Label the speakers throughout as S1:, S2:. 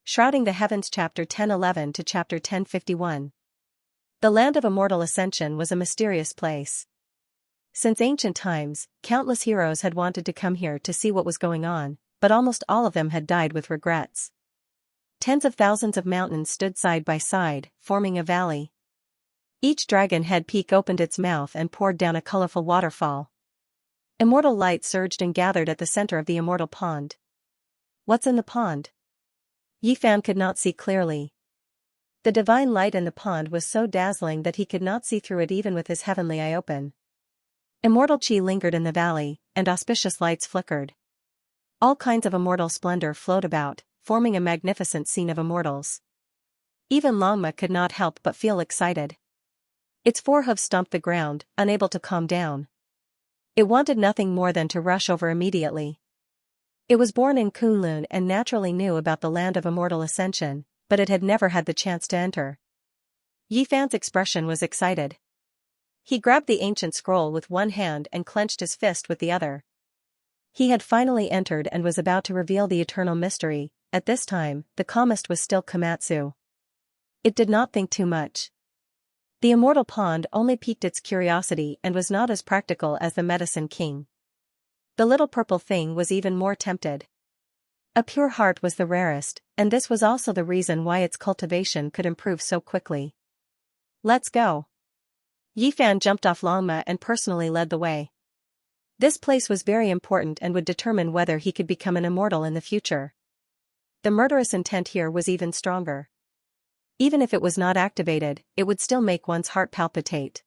S1: Shrouding the Heavens Chapter 10:11 to Chapter 10:51. The land of immortal ascension was a mysterious place. Since ancient times, countless heroes had wanted to come here to see what was going on, but almost all of them had died with regrets. Tens of thousands of mountains stood side by side, forming a valley. Each dragon head peak opened its mouth and poured down a colorful waterfall. Immortal light surged and gathered at the center of the immortal pond. What's in the pond? Yifan could not see clearly. The divine light in the pond was so dazzling that he could not see through it even with his heavenly eye open. Immortal chi lingered in the valley, and auspicious lights flickered. All kinds of immortal splendor flowed about, forming a magnificent scene of immortals. Even Longma could not help but feel excited. Its forehoofs stomped the ground, unable to calm down. It wanted nothing more than to rush over immediately. It was born in Kunlun and naturally knew about the land of immortal ascension, but it had never had the chance to enter. Yifan's expression was excited. He grabbed the ancient scroll with one hand and clenched his fist with the other. He had finally entered and was about to reveal the eternal mystery. At this time, the calmest was still Komatsu. It did not think too much. The immortal pond only piqued its curiosity and was not as practical as the Medicine King. The little purple thing was even more tempted. A pure heart was the rarest, and this was also the reason why its cultivation could improve so quickly. Let's go. Yifan jumped off Longma and personally led the way. This place was very important and would determine whether he could become an immortal in the future. The murderous intent here was even stronger. Even if it was not activated, it would still make one's heart palpitate.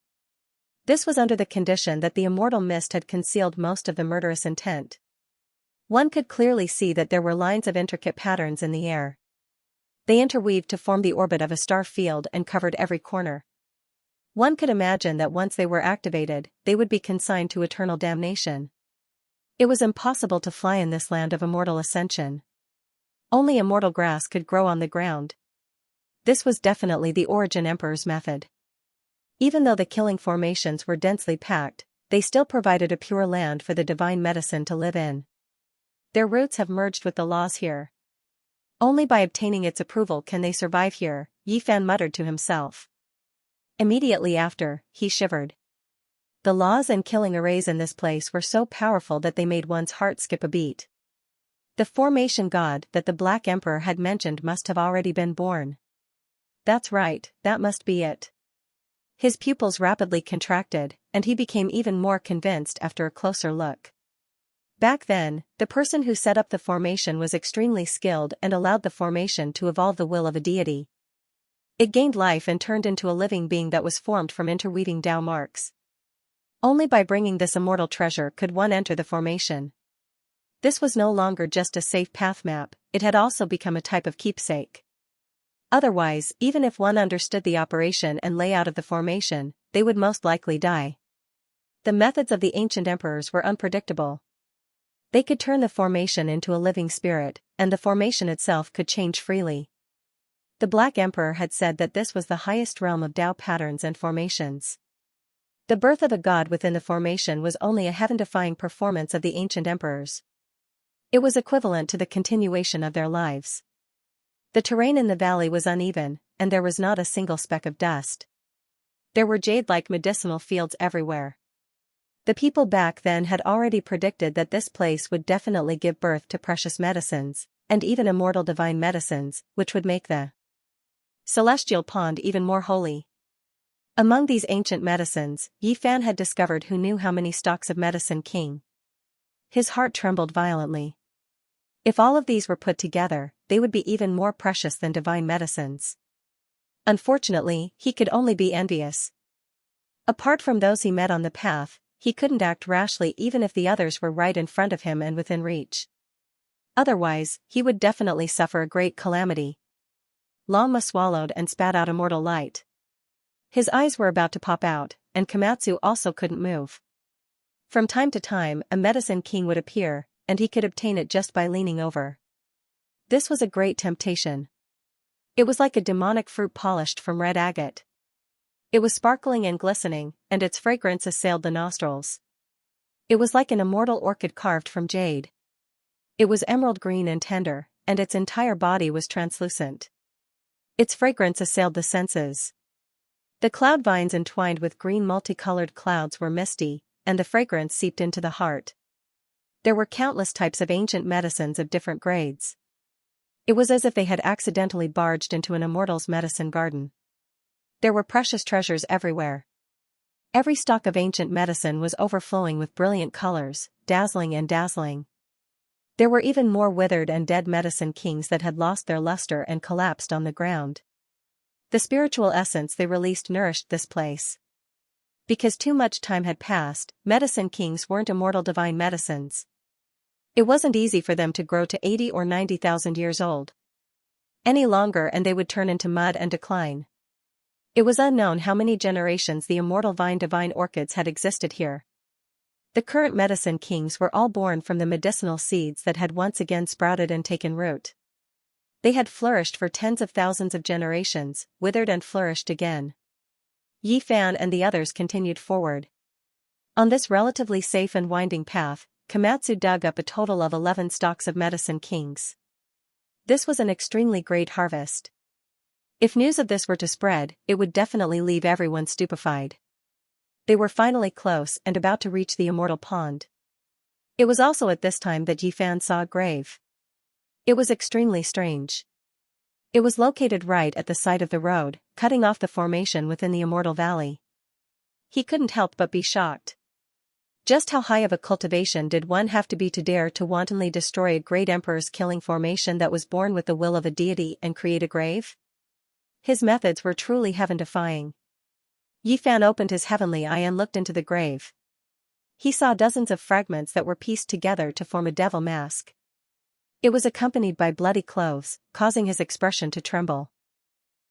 S1: This was under the condition that the immortal mist had concealed most of the murderous intent. One could clearly see that there were lines of intricate patterns in the air. They interweaved to form the orbit of a star field and covered every corner. One could imagine that once they were activated, they would be consigned to eternal damnation. It was impossible to fly in this land of immortal ascension. Only immortal grass could grow on the ground. This was definitely the Origin Emperor's method. Even though the killing formations were densely packed, they still provided a pure land for the divine medicine to live in. Their roots have merged with the laws here. Only by obtaining its approval can they survive here, Yifan muttered to himself. Immediately after, he shivered. The laws and killing arrays in this place were so powerful that they made one's heart skip a beat. The formation god that the Black Emperor had mentioned must have already been born. That's right, that must be it. His pupils rapidly contracted, and he became even more convinced after a closer look. Back then, the person who set up the formation was extremely skilled and allowed the formation to evolve the will of a deity. It gained life and turned into a living being that was formed from interweaving Tao marks. Only by bringing this immortal treasure could one enter the formation. This was no longer just a safe path map, it had also become a type of keepsake. Otherwise, even if one understood the operation and layout of the formation, they would most likely die. The methods of the ancient emperors were unpredictable. They could turn the formation into a living spirit, and the formation itself could change freely. The Black Emperor had said that this was the highest realm of Tao patterns and formations. The birth of a god within the formation was only a heaven-defying performance of the ancient emperors. It was equivalent to the continuation of their lives. The terrain in the valley was uneven, and there was not a single speck of dust. There were jade-like medicinal fields everywhere. The people back then had already predicted that this place would definitely give birth to precious medicines, and even immortal divine medicines, which would make the celestial pond even more holy. Among these ancient medicines, Yifan had discovered who knew how many stalks of Medicine King. His heart trembled violently. If all of these were put together, they would be even more precious than divine medicines. Unfortunately, he could only be envious. Apart from those he met on the path, he couldn't act rashly even if the others were right in front of him and within reach. Otherwise, he would definitely suffer a great calamity. Longma swallowed and spat out immortal light. His eyes were about to pop out, and Komatsu also couldn't move. From time to time, a Medicine King would appear, and he could obtain it just by leaning over. This was a great temptation. It was like a demonic fruit polished from red agate. It was sparkling and glistening, and its fragrance assailed the nostrils. It was like an immortal orchid carved from jade. It was emerald green and tender, and its entire body was translucent. Its fragrance assailed the senses. The cloud vines entwined with green multicolored clouds were misty, and the fragrance seeped into the heart. There were countless types of ancient medicines of different grades. It was as if they had accidentally barged into an immortal's medicine garden. There were precious treasures everywhere. Every stock of ancient medicine was overflowing with brilliant colors, dazzling and dazzling. There were even more withered and dead medicine kings that had lost their luster and collapsed on the ground. The spiritual essence they released nourished this place. Because too much time had passed, medicine kings weren't immortal divine medicines. It wasn't easy for them to grow to 80 or 90,000 years old. Any longer and they would turn into mud and decline. It was unknown how many generations the immortal divine orchids had existed here. The current medicine kings were all born from the medicinal seeds that had once again sprouted and taken root. They had flourished for tens of thousands of generations, withered and flourished again. Yi Fan and the others continued forward. On this relatively safe and winding path, Komatsu dug up a total of 11 stalks of medicine kings. This was an extremely great harvest. If news of this were to spread, it would definitely leave everyone stupefied. They were finally close and about to reach the immortal pond. It was also at this time that Yi Fan saw a grave. It was extremely strange. It was located right at the side of the road, cutting off the formation within the immortal valley. He couldn't help but be shocked. Just how high of a cultivation did one have to be to dare to wantonly destroy a great emperor's killing formation that was born with the will of a deity and create a grave? His methods were truly heaven-defying. Yi Fan opened his heavenly eye and looked into the grave. He saw dozens of fragments that were pieced together to form a devil mask. It was accompanied by bloody clothes, causing his expression to tremble.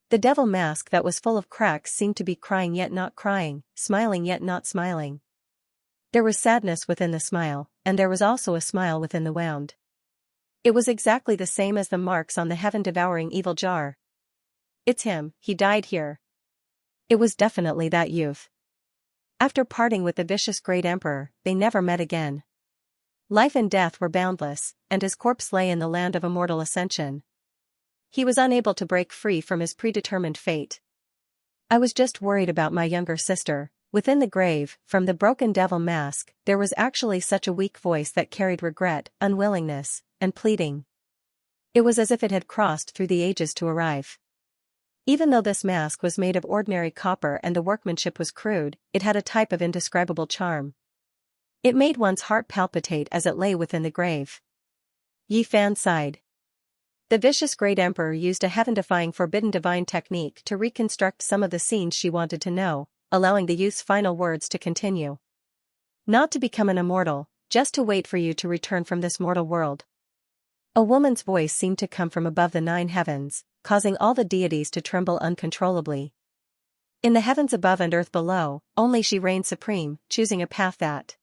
S1: The devil mask that was full of cracks seemed to be crying yet not crying, smiling yet not smiling. There was sadness within the smile, and there was also a smile within the wound. It was exactly the same as the marks on the heaven-devouring evil jar. It's him, he died here. It was definitely that youth. After parting with the vicious great emperor, they never met again. Life and death were boundless, and his corpse lay in the land of immortal ascension. He was unable to break free from his predetermined fate. I was just worried about my younger sister. Within the grave, from the broken devil mask, there was actually such a weak voice that carried regret, unwillingness, and pleading. It was as if it had crossed through the ages to arrive. Even though this mask was made of ordinary copper and the workmanship was crude, it had a type of indescribable charm. It made one's heart palpitate as it lay within the grave. Yi Fan sighed. The vicious great emperor used a heaven-defying forbidden divine technique to reconstruct some of the scenes she wanted to know, allowing the youth's final words to continue. Not to become an immortal, just to wait for you to return from this mortal world. A woman's voice seemed to come from above the 9 heavens, causing all the deities to tremble uncontrollably. In the heavens above and earth below, only she reigned supreme, choosing a path that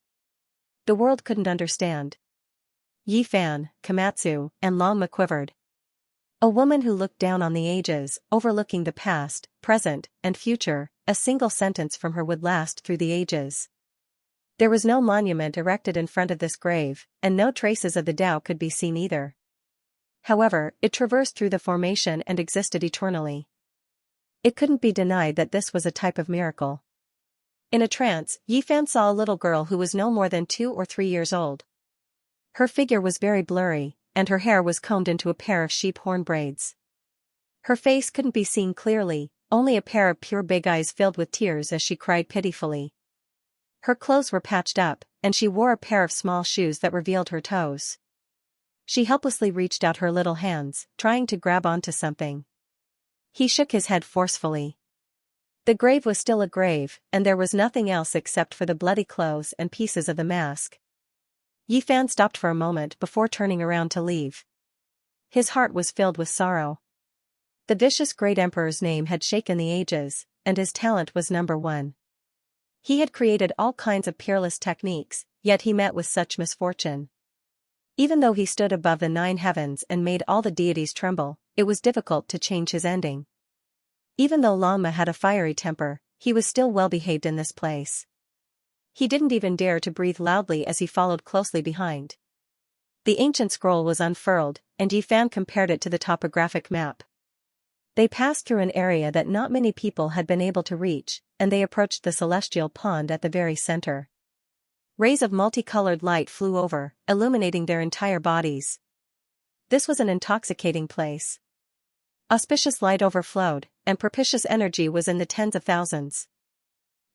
S1: the world couldn't understand. Yi Fan, Komatsu, and Longma quivered. A woman who looked down on the ages, overlooking the past, present, and future, a single sentence from her would last through the ages. There was no monument erected in front of this grave, and no traces of the Tao could be seen either. However, it traversed through the formation and existed eternally. It couldn't be denied that this was a type of miracle. In a trance, Yi Fan saw a little girl who was no more than 2 or 3 years old. Her figure was very blurry, and her hair was combed into a pair of sheep horn braids. Her face couldn't be seen clearly, only a pair of pure big eyes filled with tears as she cried pitifully. Her clothes were patched up, and she wore a pair of small shoes that revealed her toes. She helplessly reached out her little hands, trying to grab onto something. He shook his head forcefully. The grave was still a grave, and there was nothing else except for the bloody clothes and pieces of the mask. Yi Fan stopped for a moment before turning around to leave. His heart was filled with sorrow. The vicious great emperor's name had shaken the ages, and his talent was number 1. He had created all kinds of peerless techniques, yet he met with such misfortune. Even though he stood above the 9 heavens and made all the deities tremble, it was difficult to change his ending. Even though Longma had a fiery temper, he was still well behaved in this place. He didn't even dare to breathe loudly as he followed closely behind. The ancient scroll was unfurled, and Yi Fan compared it to the topographic map. They passed through an area that not many people had been able to reach, and they approached the celestial pond at the very center. Rays of multicolored light flew over, illuminating their entire bodies. This was an intoxicating place. Auspicious light overflowed, and propitious energy was in the tens of thousands.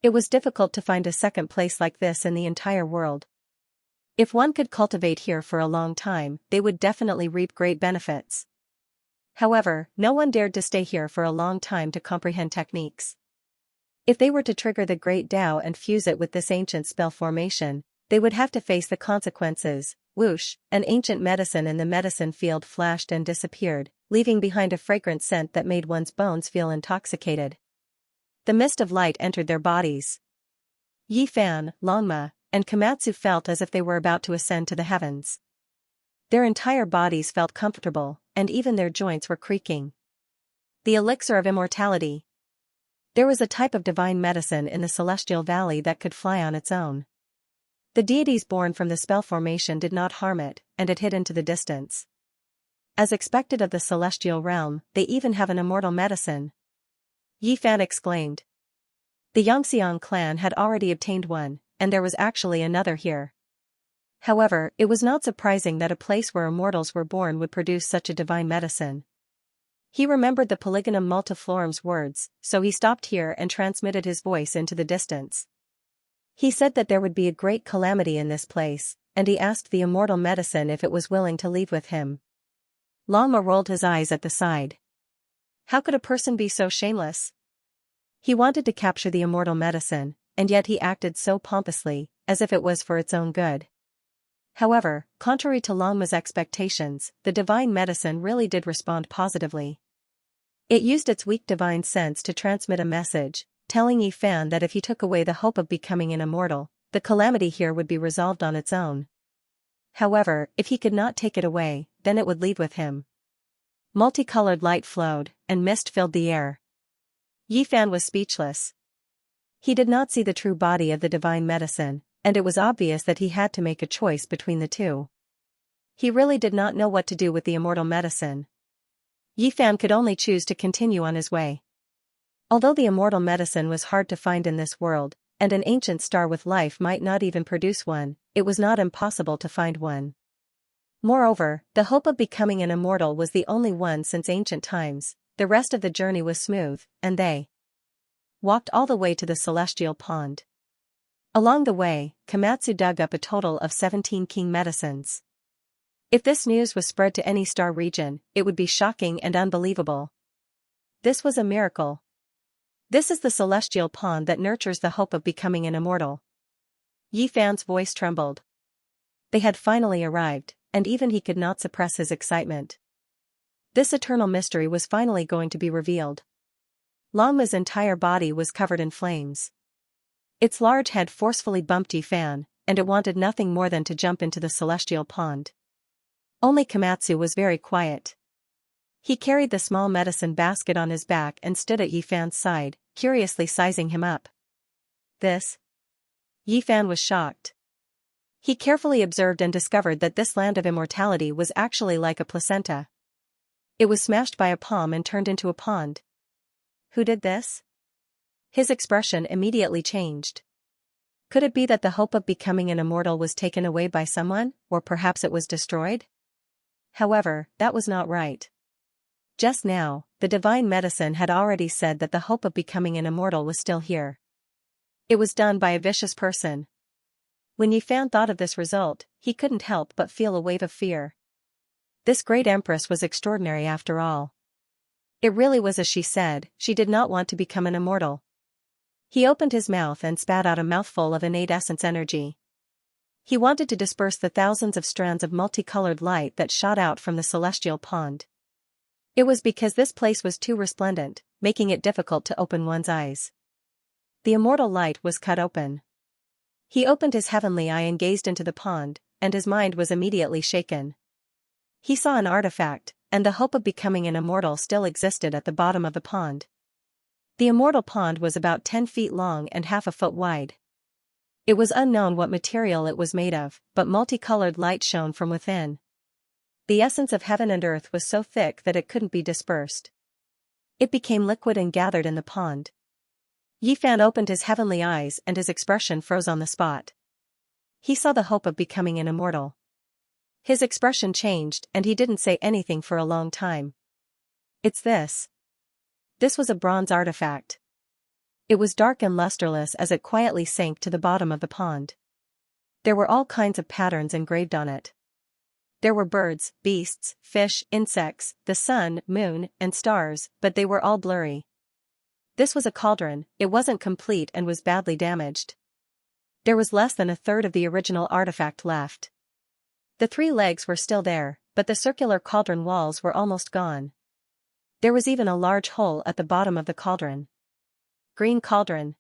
S1: It was difficult to find a second place like this in the entire world. If one could cultivate here for a long time, they would definitely reap great benefits. However, no one dared to stay here for a long time to comprehend techniques. If they were to trigger the Great Tao and fuse it with this ancient spell formation, they would have to face the consequences. Whoosh, an ancient medicine in the medicine field flashed and disappeared, leaving behind a fragrant scent that made one's bones feel intoxicated. The mist of light entered their bodies. Yi Fan, Longma, and Komatsu felt as if they were about to ascend to the heavens. Their entire bodies felt comfortable, and even their joints were creaking. The elixir of immortality. There was a type of divine medicine in the celestial valley that could fly on its own. The deities born from the spell formation did not harm it, and it hid into the distance. As expected of the celestial realm, they even have an immortal medicine. Yi Fan exclaimed. The Xianxia clan had already obtained one, and there was actually another here. However, it was not surprising that a place where immortals were born would produce such a divine medicine. He remembered the Polygonum Multiflorum's words, so he stopped here and transmitted his voice into the distance. He said that there would be a great calamity in this place, and he asked the immortal medicine if it was willing to leave with him. Longma rolled his eyes at the side. How could a person be so shameless? He wanted to capture the immortal medicine, and yet he acted so pompously, as if it was for its own good. However, contrary to Longma's expectations, the divine medicine really did respond positively. It used its weak divine sense to transmit a message, telling Yi Fan that if he took away the hope of becoming an immortal, the calamity here would be resolved on its own. However, if he could not take it away, then it would leave with him. Multicolored light flowed, and mist filled the air. Yi Fan was speechless. He did not see the true body of the divine medicine, and it was obvious that he had to make a choice between the two. He really did not know what to do with the immortal medicine. Yi Fan could only choose to continue on his way. Although the immortal medicine was hard to find in this world, and an ancient star with life might not even produce one, it was not impossible to find one. Moreover, the hope of becoming an immortal was the only one since ancient times. The rest of the journey was smooth, and they walked all the way to the celestial pond. Along the way, Komatsu dug up a total of 17 king medicines. If this news was spread to any star region, it would be shocking and unbelievable. This was a miracle. This is the celestial pond that nurtures the hope of becoming an immortal. Yi Fan's voice trembled. They had finally arrived, and even he could not suppress his excitement. This eternal mystery was finally going to be revealed. Longma's entire body was covered in flames. Its large head forcefully bumped Yi Fan, and it wanted nothing more than to jump into the celestial pond. Only Komatsu was very quiet. He carried the small medicine basket on his back and stood at Yi Fan's side, curiously sizing him up. This? Yi Fan was shocked. He carefully observed and discovered that this land of immortality was actually like a placenta. It was smashed by a palm and turned into a pond. Who did this? His expression immediately changed. Could it be that the hope of becoming an immortal was taken away by someone, or perhaps it was destroyed? However, that was not right. Just now, the divine medicine had already said that the hope of becoming an immortal was still here. It was done by a vicious person. When Yi Fan thought of this result, he couldn't help but feel a wave of fear. This great empress was extraordinary after all. It really was as she said, she did not want to become an immortal. He opened his mouth and spat out a mouthful of innate essence energy. He wanted to disperse the thousands of strands of multicolored light that shot out from the celestial pond. It was because this place was too resplendent, making it difficult to open one's eyes. The immortal light was cut open. He opened his heavenly eye and gazed into the pond, and his mind was immediately shaken. He saw an artifact, and the hope of becoming an immortal still existed at the bottom of the pond. The immortal pond was about 10 feet long and half a foot wide. It was unknown what material it was made of, but multicolored light shone from within. The essence of heaven and earth was so thick that it couldn't be dispersed. It became liquid and gathered in the pond. Yifan opened his heavenly eyes and his expression froze on the spot. He saw the hope of becoming an immortal. His expression changed and he didn't say anything for a long time. It's this. This was a bronze artifact. It was dark and lusterless as it quietly sank to the bottom of the pond. There were all kinds of patterns engraved on it. There were birds, beasts, fish, insects, the sun, moon, and stars, but they were all blurry. This was a cauldron. It wasn't complete and was badly damaged. There was less than a third of the original artifact left. The 3 legs were still there, but the circular cauldron walls were almost gone. There was even a large hole at the bottom of the cauldron. Green cauldron.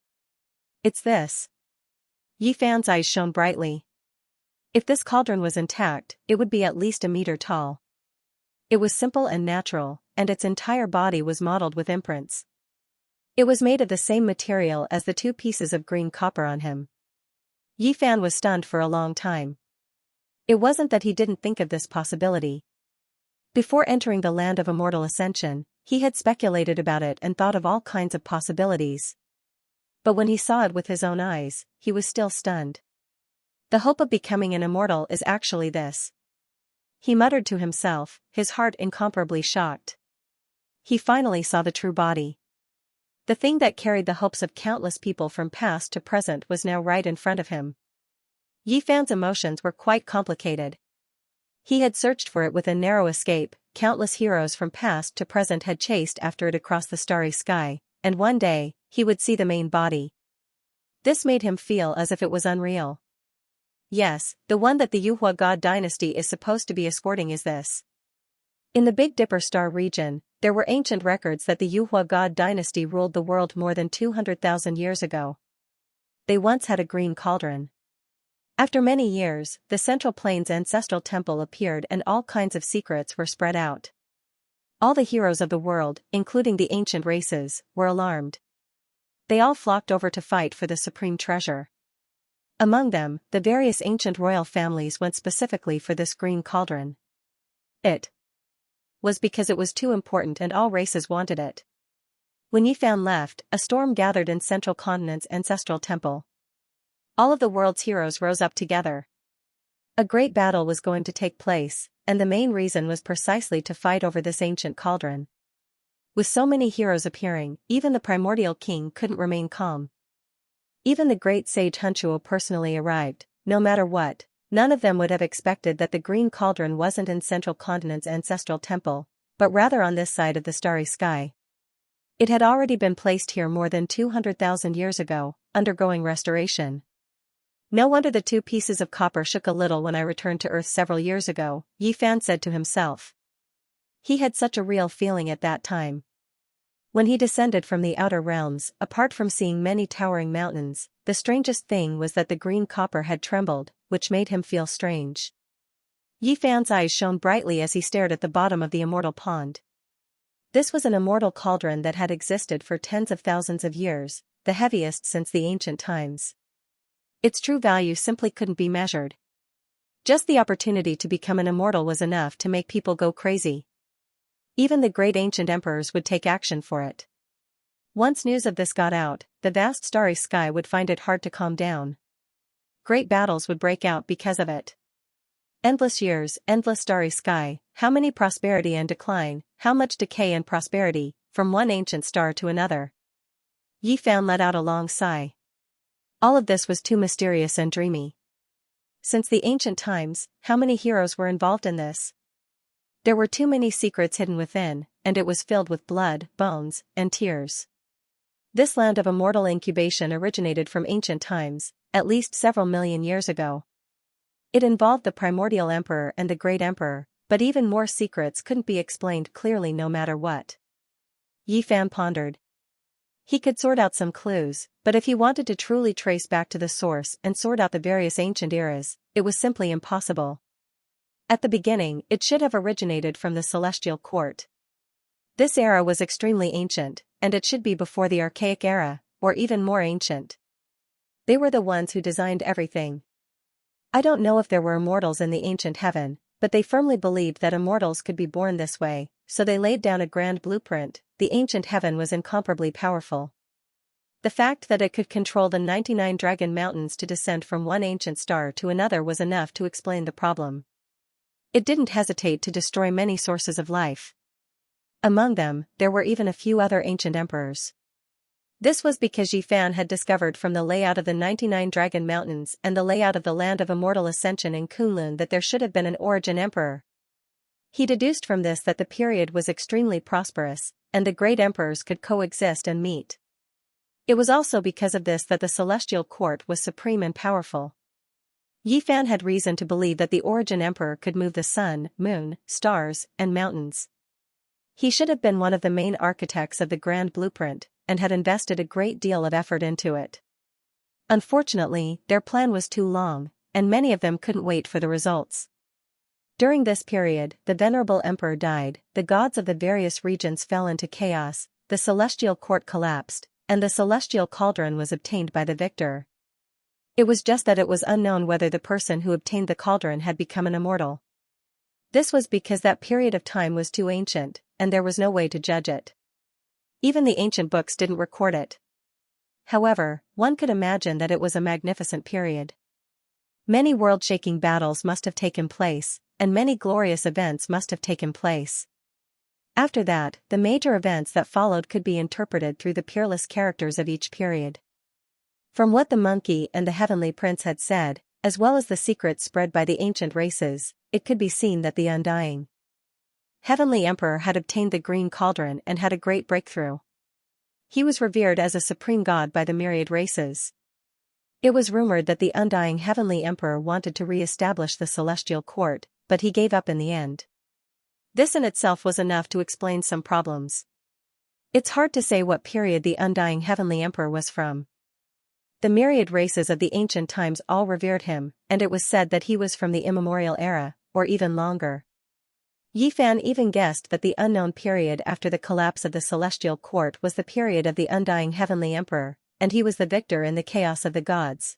S1: It's this. Yifan's eyes shone brightly. If this cauldron was intact, it would be at least a meter tall. It was simple and natural, and its entire body was modeled with imprints. It was made of the same material as the 2 pieces of green copper on him. Yifan was stunned for a long time. It wasn't that he didn't think of this possibility. Before entering the land of immortal ascension, he had speculated about it and thought of all kinds of possibilities. But when he saw it with his own eyes, he was still stunned. The hope of becoming an immortal is actually this. He muttered to himself, his heart incomparably shocked. He finally saw the true body. The thing that carried the hopes of countless people from past to present was now right in front of him. Yifan's emotions were quite complicated. He had searched for it with a narrow escape, countless heroes from past to present had chased after it across the starry sky, and one day, he would see the main body. This made him feel as if it was unreal. Yes, the one that the Yuhua God dynasty is supposed to be escorting is this. In the Big Dipper star region, there were ancient records that the Yuhua God dynasty ruled the world more than 200,000 years ago. They once had a green cauldron. After many years, the Central Plains ancestral temple appeared and all kinds of secrets were spread out. All the heroes of the world, including the ancient races, were alarmed. They all flocked over to fight for the supreme treasure. Among them, the various ancient royal families went specifically for this green cauldron. It was because it was too important and all races wanted it. When Yifan left, a storm gathered in Central Continent's ancestral temple. All of the world's heroes rose up together. A great battle was going to take place, and the main reason was precisely to fight over this ancient cauldron. With so many heroes appearing, even the primordial king couldn't remain calm. Even the great sage Hunchuo personally arrived. No matter what, none of them would have expected that the green cauldron wasn't in Central Continent's ancestral temple, but rather on this side of the starry sky. It had already been placed here more than 200,000 years ago, undergoing restoration. No wonder the 2 pieces of copper shook a little when I returned to Earth several years ago, Yifan said to himself. He had such a real feeling at that time. When he descended from the outer realms, apart from seeing many towering mountains, the strangest thing was that the green copper had trembled, which made him feel strange. Yifan's eyes shone brightly as he stared at the bottom of the immortal pond. This was an immortal cauldron that had existed for tens of thousands of years, the heaviest since the ancient times. Its true value simply couldn't be measured. Just the opportunity to become an immortal was enough to make people go crazy. Even the great ancient emperors would take action for it. Once news of this got out, the vast starry sky would find it hard to calm down. Great battles would break out because of it. Endless years, endless starry sky, how many prosperity and decline, how much decay and prosperity, from one ancient star to another. Yifan let out a long sigh. All of this was too mysterious and dreamy. Since the ancient times, how many heroes were involved in this? There were too many secrets hidden within, and it was filled with blood, bones, and tears. This land of immortal incubation originated from ancient times, at least several million years ago. It involved the primordial emperor and the great emperor, but even more secrets couldn't be explained clearly no matter what. Yifan pondered. He could sort out some clues, but if he wanted to truly trace back to the source and sort out the various ancient eras, it was simply impossible. At the beginning, it should have originated from the celestial court. This era was extremely ancient, and it should be before the archaic era, or even more ancient. They were the ones who designed everything. I don't know if there were immortals in the ancient heaven, but they firmly believed that immortals could be born this way, so they laid down a grand blueprint. The ancient heaven was incomparably powerful. The fact that it could control the 99 dragon mountains to descend from one ancient star to another was enough to explain the problem. It didn't hesitate to destroy many sources of life. Among them, there were even a few other ancient emperors. This was because Yifan had discovered from the layout of the 99 dragon mountains and the layout of the land of immortal ascension in Kunlun that there should have been an origin emperor. He deduced from this that the period was extremely prosperous, and the great emperors could coexist and meet. It was also because of this that the celestial court was supreme and powerful. Yifan had reason to believe that the origin emperor could move the sun, moon, stars, and mountains. He should have been one of the main architects of the grand blueprint, and had invested a great deal of effort into it. Unfortunately, their plan was too long, and many of them couldn't wait for the results. During this period, the venerable emperor died, the gods of the various regions fell into chaos, the celestial court collapsed, and the celestial cauldron was obtained by the victor. It was just that it was unknown whether the person who obtained the cauldron had become an immortal. This was because that period of time was too ancient, and there was no way to judge it. Even the ancient books didn't record it. However, one could imagine that it was a magnificent period. Many world-shaking battles must have taken place, and many glorious events must have taken place. After that, the major events that followed could be interpreted through the peerless characters of each period. From what the monkey and the heavenly prince had said, as well as the secrets spread by the ancient races, it could be seen that the undying heavenly emperor had obtained the green cauldron and had a great breakthrough. He was revered as a supreme god by the myriad races. It was rumored that the undying heavenly emperor wanted to re-establish the celestial court, but he gave up in the end. This in itself was enough to explain some problems. It's hard to say what period the undying heavenly emperor was from. The myriad races of the ancient times all revered him, and it was said that he was from the immemorial era, or even longer. Yifan even guessed that the unknown period after the collapse of the celestial court was the period of the undying heavenly emperor, and he was the victor in the chaos of the gods.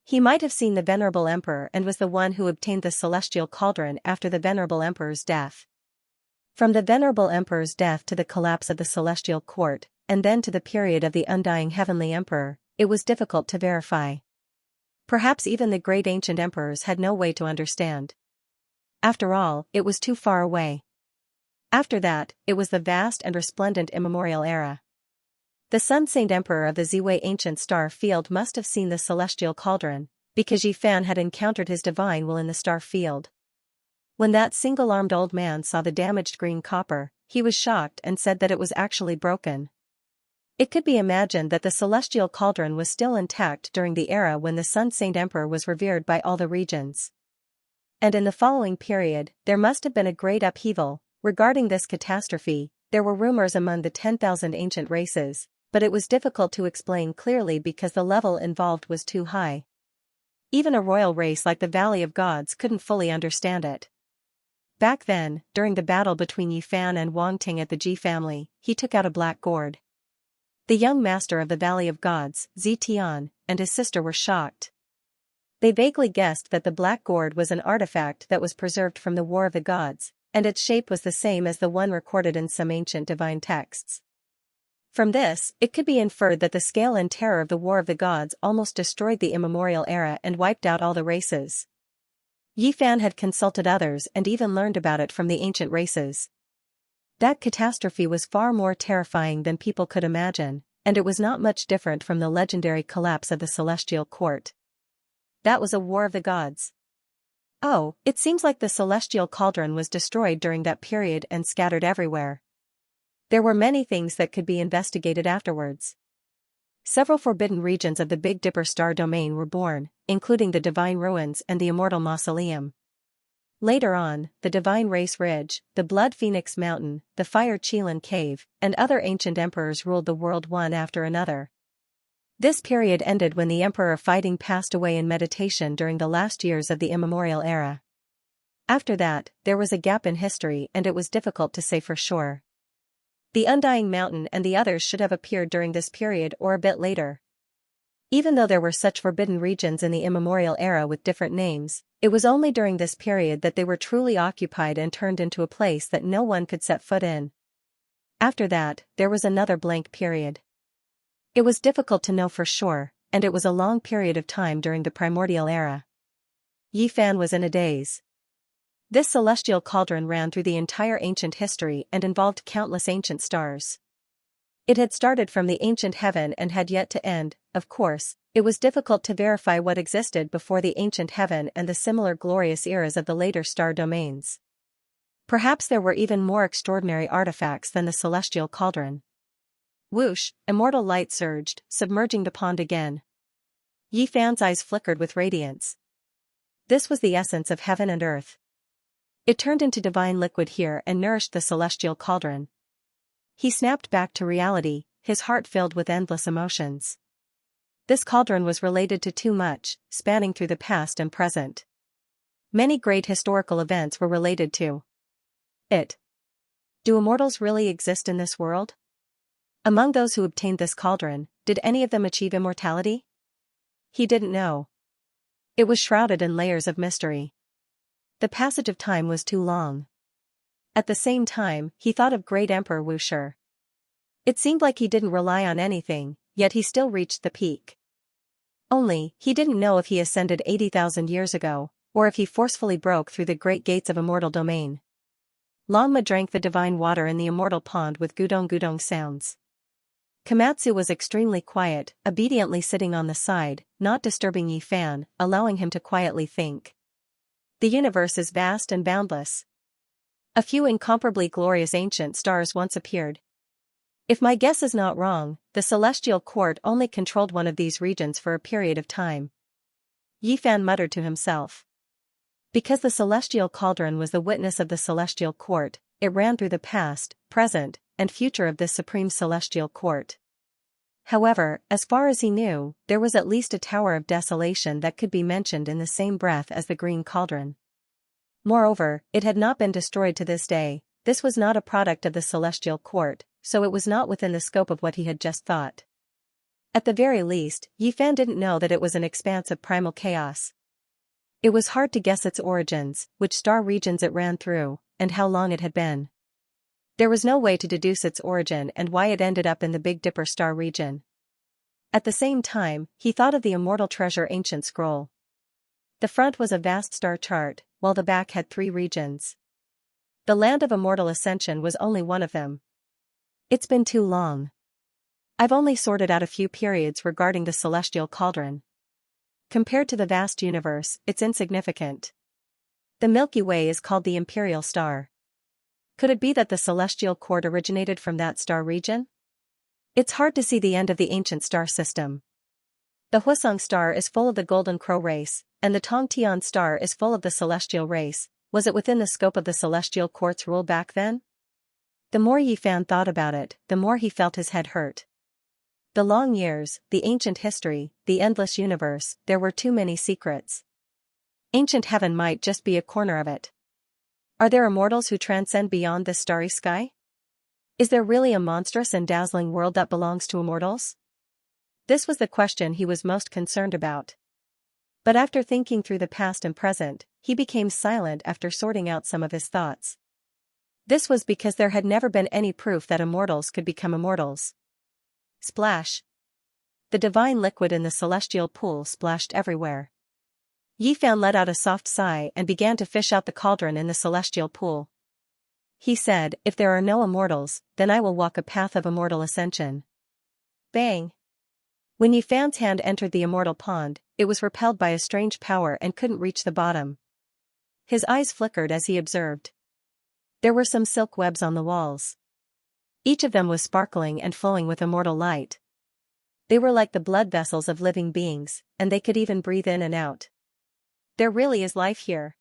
S1: He might have seen the venerable emperor and was the one who obtained the celestial cauldron after the venerable emperor's death. From the venerable emperor's death to the collapse of the celestial court, and then to the period of the undying heavenly emperor, it was difficult to verify. Perhaps even the great ancient emperors had no way to understand. After all, it was too far away. After that, it was the vast and resplendent immemorial era. The sun-saint emperor of the Ziwei ancient star field must have seen the celestial cauldron, because Yifan had encountered his divine will in the star field. When that single-armed old man saw the damaged green copper, he was shocked and said that it was actually broken. It could be imagined that the celestial cauldron was still intact during the era when the sun-saint emperor was revered by all the regions. And in the following period, there must have been a great upheaval. Regarding this catastrophe, there were rumors among the 10,000 ancient races, but it was difficult to explain clearly because the level involved was too high. Even a royal race like the Valley of Gods couldn't fully understand it. Back then, during the battle between Yifan and Wang Ting at the Ji family, he took out a black gourd. The young master of the Valley of Gods, Zitian, and his sister were shocked. They vaguely guessed that the black gourd was an artifact that was preserved from the War of the Gods, and its shape was the same as the one recorded in some ancient divine texts. From this, it could be inferred that the scale and terror of the War of the Gods almost destroyed the immemorial era and wiped out all the races. Yifan had consulted others and even learned about it from the ancient races. That catastrophe was far more terrifying than people could imagine, and it was not much different from the legendary collapse of the celestial court. That was a War of the Gods. Oh, it seems like the celestial cauldron was destroyed during that period and scattered everywhere. There were many things that could be investigated afterwards. Several forbidden regions of the Big Dipper star domain were born, including the Divine Ruins and the Immortal Mausoleum. Later on, the Divine Race Ridge, the Blood Phoenix Mountain, the Fire Qilin Cave, and other ancient emperors ruled the world one after another. This period ended when the Emperor of Fighting passed away in meditation during the last years of the immemorial era. After that, there was a gap in history and it was difficult to say for sure. The Undying Mountain and the others should have appeared during this period or a bit later. Even though there were such forbidden regions in the immemorial era with different names, it was only during this period that they were truly occupied and turned into a place that no one could set foot in. After that, there was another blank period. It was difficult to know for sure, and it was a long period of time during the primordial era. Yi Fan was in a daze. This celestial cauldron ran through the entire ancient history and involved countless ancient stars. It had started from the ancient heaven and had yet to end. Of course, it was difficult to verify what existed before the ancient heaven and the similar glorious eras of the later star domains. Perhaps there were even more extraordinary artifacts than the celestial cauldron. Whoosh, immortal light surged, submerging the pond again. Yi Fan's eyes flickered with radiance. This was the essence of heaven and earth. It turned into divine liquid here and nourished the celestial cauldron. He snapped back to reality, his heart filled with endless emotions. This cauldron was related to too much, spanning through the past and present. Many great historical events were related to it. Do immortals really exist in this world? Among those who obtained this cauldron, did any of them achieve immortality? He didn't know. It was shrouded in layers of mystery. The passage of time was too long. At the same time, he thought of great Emperor Wuxi. It seemed like he didn't rely on anything, yet he still reached the peak. Only, he didn't know if he ascended 80,000 years ago, or if he forcefully broke through the great gates of immortal domain. Longma drank the divine water in the immortal pond with gudong-gudong sounds. Komatsu was extremely quiet, obediently sitting on the side, not disturbing Yi Fan, allowing him to quietly think. The universe is vast and boundless. A few incomparably glorious ancient stars once appeared. If my guess is not wrong, the celestial court only controlled one of these regions for a period of time. Yi Fan muttered to himself. Because the celestial cauldron was the witness of the celestial court, it ran through the past, present, and future of this supreme celestial court. However, as far as he knew, there was at least a tower of desolation that could be mentioned in the same breath as the green cauldron. Moreover, it had not been destroyed to this day. This was not a product of the celestial court, so it was not within the scope of what he had just thought. At the very least, Yi Fan didn't know that it was an expanse of primal chaos. It was hard to guess its origins, which star regions it ran through, and how long it had been. There was no way to deduce its origin and why it ended up in the Big Dipper star region. At the same time, he thought of the immortal treasure ancient scroll. The front was a vast star chart, while the back had 3 regions. The land of immortal ascension was only one of them. It's been too long. I've only sorted out a few periods regarding the celestial cauldron. Compared to the vast universe, it's insignificant. The Milky Way is called the imperial star. Could it be that the celestial court originated from that star region? It's hard to see the end of the ancient star system. The Hwasong star is full of the Golden Crow race, and the Tongtian star is full of the celestial race. Was it within the scope of the celestial court's rule back then? The more Yi Fan thought about it, the more he felt his head hurt. The long years, the ancient history, the endless universe, there were too many secrets. Ancient heaven might just be a corner of it. Are there immortals who transcend beyond this starry sky? Is there really a monstrous and dazzling world that belongs to immortals? This was the question he was most concerned about. But after thinking through the past and present, he became silent after sorting out some of his thoughts. This was because there had never been any proof that immortals could become immortals. Splash! The divine liquid in the celestial pool splashed everywhere. Yi Fan let out a soft sigh and began to fish out the cauldron in the celestial pool. He said, if there are no immortals, then I will walk a path of immortal ascension. Bang! When Yi Fan's hand entered the immortal pond, it was repelled by a strange power and couldn't reach the bottom. His eyes flickered as he observed. There were some silk webs on the walls. Each of them was sparkling and flowing with immortal light. They were like the blood vessels of living beings, and they could even breathe in and out. There really is life here.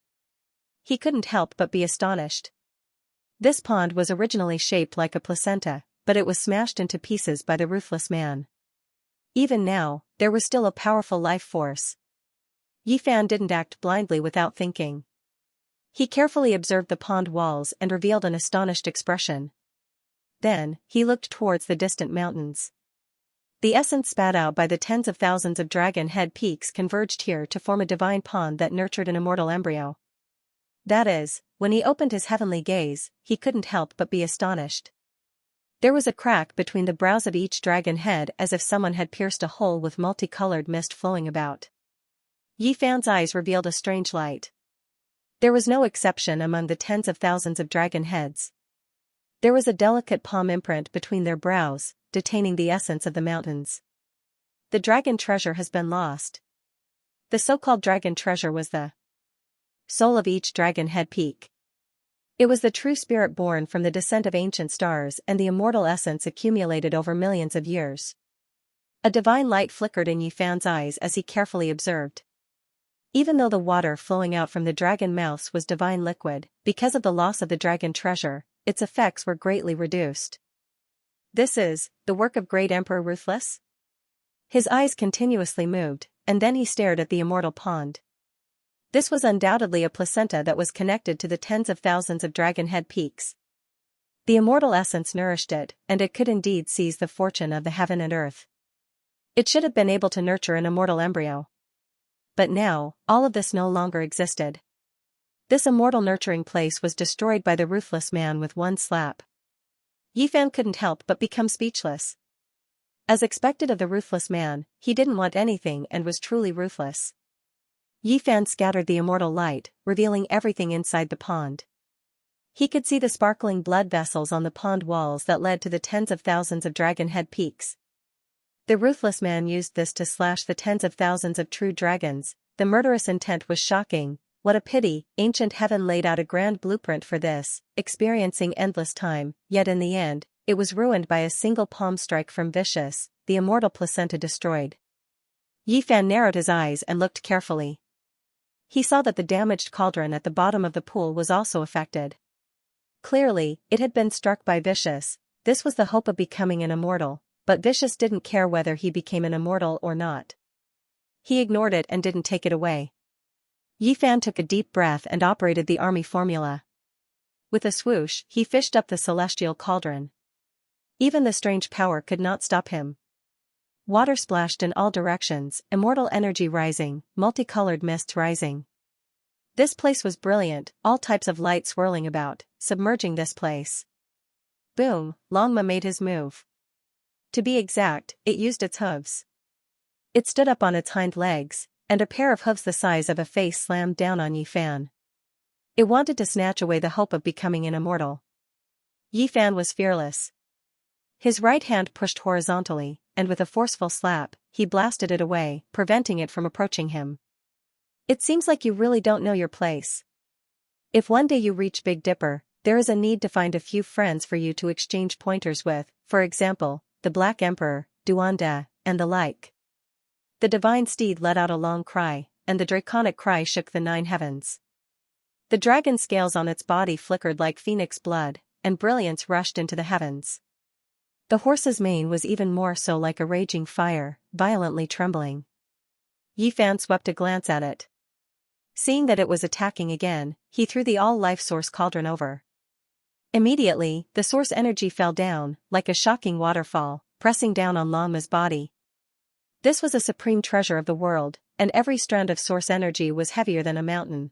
S1: He couldn't help but be astonished. This pond was originally shaped like a placenta, but it was smashed into pieces by the ruthless man. Even now, there was still a powerful life force. Yi Fan didn't act blindly without thinking. He carefully observed the pond walls and revealed an astonished expression. Then, he looked towards the distant mountains. The essence spat out by the tens of thousands of dragon head peaks converged here to form a divine pond that nurtured an immortal embryo. That is, when he opened his heavenly gaze, he couldn't help but be astonished. There was a crack between the brows of each dragon head as if someone had pierced a hole with multicolored mist flowing about. Yi Fan's eyes revealed a strange light. There was no exception among the tens of thousands of dragon heads. There was a delicate palm imprint between their brows, detaining the essence of the mountains. The dragon treasure has been lost. The so-called dragon treasure was the soul of each dragon head peak. It was the true spirit born from the descent of ancient stars and the immortal essence accumulated over millions of years. A divine light flickered in Yi Fan's eyes as he carefully observed. Even though the water flowing out from the dragon mouths was divine liquid, because of the loss of the dragon treasure, its effects were greatly reduced. This is the work of great Emperor Ruthless? His eyes continuously moved, and then he stared at the immortal pond. This was undoubtedly a placenta that was connected to the tens of thousands of dragon head peaks. The immortal essence nourished it, and it could indeed seize the fortune of the heaven and earth. It should have been able to nurture an immortal embryo. But now, all of this no longer existed. This immortal nurturing place was destroyed by the ruthless man with one slap. Yi Fan couldn't help but become speechless. As expected of the ruthless man, he didn't want anything and was truly ruthless. Yi Fan scattered the immortal light, revealing everything inside the pond. He could see the sparkling blood vessels on the pond walls that led to the tens of thousands of dragon head peaks. The ruthless man used this to slash the tens of thousands of true dragons. The murderous intent was shocking. What a pity, ancient heaven laid out a grand blueprint for this, experiencing endless time, yet in the end, it was ruined by a single palm strike from Vicious, the immortal placenta destroyed. Yi Fan narrowed his eyes and looked carefully. He saw that the damaged cauldron at the bottom of the pool was also affected. Clearly, it had been struck by Vicious. This was the hope of becoming an immortal, but Vicious didn't care whether he became an immortal or not. He ignored it and didn't take it away. Yi Fan took a deep breath and operated the army formula. With a swoosh, he fished up the celestial cauldron. Even the strange power could not stop him. Water splashed in all directions, immortal energy rising, multicolored mists rising. This place was brilliant, all types of light swirling about, submerging this place. Boom, Longma made his move. To be exact, it used its hooves. It stood up on its hind legs, and a pair of hooves the size of a face slammed down on Yi Fan. It wanted to snatch away the hope of becoming an immortal. Yi Fan was fearless. His right hand pushed horizontally, and with a forceful slap, he blasted it away, preventing it from approaching him. It seems like you really don't know your place. If one day you reach Big Dipper, there is a need to find a few friends for you to exchange pointers with, for example, the Black Emperor, Duanda, and the like. The divine steed let out a long cry, and the draconic cry shook the 9 heavens. The dragon scales on its body flickered like phoenix blood, and brilliance rushed into the heavens. The horse's mane was even more so like a raging fire, violently trembling. Yi Fan swept a glance at it. Seeing that it was attacking again, he threw the all-life source cauldron over. Immediately, the source energy fell down, like a shocking waterfall, pressing down on Longma's body. This was a supreme treasure of the world, and every strand of source energy was heavier than a mountain.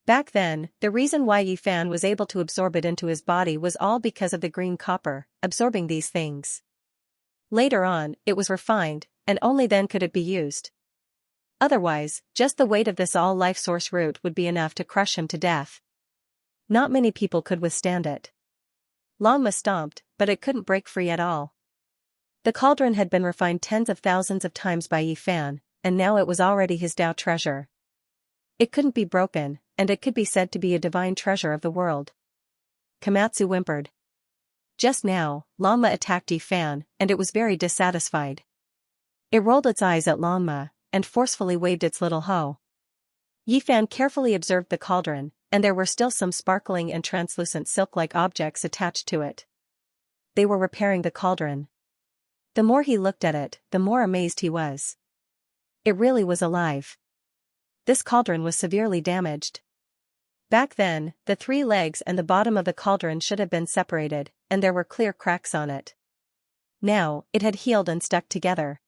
S1: Back then, the reason why Yi Fan was able to absorb it into his body was all because of the green copper, absorbing these things. Later on, it was refined, and only then could it be used. Otherwise, just the weight of this all-life source root would be enough to crush him to death. Not many people could withstand it. Longma stomped, but it couldn't break free at all. The cauldron had been refined tens of thousands of times by Yi Fan, and now it was already his Tao treasure. It couldn't be broken, and it could be said to be a divine treasure of the world. Komatsu whimpered. Just now, Longma attacked Yi Fan, and it was very dissatisfied. It rolled its eyes at Longma, and forcefully waved its little hoe. Yi Fan carefully observed the cauldron, and there were still some sparkling and translucent silk-like objects attached to it. They were repairing the cauldron. The more he looked at it, the more amazed he was. It really was alive. This cauldron was severely damaged. Back then, the 3 legs and the bottom of the cauldron should have been separated, and there were clear cracks on it. Now, it had healed and stuck together.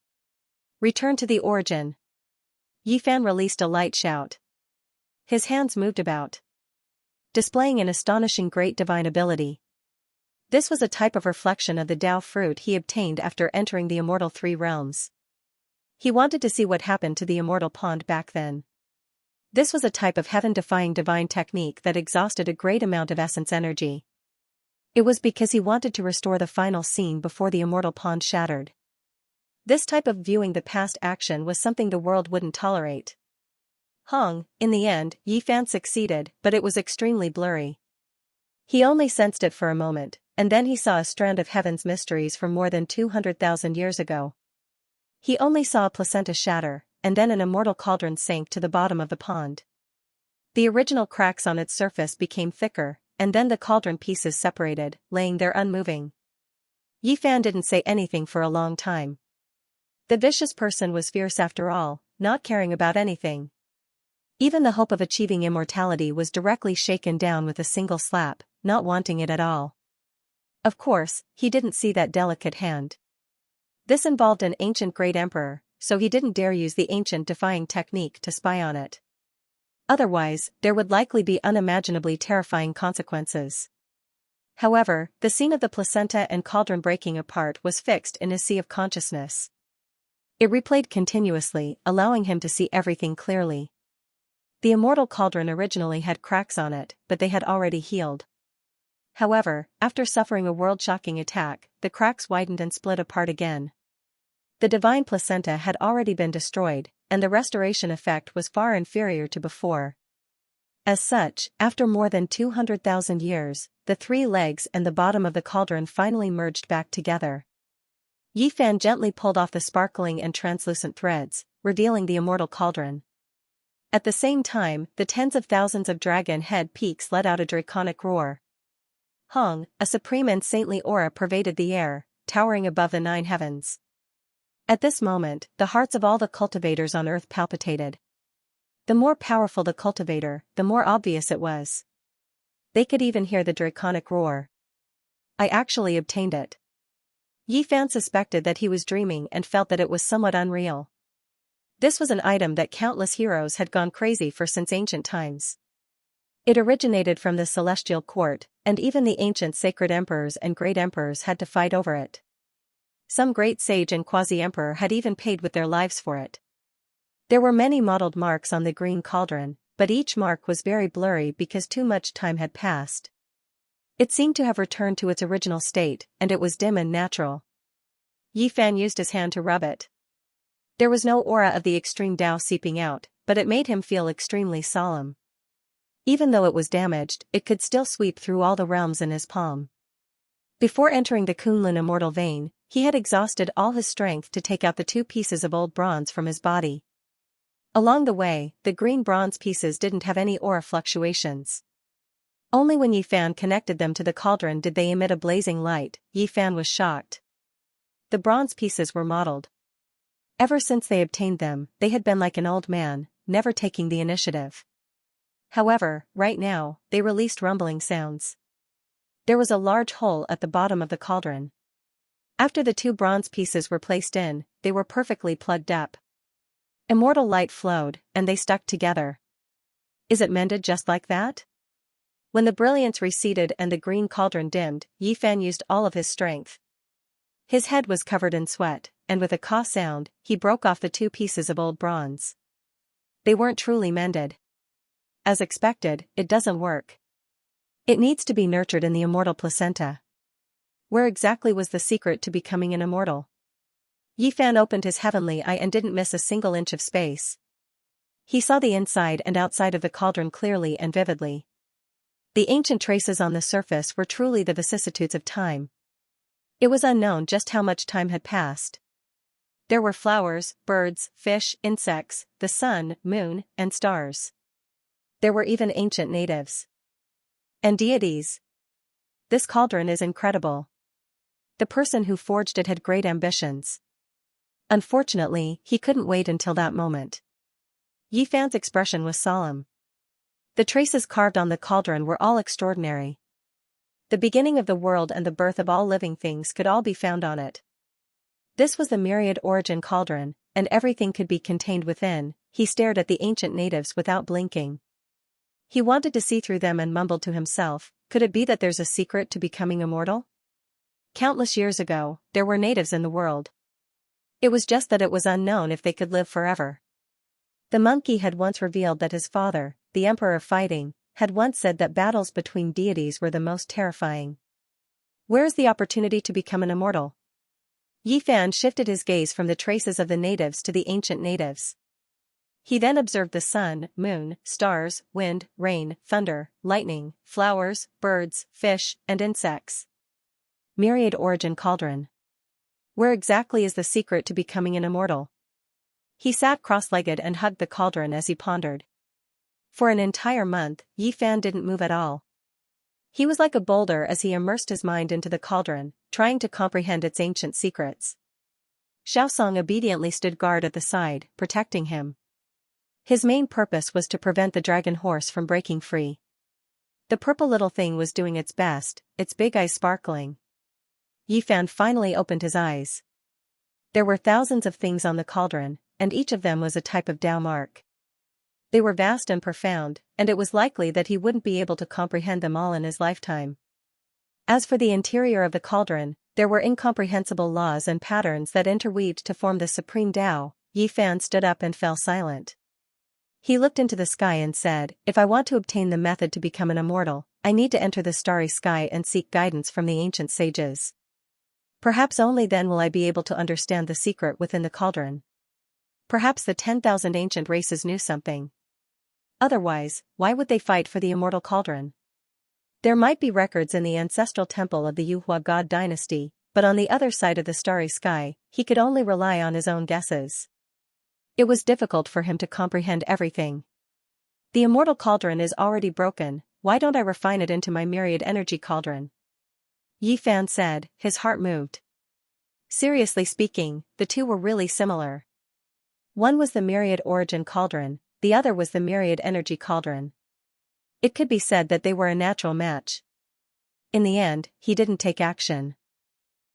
S1: Return to the origin. Yifan released a light shout. His hands moved about, displaying an astonishing great divine ability. This was a type of reflection of the Tao fruit he obtained after entering the immortal three realms. He wanted to see what happened to the immortal pond back then. This was a type of heaven-defying divine technique that exhausted a great amount of essence energy. It was because he wanted to restore the final scene before the immortal pond shattered. This type of viewing the past action was something the world wouldn't tolerate. In the end, Yifan succeeded, but it was extremely blurry. He only sensed it for a moment, and then he saw a strand of heaven's mysteries from more than 200,000 years ago. He only saw a placenta shatter, and then an immortal cauldron sank to the bottom of the pond. The original cracks on its surface became thicker, and then the cauldron pieces separated, laying there unmoving. Yifan didn't say anything for a long time. The vicious person was fierce after all, not caring about anything. Even the hope of achieving immortality was directly shaken down with a single slap, not wanting it at all. Of course, he didn't see that delicate hand. This involved an ancient great emperor, so he didn't dare use the ancient defying technique to spy on it. Otherwise, there would likely be unimaginably terrifying consequences. However, the scene of the placenta and cauldron breaking apart was fixed in his sea of consciousness. It replayed continuously, allowing him to see everything clearly. The immortal cauldron originally had cracks on it, but they had already healed. However, after suffering a world-shocking attack, the cracks widened and split apart again. The divine placenta had already been destroyed, and the restoration effect was far inferior to before. As such, after more than 200,000 years, the three legs and the bottom of the cauldron finally merged back together. Yifan gently pulled off the sparkling and translucent threads, revealing the immortal cauldron. At the same time, the tens of thousands of dragon head peaks let out a draconic roar. A supreme and saintly aura pervaded the air, towering above the 9 heavens. At this moment, the hearts of all the cultivators on earth palpitated. The more powerful the cultivator, the more obvious it was. They could even hear the draconic roar. I actually obtained it. Yifan suspected that he was dreaming and felt that it was somewhat unreal. This was an item that countless heroes had gone crazy for since ancient times. It originated from the celestial court, and even the ancient sacred emperors and great emperors had to fight over it. Some great sage and quasi-emperor had even paid with their lives for it. There were many mottled marks on the green cauldron, but each mark was very blurry because too much time had passed. It seemed to have returned to its original state, and it was dim and natural. Yifan used his hand to rub it. There was no aura of the extreme Tao seeping out, but it made him feel extremely solemn. Even though it was damaged, it could still sweep through all the realms in his palm. Before entering the Kunlun immortal vein, he had exhausted all his strength to take out the 2 pieces of old bronze from his body. Along the way, the green bronze pieces didn't have any aura fluctuations. Only when Yifan connected them to the cauldron did they emit a blazing light. Yifan was shocked. The bronze pieces were mottled. Ever since they obtained them, they had been like an old man, never taking the initiative. However, right now, they released rumbling sounds. There was a large hole at the bottom of the cauldron. After the 2 bronze pieces were placed in, they were perfectly plugged up. Immortal light flowed, and they stuck together. Is it mended just like that? When the brilliance receded and the green cauldron dimmed, Yifan used all of his strength. His head was covered in sweat, and with a caw sound, he broke off the 2 pieces of old bronze. They weren't truly mended. As expected, it doesn't work. It needs to be nurtured in the immortal placenta. Where exactly was the secret to becoming an immortal? Yifan opened his heavenly eye and didn't miss a single inch of space. He saw the inside and outside of the cauldron clearly and vividly. The ancient traces on the surface were truly the vicissitudes of time. It was unknown just how much time had passed. There were flowers, birds, fish, insects, the sun, moon, and stars. There were even ancient natives. And deities. This cauldron is incredible. The person who forged it had great ambitions. Unfortunately, he couldn't wait until that moment. Yifan's expression was solemn. The traces carved on the cauldron were all extraordinary. The beginning of the world and the birth of all living things could all be found on it. This was the myriad origin cauldron, and everything could be contained within. He stared at the ancient natives without blinking. He wanted to see through them and mumbled to himself, could it be that there's a secret to becoming immortal? Countless years ago, there were natives in the world. It was just that it was unknown if they could live forever. The monkey had once revealed that his father, the emperor of fighting, had once said that battles between deities were the most terrifying. Where is the opportunity to become an immortal? Yi Fan shifted his gaze from the traces of the natives to the ancient natives. He then observed the sun, moon, stars, wind, rain, thunder, lightning, flowers, birds, fish, and insects. Myriad origin cauldron. Where exactly is the secret to becoming an immortal? He sat cross-legged and hugged the cauldron as he pondered. For an entire month, Yi Fan didn't move at all. He was like a boulder as he immersed his mind into the cauldron, trying to comprehend its ancient secrets. Xiaosong obediently stood guard at the side, protecting him. His main purpose was to prevent the dragon horse from breaking free. The purple little thing was doing its best, its big eyes sparkling. Yi Fan finally opened his eyes. There were thousands of things on the cauldron, and each of them was a type of Tao mark. They were vast and profound, and it was likely that he wouldn't be able to comprehend them all in his lifetime. As for the interior of the cauldron, there were incomprehensible laws and patterns that interweaved to form the supreme Tao. Yi Fan stood up and fell silent. He looked into the sky and said, if I want to obtain the method to become an immortal, I need to enter the starry sky and seek guidance from the ancient sages. Perhaps only then will I be able to understand the secret within the cauldron. Perhaps the 10,000 ancient races knew something. Otherwise, why would they fight for the immortal cauldron? There might be records in the ancestral temple of the Yuhua god dynasty, but on the other side of the starry sky, he could only rely on his own guesses. It was difficult for him to comprehend everything. The immortal cauldron is already broken, why don't I refine it into my myriad energy cauldron? Yi Fan said, his heart moved. Seriously speaking, the two were really similar. One was the myriad origin cauldron, the other was the myriad energy cauldron. It could be said that they were a natural match. In the end, he didn't take action.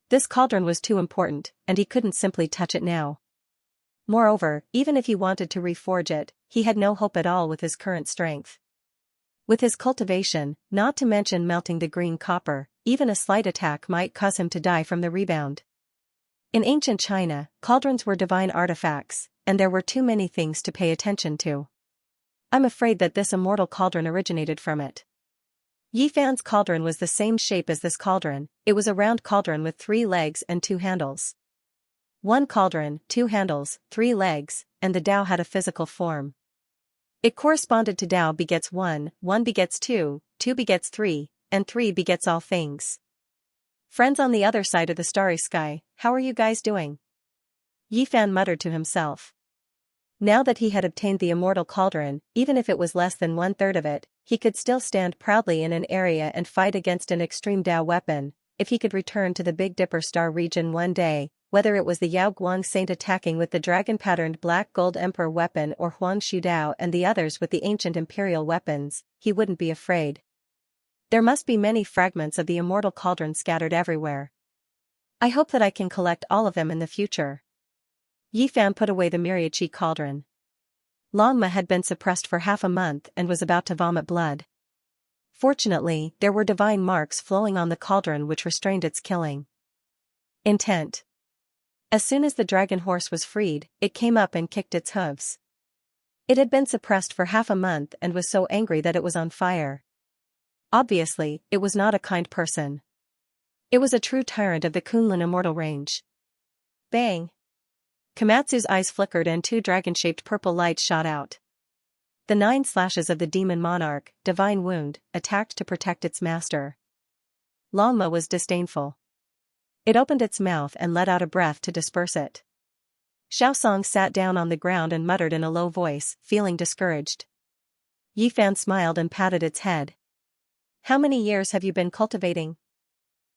S1: This cauldron was too important, and he couldn't simply touch it now. Moreover, even if he wanted to reforge it, he had no hope at all with his current strength. With his cultivation, not to mention melting the green copper, even a slight attack might cause him to die from the rebound. In ancient China, cauldrons were divine artifacts, and there were too many things to pay attention to. I'm afraid that this immortal cauldron originated from it. Yi Fan's cauldron was the same shape as this cauldron, it was a round cauldron with 3 legs and 2 handles. 1 cauldron, 2 handles, 3 legs, and the Tao had a physical form. It corresponded to Tao begets 1, 1 begets 2, 2 begets 3, and 3 begets all things. Friends on the other side of the starry sky, how are you guys doing? Yi Fan muttered to himself. Now that he had obtained the immortal cauldron, even if it was less than 1/3 of it, he could still stand proudly in an area and fight against an extreme Tao weapon. If he could return to the Big Dipper star region one day, whether it was the Yao Guang saint attacking with the dragon-patterned black gold emperor weapon or Huang Shudao and the others with the ancient imperial weapons, he wouldn't be afraid. There must be many fragments of the immortal cauldron scattered everywhere. I hope that I can collect all of them in the future. Yi Fan put away the myriad chi cauldron. Longma had been suppressed for half a month and was about to vomit blood. Fortunately, there were divine marks flowing on the cauldron which restrained its killing intent. As soon as the dragon horse was freed, it came up and kicked its hooves. It had been suppressed for half a month and was so angry that it was on fire. Obviously, it was not a kind person. It was a true tyrant of the Kunlun immortal range. Bang! Komatsu's eyes flickered and 2 dragon-shaped purple lights shot out. The 9 slashes of the demon monarch, divine wound, attacked to protect its master. Longma was disdainful. It opened its mouth and let out a breath to disperse it. Xiaosong sat down on the ground and muttered in a low voice, feeling discouraged. Yi Fan smiled and patted its head. How many years have you been cultivating?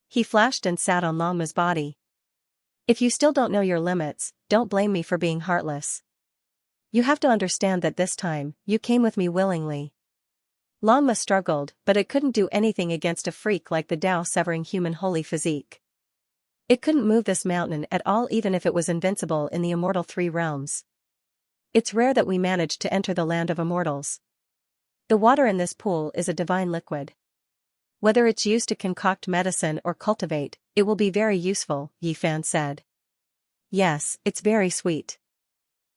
S1: He flashed and sat on Longma's body. If you still don't know your limits, don't blame me for being heartless. You have to understand that this time, you came with me willingly. Longma struggled, but it couldn't do anything against a freak like the Tao severing human holy physique. It couldn't move this mountain at all even if it was invincible in the immortal three realms. It's rare that we managed to enter the land of immortals. The water in this pool is a divine liquid. Whether it's used to concoct medicine or cultivate, it will be very useful, Yifan said. Yes, it's very sweet.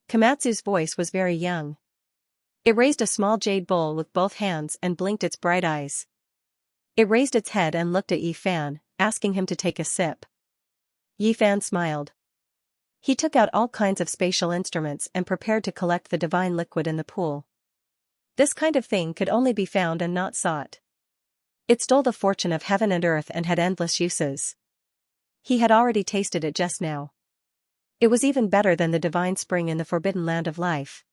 S1: Komatsu's voice was very young. It raised a small jade bowl with both hands and blinked its bright eyes. It raised its head and looked at Yifan, asking him to take a sip. Yifan smiled. He took out all kinds of spatial instruments and prepared to collect the divine liquid in the pool. This kind of thing could only be found and not sought. It stole the fortune of heaven and earth and had endless uses. He had already tasted it just now. It was even better than the divine spring in the forbidden land of life.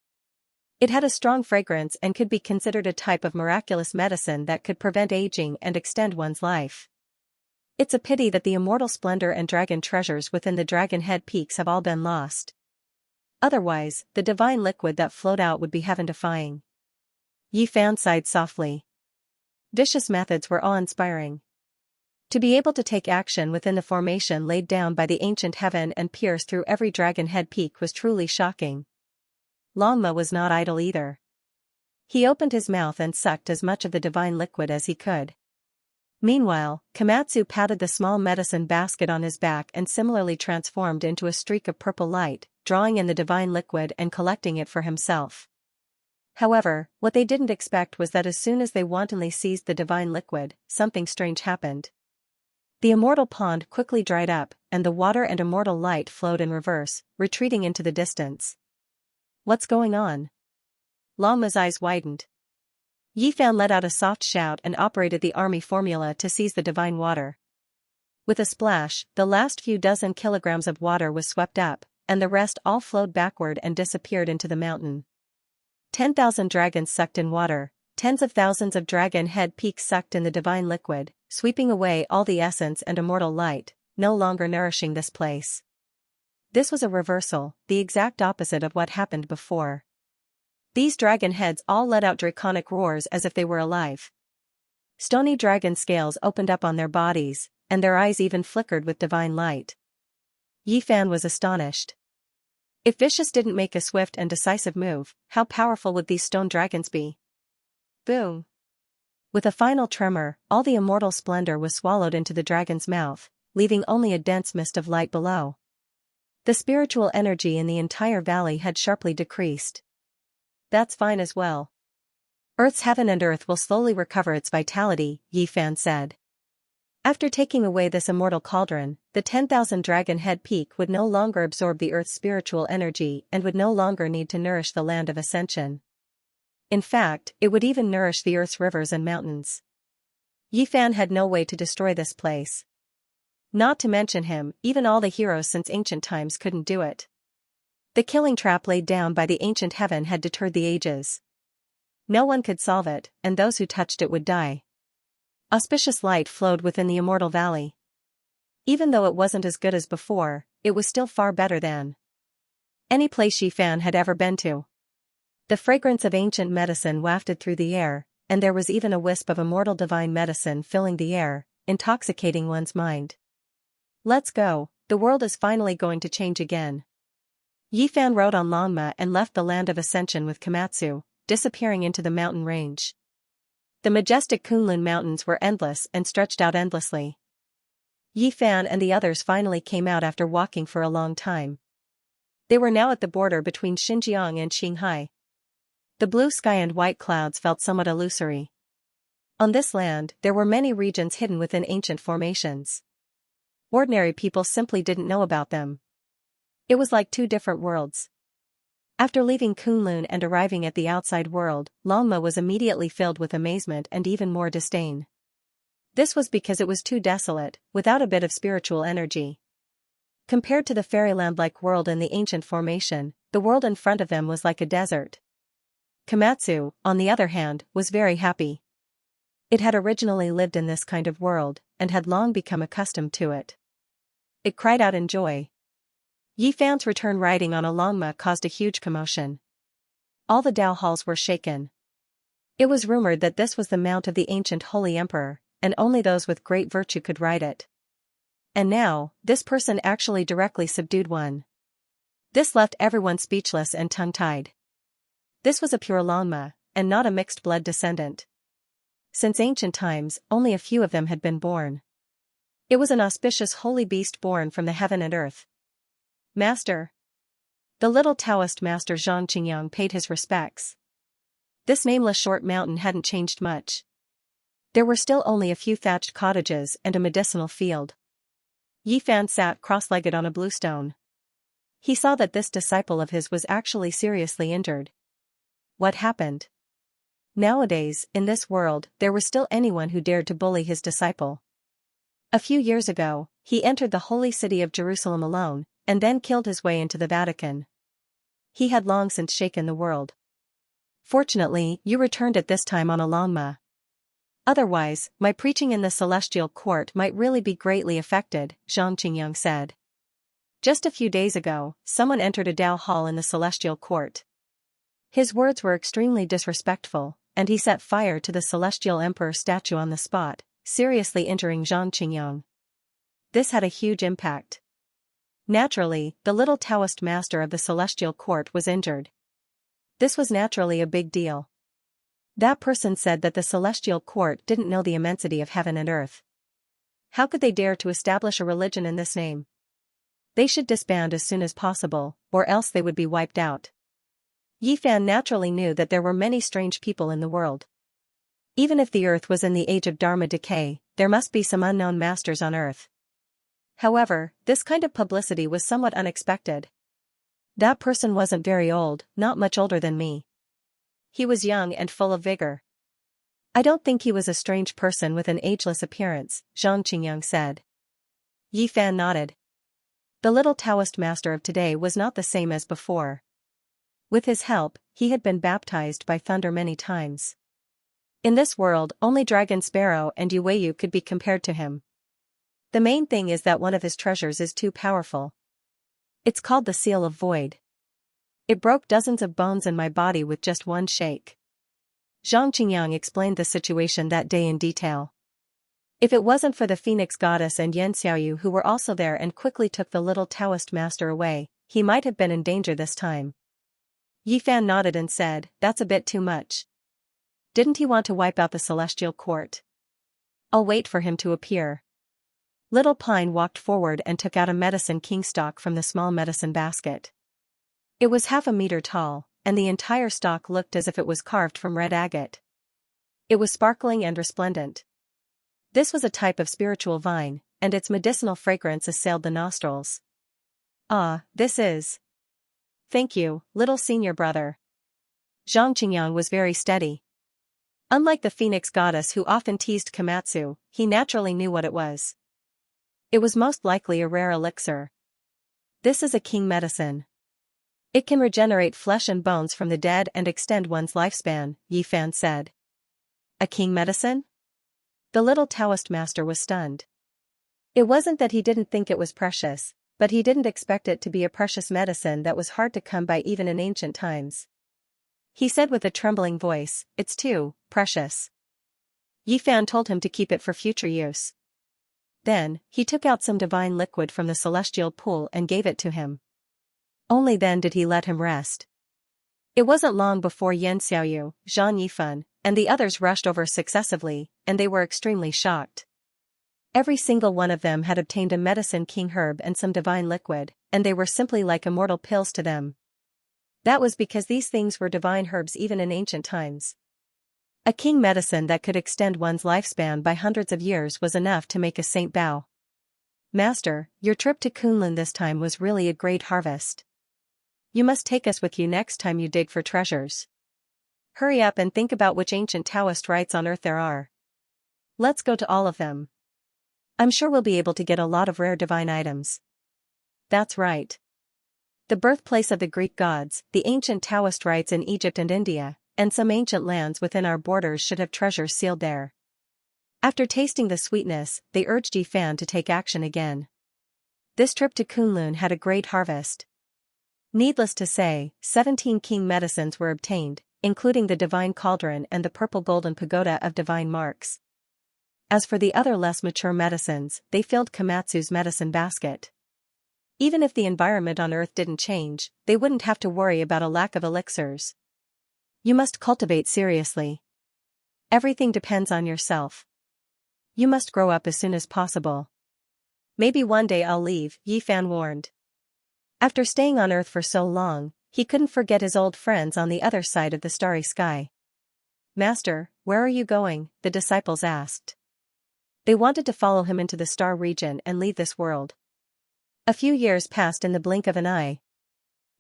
S1: It had a strong fragrance and could be considered a type of miraculous medicine that could prevent aging and extend one's life. It's a pity that the immortal splendor and dragon treasures within the Dragon Head Peaks have all been lost. Otherwise, the divine liquid that flowed out would be heaven-defying. Yifan sighed softly. Vicious methods were awe-inspiring. To be able to take action within the formation laid down by the ancient heaven and pierce through every Dragon Head Peak was truly shocking. Longma was not idle either. He opened his mouth and sucked as much of the divine liquid as he could. Meanwhile, Komatsu patted the small medicine basket on his back and similarly transformed into a streak of purple light, drawing in the divine liquid and collecting it for himself. However, what they didn't expect was that as soon as they wantonly seized the divine liquid, something strange happened. The immortal pond quickly dried up, and the water and immortal light flowed in reverse, retreating into the distance. What's going on? Longma's eyes widened. Yifan let out a soft shout and operated the army formula to seize the divine water. With a splash, the last few dozen kilograms of water was swept up, and the rest all flowed backward and disappeared into the mountain. 10,000 dragons sucked in water, tens of thousands of Dragon Head Peaks sucked in the divine liquid, sweeping away all the essence and immortal light, no longer nourishing this place. This was a reversal, the exact opposite of what happened before. These dragon heads all let out draconic roars as if they were alive. Stony dragon scales opened up on their bodies, and their eyes even flickered with divine light. Yifan was astonished. If Vicious didn't make a swift and decisive move, how powerful would these stone dragons be? Boom! With a final tremor, all the immortal splendor was swallowed into the dragon's mouth, leaving only a dense mist of light below. The spiritual energy in the entire valley had sharply decreased. That's fine as well. Earth's heaven and earth will slowly recover its vitality, Yifan said. After taking away this immortal cauldron, the 10,000 Dragon Head Peak would no longer absorb the earth's spiritual energy and would no longer need to nourish the land of ascension. In fact, it would even nourish the earth's rivers and mountains. Yifan had no way to destroy this place. Not to mention him, even all the heroes since ancient times couldn't do it. The killing trap laid down by the ancient heaven had deterred the ages. No one could solve it, and those who touched it would die. Auspicious light flowed within the immortal valley. Even though it wasn't as good as before, it was still far better than any place Yifan had ever been to. The fragrance of ancient medicine wafted through the air, and there was even a wisp of immortal divine medicine filling the air, intoxicating one's mind. Let's go, the world is finally going to change again. Yifan rode on Longma and left the land of ascension with Komatsu, disappearing into the mountain range. The majestic Kunlun Mountains were endless and stretched out endlessly. Yifan and the others finally came out after walking for a long time. They were now at the border between Xinjiang and Qinghai. The blue sky and white clouds felt somewhat illusory. On this land, there were many regions hidden within ancient formations. Ordinary people simply didn't know about them. It was like two different worlds. After leaving Kunlun and arriving at the outside world, Longma was immediately filled with amazement and even more disdain. This was because it was too desolate, without a bit of spiritual energy. Compared to the fairyland-like world in the ancient formation, the world in front of them was like a desert. Komatsu, on the other hand, was very happy. It had originally lived in this kind of world, and had long become accustomed to it. It cried out in joy. Yifan's return riding on a Longma caused a huge commotion. All the Dao halls were shaken. It was rumored that this was the mount of the ancient Holy Emperor, and only those with great virtue could ride it. And now, this person actually directly subdued one. This left everyone speechless and tongue-tied. This was a pure Lanma, and not a mixed-blood descendant. Since ancient times, only a few of them had been born. It was an auspicious holy beast born from the heaven and earth. Master. The little Taoist master Xianxia paid his respects. This nameless short mountain hadn't changed much. There were still only a few thatched cottages and a medicinal field. Yifan sat cross-legged on a bluestone. He saw that this disciple of his was actually seriously injured. What happened? Nowadays, in this world, there was still anyone who dared to bully his disciple. A few years ago, he entered the holy city of Jerusalem alone, and then killed his way into the Vatican. He had long since shaken the world. Fortunately, you returned at this time on a Lanma. Otherwise, my preaching in the celestial court might really be greatly affected, Xianxia said. Just a few days ago, someone entered a Dao hall in the celestial court. His words were extremely disrespectful, and he set fire to the celestial emperor statue on the spot, seriously injuring Xianxia. This had a huge impact. Naturally, the little Taoist master of the celestial court was injured. This was naturally a big deal. That person said that the celestial court didn't know the immensity of heaven and earth. How could they dare to establish a religion in this name? They should disband as soon as possible, or else they would be wiped out. Yifan naturally knew that there were many strange people in the world. Even if the earth was in the age of Dharma decay, there must be some unknown masters on earth. However, this kind of publicity was somewhat unexpected. That person wasn't very old, not much older than me. He was young and full of vigor. I don't think he was a strange person with an ageless appearance, Xianxia said. Yifan nodded. The little Taoist master of today was not the same as before. With his help, he had been baptized by thunder many times. In this world, only Dragon Sparrow and Yueyu could be compared to him. The main thing is that one of his treasures is too powerful. It's called the Seal of Void. It broke dozens of bones in my body with just one shake. Xianxia explained the situation that day in detail. If it wasn't for the Phoenix Goddess and Xianxia who were also there and quickly took the little Taoist master away, he might have been in danger this time. Yifan nodded and said, "That's a bit too much. Didn't he want to wipe out the celestial court? I'll wait for him to appear." Little Pine walked forward and took out a medicine king stalk from the small medicine basket. It was half a meter tall, and the entire stalk looked as if it was carved from red agate. It was sparkling and resplendent. This was a type of spiritual vine, and its medicinal fragrance assailed the nostrils. "Ah, this is..." "Thank you, little senior brother." Xianxia was very steady. Unlike the Phoenix Goddess who often teased Komatsu, he naturally knew what it was. It was most likely a rare elixir. This is a king medicine. It can regenerate flesh and bones from the dead and extend one's lifespan, Yifan said. A king medicine? The little Taoist master was stunned. It wasn't that he didn't think it was precious, but he didn't expect it to be a precious medicine that was hard to come by even in ancient times. He said with a trembling voice, "It's too precious." Yifan told him to keep it for future use. Then, he took out some divine liquid from the celestial pool and gave it to him. Only then did he let him rest. It wasn't long before Yan Xiaoyu, Zhang Yifan, and the others rushed over successively, and they were extremely shocked. Every single one of them had obtained a medicine king herb and some divine liquid, and they were simply like immortal pills to them. That was because these things were divine herbs even in ancient times. A king medicine that could extend one's lifespan by hundreds of years was enough to make a saint bow. "Master, your trip to Kunlun this time was really a great harvest. You must take us with you next time you dig for treasures. Hurry up and think about which ancient Taoist rites on earth there are. Let's go to all of them. I'm sure we'll be able to get a lot of rare divine items." That's right. The birthplace of the Greek gods, the ancient Taoist rites in Egypt and India, and some ancient lands within our borders should have treasures sealed there. After tasting the sweetness, they urged Yifan to take action again. This trip to Kunlun had a great harvest. Needless to say, 17 king medicines were obtained, including the divine cauldron and the purple golden pagoda of divine marks. As for the other less mature medicines, they filled Komatsu's medicine basket. Even if the environment on Earth didn't change, they wouldn't have to worry about a lack of elixirs. You must cultivate seriously. Everything depends on yourself. You must grow up as soon as possible. Maybe one day I'll leave, Yifan warned. After staying on Earth for so long, he couldn't forget his old friends on the other side of the starry sky. Master, where are you going? The disciples asked. They wanted to follow him into the star region and leave this world. A few years passed in the blink of an eye.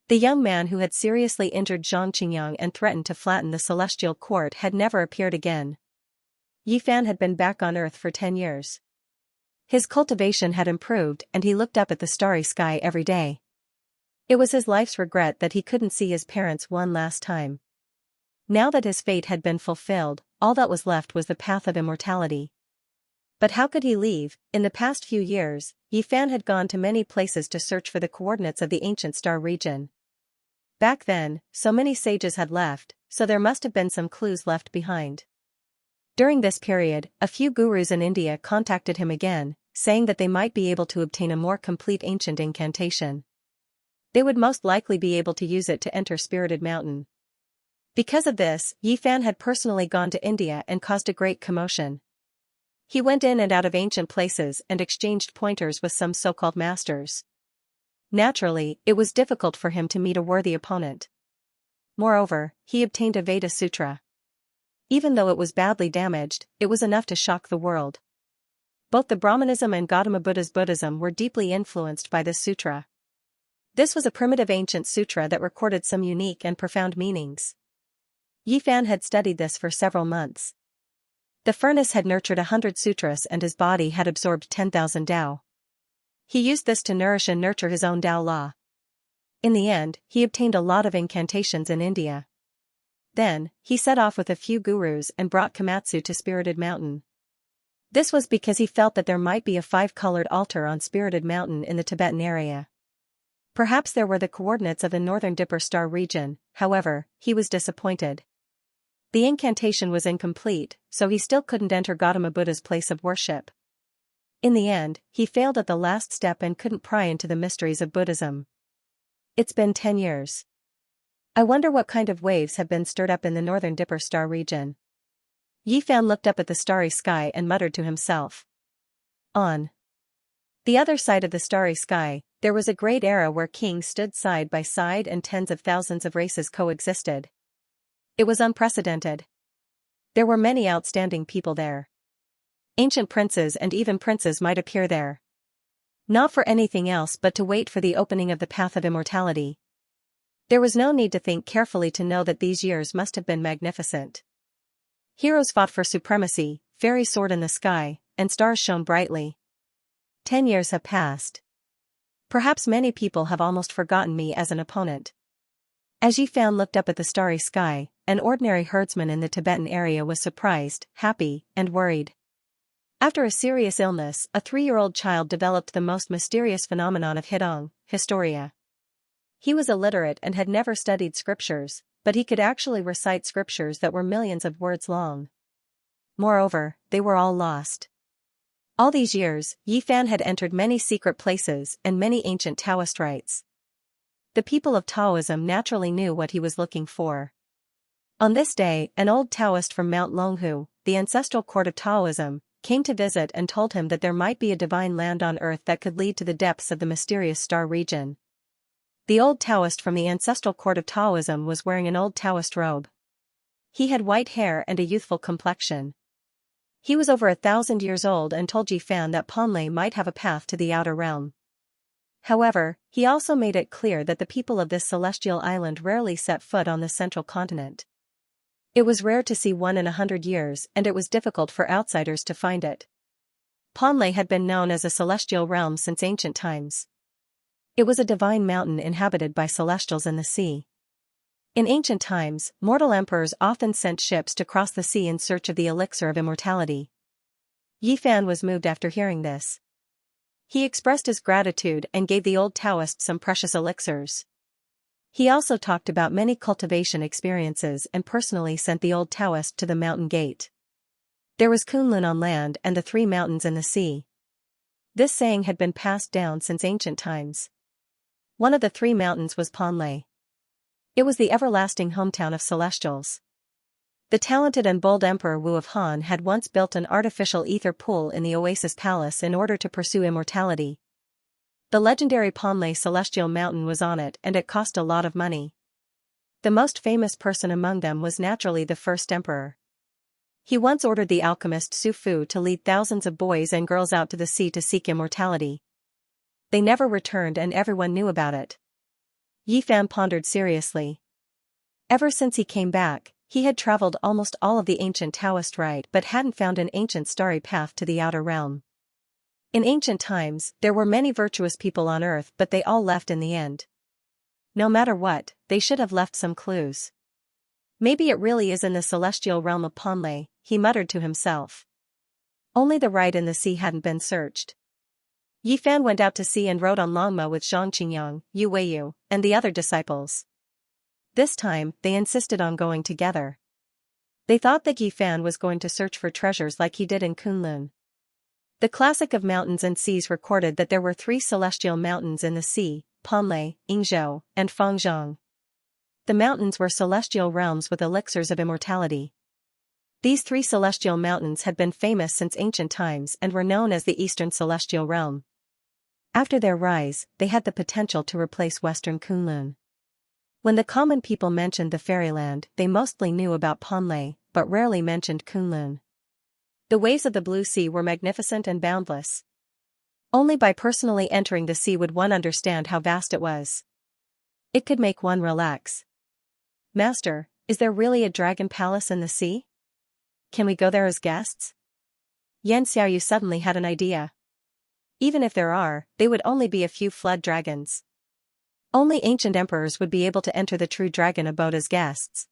S1: The young man who had seriously injured Xianxia and threatened to flatten the celestial court had never appeared again. Yifan had been back on Earth for 10 years. His cultivation had improved and he looked up at the starry sky every day. It was his life's regret that he couldn't see his parents one last time. Now that his fate had been fulfilled, all that was left was the path of immortality. But how could he leave? In the past few years, Yifan had gone to many places to search for the coordinates of the ancient star region. Back then, so many sages had left, so there must have been some clues left behind. During this period, a few gurus in India contacted him again, saying that they might be able to obtain a more complete ancient incantation. They would most likely be able to use it to enter Spirited Mountain. Because of this, Yifan had personally gone to India and caused a great commotion. He went in and out of ancient places and exchanged pointers with some so-called masters. Naturally, it was difficult for him to meet a worthy opponent. Moreover, he obtained a Veda Sutra. Even though it was badly damaged, it was enough to shock the world. Both the Brahmanism and Gautama Buddha's Buddhism were deeply influenced by this sutra. This was a primitive ancient sutra that recorded some unique and profound meanings. Yifan had studied this for several months. The furnace had nurtured 100 sutras and his body had absorbed 10,000 Tao. He used this to nourish and nurture his own Tao law. In the end, he obtained a lot of incantations in India. Then, he set off with a few gurus and brought Komatsu to Spirited Mountain. This was because he felt that there might be a 5-colored altar on Spirited Mountain in the Tibetan area. Perhaps there were the coordinates of the northern Dipper star region, however, he was disappointed. The incantation was incomplete, so he still couldn't enter Gautama Buddha's place of worship. In the end, he failed at the last step and couldn't pry into the mysteries of Buddhism. It's been 10 years. I wonder what kind of waves have been stirred up in the northern Dipper star region. Yifan looked up at the starry sky and muttered to himself. On the other side of the starry sky, there was a great era where kings stood side by side and tens of thousands of races coexisted. It was unprecedented. There were many outstanding people there. Ancient princes and even princes might appear there. Not for anything else but to wait for the opening of the path of immortality. There was no need to think carefully to know that these years must have been magnificent. Heroes fought for supremacy, fairies soared in the sky, and stars shone brightly. 10 years have passed. Perhaps many people have almost forgotten me as an opponent. As Yifan looked up at the starry sky, an ordinary herdsman in the Tibetan area was surprised, happy, and worried. After a serious illness, a 3-year-old child developed the most mysterious phenomenon of Hidong, hysteria. He was illiterate and had never studied scriptures, but he could actually recite scriptures that were millions of words long. Moreover, they were all lost. All these years, Yifan had entered many secret places and many ancient Taoist rites. The people of Taoism naturally knew what he was looking for. On this day, an old Taoist from Mount Longhu, the ancestral court of Taoism, came to visit and told him that there might be a divine land on earth that could lead to the depths of the mysterious star region. The old Taoist from the ancestral court of Taoism was wearing an old Taoist robe. He had white hair and a youthful complexion. He was over 1,000 years old and told Yifan that Panlei might have a path to the outer realm. However, he also made it clear that the people of this celestial island rarely set foot on the central continent. It was rare to see one in 100 years and it was difficult for outsiders to find it. Panlei had been known as a celestial realm since ancient times. It was a divine mountain inhabited by celestials in the sea. In ancient times, mortal emperors often sent ships to cross the sea in search of the elixir of immortality. Yifan was moved after hearing this. He expressed his gratitude and gave the old Taoist some precious elixirs. He also talked about many cultivation experiences and personally sent the old Taoist to the mountain gate. There was Kunlun on land and the three mountains in the sea. This saying had been passed down since ancient times. One of the three mountains was Panlei. It was the everlasting hometown of celestials. The talented and bold Emperor Wu of Han had once built an artificial ether pool in the Oasis Palace in order to pursue immortality. The legendary Panlei celestial mountain was on it, and it cost a lot of money. The most famous person among them was naturally the first emperor. He once ordered the alchemist Su Fu to lead thousands of boys and girls out to the sea to seek immortality. They never returned and everyone knew about it. Yi Fan pondered seriously. Ever since he came back, he had traveled almost all of the ancient Taoist rite but hadn't found an ancient starry path to the outer realm. In ancient times, there were many virtuous people on earth, but they all left in the end. No matter what, they should have left some clues. Maybe it really is in the celestial realm of Panlei, he muttered to himself. Only the rite in the sea hadn't been searched. Yi Fan went out to sea and rode on Longma with Zhang Qingyang, Yu Weiyu, and the other disciples. This time, they insisted on going together. They thought that Yi Fan was going to search for treasures like he did in Kunlun. The classic of mountains and seas recorded that there were three celestial mountains in the sea, Panlei, Yingzhou, and Fangzhong. The mountains were celestial realms with elixirs of immortality. These three celestial mountains had been famous since ancient times and were known as the Eastern Celestial Realm. After their rise, they had the potential to replace Western Kunlun. When the common people mentioned the fairyland, they mostly knew about Panlei, but rarely mentioned Kunlun. The waves of the blue sea were magnificent and boundless. Only by personally entering the sea would one understand how vast it was. It could make one relax. Master, is there really a dragon palace in the sea? Can we go there as guests? Xianxia suddenly had an idea. Even if there are, they would only be a few flood dragons. Only ancient emperors would be able to enter the true dragon abode as guests.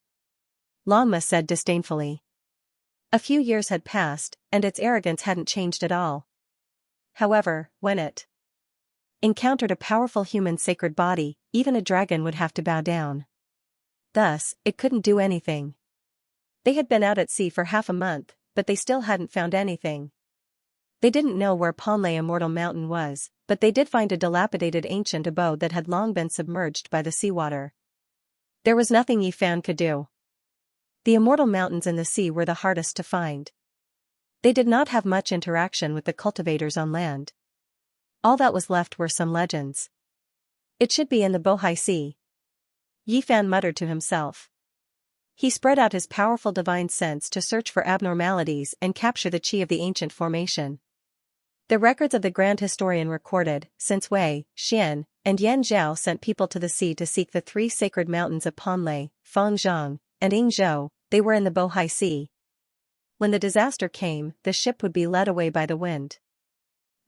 S1: Longma said disdainfully. A few years had passed, and its arrogance hadn't changed at all. However, when it encountered a powerful human sacred body, even a dragon would have to bow down. Thus, it couldn't do anything. They had been out at sea for half a month, but they still hadn't found anything. They didn't know where Panlei Immortal Mountain was, but they did find a dilapidated ancient abode that had long been submerged by the seawater. There was nothing Yi Fan could do. The Immortal Mountains in the sea were the hardest to find. They did not have much interaction with the cultivators on land. All that was left were some legends. It should be in the Bohai Sea. Yi Fan muttered to himself. He spread out his powerful divine sense to search for abnormalities and capture the chi of the ancient formation. The records of the Grand Historian recorded, since Wei, Xian, and Yan Zhao sent people to the sea to seek the three sacred mountains of Panlei, Fangzhong, and Yingzhou, they were in the Bohai Sea. When the disaster came, the ship would be led away by the wind.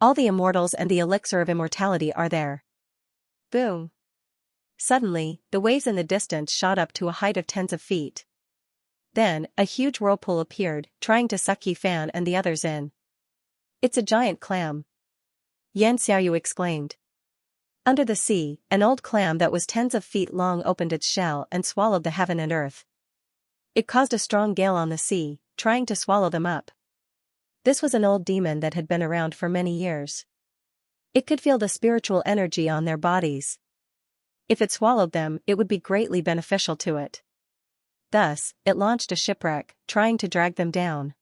S1: All the immortals and the elixir of immortality are there. Boom! Suddenly, the waves in the distance shot up to a height of tens of feet. Then, a huge whirlpool appeared, trying to suck Yi Fan and the others in. It's a giant clam. Yan Xiaoyu exclaimed. Under the sea, an old clam that was tens of feet long opened its shell and swallowed the heaven and earth. It caused a strong gale on the sea, trying to swallow them up. This was an old demon that had been around for many years. It could feel the spiritual energy on their bodies. If it swallowed them, it would be greatly beneficial to it. Thus, it launched a shipwreck, trying to drag them down.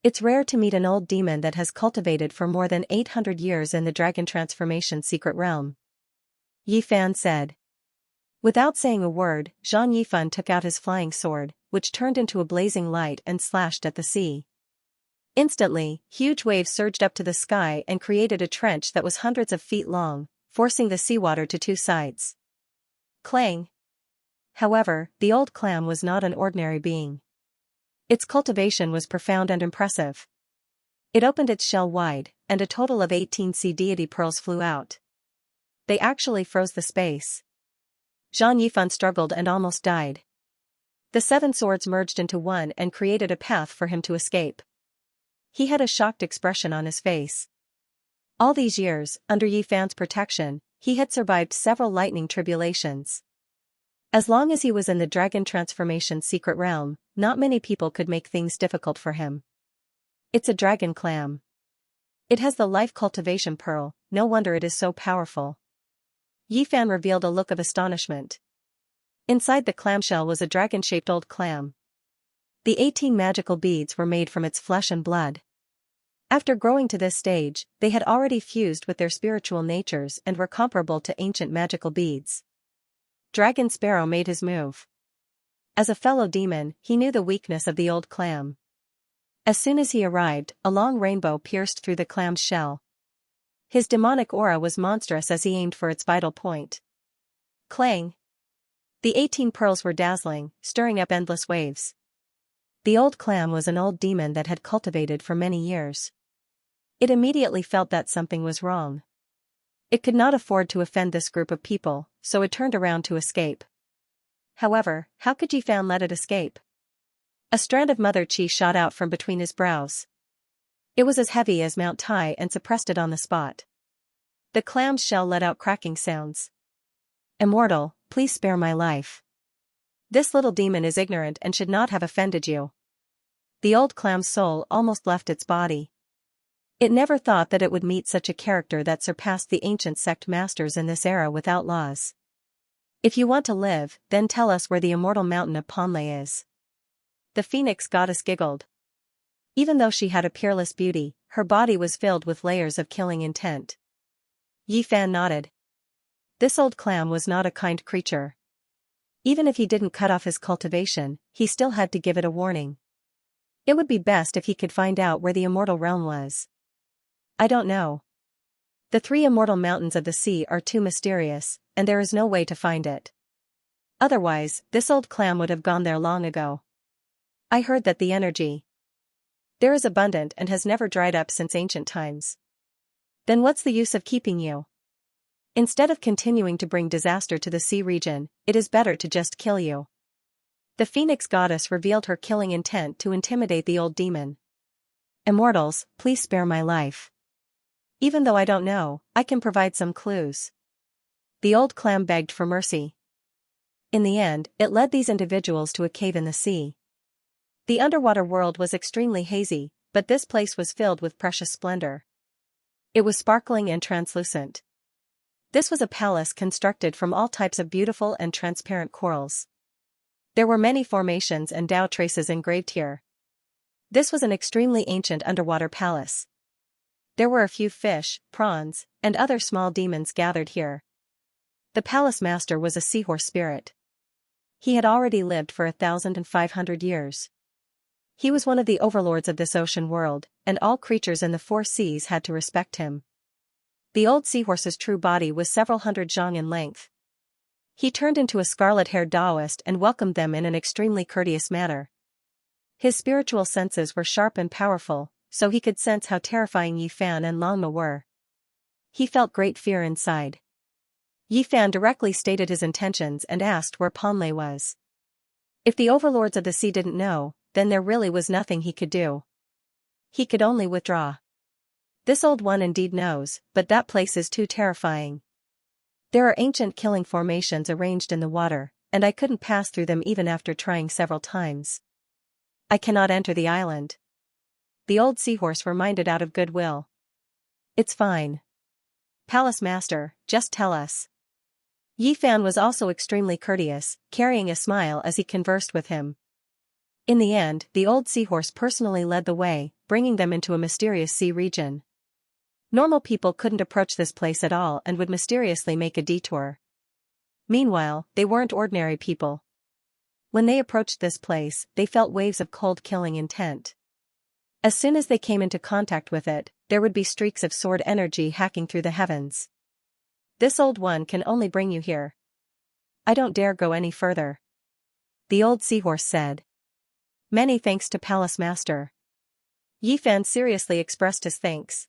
S1: It's rare to meet an old demon that has cultivated for more than 800 years in the dragon transformation secret realm. Yi Fan said. Without saying a word, Zhang Yifan took out his flying sword, which turned into a blazing light and slashed at the sea. Instantly, huge waves surged up to the sky and created a trench that was hundreds of feet long, forcing the seawater to two sides. Clang! However, the old clam was not an ordinary being. Its cultivation was profound and impressive. It opened its shell wide, and a total of 18 sea deity pearls flew out. They actually froze the space. Zhang Yifan struggled and almost died. The seven swords merged into one and created a path for him to escape. He had a shocked expression on his face. All these years, under Yi Fan's protection, he had survived several lightning tribulations. As long as he was in the dragon transformation secret realm, not many people could make things difficult for him. It's a dragon clam. It has the life cultivation pearl, no wonder it is so powerful. Yifan revealed a look of astonishment. Inside the clamshell was a dragon-shaped old clam. The 18 magical beads were made from its flesh and blood. After growing to this stage, they had already fused with their spiritual natures and were comparable to ancient magical beads. Dragon Sparrow made his move. As a fellow demon, he knew the weakness of the old clam. As soon as he arrived, a long rainbow pierced through the clam's shell. His demonic aura was monstrous as he aimed for its vital point. Clang! The 18 pearls were dazzling, stirring up endless waves. The old clam was an old demon that had cultivated for many years. It immediately felt that something was wrong. It could not afford to offend this group of people, so it turned around to escape. However, how could Yifan let it escape? A strand of Mother Qi shot out from between his brows. It was as heavy as Mount Tai and suppressed it on the spot. The clam's shell let out cracking sounds. Immortal, please spare my life. This little demon is ignorant and should not have offended you. The old clam's soul almost left its body. It never thought that it would meet such a character that surpassed the ancient sect masters in this era without laws. If you want to live, then tell us where the immortal mountain of Panlei is. The phoenix goddess giggled. Even though she had a peerless beauty, her body was filled with layers of killing intent. Yifan nodded. This old clam was not a kind creature. Even if he didn't cut off his cultivation, he still had to give it a warning. It would be best if he could find out where the immortal realm was. I don't know. The 3 immortal mountains of the sea are too mysterious, and there is no way to find it. Otherwise, this old clam would have gone there long ago. I heard that the energy there is abundant and has never dried up since ancient times. Then what's the use of keeping you? Instead of continuing to bring disaster to the sea region, it is better to just kill you. The phoenix goddess revealed her killing intent to intimidate the old demon. Immortals, please spare my life. Even though I don't know, I can provide some clues. The old clam begged for mercy. In the end, it led these individuals to a cave in the sea. The underwater world was extremely hazy, but this place was filled with precious splendor. It was sparkling and translucent. This was a palace constructed from all types of beautiful and transparent corals. There were many formations and Tao traces engraved here. This was an extremely ancient underwater palace. There were a few fish, prawns, and other small demons gathered here. The palace master was a seahorse spirit. He had already lived for 1,500 years. He was one of the overlords of this ocean world, and all creatures in the 4 seas had to respect him. The old seahorse's true body was several hundred zhang in length. He turned into a scarlet-haired Taoist and welcomed them in an extremely courteous manner. His spiritual senses were sharp and powerful, so he could sense how terrifying Yifan and Longma were. He felt great fear inside. Yifan directly stated his intentions and asked where Panlei was. If the overlords of the sea didn't know, then there really was nothing he could do. He could only withdraw. This old one indeed knows, but that place is too terrifying. There are ancient killing formations arranged in the water, and I couldn't pass through them even after trying several times. I cannot enter the island. The old seahorse reminded out of goodwill. It's fine. Palace master, just tell us. Yifan was also extremely courteous, carrying a smile as he conversed with him. In the end, the old seahorse personally led the way, bringing them into a mysterious sea region. Normal people couldn't approach this place at all and would mysteriously make a detour. Meanwhile, they weren't ordinary people. When they approached this place, they felt waves of cold killing intent. As soon as they came into contact with it, there would be streaks of sword energy hacking through the heavens. This old one can only bring you here. I don't dare go any further. The old seahorse said. Many thanks to Palace Master. Yifan seriously expressed his thanks.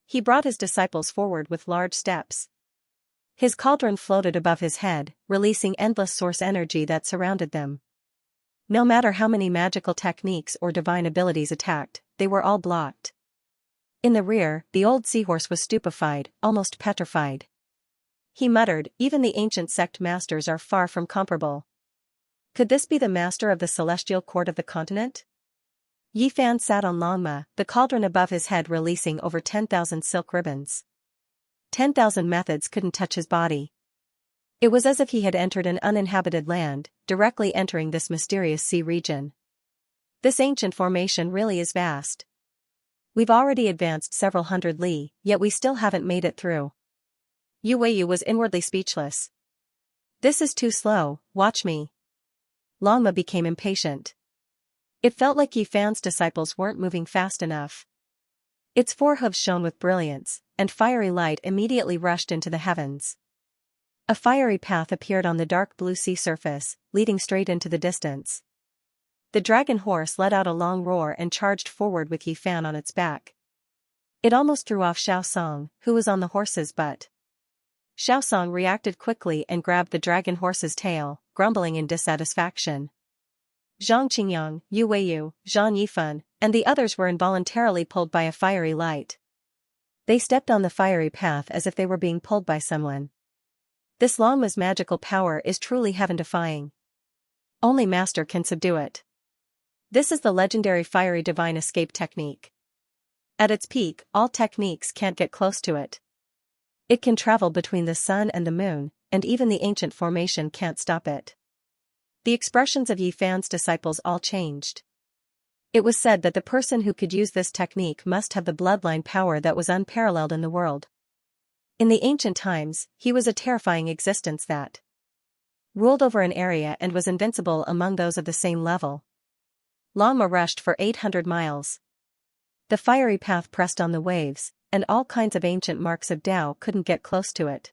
S1: He brought his disciples forward with large steps. His cauldron floated above his head, releasing endless source energy that surrounded them. No matter how many magical techniques or divine abilities attacked, they were all blocked. In the rear, the old seahorse was stupefied, almost petrified. He muttered, even the ancient sect masters are far from comparable. Could this be the master of the celestial court of the continent? Yi Fan sat on Longma, the cauldron above his head releasing over 10,000 silk ribbons. 10,000 methods couldn't touch his body. It was as if he had entered an uninhabited land, directly entering this mysterious sea region. This ancient formation really is vast. We've already advanced several hundred li, yet we still haven't made it through. Yu Weiyu was inwardly speechless. This is too slow, watch me. Longma became impatient. It felt like Yi Fan's disciples weren't moving fast enough. Its four hooves shone with brilliance, and fiery light immediately rushed into the heavens. A fiery path appeared on the dark blue sea surface, leading straight into the distance. The dragon horse let out a long roar and charged forward with Yi Fan on its back. It almost threw off Xiaosong, who was on the horse's butt. Xiaosong reacted quickly and grabbed the dragon horse's tail, grumbling in dissatisfaction. Zhang Qingyang, Yu Weiyu, Zhan Yifan, and the others were involuntarily pulled by a fiery light. They stepped on the fiery path as if they were being pulled by someone. This Longma's magical power is truly heaven-defying. Only Master can subdue it. This is the legendary fiery divine escape technique. At its peak, all techniques can't get close to it. It can travel between the sun and the moon, and even the ancient formation can't stop it. The expressions of Yi Fan's disciples all changed. It was said that the person who could use this technique must have the bloodline power that was unparalleled in the world. In the ancient times, he was a terrifying existence that ruled over an area and was invincible among those of the same level. Longma rushed for 800 miles. The fiery path pressed on the waves, and all kinds of ancient marks of Tao couldn't get close to it.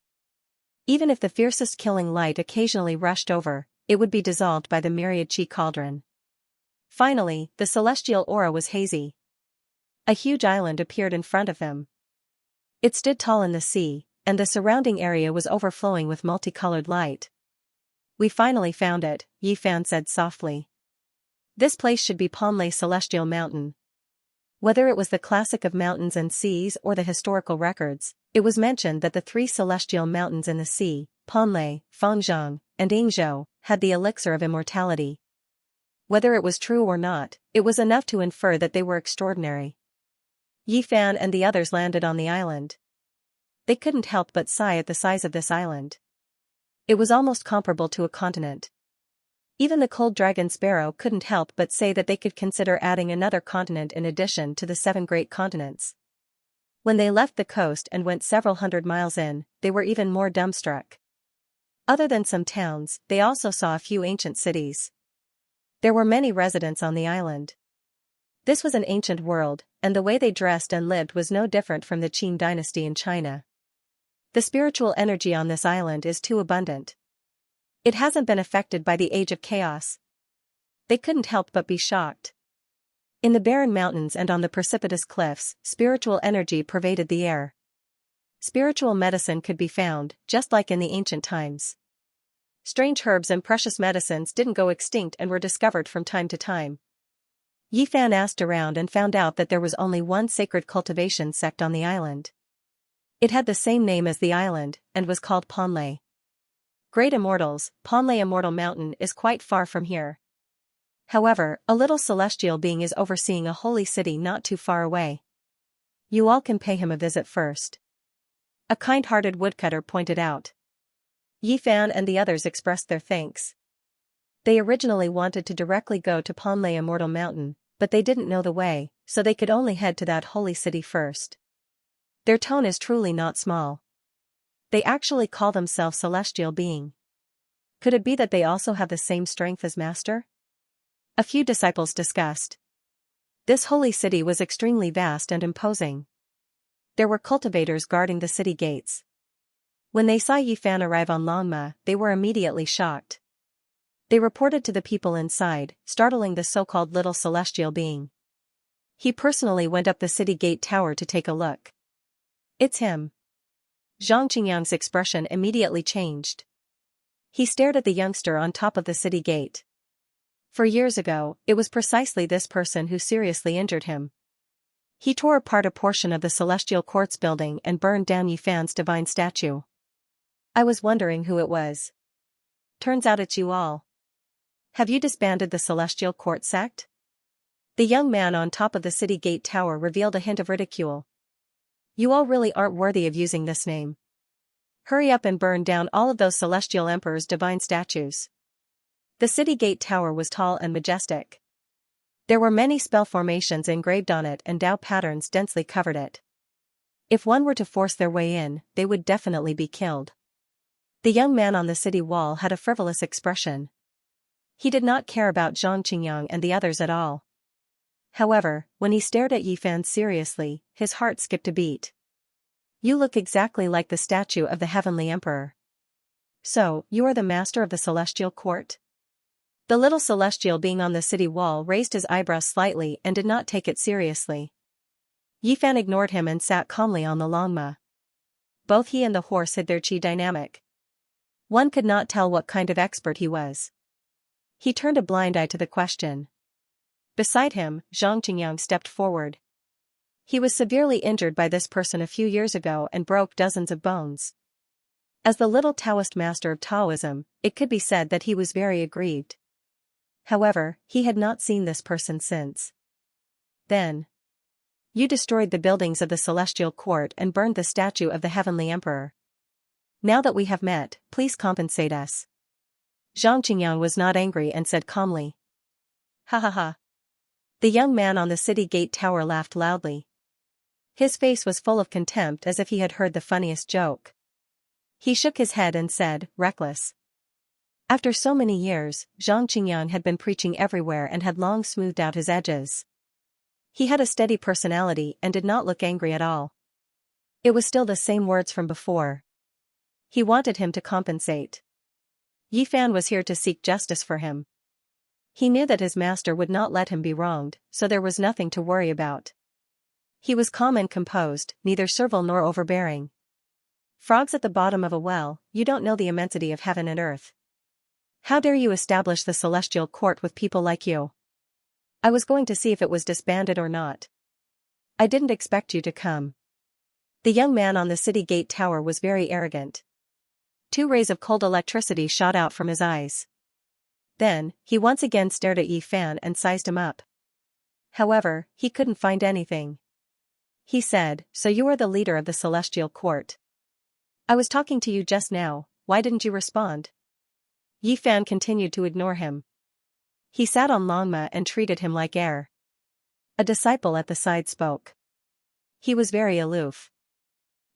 S1: Even if the fiercest killing light occasionally rushed over, it would be dissolved by the myriad chi cauldron. Finally, the celestial aura was hazy. A huge island appeared in front of him. It stood tall in the sea, and the surrounding area was overflowing with multicolored light. We finally found it, Yi Fan said softly. This place should be Panlei Celestial Mountain. Whether it was the classic of mountains and seas or the historical records, it was mentioned that the three celestial mountains in the sea, Panlei, Fangzhang, and Yingzhou, had the elixir of immortality. Whether it was true or not, it was enough to infer that they were extraordinary. Yi Fan and the others landed on the island. They couldn't help but sigh at the size of this island. It was almost comparable to a continent. Even the cold dragon sparrow couldn't help but say that they could consider adding another continent in addition to the 7 great continents. When they left the coast and went several hundred miles in, they were even more dumbstruck. Other than some towns, they also saw a few ancient cities. There were many residents on the island. This was an ancient world, and the way they dressed and lived was no different from the Qin dynasty in China. The spiritual energy on this island is too abundant. It hasn't been affected by the age of chaos. They couldn't help but be shocked. In the barren mountains and on the precipitous cliffs, spiritual energy pervaded the air. Spiritual medicine could be found, just like in the ancient times. Strange herbs and precious medicines didn't go extinct and were discovered from time to time. Yi Fan asked around and found out that there was only one sacred cultivation sect on the island. It had the same name as the island, and was called Panlei. Great Immortals, Panlei Immortal Mountain is quite far from here. However, a little celestial being is overseeing a holy city not too far away. You all can pay him a visit first. A kind-hearted woodcutter pointed out. Yi Fan and the others expressed their thanks. They originally wanted to directly go to Panlei Immortal Mountain, but they didn't know the way, so they could only head to that holy city first. Their tone is truly not small. They actually call themselves celestial being. Could it be that they also have the same strength as Master? A few disciples discussed. This holy city was extremely vast and imposing. There were cultivators guarding the city gates. When they saw Yi Fan arrive on Longma, they were immediately shocked. They reported to the people inside, startling the so-called little celestial being. He personally went up the city gate tower to take a look. It's him. Zhang Qingyang's expression immediately changed. He stared at the youngster on top of the city gate. For years ago, it was precisely this person who seriously injured him. He tore apart a portion of the Celestial Quartz building and burned down Yi Fan's divine statue. I was wondering who it was. Turns out it's you all. Have you disbanded the Celestial Quartz sect? The young man on top of the city gate tower revealed a hint of ridicule. You all really aren't worthy of using this name. Hurry up and burn down all of those celestial emperors' divine statues. The city gate tower was tall and majestic. There were many spell formations engraved on it and Tao patterns densely covered it. If one were to force their way in, they would definitely be killed. The young man on the city wall had a frivolous expression. He did not care about Zhang Qingyang and the others at all. However, when he stared at Yifan seriously, his heart skipped a beat. You look exactly like the statue of the Heavenly Emperor. So, you are the master of the Celestial Court? The little Celestial being on the city wall raised his eyebrows slightly and did not take it seriously. Yifan ignored him and sat calmly on the longma. Both he and the horse hid their qi dynamic. One could not tell what kind of expert he was. He turned a blind eye to the question. Beside him, Zhang Qingyang stepped forward. He was severely injured by this person a few years ago and broke dozens of bones. As the little Taoist master of Taoism, it could be said that he was very aggrieved. However, he had not seen this person since. Then. You destroyed the buildings of the Celestial Court and burned the statue of the Heavenly Emperor. Now that we have met, please compensate us. Zhang Qingyang was not angry and said calmly. Ha ha ha. The young man on the city gate tower laughed loudly. His face was full of contempt as if he had heard the funniest joke. He shook his head and said, reckless. After so many years, Zhang Qingyang had been preaching everywhere and had long smoothed out his edges. He had a steady personality and did not look angry at all. It was still the same words from before. He wanted him to compensate. Yifan was here to seek justice for him. He knew that his master would not let him be wronged, so there was nothing to worry about. He was calm and composed, neither servile nor overbearing. Frogs at the bottom of a well, you don't know the immensity of heaven and earth. How dare you establish the Celestial Court with people like you? I was going to see if it was disbanded or not. I didn't expect you to come. The young man on the city gate tower was very arrogant. 2 rays of cold electricity shot out from his eyes. Then, he once again stared at Yifan and sized him up. However, he couldn't find anything. He said, so you are the leader of the Celestial Court. I was talking to you just now, why didn't you respond? Yifan continued to ignore him. He sat on Longma and treated him like air. A disciple at the side spoke. He was very aloof.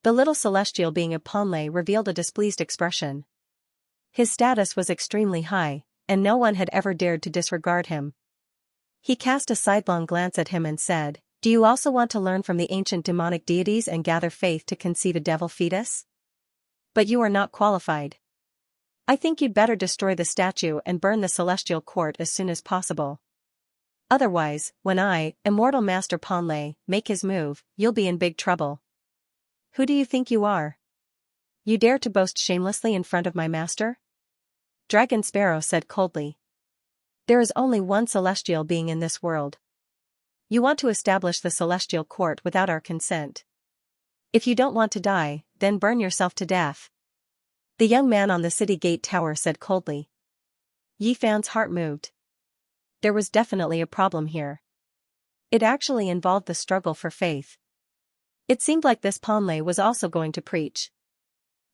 S1: The little Celestial being of Panlei revealed a displeased expression. His status was extremely high, and no one had ever dared to disregard him. He cast a sidelong glance at him and said, do you also want to learn from the ancient demonic deities and gather faith to conceive a devil fetus? But you are not qualified. I think you'd better destroy the statue and burn the Celestial Court as soon as possible. Otherwise, when I, Immortal Master Panlei, make his move, you'll be in big trouble. Who do you think you are? You dare to boast shamelessly in front of my master? Dragon Sparrow said coldly. There is only one celestial being in this world. You want to establish the Celestial Court without our consent. If you don't want to die, then burn yourself to death. The young man on the city gate tower said coldly. Yifan's heart moved. There was definitely a problem here. It actually involved the struggle for faith. It seemed like this Panlei was also going to preach.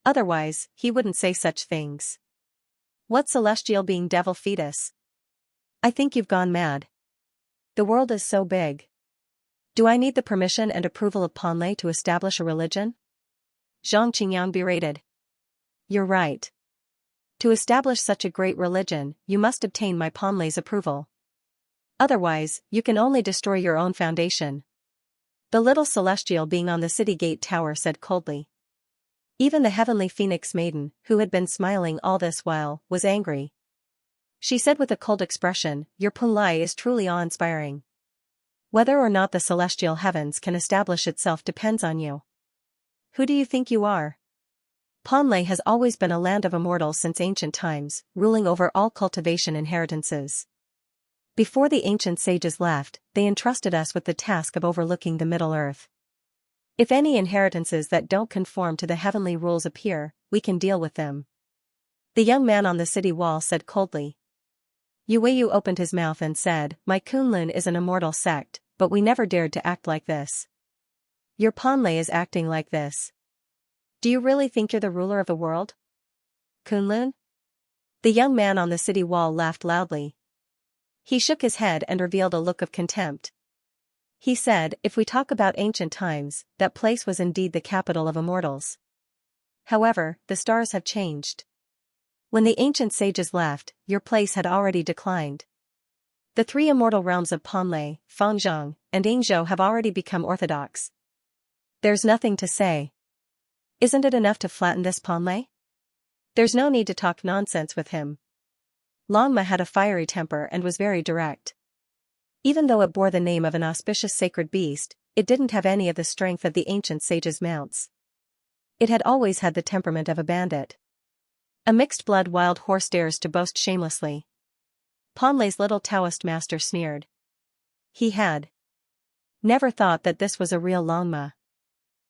S1: Otherwise, he wouldn't say such things. What celestial being devil fetus? I think you've gone mad. The world is so big. Do I need the permission and approval of Panlei to establish a religion? Zhang Qingyang berated. You're right. To establish such a great religion, you must obtain my Panlei's approval. Otherwise, you can only destroy your own foundation. The little celestial being on the city gate tower said coldly. Even the heavenly phoenix maiden, who had been smiling all this while, was angry. She said with a cold expression, your Panlei is truly awe-inspiring. Whether or not the celestial heavens can establish itself depends on you. Who do you think you are? Panlei has always been a land of immortals since ancient times, ruling over all cultivation inheritances. Before the ancient sages left, they entrusted us with the task of overlooking the Middle Earth. If any inheritances that don't conform to the heavenly rules appear, we can deal with them. The young man on the city wall said coldly. Yu Weiyu opened his mouth and said, "My Kunlun is an immortal sect, but we never dared to act like this. Your Panlei is acting like this. Do you really think you're the ruler of the world? Kunlun?" The young man on the city wall laughed loudly. He shook his head and revealed a look of contempt. He said, "If we talk about ancient times, that place was indeed the capital of immortals. However, the stars have changed. When the ancient sages left, your place had already declined. The three immortal realms of Panlei, Fangzhong, and Yingzhou have already become orthodox. There's nothing to say. Isn't it enough to flatten this Panlei? There's no need to talk nonsense with him." Longma had a fiery temper and was very direct. Even though it bore the name of an auspicious sacred beast, it didn't have any of the strength of the ancient sages' mounts. It had always had the temperament of a bandit. A mixed-blood wild horse dares to boast shamelessly. Panlei's little Taoist master sneered. He had never thought that this was a real Longma.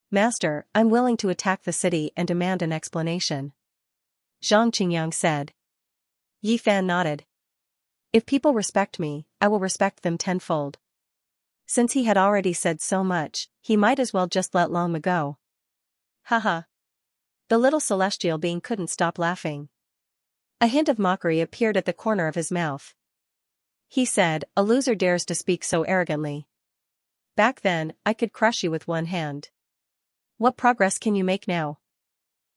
S1: "Master, I'm willing to attack the city and demand an explanation," Zhang Qingyang said. Yi Fan nodded. "If people respect me, I will respect them tenfold." Since he had already said so much, he might as well just let Longma go. Haha. The little celestial being couldn't stop laughing. A hint of mockery appeared at the corner of his mouth. He said, "A loser dares to speak so arrogantly. Back then, I could crush you with one hand. What progress can you make now?"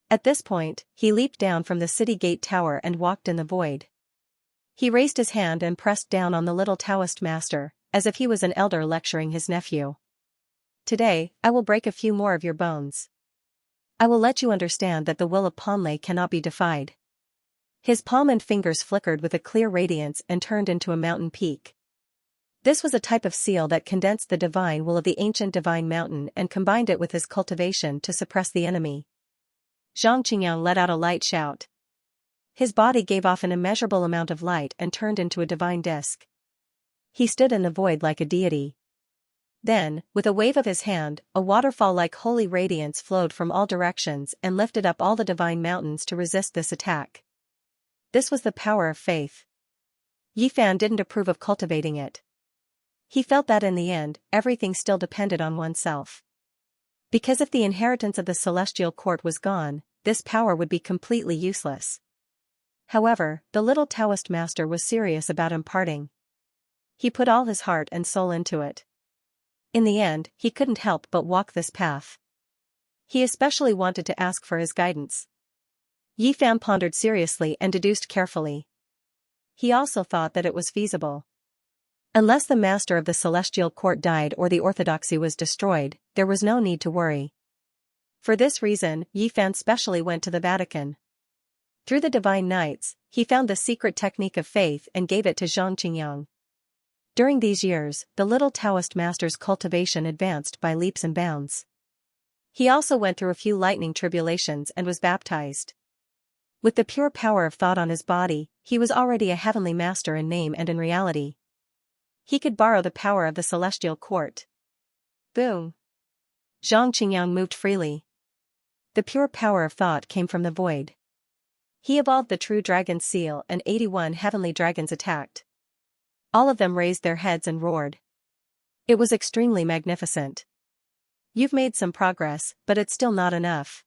S1: At this point, he leaped down from the city gate tower and walked in the void. He raised his hand and pressed down on the little Taoist master, as if he was an elder lecturing his nephew. "Today, I will break a few more of your bones. I will let you understand that the will of Panlei cannot be defied." His palm and fingers flickered with a clear radiance and turned into a mountain peak. This was a type of seal that condensed the divine will of the ancient divine mountain and combined it with his cultivation to suppress the enemy. Zhang Qingyang let out a light shout. His body gave off an immeasurable amount of light and turned into a divine disk. He stood in the void like a deity. Then, with a wave of his hand, a waterfall-like holy radiance flowed from all directions and lifted up all the divine mountains to resist this attack. This was the power of faith. Yi Fan didn't approve of cultivating it. He felt that in the end, everything still depended on oneself. Because if the inheritance of the celestial court was gone, this power would be completely useless. However, the little Taoist master was serious about imparting. He put all his heart and soul into it. In the end, he couldn't help but walk this path. He especially wanted to ask for his guidance. Yi Fan pondered seriously and deduced carefully. He also thought that it was feasible. Unless the master of the celestial court died or the orthodoxy was destroyed, there was no need to worry. For this reason, Yi Fan specially went to the Vatican. Through the divine nights, he found the secret technique of faith and gave it to Zhang Qingyang. During these years, the little Taoist master's cultivation advanced by leaps and bounds. He also went through a few lightning tribulations and was baptized. With the pure power of thought on his body, he was already a heavenly master in name and in reality. He could borrow the power of the celestial court. Boom! Zhang Qingyang moved freely. The pure power of thought came from the void. He evolved the true dragon seal and 81 heavenly dragons attacked. All of them raised their heads and roared. It was extremely magnificent. "You've made some progress, but it's still not enough.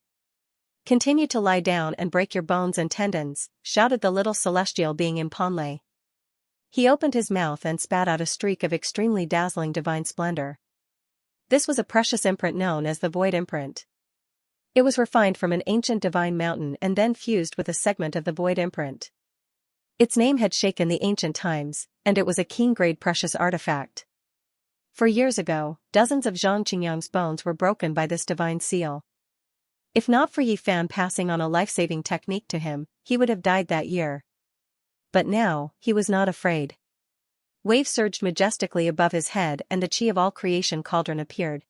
S1: Continue to lie down and break your bones and tendons," shouted the little celestial being in Panlei. He opened his mouth and spat out a streak of extremely dazzling divine splendor. This was a precious imprint known as the Void Imprint. It was refined from an ancient divine mountain and then fused with a segment of the Void Imprint. Its name had shaken the ancient times, and it was a keen-grade precious artifact. For years ago, dozens of Zhang Qingyang's bones were broken by this divine seal. If not for Yi Fan passing on a life-saving technique to him, he would have died that year. But now, he was not afraid. Waves surged majestically above his head and the chi of all creation cauldron appeared.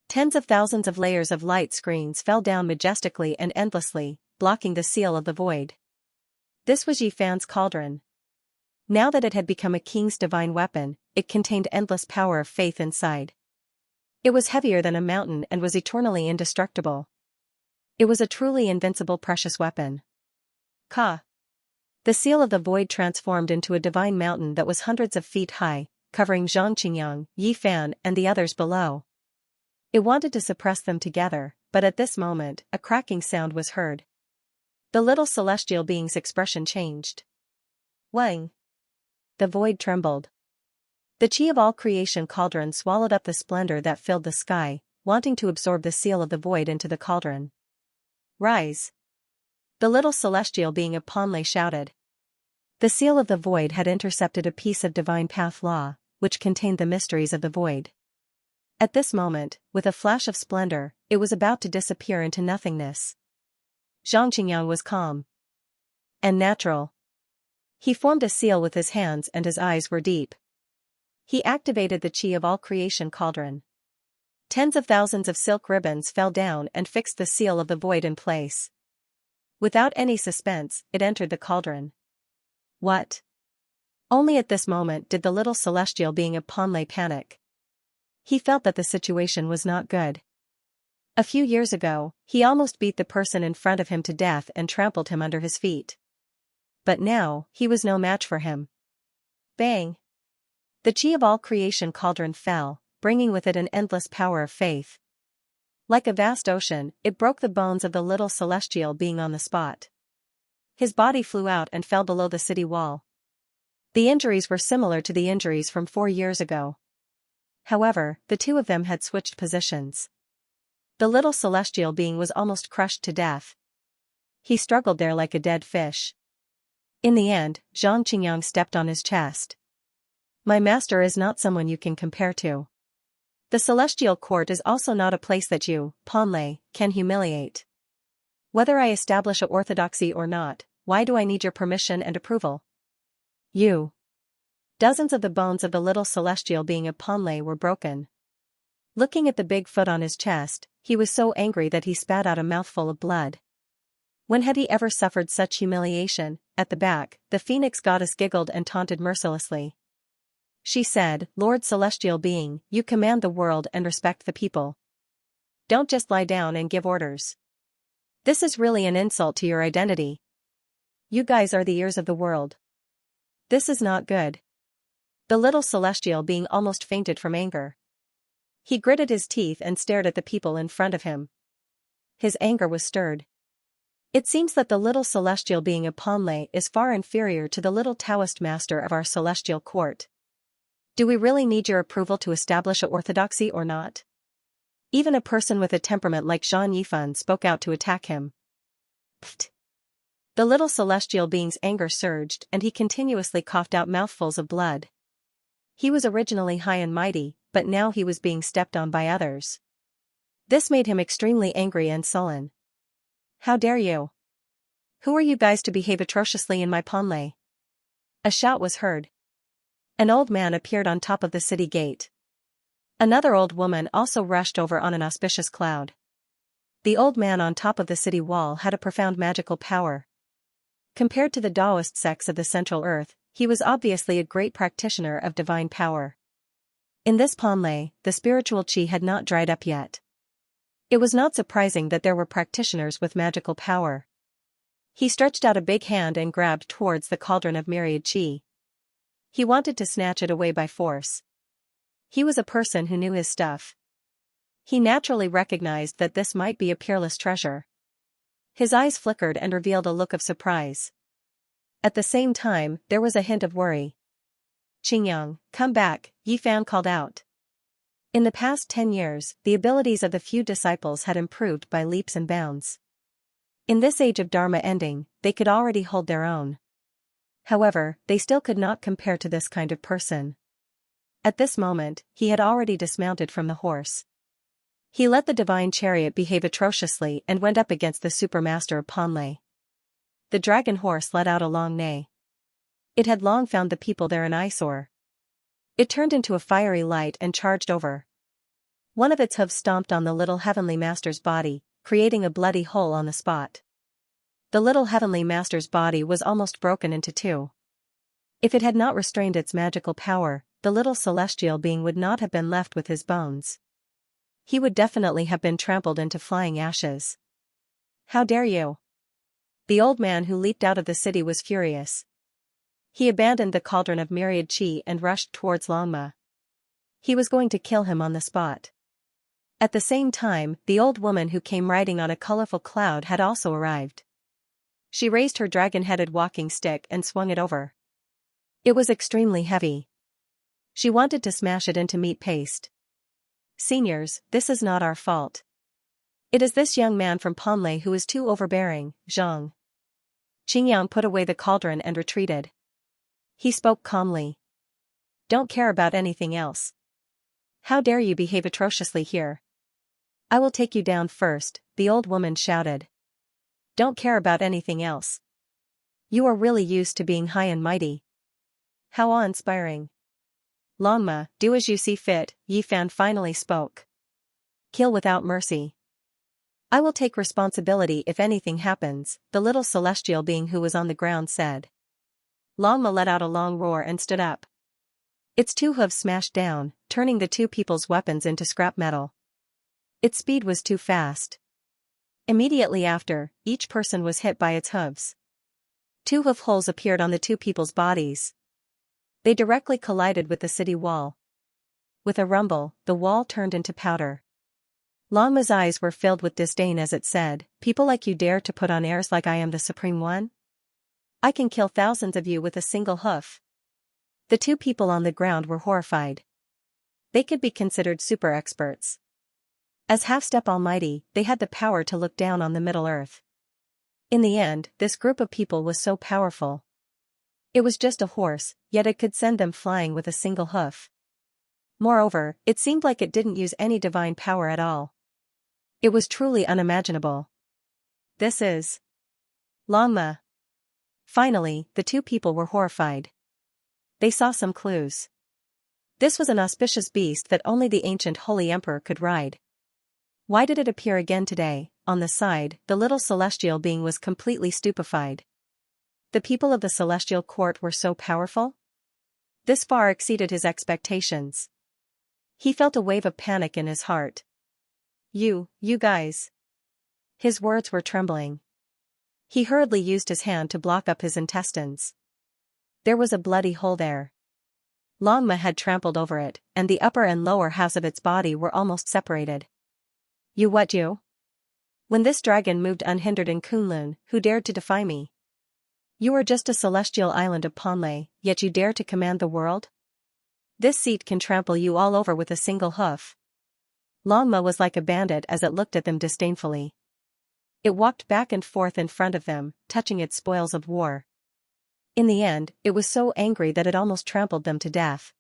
S1: Tens of thousands of layers of light screens fell down majestically and endlessly, blocking the seal of the void. This was Yi Fan's cauldron. Now that it had become a king's divine weapon, it contained endless power of faith inside. It was heavier than a mountain and was eternally indestructible. It was a truly invincible precious weapon. Ka! The seal of the void transformed into a divine mountain that was hundreds of feet high, covering Xianxia, Yi Fan and the others below. It wanted to suppress them together, but at this moment, a cracking sound was heard. The little celestial being's expression changed. Wang! The void trembled. The chi of all creation cauldron swallowed up the splendor that filled the sky, wanting to absorb the seal of the void into the cauldron. Rise! The little celestial being of Panlei shouted. The seal of the void had intercepted a piece of divine path law, which contained the mysteries of the void. At this moment, with a flash of splendor, it was about to disappear into nothingness. Xianxia was calm and natural. He formed a seal with his hands and his eyes were deep. He activated the chi of all creation cauldron. Tens of thousands of silk ribbons fell down and fixed the seal of the void in place. Without any suspense, it entered the cauldron. What? Only at this moment did the little celestial being of Panlei panic. He felt that the situation was not good. A few years ago, he almost beat the person in front of him to death and trampled him under his feet. But now, he was no match for him. Bang! The chi of all creation cauldron fell, bringing with it an endless power of faith. Like a vast ocean, it broke the bones of the little celestial being on the spot. His body flew out and fell below the city wall. The injuries were similar to the injuries from 4 years ago. However, the two of them had switched positions. The little celestial being was almost crushed to death. He struggled there like a dead fish. In the end, Xianxia stepped on his chest. My master is not someone you can compare to. The celestial court is also not a place that you, Panlei, can humiliate. Whether I establish a orthodoxy or not, why do I need your permission and approval? You. Dozens of the bones of the little celestial being of Panlei were broken. Looking at the big foot on his chest, he was so angry that he spat out a mouthful of blood. When had he ever suffered such humiliation? At the back, the phoenix goddess giggled and taunted mercilessly. She said, Lord Celestial Being, you command the world and respect the people. Don't just lie down and give orders. This is really an insult to your identity. You guys are the ears of the world. This is not good. The little celestial being almost fainted from anger. He gritted his teeth and stared at the people in front of him. His anger was stirred. It seems that the little celestial being of Panlei is far inferior to the little Taoist master of our celestial court. Do we really need your approval to establish a orthodoxy or not? Even a person with a temperament like Zhang Yifan spoke out to attack him. Pfft. The little celestial being's anger surged and he continuously coughed out mouthfuls of blood. He was originally high and mighty, but now he was being stepped on by others. This made him extremely angry and sullen. How dare you? Who are you guys to behave atrociously in my Panlei? A shout was heard. An old man appeared on top of the city gate. Another old woman also rushed over on an auspicious cloud. The old man on top of the city wall had a profound magical power. Compared to the Taoist sects of the Central Earth, he was obviously a great practitioner of divine power. In this Panlei, the spiritual chi had not dried up yet. It was not surprising that there were practitioners with magical power. He stretched out a big hand and grabbed towards the cauldron of myriad chi. He wanted to snatch it away by force. He was a person who knew his stuff. He naturally recognized that this might be a peerless treasure. His eyes flickered and revealed a look of surprise. At the same time, there was a hint of worry. Qingyang, come back, Yi Fan called out. In the past 10 years, the abilities of the few disciples had improved by leaps and bounds. In this age of Dharma ending, they could already hold their own. However, they still could not compare to this kind of person. At this moment, he had already dismounted from the horse. He let the divine chariot behave atrociously and went up against the supermaster of Panlei. The dragon horse let out a long neigh. It had long found the people there an eyesore. It turned into a fiery light and charged over. One of its hooves stomped on the little heavenly master's body, creating a bloody hole on the spot. The little heavenly master's body was almost broken into two. If it had not restrained its magical power, the little celestial being would not have been left with his bones. He would definitely have been trampled into flying ashes. How dare you? The old man who leaped out of the city was furious. He abandoned the cauldron of myriad qi and rushed towards Longma. He was going to kill him on the spot. At the same time, the old woman who came riding on a colorful cloud had also arrived. She raised her dragon-headed walking stick and swung it over. It was extremely heavy. She wanted to smash it into meat paste. Seniors, this is not our fault. It is this young man from Ponley who is too overbearing, Zhang. Qingyang put away the cauldron and retreated. He spoke calmly. Don't care about anything else. How dare you behave atrociously here? I will take you down first, the old woman shouted. Don't care about anything else. You are really used to being high and mighty. How awe-inspiring. Longma, do as you see fit, Yi Fan finally spoke. Kill without mercy. I will take responsibility if anything happens, the little celestial being who was on the ground said. Longma let out a long roar and stood up. Its two hooves smashed down, turning the two people's weapons into scrap metal. Its speed was too fast. Immediately after, each person was hit by its hooves. Two hoof holes appeared on the two people's bodies. They directly collided with the city wall. With a rumble, the wall turned into powder. Longma's eyes were filled with disdain as it said, people like you dare to put on airs like I am the Supreme One? I can kill thousands of you with a single hoof. The two people on the ground were horrified. They could be considered super experts. As half-step almighty, they had the power to look down on the Middle Earth. In the end, this group of people was so powerful. It was just a horse, yet it could send them flying with a single hoof. Moreover, it seemed like it didn't use any divine power at all. It was truly unimaginable. This is Longma. Finally, the two people were horrified. They saw some clues. This was an auspicious beast that only the ancient Holy Emperor could ride. Why did it appear again today? On the side, the little celestial being was completely stupefied. The people of the celestial court were so powerful? This far exceeded his expectations. He felt a wave of panic in his heart. You guys. His words were trembling. He hurriedly used his hand to block up his intestines. There was a bloody hole there. Longma had trampled over it, and the upper and lower halves of its body were almost separated. You what you? When this dragon moved unhindered in Kunlun, who dared to defy me? You are just a celestial island of Ponley, yet you dare to command the world? This seat can trample you all over with a single hoof. Longma was like a bandit as it looked at them disdainfully. It walked back and forth in front of them, touching its spoils of war. In the end, it was so angry that it almost trampled them to death.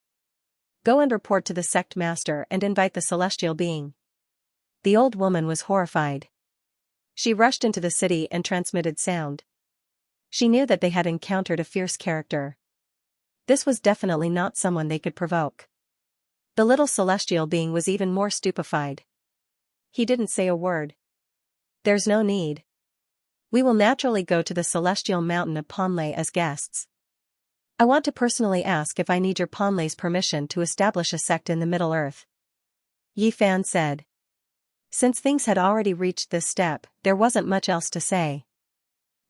S1: Go and report to the sect master and invite the celestial being. The old woman was horrified. She rushed into the city and transmitted sound. She knew that they had encountered a fierce character. This was definitely not someone they could provoke. The little celestial being was even more stupefied. He didn't say a word. There's no need. We will naturally go to the celestial mountain of Ponley as guests. I want to personally ask if I need your Ponley's permission to establish a sect in the Middle Earth. Yi Fan said. Since things had already reached this step, there wasn't much else to say.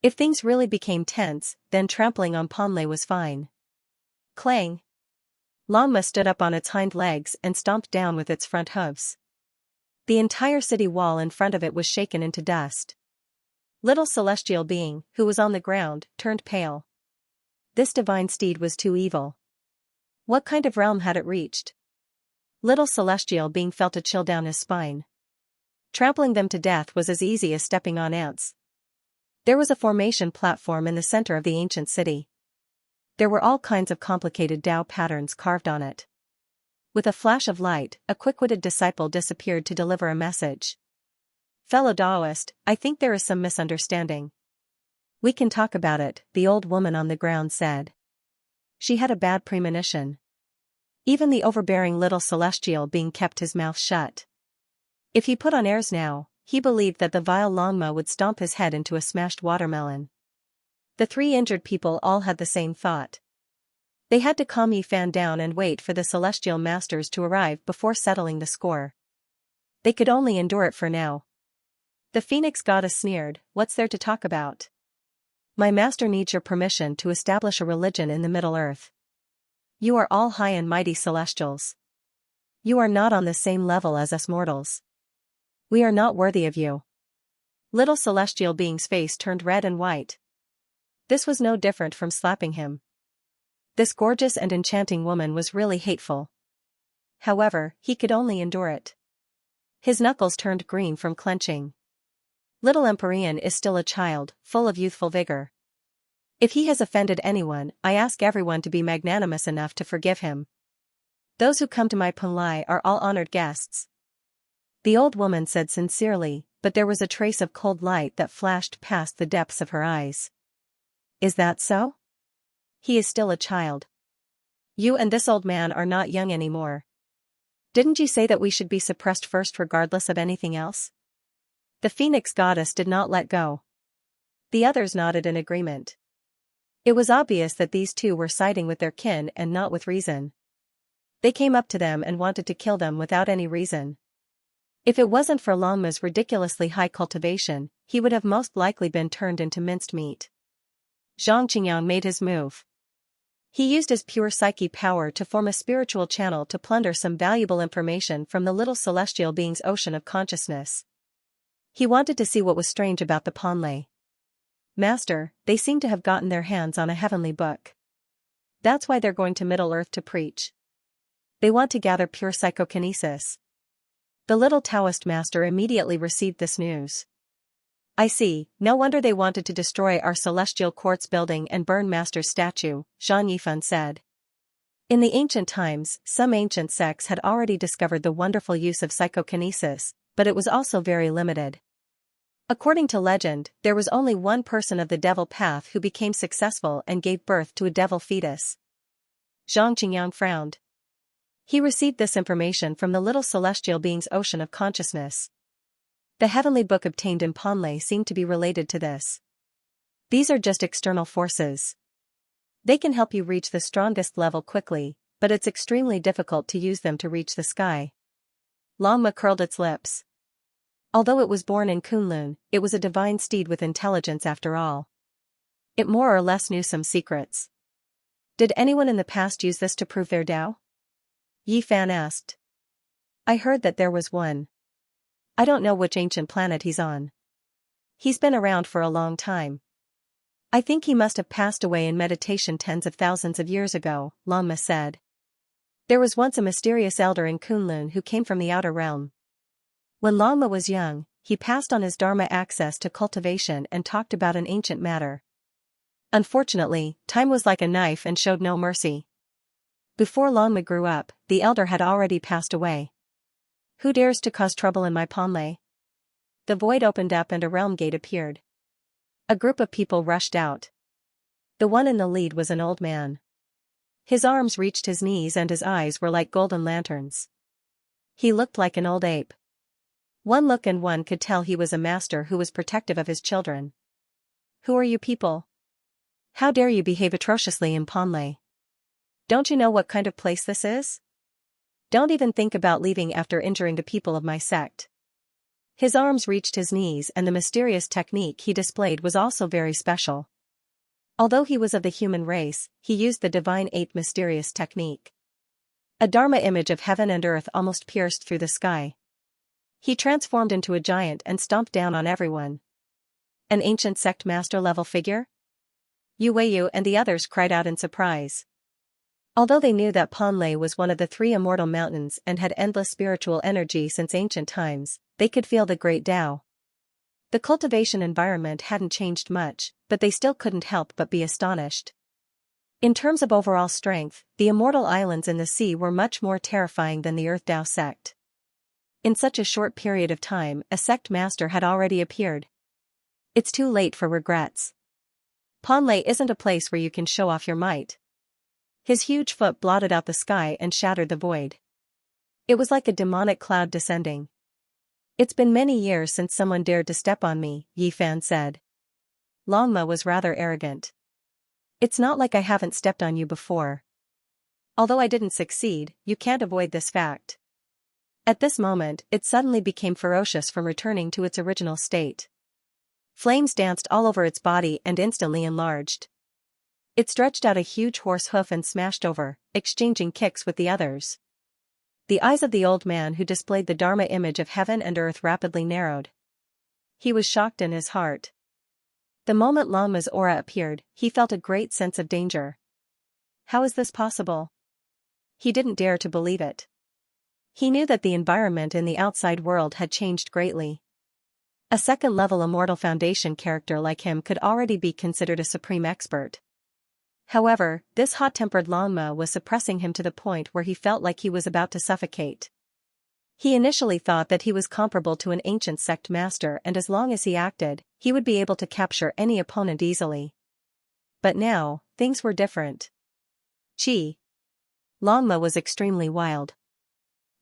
S1: If things really became tense, then trampling on Ponley was fine. Clang! Longma stood up on its hind legs and stomped down with its front hooves. The entire city wall in front of it was shaken into dust. Little celestial being, who was on the ground, turned pale. This divine steed was too evil. What kind of realm had it reached? Little celestial being felt a chill down his spine. Trampling them to death was as easy as stepping on ants. There was a formation platform in the center of the ancient city. There were all kinds of complicated Tao patterns carved on it. With a flash of light, a quick-witted disciple disappeared to deliver a message. Fellow Taoist, I think there is some misunderstanding. We can talk about it, the old woman on the ground said. She had a bad premonition. Even the overbearing little celestial being kept his mouth shut. If he put on airs now, he believed that the vile Longma would stomp his head into a smashed watermelon. The three injured people all had the same thought. They had to calm Yi Fan down and wait for the celestial masters to arrive before settling the score. They could only endure it for now. The phoenix goddess sneered, what's there to talk about? My master needs your permission to establish a religion in the Middle Earth. You are all high and mighty celestials. You are not on the same level as us mortals. We are not worthy of you. Little celestial being's face turned red and white. This was no different from slapping him. This gorgeous and enchanting woman was really hateful. However, he could only endure it. His knuckles turned green from clenching. Little Empyrean is still a child, full of youthful vigor. If he has offended anyone, I ask everyone to be magnanimous enough to forgive him. Those who come to my punlai are all honored guests. The old woman said sincerely, but there was a trace of cold light that flashed past the depths of her eyes. Is that so? He is still a child. You and this old man are not young anymore. Didn't you say that we should be suppressed first regardless of anything else? The Phoenix goddess did not let go. The others nodded in agreement. It was obvious that these two were siding with their kin and not with reason. They came up to them and wanted to kill them without any reason. If it wasn't for Longma's ridiculously high cultivation, he would have most likely been turned into minced meat. Xianxia made his move. He used his pure psyche power to form a spiritual channel to plunder some valuable information from the little celestial being's ocean of consciousness. He wanted to see what was strange about the punlai. Master, they seem to have gotten their hands on a heavenly book. That's why they're going to Middle Earth to preach. They want to gather pure psychokinesis. The little Taoist master immediately received this news. I see, no wonder they wanted to destroy our celestial quartz building and burn Master's statue, Zhang Yifan said. In the ancient times, some ancient sects had already discovered the wonderful use of psychokinesis, but it was also very limited. According to legend, there was only one person of the devil path who became successful and gave birth to a devil fetus. Zhang Qingyang frowned. He received this information from the little celestial being's ocean of consciousness. The heavenly book obtained in punlai seemed to be related to this. These are just external forces. They can help you reach the strongest level quickly, but it's extremely difficult to use them to reach the sky. Longma curled its lips. Although it was born in Kunlun, it was a divine steed with intelligence after all. It more or less knew some secrets. Did anyone in the past use this to prove their Tao? Yi Fan asked. I heard that there was one. I don't know which ancient planet he's on. He's been around for a long time. I think he must have passed away in meditation tens of thousands of years ago, Longma said. There was once a mysterious elder in Kunlun who came from the outer realm. When Longma was young, he passed on his Dharma access to cultivation and talked about an ancient matter. Unfortunately, time was like a knife and showed no mercy. Before Longma grew up, the elder had already passed away. Who dares to cause trouble in my punlai? The void opened up and a realm gate appeared. A group of people rushed out. The one in the lead was an old man. His arms reached his knees and his eyes were like golden lanterns. He looked like an old ape. One look and one could tell he was a master who was protective of his children. Who are you people? How dare you behave atrociously in punlai? Don't you know what kind of place this is? Don't even think about leaving after injuring the people of my sect. His arms reached his knees and the mysterious technique he displayed was also very special. Although he was of the human race, he used the divine ape mysterious technique. A Dharma image of heaven and earth almost pierced through the sky. He transformed into a giant and stomped down on everyone. An ancient sect master level figure? Yu Weiyu and the others cried out in surprise. Although they knew that punlai was one of the three immortal mountains and had endless spiritual energy since ancient times, they could feel the great Tao. The cultivation environment hadn't changed much, but they still couldn't help but be astonished. In terms of overall strength, the immortal islands in the sea were much more terrifying than the Earth Tao sect. In such a short period of time, a sect master had already appeared. It's too late for regrets. Punlai isn't a place where you can show off your might. His huge foot blotted out the sky and shattered the void. It was like a demonic cloud descending. It's been many years since someone dared to step on me, Yi Fan said. Longma was rather arrogant. It's not like I haven't stepped on you before. Although I didn't succeed, you can't avoid this fact. At this moment, it suddenly became ferocious from returning to its original state. Flames danced all over its body and instantly enlarged. It stretched out a huge horse hoof and smashed over, exchanging kicks with the others. The eyes of the old man who displayed the Dharma image of heaven and earth rapidly narrowed. He was shocked in his heart. The moment Lama's aura appeared, he felt a great sense of danger. How is this possible? He didn't dare to believe it. He knew that the environment in the outside world had changed greatly. A second-level Immortal Foundation character like him could already be considered a supreme expert. However, this hot-tempered Lama was suppressing him to the point where he felt like he was about to suffocate. He initially thought that he was comparable to an ancient sect master, and as long as he acted, he would be able to capture any opponent easily. But now, things were different. Chi. Lama was extremely wild.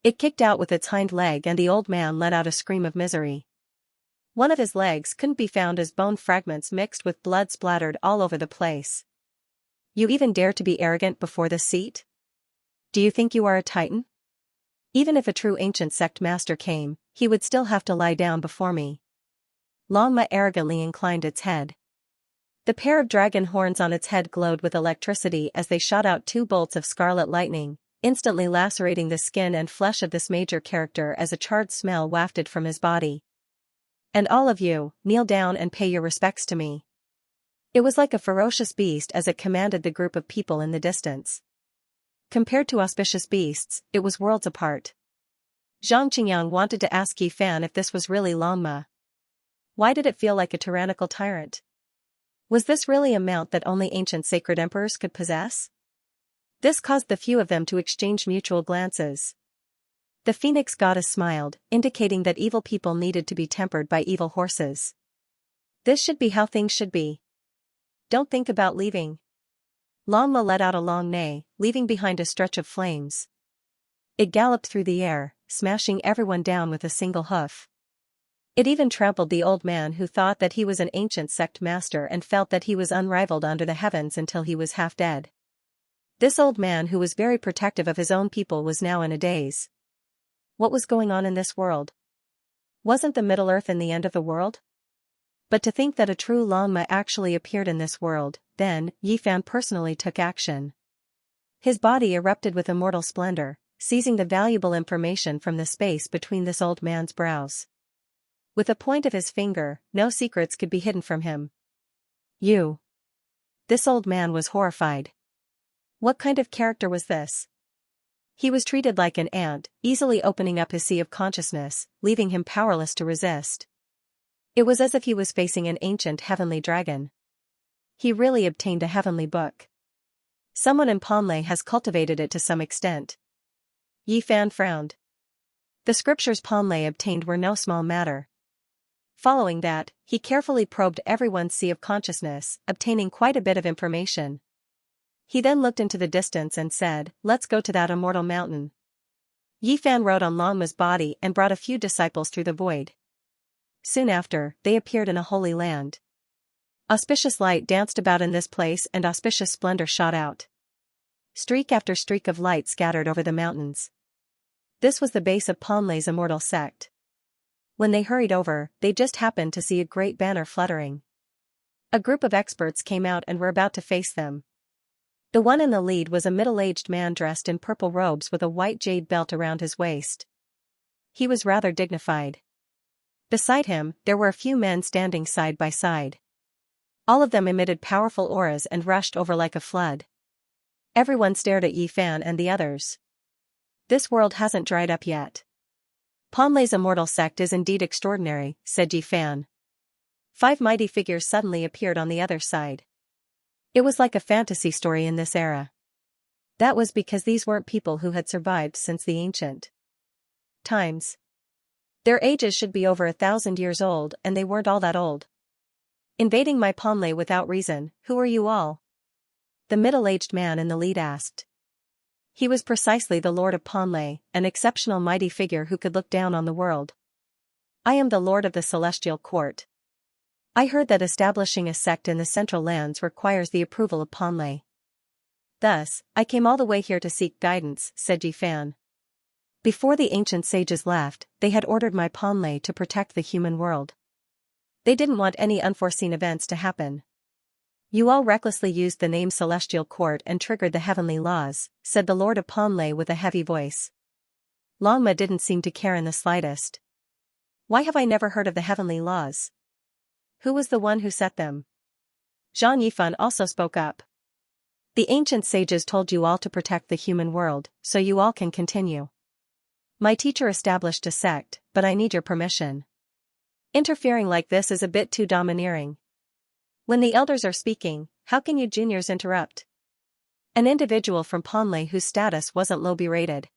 S1: It kicked out with its hind leg and the old man let out a scream of misery. One of his legs couldn't be found as bone fragments mixed with blood splattered all over the place. You even dare to be arrogant before this seat? Do you think you are a titan? Even if a true ancient sect master came, he would still have to lie down before me. Lama arrogantly inclined its head. The pair of dragon horns on its head glowed with electricity as they shot out 2 bolts of scarlet lightning, instantly lacerating the skin and flesh of this major character as a charred smell wafted from his body. And all of you, kneel down and pay your respects to me. It was like a ferocious beast as it commanded the group of people in the distance. Compared to auspicious beasts, it was worlds apart. Xianxia wanted to ask Yi Fan if this was really Lama. Why did it feel like a tyrannical tyrant? Was this really a mount that only ancient sacred emperors could possess? This caused the few of them to exchange mutual glances. The Phoenix goddess smiled, indicating that evil people needed to be tempered by evil horses. This should be how things should be. Don't think about leaving. Lama let out a long neigh, leaving behind a stretch of flames. It galloped through the air, smashing everyone down with a single hoof. It even trampled the old man who thought that he was an ancient sect master and felt that he was unrivaled under the heavens until he was half dead. This old man who was very protective of his own people was now in a daze. What was going on in this world? Wasn't the Middle-earth in the end of the world? But to think that a true Lama actually appeared in this world, then, Yi Fan personally took action. His body erupted with immortal splendor, seizing the valuable information from the space between this old man's brows. With a point of his finger, no secrets could be hidden from him. You. This old man was horrified. What kind of character was this? He was treated like an ant, easily opening up his sea of consciousness, leaving him powerless to resist. It was as if he was facing an ancient heavenly dragon. He really obtained a heavenly book. Someone in Ponley has cultivated it to some extent. Yi Fan frowned. The scriptures Ponley obtained were no small matter. Following that, he carefully probed everyone's sea of consciousness, obtaining quite a bit of information. He then looked into the distance and said, "Let's go to that immortal mountain." Yi Fan rode on Lama's body and brought a few disciples through the void. Soon after, they appeared in a holy land. Auspicious light danced about in this place and auspicious splendor shot out. Streak after streak of light scattered over the mountains. This was the base of Ponley's immortal sect. When they hurried over, they just happened to see a great banner fluttering. A group of experts came out and were about to face them. The one in the lead was a middle-aged man dressed in purple robes with a white jade belt around his waist. He was rather dignified. Beside him, there were a few men standing side by side. All of them emitted powerful auras and rushed over like a flood. Everyone stared at Yi Fan and the others. This world hasn't dried up yet. Ponley's immortal sect is indeed extraordinary, said Yi Fan. 5 mighty figures suddenly appeared on the other side. It was like a fantasy story in this era. That was because these weren't people who had survived since the ancient times. Their ages should be over 1,000 years old and they weren't all that old. Invading my Ponley without reason, who are you all? The middle-aged man in the lead asked. He was precisely the Lord of Ponley, an exceptional mighty figure who could look down on the world. I am the Lord of the Celestial Court. I heard that establishing a sect in the Central Lands requires the approval of Ponley. Thus, I came all the way here to seek guidance, said Yi Fan. Before the ancient sages left, they had ordered my Ponley to protect the human world. They didn't want any unforeseen events to happen. You all recklessly used the name Celestial Court and triggered the heavenly laws, said the Lord of Ponley with a heavy voice. Longma didn't seem to care in the slightest. Why have I never heard of the heavenly laws? Who was the one who set them? Zhang Yifan also spoke up. The ancient sages told you all to protect the human world, so you all can continue. My teacher established a sect, but I need your permission. Interfering like this is a bit too domineering. When the elders are speaking, how can you juniors interrupt? An individual from Ponley whose status wasn't low berated.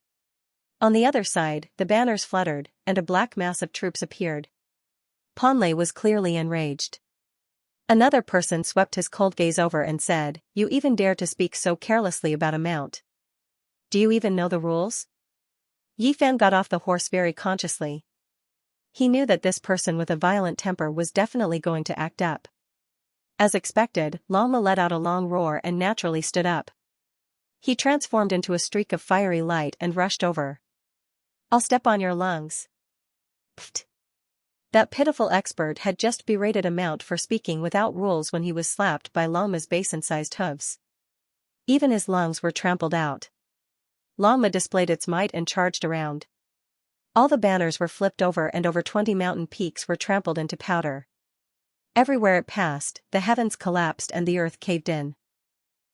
S1: On the other side, the banners fluttered, and a black mass of troops appeared. Ponley was clearly enraged. Another person swept his cold gaze over and said, "You even dare to speak so carelessly about a mount? Do you even know the rules?" Yifan got off the horse very consciously. He knew that this person with a violent temper was definitely going to act up. As expected, Longma let out a long roar and naturally stood up. He transformed into a streak of fiery light and rushed over. "I'll step on your lungs." Pfft. That pitiful expert had just berated a mount for speaking without rules when he was slapped by Longma's basin-sized hooves. Even his lungs were trampled out. Longma displayed its might and charged around. All the banners were flipped over and over 20 mountain peaks were trampled into powder. Everywhere it passed, the heavens collapsed and the earth caved in.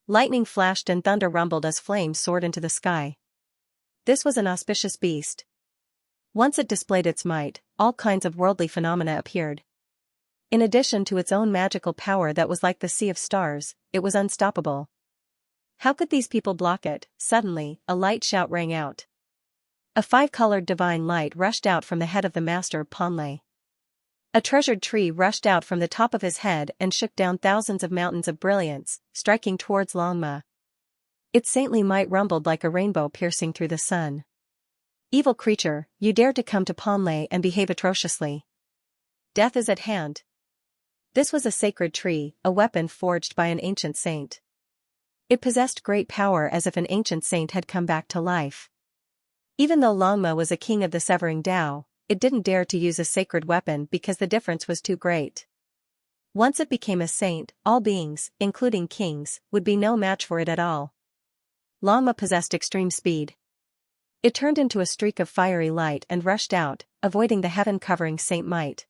S1: Lightning flashed and thunder rumbled as flames soared into the sky. This was an auspicious beast. Once it displayed its might, all kinds of worldly phenomena appeared. In addition to its own magical power that was like the sea of stars, it was unstoppable. How could these people block it? Suddenly, a light shout rang out. A 5-colored divine light rushed out from the head of the master of Ponley. A treasured tree rushed out from the top of his head and shook down thousands of mountains of brilliance, striking towards Longma. Its saintly might rumbled like a rainbow piercing through the sun. "Evil creature, you dare to come to Ponley and behave atrociously. Death is at hand." This was a sacred tree, a weapon forged by an ancient saint. It possessed great power as if an ancient saint had come back to life. Even though Longma was a king of the Severing Tao, it didn't dare to use a sacred weapon because the difference was too great. Once it became a saint, all beings, including kings, would be no match for it at all. Longma possessed extreme speed. It turned into a streak of fiery light and rushed out, avoiding the heaven-covering saint might.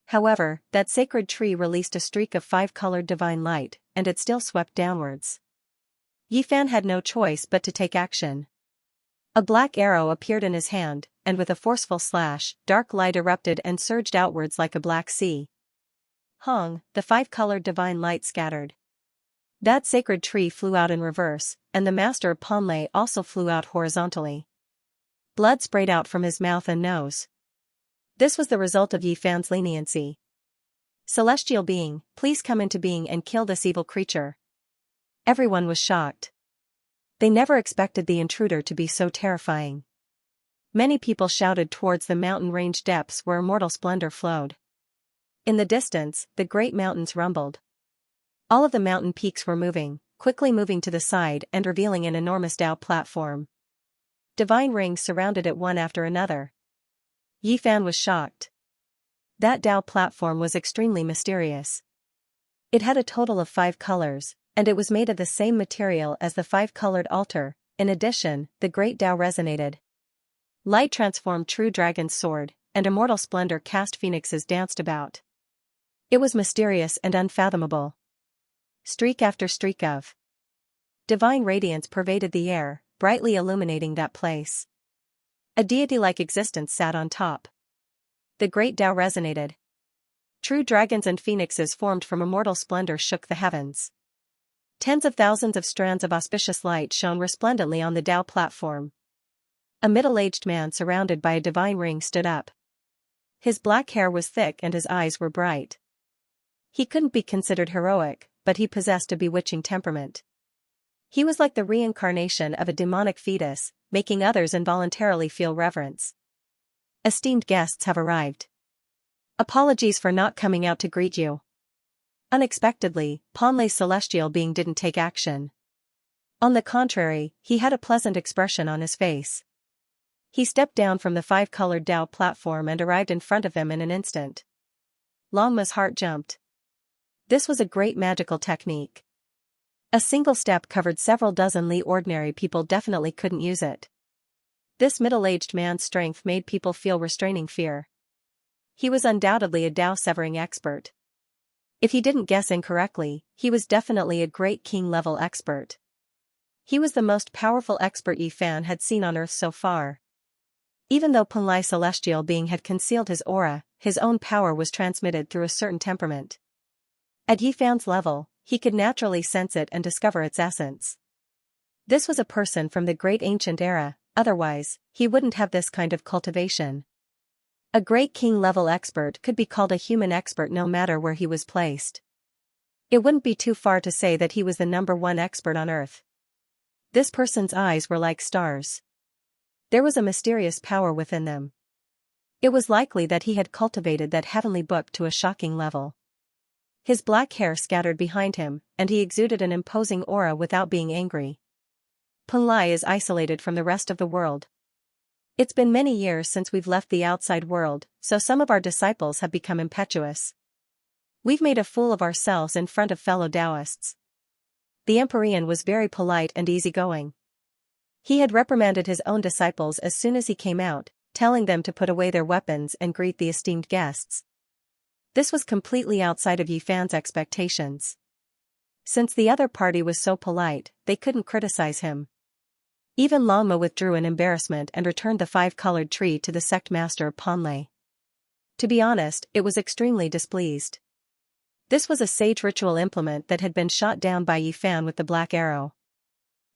S1: However, that sacred tree released a streak of 5-colored divine light, and it still swept downwards. Yifan had no choice but to take action. A black arrow appeared in his hand, and with a forceful slash, dark light erupted and surged outwards like a black sea. Hong, the 5-colored divine light scattered. That sacred tree flew out in reverse, and the master of Ponley also flew out horizontally. Blood sprayed out from his mouth and nose. This was the result of Yifan's leniency. "Celestial being, please come into being and kill this evil creature." Everyone was shocked. They never expected the intruder to be so terrifying. Many people shouted towards the mountain range depths where immortal splendor flowed. In the distance, the great mountains rumbled. All of the mountain peaks were moving, quickly moving to the side and revealing an enormous Tao platform. Divine rings surrounded it one after another. Yifan was shocked. That Tao platform was extremely mysterious. It had a total of 5 colors, and it was made of the same material as the 5-colored altar. In addition, the great Tao resonated. Light transformed true dragon's sword, and immortal splendor cast phoenixes danced about. It was mysterious and unfathomable. Streak after streak of divine radiance pervaded the air, brightly illuminating that place. A deity-like existence sat on top. The great Tao resonated. True dragons and phoenixes formed from immortal splendor shook the heavens. Tens of thousands of strands of auspicious light shone resplendently on the Tao platform. A middle-aged man surrounded by a divine ring stood up. His black hair was thick and his eyes were bright. He couldn't be considered heroic, but he possessed a bewitching temperament. He was like the reincarnation of a demonic fetus, making others involuntarily feel reverence. "Esteemed guests have arrived. Apologies for not coming out to greet you." Unexpectedly, Ponley's celestial being didn't take action. On the contrary, he had a pleasant expression on his face. He stepped down from the 5-colored Tao platform and arrived in front of them in an instant. Longma's heart jumped. This was a great magical technique. A single step covered several dozen li. Ordinary people definitely couldn't use it. This middle-aged man's strength made people feel restraining fear. He was undoubtedly a Dao-severing expert. If he didn't guess incorrectly, he was definitely a great king-level expert. He was the most powerful expert Yi Fan had seen on Earth so far. Even though Punlai celestial being had concealed his aura, his own power was transmitted through a certain temperament. At Yi Fan's level, he could naturally sense it and discover its essence. This was a person from the great ancient era, otherwise, he wouldn't have this kind of cultivation. A great king-level expert could be called a human expert no matter where he was placed. It wouldn't be too far to say that he was the #1 expert on Earth. This person's eyes were like stars. There was a mysterious power within them. It was likely that he had cultivated that heavenly book to a shocking level. His black hair scattered behind him, and he exuded an imposing aura without being angry. Punlai is isolated from the rest of the world. It's been many years since we've left the outside world, so some of our disciples have become impetuous. We've made a fool of ourselves in front of fellow Taoists. The Emperor was very polite and easygoing. He had reprimanded his own disciples as soon as he came out, telling them to put away their weapons and greet the esteemed guests. This was completely outside of Yi Fan's expectations. Since the other party was so polite, they couldn't criticize him. Even Longma withdrew in embarrassment and returned the 5-colored tree to the sect master of Ponlai. To be honest, it was extremely displeased. This was a sage ritual implement that had been shot down by Yi Fan with the black arrow.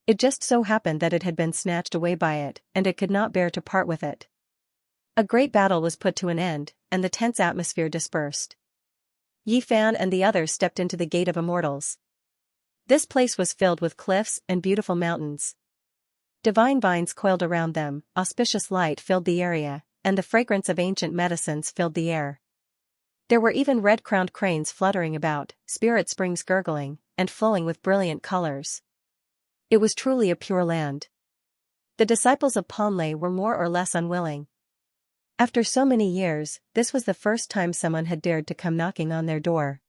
S1: It just so happened that it had been snatched away by it, and it could not bear to part with it. A great battle was put to an end, and the tense atmosphere dispersed. Yi Fan and the others stepped into the Gate of Immortals. This place was filled with cliffs and beautiful mountains. Divine vines coiled around them, auspicious light filled the area, and the fragrance of ancient medicines filled the air. There were even red-crowned cranes fluttering about, spirit springs gurgling, and flowing with brilliant colors. It was truly a pure land. The disciples of Ponlai were more or less unwilling. After so many years, this was the first time someone had dared to come knocking on their door.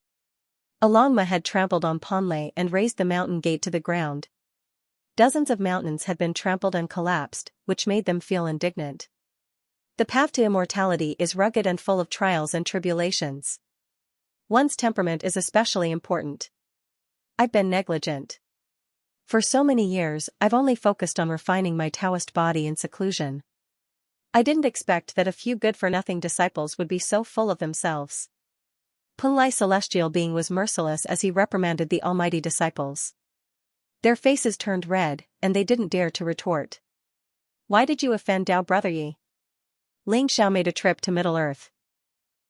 S1: Longma had trampled on Ponlai and razed the mountain gate to the ground. Dozens of mountains had been trampled and collapsed, which made them feel indignant. The path to immortality is rugged and full of trials and tribulations. One's temperament is especially important. I've been negligent. For so many years, I've only focused on refining my Taoist body in seclusion. I didn't expect that a few good-for-nothing disciples would be so full of themselves. Punlai celestial being was merciless as he reprimanded the almighty disciples. Their faces turned red, and they didn't dare to retort. Why did you offend Dao Brother Yi? Xianxia made a trip to Middle-earth.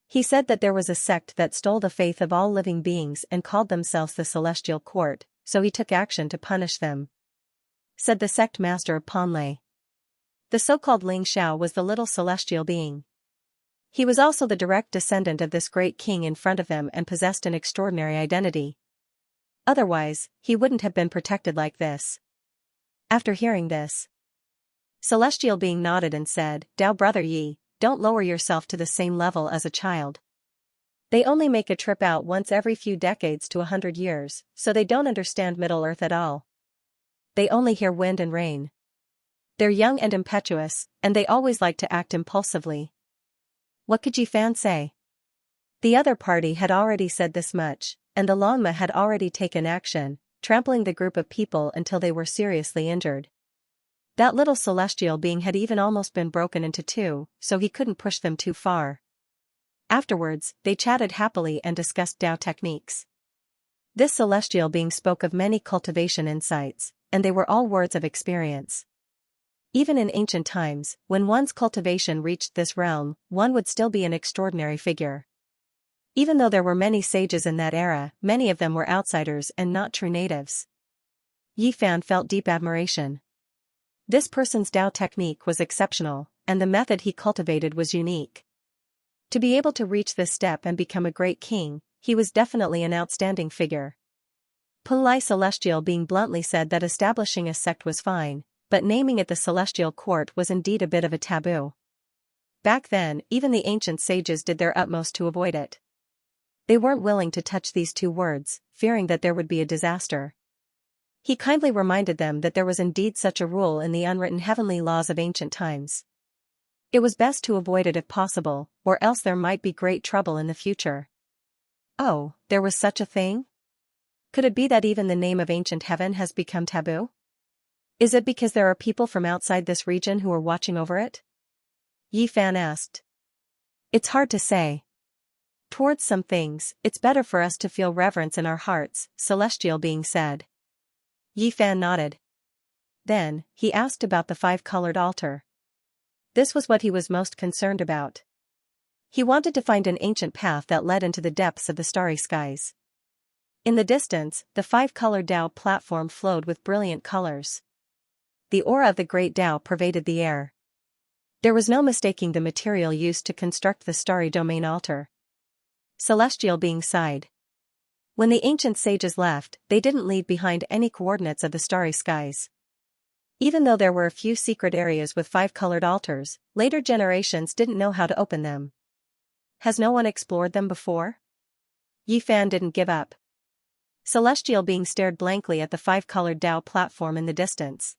S1: He said that there was a sect that stole the faith of all living beings and called themselves the Celestial Court, so he took action to punish them. Said the sect master of Ponlai. The so-called Xianxia was the little celestial being. He was also the direct descendant of this great king in front of them and possessed an extraordinary identity. Otherwise, he wouldn't have been protected like this. After hearing this, Celestial being nodded and said, Dao Brother Yi, don't lower yourself to the same level as a child. They only make a trip out once every few decades to 100 years, so they don't understand Middle-earth at all. They only hear wind and rain. They're young and impetuous, and they always like to act impulsively. What could Yi Fan say? The other party had already said this much, and the Longma had already taken action, trampling the group of people until they were seriously injured. That little celestial being had even almost been broken into two, so he couldn't push them too far. Afterwards, they chatted happily and discussed Tao techniques. This celestial being spoke of many cultivation insights, and they were all words of experience. Even in ancient times, when one's cultivation reached this realm, one would still be an extraordinary figure. Even though there were many sages in that era, many of them were outsiders and not true natives. Yi Fan felt deep admiration. This person's Tao technique was exceptional, and the method he cultivated was unique. To be able to reach this step and become a great king, he was definitely an outstanding figure. Punlai Celestial being bluntly said that establishing a sect was fine, but naming it the Celestial Court was indeed a bit of a taboo. Back then, even the ancient sages did their utmost to avoid it. They weren't willing to touch these two words, fearing that there would be a disaster. He kindly reminded them that there was indeed such a rule in the unwritten heavenly laws of ancient times. It was best to avoid it if possible, or else there might be great trouble in the future. Oh, there was such a thing? Could it be that even the name of ancient heaven has become taboo? Is it because there are people from outside this region who are watching over it? Yi Fan asked. It's hard to say. Towards some things, it's better for us to feel reverence in our hearts, Celestial Being said. Yi Fan nodded. Then, he asked about the five-colored altar. This was what he was most concerned about. He wanted to find an ancient path that led into the depths of the starry skies. In the distance, the five-colored Tao platform flowed with brilliant colors. The aura of the great Tao pervaded the air. There was no mistaking the material used to construct the starry domain altar. Celestial Being sighed. When the ancient sages left, they didn't leave behind any coordinates of the starry skies. Even though there were a few secret areas with five-colored altars, later generations didn't know how to open them. Has no one explored them before? Yi Fan didn't give up. Celestial Being stared blankly at the five-colored Tao platform in the distance.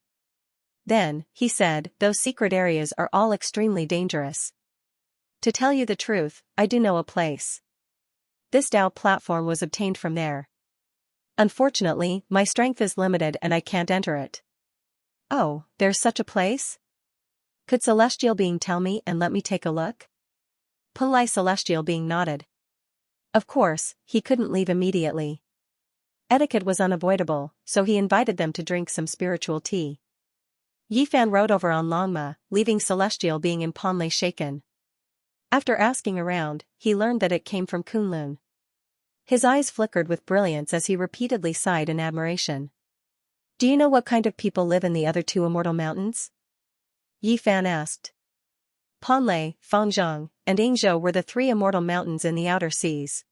S1: Then, he said, those secret areas are all extremely dangerous. To tell you the truth, I do know a place. This Tao platform was obtained from there. Unfortunately, my strength is limited and I can't enter it. Oh, there's such a place? Could Celestial Being tell me and let me take a look? Polite Celestial Being nodded. Of course, he couldn't leave immediately. Etiquette was unavoidable, so he invited them to drink some spiritual tea. Yi Fan rode over on Longma, leaving Celestial Being in Ponlai shaken. After asking around, he learned that it came from Kunlun. His eyes flickered with brilliance as he repeatedly sighed in admiration. Do you know what kind of people live in the other two immortal mountains? Yi Fan asked. Ponlai, Fangzhong, and Yingzhou were the three immortal mountains in the outer seas.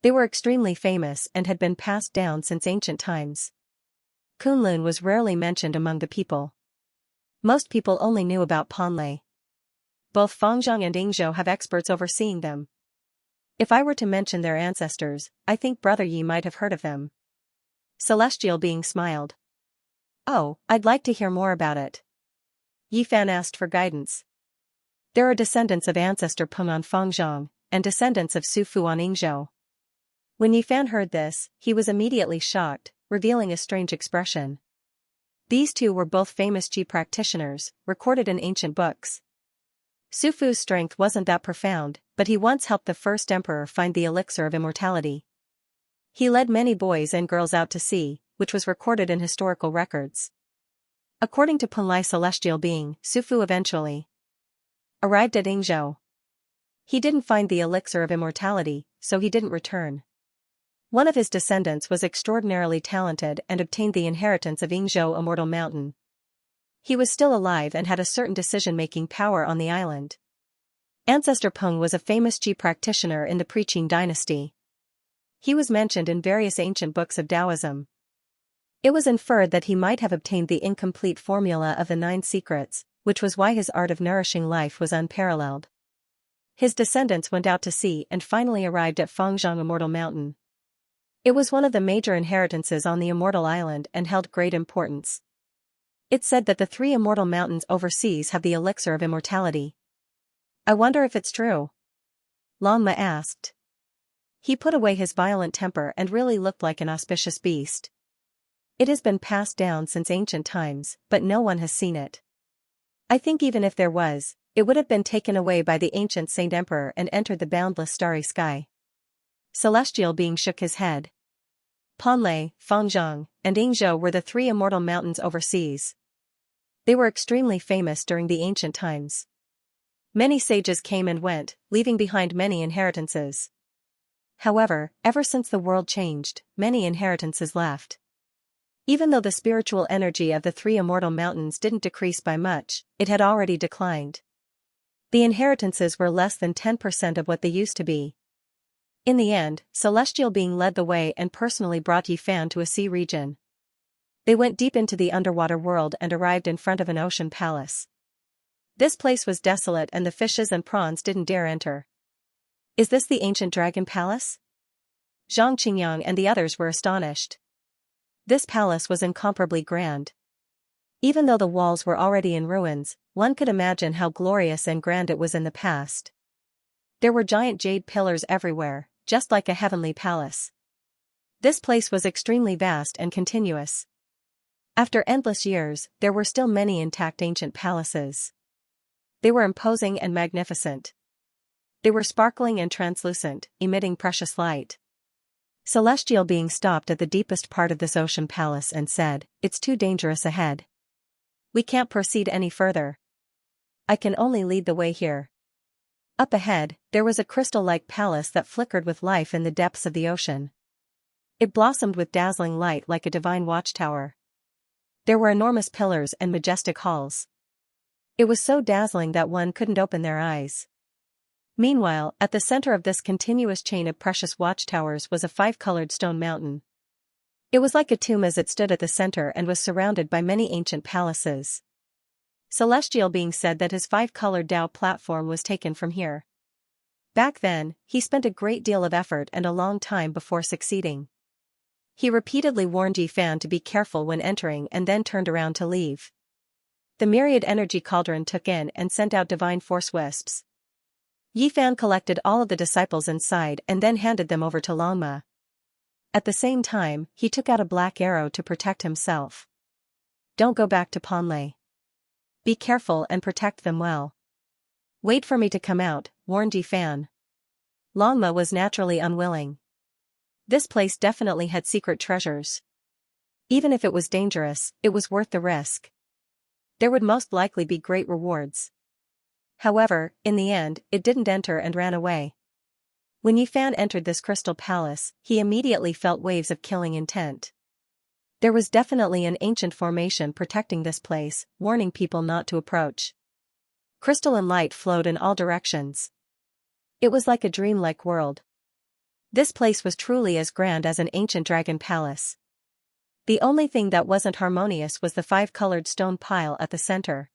S1: They were extremely famous and had been passed down since ancient times. Kunlun was rarely mentioned among the people. Most people only knew about Ponlai. Both Fangzhong and Yingzhou have experts overseeing them. If I were to mention their ancestors, I think Brother Yi might have heard of them. Celestial Being smiled. Oh, I'd like to hear more about it. Yi Fan asked for guidance. There are descendants of ancestor Peng on Fangzhong, and descendants of Su Fu on Yingzhou. When Yi Fan heard this, he was immediately shocked, revealing a strange expression. These two were both famous Qi practitioners, recorded in ancient books. Su Fu's strength wasn't that profound, but he once helped the first emperor find the elixir of immortality. He led many boys and girls out to sea, which was recorded in historical records. According to Ponlai Celestial Being, Su Fu eventually arrived at Yingzhou. He didn't find the elixir of immortality, so he didn't return. One of his descendants was extraordinarily talented and obtained the inheritance of Yingzhou Immortal Mountain. He was still alive and had a certain decision-making power on the island. Ancestor Peng was a famous Qi practitioner in the Preqing dynasty. He was mentioned in various ancient books of Taoism. It was inferred that he might have obtained the incomplete formula of the 9 secrets, which was why his art of nourishing life was unparalleled. His descendants went out to sea and finally arrived at Fangzhong Immortal Mountain. It was one of the major inheritances on the Immortal Island and held great importance. It's said that the 3 immortal mountains overseas have the elixir of immortality. I wonder if it's true? Longma asked. He put away his violent temper and really looked like an auspicious beast. It has been passed down since ancient times, but no one has seen it. I think even if there was, it would have been taken away by the ancient Saint Emperor and entered the boundless starry sky. Celestial Being shook his head. Ponlai, Fangzhong, and Yingzhou were the 3 immortal mountains overseas. They were extremely famous during the ancient times. Many sages came and went, leaving behind many inheritances. However, ever since the world changed, many inheritances left. Even though the spiritual energy of the 3 immortal mountains didn't decrease by much, it had already declined. The inheritances were less than 10% of what they used to be. In the end, Celestial Being led the way and personally brought Yi Fan to a sea region. They went deep into the underwater world and arrived in front of an ocean palace. This place was desolate and the fishes and prawns didn't dare enter. Is this the ancient dragon palace? Zhang Qingyang and the others were astonished. This palace was incomparably grand. Even though the walls were already in ruins, one could imagine how glorious and grand it was in the past. There were giant jade pillars everywhere, just like a heavenly palace. This place was extremely vast and continuous. After endless years, there were still many intact ancient palaces. They were imposing and magnificent. They were sparkling and translucent, emitting precious light. Celestial being stopped at the deepest part of this ocean palace and said, "It's too dangerous ahead. We can't proceed any further. I can only lead the way here." Up ahead, there was a crystal-like palace that flickered with life in the depths of the ocean. It blossomed with dazzling light like a divine watchtower. There were enormous pillars and majestic halls. It was so dazzling that one couldn't open their eyes. Meanwhile, at the center of this continuous chain of precious watchtowers was a five-colored stone mountain. It was like a tomb as it stood at the center and was surrounded by many ancient palaces. Celestial being said that his five-colored Tao platform was taken from here. Back then, he spent a great deal of effort and a long time before succeeding. He repeatedly warned Yi Fan to be careful when entering and then turned around to leave. The myriad energy cauldron took in and sent out divine force wisps. Yi Fan collected all of the disciples inside and then handed them over to Longma. At the same time, he took out a black arrow to protect himself. "Don't go back to Ponlei. Be careful and protect them well. Wait for me to come out," warned Yi Fan. Longma was naturally unwilling. This place definitely had secret treasures. Even if it was dangerous, it was worth the risk. There would most likely be great rewards. However, in the end, it didn't enter and ran away. When Yi Fan entered this crystal palace, he immediately felt waves of killing intent. There was definitely an ancient formation protecting this place, warning people not to approach. Crystal and light flowed in all directions. It was like a dreamlike world. This place was truly as grand as an ancient dragon palace. The only thing that wasn't harmonious was the five-colored stone pile at the center.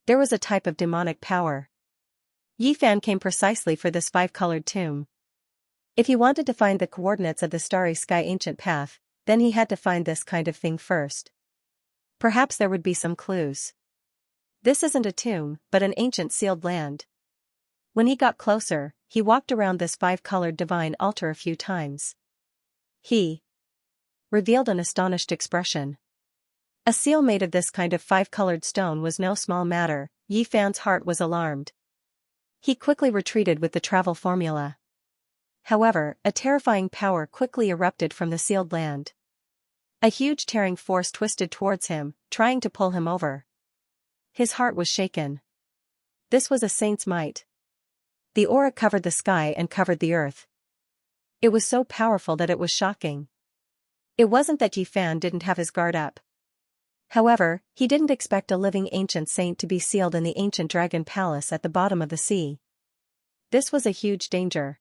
S1: There was a type of demonic power. Yi Fan came precisely for this five-colored tomb. If he wanted to find the coordinates of the starry sky ancient path, then he had to find this kind of thing first. Perhaps there would be some clues. This isn't a tomb, but an ancient sealed land. When he got closer, he walked around this five-colored divine altar a few times. He revealed an astonished expression. A seal made of this kind of five-colored stone was no small matter. Yi Fan's heart was alarmed. He quickly retreated with the travel formula. However, a terrifying power quickly erupted from the sealed land. A huge tearing force twisted towards him, trying to pull him over. His heart was shaken. This was a saint's might. The aura covered the sky and covered the earth. It was so powerful that it was shocking. It wasn't that Yi Fan didn't have his guard up. However, he didn't expect a living ancient saint to be sealed in the ancient dragon palace at the bottom of the sea. This was a huge danger.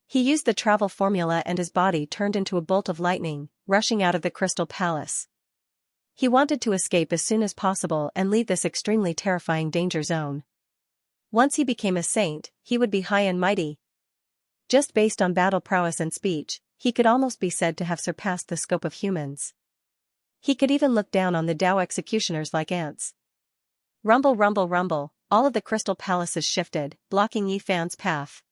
S1: He used the travel formula and his body turned into a bolt of lightning, rushing out of the crystal palace. He wanted to escape as soon as possible and leave this extremely terrifying danger zone. Once he became a saint, he would be high and mighty. Just based on battle prowess and speech, he could almost be said to have surpassed the scope of humans. He could even look down on the Tao executioners like ants. Rumble, rumble, rumble, all of the crystal palaces shifted, blocking Yi Fan's path.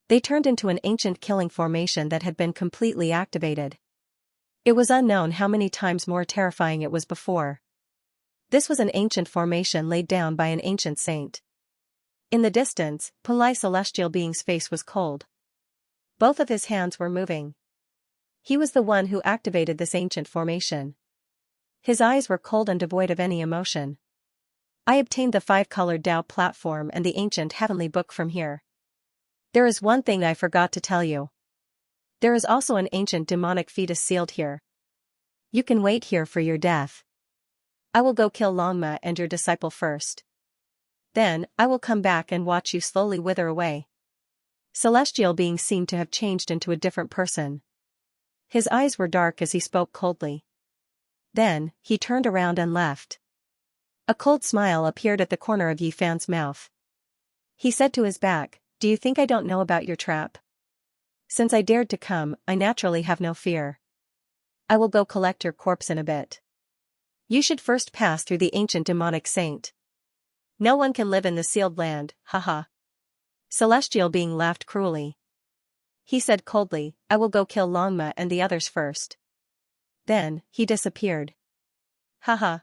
S1: They turned into an ancient killing formation that had been completely activated. It was unknown how many times more terrifying it was before. This was an ancient formation laid down by an ancient saint. In the distance, Pulai celestial being's face was cold. Both of his hands were moving. He was the one who activated this ancient formation. His eyes were cold and devoid of any emotion. "I obtained the five-colored Tao platform and the ancient heavenly book from here. There is one thing I forgot to tell you. There is also an ancient demonic fetus sealed here. You can wait here for your death. I will go kill Longma and your disciple first. Then, I will come back and watch you slowly wither away." Celestial being seemed to have changed into a different person. His eyes were dark as he spoke coldly. Then, he turned around and left. A cold smile appeared at the corner of Yi Fan's mouth. He said to his back, "Do you think I don't know about your trap?" Since I dared to come, I naturally have no fear. I will go collect your corpse in a bit. You should first pass through the ancient demonic saint. No one can live in the sealed land, haha. Celestial being laughed cruelly. He said coldly, I will go kill Longma and the others first. Then, he disappeared. Haha.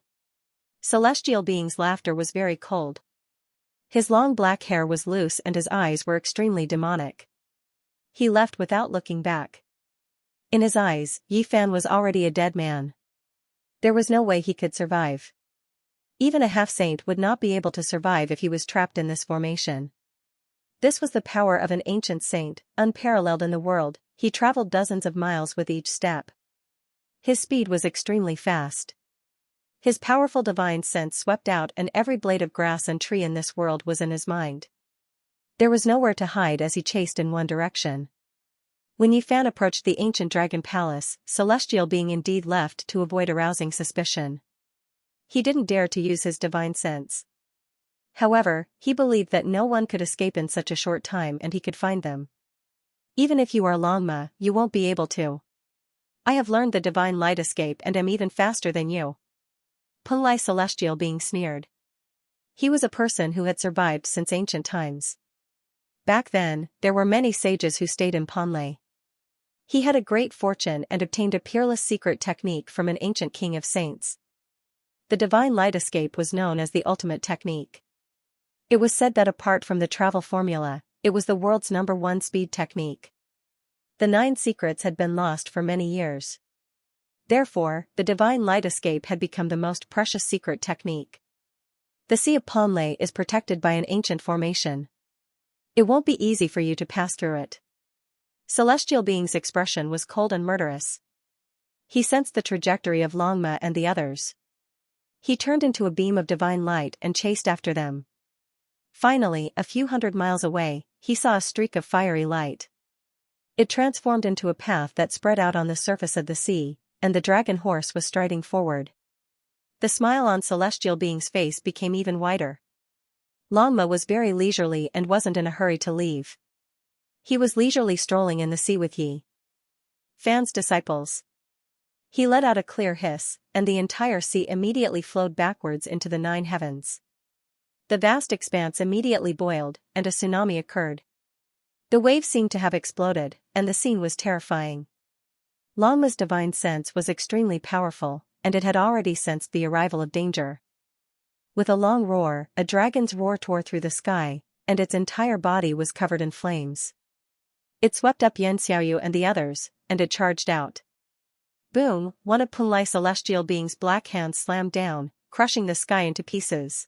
S1: Celestial being's laughter was very cold. His long black hair was loose and his eyes were extremely demonic. He left without looking back. In his eyes, Yi Fan was already a dead man. There was no way he could survive. Even a half-saint would not be able to survive if he was trapped in this formation. This was the power of an ancient saint, unparalleled in the world. He traveled dozens of miles with each step. His speed was extremely fast. His powerful divine sense swept out and every blade of grass and tree in this world was in his mind. There was nowhere to hide as he chased in one direction. When Yi Fan approached the ancient dragon palace, Celestial being indeed left to avoid arousing suspicion. He didn't dare to use his divine sense. However, he believed that no one could escape in such a short time and he could find them. Even if you are Longma, you won't be able to. I have learned the divine light escape and am even faster than you. Punlai Celestial being sneered. He was a person who had survived since ancient times. Back then, there were many sages who stayed in Punlai. He had a great fortune and obtained a peerless secret technique from an ancient king of saints. The divine light escape was known as the ultimate technique. It was said that apart from the travel formula, it was the world's #1 speed technique. The 9 secrets had been lost for many years. Therefore, the divine light escape had become the most precious secret technique. The Sea of Punlai is protected by an ancient formation. It won't be easy for you to pass through it. Celestial being's expression was cold and murderous. He sensed the trajectory of Longma and the others. He turned into a beam of divine light and chased after them. Finally, a few hundred miles away, he saw a streak of fiery light. It transformed into a path that spread out on the surface of the sea, and the dragon horse was striding forward. The smile on Celestial being's face became even wider. Longma was very leisurely and wasn't in a hurry to leave. He was leisurely strolling in the sea with Yi Fan's disciples. He let out a clear hiss, and the entire sea immediately flowed backwards into the 9 heavens. The vast expanse immediately boiled, and a tsunami occurred. The waves seemed to have exploded, and the scene was terrifying. Longma's divine sense was extremely powerful, and it had already sensed the arrival of danger. With a long roar, a dragon's roar tore through the sky, and its entire body was covered in flames. It swept up Xianxia and the others, and it charged out. Boom! One of Punlai Celestial being's black hands slammed down, crushing the sky into pieces.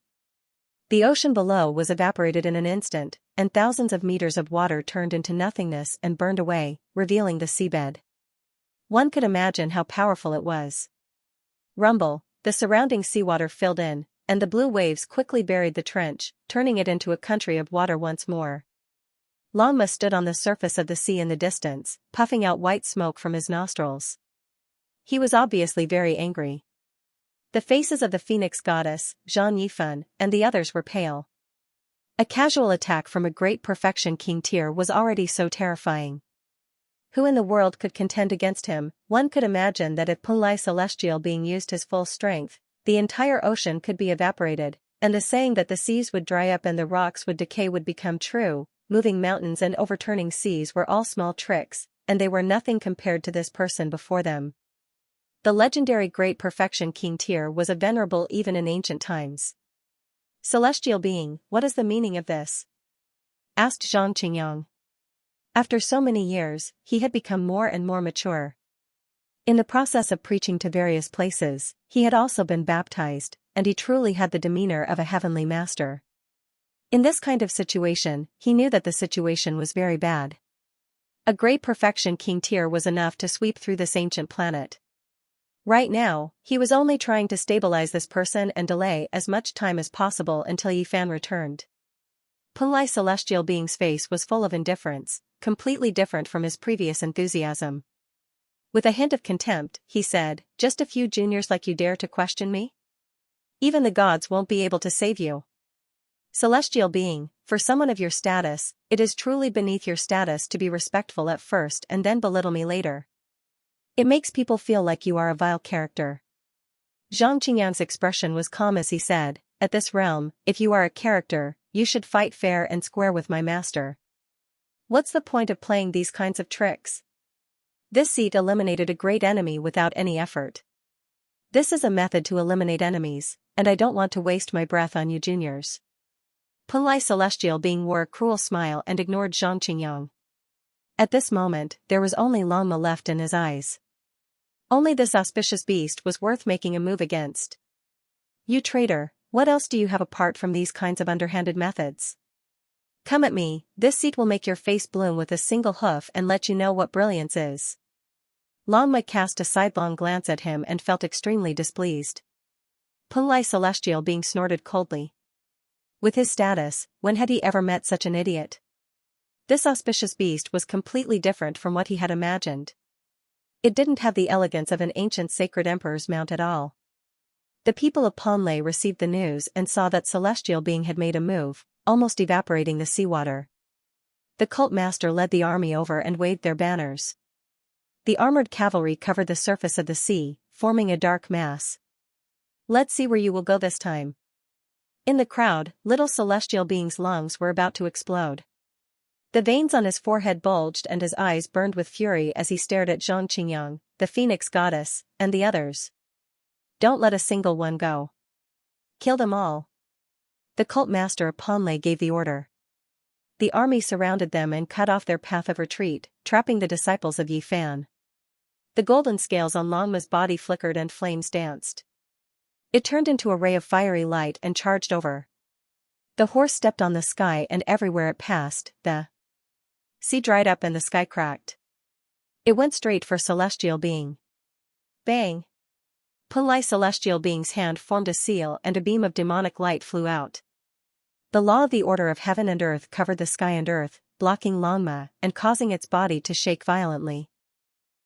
S1: The ocean below was evaporated in an instant, and thousands of meters of water turned into nothingness and burned away, revealing the seabed. One could imagine how powerful it was. Rumble, the surrounding seawater filled in, and the blue waves quickly buried the trench, turning it into a country of water once more. Longma stood on the surface of the sea in the distance, puffing out white smoke from his nostrils. He was obviously very angry. The faces of the Phoenix goddess, Zhang Yifan, and the others were pale. A casual attack from a great perfection king tier was already so terrifying. Who in the world could contend against him? One could imagine that if Punlai Celestial being used his full strength, the entire ocean could be evaporated, and the saying that the seas would dry up and the rocks would decay would become true. Moving mountains and overturning seas were all small tricks, and they were nothing compared to this person before them. The legendary Great Perfection King Tier was a venerable even in ancient times. Celestial being, what is the meaning of this? Asked Zhang Qingyang. After so many years, he had become more and more mature. In the process of preaching to various places, he had also been baptized, and he truly had the demeanor of a heavenly master. In this kind of situation, he knew that the situation was very bad. A Great Perfection King Tier was enough to sweep through this ancient planet. Right now, he was only trying to stabilize this person and delay as much time as possible until Yi Fan returned. Punlai Celestial being's face was full of indifference, completely different from his previous enthusiasm. With a hint of contempt, he said, "Just a few juniors like you dare to question me? Even the gods won't be able to save you." Celestial being, for someone of your status, it is truly beneath your status to be respectful at first and then belittle me later. It makes people feel like you are a vile character. Xianxia's expression was calm as he said, at this realm, if you are a character, you should fight fair and square with my master. What's the point of playing these kinds of tricks? This seat eliminated a great enemy without any effort. This is a method to eliminate enemies, and I don't want to waste my breath on you juniors. Punlai Celestial being wore a cruel smile and ignored Xianxia. At this moment, there was only Longma left in his eyes. Only this auspicious beast was worth making a move against. You traitor, what else do you have apart from these kinds of underhanded methods? Come at me, this seat will make your face bloom with a single hoof and let you know what brilliance is. Longma cast a sidelong glance at him and felt extremely displeased. Punlai Celestial being snorted coldly. With his status, when had he ever met such an idiot? This auspicious beast was completely different from what he had imagined. It didn't have the elegance of an ancient sacred emperor's mount at all. The people of Ponlai received the news and saw that Celestial being had made a move, almost evaporating the seawater. The cult master led the army over and waved their banners. The armored cavalry covered the surface of the sea, forming a dark mass. Let's see where you will go this time. In the crowd, little celestial being's lungs were about to explode. The veins on his forehead bulged and his eyes burned with fury as he stared at Zhang Qingyang, the phoenix goddess, and the others. Don't let a single one go. Kill them all. The cult master Ponlai gave the order. The army surrounded them and cut off their path of retreat, trapping the disciples of Yi Fan. The golden scales on Longma's body flickered and flames danced. It turned into a ray of fiery light and charged over. The horse stepped on the sky and everywhere it passed, the sea dried up and the sky cracked. It went straight for Celestial Being. Bang! Punlai Celestial Being's hand formed a seal and a beam of demonic light flew out. The law of the order of heaven and earth covered the sky and earth, blocking Longma and causing its body to shake violently.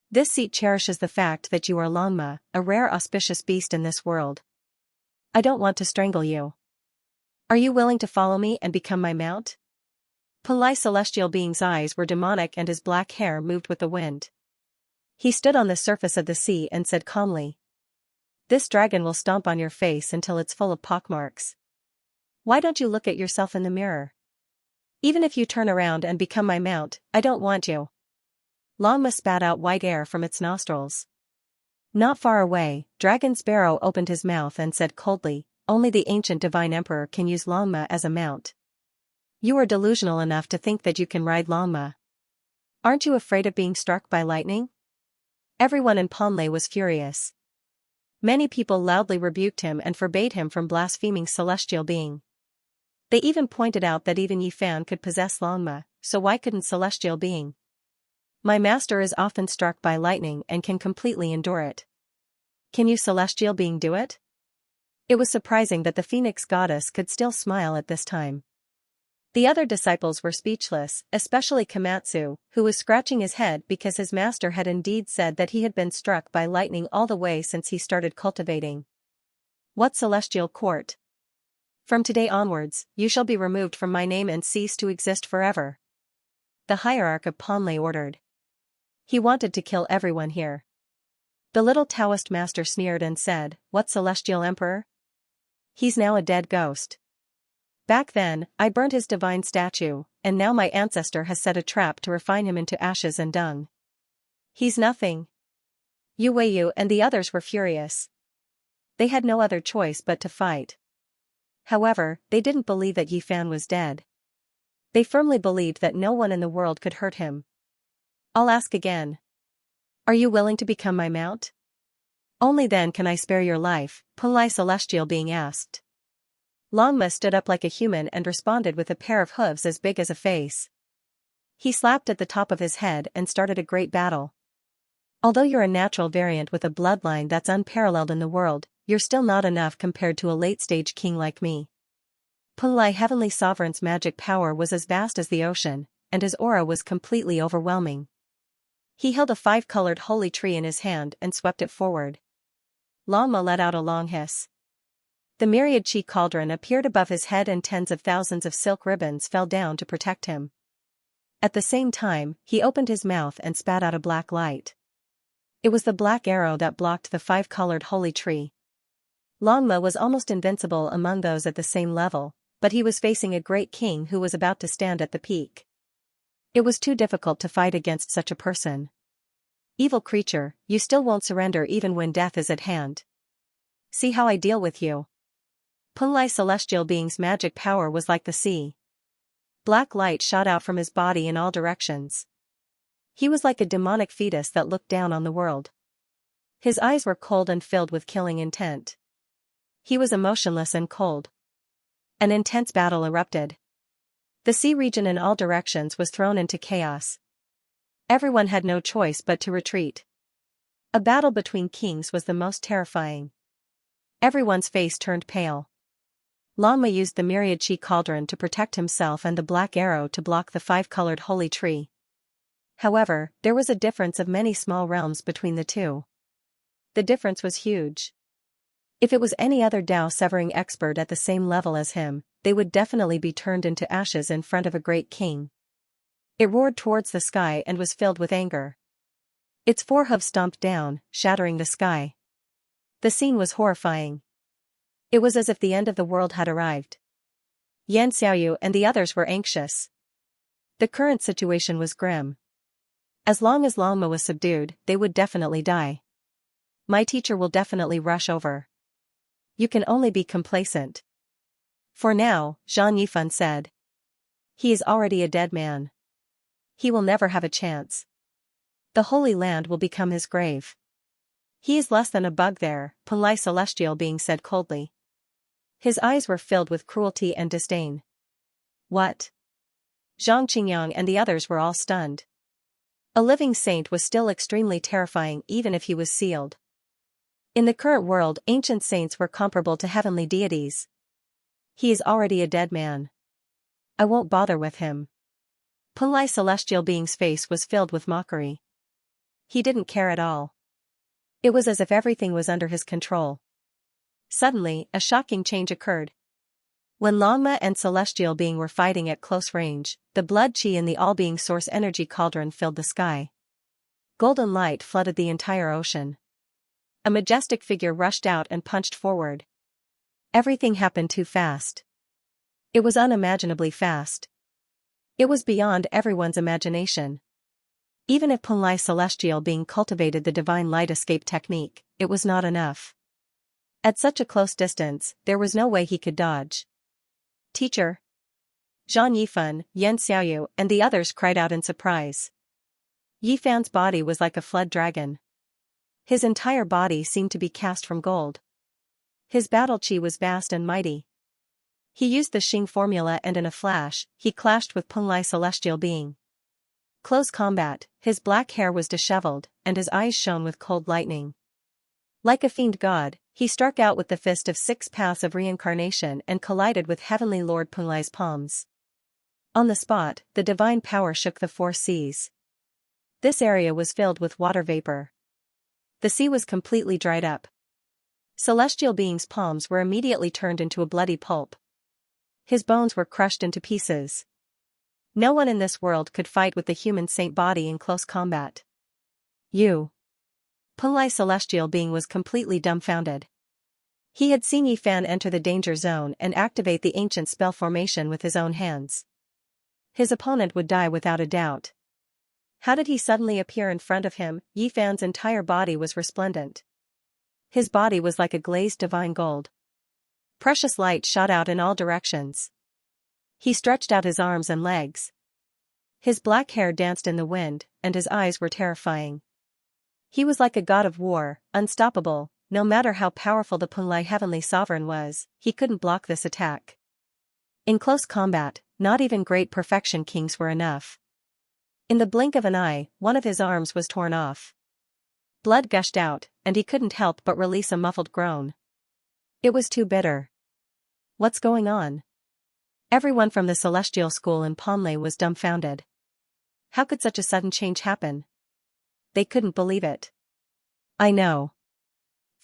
S1: This seat cherishes the fact that you are Longma, a rare auspicious beast in this world. I don't want to strangle you. Are you willing to follow me and become my mount? Punlai Celestial Being's eyes were demonic and his black hair moved with the wind. He stood on the surface of the sea and said calmly, "This dragon will stomp on your face until it's full of pockmarks. Why don't you look at yourself in the mirror? Even if you turn around and become my mount, I don't want you." Longma spat out white air from its nostrils. Not far away, Dragon Sparrow opened his mouth and said coldly, "Only the ancient divine emperor can use Longma as a mount. You are delusional enough to think that you can ride Longma. Aren't you afraid of being struck by lightning?" Everyone in Ponlai was furious. Many people loudly rebuked him and forbade him from blaspheming Celestial Being. They even pointed out that even Yi Fan could possess Longma, so why couldn't Celestial Being? My master is often struck by lightning and can completely endure it. Can you Celestial Being do it? It was surprising that the Phoenix goddess could still smile at this time. The other disciples were speechless, especially Komatsu, who was scratching his head because his master had indeed said that he had been struck by lightning all the way since he started cultivating. What celestial court? From today onwards, you shall be removed from my name and cease to exist forever. The hierarch of Ponlai ordered. He wanted to kill everyone here. The little Taoist master sneered and said, "What celestial emperor? He's now a dead ghost. Back then, I burnt his divine statue, and now my ancestor has set a trap to refine him into ashes and dung. He's nothing." Yu Weiyu and the others were furious. They had no other choice but to fight. However, they didn't believe that Yi Fan was dead. They firmly believed that no one in the world could hurt him. I'll ask again. Are you willing to become my mount? Only then can I spare your life, Punlai Celestial Being asked. Longma stood up like a human and responded with a pair of hooves as big as a face. He slapped at the top of his head and started a great battle. Although you're a natural variant with a bloodline that's unparalleled in the world, you're still not enough compared to a late-stage king like me. Punlai Heavenly Sovereign's magic power was as vast as the ocean, and his aura was completely overwhelming. He held a 5-colored holy tree in his hand and swept it forward. Longma let out a long hiss. The myriad chi cauldron appeared above his head and tens of thousands of silk ribbons fell down to protect him. At the same time, he opened his mouth and spat out a black light. It was the black arrow that blocked the five-colored holy tree. Longma was almost invincible among those at the same level, but he was facing a great king who was about to stand at the peak. It was too difficult to fight against such a person. Evil creature, you still won't surrender even when death is at hand. See how I deal with you. Punlai celestial being's magic power was like the sea. Black light shot out from his body in all directions. He was like a demonic fetus that looked down on the world. His eyes were cold and filled with killing intent. He was emotionless and cold. An intense battle erupted. The sea region in all directions was thrown into chaos. Everyone had no choice but to retreat. A battle between kings was the most terrifying. Everyone's face turned pale. Longma used the myriad chi cauldron to protect himself and the black arrow to block the five-colored holy tree. However, there was a difference of many small realms between the two. The difference was huge. If it was any other Dao severing expert at the same level as him, they would definitely be turned into ashes in front of a great king. It roared towards the sky and was filled with anger. Its forehooves stomped down, shattering the sky. The scene was horrifying. It was as if the end of the world had arrived. Xianxia and the others were anxious. The current situation was grim. As long as Longma was subdued, they would definitely die. My teacher will definitely rush over. You can only be complacent. For now, Zhang Yifan said. He is already a dead man. He will never have a chance. The Holy Land will become his grave. He is less than a bug there, Punlai celestial being said coldly. His eyes were filled with cruelty and disdain. What? Zhang Qingyang and the others were all stunned. A living saint was still extremely terrifying even if he was sealed. In the current world, ancient saints were comparable to heavenly deities. He is already a dead man. I won't bother with him. Punlai celestial being's face was filled with mockery. He didn't care at all. It was as if everything was under his control. Suddenly, a shocking change occurred. When Longma and Celestial Being were fighting at close range, the blood chi in the all-being source energy cauldron filled the sky. Golden light flooded the entire ocean. A majestic figure rushed out and punched forward. Everything happened too fast. It was unimaginably fast. It was beyond everyone's imagination. Even if Punlai Celestial Being cultivated the divine light escape technique, it was not enough. At such a close distance, there was no way he could dodge. Teacher! Zhang Yifan, Yan Xiaoyu, and the others cried out in surprise. Yifan's body was like a flood dragon. His entire body seemed to be cast from gold. His battle chi was vast and mighty. He used the Xing formula and in a flash, he clashed with Punlai Celestial Being. Close combat, his black hair was disheveled, and his eyes shone with cold lightning. Like a fiend god, he struck out with the fist of 6 paths of reincarnation and collided with Heavenly Lord Punlai's palms. On the spot, the divine power shook the 4 seas. This area was filled with water vapor. The sea was completely dried up. Celestial Being's palms were immediately turned into a bloody pulp. His bones were crushed into pieces. No one in this world could fight with the human saint body in close combat. You. Punlai Celestial Being was completely dumbfounded. He had seen Yifan enter the danger zone and activate the ancient spell formation with his own hands. His opponent would die without a doubt. How did he suddenly appear in front of him? Yifan's entire body was resplendent. His body was like a glazed divine gold. Precious light shot out in all directions. He stretched out his arms and legs. His black hair danced in the wind, and his eyes were terrifying. He was like a god of war, unstoppable. No matter how powerful the Punlai Heavenly Sovereign was, he couldn't block this attack. In close combat, not even great perfection kings were enough. In the blink of an eye, one of his arms was torn off. Blood gushed out, and he couldn't help but release a muffled groan. It was too bitter. What's going on? Everyone from the Celestial School in Ponlai was dumbfounded. How could such a sudden change happen? They couldn't believe it. I know.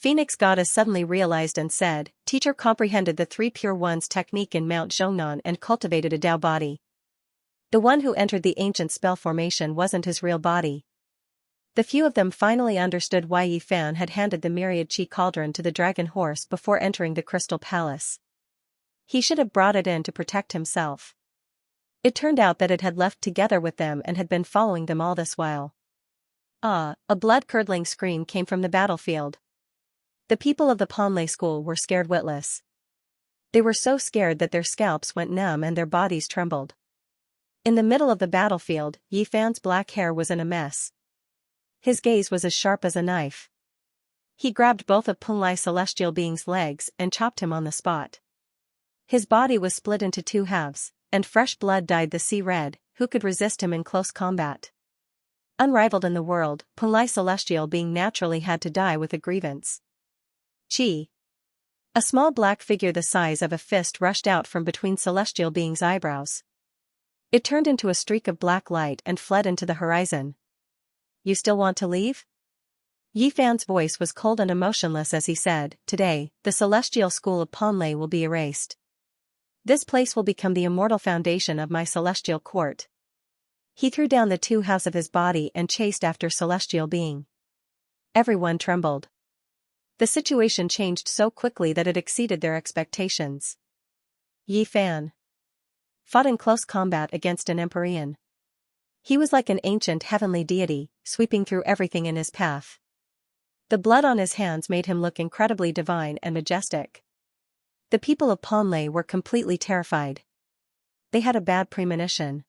S1: Phoenix Goddess suddenly realized and said, Teacher comprehended the three pure ones technique in Mount Zhongnan and cultivated a Tao body. The one who entered the ancient spell formation wasn't his real body. The few of them finally understood why Yi Fan had handed the myriad Qi cauldron to the dragon horse before entering the crystal palace. He should have brought it in to protect himself. It turned out that it had left together with them and had been following them all this while. Ah, a blood-curdling scream came from the battlefield. The people of the Ponlai school were scared witless. They were so scared that their scalps went numb and their bodies trembled. In the middle of the battlefield, Yi Fan's black hair was in a mess. His gaze was as sharp as a knife. He grabbed both of Ponlai celestial being's legs and chopped him on the spot. His body was split into two halves, and fresh blood dyed the sea red. Who could resist him in close combat? Unrivaled in the world, Ponlai celestial being naturally had to die with a grievance. Qi. A small black figure the size of a fist rushed out from between celestial being's eyebrows. It turned into a streak of black light and fled into the horizon. You still want to leave? Yi Fan's voice was cold and emotionless as he said, Today, the celestial school of Ponlai will be erased. This place will become the immortal foundation of my celestial court. He threw down the two halves of his body and chased after celestial being. Everyone trembled. The situation changed so quickly that it exceeded their expectations. Yi Fan fought in close combat against an Empyrean. He was like an ancient heavenly deity, sweeping through everything in his path. The blood on his hands made him look incredibly divine and majestic. The people of Ponlai were completely terrified. They had a bad premonition.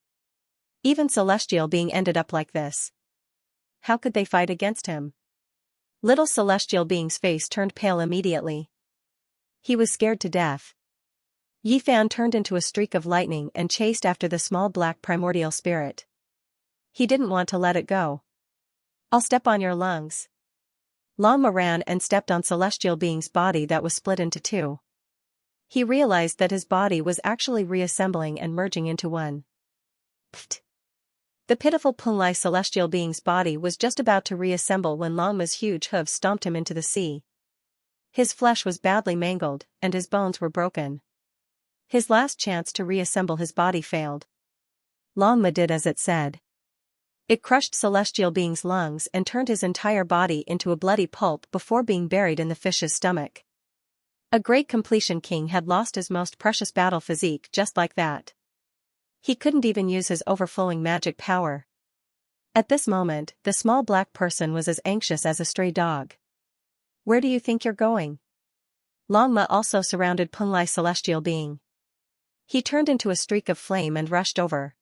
S1: Even celestial being ended up like this. How could they fight against him? Little celestial being's face turned pale immediately. He was scared to death. Yi Fan turned into a streak of lightning and chased after the small black primordial spirit. He didn't want to let it go. I'll step on your lungs. Lama ran and stepped on celestial being's body that was split into two. He realized that his body was actually reassembling and merging into one. Pfft. The pitiful Ponlai celestial being's body was just about to reassemble when Lama's huge hooves stomped him into the sea. His flesh was badly mangled, and his bones were broken. His last chance to reassemble his body failed. Lama did as it said. It crushed celestial being's lungs and turned his entire body into a bloody pulp before being buried in the fish's stomach. A great completion king had lost his most precious battle physique just like that. He couldn't even use his overflowing magic power. At this moment, the small black person was as anxious as a stray dog. Where do you think you're going? Longma also surrounded Ponlai celestial being. He turned into a streak of flame and rushed over.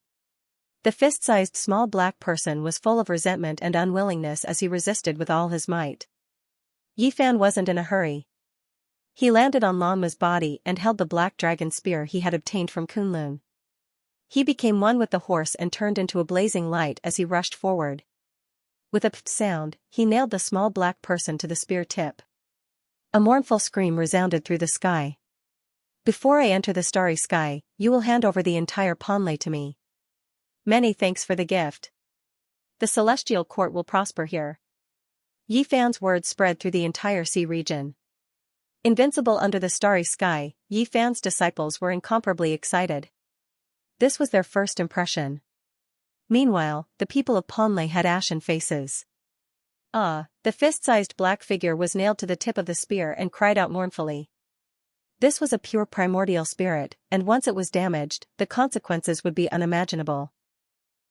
S1: The fist-sized small black person was full of resentment and unwillingness as he resisted with all his might. Yi Fan wasn't in a hurry. He landed on Longma's body and held the black dragon spear he had obtained from Kunlun. He became one with the horse and turned into a blazing light as he rushed forward. With a pft sound, he nailed the small black person to the spear tip. A mournful scream resounded through the sky. Before I enter the starry sky, you will hand over the entire Ponlai to me. Many thanks for the gift. The celestial court will prosper here. Yi Fan's words spread through the entire sea region. Invincible under the starry sky, Yi Fan's disciples were incomparably excited. This was their first impression. Meanwhile, the people of Ponlai had ashen faces. The fist-sized black figure was nailed to the tip of the spear and cried out mournfully. This was a pure primordial spirit, and once it was damaged, the consequences would be unimaginable.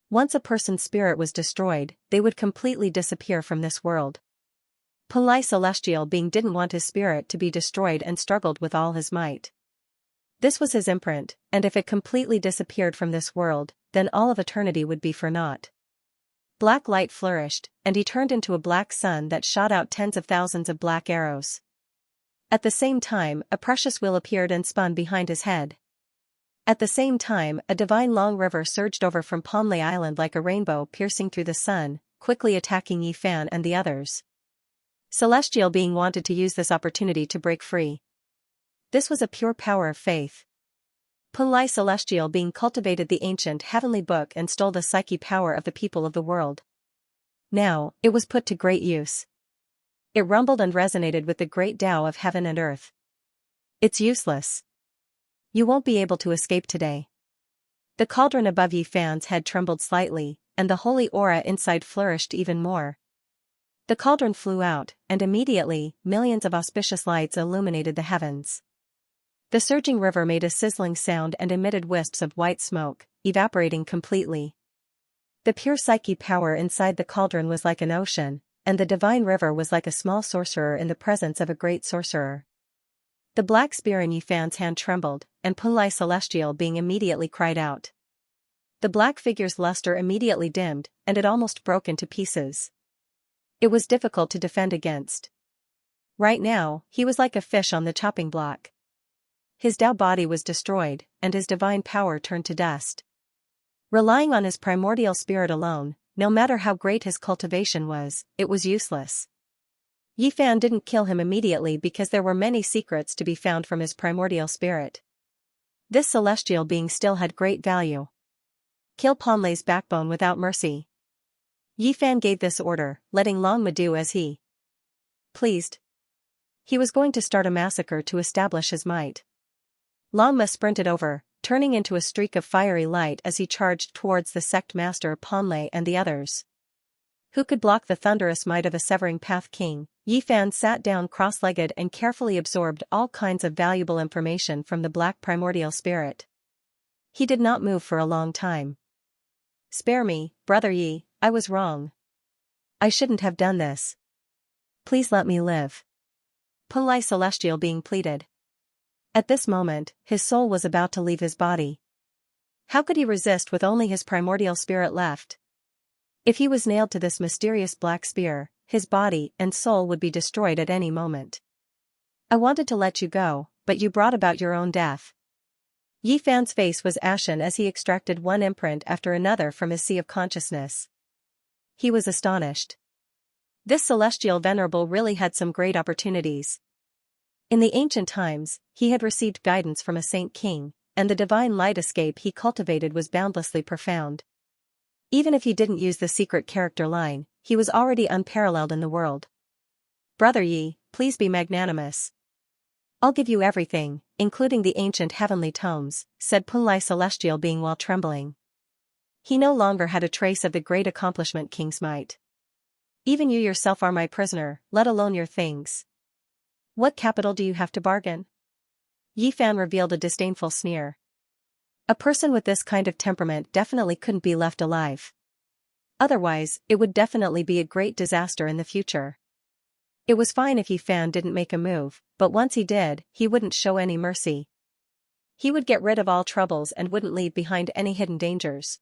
S1: Once a person's spirit was destroyed, they would completely disappear from this world. Ponlai celestial being didn't want his spirit to be destroyed and struggled with all his might. This was his imprint, and if it completely disappeared from this world, then all of eternity would be for naught. Black light flourished, and he turned into a black sun that shot out tens of thousands of black arrows. At the same time, a precious wheel appeared and spun behind his head. At the same time, a divine long river surged over from Ponlai Island like a rainbow piercing through the sun, quickly attacking Yi Fan and the others. Celestial being wanted to use this opportunity to break free. This was a pure power of faith. Ponlai celestial being cultivated the ancient heavenly book and stole the psyche power of the people of the world. Now, it was put to great use. It rumbled and resonated with the great Tao of heaven and earth. It's useless. You won't be able to escape today. The cauldron above Yi Fan's head trembled slightly, and the holy aura inside flourished even more. The cauldron flew out, and immediately, millions of auspicious lights illuminated the heavens. The surging river made a sizzling sound and emitted wisps of white smoke, evaporating completely. The pure psyche power inside the cauldron was like an ocean, and the divine river was like a small sorcerer in the presence of a great sorcerer. The black spear in Yi Fan's hand trembled, and Punlai Celestial being immediately cried out. The black figure's luster immediately dimmed, and it almost broke into pieces. It was difficult to defend against. Right now, he was like a fish on the chopping block. His Tao body was destroyed, and his divine power turned to dust. Relying on his primordial spirit alone, no matter how great his cultivation was, it was useless. Yi Fan didn't kill him immediately because there were many secrets to be found from his primordial spirit. This celestial being still had great value. Kill Ponlai's backbone without mercy. Yi Fan gave this order, letting Long Ma do as he pleased. He was going to start a massacre to establish his might. Long Ma sprinted over, turning into a streak of fiery light as he charged towards the sect master Ponlai and the others. Who could block the thunderous might of a severing path king? Yi Fan sat down cross-legged and carefully absorbed all kinds of valuable information from the black primordial spirit. He did not move for a long time. Spare me, Brother Yi, I was wrong. I shouldn't have done this. Please let me live. Punlai Celestial being pleaded. At this moment, his soul was about to leave his body. How could he resist with only his primordial spirit left? If he was nailed to this mysterious black spear, his body and soul would be destroyed at any moment. I wanted to let you go, but you brought about your own death. Yi Fan's face was ashen as he extracted one imprint after another from his sea of consciousness. He was astonished. This celestial venerable really had some great opportunities. In the ancient times, he had received guidance from a saint king, and the divine light escape he cultivated was boundlessly profound. Even if he didn't use the secret character line, he was already unparalleled in the world. Brother Yi, please be magnanimous. I'll give you everything, including the ancient heavenly tomes, said Punlai Celestial being while trembling. He no longer had a trace of the great accomplishment king's might. Even you yourself are my prisoner, let alone your things. What capital do you have to bargain? Yi Fan revealed a disdainful sneer. A person with this kind of temperament definitely couldn't be left alive. Otherwise, it would definitely be a great disaster in the future. It was fine if Yi Fan didn't make a move, but once he did, he wouldn't show any mercy. He would get rid of all troubles and wouldn't leave behind any hidden dangers.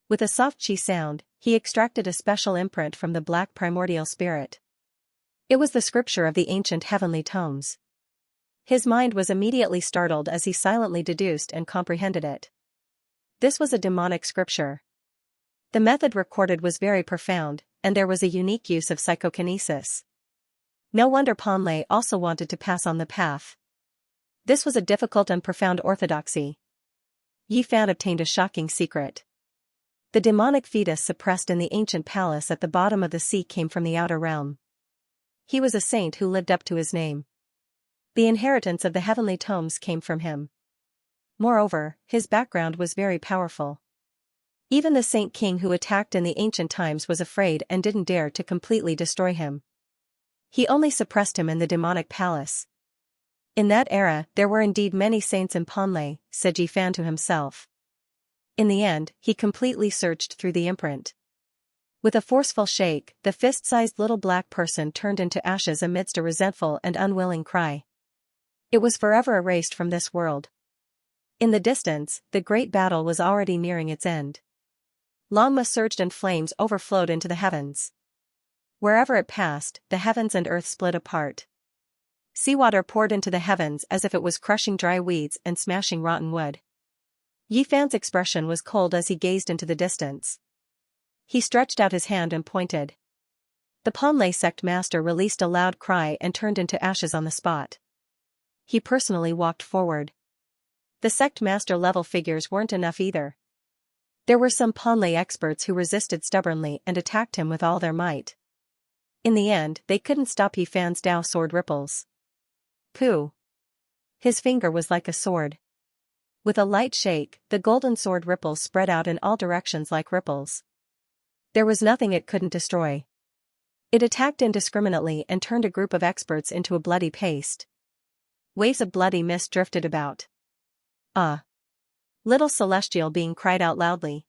S1: With a soft chi sound, he extracted a special imprint from the black primordial spirit. It was the scripture of the ancient heavenly tomes. His mind was immediately startled as he silently deduced and comprehended it. This was a demonic scripture. The method recorded was very profound, and there was a unique use of psychokinesis. No wonder Ponlai also wanted to pass on the path. This was a difficult and profound orthodoxy. Yi Fan obtained a shocking secret. The demonic fetus suppressed in the ancient palace at the bottom of the sea came from the outer realm. He was a saint who lived up to his name. The inheritance of the heavenly tomes came from him. Moreover, his background was very powerful. Even the saint king who attacked in the ancient times was afraid and didn't dare to completely destroy him. He only suppressed him in the demonic palace. In that era, there were indeed many saints in Ponlai, said Yi Fan to himself. In the end, he completely searched through the imprint. With a forceful shake, the fist-sized little black person turned into ashes amidst a resentful and unwilling cry. It was forever erased from this world. In the distance, the great battle was already nearing its end. Long Ma surged and flames overflowed into the heavens. Wherever it passed, the heavens and earth split apart. Seawater poured into the heavens as if it was crushing dry weeds and smashing rotten wood. Yi Fan's expression was cold as he gazed into the distance. He stretched out his hand and pointed. The Ponlai sect master released a loud cry and turned into ashes on the spot. He personally walked forward. The sect master level figures weren't enough either. There were some Ponlai experts who resisted stubbornly and attacked him with all their might. In the end, they couldn't stop Yifan's Dao sword ripples. Pooh! His finger was like a sword. With a light shake, the golden sword ripples spread out in all directions like ripples. There was nothing it couldn't destroy. It attacked indiscriminately and turned a group of experts into a bloody paste. Waves of bloody mist drifted about. Little celestial being cried out loudly.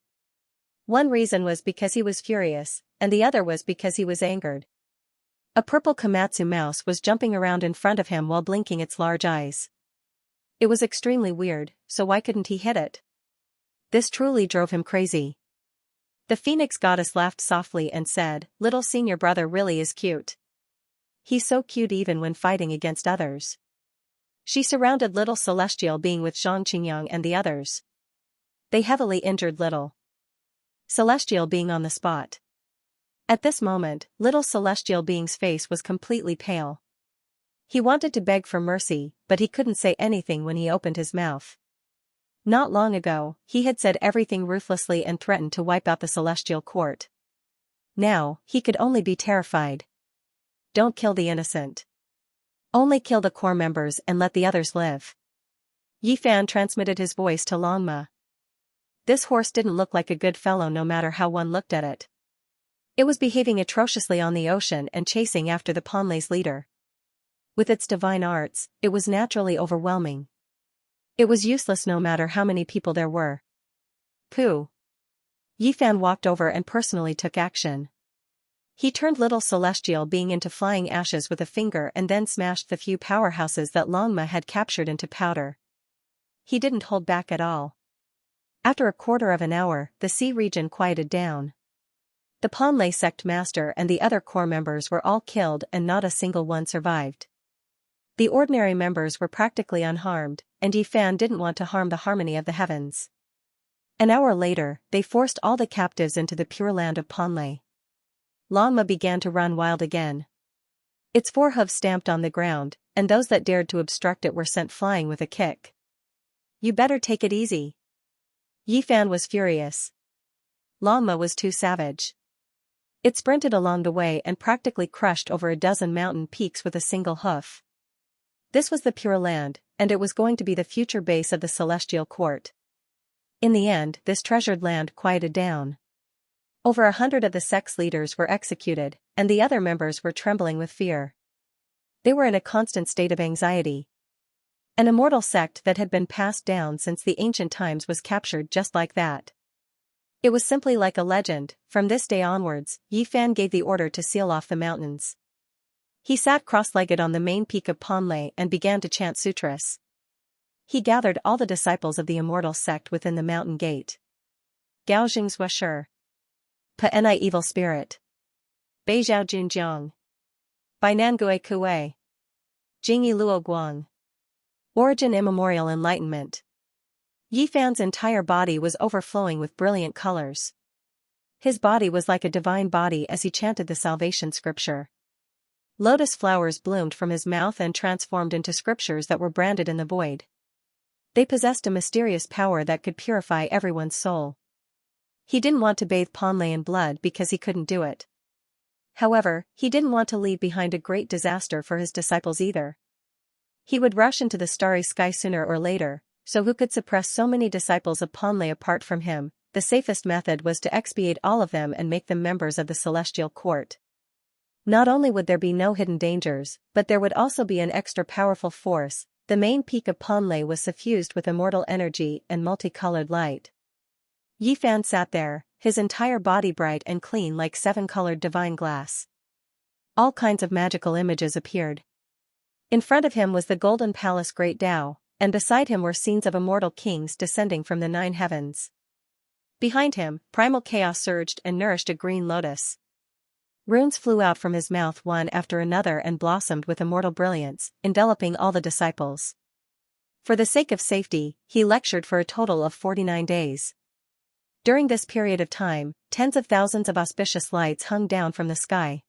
S1: One reason was because he was furious, and the other was because he was angered. A purple Komatsu mouse was jumping around in front of him while blinking its large eyes. It was extremely weird, so why couldn't he hit it? This truly drove him crazy. The Phoenix goddess laughed softly and said, "Little senior brother really is cute. He's so cute even when fighting against others." She surrounded little celestial being with Xianxia and the others. They heavily injured little celestial being on the spot. At this moment, little celestial being's face was completely pale. He wanted to beg for mercy, but he couldn't say anything when he opened his mouth. Not long ago, he had said everything ruthlessly and threatened to wipe out the celestial court. Now, he could only be terrified. Don't kill the innocent. Only kill the core members and let the others live. Yifan transmitted his voice to Longma. This horse didn't look like a good fellow no matter how one looked at it. It was behaving atrociously on the ocean and chasing after the Ponlei's leader. With its divine arts, it was naturally overwhelming. It was useless no matter how many people there were. Pooh! Yifan walked over and personally took action. He turned little celestial being into flying ashes with a finger and then smashed the few powerhouses that Longma had captured into powder. He didn't hold back at all. After a quarter of an hour, the sea region quieted down. The Ponlei sect master and the other core members were all killed and not a single one survived. The ordinary members were practically unharmed, and Yifan didn't want to harm the harmony of the heavens. An hour later, they forced all the captives into the pure land of Ponlei. Longma began to run wild again. Its forehoofs stamped on the ground, and those that dared to obstruct it were sent flying with a kick. "You better take it easy." Yifan was furious. Longma was too savage. It sprinted along the way and practically crushed over a dozen mountain peaks with a single hoof. This was the Pure Land, and it was going to be the future base of the Celestial Court. In the end, this treasured land quieted down. Over 100 of the sect's leaders were executed, and the other members were trembling with fear. They were in a constant state of anxiety. An immortal sect that had been passed down since the ancient times was captured just like that. It was simply like a legend. From this day onwards, Yifan gave the order to seal off the mountains. He sat cross-legged on the main peak of Ponlei and began to chant sutras. He gathered all the disciples of the immortal sect within the mountain gate. Gao Jingzhua Shi. Pa'enai evil spirit. Beijiao Junjiang. Bainangue Kue. Jingyi Luo Guang. Origin immemorial enlightenment. Yifan's entire body was overflowing with brilliant colors. His body was like a divine body as he chanted the salvation scripture. Lotus flowers bloomed from his mouth and transformed into scriptures that were branded in the void. They possessed a mysterious power that could purify everyone's soul. He didn't want to bathe Ponlei in blood because he couldn't do it. However, he didn't want to leave behind a great disaster for his disciples either. He would rush into the starry sky sooner or later, so who could suppress so many disciples of Ponlei apart from him? The safest method was to expiate all of them and make them members of the Celestial Court. Not only would there be no hidden dangers, but there would also be an extra powerful force. The main peak of Ponlei was suffused with immortal energy and multicolored light. Yifan sat there, his entire body bright and clean like seven-colored divine glass. All kinds of magical images appeared. In front of him was the golden palace Great Tao, and beside him were scenes of immortal kings descending from the 9 heavens. Behind him, primal chaos surged and nourished a green lotus. Runes flew out from his mouth one after another and blossomed with immortal brilliance, enveloping all the disciples. For the sake of safety, he lectured for a total of 49 days. During this period of time, tens of thousands of auspicious lights hung down from the sky.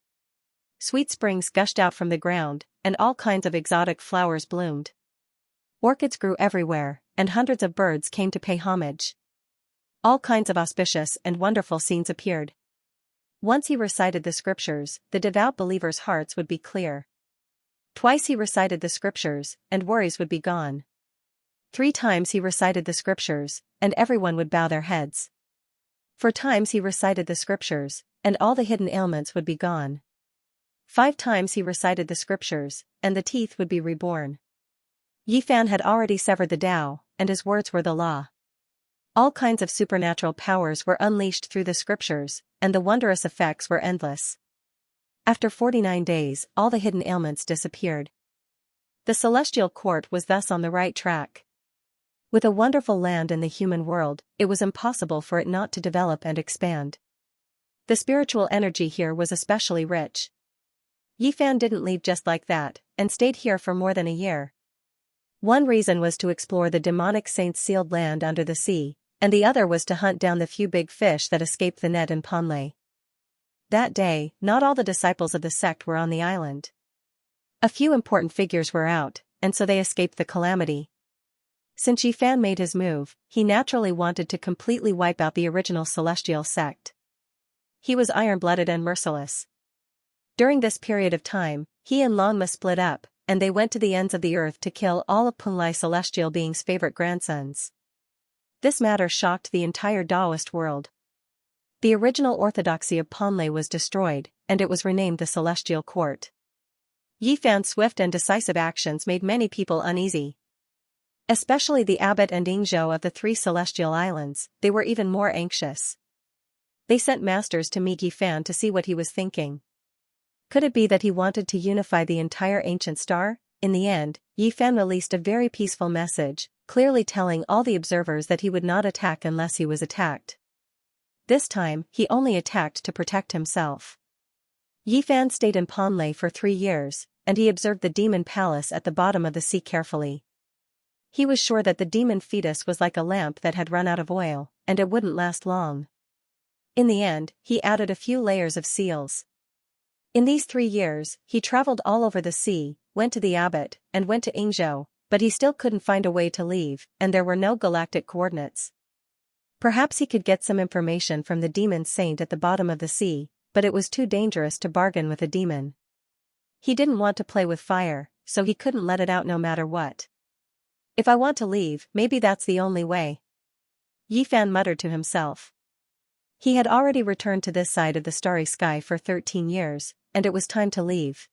S1: Sweet springs gushed out from the ground, and all kinds of exotic flowers bloomed. Orchids grew everywhere, and hundreds of birds came to pay homage. All kinds of auspicious and wonderful scenes appeared. Once he recited the scriptures, the devout believers' hearts would be clear. Twice he recited the scriptures, and worries would be gone. 3 times he recited the scriptures, and everyone would bow their heads. 4 times he recited the scriptures, and all the hidden ailments would be gone. 5 times he recited the scriptures, and the teeth would be reborn. Yifan had already severed the Tao, and his words were the law. All kinds of supernatural powers were unleashed through the scriptures, and the wondrous effects were endless. After 49 days, all the hidden ailments disappeared. The celestial court was thus on the right track. With a wonderful land in the human world, it was impossible for it not to develop and expand. The spiritual energy here was especially rich. Yifan didn't leave just like that, and stayed here for more than a year. One reason was to explore the demonic saints' sealed land under the sea, and the other was to hunt down the few big fish that escaped the net in Ponlai. That day, not all the disciples of the sect were on the island. A few important figures were out, and so they escaped the calamity. Since Yifan made his move, he naturally wanted to completely wipe out the original celestial sect. He was iron-blooded and merciless. During this period of time, he and Lanma split up, and they went to the ends of the earth to kill all of Ponlai celestial beings' favorite grandsons. This matter shocked the entire Taoist world. The original orthodoxy of Ponlai was destroyed, and it was renamed the Celestial Court. Yifan's swift and decisive actions made many people uneasy. Especially the abbot and Ingzhou of the 3 celestial islands, they were even more anxious. They sent masters to meet Yifan to see what he was thinking. Could it be that he wanted to unify the entire ancient star? In the end, Yifan released a very peaceful message, clearly telling all the observers that he would not attack unless he was attacked. This time, he only attacked to protect himself. Yifan stayed in Ponlai for 3 years, and he observed the demon palace at the bottom of the sea carefully. He was sure that the demon fetus was like a lamp that had run out of oil, and it wouldn't last long. In the end, he added a few layers of seals. In these 3 years, he traveled all over the sea, went to the abbot, and went to Ingzhou, but he still couldn't find a way to leave, and there were no galactic coordinates. Perhaps he could get some information from the demon saint at the bottom of the sea, but it was too dangerous to bargain with a demon. He didn't want to play with fire, so he couldn't let it out no matter what. If I want to leave, maybe that's the only way. Yifan muttered to himself. He had already returned to this side of the starry sky for 13 years, and it was time to leave.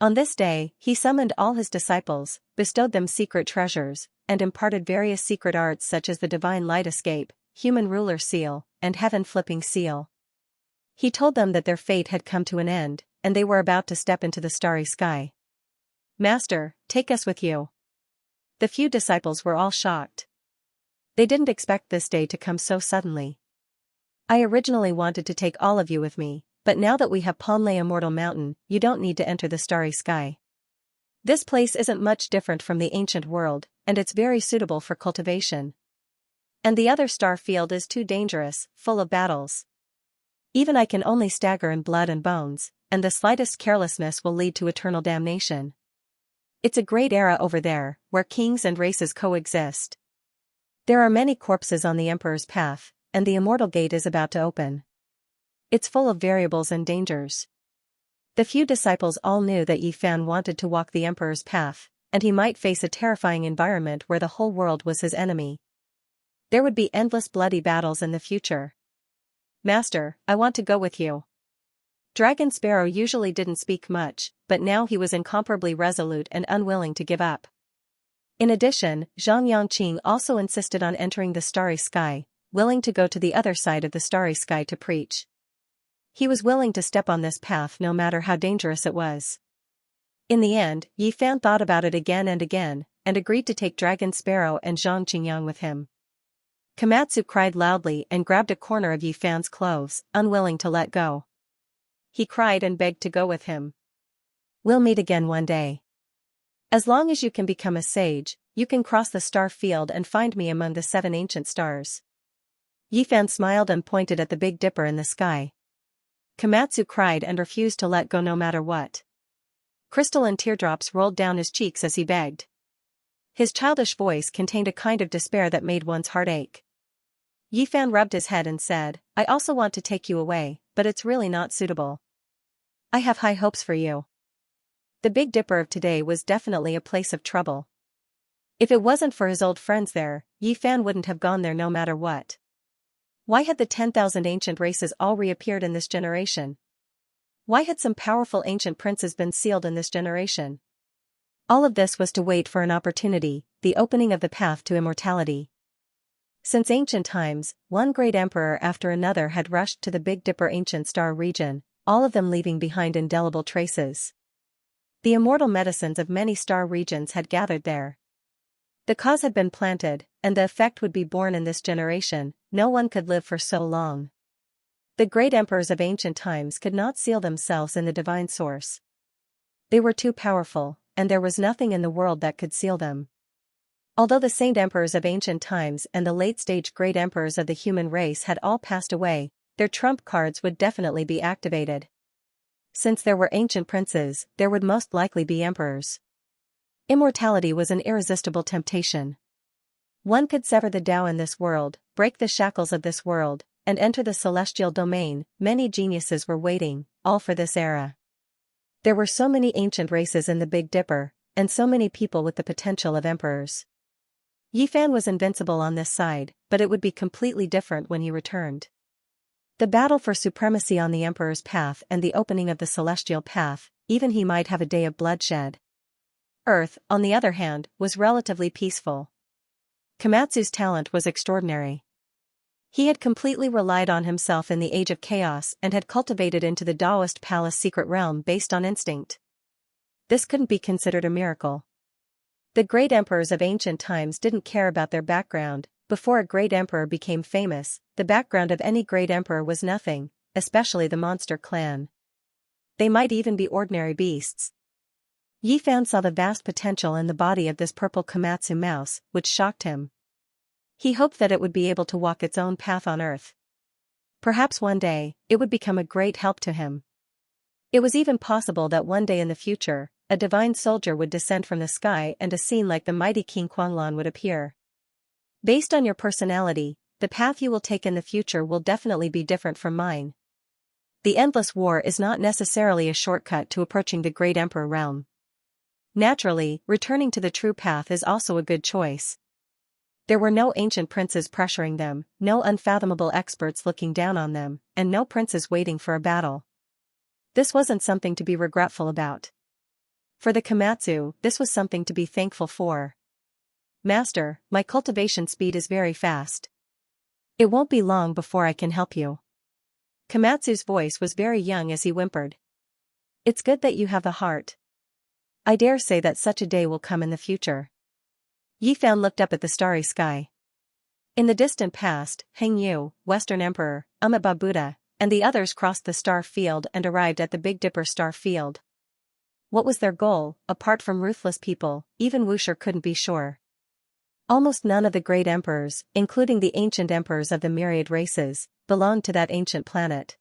S1: On this day, he summoned all his disciples, bestowed them secret treasures, and imparted various secret arts such as the divine light escape, human ruler seal, and heaven flipping seal. He told them that their fate had come to an end, and they were about to step into the starry sky. Master, take us with you. The few disciples were all shocked. They didn't expect this day to come so suddenly. I originally wanted to take all of you with me, but now that we have Ponlai Immortal Mountain, you don't need to enter the starry sky. This place isn't much different from the ancient world, and it's very suitable for cultivation. And the other star field is too dangerous, full of battles. Even I can only stagger in blood and bones, and the slightest carelessness will lead to eternal damnation. It's a great era over there, where kings and races coexist. There are many corpses on the Emperor's path, and the Immortal Gate is about to open. It's full of variables and dangers. The few disciples all knew that Yifan wanted to walk the Emperor's path, and he might face a terrifying environment where the whole world was his enemy. There would be endless bloody battles in the future. Master, I want to go with you. Dragon Sparrow usually didn't speak much, but now he was incomparably resolute and unwilling to give up. In addition, Xianxia also insisted on entering the starry sky, willing to go to the other side of the starry sky to preach. He was willing to step on this path no matter how dangerous it was. In the end, Yifan thought about it again, and agreed to take Dragon Sparrow and Zhang Qingyang with him. Komatsu cried loudly and grabbed a corner of Yifan's clothes, unwilling to let go. He cried and begged to go with him. We'll meet again one day. As long as you can become a sage, you can cross the star field and find me among the 7 ancient stars. Yifan smiled and pointed at the Big Dipper in the sky. Komatsu cried and refused to let go no matter what. Crystalline teardrops rolled down his cheeks as he begged. His childish voice contained a kind of despair that made one's heart ache. Yi Fan rubbed his head and said, I also want to take you away, but it's really not suitable. I have high hopes for you. The Big Dipper of today was definitely a place of trouble. If it wasn't for his old friends there, Yi Fan wouldn't have gone there no matter what. Why had the 10,000 ancient races all reappeared in this generation? Why had some powerful ancient princes been sealed in this generation? All of this was to wait for an opportunity, the opening of the path to immortality. Since ancient times, one great emperor after another had rushed to the Big Dipper ancient star region, all of them leaving behind indelible traces. The immortal medicines of many star regions had gathered there. The cause had been planted, and the effect would be born in this generation. No one could live for so long. The great emperors of ancient times could not seal themselves in the divine source. They were too powerful, and there was nothing in the world that could seal them. Although the saint emperors of ancient times and the late-stage great emperors of the human race had all passed away, their trump cards would definitely be activated. Since there were ancient princes, there would most likely be emperors. Immortality was an irresistible temptation. One could sever the Tao in this world, break the shackles of this world, and enter the celestial domain. Many geniuses were waiting, all for this era. There were so many ancient races in the Big Dipper, and so many people with the potential of emperors. Yi Fan was invincible on this side, but it would be completely different when he returned. The battle for supremacy on the emperor's path and the opening of the celestial path, even he might have a day of bloodshed. Earth, on the other hand, was relatively peaceful. Komatsu's talent was extraordinary. He had completely relied on himself in the age of chaos and had cultivated into the Taoist palace secret realm based on instinct. This couldn't be considered a miracle. The great emperors of ancient times didn't care about their background. Before a great emperor became famous, the background of any great emperor was nothing, especially the monster clan. They might even be ordinary beasts. Yi Fan saw the vast potential in the body of this purple Komatsu mouse, which shocked him. He hoped that it would be able to walk its own path on Earth. Perhaps one day, it would become a great help to him. It was even possible that one day in the future, a divine soldier would descend from the sky and a scene like the mighty King Quanglan would appear. Based on your personality, the path you will take in the future will definitely be different from mine. The endless war is not necessarily a shortcut to approaching the great emperor realm. Naturally, returning to the true path is also a good choice. There were no ancient princes pressuring them, no unfathomable experts looking down on them, and no princes waiting for a battle. This wasn't something to be regretful about. For the Komatsu, this was something to be thankful for. Master, my cultivation speed is very fast. It won't be long before I can help you. Komatsu's voice was very young as he whimpered. It's good that you have the heart. I dare say that such a day will come in the future. Yi Fan looked up at the starry sky. In the distant past, Heng Yu, Western Emperor, Umeba Buddha, and the others crossed the star field and arrived at the Big Dipper star field. What was their goal? Apart from ruthless people, even Wuxia couldn't be sure. Almost none of the great emperors, including the ancient emperors of the myriad races, belonged to that ancient planet.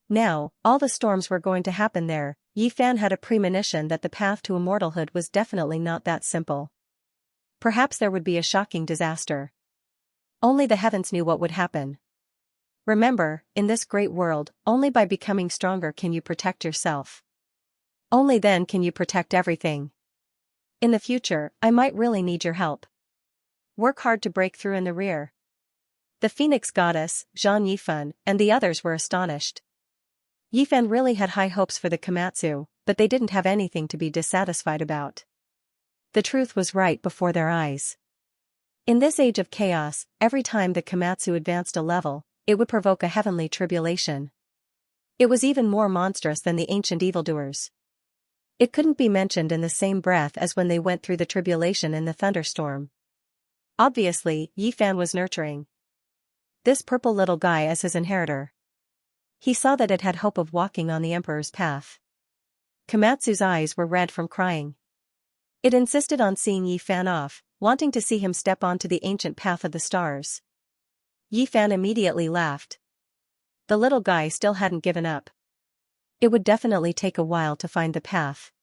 S1: Now, all the storms were going to happen there. Yi Fan had a premonition that the path to immortalhood was definitely not that simple. Perhaps there would be a shocking disaster. Only the heavens knew what would happen. Remember, in this great world, only by becoming stronger can you protect yourself. Only then can you protect everything. In the future, I might really need your help. Work hard to break through in the rear. The Phoenix Goddess, Zhang Yifan, and the others were astonished. Yifan really had high hopes for the Komatsu, but they didn't have anything to be dissatisfied about. The truth was right before their eyes. In this age of chaos, every time the Komatsu advanced a level, it would provoke a heavenly tribulation. It was even more monstrous than the ancient evildoers. It couldn't be mentioned in the same breath as when they went through the tribulation in the thunderstorm. Obviously, Yi Fan was nurturing this purple little guy as his inheritor. He saw that it had hope of walking on the emperor's path. Komatsu's eyes were red from crying. It insisted on seeing Yi Fan off, wanting to see him step onto the ancient path of the stars. Yi Fan immediately laughed. The little guy still hadn't given up. It would definitely take a while to find the path.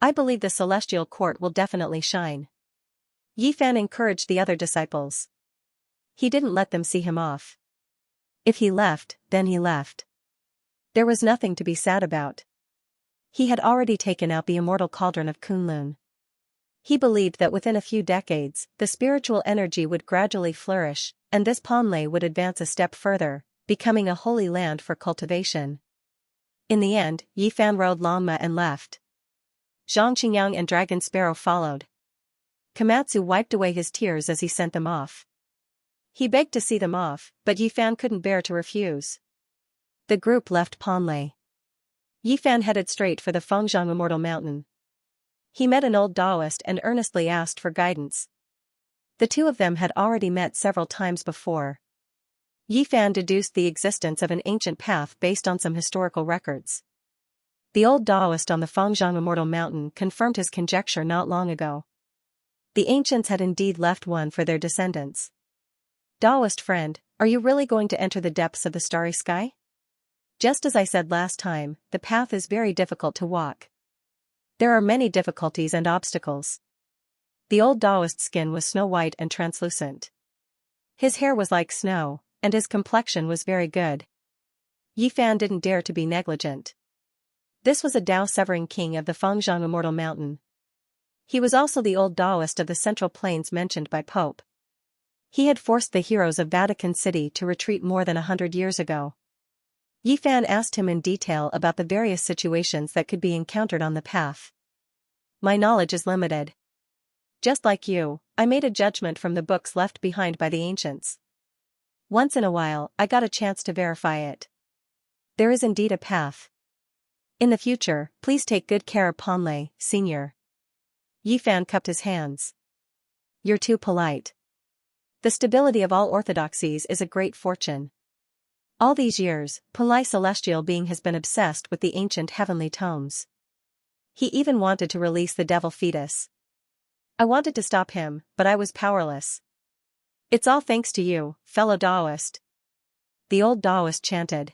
S1: I believe the celestial court will definitely shine. Yi Fan encouraged the other disciples. He didn't let them see him off. If he left, then he left. There was nothing to be sad about. He had already taken out the immortal cauldron of Kunlun. He believed that within a few decades, the spiritual energy would gradually flourish, and this Ponlai would advance a step further, becoming a holy land for cultivation. In the end, Yifan rode Longma and left. Zhang Qingyang and Dragon Sparrow followed. Komatsu wiped away his tears as he sent them off. He begged to see them off, but Yifan couldn't bear to refuse. The group left Ponlai. Yifan headed straight for the Fengzhang Immortal Mountain. He met an old Taoist and earnestly asked for guidance. The two of them had already met several times before. Yifan deduced the existence of an ancient path based on some historical records. The old Taoist on the Fengzhang Immortal Mountain confirmed his conjecture not long ago. The ancients had indeed left one for their descendants. Taoist friend, are you really going to enter the depths of the starry sky? Just as I said last time, the path is very difficult to walk. There are many difficulties and obstacles. The old Taoist's skin was snow-white and translucent. His hair was like snow, and his complexion was very good. Yifan didn't dare to be negligent. This was a Tao-severing king of the Fengzhang Immortal Mountain. He was also the old Taoist of the Central Plains mentioned by Pope. He had forced the heroes of Vatican City to retreat more than 100 years ago. Yifan asked him in detail about the various situations that could be encountered on the path. My knowledge is limited. Just like you, I made a judgment from the books left behind by the ancients. Once in a while, I got a chance to verify it. There is indeed a path. In the future, please take good care of Ponlai, Senior. Yifan cupped his hands. You're too polite. The stability of all orthodoxies is a great fortune. All these years, Ponlai Celestial Being has been obsessed with the ancient heavenly tomes. He even wanted to release the devil fetus. I wanted to stop him, but I was powerless. It's all thanks to you, fellow Taoist. The old Taoist chanted.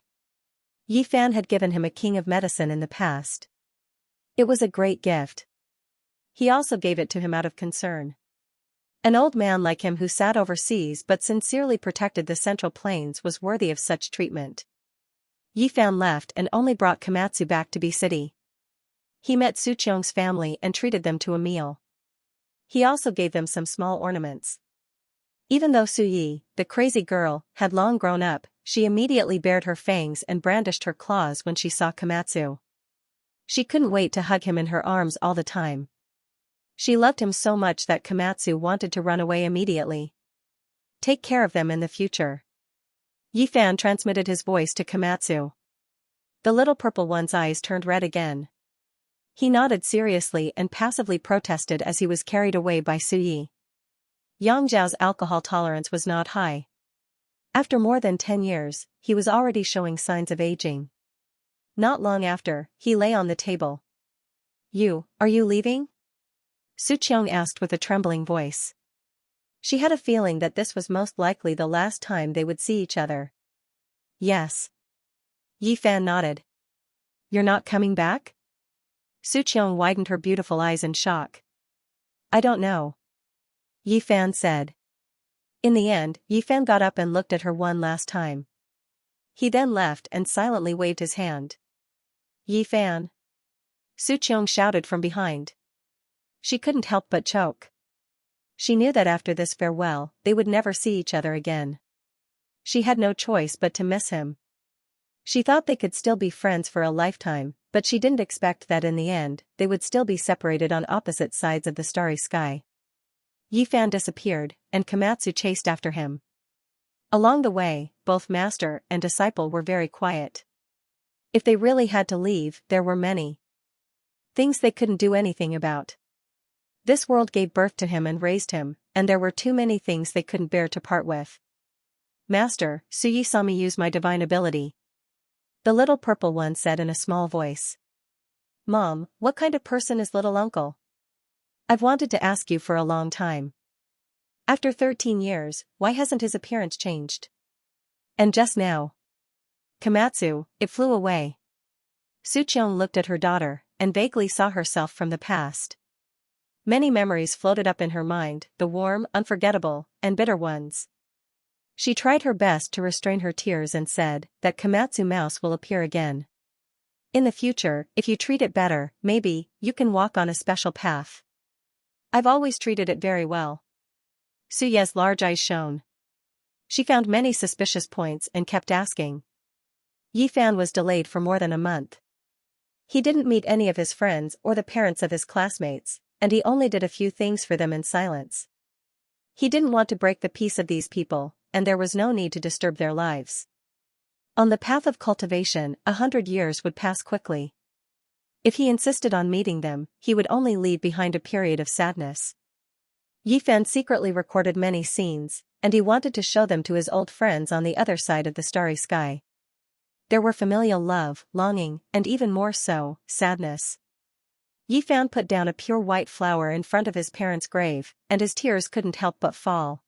S1: Yifan had given him a king of medicine in the past. It was a great gift. He also gave it to him out of concern. An old man like him who sat overseas but sincerely protected the Central Plains was worthy of such treatment. Yifan left and only brought Komatsu back to B City. He met Suqiong's family and treated them to a meal. He also gave them some small ornaments. Even though Su Yi, the crazy girl, had long grown up, she immediately bared her fangs and brandished her claws when she saw Komatsu. She couldn't wait to hug him in her arms all the time. She loved him so much that Komatsu wanted to run away immediately. Take care of them in the future. Yifan transmitted his voice to Komatsu. The little purple one's eyes turned red again. He nodded seriously and passively protested as he was carried away by Su Yi. Yang Zhao's alcohol tolerance was not high. After more than 10 years, he was already showing signs of aging. Not long after, he lay on the table. Are you leaving? Suqiong asked with a trembling voice. She had a feeling that this was most likely the last time they would see each other. Yes. Yifan nodded. You're not coming back? Suqiong widened her beautiful eyes in shock. I don't know. Yifan said. In the end, Yifan got up and looked at her one last time. He then left and silently waved his hand. Yifan. Suqiong shouted from behind. She couldn't help but choke. She knew that after this farewell, they would never see each other again. She had no choice but to miss him. She thought they could still be friends for a lifetime, but she didn't expect that in the end, they would still be separated on opposite sides of the starry sky. Yifan disappeared, and Komatsu chased after him. Along the way, both master and disciple were very quiet. If they really had to leave, there were many things they couldn't do anything about. This world gave birth to him and raised him, and there were too many things they couldn't bear to part with. Master, Su Yi saw me use my divine ability. The little purple one said in a small voice. Mom, what kind of person is little uncle? I've wanted to ask you for a long time. After 13 years, why hasn't his appearance changed? And just now. Komatsu, it flew away. Suqiong looked at her daughter, and vaguely saw herself from the past. Many memories floated up in her mind, the warm, unforgettable, and bitter ones. She tried her best to restrain her tears and said that Komatsu Mouse will appear again. In the future, if you treat it better, maybe, you can walk on a special path. I've always treated it very well. Suye's large eyes shone. She found many suspicious points and kept asking. Yifan was delayed for more than a month. He didn't meet any of his friends or the parents of his classmates, and he only did a few things for them in silence. He didn't want to break the peace of these people, and there was no need to disturb their lives. On the path of cultivation, 100 years would pass quickly. If he insisted on meeting them, he would only leave behind a period of sadness. Yifan secretly recorded many scenes, and he wanted to show them to his old friends on the other side of the starry sky. There were familial love, longing, and even more so, sadness. Yifan put down a pure white flower in front of his parents' grave, and his tears couldn't help but fall.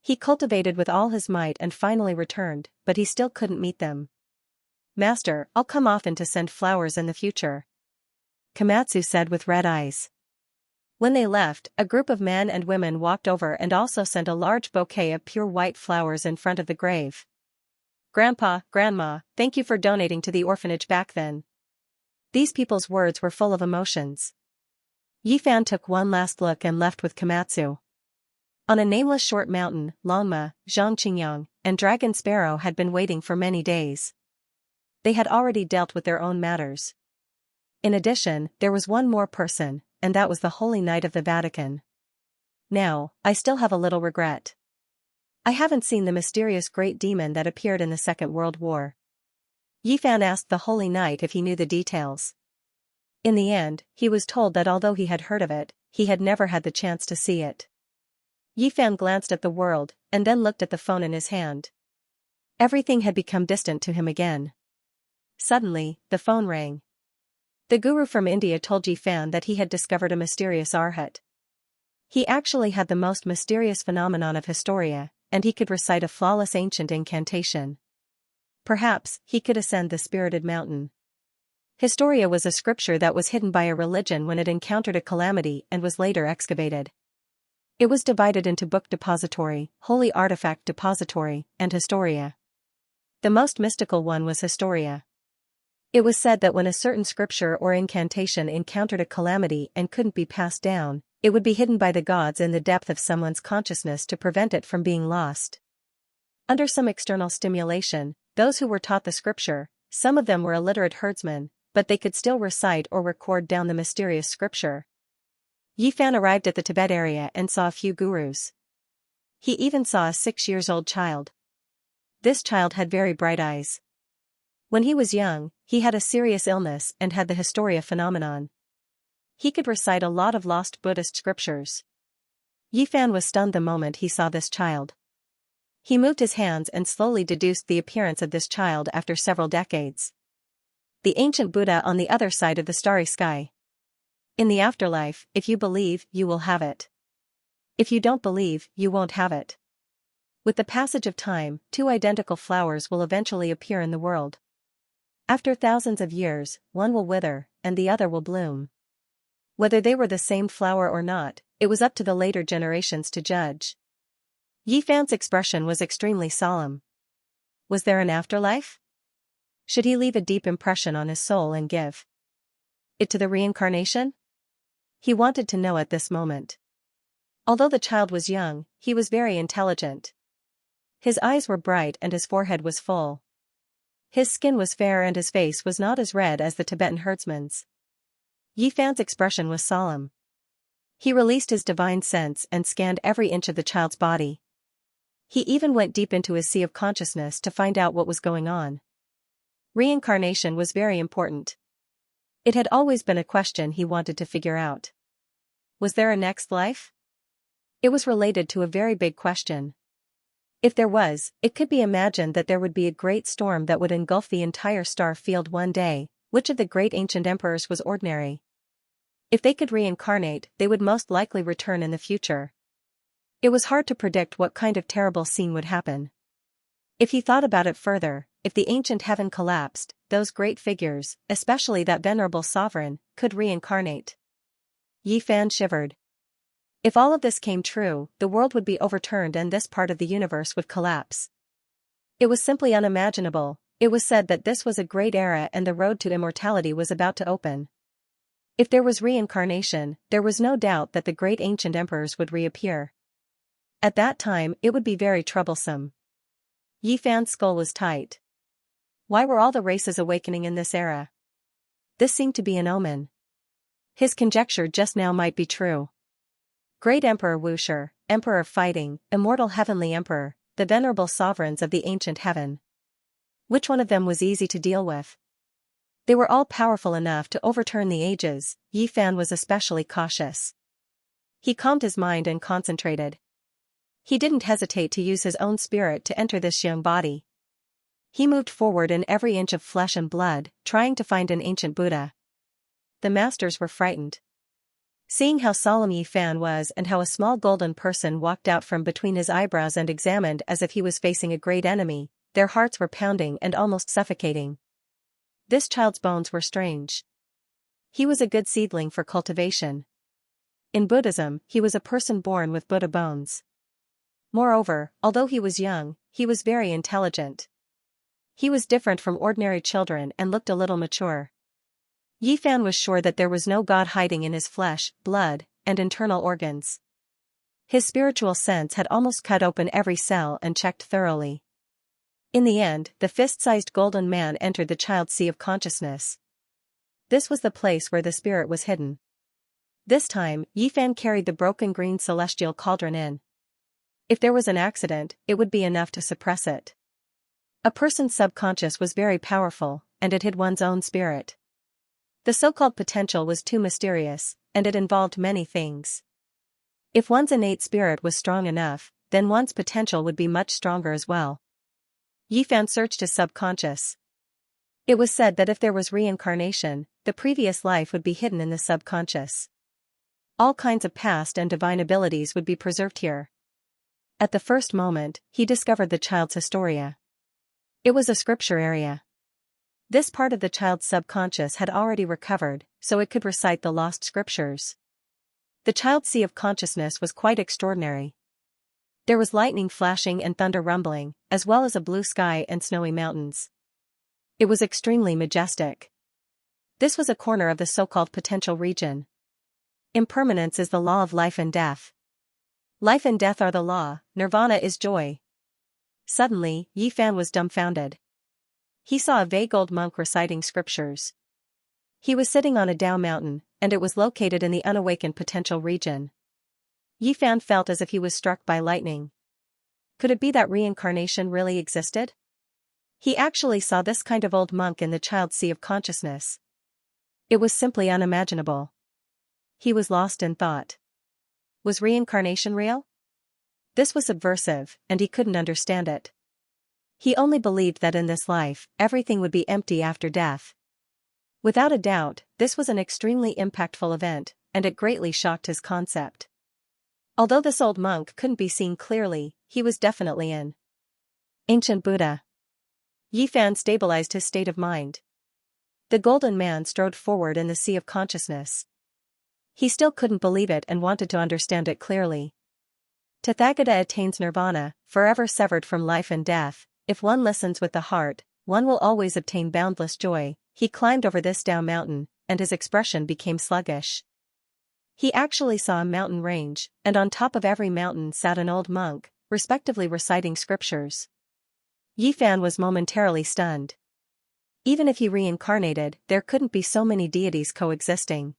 S1: He cultivated with all his might and finally returned, but he still couldn't meet them. Master, I'll come often to send flowers in the future, Komatsu said with red eyes. When they left, a group of men and women walked over and also sent a large bouquet of pure white flowers in front of the grave. Grandpa, Grandma, thank you for donating to the orphanage back then. These people's words were full of emotions. Yifan took one last look and left with Komatsu. On a nameless short mountain, Longma, Xianxia, and Dragon Sparrow had been waiting for many days. They had already dealt with their own matters. In addition, there was one more person, and that was the Holy Knight of the Vatican. Now, I still have a little regret. I haven't seen the mysterious great demon that appeared in the Second World War. Yifan asked the Holy Knight if he knew the details. In the end, he was told that although he had heard of it, he had never had the chance to see it. Yifan glanced at the world, and then looked at the phone in his hand. Everything had become distant to him again. Suddenly, the phone rang. The guru from India told Yifan that he had discovered a mysterious arhat. He actually had the most mysterious phenomenon of Historia, and he could recite a flawless ancient incantation. Perhaps, he could ascend the spirited mountain. Historia was a scripture that was hidden by a religion when it encountered a calamity and was later excavated. It was divided into Book Depository, Holy Artifact Depository, and Historia. The most mystical one was Historia. It was said that when a certain scripture or incantation encountered a calamity and couldn't be passed down, it would be hidden by the gods in the depth of someone's consciousness to prevent it from being lost. Under some external stimulation, those who were taught the scripture, some of them were illiterate herdsmen, but they could still recite or record down the mysterious scripture. Yifan arrived at the Tibet area and saw a few gurus. He even saw a 6-year-old child. This child had very bright eyes. When he was young, he had a serious illness and had the Historia phenomenon. He could recite a lot of lost Buddhist scriptures. Yifan was stunned the moment he saw this child. He moved his hands and slowly deduced the appearance of this child after several decades. The ancient Buddha on the other side of the starry sky. In the afterlife, if you believe, you will have it. If you don't believe, you won't have it. With the passage of time, 2 identical flowers will eventually appear in the world. After thousands of years, one will wither, and the other will bloom. Whether they were the same flower or not, it was up to the later generations to judge. Yifan's expression was extremely solemn. Was there an afterlife? Should he leave a deep impression on his soul and give it to the reincarnation? He wanted to know at this moment. Although the child was young, he was very intelligent. His eyes were bright and his forehead was full. His skin was fair and his face was not as red as the Tibetan herdsman's. Yifan's expression was solemn. He released his divine sense and scanned every inch of the child's body. He even went deep into his sea of consciousness to find out what was going on. Reincarnation was very important. It had always been a question he wanted to figure out. Was there a next life? It was related to a very big question. If there was, it could be imagined that there would be a great storm that would engulf the entire star field one day. Which of the great ancient emperors was ordinary? If they could reincarnate, they would most likely return in the future. It was hard to predict what kind of terrible scene would happen. If he thought about it further, if the ancient heaven collapsed, those great figures, especially that venerable sovereign, could reincarnate. Yifan shivered. If all of this came true, the world would be overturned and this part of the universe would collapse. It was simply unimaginable. It was said that this was a great era and the road to immortality was about to open. If there was reincarnation, there was no doubt that the great ancient emperors would reappear. At that time, it would be very troublesome. Yi Fan's skull was tight. Why were all the races awakening in this era? This seemed to be an omen. His conjecture just now might be true. Great Emperor Wuxia, Emperor of Fighting, Immortal Heavenly Emperor, the venerable sovereigns of the ancient heaven. Which one of them was easy to deal with? They were all powerful enough to overturn the ages. Yi Fan was especially cautious. He calmed his mind and concentrated. He didn't hesitate to use his own spirit to enter this young body. He moved forward in every inch of flesh and blood, trying to find an ancient Buddha. The masters were frightened. Seeing how solemn Yi Fan was and how a small golden person walked out from between his eyebrows and examined as if he was facing a great enemy, their hearts were pounding and almost suffocating. This child's bones were strange. He was a good seedling for cultivation. In Buddhism, he was a person born with Buddha bones. Moreover, although he was young, he was very intelligent. He was different from ordinary children and looked a little mature. Yi Fan was sure that there was no God hiding in his flesh, blood, and internal organs. His spiritual sense had almost cut open every cell and checked thoroughly. In the end, the fist-sized golden man entered the child's sea of consciousness. This was the place where the spirit was hidden. This time, Yi Fan carried the broken green celestial cauldron in. If there was an accident, it would be enough to suppress it. A person's subconscious was very powerful, and it hid one's own spirit. The so-called potential was too mysterious, and it involved many things. If one's innate spirit was strong enough, then one's potential would be much stronger as well. Yi Fan searched his subconscious. It was said that if there was reincarnation, the previous life would be hidden in the subconscious. All kinds of past and divine abilities would be preserved here. At the first moment, he discovered the child's historia. It was a scripture area. This part of the child's subconscious had already recovered, so it could recite the lost scriptures. The child's sea of consciousness was quite extraordinary. There was lightning flashing and thunder rumbling, as well as a blue sky and snowy mountains. It was extremely majestic. This was a corner of the so-called potential region. Impermanence is the law of life and death. Life and death are the law, nirvana is joy. Suddenly, Yi Fan was dumbfounded. He saw a vague old monk reciting scriptures. He was sitting on a Tao mountain, and it was located in the unawakened potential region. Yi Fan felt as if he was struck by lightning. Could it be that reincarnation really existed? He actually saw this kind of old monk in the child's sea of consciousness. It was simply unimaginable. He was lost in thought. Was reincarnation real? This was subversive, and he couldn't understand it. He only believed that in this life, everything would be empty after death. Without a doubt, this was an extremely impactful event, and it greatly shocked his concept. Although this old monk couldn't be seen clearly, he was definitely an ancient Buddha. Yi Fan stabilized his state of mind. The golden man strode forward in the sea of consciousness. He still couldn't believe it and wanted to understand it clearly. Tathagata attains nirvana, forever severed from life and death. If one listens with the heart, one will always obtain boundless joy. He climbed over this Tao mountain, and his expression became sluggish. He actually saw a mountain range, and on top of every mountain sat an old monk, respectively reciting scriptures. Yi Fan was momentarily stunned. Even if he reincarnated, there couldn't be so many deities coexisting.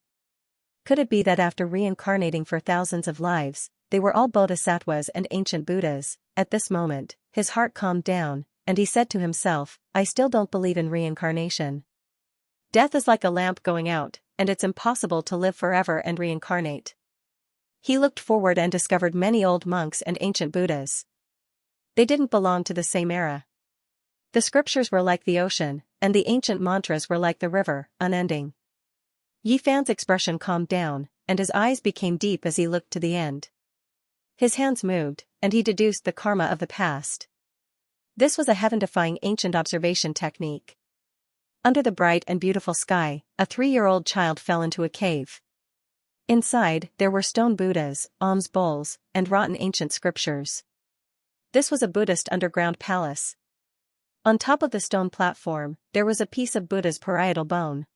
S1: Could it be that after reincarnating for thousands of lives, they were all bodhisattvas and ancient Buddhas? At this moment, his heart calmed down, and he said to himself, I still don't believe in reincarnation. Death is like a lamp going out, and it's impossible to live forever and reincarnate. He looked forward and discovered many old monks and ancient Buddhas. They didn't belong to the same era. The scriptures were like the ocean, and the ancient mantras were like the river, unending. Yi Fan's expression calmed down, and his eyes became deep as he looked to the end. His hands moved, and he deduced the karma of the past. This was a heaven-defying ancient observation technique. Under the bright and beautiful sky, a 3-year-old child fell into a cave. Inside, there were stone Buddhas, alms bowls, and rotten ancient scriptures. This was a Buddhist underground palace. On top of the stone platform, there was a piece of Buddha's parietal bone.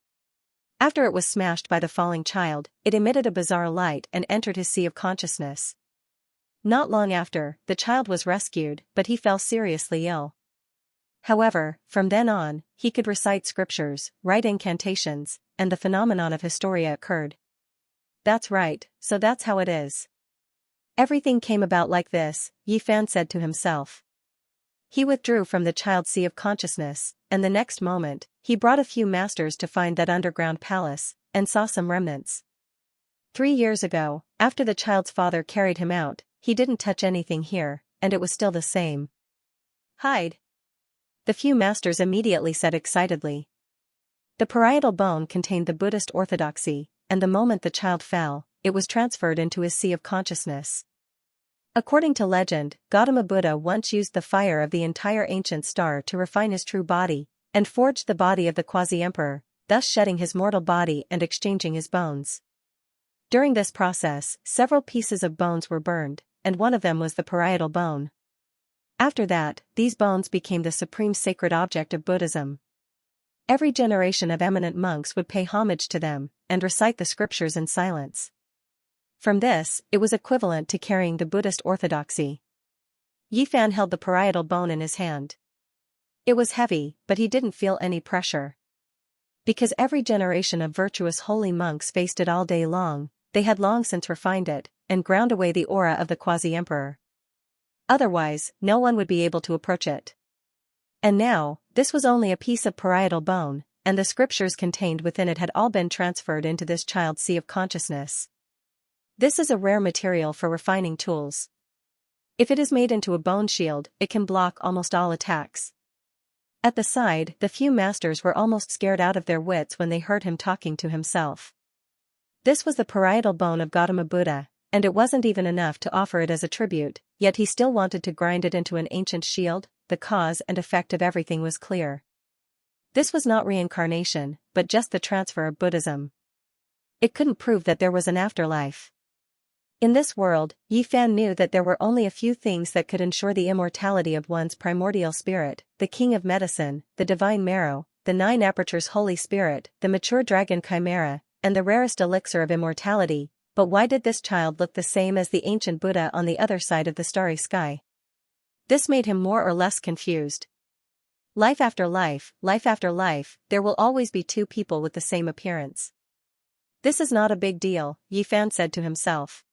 S1: After it was smashed by the falling child, it emitted a bizarre light and entered his sea of consciousness. Not long after, the child was rescued, but he fell seriously ill. However, from then on, he could recite scriptures, write incantations, and the phenomenon of hysteria occurred. That's right, so that's how it is. Everything came about like this, Yifan said to himself. He withdrew from the child's sea of consciousness, and the next moment, he brought a few masters to find that underground palace, and saw some remnants. 3 years ago, after the child's father carried him out, he didn't touch anything here, and it was still the same. Hide! The few masters immediately said excitedly. The parietal bone contained the Buddhist orthodoxy, and the moment the child fell, it was transferred into his sea of consciousness. According to legend, Gautama Buddha once used the fire of the entire ancient star to refine his true body, and forged the body of the quasi-emperor, thus shedding his mortal body and exchanging his bones. During this process, several pieces of bones were burned, and one of them was the parietal bone. After that, these bones became the supreme sacred object of Buddhism. Every generation of eminent monks would pay homage to them, and recite the scriptures in silence. From this, it was equivalent to carrying the Buddhist orthodoxy. Yifan held the parietal bone in his hand. It was heavy, but he didn't feel any pressure. Because every generation of virtuous holy monks faced it all day long, they had long since refined it, and ground away the aura of the quasi-emperor. Otherwise, no one would be able to approach it. And now, this was only a piece of parietal bone, and the scriptures contained within it had all been transferred into this child's sea of consciousness. This is a rare material for refining tools. If it is made into a bone shield, it can block almost all attacks. At the side, the few masters were almost scared out of their wits when they heard him talking to himself. This was the parietal bone of Gautama Buddha, and it wasn't even enough to offer it as a tribute, yet he still wanted to grind it into an ancient shield. The cause and effect of everything was clear. This was not reincarnation, but just the transfer of Buddhism. It couldn't prove that there was an afterlife. In this world, Yifan knew that there were only a few things that could ensure the immortality of one's primordial spirit: the king of medicine, the divine marrow, the 9 apertures Holy Spirit, the mature dragon chimera, and the rarest elixir of immortality. But why did this child look the same as the ancient Buddha on the other side of the starry sky? This made him more or less confused. Life after life, there will always be 2 people with the same appearance. This is not a big deal, Yifan said to himself.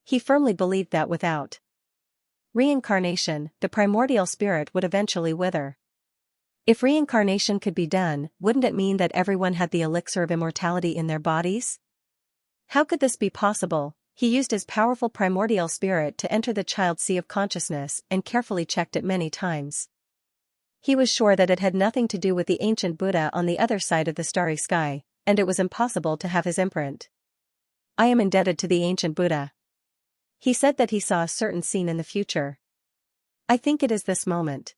S1: He firmly believed that without reincarnation, the primordial spirit would eventually wither. If reincarnation could be done, wouldn't it mean that everyone had the elixir of immortality in their bodies? How could this be possible? He used his powerful primordial spirit to enter the child's sea of consciousness and carefully checked it many times. He was sure that it had nothing to do with the ancient Buddha on the other side of the starry sky, and it was impossible to have his imprint. I am indebted to the ancient Buddha. He said that he saw a certain scene in the future. I think it is this moment.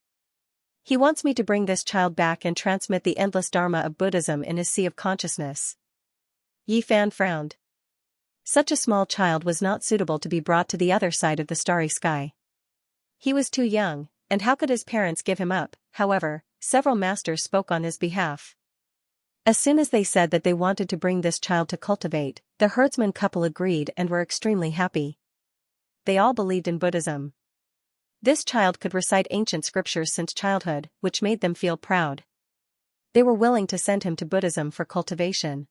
S1: He wants me to bring this child back and transmit the endless Dharma of Buddhism in his sea of consciousness. Yifan frowned. Such a small child was not suitable to be brought to the other side of the starry sky. He was too young, and how could his parents give him up? However, several masters spoke on his behalf. As soon as they said that they wanted to bring this child to cultivate, the herdsman couple agreed and were extremely happy. They all believed in Buddhism. This child could recite ancient scriptures since childhood, which made them feel proud. They were willing to send him to Buddhism for cultivation.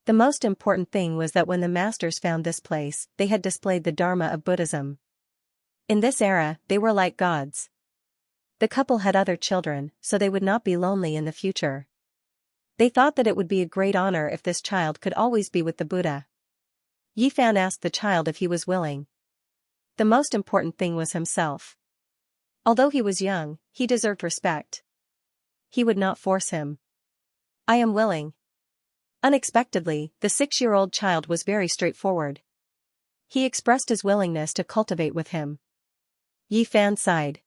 S1: The most important thing was that when the masters found this place, they had displayed the Dharma of Buddhism. In this era, they were like gods. The couple had other children, so they would not be lonely in the future. They thought that it would be a great honor if this child could always be with the Buddha. Yifan asked the child if he was willing. The most important thing was himself. Although he was young, he deserved respect. He would not force him. I am willing. Unexpectedly, the 6-year-old child was very straightforward. He expressed his willingness to cultivate with him. Yifan sighed.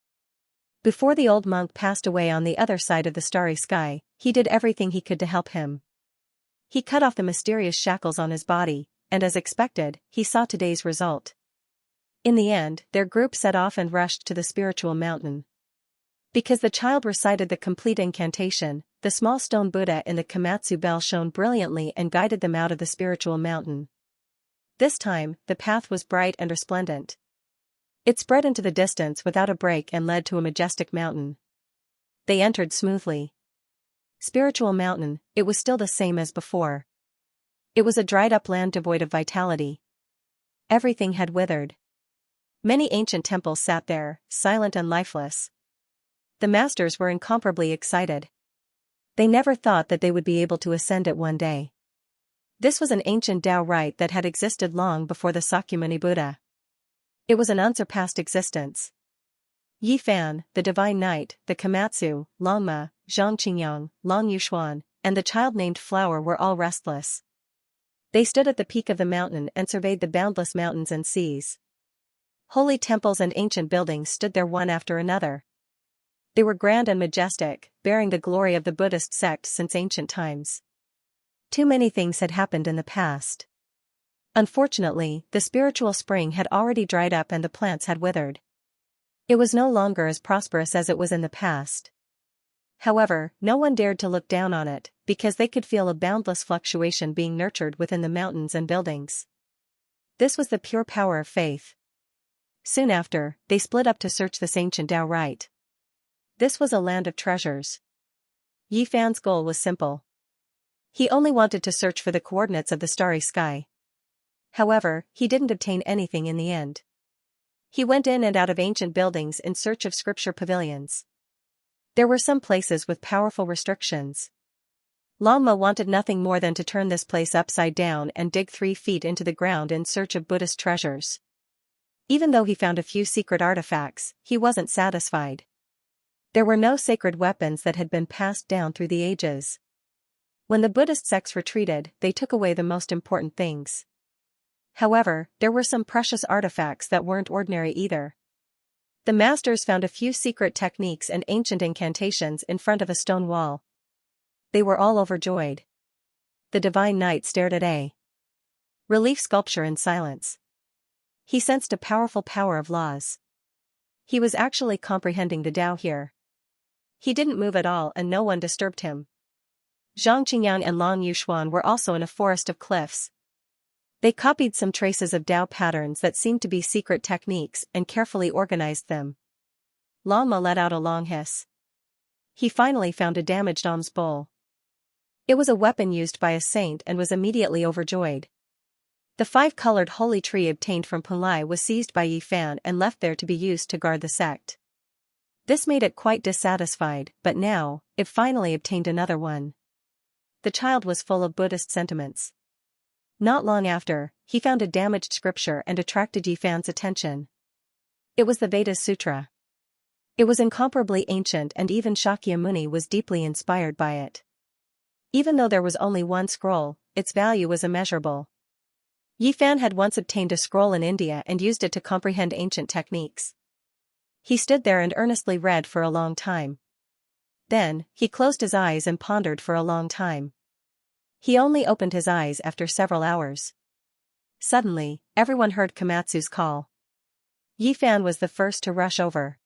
S1: Before the old monk passed away on the other side of the starry sky, he did everything he could to help him. He cut off the mysterious shackles on his body, and as expected, he saw today's result. In the end, their group set off and rushed to the spiritual mountain. Because the child recited the complete incantation, the small stone Buddha in the Komatsu bell shone brilliantly and guided them out of the spiritual mountain. This time, the path was bright and resplendent. It spread into the distance without a break and led to a majestic mountain. They entered smoothly. Spiritual mountain, it was still the same as before. It was a dried-up land devoid of vitality. Everything had withered. Many ancient temples sat there, silent and lifeless. The masters were incomparably excited. They never thought that they would be able to ascend it one day. This was an ancient Tao rite that had existed long before the Sakyamuni Buddha. It was an unsurpassed existence. Yi Fan, the divine knight, the Komatsu, Longma, Xianxia, Long Yuxuan, and the child named Flower were all restless. They stood at the peak of the mountain and surveyed the boundless mountains and seas. Holy temples and ancient buildings stood there one after another. They were grand and majestic, bearing the glory of the Buddhist sect since ancient times. Too many things had happened in the past. Unfortunately, the spiritual spring had already dried up and the plants had withered. It was no longer as prosperous as it was in the past. However, no one dared to look down on it, because they could feel a boundless fluctuation being nurtured within the mountains and buildings. This was the pure power of faith. Soon after, they split up to search this ancient Tao rite. This was a land of treasures. Yi Fan's goal was simple. He only wanted to search for the coordinates of the starry sky. However, he didn't obtain anything in the end. He went in and out of ancient buildings in search of scripture pavilions. There were some places with powerful restrictions. Lama wanted nothing more than to turn this place upside down and dig 3 feet into the ground in search of Buddhist treasures. Even though he found a few secret artifacts, he wasn't satisfied. There were no sacred weapons that had been passed down through the ages. When the Buddhist sects retreated, they took away the most important things. However, there were some precious artifacts that weren't ordinary either. The masters found a few secret techniques and ancient incantations in front of a stone wall. They were all overjoyed. The divine knight stared at a relief sculpture in silence. He sensed a powerful power of laws. He was actually comprehending the Tao here. He didn't move at all and no one disturbed him. Zhang Qingyang and Long Yuxuan were also in a forest of cliffs. They copied some traces of Tao patterns that seemed to be secret techniques and carefully organized them. Lama let out a long hiss. He finally found a damaged alms bowl. It was a weapon used by a saint and was immediately overjoyed. The 5-colored holy tree obtained from Pulai was seized by Yi Fan and left there to be used to guard the sect. This made it quite dissatisfied, but now, it finally obtained another one. The child was full of Buddhist sentiments. Not long after, he found a damaged scripture and attracted Yi Fan's attention. It was the Vedas Sutra. It was incomparably ancient and even Shakyamuni was deeply inspired by it. Even though there was only one scroll, its value was immeasurable. Yi Fan had once obtained a scroll in India and used it to comprehend ancient techniques. He stood there and earnestly read for a long time. Then, he closed his eyes and pondered for a long time. He only opened his eyes after several hours. Suddenly, everyone heard Komatsu's call. Yi Fan was the first to rush over.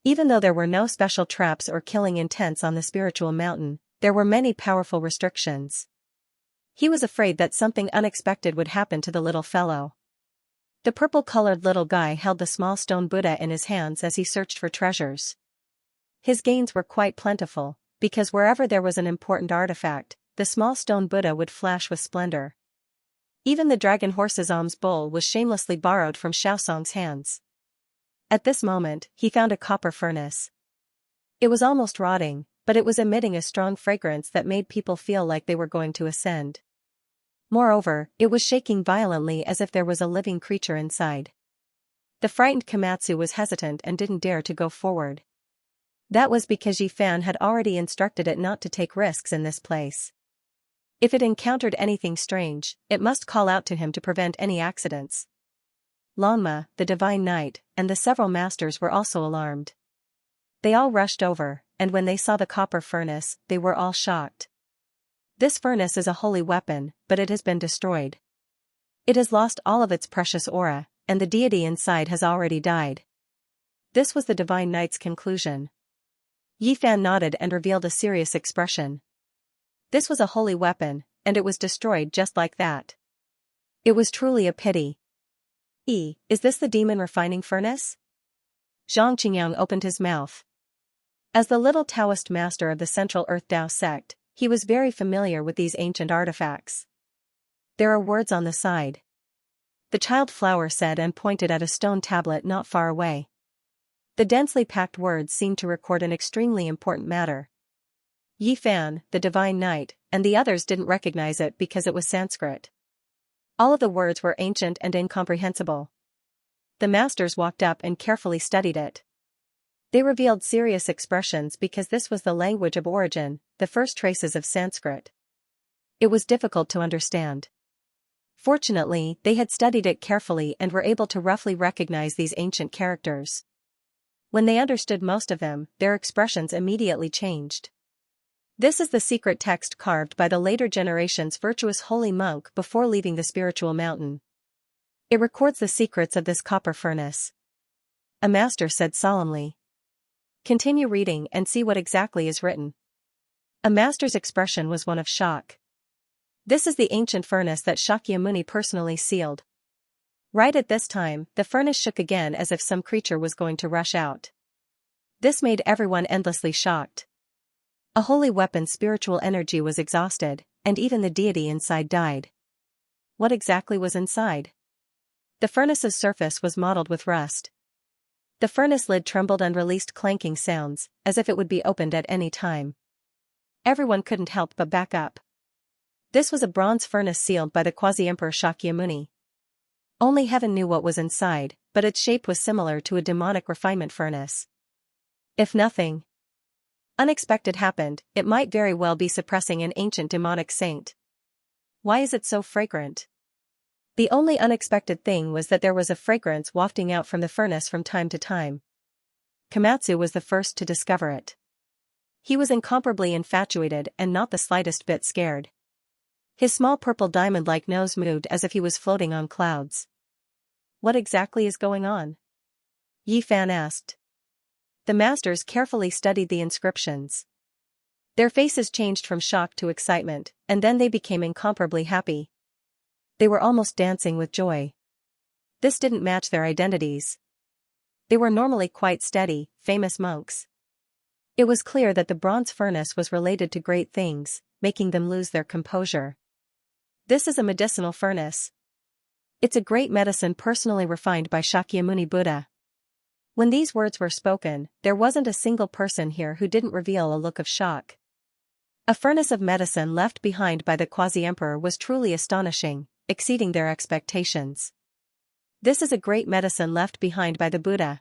S1: Even though there were no special traps or killing intents on the spiritual mountain, there were many powerful restrictions. He was afraid that something unexpected would happen to the little fellow. The purple-colored little guy held the small stone Buddha in his hands as he searched for treasures. His gains were quite plentiful, because wherever there was an important artifact, the small stone Buddha would flash with splendor. Even the dragon horse's alms bowl was shamelessly borrowed from Xiaosong's hands. At this moment, he found a copper furnace. It was almost rotting, but it was emitting a strong fragrance that made people feel like they were going to ascend. Moreover, it was shaking violently as if there was a living creature inside. The frightened Komatsu was hesitant and didn't dare to go forward. That was because Yi Fan had already instructed it not to take risks in this place. If it encountered anything strange, it must call out to him to prevent any accidents. Longma, the divine knight, and the several masters were also alarmed. They all rushed over, and when they saw the copper furnace, they were all shocked. This furnace is a holy weapon, but it has been destroyed. It has lost all of its precious aura, and the deity inside has already died. This was the Divine Knight's conclusion. Yifan nodded and revealed a serious expression. This was a holy weapon, and it was destroyed just like that. It was truly a pity. Is this the demon refining furnace? Zhang Qingyang opened his mouth. As the little Taoist master of the Central Earth Tao sect, he was very familiar with these ancient artifacts. There are words on the side. The child flower said and pointed at a stone tablet not far away. The densely packed words seemed to record an extremely important matter. Yifan, the Divine Knight, and the others didn't recognize it because it was Sanskrit. All of the words were ancient and incomprehensible. The masters walked up and carefully studied it. They revealed serious expressions because this was the language of origin, the first traces of Sanskrit. It was difficult to understand. Fortunately, they had studied it carefully and were able to roughly recognize these ancient characters. When they understood most of them, their expressions immediately changed. This is the secret text carved by the later generation's virtuous holy monk before leaving the spiritual mountain. It records the secrets of this copper furnace. A master said solemnly. Continue reading and see what exactly is written. A master's expression was one of shock. This is the ancient furnace that Shakyamuni personally sealed. Right at this time, the furnace shook again as if some creature was going to rush out. This made everyone endlessly shocked. A holy weapon's spiritual energy was exhausted, and even the deity inside died. What exactly was inside? The furnace's surface was mottled with rust. The furnace lid trembled and released clanking sounds, as if it would be opened at any time. Everyone couldn't help but back up. This was a bronze furnace sealed by the Quasi-Emperor Shakyamuni. Only heaven knew what was inside, but its shape was similar to a demonic refinement furnace. If nothing unexpected happened, it might very well be suppressing an ancient demonic saint. Why is it so fragrant? The only unexpected thing was that there was a fragrance wafting out from the furnace from time to time. Komatsu was the first to discover it. He was incomparably infatuated and not the slightest bit scared. His small purple diamond-like nose moved as if he was floating on clouds. What exactly is going on? Yifan asked. The masters carefully studied the inscriptions. Their faces changed from shock to excitement, and then they became incomparably happy. They were almost dancing with joy. This didn't match their identities. They were normally quite steady, famous monks. It was clear that the bronze furnace was related to great things, making them lose their composure. This is a medicinal furnace. It's a great medicine personally refined by Shakyamuni Buddha. When these words were spoken, there wasn't a single person here who didn't reveal a look of shock. A furnace of medicine left behind by the Quasi-Emperor was truly astonishing, exceeding their expectations. This is a great medicine left behind by the Buddha.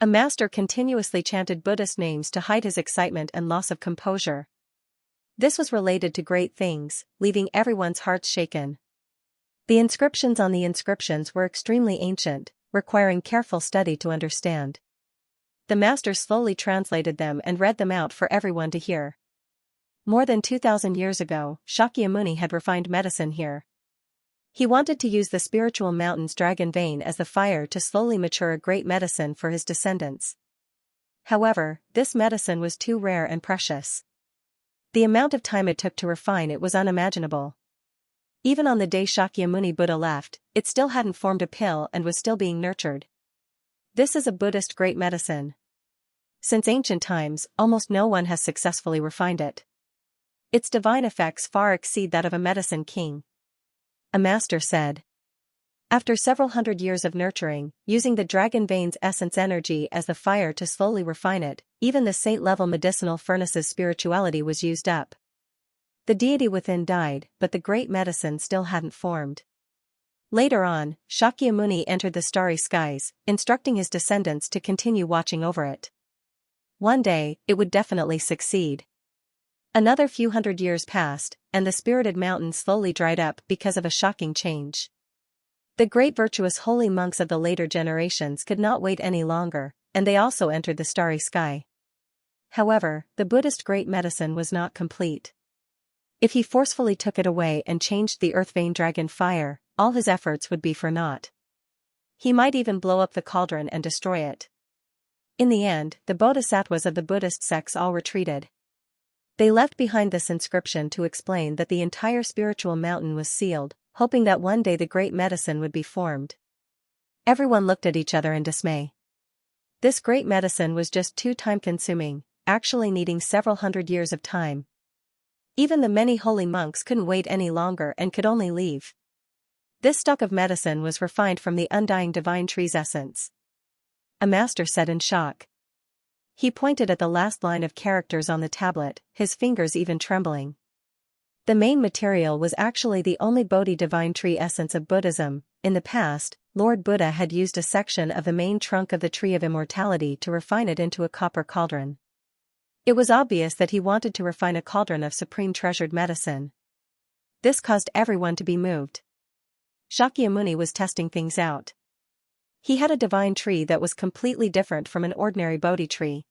S1: A master continuously chanted Buddhist names to hide his excitement and loss of composure. This was related to great things, leaving everyone's hearts shaken. The inscriptions on the inscriptions were extremely ancient, requiring careful study to understand. The master slowly translated them and read them out for everyone to hear. More than 2,000 years ago, Shakyamuni had refined medicine here. He wanted to use the spiritual mountain's dragon vein as the fire to slowly mature a great medicine for his descendants. However, this medicine was too rare and precious. The amount of time it took to refine it was unimaginable. Even on the day Shakyamuni Buddha left, it still hadn't formed a pill and was still being nurtured. This is a Buddhist great medicine. Since ancient times, almost no one has successfully refined it. Its divine effects far exceed that of a medicine king. A master said. After several hundred years of nurturing, using the dragon vein's essence energy as the fire to slowly refine it, even the saint-level medicinal furnace's spirituality was used up. The deity within died, but the great medicine still hadn't formed. Later on, Shakyamuni entered the starry skies, instructing his descendants to continue watching over it. One day, it would definitely succeed. Another few hundred years passed, and the spirited mountain slowly dried up because of a shocking change. The great virtuous holy monks of the later generations could not wait any longer, and they also entered the starry sky. However, the Buddhist great medicine was not complete. If he forcefully took it away and changed the earth vein dragon fire, all his efforts would be for naught. He might even blow up the cauldron and destroy it. In the end, the bodhisattvas of the Buddhist sects all retreated. They left behind this inscription to explain that the entire spiritual mountain was sealed, hoping that one day the great medicine would be formed. Everyone looked at each other in dismay. This great medicine was just too time-consuming, actually needing several hundred years of time. Even the many holy monks couldn't wait any longer and could only leave. This stock of medicine was refined from the undying divine tree's essence. A master said in shock. He pointed at the last line of characters on the tablet, his fingers even trembling. The main material was actually the only Bodhi divine tree essence of Buddhism. In the past, Lord Buddha had used a section of the main trunk of the tree of immortality to refine it into a copper cauldron. It was obvious that he wanted to refine a cauldron of supreme treasured medicine. This caused everyone to be moved. Shakyamuni was testing things out. He had a divine tree that was completely different from an ordinary Bodhi tree.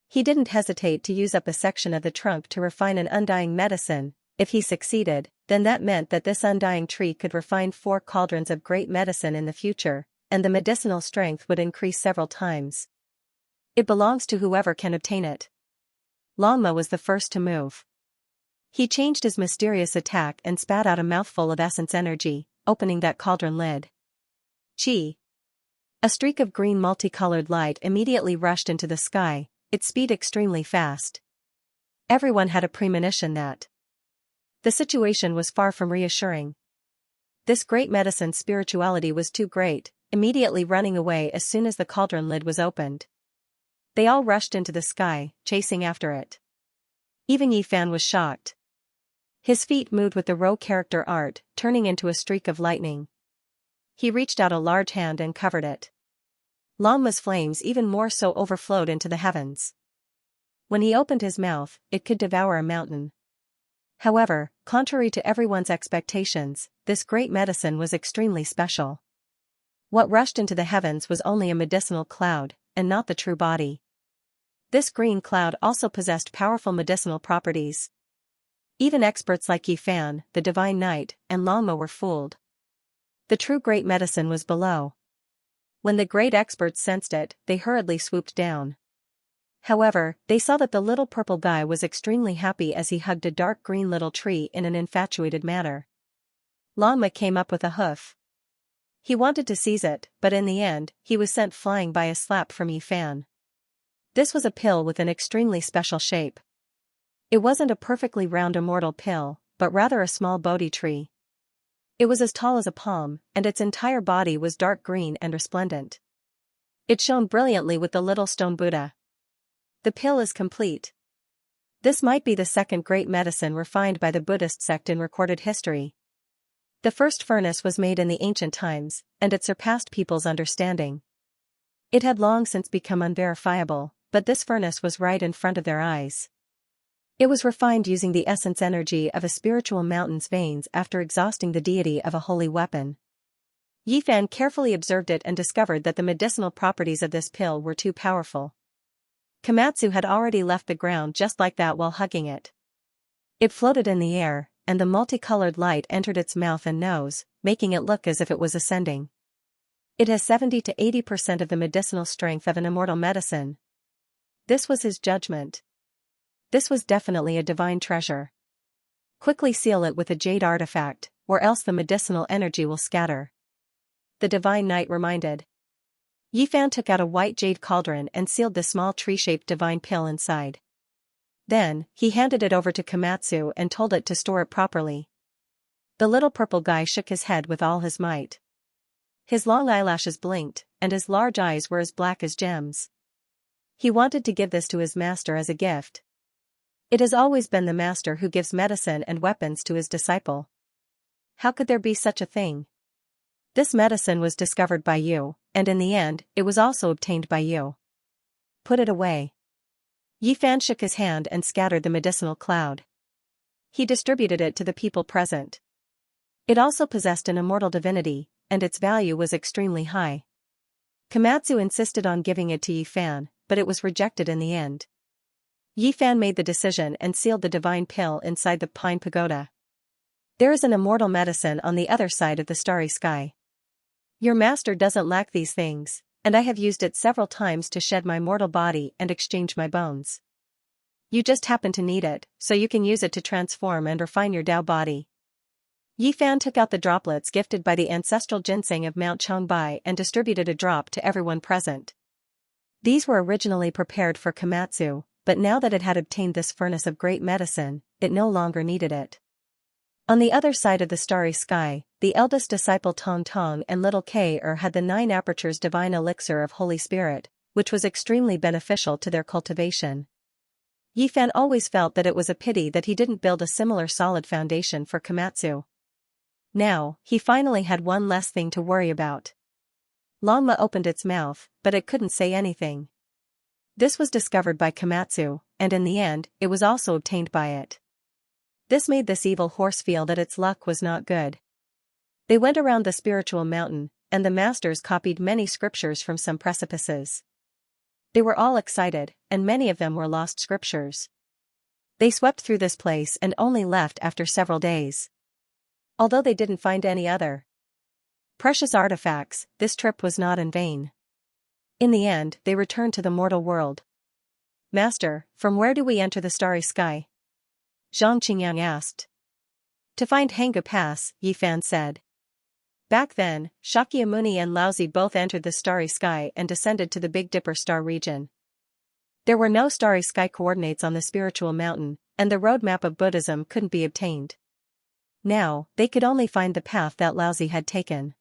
S1: He didn't hesitate to use up a section of the trunk to refine an undying medicine. If he succeeded, then that meant that this undying tree could refine 4 cauldrons of great medicine in the future, and the medicinal strength would increase several times. It belongs to whoever can obtain it. Longma was the first to move. He changed his mysterious attack and spat out a mouthful of essence energy, opening that cauldron lid. Chi! A streak of green multicolored light immediately rushed into the sky, its speed extremely fast. Everyone had a premonition that the situation was far from reassuring. This great medicine's spirituality was too great, immediately running away as soon as the cauldron lid was opened. They all rushed into the sky, chasing after it. Even Yifan was shocked. His feet moved with the Rho character art, turning into a streak of lightning. He reached out a large hand and covered it. Longma's flames even more so overflowed into the heavens. When he opened his mouth, it could devour a mountain. However, contrary to everyone's expectations, this great medicine was extremely special. What rushed into the heavens was only a medicinal cloud, and not the true body. This green cloud also possessed powerful medicinal properties. Even experts like Yifan, the divine knight, and Longma were fooled. The true great medicine was below. When the great experts sensed it, they hurriedly swooped down. However, they saw that the little purple guy was extremely happy as he hugged a dark green little tree in an infatuated manner. Longma came up with a hoof. He wanted to seize it, but in the end, he was sent flying by a slap from Yifan. This was a pill with an extremely special shape. It wasn't a perfectly round immortal pill, but rather a small Bodhi tree. It was as tall as a palm, and its entire body was dark green and resplendent. It shone brilliantly with the little stone Buddha. The pill is complete. This might be the second great medicine refined by the Buddhist sect in recorded history. The first furnace was made in the ancient times, and it surpassed people's understanding. It had long since become unverifiable, but this furnace was right in front of their eyes. It was refined using the essence energy of a spiritual mountain's veins after exhausting the deity of a holy weapon. Yifan carefully observed it and discovered that the medicinal properties of this pill were too powerful. Komatsu had already left the ground just like that while hugging it. It floated in the air, and the multicolored light entered its mouth and nose, making it look as if it was ascending. It has 70 to 80% of the medicinal strength of an immortal medicine. This was his judgment. This was definitely a divine treasure. Quickly seal it with a jade artifact, or else the medicinal energy will scatter. The divine knight reminded. Yifan took out a white jade cauldron and sealed the small tree-shaped divine pill inside. Then, he handed it over to Komatsu and told it to store it properly. The little purple guy shook his head with all his might. His long eyelashes blinked, and his large eyes were as black as gems. He wanted to give this to his master as a gift. It has always been the master who gives medicine and weapons to his disciple. How could there be such a thing? This medicine was discovered by you, and in the end, it was also obtained by you. Put it away. Yifan shook his hand and scattered the medicinal cloud. He distributed it to the people present. It also possessed an immortal divinity, and its value was extremely high. Komatsu insisted on giving it to Yifan, but it was rejected in the end. Yifan made the decision and sealed the divine pill inside the pine pagoda. There is an immortal medicine on the other side of the starry sky. Your master doesn't lack these things, and I have used it several times to shed my mortal body and exchange my bones. You just happen to need it, so you can use it to transform and refine your Dao body. Yi Fan took out the droplets gifted by the ancestral ginseng of Mount Changbai and distributed a drop to everyone present. These were originally prepared for Komatsu, but now that it had obtained this furnace of great medicine, it no longer needed it. On the other side of the starry sky, the eldest disciple Tong Tong and little K-Er had the 9 apertures divine elixir of Holy Spirit, which was extremely beneficial to their cultivation. Yi Fan always felt that it was a pity that he didn't build a similar solid foundation for Komatsu. Now, he finally had one less thing to worry about. Longma opened its mouth, but it couldn't say anything. This was discovered by Komatsu, and in the end, it was also obtained by it. This made this evil horse feel that its luck was not good. They went around the spiritual mountain, and the masters copied many scriptures from some precipices. They were all excited, and many of them were lost scriptures. They swept through this place and only left after several days. Although they didn't find any other precious artifacts, this trip was not in vain. In the end, they returned to the mortal world. Master, from where do we enter the starry sky? Xianxia asked. To find Hanga Pass, Yi Fan said. Back then, Shakyamuni and Laozi both entered the starry sky and descended to the Big Dipper star region. There were no starry sky coordinates on the spiritual mountain, and the roadmap of Buddhism couldn't be obtained. Now, they could only find the path that Laozi had taken.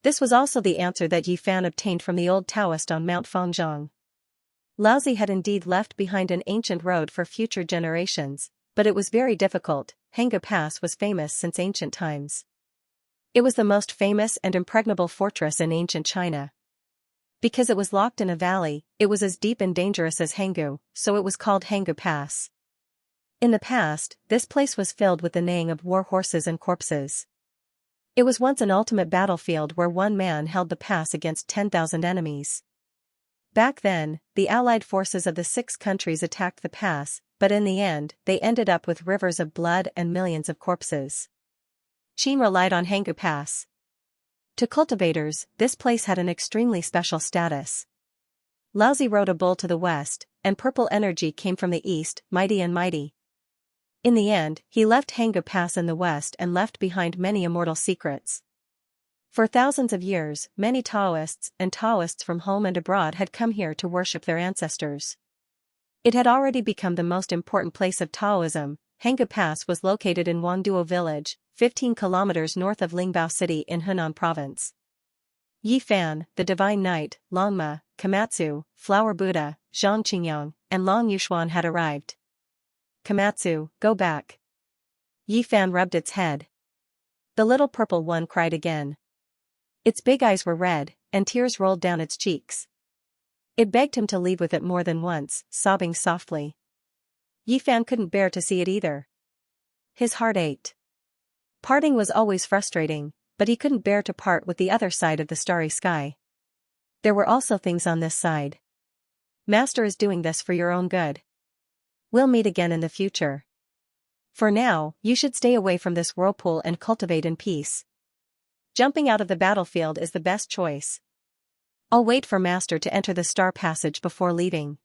S1: This was also the answer that Yi Fan obtained from the old Taoist on Mount Fengzhong. Laozi had indeed left behind an ancient road for future generations, but it was very difficult. Hanga Pass was famous since ancient times. It was the most famous and impregnable fortress in ancient China. Because it was locked in a valley, it was as deep and dangerous as Hangu, so it was called Hanga Pass. In the past, this place was filled with the neighing of war horses and corpses. It was once an ultimate battlefield where one man held the pass against 10,000 enemies. Back then, the allied forces of the 6 countries attacked the pass, but in the end, they ended up with rivers of blood and millions of corpses. Qin relied on Hanga Pass. To cultivators, this place had an extremely special status. Laozi rode a bull to the west, and purple energy came from the east, mighty and mighty. In the end, he left Hanga Pass in the west and left behind many immortal secrets. For thousands of years, many Taoists and Taoists from home and abroad had come here to worship their ancestors. It had already become the most important place of Taoism. Hanga Pass was located in Wangduo village, 15 kilometers north of Lingbao city in Henan province. Yi Fan, the divine knight, Longma, Komatsu, Flower Buddha, Zhang Qingyang, and Long Yuxuan had arrived. Komatsu, go back. Yi Fan rubbed its head. The little purple one cried again. Its big eyes were red, and tears rolled down its cheeks. It begged him to leave with it more than once, sobbing softly. Yi Fan couldn't bear to see it either. His heart ached. Parting was always frustrating, but he couldn't bear to part with the other side of the starry sky. There were also things on this side. Master is doing this for your own good. We'll meet again in the future. For now, you should stay away from this whirlpool and cultivate in peace. Jumping out of the battlefield is the best choice. I'll wait for Master to enter the star passage before leaving.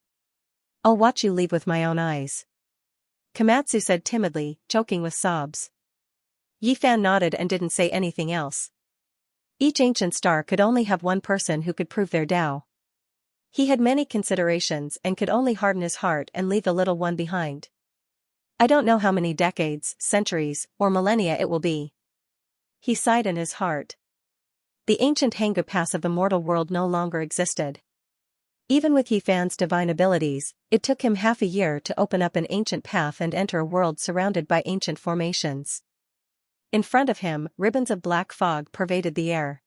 S1: I'll watch you leave with my own eyes. Komatsu said timidly, choking with sobs. Yi Fan nodded and didn't say anything else. Each ancient star could only have one person who could prove their Tao. He had many considerations and could only harden his heart and leave the little one behind. I don't know how many decades, centuries, or millennia it will be. He sighed in his heart. The ancient Hanga Pass of the mortal world no longer existed. Even with Yi Fan's divine abilities, it took him half a year to open up an ancient path and enter a world surrounded by ancient formations. In front of him, ribbons of black fog pervaded the air.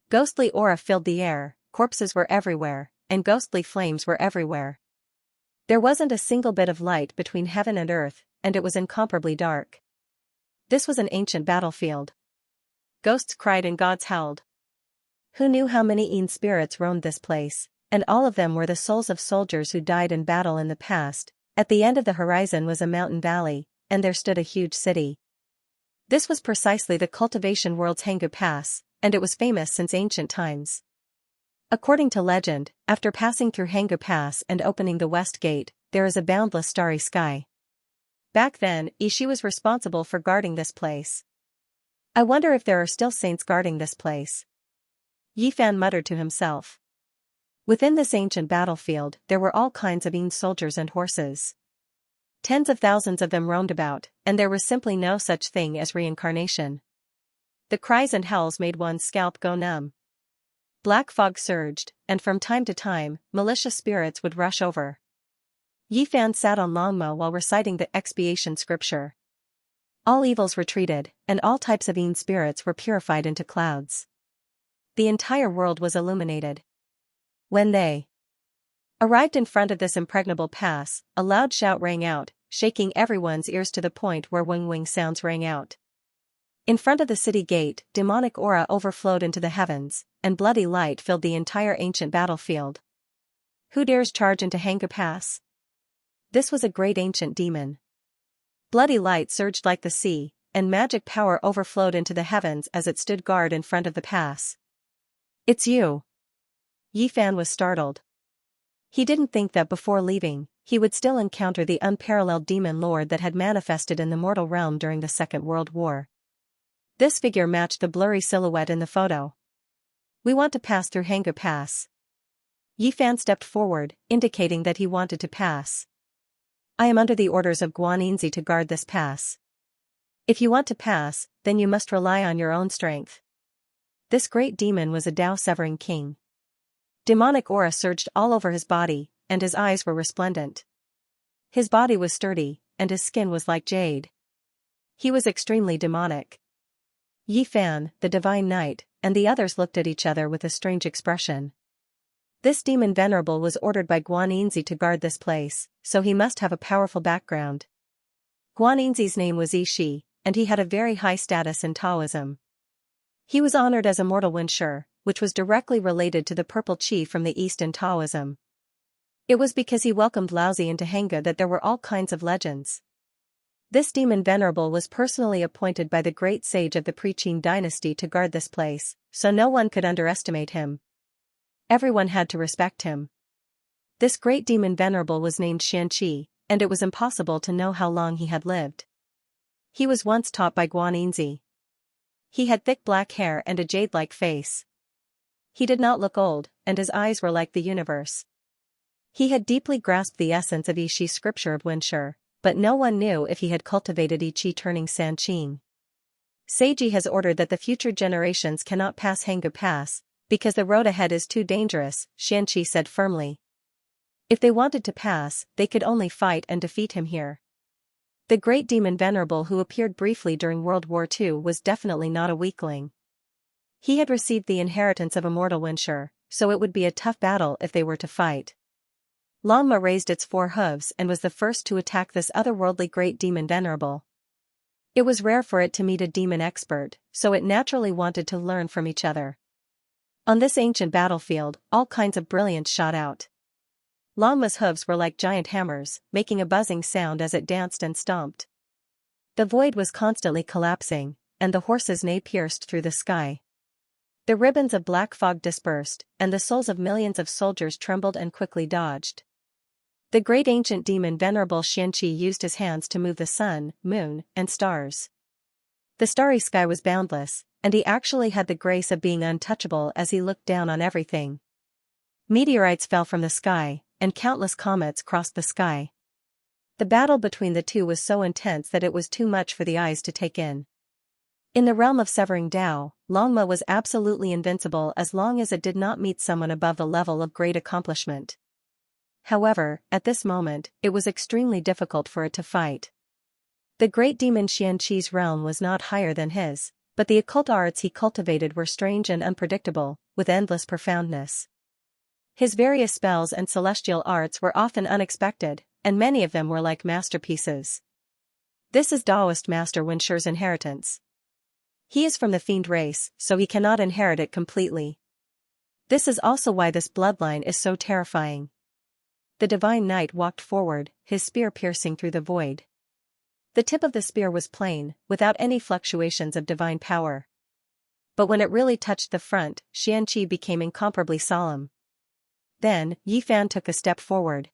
S1: Ghostly aura filled the air, corpses were everywhere, and ghostly flames were everywhere. There wasn't a single bit of light between heaven and earth, and it was incomparably dark. This was an ancient battlefield. Ghosts cried and gods howled. Who knew how many Yin spirits roamed this place, and all of them were the souls of soldiers who died in battle in the past. At the end of the horizon was a mountain valley, and there stood a huge city. This was precisely the Cultivation world's Hanggu Pass, and it was famous since ancient times. According to legend, after passing through Hanggu Pass and opening the west gate, there is a boundless starry sky. Back then, Yishi was responsible for guarding this place. I wonder if there are still saints guarding this place. Yi Fan muttered to himself. Within this ancient battlefield, there were all kinds of soldiers and horses. Tens of thousands of them roamed about, and there was simply no such thing as reincarnation. The cries and howls made one's scalp go numb. Black fog surged, and from time to time, malicious spirits would rush over. Yi Fan sat on Longmo while reciting the expiation scripture. All evils retreated, and all types of spirits were purified into clouds. The entire world was illuminated. When they arrived in front of this impregnable pass, a loud shout rang out, shaking everyone's ears to the point where wing sounds rang out. In front of the city gate, demonic aura overflowed into the heavens, and bloody light filled the entire ancient battlefield. Who dares charge into Hanggu Pass? This was a great ancient demon. Bloody light surged like the sea, and magic power overflowed into the heavens as it stood guard in front of the pass. It's you. Yi Fan was startled. He didn't think that before leaving, he would still encounter the unparalleled demon lord that had manifested in the mortal realm during the Second World War. This figure matched the blurry silhouette in the photo. We want to pass through Hanggu Pass. Yi Fan stepped forward, indicating that he wanted to pass. I am under the orders of Guanxi to guard this pass. If you want to pass, then you must rely on your own strength. This great demon was a Dao-severing king. Demonic aura surged all over his body, and his eyes were resplendent. His body was sturdy, and his skin was like jade. He was extremely demonic. Yi Fan, the divine knight, and the others looked at each other with a strange expression. This demon venerable was ordered by Guanxi to guard this place, so he must have a powerful background. Guanxi's name was Yishi, and he had a very high status in Taoism. He was honored as a mortal Wenshi, which was directly related to the purple chi from the east in Taoism. It was because he welcomed Laozi into Hanggu that there were all kinds of legends. This demon venerable was personally appointed by the great sage of the Pre-Qin dynasty to guard this place, so no one could underestimate him. Everyone had to respect him. This great demon venerable was named Xianxia, and it was impossible to know how long he had lived. He was once taught by Guanxi. He had thick black hair and a jade-like face. He did not look old, and his eyes were like the universe. He had deeply grasped the essence of Yishi's scripture of Wenshi, but no one knew if he had cultivated Yiqi turning Sanqing. Seiji has ordered that the future generations cannot pass Hanggu Pass, because the road ahead is too dangerous, Xianxia said firmly. If they wanted to pass, they could only fight and defeat him here. The great demon venerable who appeared briefly during World War II was definitely not a weakling. He had received the inheritance of immortal Wenshi, so it would be a tough battle if they were to fight. Longma raised its 4 hooves and was the first to attack this otherworldly great demon venerable. It was rare for it to meet a demon expert, so it naturally wanted to learn from each other. On this ancient battlefield, all kinds of brilliance shot out. Longma's hooves were like giant hammers, making a buzzing sound as it danced and stomped. The void was constantly collapsing, and the horse's neigh pierced through the sky. The ribbons of black fog dispersed, and the souls of millions of soldiers trembled and quickly dodged. The great ancient demon venerable Xianxia used his hands to move the sun, moon, and stars. The starry sky was boundless, and he actually had the grace of being untouchable as he looked down on everything. Meteorites fell from the sky, and countless comets crossed the sky. The battle between the two was so intense that it was too much for the eyes to take in. In the realm of severing Dao, Longma was absolutely invincible as long as it did not meet someone above the level of great accomplishment. However, at this moment, it was extremely difficult for it to fight. The great demon Xianxi's realm was not higher than his, but the occult arts he cultivated were strange and unpredictable, with endless profoundness. His various spells and celestial arts were often unexpected, and many of them were like masterpieces. This is Daoist Master Wenshi's inheritance. He is from the fiend race, so he cannot inherit it completely. This is also why this bloodline is so terrifying. The divine knight walked forward, his spear piercing through the void. The tip of the spear was plain, without any fluctuations of divine power. But when it really touched the front, Xianxia became incomparably solemn. Then, Yi Fan took a step forward.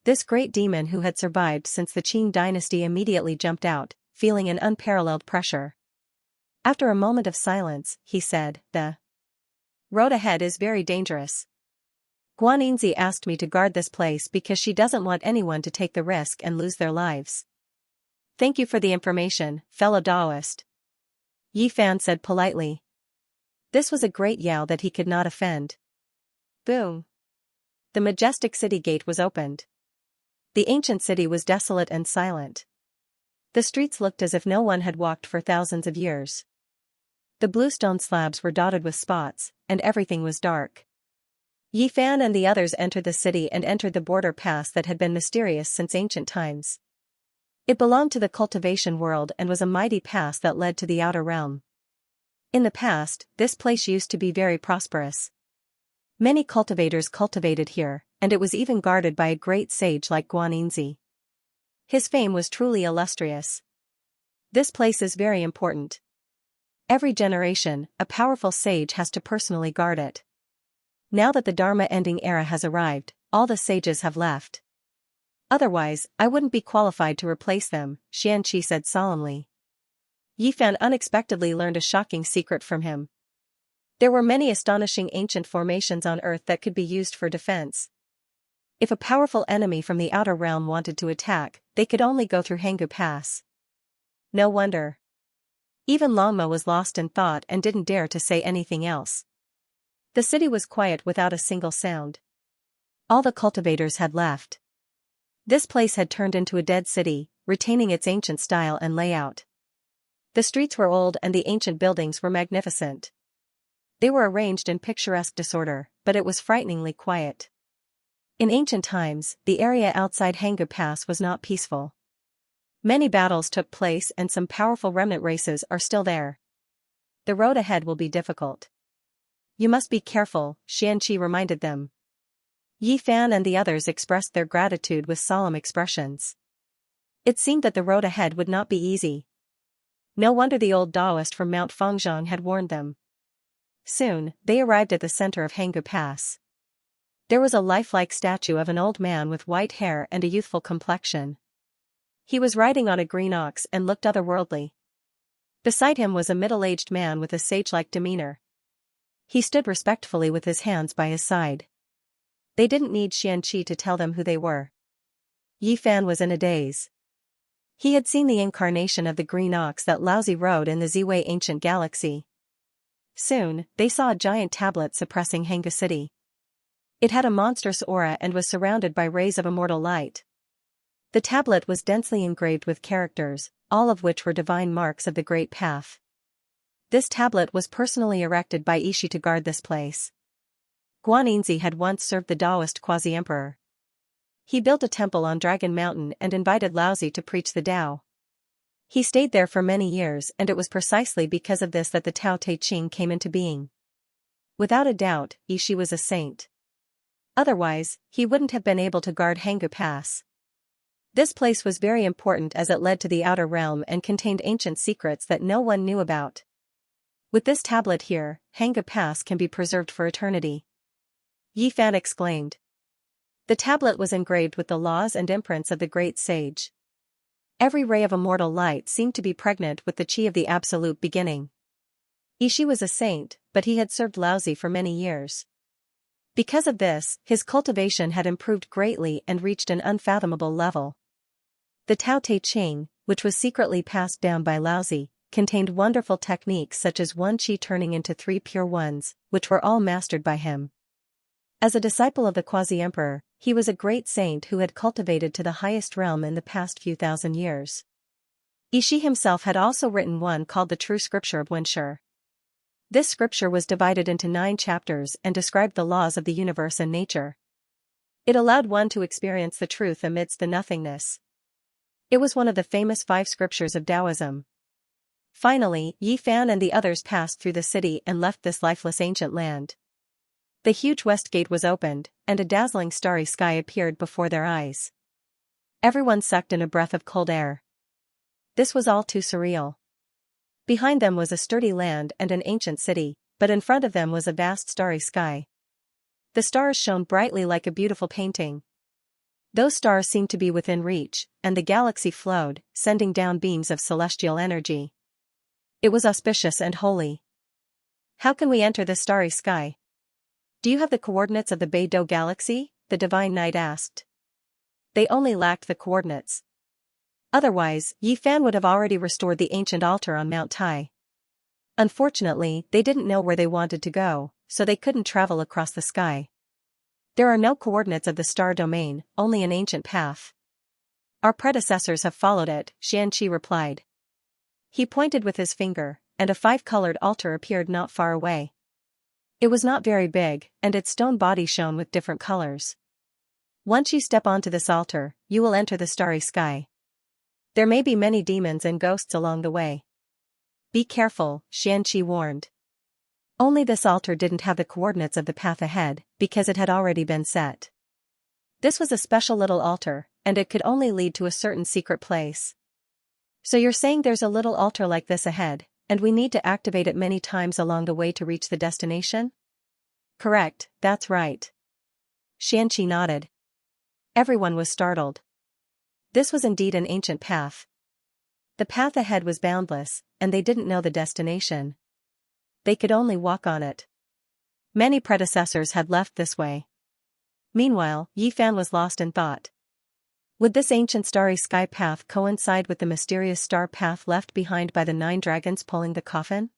S1: This great demon who had survived since the Qing dynasty immediately jumped out, feeling an unparalleled pressure. After a moment of silence, he said, "The road ahead is very dangerous. Guanxi asked me to guard this place because she doesn't want anyone to take the risk and lose their lives." "Thank you for the information, fellow Taoist," Yi Fan said politely. This was a great Yao that he could not offend. Boom! The majestic city gate was opened. The ancient city was desolate and silent. The streets looked as if no one had walked for thousands of years. The blue stone slabs were dotted with spots, and everything was dark. Yi Fan and the others entered the city and entered the border pass that had been mysterious since ancient times. It belonged to the cultivation world and was a mighty pass that led to the outer realm. In the past, this place used to be very prosperous. Many cultivators cultivated here, and it was even guarded by a great sage like Guanxi. His fame was truly illustrious. This place is very important. Every generation, a powerful sage has to personally guard it. Now that the Dharma-ending era has arrived, all the sages have left. Otherwise, I wouldn't be qualified to replace them, Xianxia said solemnly. Yi Fan unexpectedly learned a shocking secret from him. There were many astonishing ancient formations on Earth that could be used for defense. If a powerful enemy from the outer realm wanted to attack, they could only go through Hanggu Pass. No wonder. Even Longma was lost in thought and didn't dare to say anything else. The city was quiet without a single sound. All the cultivators had left. This place had turned into a dead city, retaining its ancient style and layout. The streets were old and the ancient buildings were magnificent. They were arranged in picturesque disorder, but it was frighteningly quiet. In ancient times, the area outside Hanggu Pass was not peaceful. Many battles took place and some powerful remnant races are still there. The road ahead will be difficult. You must be careful, Xianxia reminded them. Yi Fan and the others expressed their gratitude with solemn expressions. It seemed that the road ahead would not be easy. No wonder the old Taoist from Mount Fengzhang had warned them. Soon, they arrived at the center of Hanggu Pass. There was a lifelike statue of an old man with white hair and a youthful complexion. He was riding on a green ox and looked otherworldly. Beside him was a middle-aged man with a sage-like demeanor. He stood respectfully with his hands by his side. They didn't need Xianxia to tell them who they were. Yi Fan was in a daze. He had seen the incarnation of the green ox that Laozi rode in the Ziwei ancient galaxy. Soon, they saw a giant tablet suppressing Hanggu City. It had a monstrous aura and was surrounded by rays of immortal light. The tablet was densely engraved with characters, all of which were divine marks of the Great Path. This tablet was personally erected by Ishi to guard this place. Guanxi had once served the Taoist quasi-emperor. He built a temple on Dragon Mountain and invited Laozi to preach the Tao. He stayed there for many years and it was precisely because of this that the Tao Te Ching came into being. Without a doubt, Ishi was a saint. Otherwise, he wouldn't have been able to guard Hanggu Pass. This place was very important as it led to the outer realm and contained ancient secrets that no one knew about. With this tablet here, Hanggu Pass can be preserved for eternity. Yi Fan exclaimed. The tablet was engraved with the laws and imprints of the great sage. Every ray of immortal light seemed to be pregnant with the qi of the absolute beginning. Ishi was a saint, but he had served Laozi for many years. Because of this, his cultivation had improved greatly and reached an unfathomable level. The Tao Te Ching, which was secretly passed down by Laozi, contained wonderful techniques such as one qi turning into 3 pure ones, which were all mastered by him. As a disciple of the quasi-emperor, he was a great saint who had cultivated to the highest realm in the past few thousand years. Ishi himself had also written one called the True Scripture of Wenshi. This scripture was divided into 9 chapters and described the laws of the universe and nature. It allowed one to experience the truth amidst the nothingness. It was one of the famous 5 scriptures of Taoism. Finally, Yi Fan and the others passed through the city and left this lifeless ancient land. The huge west gate was opened, and a dazzling starry sky appeared before their eyes. Everyone sucked in a breath of cold air. This was all too surreal. Behind them was a sturdy land and an ancient city, but in front of them was a vast starry sky. The stars shone brightly like a beautiful painting. Those stars seemed to be within reach, and the galaxy flowed, sending down beams of celestial energy. It was auspicious and holy. How can we enter this starry sky? Do you have the coordinates of the Beidou galaxy? The divine knight asked. They only lacked the coordinates. Otherwise, Yi Fan would have already restored the ancient altar on Mount Tai. Unfortunately, they didn't know where they wanted to go, so they couldn't travel across the sky. There are no coordinates of the star domain, only an ancient path. Our predecessors have followed it, Xianxia replied. He pointed with his finger, and a five-colored altar appeared not far away. It was not very big, and its stone body shone with different colors. Once you step onto this altar, you will enter the starry sky. There may be many demons and ghosts along the way. Be careful, Xianxia warned. Only this altar didn't have the coordinates of the path ahead, because it had already been set. This was a special little altar, and it could only lead to a certain secret place. So you're saying there's a little altar like this ahead, and we need to activate it many times along the way to reach the destination? Correct, that's right. Xianxia nodded. Everyone was startled. This was indeed an ancient path. The path ahead was boundless, and they didn't know the destination. They could only walk on it. Many predecessors had left this way. Meanwhile, Yi Fan was lost in thought. Would this ancient starry sky path coincide with the mysterious star path left behind by the 9 dragons pulling the coffin?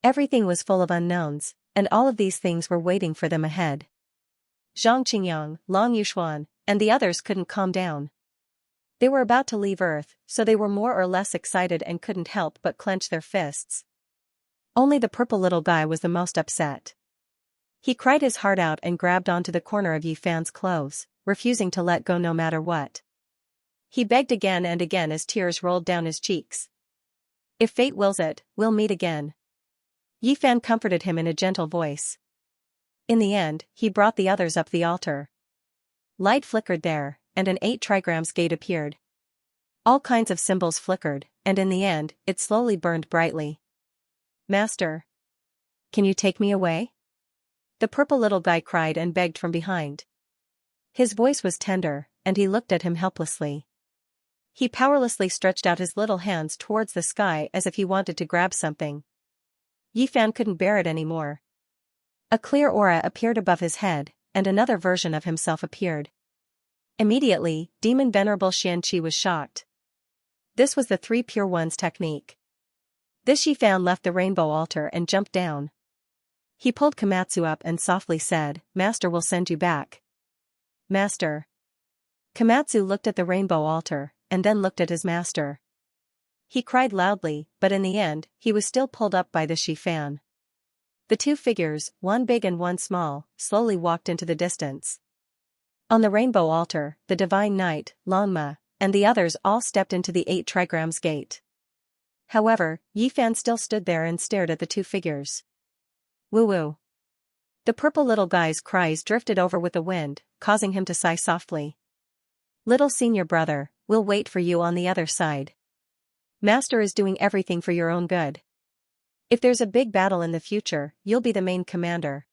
S1: Everything was full of unknowns, and all of these things were waiting for them ahead. Zhang Qingyang, Long Yuxuan, and the others couldn't calm down. They were about to leave Earth, so they were more or less excited and couldn't help but clench their fists. Only the purple little guy was the most upset. He cried his heart out and grabbed onto the corner of Yi Fan's clothes, refusing to let go no matter what. He begged again and again as tears rolled down his cheeks. If fate wills it, we'll meet again. Yi Fan comforted him in a gentle voice. In the end, he brought the others up the altar. Light flickered there, and an 8 trigrams gate appeared. All kinds of symbols flickered, and in the end, it slowly burned brightly. Master, can you take me away? The purple little guy cried and begged from behind. His voice was tender, and he looked at him helplessly. He powerlessly stretched out his little hands towards the sky as if he wanted to grab something. Yi Fan couldn't bear it anymore. A clear aura appeared above his head, and another version of himself appeared. Immediately, Demon Venerable Xianxia was shocked. This was the 3 Pure Ones technique. This Yi Fan left the rainbow altar and jumped down. He pulled Komatsu up and softly said, Master will send you back. Master. Komatsu looked at the rainbow altar, and then looked at his master. He cried loudly, but in the end, he was still pulled up by the Yi Fan. The 2 figures, one big and one small, slowly walked into the distance. On the rainbow altar, the divine knight, Lanma, and the others all stepped into the 8 trigrams gate. However, Yi Fan still stood there and stared at the 2 figures. Woo-woo. The purple little guy's cries drifted over with the wind, causing him to sigh softly. Little senior brother, we'll wait for you on the other side. Master is doing everything for your own good. If there's a big battle in the future, you'll be the main commander.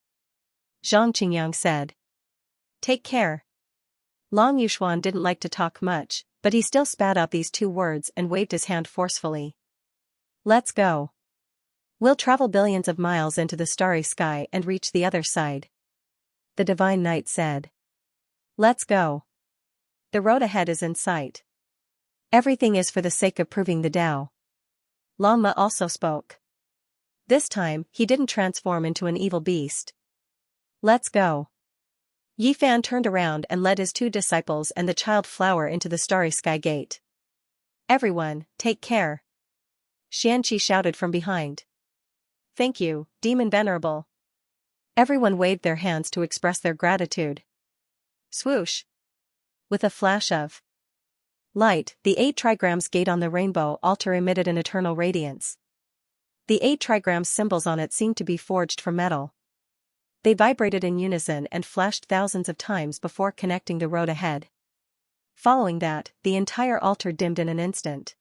S1: Zhang Qingyang said. Take care. Long Yuxuan didn't like to talk much, but he still spat out these 2 words and waved his hand forcefully. Let's go. We'll travel billions of miles into the starry sky and reach the other side. The divine knight said. Let's go. The road ahead is in sight. Everything is for the sake of proving the Tao. Lanma also spoke. This time, he didn't transform into an evil beast. Let's go. Yi Fan turned around and led his 2 disciples and the child flower into the starry sky gate. Everyone, take care. Xianxia shouted from behind. Thank you, Demon Venerable. Everyone waved their hands to express their gratitude. Swoosh. With a flash of light, the 8 trigrams gate on the rainbow altar emitted an eternal radiance. The 8 trigrams symbols on it seemed to be forged from metal. They vibrated in unison and flashed thousands of times before connecting the road ahead. Following that, the entire altar dimmed in an instant.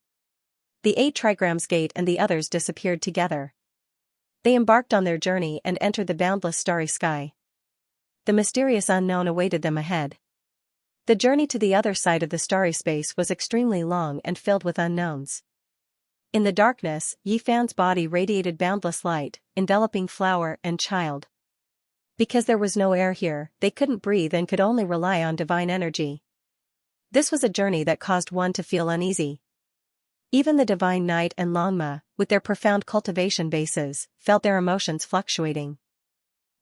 S1: The 8 trigrams gate and the others disappeared together. They embarked on their journey and entered the boundless starry sky. The mysterious unknown awaited them ahead. The journey to the other side of the starry space was extremely long and filled with unknowns. In the darkness, Yi Fan's body radiated boundless light, enveloping flower and child. Because there was no air here, they couldn't breathe and could only rely on divine energy. This was a journey that caused one to feel uneasy. Even the divine Night and Longma, with their profound cultivation bases, felt their emotions fluctuating.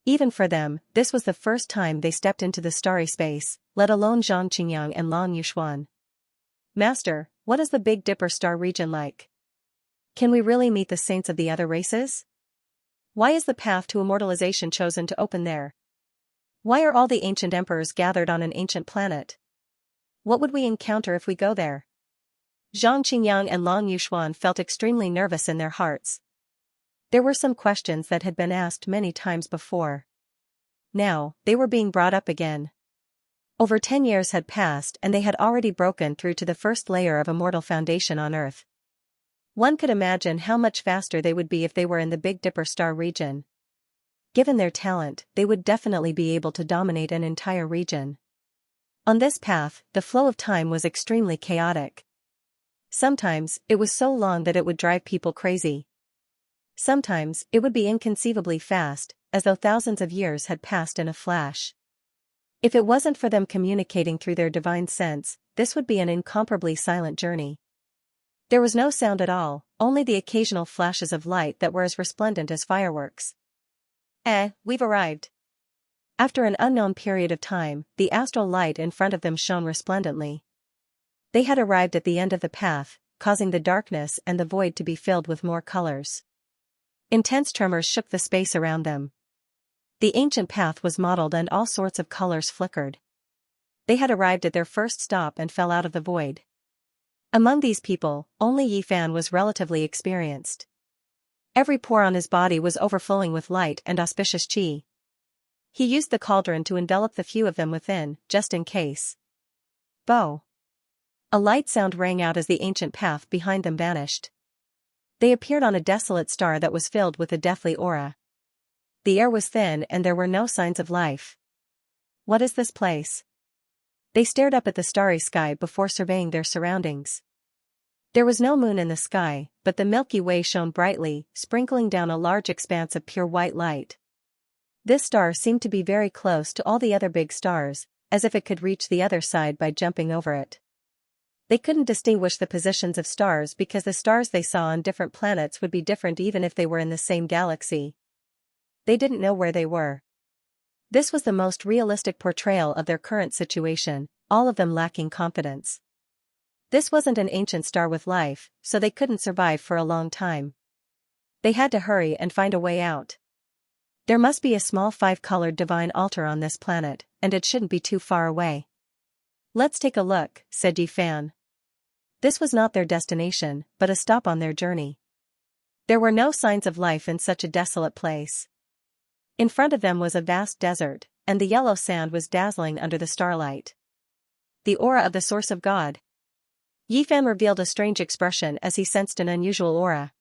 S1: Even for them, this was the first time they stepped into the starry space, let alone Xianxia and Long Yuxuan. Master, what is the Big Dipper star region like? Can we really meet the saints of the other races? Why is the path to immortalization chosen to open there? Why are all the ancient emperors gathered on an ancient planet? What would we encounter if we go there? Zhang Qingyang and Long Yuxuan felt extremely nervous in their hearts. There were some questions that had been asked many times before. Now, they were being brought up again. Over 10 years had passed and they had already broken through to the first layer of immortal foundation on Earth. One could imagine how much faster they would be if they were in the Big Dipper star region. Given their talent, they would definitely be able to dominate an entire region. On this path, the flow of time was extremely chaotic. Sometimes, it was so long that it would drive people crazy. Sometimes, it would be inconceivably fast, as though thousands of years had passed in a flash. If it wasn't for them communicating through their divine sense, this would be an incomparably silent journey. There was no sound at all, only the occasional flashes of light that were as resplendent as fireworks. We've arrived. After an unknown period of time, the astral light in front of them shone resplendently. They had arrived at the end of the path, causing the darkness and the void to be filled with more colors. Intense tremors shook the space around them. The ancient path was mottled and all sorts of colors flickered. They had arrived at their first stop and fell out of the void. Among these people, only Yi Fan was relatively experienced. Every pore on his body was overflowing with light and auspicious qi. He used the cauldron to envelop the few of them within, just in case. Bo! A light sound rang out as the ancient path behind them vanished. They appeared on a desolate star that was filled with a deathly aura. The air was thin and there were no signs of life. What is this place? They stared up at the starry sky before surveying their surroundings. There was no moon in the sky, but the Milky Way shone brightly, sprinkling down a large expanse of pure white light. This star seemed to be very close to all the other big stars, as if it could reach the other side by jumping over it. They couldn't distinguish the positions of stars because the stars they saw on different planets would be different even if they were in the same galaxy. They didn't know where they were. This was the most realistic portrayal of their current situation, all of them lacking confidence. This wasn't an ancient star with life, so they couldn't survive for a long time. They had to hurry and find a way out. There must be a small 5-colored divine altar on this planet, and it shouldn't be too far away. Let's take a look, said Yi Fan. This was not their destination, but a stop on their journey. There were no signs of life in such a desolate place. In front of them was a vast desert, and the yellow sand was dazzling under the starlight. The aura of the source of God. Yi Fan revealed a strange expression as he sensed an unusual aura.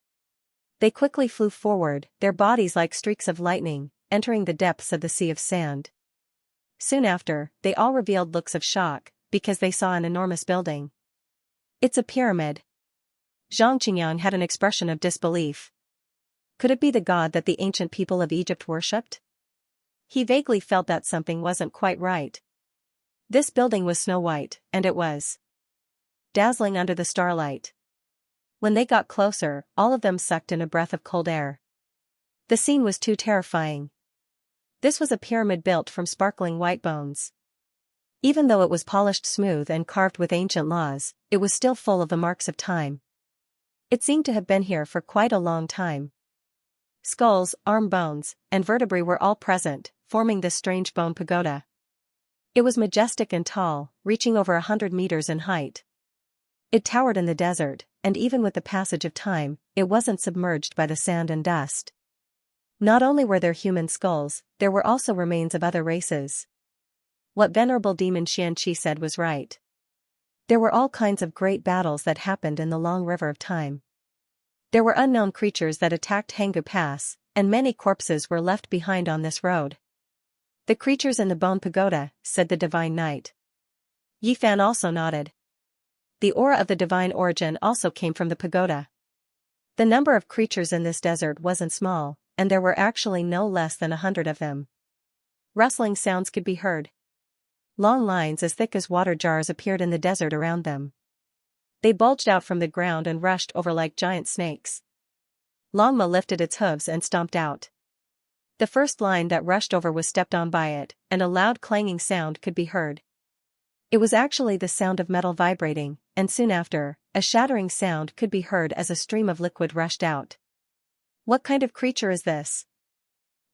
S1: They quickly flew forward, their bodies like streaks of lightning, entering the depths of the sea of sand. Soon after, they all revealed looks of shock, because they saw an enormous building. It's a pyramid. Zhang Qingyang had an expression of disbelief. Could it be the god that the ancient people of Egypt worshipped? He vaguely felt that something wasn't quite right. This building was snow-white, and it was dazzling under the starlight. When they got closer, all of them sucked in a breath of cold air. The scene was too terrifying. This was a pyramid built from sparkling white bones. Even though it was polished smooth and carved with ancient laws, it was still full of the marks of time. It seemed to have been here for quite a long time. Skulls, arm bones, and vertebrae were all present, forming this strange bone pagoda. It was majestic and tall, reaching over 100 meters in height. It towered in the desert, and even with the passage of time, it wasn't submerged by the sand and dust. Not only were there human skulls, there were also remains of other races. What venerable demon Xianxia said was right. There were all kinds of great battles that happened in the long river of time. There were unknown creatures that attacked Hangu Pass, and many corpses were left behind on this road. The creatures in the bone pagoda, said the divine knight. Yi Fan also nodded. The aura of the divine origin also came from the pagoda. The number of creatures in this desert wasn't small, and there were actually no less than 100 of them. Rustling sounds could be heard. Long lines as thick as water jars appeared in the desert around them. They bulged out from the ground and rushed over like giant snakes. Longma lifted its hooves and stomped out. The first line that rushed over was stepped on by it, and a loud clanging sound could be heard. It was actually the sound of metal vibrating, and soon after, a shattering sound could be heard as a stream of liquid rushed out. What kind of creature is this?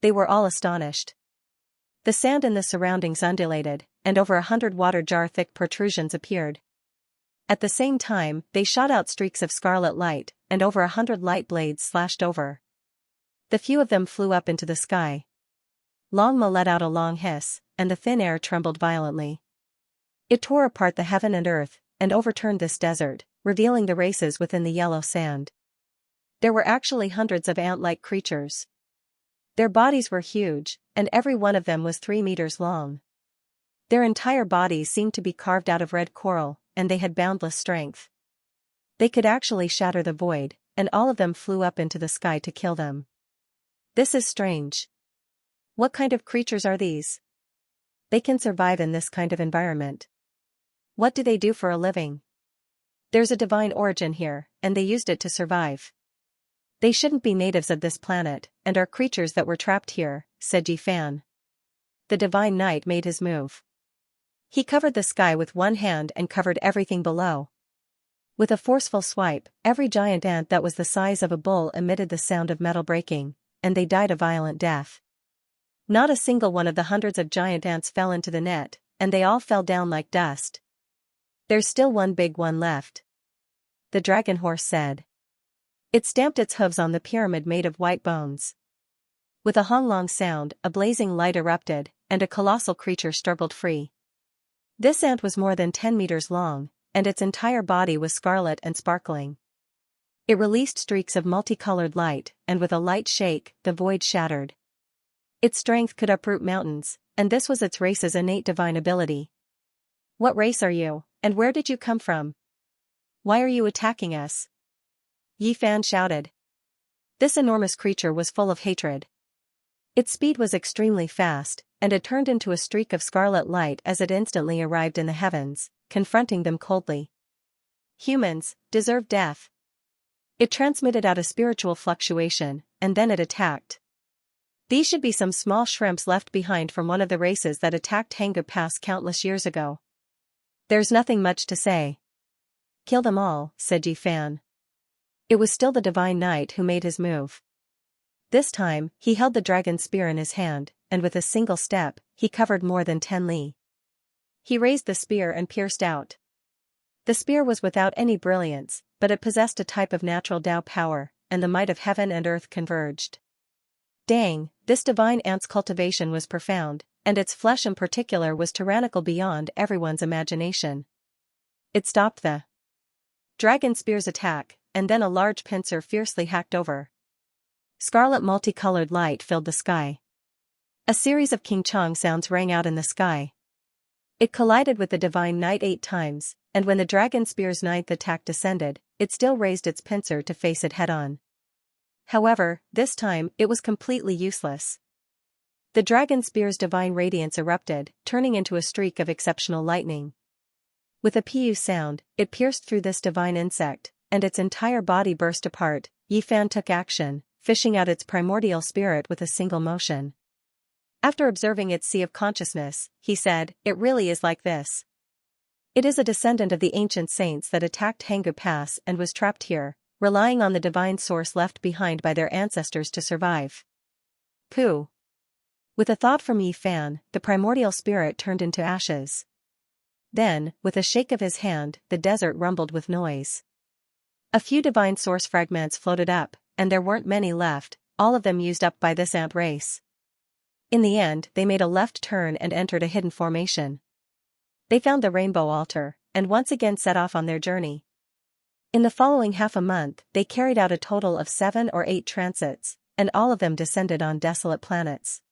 S1: They were all astonished. The sand in the surroundings undulated, and over 100 water jar-thick protrusions appeared. At the same time, they shot out streaks of scarlet light, and over 100 light blades slashed over. The few of them flew up into the sky. Longma let out a long hiss, and the thin air trembled violently. It tore apart the heaven and earth, and overturned this desert, revealing the races within the yellow sand. There were actually hundreds of ant-like creatures. Their bodies were huge, and every one of them was 3 meters long. Their entire bodies seemed to be carved out of red coral, and they had boundless strength. They could actually shatter the void, and all of them flew up into the sky to kill them. This is strange. What kind of creatures are these? They can survive in this kind of environment. What do they do for a living? There's a divine origin here, and they used it to survive. They shouldn't be natives of this planet, and are creatures that were trapped here, said Yi Fan. The divine knight made his move. He covered the sky with one hand and covered everything below. With a forceful swipe, every giant ant that was the size of a bull emitted the sound of metal breaking, and they died a violent death. Not a single one of the hundreds of giant ants fell into the net, and they all fell down like dust. There's still one big one left. The dragon horse said. It stamped its hooves on the pyramid made of white bones. With a honglong sound, a blazing light erupted, and a colossal creature struggled free. This ant was more than 10 meters long, and its entire body was scarlet and sparkling. It released streaks of multicolored light, and with a light shake, the void shattered. Its strength could uproot mountains, and this was its race's innate divine ability. What race are you, and where did you come from? Why are you attacking us? Yi Fan shouted. This enormous creature was full of hatred. Its speed was extremely fast, and it turned into a streak of scarlet light as it instantly arrived in the heavens, confronting them coldly. Humans deserve death. It transmitted out a spiritual fluctuation, and then it attacked. These should be some small shrimps left behind from one of the races that attacked Hangu Pass countless years ago. There's nothing much to say. Kill them all, said Yi Fan. It was still the divine knight who made his move. This time, he held the dragon spear in his hand, and with a single step, he covered more than 10 li. He raised the spear and pierced out. The spear was without any brilliance, but it possessed a type of natural Tao power, and the might of heaven and earth converged. Dang, this divine ant's cultivation was profound, and its flesh in particular was tyrannical beyond everyone's imagination. It stopped the dragon spear's attack, and then a large pincer fiercely hacked over. Scarlet multicolored light filled the sky. A series of King Chong sounds rang out in the sky. It collided with the divine knight 8 times, and when the dragon spear's 9th attack descended, it still raised its pincer to face it head-on. However, this time, it was completely useless. The dragon spear's divine radiance erupted, turning into a streak of exceptional lightning. With a pu sound, it pierced through this divine insect, and its entire body burst apart. Yi Fan took action, fishing out its primordial spirit with a single motion. After observing its sea of consciousness, he said, "It really is like this. It is a descendant of the ancient saints that attacked Hangu Pass and was trapped here, relying on the divine source left behind by their ancestors to survive." Pooh. With a thought from Yi Fan, the primordial spirit turned into ashes. Then, with a shake of his hand, the desert rumbled with noise. A few divine source fragments floated up, and there weren't many left, all of them used up by this ant race. In the end, they made a left turn and entered a hidden formation. They found the rainbow altar, and once again set off on their journey. In the following half a month, they carried out a total of 7 or 8 transits, and all of them descended on desolate planets.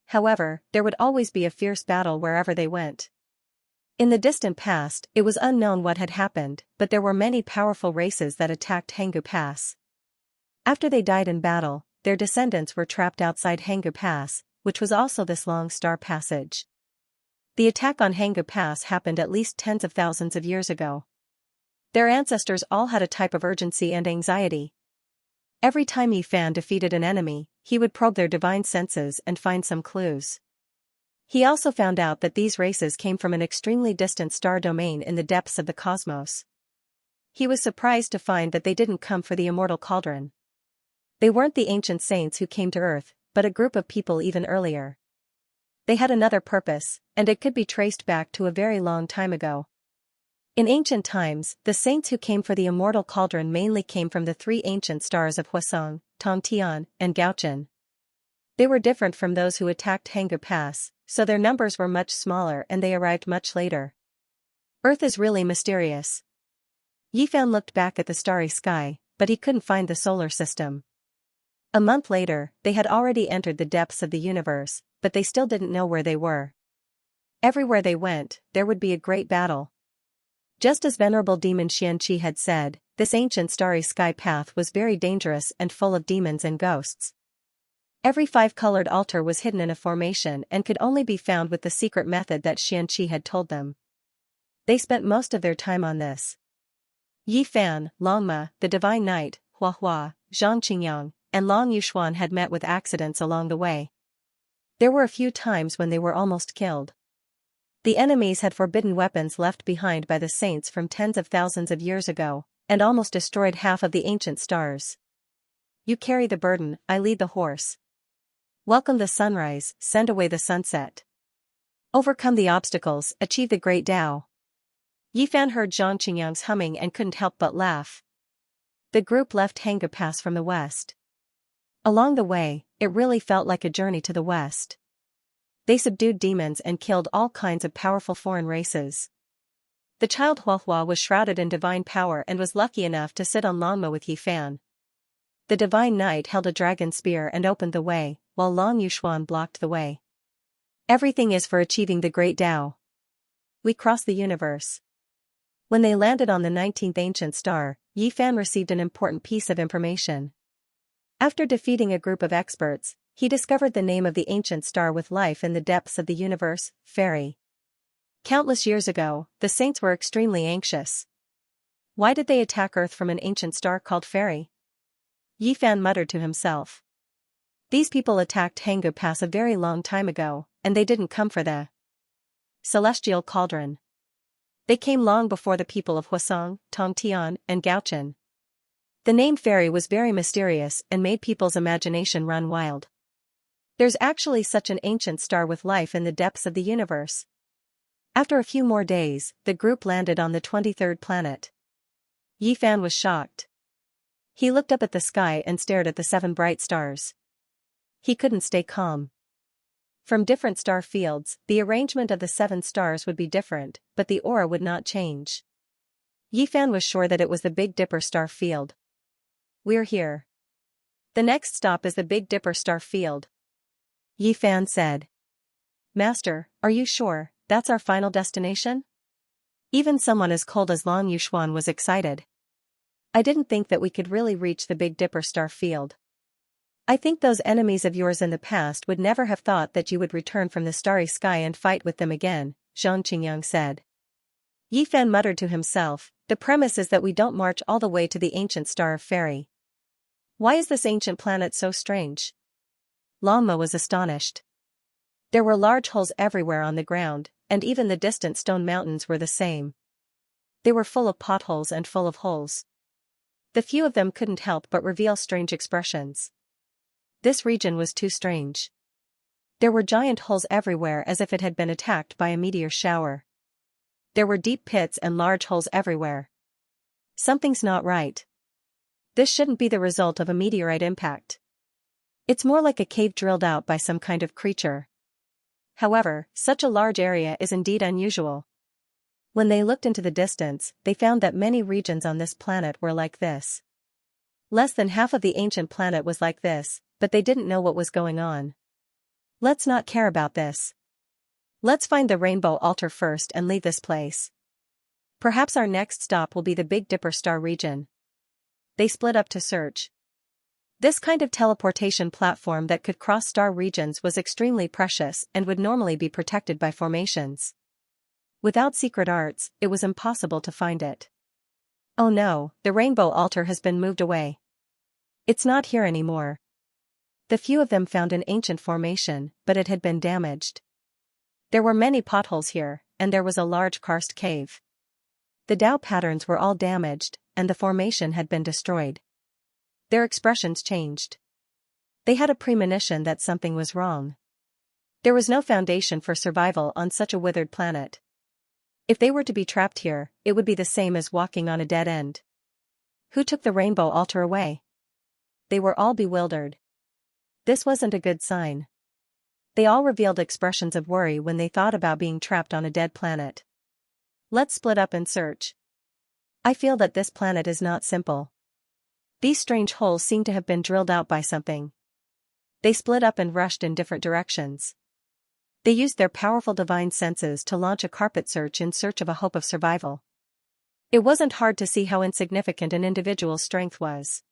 S1: However, there would always be a fierce battle wherever they went. In the distant past, it was unknown what had happened, but there were many powerful races that attacked Hangu Pass. After they died in battle, their descendants were trapped outside Hangu Pass, which was also this long star passage. The attack on Hangu Pass happened at least tens of thousands of years ago. Their ancestors all had a type of urgency and anxiety. Every time Yifan defeated an enemy, he would probe their divine senses and find some clues. He also found out that these races came from an extremely distant star domain in the depths of the cosmos. He was surprised to find that they didn't come for the immortal cauldron. They weren't the ancient saints who came to Earth, but a group of people even earlier. They had another purpose, and it could be traced back to a very long time ago. In ancient times, the saints who came for the immortal cauldron mainly came from the 3 ancient stars of Huasong, Tongtian, and Gaochen. They were different from those who attacked Hangu Pass, so their numbers were much smaller and they arrived much later. Earth is really mysterious. Yifan looked back at the starry sky, but he couldn't find the solar system. A month later, they had already entered the depths of the universe, but they still didn't know where they were. Everywhere they went, there would be a great battle. Just as venerable demon Xianxia had said, this ancient starry sky path was very dangerous and full of demons and ghosts. Every 5-colored altar was hidden in a formation and could only be found with the secret method that Xianxia had told them. They spent most of their time on this. Yifan, Longma, the Divine Knight, Huahua, Zhang Qingyang, and Long Yuxuan had met with accidents along the way. There were a few times when they were almost killed. The enemies had forbidden weapons left behind by the saints from tens of thousands of years ago, and almost destroyed half of the ancient stars. You carry the burden, I lead the horse. Welcome the sunrise, send away the sunset. Overcome the obstacles, achieve the great Tao. Yifan heard Zhang Qingyang's humming and couldn't help but laugh. The group left Hangu Pass from the west. Along the way, it really felt like a journey to the west. They subdued demons and killed all kinds of powerful foreign races. The child Huahua was shrouded in divine power and was lucky enough to sit on Longma with Yifan. The Divine Knight held a dragon spear and opened the way, while Long Yuxuan blocked the way. Everything is for achieving the great Tao. We cross the universe. When they landed on the 19th ancient star, Yifan received an important piece of information. After defeating a group of experts, he discovered the name of the ancient star with life in the depths of the universe, Fairy. Countless years ago, the saints were extremely anxious. Why did they attack Earth from an ancient star called Fairy? Yifan muttered to himself. These people attacked Hangu Pass a very long time ago, and they didn't come for the celestial cauldron. They came long before the people of Huasong, Tongtian, and Gaochen. The name Fairy was very mysterious and made people's imagination run wild. There's actually such an ancient star with life in the depths of the universe. After a few more days, the group landed on the 23rd planet. Yifan was shocked. He looked up at the sky and stared at the 7 bright stars. He couldn't stay calm. From different star fields, the arrangement of the 7 stars would be different, but the aura would not change. Yifan was sure that it was the Big Dipper star field. We're here. The next stop is the Big Dipper star field. Yifan said. Master, are you sure that's our final destination? Even someone as cold as Long Yuxuan was excited. I didn't think that we could really reach the Big Dipper star field. I think those enemies of yours in the past would never have thought that you would return from the starry sky and fight with them again, Zhang Qingyang said. Yifan muttered to himself, the premise is that we don't march all the way to the ancient star of Fairy. Why is this ancient planet so strange? Longma was astonished. There were large holes everywhere on the ground, and even the distant stone mountains were the same. They were full of potholes and full of holes. The few of them couldn't help but reveal strange expressions. This region was too strange. There were giant holes everywhere as if it had been attacked by a meteor shower. There were deep pits and large holes everywhere. Something's not right. This shouldn't be the result of a meteorite impact. It's more like a cave drilled out by some kind of creature. However, such a large area is indeed unusual. When they looked into the distance, they found that many regions on this planet were like this. Less than half of the ancient planet was like this, but they didn't know what was going on. Let's not care about this. Let's find the rainbow altar first and leave this place. Perhaps our next stop will be the Big Dipper star region. They split up to search. This kind of teleportation platform that could cross star regions was extremely precious and would normally be protected by formations. Without secret arts, it was impossible to find it. Oh no, the rainbow altar has been moved away. It's not here anymore. The few of them found an ancient formation, but it had been damaged. There were many potholes here, and there was a large karst cave. The Tao patterns were all damaged, and the formation had been destroyed. Their expressions changed. They had a premonition that something was wrong. There was no foundation for survival on such a withered planet. If they were to be trapped here, it would be the same as walking on a dead end. Who took the rainbow altar away? They were all bewildered. This wasn't a good sign. They all revealed expressions of worry when they thought about being trapped on a dead planet. Let's split up and search. I feel that this planet is not simple. These strange holes seem to have been drilled out by something. They split up and rushed in different directions. They used their powerful divine senses to launch a carpet search in search of a hope of survival. It wasn't hard to see how insignificant an individual's strength was.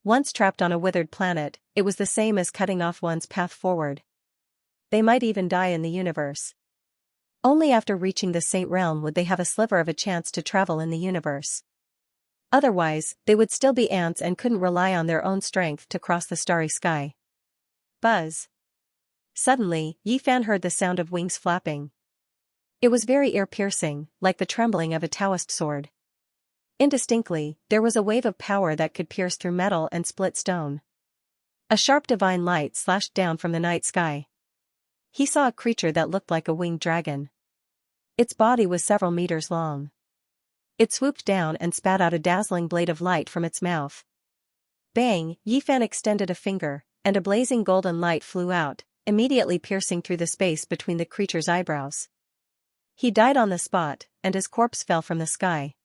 S1: Once trapped on a withered planet, it was the same as cutting off one's path forward. They might even die in the universe. Only after reaching the Saint Realm would they have a sliver of a chance to travel in the universe. Otherwise, they would still be ants and couldn't rely on their own strength to cross the starry sky. Buzz. Suddenly, Yi Fan heard the sound of wings flapping. It was very ear-piercing, like the trembling of a Taoist sword. Indistinctly, there was a wave of power that could pierce through metal and split stone. A sharp divine light slashed down from the night sky. He saw a creature that looked like a winged dragon. Its body was several meters long. It swooped down and spat out a dazzling blade of light from its mouth. Bang! Yi Fan extended a finger, and a blazing golden light flew out, immediately piercing through the space between the creature's eyebrows. He died on the spot, and his corpse fell from the sky.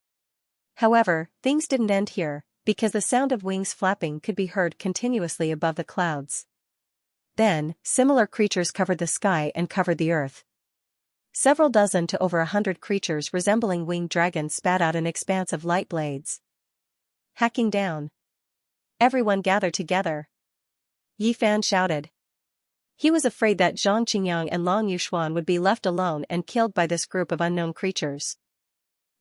S1: However, things didn't end here, because the sound of wings flapping could be heard continuously above the clouds. Then, similar creatures covered the sky and covered the earth. Several dozen to over 100 creatures resembling winged dragons spat out an expanse of light blades. Hacking down. Everyone gather together. Yi Fan shouted. He was afraid that Zhang Qingyang and Long Yuxuan would be left alone and killed by this group of unknown creatures.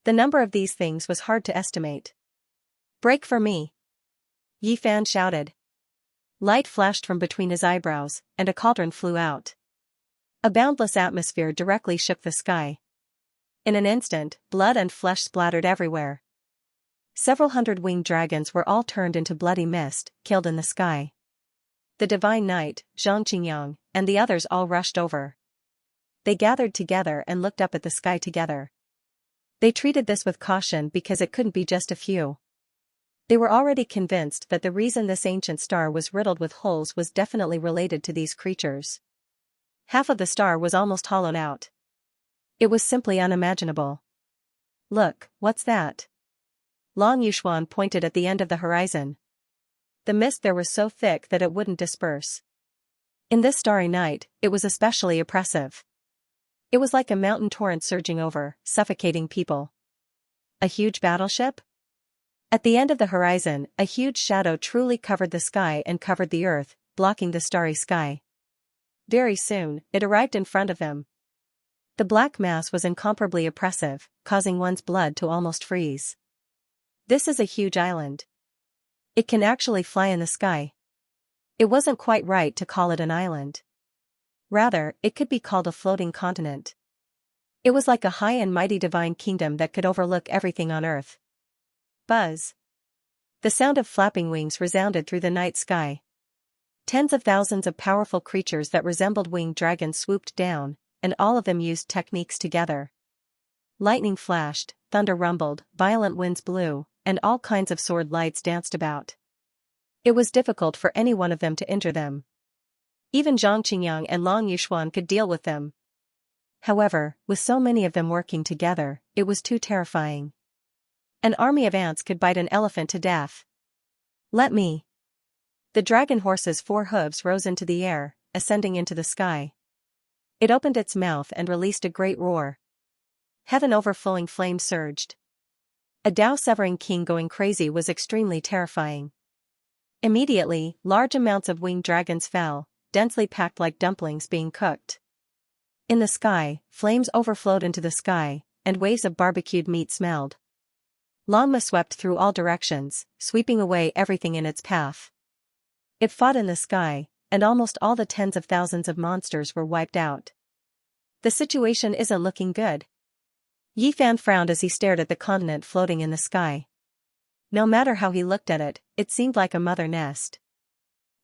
S1: The number of these things was hard to estimate. Break for me! Yi Fan shouted. Light flashed from between his eyebrows, and a cauldron flew out. A boundless atmosphere directly shook the sky. In an instant, blood and flesh splattered everywhere. Several hundred winged dragons were all turned into bloody mist, killed in the sky. The divine knight, Zhang Qingyang, and the others all rushed over. They gathered together and looked up at the sky together. They treated this with caution because it couldn't be just a few. They were already convinced that the reason this ancient star was riddled with holes was definitely related to these creatures. Half of the star was almost hollowed out. It was simply unimaginable. Look, what's that? Long Yuxuan pointed at the end of the horizon. The mist there was so thick that it wouldn't disperse. In this starry night, it was especially oppressive. It was like a mountain torrent surging over, suffocating people. A huge battleship? At the end of the horizon, a huge shadow truly covered the sky and covered the earth, blocking the starry sky. Very soon, it arrived in front of them. The black mass was incomparably oppressive, causing one's blood to almost freeze. This is a huge island. It can actually fly in the sky. It wasn't quite right to call it an island. Rather, it could be called a floating continent. It was like a high and mighty divine kingdom that could overlook everything on earth. Buzz. The sound of flapping wings resounded through the night sky. Tens of thousands of powerful creatures that resembled winged dragons swooped down, and all of them used techniques together. Lightning flashed, thunder rumbled, violent winds blew, and all kinds of sword lights danced about. It was difficult for any one of them to injure them. Even Zhang Qingyang and Long Yuxuan could deal with them. However, with so many of them working together, it was too terrifying. An army of ants could bite an elephant to death. Let me. The dragon horse's 4 hooves rose into the air, ascending into the sky. It opened its mouth and released a great roar. Heaven overflowing flame surged. A Tao-severing king going crazy was extremely terrifying. Immediately, large amounts of winged dragons fell, densely packed like dumplings being cooked. In the sky, flames overflowed into the sky, and waves of barbecued meat smelled. Lama swept through all directions, sweeping away everything in its path. It fought in the sky, and almost all the tens of thousands of monsters were wiped out. The situation isn't looking good. Yi Fan frowned as he stared at the continent floating in the sky. No matter how he looked at it, it seemed like a mother nest.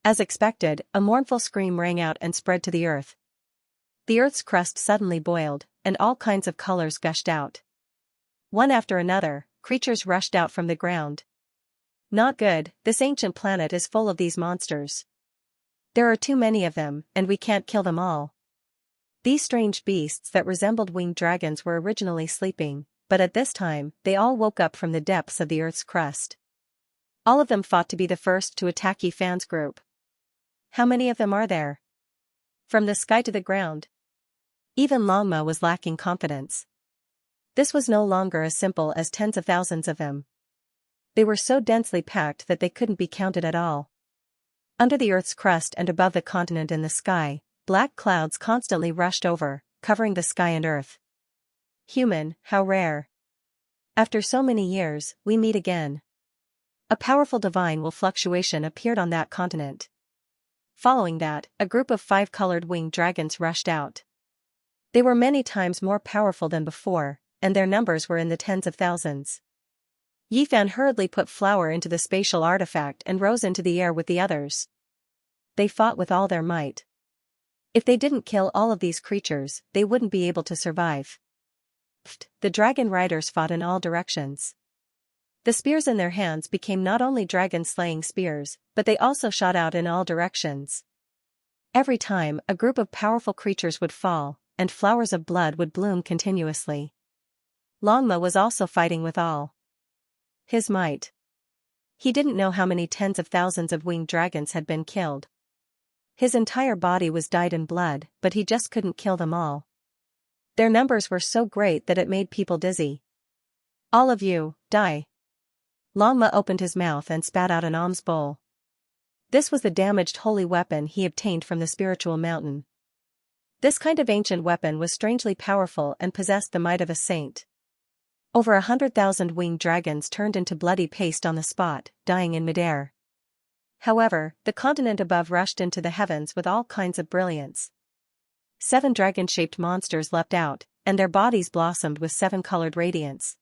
S1: As expected, a mournful scream rang out and spread to the earth. The earth's crust suddenly boiled, and all kinds of colors gushed out. One after another, creatures rushed out from the ground. Not good, this ancient planet is full of these monsters. There are too many of them, and we can't kill them all. These strange beasts that resembled winged dragons were originally sleeping, but at this time, they all woke up from the depths of the earth's crust. All of them fought to be the first to attack Yi Fan's group. How many of them are there? From the sky to the ground. Even Longma was lacking confidence. This was no longer as simple as tens of thousands of them. They were so densely packed that they couldn't be counted at all. Under the earth's crust and above the continent in the sky, black clouds constantly rushed over, covering the sky and earth. Human, how rare. After so many years, we meet again. A powerful divine will fluctuation appeared on that continent. Following that, a group of 5-colored winged dragons rushed out. They were many times more powerful than before, and their numbers were in the tens of thousands. Yi Fan hurriedly put flour into the spatial artifact and rose into the air with the others. They fought with all their might. If they didn't kill all of these creatures, they wouldn't be able to survive. The dragon riders fought in all directions. The spears in their hands became not only dragon-slaying spears, but they also shot out in all directions. Every time, a group of powerful creatures would fall, and flowers of blood would bloom continuously. Longma was also fighting with all his might. He didn't know how many tens of thousands of winged dragons had been killed. His entire body was dyed in blood, but he just couldn't kill them all. Their numbers were so great that it made people dizzy. All of you, die. Longma opened his mouth and spat out an alms bowl. This was the damaged holy weapon he obtained from the spiritual mountain. This kind of ancient weapon was strangely powerful and possessed the might of a saint. Over 100,000 winged dragons turned into bloody paste on the spot, dying in midair. However, the continent above rushed into the heavens with all kinds of brilliance. 7 dragon-shaped monsters leapt out, and their bodies blossomed with 7-colored radiance.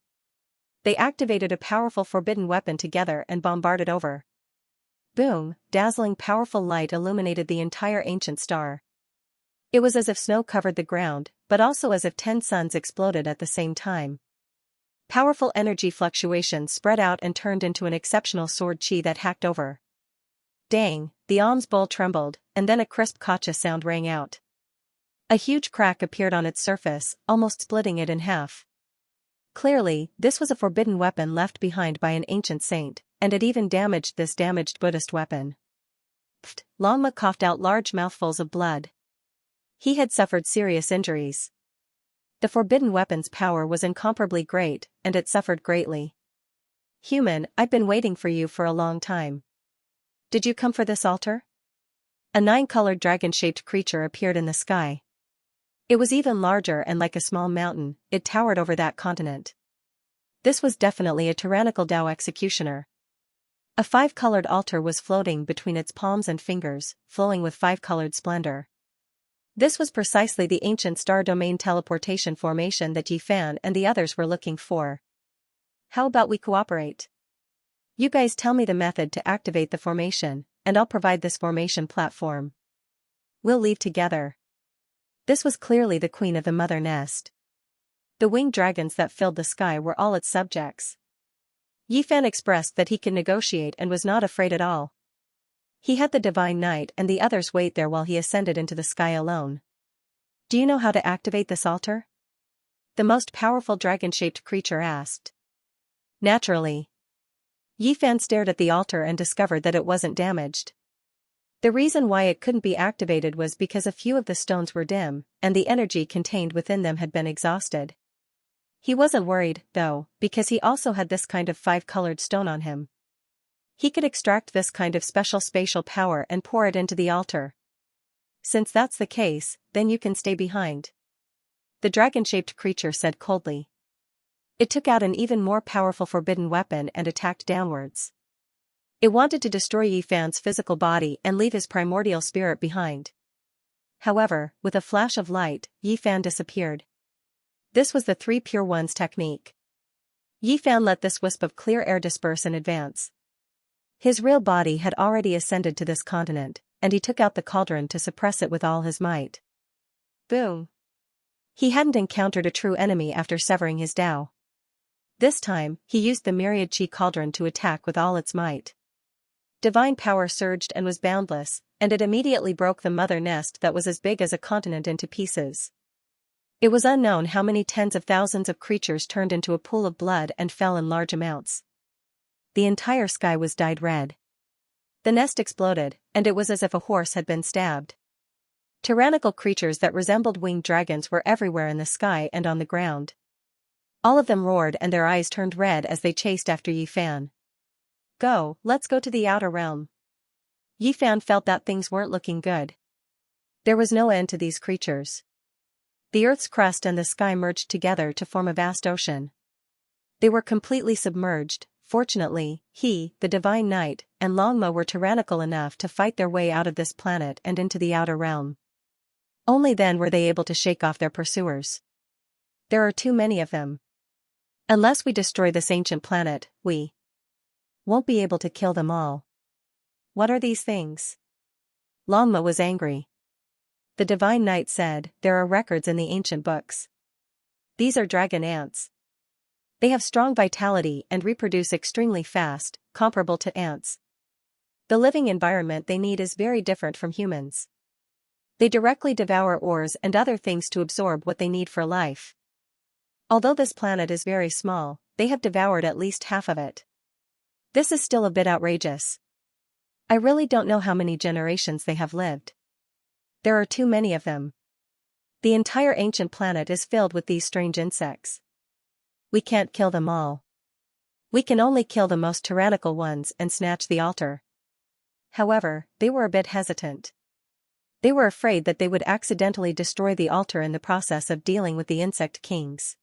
S1: They activated a powerful forbidden weapon together and bombarded over. Boom, dazzling powerful light illuminated the entire ancient star. It was as if snow covered the ground, but also as if 10 suns exploded at the same time. Powerful energy fluctuations spread out and turned into an exceptional sword chi that hacked over. Dang, the alms bowl trembled, and then a crisp kacha sound rang out. A huge crack appeared on its surface, almost splitting it in half. Clearly, this was a forbidden weapon left behind by an ancient saint, and it even damaged this damaged Buddhist weapon. Pfft, Longma coughed out large mouthfuls of blood. He had suffered serious injuries. The forbidden weapon's power was incomparably great, and it suffered greatly. Human, I've been waiting for you for a long time. Did you come for this altar? A 9-colored dragon-shaped creature appeared in the sky. It was even larger and like a small mountain, it towered over that continent. This was definitely a tyrannical Tao executioner. A 5-colored altar was floating between its palms and fingers, flowing with 5-colored splendor. This was precisely the ancient star domain teleportation formation that Yi Fan and the others were looking for. How about we cooperate? You guys tell me the method to activate the formation, and I'll provide this formation platform. We'll leave together. This was clearly the queen of the mother nest. The winged dragons that filled the sky were all its subjects. Yi Fan expressed that he could negotiate and was not afraid at all. He had the divine night and the others wait there while he ascended into the sky alone. Do you know how to activate this altar? The most powerful dragon-shaped creature asked. Naturally. Yi Fan stared at the altar and discovered that it wasn't damaged. The reason why it couldn't be activated was because a few of the stones were dim, and the energy contained within them had been exhausted. He wasn't worried, though, because he also had this kind of 5-colored stone on him. He could extract this kind of special spatial power and pour it into the altar. Since that's the case, then you can stay behind. The dragon-shaped creature said coldly. It took out an even more powerful forbidden weapon and attacked downwards. It wanted to destroy Yi Fan's physical body and leave his primordial spirit behind. However, with a flash of light, Yi Fan disappeared. This was the Three Pure Ones technique. Yi Fan let this wisp of clear air disperse and advance. His real body had already ascended to this continent, and he took out the cauldron to suppress it with all his might. Boom! He hadn't encountered a true enemy after severing his Tao. This time, he used the myriad chi cauldron to attack with all its might. Divine power surged and was boundless, and it immediately broke the mother nest that was as big as a continent into pieces. It was unknown how many tens of thousands of creatures turned into a pool of blood and fell in large amounts. The entire sky was dyed red. The nest exploded, and it was as if a horse had been stabbed. Tyrannical creatures that resembled winged dragons were everywhere in the sky and on the ground. All of them roared and their eyes turned red as they chased after Yi Fan. Go, let's go to the outer realm. Yi Fan felt that things weren't looking good. There was no end to these creatures. The earth's crust and the sky merged together to form a vast ocean. They were completely submerged. Fortunately, he, the Divine Knight, and Longma were tyrannical enough to fight their way out of this planet and into the outer realm. Only then were they able to shake off their pursuers. There are too many of them. Unless we destroy this ancient planet, we won't be able to kill them all. What are these things? Longma was angry. The Divine Knight said, there are records in the ancient books. These are dragon ants. They have strong vitality and reproduce extremely fast, comparable to ants. The living environment they need is very different from humans. They directly devour ores and other things to absorb what they need for life. Although this planet is very small, they have devoured at least half of it. This is still a bit outrageous. I really don't know how many generations they have lived. There are too many of them. The entire ancient planet is filled with these strange insects. We can't kill them all. We can only kill the most tyrannical ones and snatch the altar. However, they were a bit hesitant. They were afraid that they would accidentally destroy the altar in the process of dealing with the insect kings.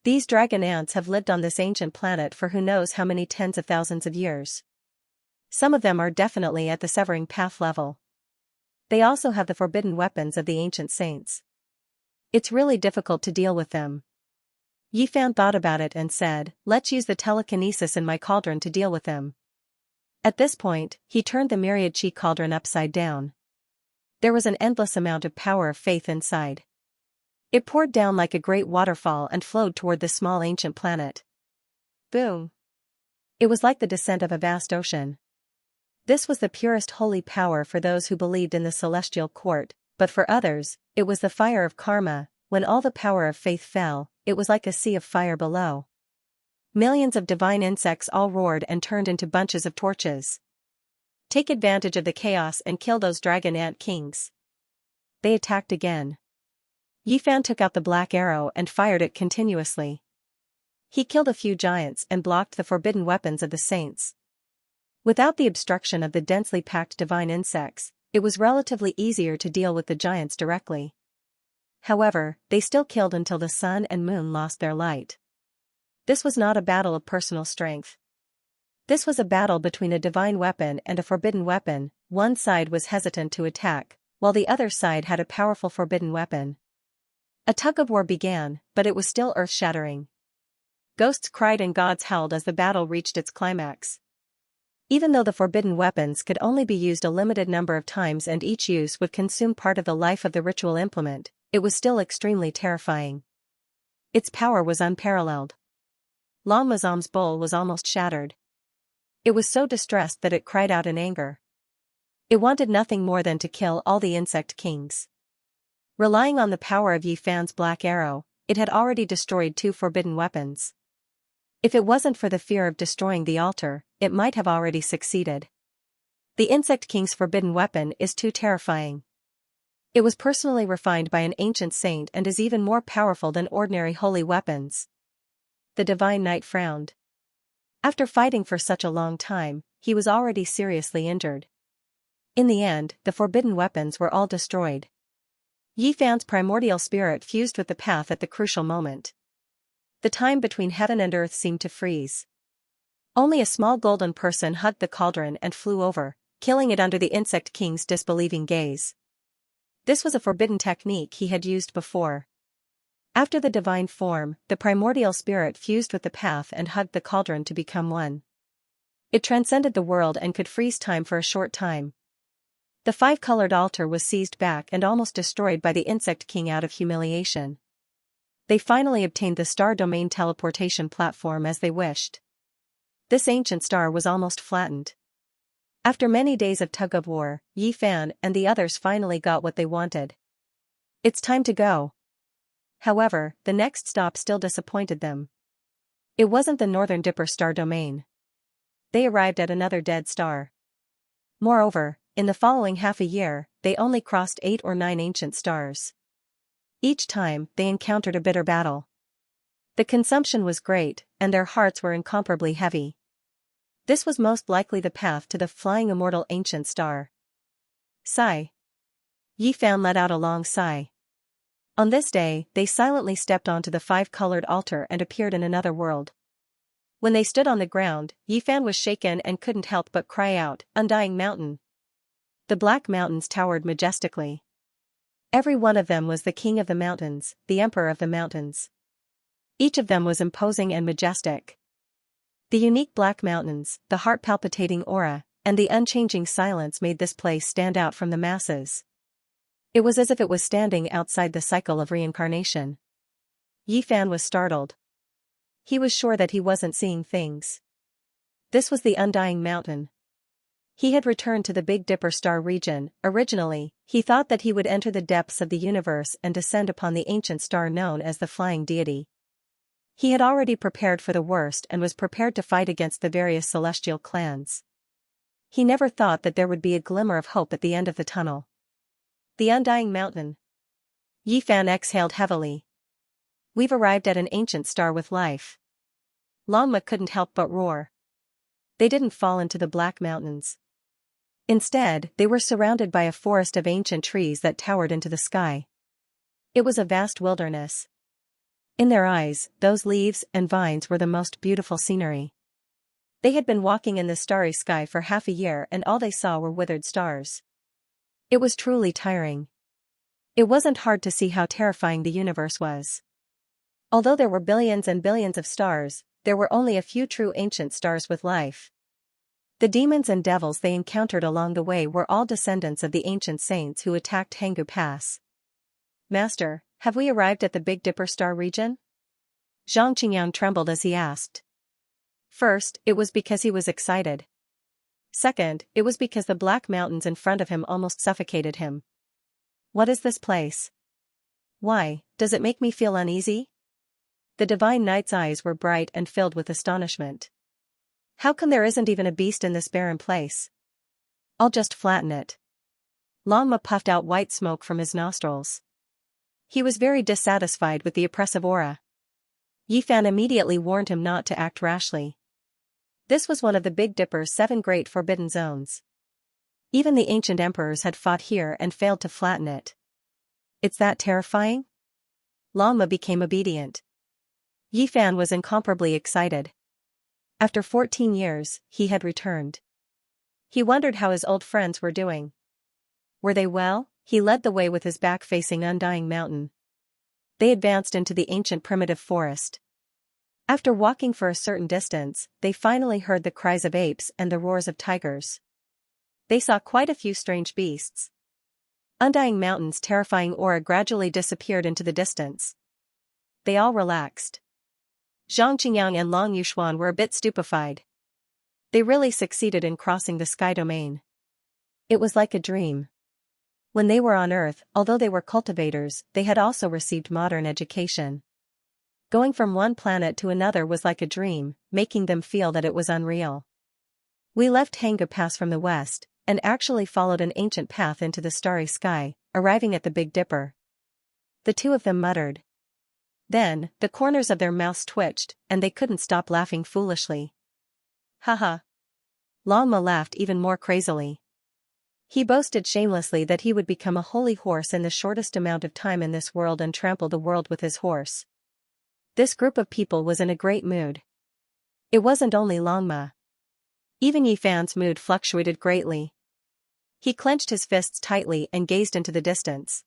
S1: These dragon ants have lived on this ancient planet for who knows how many tens of thousands of years. Some of them are definitely at the severing path level. They also have the forbidden weapons of the ancient saints. It's really difficult to deal with them. Yi Fan thought about it and said, let's use the telekinesis in my cauldron to deal with them. At this point, he turned the myriad chi cauldron upside down. There was an endless amount of power of faith inside. It poured down like a great waterfall and flowed toward the small ancient planet. Boom! It was like the descent of a vast ocean. This was the purest holy power for those who believed in the celestial court, but for others, it was the fire of karma. When all the power of faith fell, it was like a sea of fire below. Millions of divine insects all roared and turned into bunches of torches. Take advantage of the chaos and kill those dragon ant kings. They attacked again. Yi Fan took out the black arrow and fired it continuously. He killed a few giants and blocked the forbidden weapons of the saints. Without the obstruction of the densely packed divine insects, it was relatively easier to deal with the giants directly. However, they still killed until the sun and moon lost their light. This was not a battle of personal strength. This was a battle between a divine weapon and a forbidden weapon. One side was hesitant to attack, while the other side had a powerful forbidden weapon. A tug-of-war began, but it was still earth-shattering. Ghosts cried and gods howled as the battle reached its climax. Even though the forbidden weapons could only be used a limited number of times and each use would consume part of the life of the ritual implement, it was still extremely terrifying. Its power was unparalleled. Longma's bowl was almost shattered. It was so distressed that it cried out in anger. It wanted nothing more than to kill all the insect kings. Relying on the power of Yi Fan's black arrow, it had already destroyed 2 forbidden weapons. If it wasn't for the fear of destroying the altar, it might have already succeeded. The Insect King's forbidden weapon is too terrifying. It was personally refined by an ancient saint and is even more powerful than ordinary holy weapons. The Divine Knight frowned. After fighting for such a long time, he was already seriously injured. In the end, the forbidden weapons were all destroyed. Yi Fan's primordial spirit fused with the path at the crucial moment. The time between heaven and earth seemed to freeze. Only a small golden person hugged the cauldron and flew over, killing it under the Insect King's disbelieving gaze. This was a forbidden technique he had used before. After the divine form, the primordial spirit fused with the path and hugged the cauldron to become one. It transcended the world and could freeze time for a short time. The 5-colored altar was seized back and almost destroyed by the Insect King out of humiliation. They finally obtained the star domain teleportation platform as they wished. This ancient star was almost flattened. After many days of tug-of-war, Yi Fan and the others finally got what they wanted. It's time to go. However, the next stop still disappointed them. It wasn't the Northern Dipper star domain. They arrived at another dead star. Moreover, in the following half a year, they only crossed 8 or 9 ancient stars. Each time, they encountered a bitter battle. The consumption was great, and their hearts were incomparably heavy. This was most likely the path to the flying immortal ancient star. Sigh. Yi Fan let out a long sigh. On this day, they silently stepped onto the 5-colored altar and appeared in another world. When they stood on the ground, Yi Fan was shaken and couldn't help but cry out, "Undying Mountain!" The Black Mountains towered majestically. Every one of them was the king of the mountains, the emperor of the mountains. Each of them was imposing and majestic. The unique Black Mountains, the heart-palpitating aura, and the unchanging silence made this place stand out from the masses. It was as if it was standing outside the cycle of reincarnation. Yi Fan was startled. He was sure that he wasn't seeing things. This was the Undying Mountain. He had returned to the Big Dipper star region. Originally, he thought that he would enter the depths of the universe and descend upon the ancient star known as the Flying Deity. He had already prepared for the worst and was prepared to fight against the various celestial clans. He never thought that there would be a glimmer of hope at the end of the tunnel. The Undying Mountain. Yi Fan exhaled heavily. We've arrived at an ancient star with life. Longma couldn't help but roar. They didn't fall into the Black Mountains. Instead, they were surrounded by a forest of ancient trees that towered into the sky. It was a vast wilderness. In their eyes, those leaves and vines were the most beautiful scenery. They had been walking in the starry sky for half a year and all they saw were withered stars. It was truly tiring. It wasn't hard to see how terrifying the universe was. Although there were billions and billions of stars, there were only a few true ancient stars with life. The demons and devils they encountered along the way were all descendants of the ancient saints who attacked Hanggu Pass. "Master, have we arrived at the Big Dipper star region?" Xianxia trembled as he asked. First, it was because he was excited. Second, it was because the Black Mountains in front of him almost suffocated him. "What is this place? Why, does it make me feel uneasy?" The Divine Knight's eyes were bright and filled with astonishment. "How come there isn't even a beast in this barren place? I'll just flatten it." Longma puffed out white smoke from his nostrils. He was very dissatisfied with the oppressive aura. Yi Fan immediately warned him not to act rashly. This was one of the Big Dipper's 7 great forbidden zones. Even the ancient emperors had fought here and failed to flatten it. "It's that terrifying?" Longma became obedient. Yi Fan was incomparably excited. After 14 years, he had returned. He wondered how his old friends were doing. Were they well? He led the way with his back facing Undying Mountain. They advanced into the ancient primitive forest. After walking for a certain distance, they finally heard the cries of apes and the roars of tigers. They saw quite a few strange beasts. Undying Mountain's terrifying aura gradually disappeared into the distance. They all relaxed. Zhang Qingyang and Long Yuxuan were a bit stupefied. They really succeeded in crossing the sky domain. It was like a dream. When they were on Earth, although they were cultivators, they had also received modern education. Going from one planet to another was like a dream, making them feel that it was unreal. We left Hanga Pass from the west, and actually followed an ancient path into the starry sky, arriving at the Big Dipper. The two of them muttered. Then, the corners of their mouths twitched, and they couldn't stop laughing foolishly. Haha. Longma laughed even more crazily. He boasted shamelessly that he would become a holy horse in the shortest amount of time in this world and trample the world with his horse. This group of people was in a great mood. It wasn't only Longma. Even Yi Fan's mood fluctuated greatly. He clenched his fists tightly and gazed into the distance.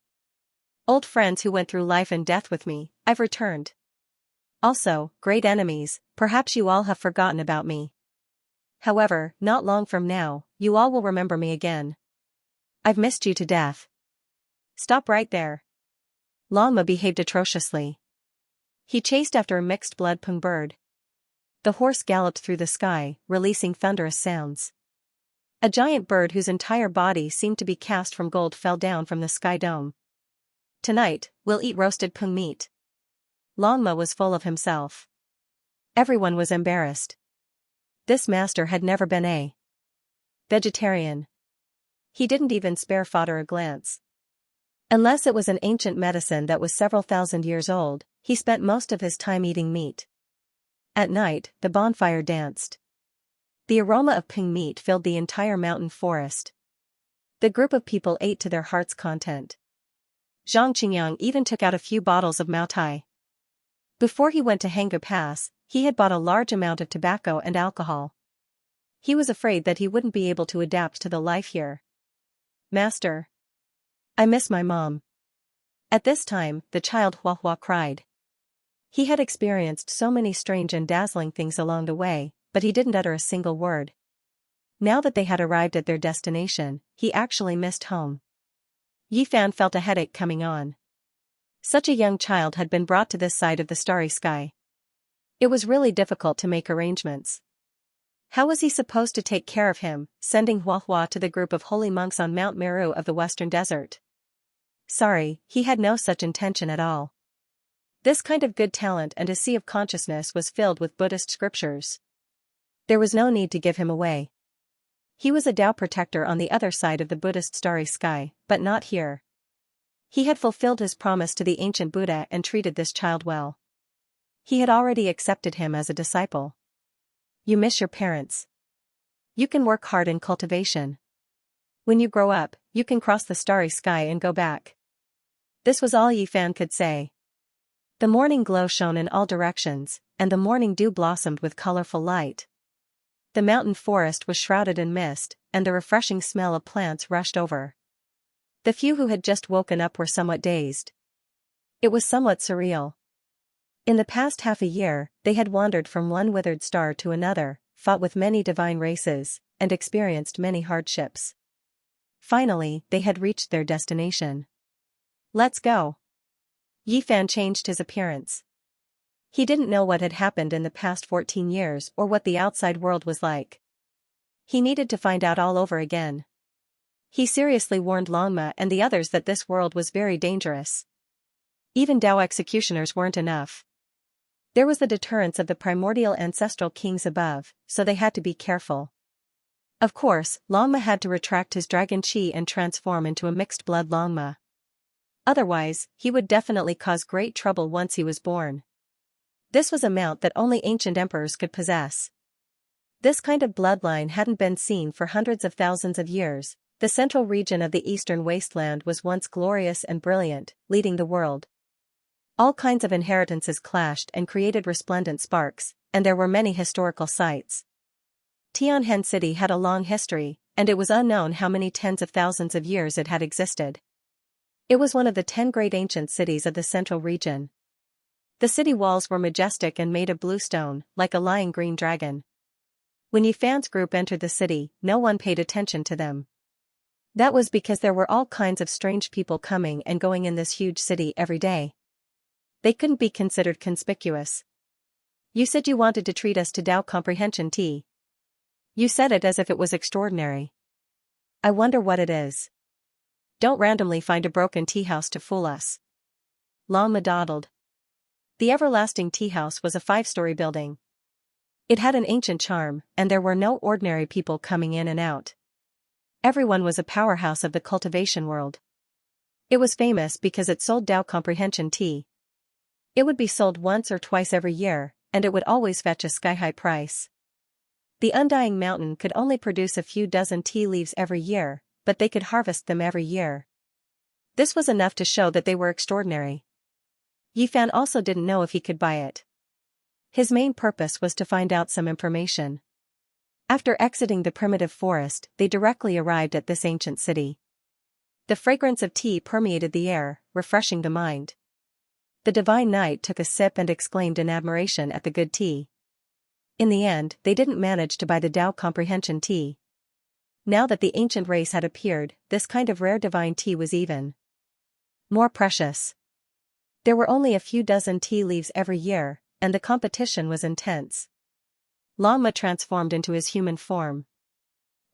S1: Old friends who went through life and death with me, I've returned. Also, great enemies, perhaps you all have forgotten about me. However, not long from now, you all will remember me again. I've missed you to death. Stop right there. Longma behaved atrociously. He chased after a mixed-blood Pung bird. The horse galloped through the sky, releasing thunderous sounds. A giant bird whose entire body seemed to be cast from gold fell down from the sky dome. Tonight, we'll eat roasted Pung meat. Longma was full of himself. Everyone was embarrassed. This master had never been a vegetarian. He didn't even spare fodder a glance. Unless it was an ancient medicine that was several thousand years old, he spent most of his time eating meat. At night, the bonfire danced. The aroma of Pung meat filled the entire mountain forest. The group of people ate to their heart's content. Zhang Qingyang even took out a few bottles of Maotai. Before he went to Hanga Pass, he had bought a large amount of tobacco and alcohol. He was afraid that he wouldn't be able to adapt to the life here. Master. I miss my mom. At this time, the child Hua Hua cried. He had experienced so many strange and dazzling things along the way, but he didn't utter a single word. Now that they had arrived at their destination, he actually missed home. Yi Fan felt a headache coming on. Such a young child had been brought to this side of the starry sky. It was really difficult to make arrangements. How was he supposed to take care of him, sending Hua Hua to the group of holy monks on Mount Meru of the Western Desert? Sorry, he had no such intention at all. This kind of good talent and a sea of consciousness was filled with Buddhist scriptures. There was no need to give him away. He was a Tao protector on the other side of the Buddhist starry sky, but not here. He had fulfilled his promise to the ancient Buddha and treated this child well. He had already accepted him as a disciple. You miss your parents. You can work hard in cultivation. When you grow up, you can cross the starry sky and go back. This was all Yi Fan could say. The morning glow shone in all directions, and the morning dew blossomed with colorful light. The mountain forest was shrouded in mist, and the refreshing smell of plants rushed over. The few who had just woken up were somewhat dazed. It was somewhat surreal. In the past half a year, they had wandered from one withered star to another, fought with many divine races, and experienced many hardships. Finally, they had reached their destination. Let's go. Yi Fan changed his appearance. He didn't know what had happened in the past 14 years or what the outside world was like. He needed to find out all over again. He seriously warned Longma and the others that this world was very dangerous. Even Tao executioners weren't enough. There was the deterrence of the primordial ancestral kings above, so they had to be careful. Of course, Longma had to retract his dragon chi and transform into a mixed-blood Longma. Otherwise, he would definitely cause great trouble once he was born. This was a mount that only ancient emperors could possess. This kind of bloodline hadn't been seen for hundreds of thousands of years. The central region of the eastern wasteland was once glorious and brilliant, leading the world. All kinds of inheritances clashed and created resplendent sparks, and there were many historical sites. Tianhen City had a long history, and it was unknown how many tens of thousands of years it had existed. It was one of the 10 great ancient cities of the central region. The city walls were majestic and made of blue stone, like a lying green dragon. When Yi Fan's group entered the city, no one paid attention to them. That was because there were all kinds of strange people coming and going in this huge city every day. They couldn't be considered conspicuous. You said you wanted to treat us to Tao comprehension tea. You said it as if it was extraordinary. I wonder what it is. Don't randomly find a broken tea house to fool us. Lama dawdled. The everlasting tea house was a 5-story building. It had an ancient charm, and there were no ordinary people coming in and out. Everyone was a powerhouse of the cultivation world. It was famous because it sold Tao comprehension tea. It would be sold once or twice every year, and it would always fetch a sky-high price. The undying mountain could only produce a few dozen tea leaves every year, but they could harvest them every year. This was enough to show that they were extraordinary. Yifan also didn't know if he could buy it. His main purpose was to find out some information. After exiting the primitive forest, they directly arrived at this ancient city. The fragrance of tea permeated the air, refreshing the mind. The divine knight took a sip and exclaimed in admiration at the good tea. In the end, they didn't manage to buy the Tao comprehension tea. Now that the ancient race had appeared, this kind of rare divine tea was even more precious. There were only a few dozen tea leaves every year, and the competition was intense. Lama transformed into his human form.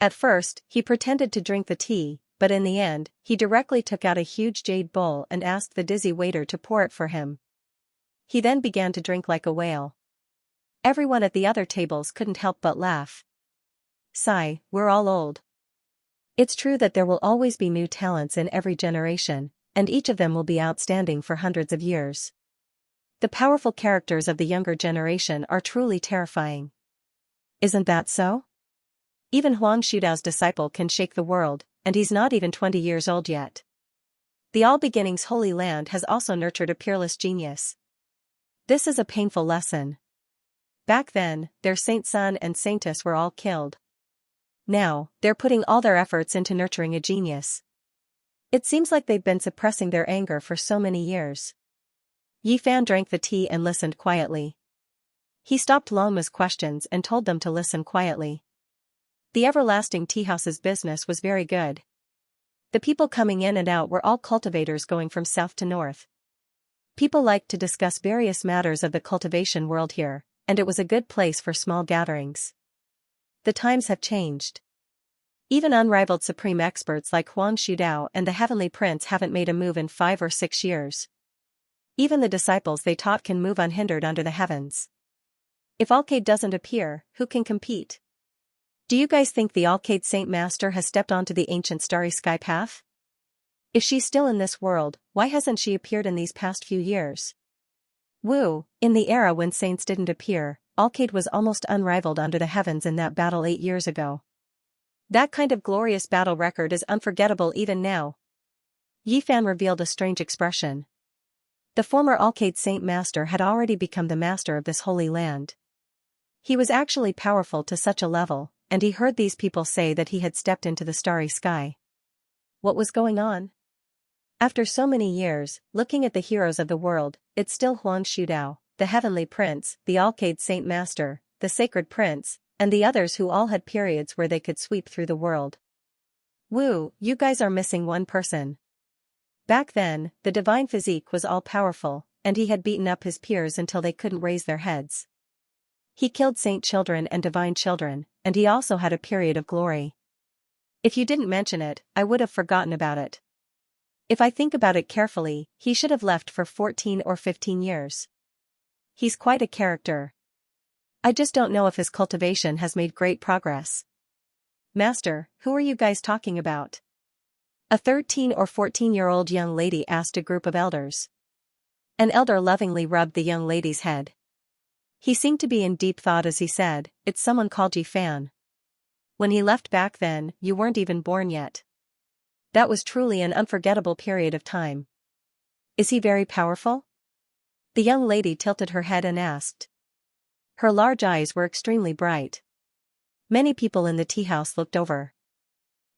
S1: At first, he pretended to drink the tea, but in the end, he directly took out a huge jade bowl and asked the dizzy waiter to pour it for him. He then began to drink like a whale. Everyone at the other tables couldn't help but laugh. Sigh, we're all old. It's true that there will always be new talents in every generation, and each of them will be outstanding for hundreds of years. The powerful characters of the younger generation are truly terrifying. Isn't that so? Even Huang Shudao's disciple can shake the world, and he's not even 20 years old yet. The All Beginnings Holy Land has also nurtured a peerless genius. This is a painful lesson. Back then, their saint son and saintess were all killed. Now, they're putting all their efforts into nurturing a genius. It seems like they've been suppressing their anger for so many years. Yifan drank the tea and listened quietly. He stopped Lama's questions and told them to listen quietly. The everlasting tea house's business was very good. The people coming in and out were all cultivators going from south to north. People liked to discuss various matters of the cultivation world here, and it was a good place for small gatherings. The times have changed. Even unrivaled supreme experts like Huang Shudao and the Heavenly Prince haven't made a move in 5 or 6 years. Even the disciples they taught can move unhindered under the heavens. If Alcade doesn't appear, who can compete? Do you guys think the Alcade Saint Master has stepped onto the ancient starry sky path? If she's still in this world, why hasn't she appeared in these past few years? Woo, in the era when saints didn't appear, Alcade was almost unrivaled under the heavens in that battle 8 years ago. That kind of glorious battle record is unforgettable even now. Yifan revealed a strange expression. The former Alcade Saint Master had already become the master of this holy land. He was actually powerful to such a level, and he heard these people say that he had stepped into the starry sky. What was going on? After so many years, looking at the heroes of the world, it's still Huang Shudao, the Heavenly Prince, the Alcade Saint Master, the Sacred Prince, and the others who all had periods where they could sweep through the world. Woo, you guys are missing one person. Back then, the divine physique was all-powerful, and he had beaten up his peers until they couldn't raise their heads. He killed saint children and divine children, and he also had a period of glory. If you didn't mention it, I would have forgotten about it. If I think about it carefully, he should have left for 14 or 15 years. He's quite a character. I just don't know if his cultivation has made great progress. Master, who are you guys talking about? A 13 or 14-year-old young lady asked a group of elders. An elder lovingly rubbed the young lady's head. He seemed to be in deep thought as he said, "It's someone called Yifan. When he left back then, you weren't even born yet. That was truly an unforgettable period of time. Is he very powerful?" The young lady tilted her head and asked. Her large eyes were extremely bright. Many people in the tea house looked over.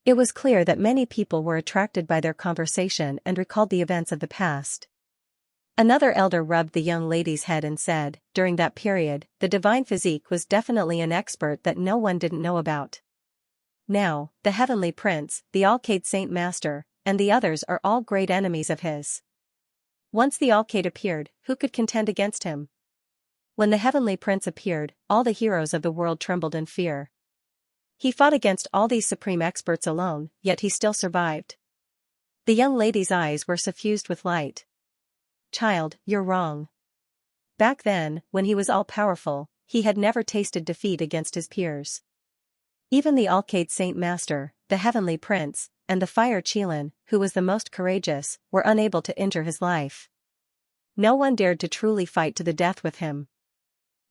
S1: It was clear that many people were attracted by their conversation and recalled the events of the past. Another elder rubbed the young lady's head and said, during that period, the divine physique was definitely an expert that no one didn't know about. Now, the Heavenly Prince, the Alcade Saint Master, and the others are all great enemies of his. Once the Alcade appeared, who could contend against him? When the Heavenly Prince appeared, all the heroes of the world trembled in fear. He fought against all these supreme experts alone, yet he still survived. The young lady's eyes were suffused with light. Child, you're wrong. Back then, when he was all-powerful, he had never tasted defeat against his peers. Even the Alcade Saint Master, the Heavenly Prince, and the Fire Qilin, who was the most courageous, were unable to injure his life. No one dared to truly fight to the death with him.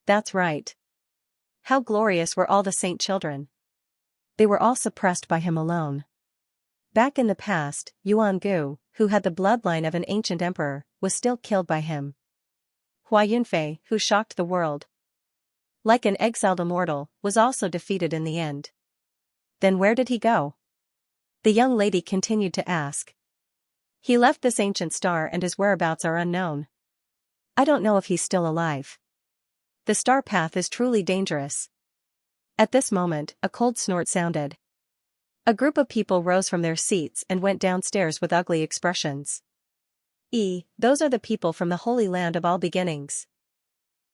S1: That's right. How glorious were all the saint children. They were all suppressed by him alone. Back in the past, Yuan Gu, who had the bloodline of an ancient emperor, was still killed by him. Hua Yunfei, who shocked the world, like an exiled immortal, was also defeated in the end. Then where did he go? The young lady continued to ask. He left this ancient star and his whereabouts are unknown. I don't know if he's still alive. The star path is truly dangerous. At this moment, a cold snort sounded. A group of people rose from their seats and went downstairs with ugly expressions. Those are the people from the Holy Land of all beginnings.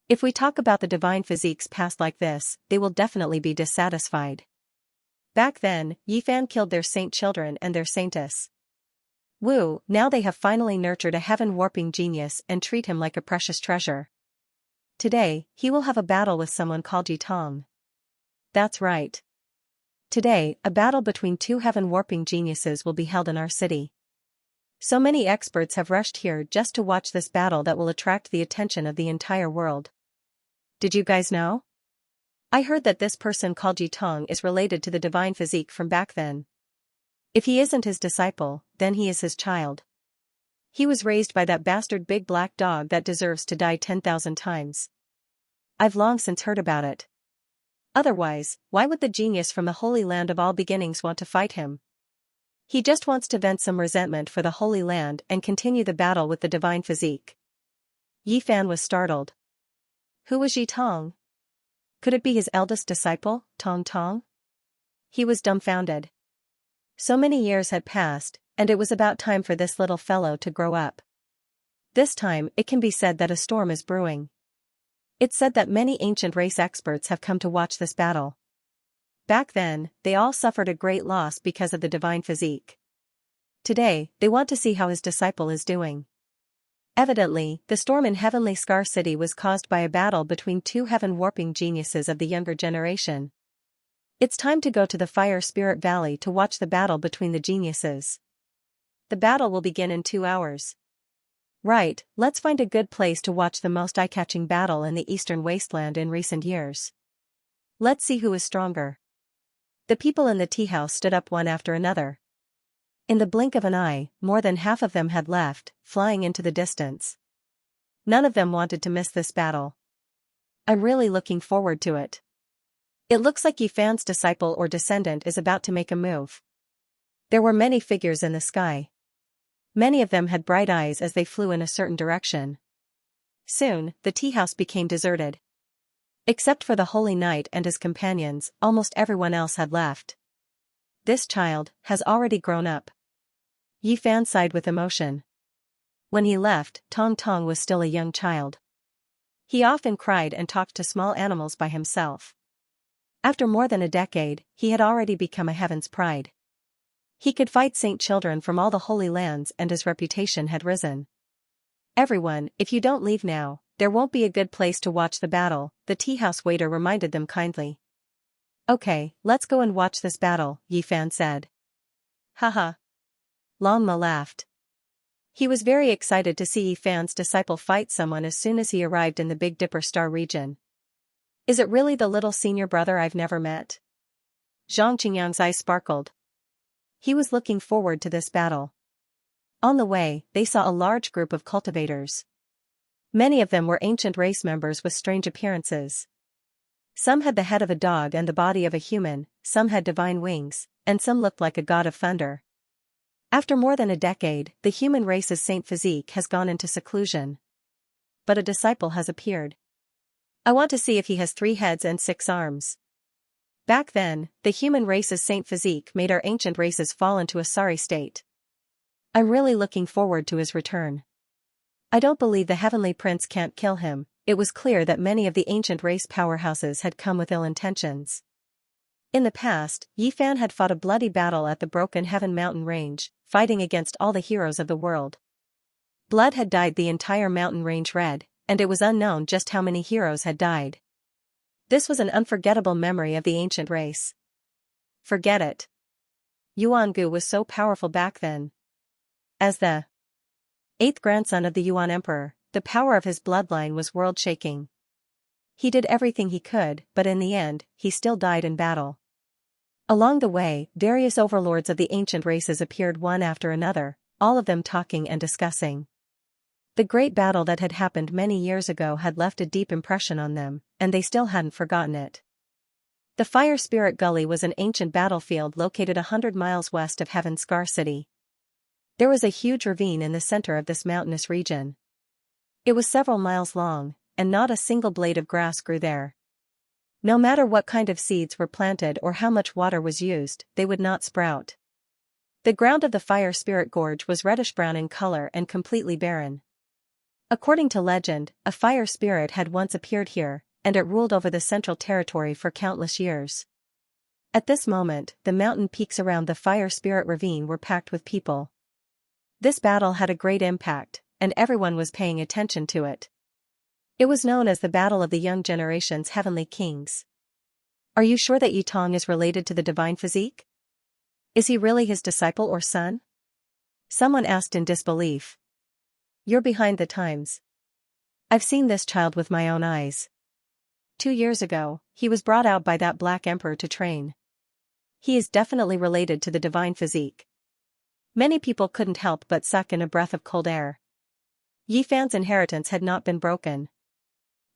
S1: If we talk about the divine physiques past like this, they will definitely be dissatisfied. Back then, Yifan killed their saint children and their saintess. Wu, now they have finally nurtured a heaven-warping genius and treat him like a precious treasure. Today, he will have a battle with someone called Yitong. That's right. Today, a battle between two heaven-warping geniuses will be held in our city. So many experts have rushed here just to watch this battle that will attract the attention of the entire world. Did you guys know? I heard that this person called Yitong is related to the divine physique from back then. If he isn't his disciple, then he is his child. He was raised by that bastard big black dog that deserves to die 10,000 times. I've long since heard about it. Otherwise, why would the genius from the Holy Land of all beginnings want to fight him? He just wants to vent some resentment for the Holy Land and continue the battle with the divine physique. Yifan was startled. Who was Yitong? Could it be his eldest disciple, Tong Tong? He was dumbfounded. So many years had passed, and it was about time for this little fellow to grow up. This time, it can be said that a storm is brewing. It's said that many ancient race experts have come to watch this battle. Back then, they all suffered a great loss because of the divine physique. Today, they want to see how his disciple is doing. Evidently, the storm in Heavenly Scar City was caused by a battle between two heaven-warping geniuses of the younger generation. It's time to go to the Fire Spirit Valley to watch the battle between the geniuses. The battle will begin in 2 hours. Right, let's find a good place to watch the most eye-catching battle in the Eastern Wasteland in recent years. Let's see who is stronger. The people in the tea house stood up one after another. In the blink of an eye, more than half of them had left, flying into the distance. None of them wanted to miss this battle. I'm really looking forward to it. It looks like Yifan's disciple or descendant is about to make a move. There were many figures in the sky. Many of them had bright eyes as they flew in a certain direction. Soon, the tea house became deserted. Except for the Holy Knight and his companions, almost everyone else had left. This child has already grown up. Yifan sighed with emotion. When he left, Tong Tong was still a young child. He often cried and talked to small animals by himself. After more than a decade, he had already become a heaven's pride. He could fight saint children from all the holy lands and his reputation had risen. Everyone, if you don't leave now, there won't be a good place to watch the battle, the tea house waiter reminded them kindly. Okay, let's go and watch this battle, Yifan said. Haha. Longma laughed. He was very excited to see Yifan's disciple fight someone as soon as he arrived in the Big Dipper Star region. Is it really the little senior brother I've never met? Zhang Qingyang's eyes sparkled. He was looking forward to this battle. On the way, they saw a large group of cultivators. Many of them were ancient race members with strange appearances. Some had the head of a dog and the body of a human, some had divine wings, and some looked like a god of thunder. After more than a decade, the human race's saint physique has gone into seclusion. But a disciple has appeared. I want to see if he has 3 heads and 6 arms. Back then, the human race's saint physique made our ancient races fall into a sorry state. I'm really looking forward to his return. I don't believe the Heavenly Prince can't kill him. It was clear that many of the ancient race powerhouses had come with ill intentions. In the past, Yifan had fought a bloody battle at the Broken Heaven mountain range, fighting against all the heroes of the world. Blood had dyed the entire mountain range red, and it was unknown just how many heroes had died. This was an unforgettable memory of the ancient race. Forget it. Yuan-gu was so powerful back then. As the eighth grandson of the Yuan Emperor, the power of his bloodline was world-shaking. He did everything he could, but in the end, he still died in battle. Along the way, various overlords of the ancient races appeared one after another, all of them talking and discussing. The great battle that had happened many years ago had left a deep impression on them, and they still hadn't forgotten it. The Fire Spirit Gully was an ancient battlefield located 100 miles west of Heaven Scar City. There was a huge ravine in the center of this mountainous region. It was several miles long, and not a single blade of grass grew there. No matter what kind of seeds were planted or how much water was used, they would not sprout. The ground of the Fire Spirit Gorge was reddish-brown in color and completely barren. According to legend, a fire spirit had once appeared here, and it ruled over the central territory for countless years. At this moment, the mountain peaks around the Fire Spirit Ravine were packed with people. This battle had a great impact, and everyone was paying attention to it. It was known as the Battle of the Young Generation's Heavenly Kings. Are you sure that Yitong is related to the divine physique? Is he really his disciple or son? Someone asked in disbelief. You're behind the times. I've seen this child with my own eyes. 2 years ago, he was brought out by that Black Emperor to train. He is definitely related to the divine physique. Many people couldn't help but suck in a breath of cold air. Yi Fan's inheritance had not been broken.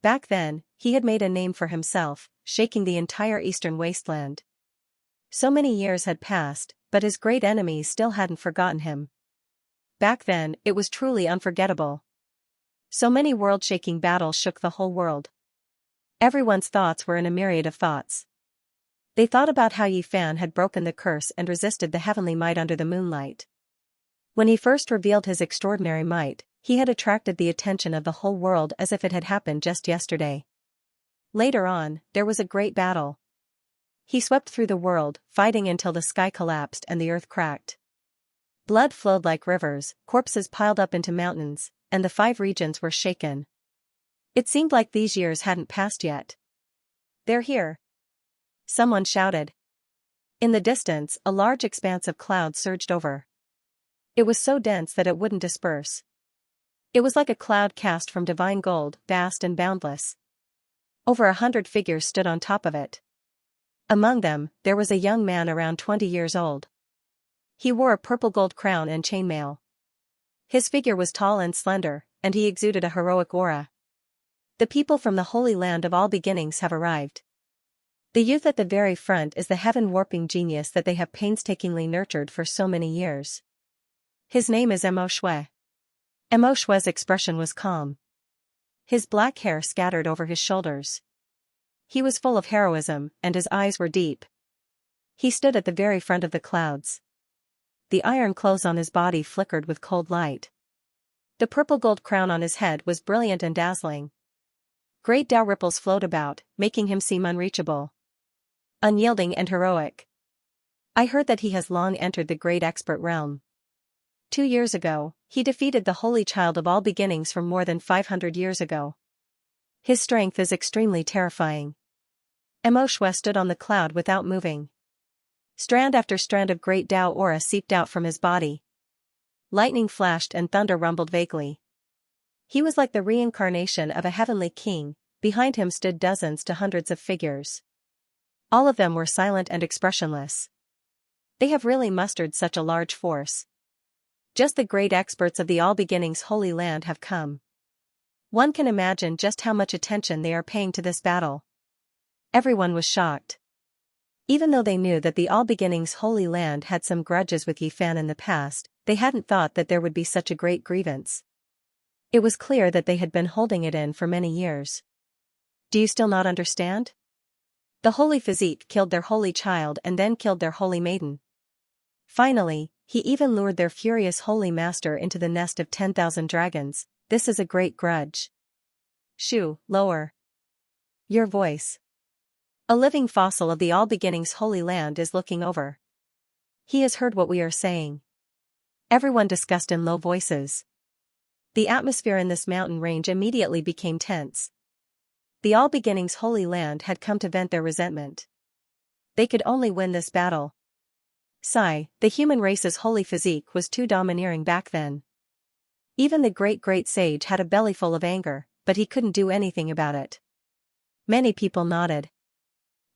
S1: Back then, he had made a name for himself, shaking the entire eastern wasteland. So many years had passed, but his great enemies still hadn't forgotten him. Back then, it was truly unforgettable. So many world-shaking battles shook the whole world. Everyone's thoughts were in a myriad of thoughts. They thought about how Yi Fan had broken the curse and resisted the heavenly might under the moonlight. When he first revealed his extraordinary might, he had attracted the attention of the whole world as if it had happened just yesterday. Later on, there was a great battle. He swept through the world, fighting until the sky collapsed and the earth cracked. Blood flowed like rivers, corpses piled up into mountains, and the 5 regions were shaken. It seemed like these years hadn't passed yet. They're here. Someone shouted. In the distance, a large expanse of cloud surged over. It was so dense that it wouldn't disperse. It was like a cloud cast from divine gold, vast and boundless. Over 100 figures stood on top of it. Among them, there was a young man around 20 years old. He wore a purple gold crown and chainmail. His figure was tall and slender, and he exuded a heroic aura. The people from the Holy Land of all beginnings have arrived. The youth at the very front is the heaven-warping genius that they have painstakingly nurtured for so many years. His name is Mo Shui. Mo Shui's expression was calm. His black hair scattered over his shoulders. He was full of heroism, and his eyes were deep. He stood at the very front of the clouds. The iron clothes on his body flickered with cold light. The purple gold crown on his head was brilliant and dazzling. Great Tao ripples flowed about, making him seem unreachable. Unyielding and heroic. I heard that he has long entered the great expert realm. 2 years ago, he defeated the Holy Child of all beginnings from more than 500 years ago. His strength is extremely terrifying. Mo Shui stood on the cloud without moving. Strand after strand of great Tao aura seeped out from his body. Lightning flashed and thunder rumbled vaguely. He was like the reincarnation of a heavenly king. Behind him stood dozens to hundreds of figures. All of them were silent and expressionless. They have really mustered such a large force. Just the great experts of the All Beginnings Holy Land have come. One can imagine just how much attention they are paying to this battle. Everyone was shocked. Even though they knew that the All Beginnings Holy Land had some grudges with Yi Fan in the past, they hadn't thought that there would be such a great grievance. It was clear that they had been holding it in for many years. Do you still not understand? The Holy Physique killed their holy child and then killed their holy maiden. Finally, he even lured their furious holy master into the nest of 10,000 dragons. This is a great grudge. Shu, lower your voice. A living fossil of the All Beginnings Holy Land is looking over. He has heard what we are saying. Everyone discussed in low voices. The atmosphere in this mountain range immediately became tense. The All Beginnings Holy Land had come to vent their resentment. They could only win this battle. Psi, the human race's holy physique, was too domineering back then. Even the great sage had a bellyful of anger, but he couldn't do anything about it. Many people nodded.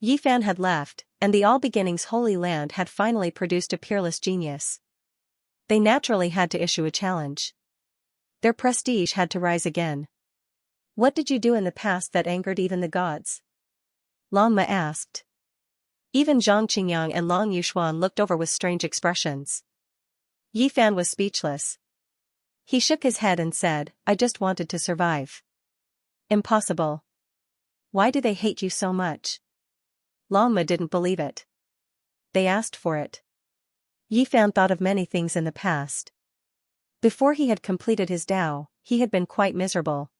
S1: Yifan had left, and the All Beginnings Holy Land had finally produced a peerless genius. They naturally had to issue a challenge. Their prestige had to rise again. What did you do in the past that angered even the gods? Longma asked. Even Zhang Qingyang and Long Yuxuan looked over with strange expressions. Yifan was speechless. He shook his head and said, I just wanted to survive. Impossible. Why do they hate you so much? Longma didn't believe it. They asked for it. Yifan thought of many things in the past. Before he had completed his Tao, he had been quite miserable.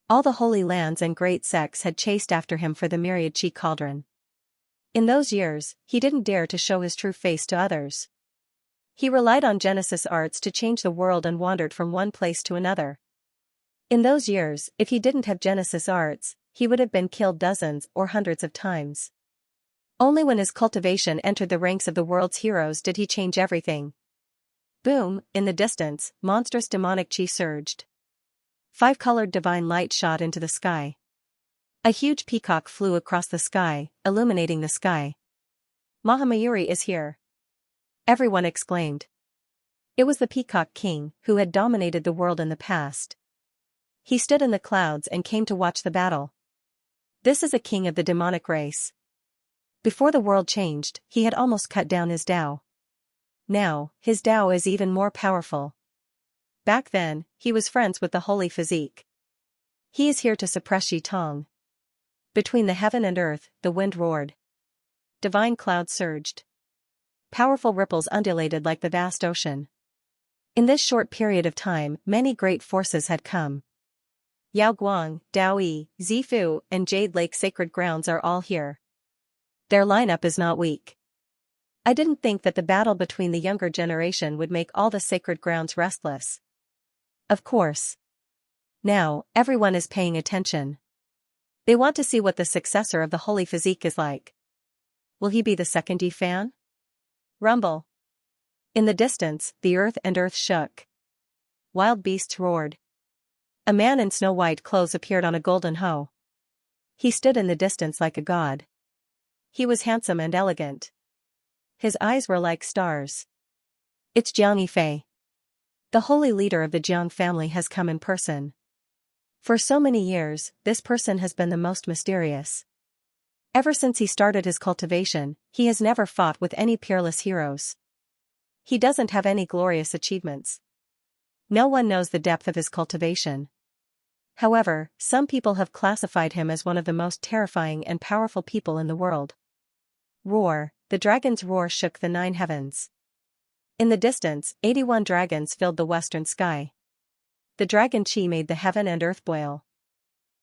S1: All the holy lands and great sects had chased after him for the myriad Qi cauldron. In those years, he didn't dare to show his true face to others. He relied on Genesis arts to change the world and wandered from one place to another. In those years, if he didn't have Genesis arts, he would have been killed dozens or hundreds of times. Only when his cultivation entered the ranks of the world's heroes did he change everything. Boom, in the distance, monstrous demonic Qi surged. 5-colored divine light shot into the sky. A huge peacock flew across the sky, illuminating the sky. Mahamayuri is here. Everyone exclaimed. It was the Peacock King, who had dominated the world in the past. He stood in the clouds and came to watch the battle. This is a king of the demonic race. Before the world changed, he had almost cut down his Tao. Now, his Tao is even more powerful. Back then, he was friends with the holy physique. He is here to suppress Yi Tong. Between the heaven and earth, the wind roared. Divine clouds surged. Powerful ripples undulated like the vast ocean. In this short period of time, many great forces had come. Yao Guang, Daoyi, Zifu, and Jade Lake Sacred Grounds are all here. Their lineup is not weak. I didn't think that the battle between the younger generation would make all the sacred grounds restless. Of course. Now, everyone is paying attention. They want to see what the successor of the holy physique is like. Will he be the second Yifan? Rumble. In the distance, the earth and earth shook. Wild beasts roared. A man in snow-white clothes appeared on a golden hoe. He stood in the distance like a god. He was handsome and elegant. His eyes were like stars. It's Jiang Yifei. The holy leader of the Jiang family has come in person. For so many years, this person has been the most mysterious. Ever since he started his cultivation, he has never fought with any peerless heroes. He doesn't have any glorious achievements. No one knows the depth of his cultivation. However, some people have classified him as one of the most terrifying and powerful people in the world. Roar, the dragon's roar shook the 9 heavens. In the distance, 81 dragons filled the western sky. The dragon Qi made the heaven and earth boil.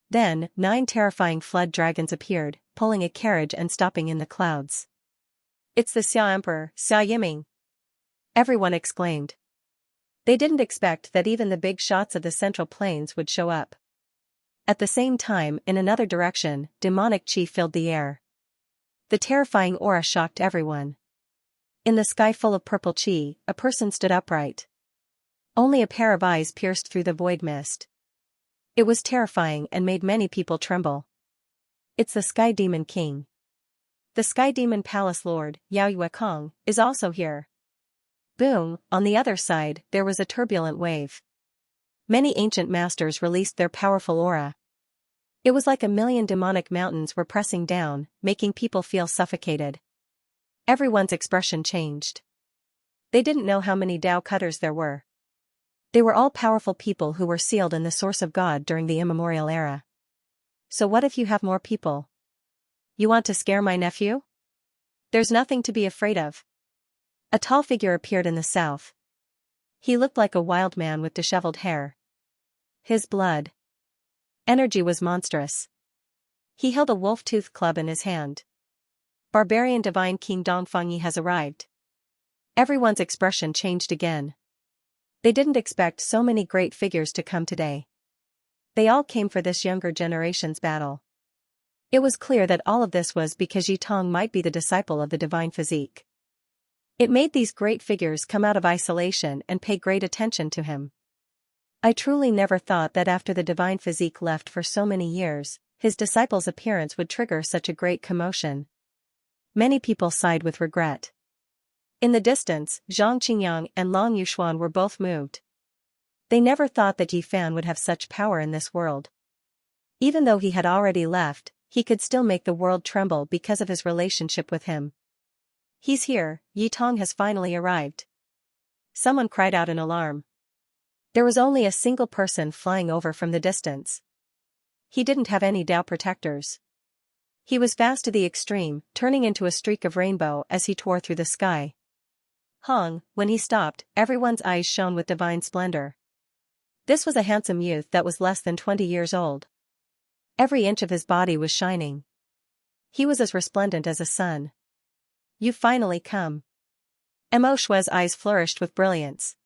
S1: Then, 9 terrifying flood dragons appeared, pulling a carriage and stopping in the clouds. It's the Xia Emperor, Xia Yiming! Everyone exclaimed. They didn't expect that even the big shots of the Central Plains would show up. At the same time, in another direction, demonic Qi filled the air. The terrifying aura shocked everyone. In the sky full of purple Qi, a person stood upright. Only a pair of eyes pierced through the void mist. It was terrifying and made many people tremble. It's the Sky Demon King. The Sky Demon Palace Lord, Yao Yuekong, is also here. Boom, on the other side, there was a turbulent wave. Many ancient masters released their powerful aura. It was like a million demonic mountains were pressing down, making people feel suffocated. Everyone's expression changed. They didn't know how many Tao cutters there were. They were all powerful people who were sealed in the source of God during the immemorial era. So what if you have more people? You want to scare my nephew? There's nothing to be afraid of. A tall figure appeared in the south. He looked like a wild man with disheveled hair. His blood energy was monstrous. He held a wolf-tooth club in his hand. Barbarian divine King Dongfangyi has arrived. Everyone's expression changed again. They didn't expect so many great figures to come today. They all came for this younger generation's battle. It was clear that all of this was because Yitong might be the disciple of the divine physique. It made these great figures come out of isolation and pay great attention to him. I truly never thought that after the divine physique left for so many years, his disciple's appearance would trigger such a great commotion. Many people sighed with regret. In the distance, Zhang Qingyang and Long Yuxuan were both moved. They never thought that Yi Fan would have such power in this world. Even though he had already left, he could still make the world tremble because of his relationship with him. He's here, Yitong has finally arrived. Someone cried out in alarm. There was only a single person flying over from the distance. He didn't have any Dao protectors. He was fast to the extreme, turning into a streak of rainbow as he tore through the sky. When he stopped, everyone's eyes shone with divine splendor. This was a handsome youth that was less than 20 years old. Every inch of his body was shining. He was as resplendent as a sun. "You've finally come." Mo Shui's eyes flourished with brilliance.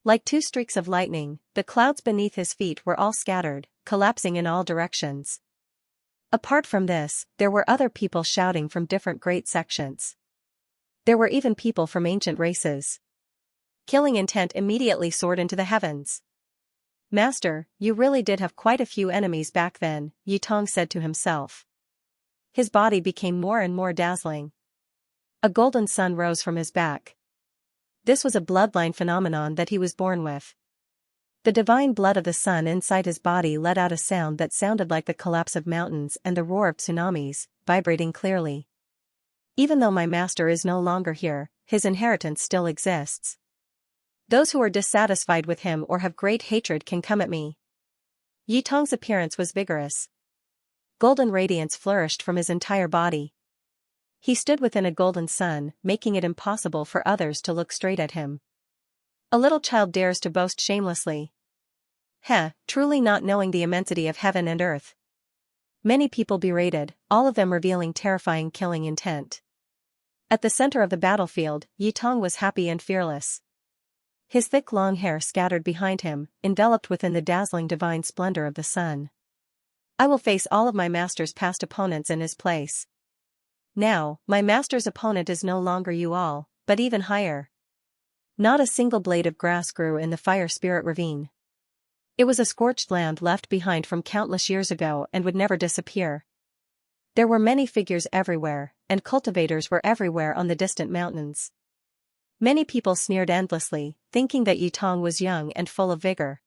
S1: Like two streaks of lightning, the clouds beneath his feet were all scattered, collapsing in all directions. Apart from this, there were other people shouting from different great sections. There were even people from ancient races. Killing intent immediately soared into the heavens. "Master, you really did have quite a few enemies back then," Yitong said to himself. His body became more and more dazzling. A golden sun rose from his back. This was a bloodline phenomenon that he was born with. The divine blood of the sun inside his body let out a sound that sounded like the collapse of mountains and the roar of tsunamis, vibrating clearly. "Even though my master is no longer here, his inheritance still exists. Those who are dissatisfied with him or have great hatred can come at me." Yitong's appearance was vigorous. Golden radiance flourished from his entire body. He stood within a golden sun, making it impossible for others to look straight at him. A little child dares to boast shamelessly. Truly not knowing the immensity of heaven and earth. Many people berated, all of them revealing terrifying killing intent. At the center of the battlefield, Yitong was happy and fearless. His thick long hair scattered behind him, enveloped within the dazzling divine splendor of the sun. "I will face all of my master's past opponents in his place. Now, my master's opponent is no longer you all, but even higher." Not a single blade of grass grew in the fire spirit ravine. It was a scorched land left behind from countless years ago and would never disappear. There were many figures everywhere, and cultivators were everywhere on the distant mountains. Many people sneered endlessly, thinking that Yitong was young and full of vigor.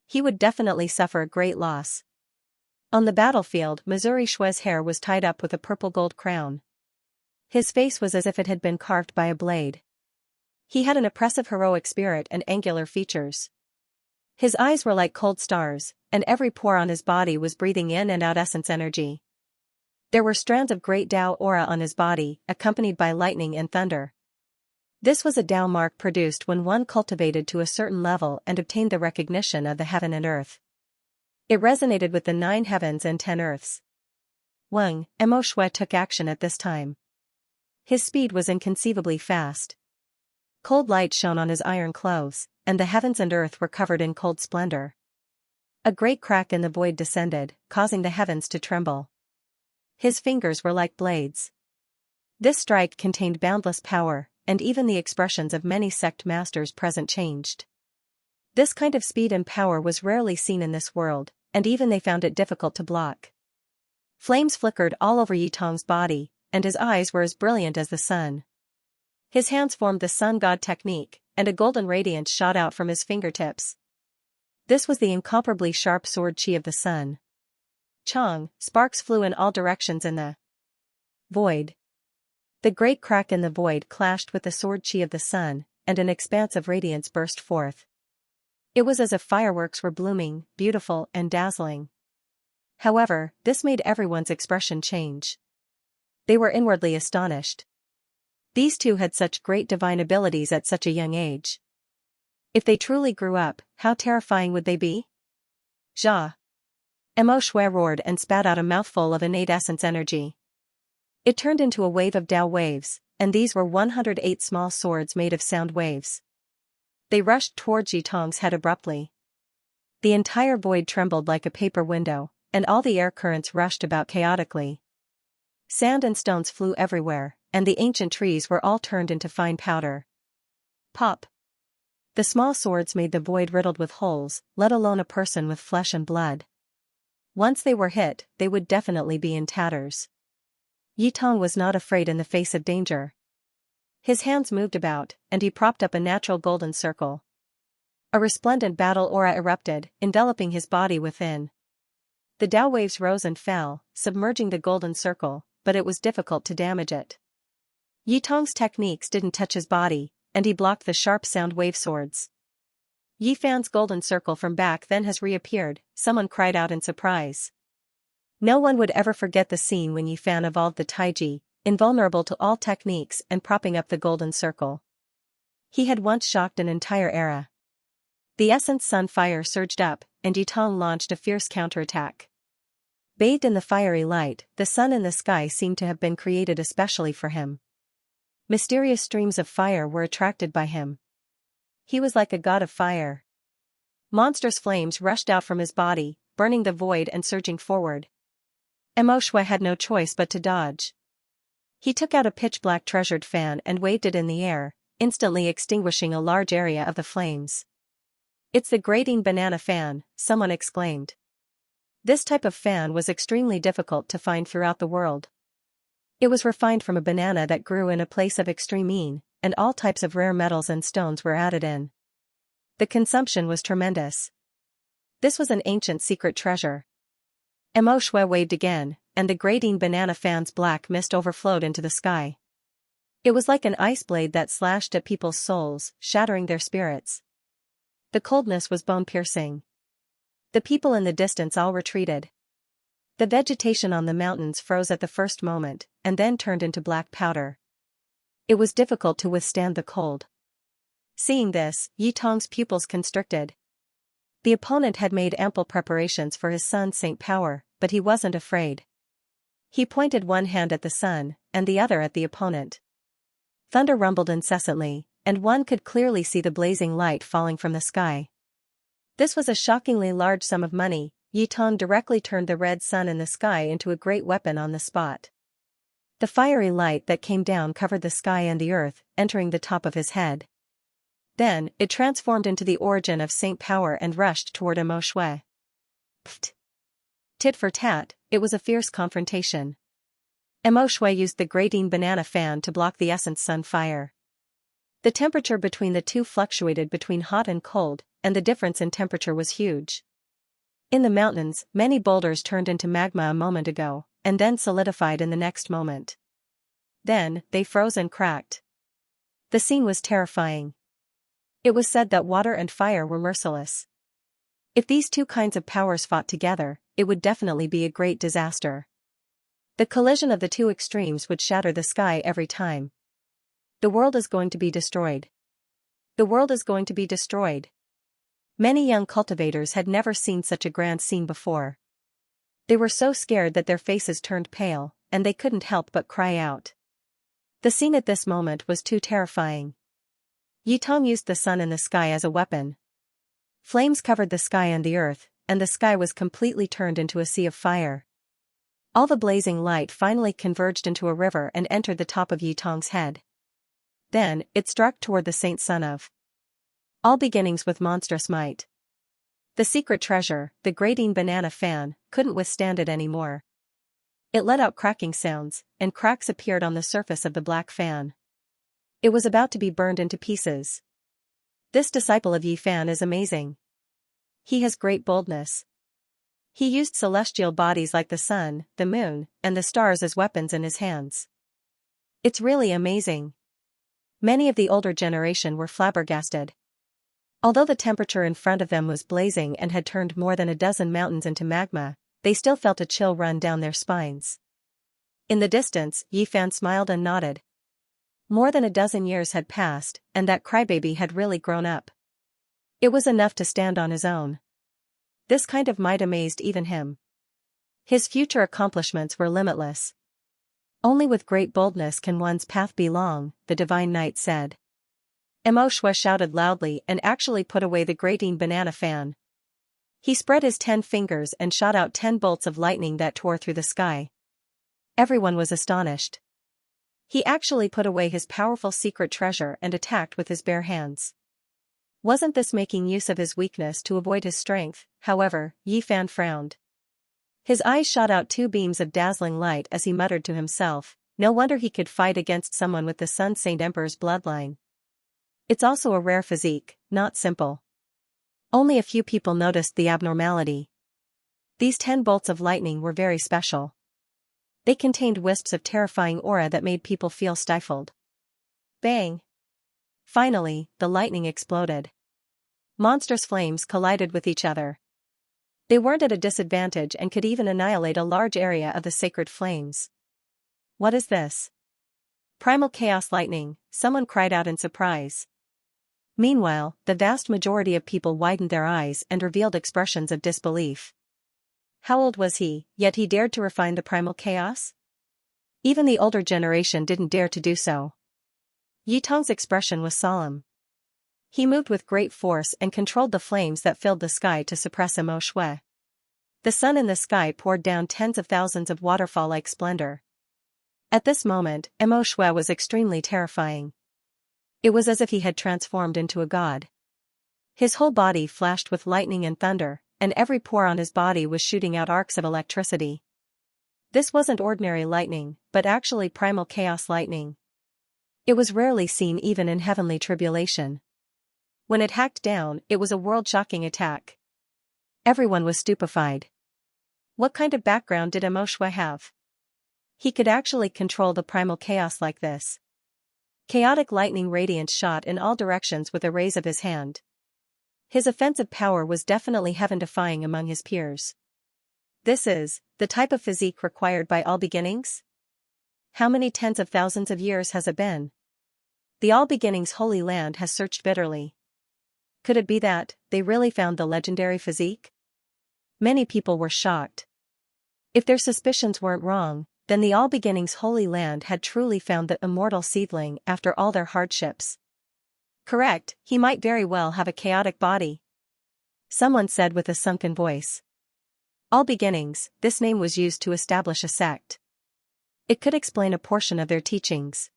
S1: He would definitely suffer a great loss. On the battlefield, Missouri Shui's hair was tied up with a purple gold crown. His face was as if it had been carved by a blade. He had an oppressive heroic spirit and angular features. His eyes were like cold stars, and every pore on his body was breathing in and out essence energy. There were strands of great Dao aura on his body, accompanied by lightning and thunder. This was a Dao mark produced when one cultivated to a certain level and obtained the recognition of the heaven and earth. It resonated with the 9 heavens and 10 earths. Mo Shui took action at this time. His speed was inconceivably fast. Cold light shone on his iron clothes, and the heavens and earth were covered in cold splendor. A great crack in the void descended, causing the heavens to tremble. His fingers were like blades. This strike contained boundless power, and even the expressions of many sect masters present changed. This kind of speed and power was rarely seen in this world, and even they found it difficult to block. Flames flickered all over Yitong's body, and his eyes were as brilliant as the sun. His hands formed the sun god technique, and a golden radiance shot out from his fingertips. This was the incomparably sharp sword chi of the sun. Chong, sparks flew in all directions in the void. The great crack in the void clashed with the sword chi of the sun, and an expanse of radiance burst forth. It was as if fireworks were blooming, beautiful and dazzling. However, this made everyone's expression change. They were inwardly astonished. These two had such great divine abilities at such a young age. If they truly grew up, how terrifying would they be? Ja! Mo Shui roared and spat out a mouthful of innate essence energy. It turned into a wave of Dao waves, and these were 108 small swords made of sound waves. they rushed towards Yitong's head abruptly. The entire void trembled like a paper window, and all the air currents rushed about chaotically. Sand and stones flew everywhere, and the ancient trees were all turned into fine powder. Pop! The small swords made the void riddled with holes, let alone a person with flesh and blood. Once they were hit, they would definitely be in tatters. Yitong was not afraid in the face of danger. His hands moved about, and he propped up a natural golden circle. A resplendent battle aura erupted, enveloping his body within. The Tao waves rose and fell, submerging the golden circle, but it was difficult to damage it. Yitong's techniques didn't touch his body, and he blocked the sharp sound wave swords. Yifan's golden circle from back then has reappeared, someone cried out in surprise. No one would ever forget the scene when Yifan evolved the Taiji, invulnerable to all techniques and propping up the golden circle. He had once shocked an entire era. The Essence Sun fire surged up, and Yitong launched a fierce counterattack. Bathed in the fiery light, the sun in the sky seemed to have been created especially for him. Mysterious streams of fire were attracted by him. He was like a god of fire. Monstrous flames rushed out from his body, burning the void and surging forward. Mo Shui had no choice but to dodge. He took out a pitch-black treasured fan and waved it in the air, instantly extinguishing a large area of the flames. "It's the grating banana fan," someone exclaimed. This type of fan was extremely difficult to find throughout the world. It was refined from a banana that grew in a place of extreme mean, and all types of rare metals and stones were added in. The consumption was tremendous. This was an ancient secret treasure. Mo Shui waved again, and the grating banana fan's black mist overflowed into the sky. It was like an ice blade that slashed at people's souls, shattering their spirits. The coldness was bone-piercing. The people in the distance all retreated. The vegetation on the mountains froze at the first moment, and then turned into black powder. It was difficult to withstand the cold. Seeing this, Yitong's pupils constricted. The opponent had made ample preparations for his son's saint power, but he wasn't afraid. He pointed one hand at the sun, and the other at the opponent. Thunder rumbled incessantly, and one could clearly see the blazing light falling from the sky. This was a shockingly large sum of money. Yitong directly turned the red sun in the sky into a great weapon on the spot. The fiery light that came down covered the sky and the earth, entering the top of his head. Then, it transformed into the origin of saint power and rushed toward Mo Shui. Pfft! Tit for tat, it was a fierce confrontation. Mo Shui used the grating banana fan to block the Essence Sun fire. The temperature between the two fluctuated between hot and cold, and the difference in temperature was huge. In the mountains, many boulders turned into magma a moment ago, and then solidified in the next moment. Then, they froze and cracked. The scene was terrifying. It was said that water and fire were merciless. If these two kinds of powers fought together, it would definitely be a great disaster. The collision of the two extremes would shatter the sky every time. The world is going to be destroyed. The world is going to be destroyed. Many young cultivators had never seen such a grand scene before. They were so scared that their faces turned pale, and they couldn't help but cry out. The scene at this moment was too terrifying. Yitong used the sun in the sky as a weapon. Flames covered the sky and the earth, and the sky was completely turned into a sea of fire. All the blazing light finally converged into a river and entered the top of Yitong's head. Then, it struck toward the Saint Son of all beginnings with monstrous might. The secret treasure, the grating banana fan, couldn't withstand it anymore. It let out cracking sounds, and cracks appeared on the surface of the black fan. It was about to be burned into pieces. This disciple of Yifan is amazing. He has great boldness. He used celestial bodies like the sun, the moon, and the stars as weapons in his hands. It's really amazing. Many of the older generation were flabbergasted. Although the temperature in front of them was blazing and had turned more than a dozen mountains into magma, they still felt a chill run down their spines. In the distance, Yifan smiled and nodded. More than a dozen years had passed, and that crybaby had really grown up. It was enough to stand on his own. This kind of might amazed even him. His future accomplishments were limitless. Only with great boldness can one's path be long, the divine knight said. Mo Shui shouted loudly and actually put away the grating banana fan. He spread his 10 fingers and shot out 10 bolts of lightning that tore through the sky. Everyone was astonished. He actually put away his powerful secret treasure and attacked with his bare hands. Wasn't this making use of his weakness to avoid his strength? However, Yi Fan frowned. His eyes shot out 2 beams of dazzling light as he muttered to himself, no wonder he could fight against someone with the Sun Saint Emperor's bloodline. It's also a rare physique, not simple. Only a few people noticed the abnormality. These 10 bolts of lightning were very special. They contained wisps of terrifying aura that made people feel stifled. Bang! Finally, the lightning exploded. Monstrous flames collided with each other. They weren't at a disadvantage and could even annihilate a large area of the sacred flames. What is this? Primal chaos lightning, someone cried out in surprise. Meanwhile, the vast majority of people widened their eyes and revealed expressions of disbelief. How old was he, yet he dared to refine the primal chaos? Even the older generation didn't dare to do so. Yi Tong's expression was solemn. He moved with great force and controlled the flames that filled the sky to suppress Mo Shui. The sun in the sky poured down tens of thousands of waterfall-like splendor. At this moment, Mo Shui was extremely terrifying. It was as if he had transformed into a god. His whole body flashed with lightning and thunder, and every pore on his body was shooting out arcs of electricity. This wasn't ordinary lightning, but actually primal chaos lightning. It was rarely seen even in heavenly tribulation. When it hacked down, it was a world-shocking attack. Everyone was stupefied. What kind of background did Mo Shui have? He could actually control the primal chaos like this. Chaotic lightning radiance shot in all directions with a raise of his hand. His offensive power was definitely heaven-defying among his peers. This is the type of physique required by all beginnings? How many tens of thousands of years has it been? The All Beginnings Holy Land has searched bitterly. Could it be that they really found the legendary physique? Many people were shocked. If their suspicions weren't wrong, then the All Beginnings Holy Land had truly found the immortal seedling after all their hardships. Correct, he might very well have a chaotic body. Someone said with a sunken voice. All Beginnings, this name was used to establish a sect. It could explain a portion of their teachings.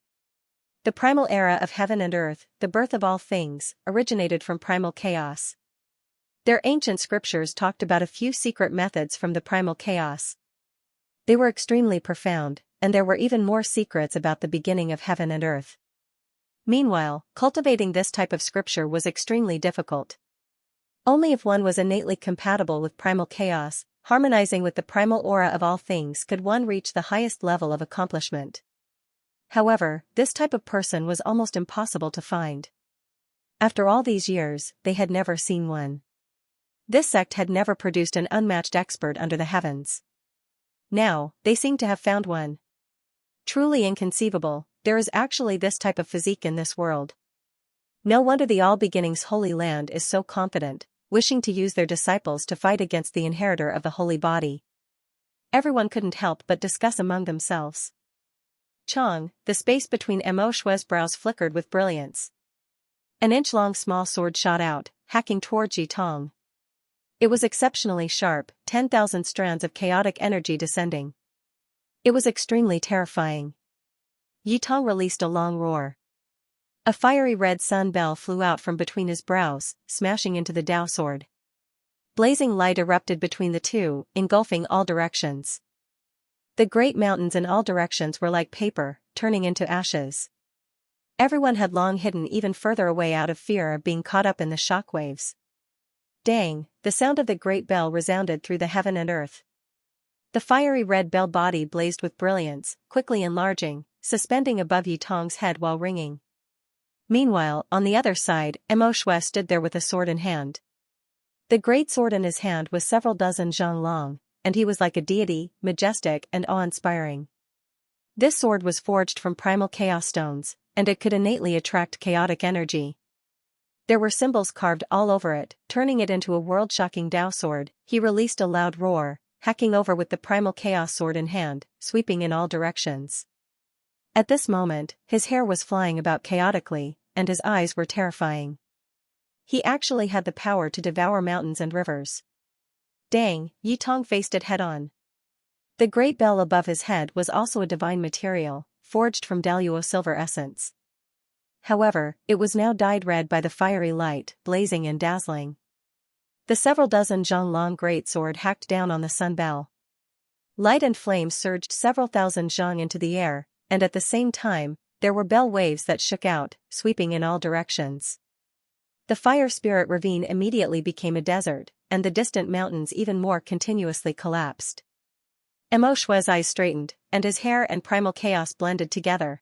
S1: The primal era of heaven and earth, the birth of all things, originated from primal chaos. Their ancient scriptures talked about a few secret methods from the primal chaos. They were extremely profound, and there were even more secrets about the beginning of heaven and earth. Meanwhile, cultivating this type of scripture was extremely difficult. Only if one was innately compatible with primal chaos, harmonizing with the primal aura of all things, could one reach the highest level of accomplishment. However, this type of person was almost impossible to find. After all these years, they had never seen one. This sect had never produced an unmatched expert under the heavens. Now, they seem to have found one. Truly inconceivable, there is actually this type of physique in this world. No wonder the All Beginnings Holy Land is so confident, wishing to use their disciples to fight against the inheritor of the holy body. Everyone couldn't help but discuss among themselves. Chong, the space between Mo Shui's brows flickered with brilliance. An inch-long small sword shot out, hacking towards Yi Tong. It was exceptionally sharp, 10,000 strands of chaotic energy descending. It was extremely terrifying. Yi Tong released a long roar. A fiery red sun bell flew out from between his brows, smashing into the Dao sword. Blazing light erupted between the two, engulfing all directions. The great mountains in all directions were like paper, turning into ashes. Everyone had long hidden even further away out of fear of being caught up in the shockwaves. Dang, the sound of the great bell resounded through the heaven and earth. The fiery red bell body blazed with brilliance, quickly enlarging, suspending above Yi Tong's head while ringing. Meanwhile, on the other side, Mo Shui stood there with a sword in hand. The great sword in his hand was several dozen zhang long, and he was like a deity, majestic and awe-inspiring. This sword was forged from primal chaos stones, and it could innately attract chaotic energy. There were symbols carved all over it, turning it into a world-shocking Dao sword. He released a loud roar, hacking over with the primal chaos sword in hand, sweeping in all directions. At this moment, his hair was flying about chaotically, and his eyes were terrifying. He actually had the power to devour mountains and rivers. Dang, Yi Tong faced it head-on. The great bell above his head was also a divine material, forged from Daluo silver essence. However, it was now dyed red by the fiery light, blazing and dazzling. The several dozen Zhonglong greatsword hacked down on the sun bell. Light and flame surged several thousand zhang into the air, and at the same time, there were bell waves that shook out, sweeping in all directions. The fire spirit ravine immediately became a desert, and the distant mountains even more continuously collapsed. Mo Shui's eyes straightened, and his hair and primal chaos blended together.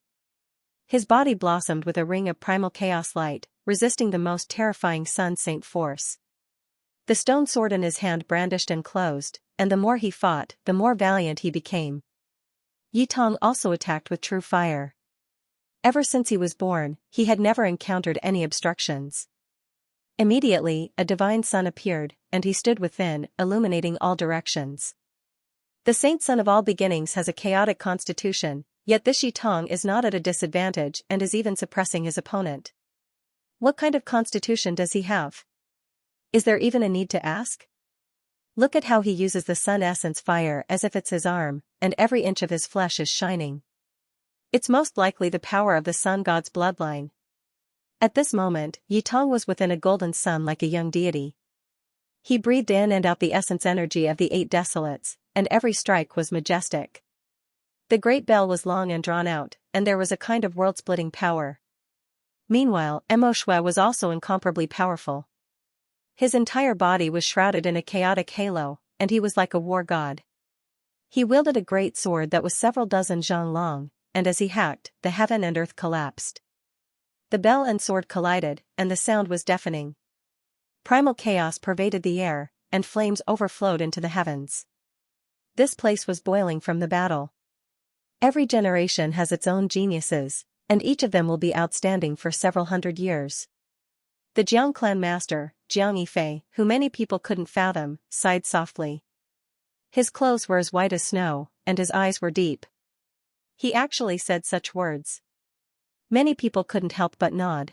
S1: His body blossomed with a ring of primal chaos light, resisting the most terrifying sun saint force. The stone sword in his hand brandished and closed, and the more he fought, the more valiant he became. Yi Tong also attacked with true fire. Ever since he was born, he had never encountered any obstructions. Immediately, a divine sun appeared, and he stood within, illuminating all directions. The Saint Son of all beginnings has a chaotic constitution, yet this Yi Tong is not at a disadvantage and is even suppressing his opponent. What kind of constitution does he have? Is there even a need to ask? Look at how he uses the sun essence fire as if it's his arm, and every inch of his flesh is shining. It's most likely the power of the sun god's bloodline. At this moment, Yi Tong was within a golden sun like a young deity. He breathed in and out the essence energy of the 8 desolates, and every strike was majestic. The great bell was long and drawn out, and there was a kind of world-splitting power. Meanwhile, Mo Shui was also incomparably powerful. His entire body was shrouded in a chaotic halo, and he was like a war god. He wielded a great sword that was several dozen zhang long, and as he hacked, the heaven and earth collapsed. The bell and sword collided, and the sound was deafening. Primal chaos pervaded the air, and flames overflowed into the heavens. This place was boiling from the battle. Every generation has its own geniuses, and each of them will be outstanding for several hundred years. The Jiang clan master, Jiang Yifei, who many people couldn't fathom, sighed softly. His clothes were as white as snow, and his eyes were deep. He actually said such words. Many people couldn't help but nod.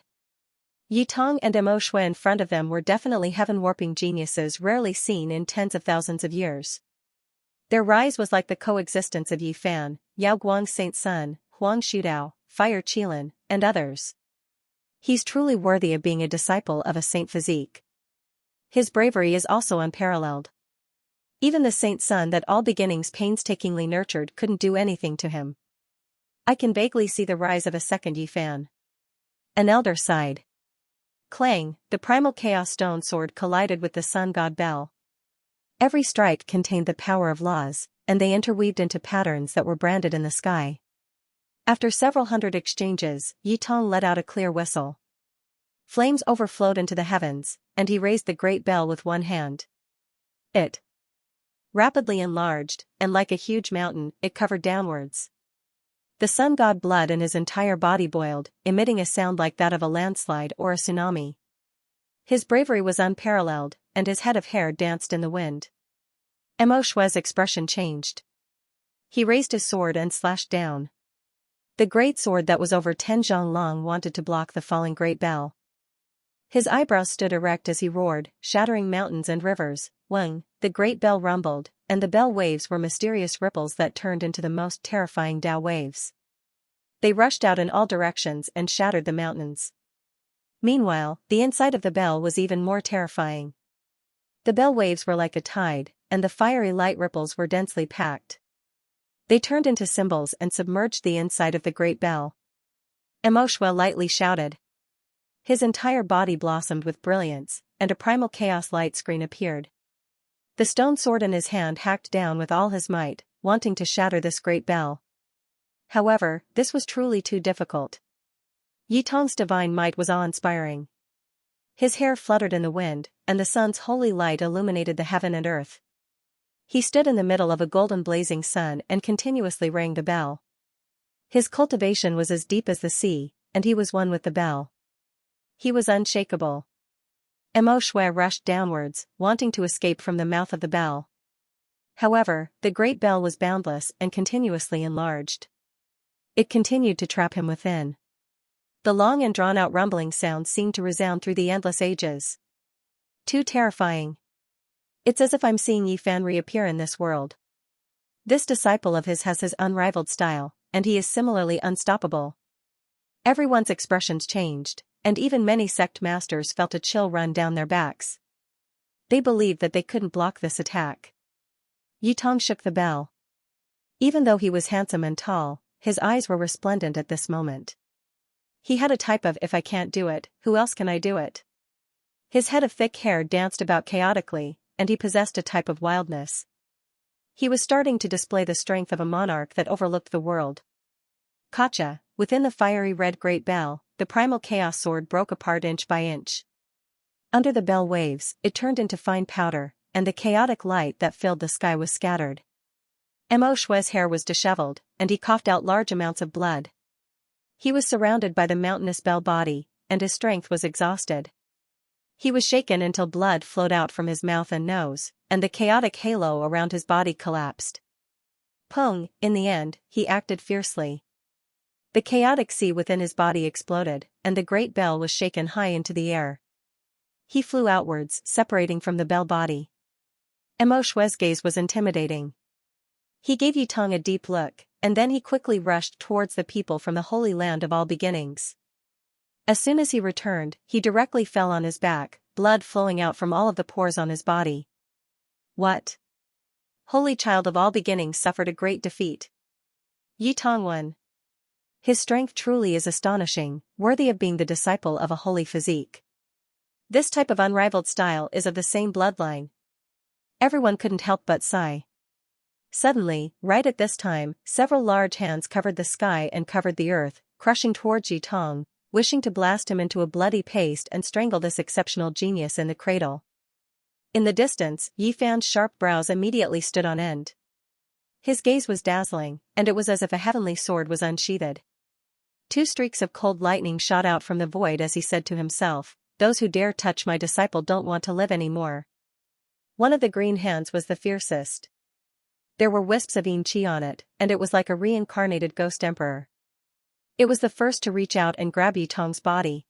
S1: Yi Tong and Mo Shui in front of them were definitely heaven-warping geniuses rarely seen in tens of thousands of years. Their rise was like the coexistence of Yi Fan, Yao Guang's Saint Sun, Huang Shudao, Fire Qilin, and others. He's truly worthy of being a disciple of a saint physique. His bravery is also unparalleled. Even the Saint Sun that all beginnings painstakingly nurtured couldn't do anything to him. I can vaguely see the rise of a second Yi Fan. An elder sighed. Clang, the primal chaos stone sword collided with the sun god bell. Every strike contained the power of laws, and they interweaved into patterns that were branded in the sky. After several hundred exchanges, Yi Tong let out a clear whistle. Flames overflowed into the heavens, and he raised the great bell with one hand. It rapidly enlarged, and like a huge mountain, it covered downwards. The sun god blood in his entire body boiled, emitting a sound like that of a landslide or a tsunami. His bravery was unparalleled, and his head of hair danced in the wind. Mo Shui's expression changed. He raised his sword and slashed down. The great sword that was over 10 zhang long wanted to block the falling great bell. His eyebrows stood erect as he roared, shattering mountains and rivers. Weng, the great bell rumbled, and the bell waves were mysterious ripples that turned into the most terrifying Dao waves. They rushed out in all directions and shattered the mountains. Meanwhile, the inside of the bell was even more terrifying. The bell waves were like a tide, and the fiery light ripples were densely packed. They turned into symbols and submerged the inside of the great bell. Mo Shui lightly shouted. His entire body blossomed with brilliance, and a primal chaos light screen appeared. The stone sword in his hand hacked down with all his might, wanting to shatter this great bell. However, this was truly too difficult. Yi Tong's divine might was awe-inspiring. His hair fluttered in the wind, and the sun's holy light illuminated the heaven and earth. He stood in the middle of a golden blazing sun and continuously rang the bell. His cultivation was as deep as the sea, and he was one with the bell. He was unshakable. Mo Shui rushed downwards, wanting to escape from the mouth of the bell. However, the great bell was boundless and continuously enlarged. It continued to trap him within. The long and drawn-out rumbling sound seemed to resound through the endless ages. Too terrifying. It's as if I'm seeing Yi Fan reappear in this world. This disciple of his has his unrivaled style, and he is similarly unstoppable. Everyone's expressions changed, and even many sect masters felt a chill run down their backs. They believed that they couldn't block this attack. Yi Tong shook the bell. Even though he was handsome and tall, his eyes were resplendent at this moment. He had a type of "if I can't do it, who else can I do it?" His head of thick hair danced about chaotically, and he possessed a type of wildness. He was starting to display the strength of a monarch that overlooked the world. Gotcha! Within the fiery red great bell, the primal chaos sword broke apart inch by inch. Under the bell waves, it turned into fine powder, and the chaotic light that filled the sky was scattered. Mo Shui's hair was disheveled, and he coughed out large amounts of blood. He was surrounded by the mountainous bell body, and his strength was exhausted. He was shaken until blood flowed out from his mouth and nose, and the chaotic halo around his body collapsed. Pung, in the end, he acted fiercely. The chaotic sea within his body exploded, and the great bell was shaken high into the air. He flew outwards, separating from the bell body. Mo Shui's gaze was intimidating. He gave Yi Tong a deep look, and then he quickly rushed towards the people from the holy land of all beginnings. As soon as he returned, he directly fell on his back, blood flowing out from all of the pores on his body. What? Holy child of all beginnings suffered a great defeat. Yi Tong won. His strength truly is astonishing, worthy of being the disciple of a holy physique. This type of unrivaled style is of the same bloodline. Everyone couldn't help but sigh. Suddenly, right at this time, several large hands covered the sky and covered the earth, crushing towards Yi Tong, wishing to blast him into a bloody paste and strangle this exceptional genius in the cradle. In the distance, Yi Fan's sharp brows immediately stood on end. His gaze was dazzling, and it was as if a heavenly sword was unsheathed. 2 streaks of cold lightning shot out from the void as he said to himself, "Those who dare touch my disciple don't want to live anymore." One of the green hands was the fiercest. There were wisps of yin qi on it, and it was like a reincarnated ghost emperor. It was the first to reach out and grab Yi Tong's body.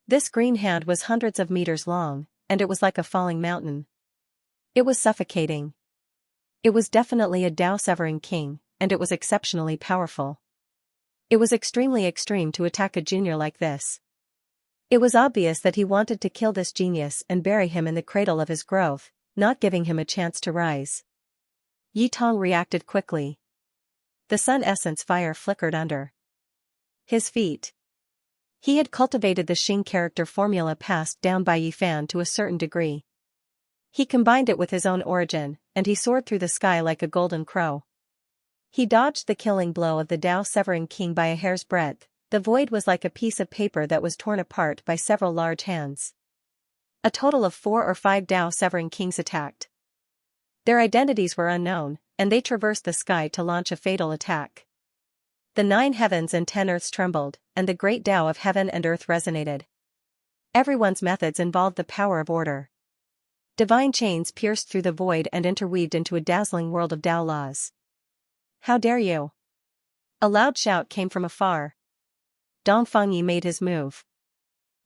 S1: This green hand was hundreds of meters long, and it was like a falling mountain. It was suffocating. It was definitely a Dao-severing king, and it was exceptionally powerful. It was extremely extreme to attack a junior like this. It was obvious that he wanted to kill this genius and bury him in the cradle of his growth, not giving him a chance to rise. Yi Tong reacted quickly. The sun essence fire flickered under his feet. He had cultivated the Xing character formula passed down by Yi Fan to a certain degree. He combined it with his own origin, and he soared through the sky like a golden crow. He dodged the killing blow of the Dao-severing king by a hair's breadth. The void was like a piece of paper that was torn apart by several large hands. A total of 4 or 5 Dao-severing kings attacked. Their identities were unknown, and they traversed the sky to launch a fatal attack. The 9 heavens and 10 earths trembled, and the great Tao of heaven and earth resonated. Everyone's methods involved the power of order. Divine chains pierced through the void and interweaved into a dazzling world of Tao laws. "How dare you!" A loud shout came from afar. Dong Fangyi made his move.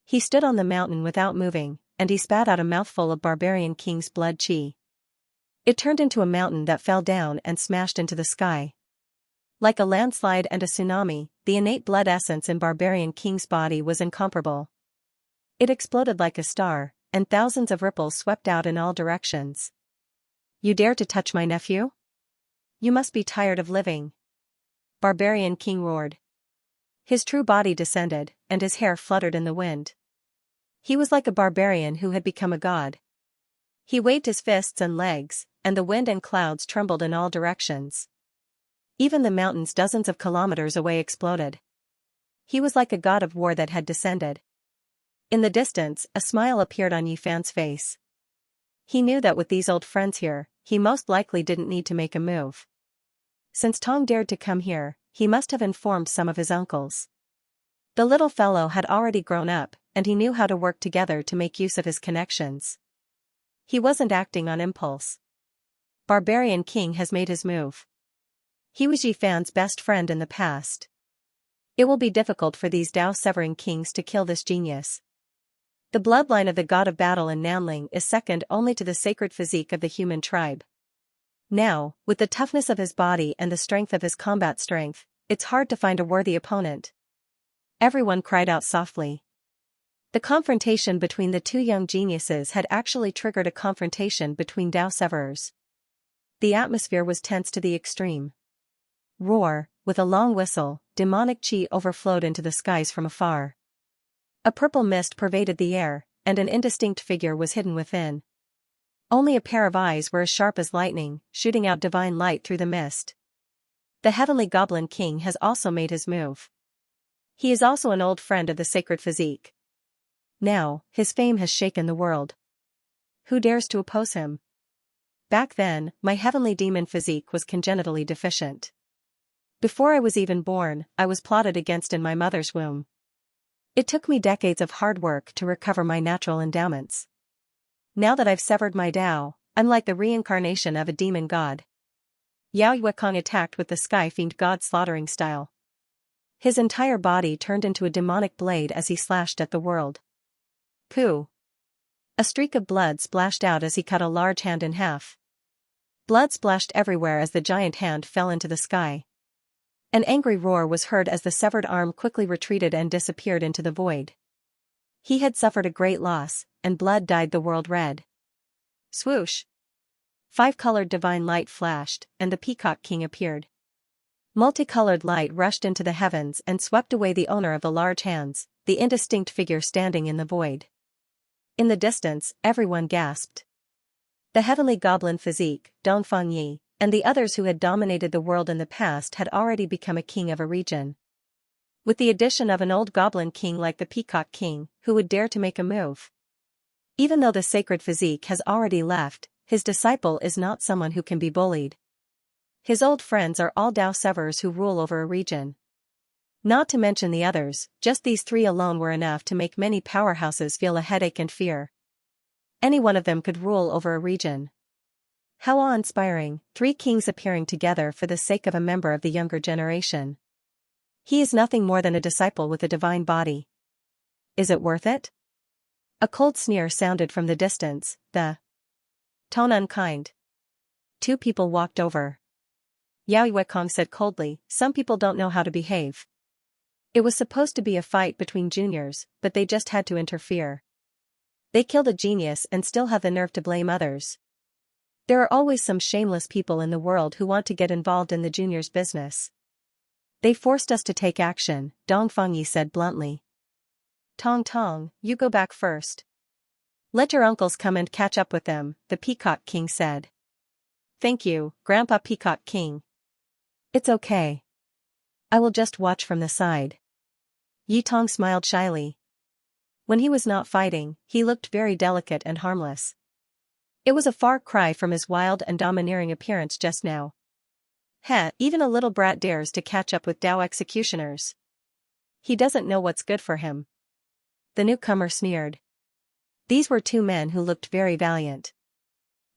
S1: He stood on the mountain without moving, and he spat out a mouthful of barbarian king's blood qi. It turned into a mountain that fell down and smashed into the sky. Like a landslide and a tsunami, the innate blood essence in barbarian king's body was incomparable. It exploded like a star, and thousands of ripples swept out in all directions. "You dare to touch my nephew? You must be tired of living." Barbarian king roared. His true body descended, and his hair fluttered in the wind. He was like a barbarian who had become a god. He waved his fists and legs, and the wind and clouds trembled in all directions. Even the mountains dozens of kilometers away exploded. He was like a god of war that had descended. In the distance, a smile appeared on Yi Fan's face. He knew that with these old friends here, he most likely didn't need to make a move. Since Tong dared to come here, he must have informed some of his uncles. The little fellow had already grown up, and he knew how to work together to make use of his connections. He wasn't acting on impulse. Barbarian King has made his move. He was Yi Fan's best friend in the past. It will be difficult for these Dao-severing kings to kill this genius. The bloodline of the god of battle in Nanling is second only to the sacred physique of the human tribe. Now, with the toughness of his body and the strength of his combat strength, it's hard to find a worthy opponent. Everyone cried out softly. The confrontation between the two young geniuses had actually triggered a confrontation between Dao-severers. The atmosphere was tense to the extreme. Roar, with a long whistle, demonic chi overflowed into the skies from afar. A purple mist pervaded the air, and an indistinct figure was hidden within. Only a pair of eyes were as sharp as lightning, shooting out divine light through the mist. The heavenly goblin king has also made his move. He is also an old friend of the sacred physique. Now, his fame has shaken the world. Who dares to oppose him? Back then, my heavenly demon physique was congenitally deficient. Before I was even born, I was plotted against in my mother's womb. It took me decades of hard work to recover my natural endowments. Now that I've severed my Tao, I'm like the reincarnation of a demon god. Yao Yuekong attacked with the sky-fiend god slaughtering style. His entire body turned into a demonic blade as he slashed at the world. Pooh! A streak of blood splashed out as he cut a large hand in half. Blood splashed everywhere as the giant hand fell into the sky. An angry roar was heard as the severed arm quickly retreated and disappeared into the void. He had suffered a great loss, and blood dyed the world red. Swoosh! 5-colored divine light flashed, and the Peacock King appeared. Multicolored light rushed into the heavens and swept away the owner of the large hands, the indistinct figure standing in the void. In the distance, everyone gasped. The heavenly goblin physique, Dongfang Yi, and the others who had dominated the world in the past had already become a king of a region. With the addition of an old goblin king like the Peacock King, who would dare to make a move? Even though the sacred physique has already left, his disciple is not someone who can be bullied. His old friends are all Dao-severers who rule over a region. Not to mention the others, just these three alone were enough to make many powerhouses feel a headache and fear. Any one of them could rule over a region. How awe-inspiring, 3 kings appearing together for the sake of a member of the younger generation. He is nothing more than a disciple with a divine body. Is it worth it? A cold sneer sounded from the distance, the tone unkind. 2 people walked over. Yao Yuekong said coldly, "Some people don't know how to behave." It was supposed to be a fight between juniors, but they just had to interfere. They killed a genius and still have the nerve to blame others. There are always some shameless people in the world who want to get involved in the juniors' business. They forced us to take action, Dongfang Yi said bluntly. Tong Tong, you go back first. Let your uncles come and catch up with them, the Peacock King said. Thank you, Grandpa Peacock King. It's okay. I will just watch from the side. Yi Tong smiled shyly. When he was not fighting, he looked very delicate and harmless. It was a far cry from his wild and domineering appearance just now. Heh, even a little brat dares to catch up with Dao executioners. He doesn't know what's good for him. The newcomer sneered. These were 2 men who looked very valiant.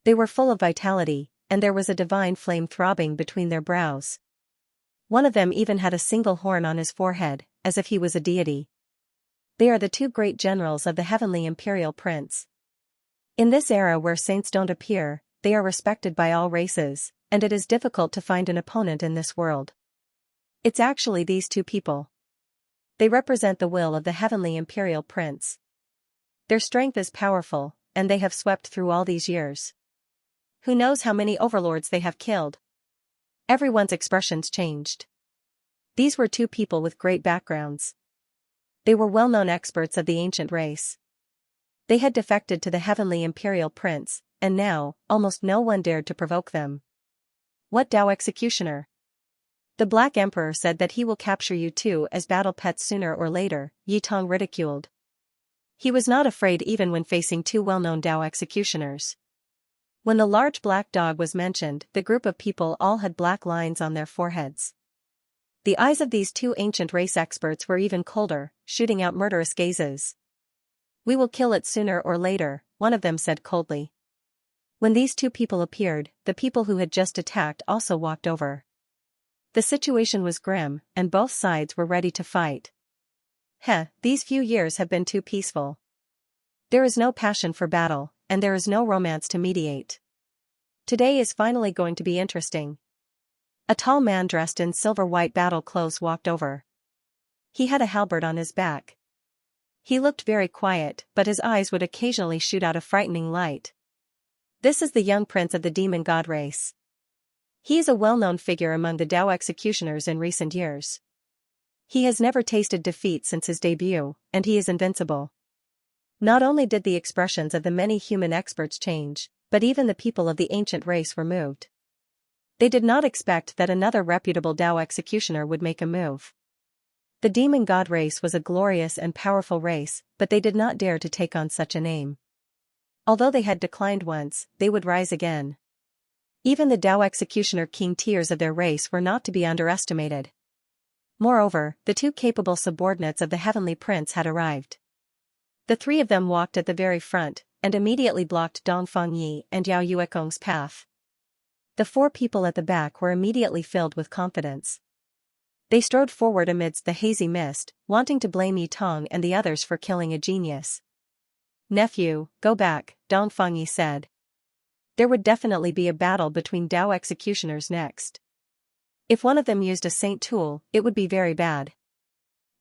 S1: They were full of vitality, and there was a divine flame throbbing between their brows. One of them even had a single horn on his forehead, as if he was a deity. They are the 2 great generals of the heavenly imperial prince. In this era where saints don't appear, they are respected by all races, and it is difficult to find an opponent in this world. It's actually these 2 people. They represent the will of the heavenly imperial prince. Their strength is powerful, and they have swept through all these years. Who knows how many overlords they have killed? Everyone's expressions changed. These were 2 people with great backgrounds. They were well-known experts of the ancient race. They had defected to the heavenly imperial prince, and now, almost no one dared to provoke them. What Dao executioner? The Black Emperor said that he will capture you 2 as battle pets sooner or later, Yi Tong ridiculed. He was not afraid even when facing 2 well-known Dao executioners. When the large black dog was mentioned, the group of people all had black lines on their foreheads. The eyes of these 2 ancient race experts were even colder, shooting out murderous gazes. We will kill it sooner or later, one of them said coldly. When these 2 people appeared, the people who had just attacked also walked over. The situation was grim, and both sides were ready to fight. These few years have been too peaceful. There is no passion for battle, and there is no romance to mediate. Today is finally going to be interesting. A tall man dressed in silver-white battle clothes walked over. He had a halberd on his back. He looked very quiet, but his eyes would occasionally shoot out a frightening light. This is the young prince of the demon god race. He is a well-known figure among the Dao executioners in recent years. He has never tasted defeat since his debut, and he is invincible. Not only did the expressions of the many human experts change, but even the people of the ancient race were moved. They did not expect that another reputable Dao executioner would make a move. The demon god race was a glorious and powerful race, but they did not dare to take on such a name. Although they had declined once, they would rise again. Even the Dao executioner king tiers of their race were not to be underestimated. Moreover, the two capable subordinates of the heavenly prince had arrived. The three of them walked at the very front, and immediately blocked Dongfang Yi and Yao Yuekong's path. The four people at the back were immediately filled with confidence. They strode forward amidst the hazy mist, wanting to blame Yi Tong and the others for killing a genius. "Nephew, go back," Dongfang Yi said. There would definitely be a battle between Dao executioners next. If one of them used a saint tool, it would be very bad.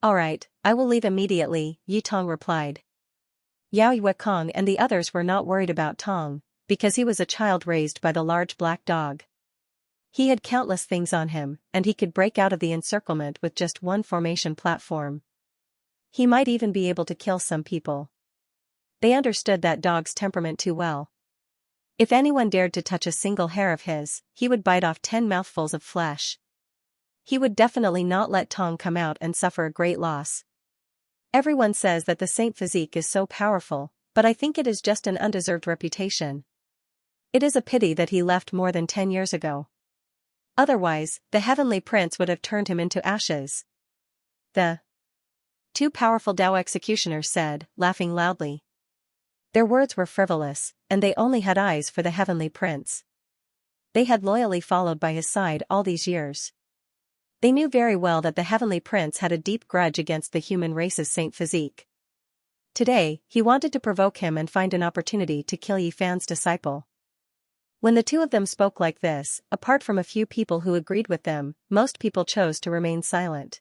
S1: "Alright, I will leave immediately," Yi Tong replied. Yao Yuekong and the others were not worried about Tong, because he was a child raised by the large black dog. He had countless things on him, and he could break out of the encirclement with just one formation platform. He might even be able to kill some people. They understood that dog's temperament too well. If anyone dared to touch a single hair of his, he would bite off 10 mouthfuls of flesh. He would definitely not let Tong come out and suffer a great loss. Everyone says that the saint physique is so powerful, but I think it is just an undeserved reputation. It is a pity that he left more than 10 years ago. Otherwise, the heavenly prince would have turned him into ashes. The two powerful Dao executioners said, laughing loudly. Their words were frivolous, and they only had eyes for the heavenly prince. They had loyally followed by his side all these years. They knew very well that the heavenly prince had a deep grudge against the human race's saint physique. Today, he wanted to provoke him and find an opportunity to kill Yi Fan's disciple. When the two of them spoke like this, apart from a few people who agreed with them, most people chose to remain silent.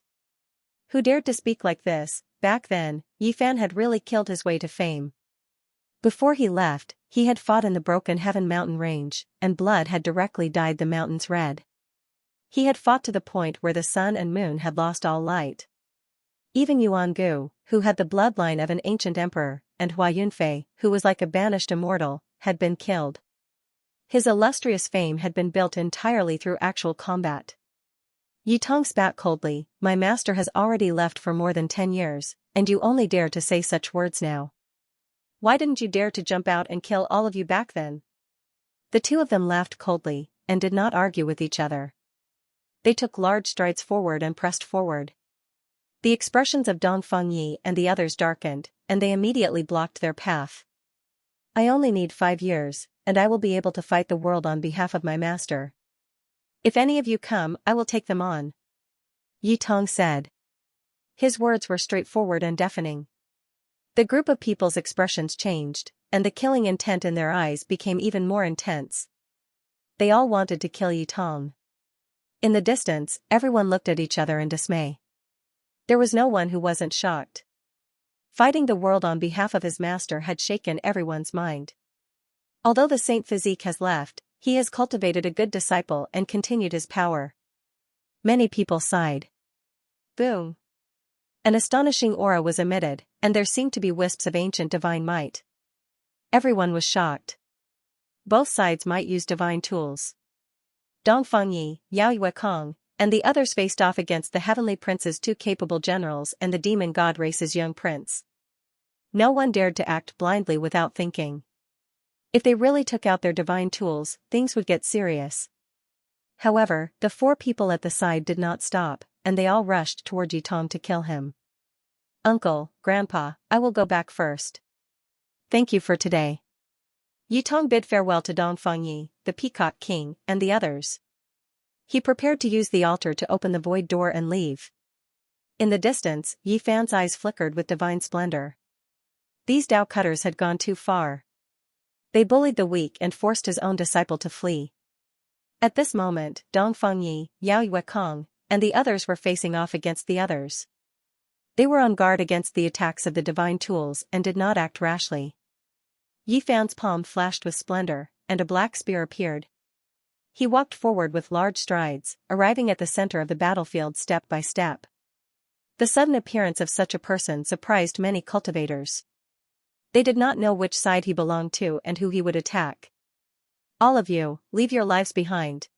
S1: Who dared to speak like this? Back then, Yi Fan had really killed his way to fame. Before he left, he had fought in the Broken Heaven mountain range, and blood had directly dyed the mountains red. He had fought to the point where the sun and moon had lost all light. Even Yuan Gu, who had the bloodline of an ancient emperor, and Hua Yunfei, who was like a banished immortal, had been killed. His illustrious fame had been built entirely through actual combat. Yi Tong spat coldly, "My master has already left for more than 10 years, and you only dare to say such words now. Why didn't you dare to jump out and kill all of you back then?" The two of them laughed coldly, and did not argue with each other. They took large strides forward and pressed forward. The expressions of Dongfang Yi and the others darkened, and they immediately blocked their path. "I only need 5 years, and I will be able to fight the world on behalf of my master. If any of you come, I will take them on," Yi Tong said. His words were straightforward and deafening. The group of people's expressions changed, and the killing intent in their eyes became even more intense. They all wanted to kill Yi Tong. In the distance, everyone looked at each other in dismay. There was no one who wasn't shocked. Fighting the world on behalf of his master had shaken everyone's mind. Although the saint physique has left, he has cultivated a good disciple and continued his power. Many people sighed. Boom! An astonishing aura was emitted, and there seemed to be wisps of ancient divine might. Everyone was shocked. Both sides might use divine tools. Dongfang Yi, Yao Yuekong, and the others faced off against the heavenly prince's two capable generals and the demon god race's young prince. No one dared to act blindly without thinking. If they really took out their divine tools, things would get serious. However, the 4 people at the side did not stop, and they all rushed toward Yi Tong to kill him. "Uncle, Grandpa, I will go back first. Thank you for today." Yi Tong bid farewell to Dongfang Yi, the Peacock King, and the others. He prepared to use the altar to open the void door and leave. In the distance, Yi Fan's eyes flickered with divine splendor. These Dao cutters had gone too far. They bullied the weak and forced his own disciple to flee. At this moment, Dong Fengyi, Yao Yuekong, and the others were facing off against the others. They were on guard against the attacks of the divine tools and did not act rashly. Yi Fan's palm flashed with splendor, and a black spear appeared. He walked forward with large strides, arriving at the center of the battlefield step by step. The sudden appearance of such a person surprised many cultivators. They did not know which side he belonged to and who he would attack. "All of you, leave your lives behind."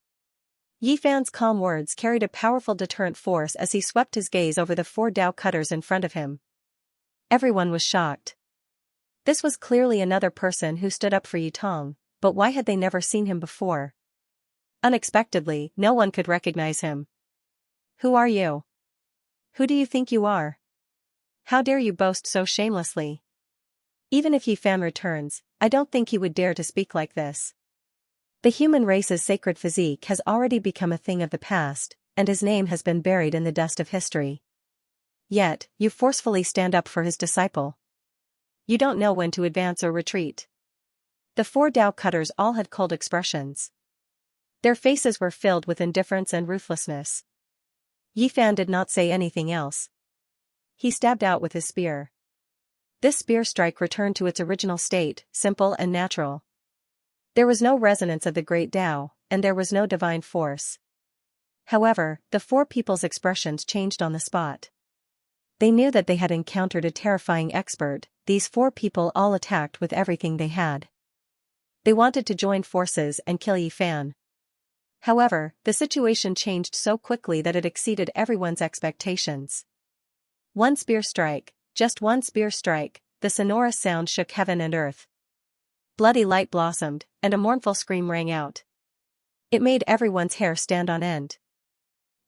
S1: Yi Fan's calm words carried a powerful deterrent force as he swept his gaze over the 4 Dao cutters in front of him. Everyone was shocked. This was clearly another person who stood up for Yutong, but why had they never seen him before? Unexpectedly, no one could recognize him. "Who are you? Who do you think you are? How dare you boast so shamelessly? Even if Yi Fan returns, I don't think he would dare to speak like this. The human race's sacred physique has already become a thing of the past, and his name has been buried in the dust of history. Yet, you forcefully stand up for his disciple. You don't know when to advance or retreat." The 4 Dao cutters all had cold expressions. Their faces were filled with indifference and ruthlessness. Yi Fan did not say anything else. He stabbed out with his spear. This spear strike returned to its original state, simple and natural. There was no resonance of the great Tao, and there was no divine force. However, the 4 people's expressions changed on the spot. They knew that they had encountered a terrifying expert. These 4 people all attacked with everything they had. They wanted to join forces and kill Yi Fan. However, the situation changed so quickly that it exceeded everyone's expectations. One spear strike, just one spear strike, the sonorous sound shook heaven and earth. Bloody light blossomed, and a mournful scream rang out. It made everyone's hair stand on end.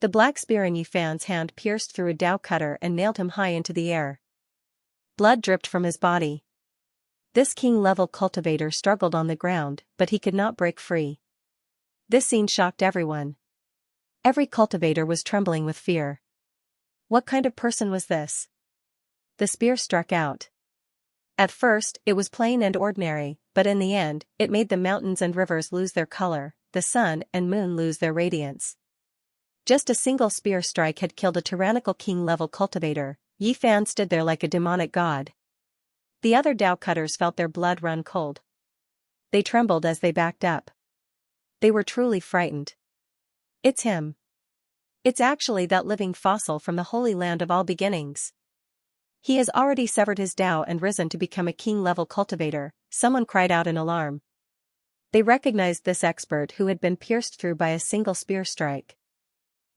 S1: The black spear in Yi Fan's hand pierced through a Dao cutter and nailed him high into the air. Blood dripped from his body. This king-level cultivator struggled on the ground, but he could not break free. This scene shocked everyone. Every cultivator was trembling with fear. What kind of person was this? The spear struck out. At first, it was plain and ordinary, but in the end, it made the mountains and rivers lose their color, the sun and moon lose their radiance. Just a single spear strike had killed a tyrannical king-level cultivator. Yi Fan stood there like a demonic god. The other Dao cutters felt their blood run cold. They trembled as they backed up. They were truly frightened. "It's him. It's actually that living fossil from the Holy Land of all beginnings. He has already severed his Tao and risen to become a king-level cultivator," someone cried out in alarm. They recognized this expert who had been pierced through by a single spear strike.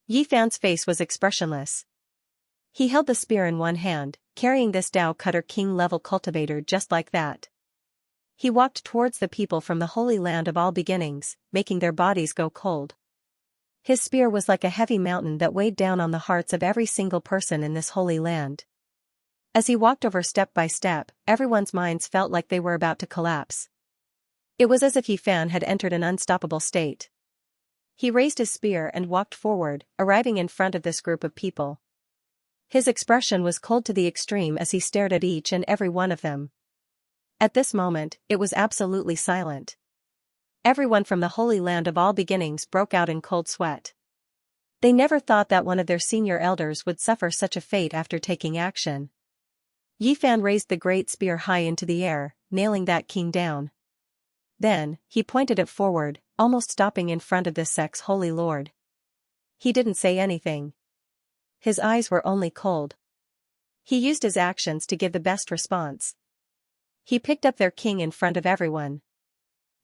S1: Yi Fan's face was expressionless. He held the spear in one hand, carrying this Dao cutter king-level cultivator just like that. He walked towards the people from the Holy Land of all beginnings, making their bodies go cold. His spear was like a heavy mountain that weighed down on the hearts of every single person in this holy land. As he walked over step by step, everyone's minds felt like they were about to collapse. It was as if Yi Fan had entered an unstoppable state. He raised his spear and walked forward, arriving in front of this group of people. His expression was cold to the extreme as he stared at each and every one of them. At this moment, it was absolutely silent. Everyone from the Holy Land of all beginnings broke out in cold sweat. They never thought that one of their senior elders would suffer such a fate after taking action. Yi Fan raised the great spear high into the air, nailing that king down. Then, he pointed it forward, almost stopping in front of this sect's holy lord. He didn't say anything. His eyes were only cold. He used his actions to give the best response. He picked up their king in front of everyone.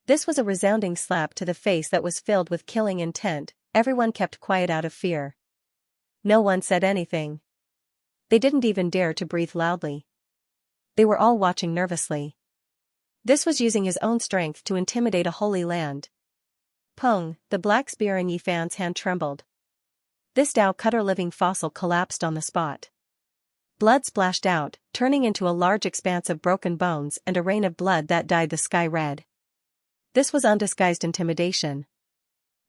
S1: This was a resounding slap to the face that was filled with killing intent. Everyone kept quiet out of fear. No one said anything. They didn't even dare to breathe loudly. They were all watching nervously. This was using his own strength to intimidate a holy land. Pung, the black spear in Yi Fan's hand trembled. This Dao cutter living fossil collapsed on the spot. Blood splashed out, turning into a large expanse of broken bones and a rain of blood that dyed the sky red. This was undisguised intimidation.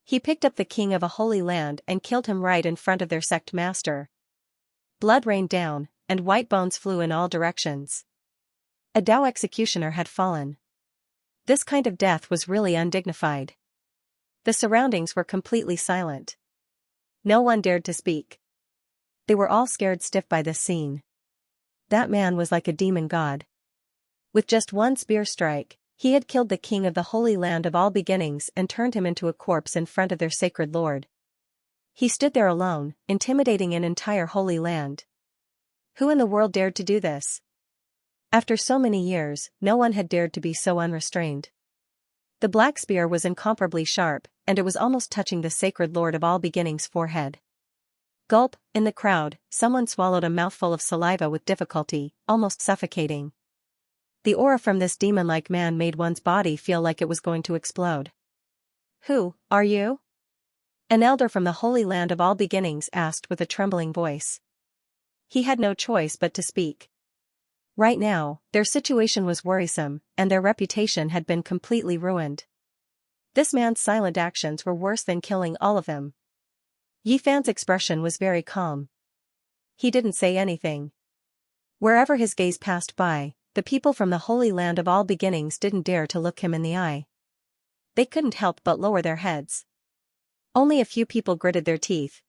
S1: He picked up the king of a holy land and killed him right in front of their sect master. Blood rained down, and white bones flew in all directions. A Dao executioner had fallen. This kind of death was really undignified. The surroundings were completely silent. No one dared to speak. They were all scared stiff by this scene. That man was like a demon god. With just one spear strike, he had killed the king of the holy land of all beginnings and turned him into a corpse in front of their sacred lord. He stood there alone, intimidating an entire holy land. Who in the world dared to do this? After so many years, no one had dared to be so unrestrained. The black spear was incomparably sharp, and it was almost touching the sacred lord of all beginnings' forehead. Gulp, in the crowd, someone swallowed a mouthful of saliva with difficulty, almost suffocating. The aura from this demon-like man made one's body feel like it was going to explode. Who are you? An elder from the holy land of all beginnings asked with a trembling voice. He had no choice but to speak. Right now, their situation was worrisome, and their reputation had been completely ruined. This man's silent actions were worse than killing all of them. Yi Fan's expression was very calm. He didn't say anything. Wherever his gaze passed by, the people from the holy land of all beginnings didn't dare to look him in the eye. They couldn't help but lower their heads. Only a few people gritted their teeth.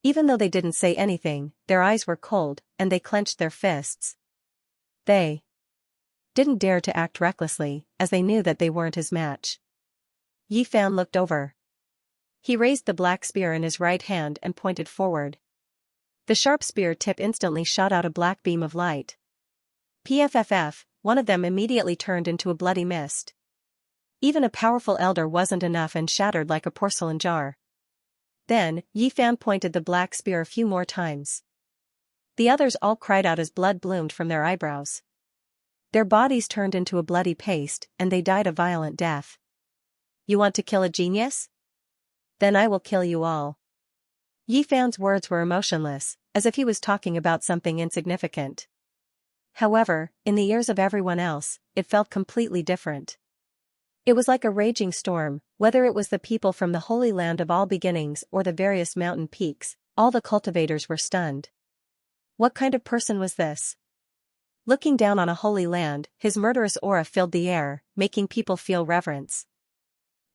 S1: Even though they didn't say anything, their eyes were cold, and they clenched their fists. They didn't dare to act recklessly, as they knew that they weren't his match. Yi Fan looked over. He raised the black spear in his right hand and pointed forward. The sharp spear tip instantly shot out a black beam of light. Pfff, one of them immediately turned into a bloody mist. Even a powerful elder wasn't enough and shattered like a porcelain jar. Then, Yi Fan pointed the black spear a few more times. The others all cried out as blood bloomed from their eyebrows. Their bodies turned into a bloody paste, and they died a violent death. You want to kill a genius? Then I will kill you all. Yi Fan's words were emotionless, as if he was talking about something insignificant. However, in the ears of everyone else, it felt completely different. It was like a raging storm, whether it was the people from the holy land of all beginnings or the various mountain peaks, all the cultivators were stunned. What kind of person was this? Looking down on a holy land, his murderous aura filled the air, making people feel reverence.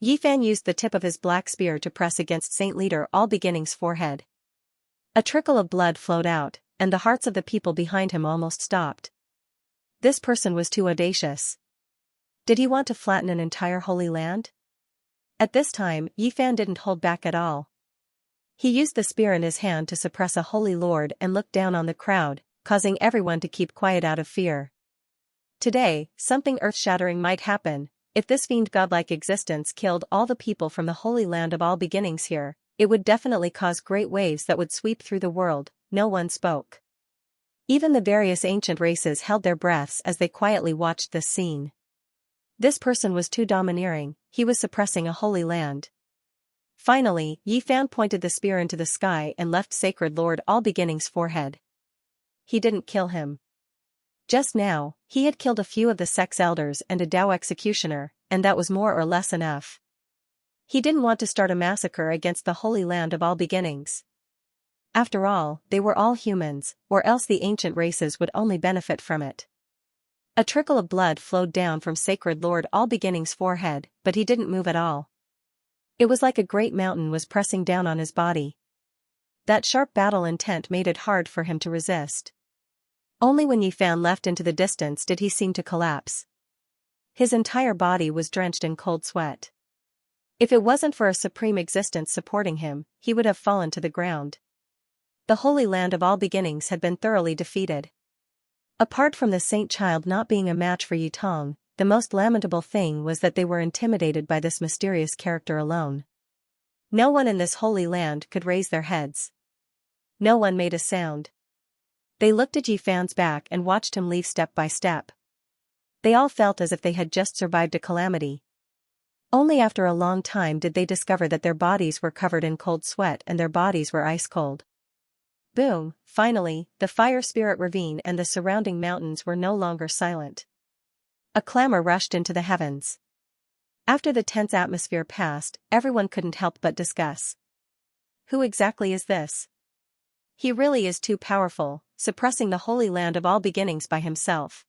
S1: Yi Fan used the tip of his black spear to press against Saint Leader All Beginning's forehead. A trickle of blood flowed out, and the hearts of the people behind him almost stopped. This person was too audacious. Did he want to flatten an entire holy land? At this time, Yi Fan didn't hold back at all. He used the spear in his hand to suppress a holy lord and looked down on the crowd, causing everyone to keep quiet out of fear. Today, something earth-shattering might happen. If this fiend godlike existence killed all the people from the holy land of all beginnings here, it would definitely cause great waves that would sweep through the world. No one spoke. Even the various ancient races held their breaths as they quietly watched this scene. This person was too domineering, he was suppressing a holy land. Finally, Yi Fan pointed the spear into the sky and left Sacred Lord All Beginning's forehead. He didn't kill him. Just now, he had killed a few of the sect's elders and a Dao executioner, and that was more or less enough. He didn't want to start a massacre against the holy land of all beginnings. After all, they were all humans, or else the ancient races would only benefit from it. A trickle of blood flowed down from Sacred Lord All Beginning's forehead, but he didn't move at all. It was like a great mountain was pressing down on his body. That sharp battle intent made it hard for him to resist. Only when Yi Fan left into the distance did he seem to collapse. His entire body was drenched in cold sweat. If it wasn't for a supreme existence supporting him, he would have fallen to the ground. The holy land of all beginnings had been thoroughly defeated. Apart from the saint child not being a match for Yi Tong, the most lamentable thing was that they were intimidated by this mysterious character alone. No one in this holy land could raise their heads. No one made a sound. They looked at Yi Fan's back and watched him leave step by step. They all felt as if they had just survived a calamity. Only after a long time did they discover that their bodies were covered in cold sweat and their bodies were ice cold. Boom! Finally, the fire spirit ravine and the surrounding mountains were no longer silent. A clamor rushed into the heavens. After the tense atmosphere passed, everyone couldn't help but discuss. Who exactly is this? He really is too powerful, suppressing the holy land of all beginnings by himself.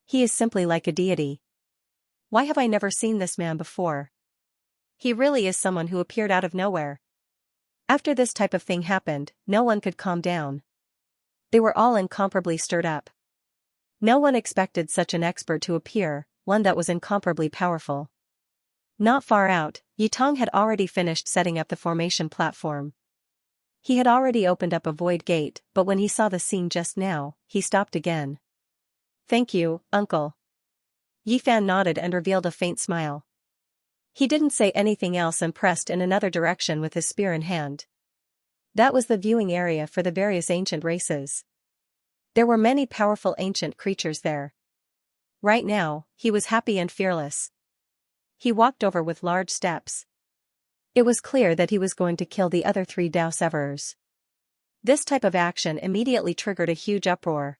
S1: He is simply like a deity. Why have I never seen this man before? He really is someone who appeared out of nowhere. After this type of thing happened, no one could calm down. They were all incomparably stirred up. No one expected such an expert to appear, one that was incomparably powerful. Not far out, Yitong had already finished setting up the formation platform. He had already opened up a void gate, but when he saw the scene just now, he stopped again. "Thank you, uncle." Yifan nodded and revealed a faint smile. He didn't say anything else and pressed in another direction with his spear in hand. That was the viewing area for the various ancient races. There were many powerful ancient creatures there. Right now, he was happy and fearless. He walked over with large steps. It was clear that he was going to kill the other 3 Dao Severers. This type of action immediately triggered a huge uproar.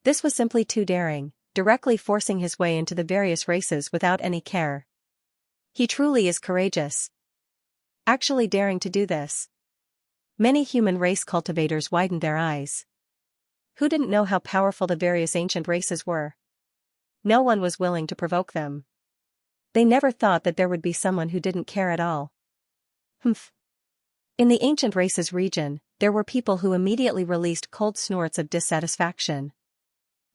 S1: This was simply too daring, directly forcing his way into the various races without any care. He truly is courageous. Actually daring to do this. Many human race cultivators widened their eyes. Who didn't know how powerful the various ancient races were? No one was willing to provoke them. They never thought that there would be someone who didn't care at all. Humph. In the ancient races region, there were people who immediately released cold snorts of dissatisfaction.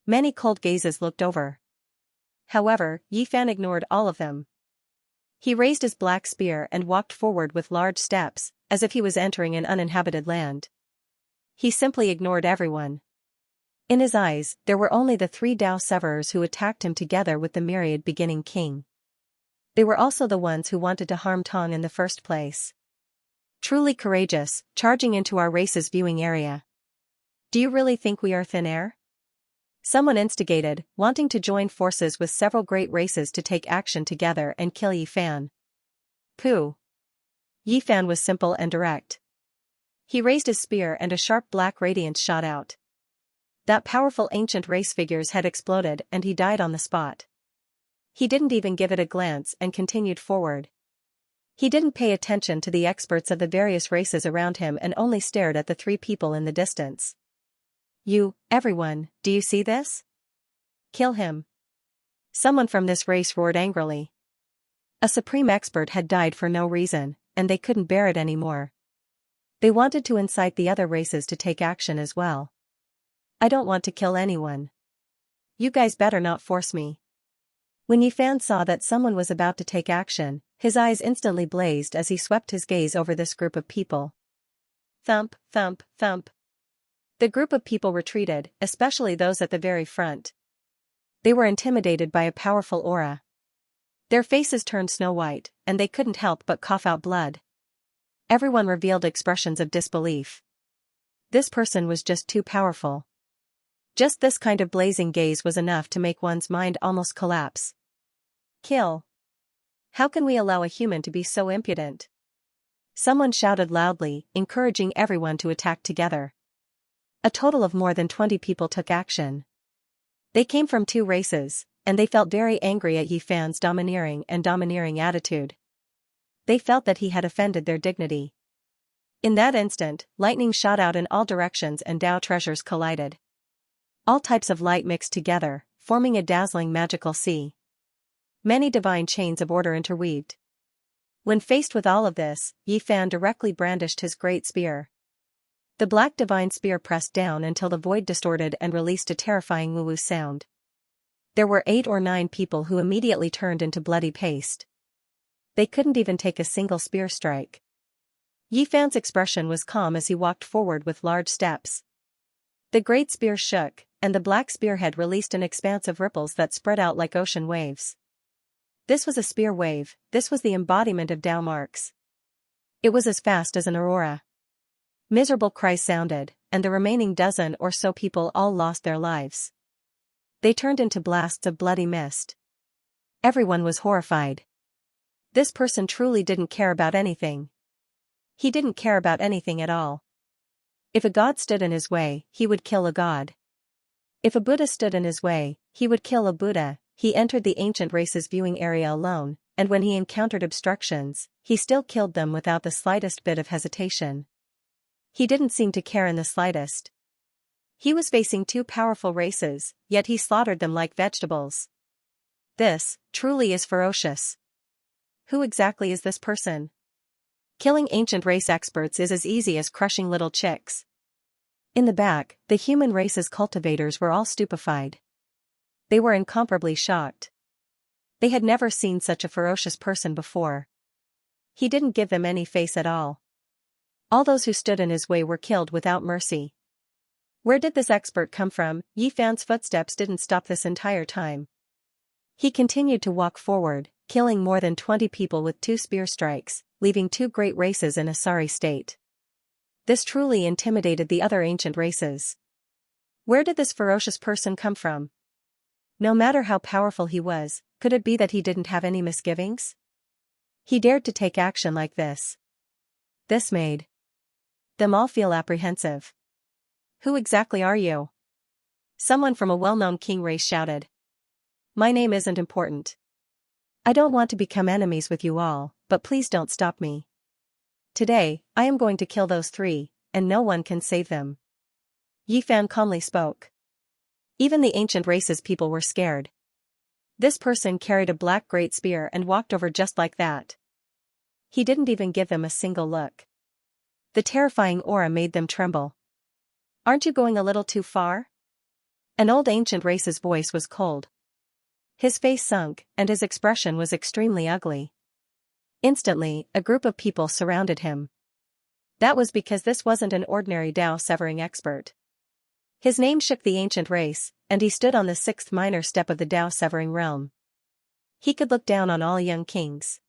S1: Many cold gazes looked over. However, Yifan ignored all of them. He raised his black spear and walked forward with large steps, as if he was entering an uninhabited land. He simply ignored everyone. In his eyes, there were only the 3 Dao Severers who attacked him together with the myriad beginning king. They were also the ones who wanted to harm Tong in the first place. Truly courageous, charging into our race's viewing area. Do you really think we are thin air? Someone instigated, wanting to join forces with several great races to take action together and kill Yifan. Pooh. Yifan was simple and direct. He raised his spear and a sharp black radiance shot out. That powerful ancient race figures had exploded and he died on the spot. He didn't even give it a glance and continued forward. He didn't pay attention to the experts of the various races around him and only stared at the 3 people in the distance. Everyone, do you see this? Kill him. Someone from this race roared angrily. A supreme expert had died for no reason, and they couldn't bear it anymore. They wanted to incite the other races to take action as well. I don't want to kill anyone. You guys better not force me. When Yifan saw that someone was about to take action, his eyes instantly blazed as he swept his gaze over this group of people. Thump, thump, thump. The group of people retreated, especially those at the very front. They were intimidated by a powerful aura. Their faces turned snow-white, and they couldn't help but cough out blood. Everyone revealed expressions of disbelief. This person was just too powerful. Just this kind of blazing gaze was enough to make one's mind almost collapse. Kill. How can we allow a human to be so impudent? Someone shouted loudly, encouraging everyone to attack together. A total of more than 20 people took action. They came from 2 races, and they felt very angry at Yifan's domineering attitude. They felt that he had offended their dignity. In that instant, lightning shot out in all directions and Dao treasures collided. All types of light mixed together, forming a dazzling magical sea. Many divine chains of order interweaved. When faced with all of this, Yifan directly brandished his great spear. The black divine spear pressed down until the void distorted and released a terrifying woo-woo sound. There were 8 or 9 people who immediately turned into bloody paste. They couldn't even take a single spear strike. Yifan's expression was calm as he walked forward with large steps. The great spear shook, and the black spearhead released an expanse of ripples that spread out like ocean waves. This was a spear wave, this was the embodiment of Dao marks. It was as fast as an aurora. Miserable cries sounded, and the remaining dozen or so people all lost their lives. They turned into blasts of bloody mist. Everyone was horrified. This person truly didn't care about anything. He didn't care about anything at all. If a god stood in his way, he would kill a god. If a Buddha stood in his way, he would kill a Buddha. He entered the ancient race's viewing area alone, and when he encountered obstructions, he still killed them without the slightest bit of hesitation. He didn't seem to care in the slightest. He was facing two powerful races, yet he slaughtered them like vegetables. This, truly is ferocious. Who exactly is this person? Killing ancient race experts is as easy as crushing little chicks. In the back, the human race's cultivators were all stupefied. They were incomparably shocked. They had never seen such a ferocious person before. He didn't give them any face at all. All those who stood in his way were killed without mercy. Where did this expert come from? Yi Fan's footsteps didn't stop this entire time. He continued to walk forward, killing more than 20 people with 2 spear strikes, leaving 2 great races in a sorry state. This truly intimidated the other ancient races. Where did this ferocious person come from? No matter how powerful he was, could it be that he didn't have any misgivings? He dared to take action like this. This made them all feel apprehensive. Who exactly are you? Someone from a well-known king race shouted. My name isn't important. I don't want to become enemies with you all, but please don't stop me. Today, I am going to kill those 3, and no one can save them. Yi Fan calmly spoke. Even the ancient race's people were scared. This person carried a black great spear and walked over just like that. He didn't even give them a single look. The terrifying aura made them tremble. Aren't you going a little too far? An old ancient race's voice was cold. His face sunk, and his expression was extremely ugly. Instantly, a group of people surrounded him. That was because this wasn't an ordinary Dao-severing expert. His name shook the ancient race, and he stood on the 6th minor step of the Dao-severing realm. He could look down on all young kings.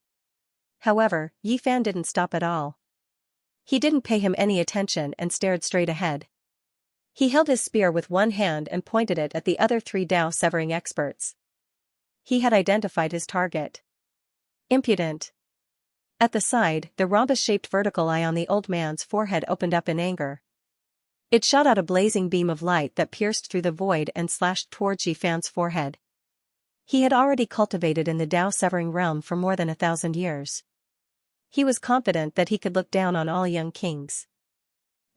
S1: However, Yi Fan didn't stop at all. He didn't pay him any attention and stared straight ahead. He held his spear with one hand and pointed it at the other 3 Dao-severing experts. He had identified his target. Impudent. At the side, the rhombus-shaped vertical eye on the old man's forehead opened up in anger. It shot out a blazing beam of light that pierced through the void and slashed towards Yi Fan's forehead. He had already cultivated in the Dao-severing realm for more than 1,000 years. He was confident that he could look down on all young kings.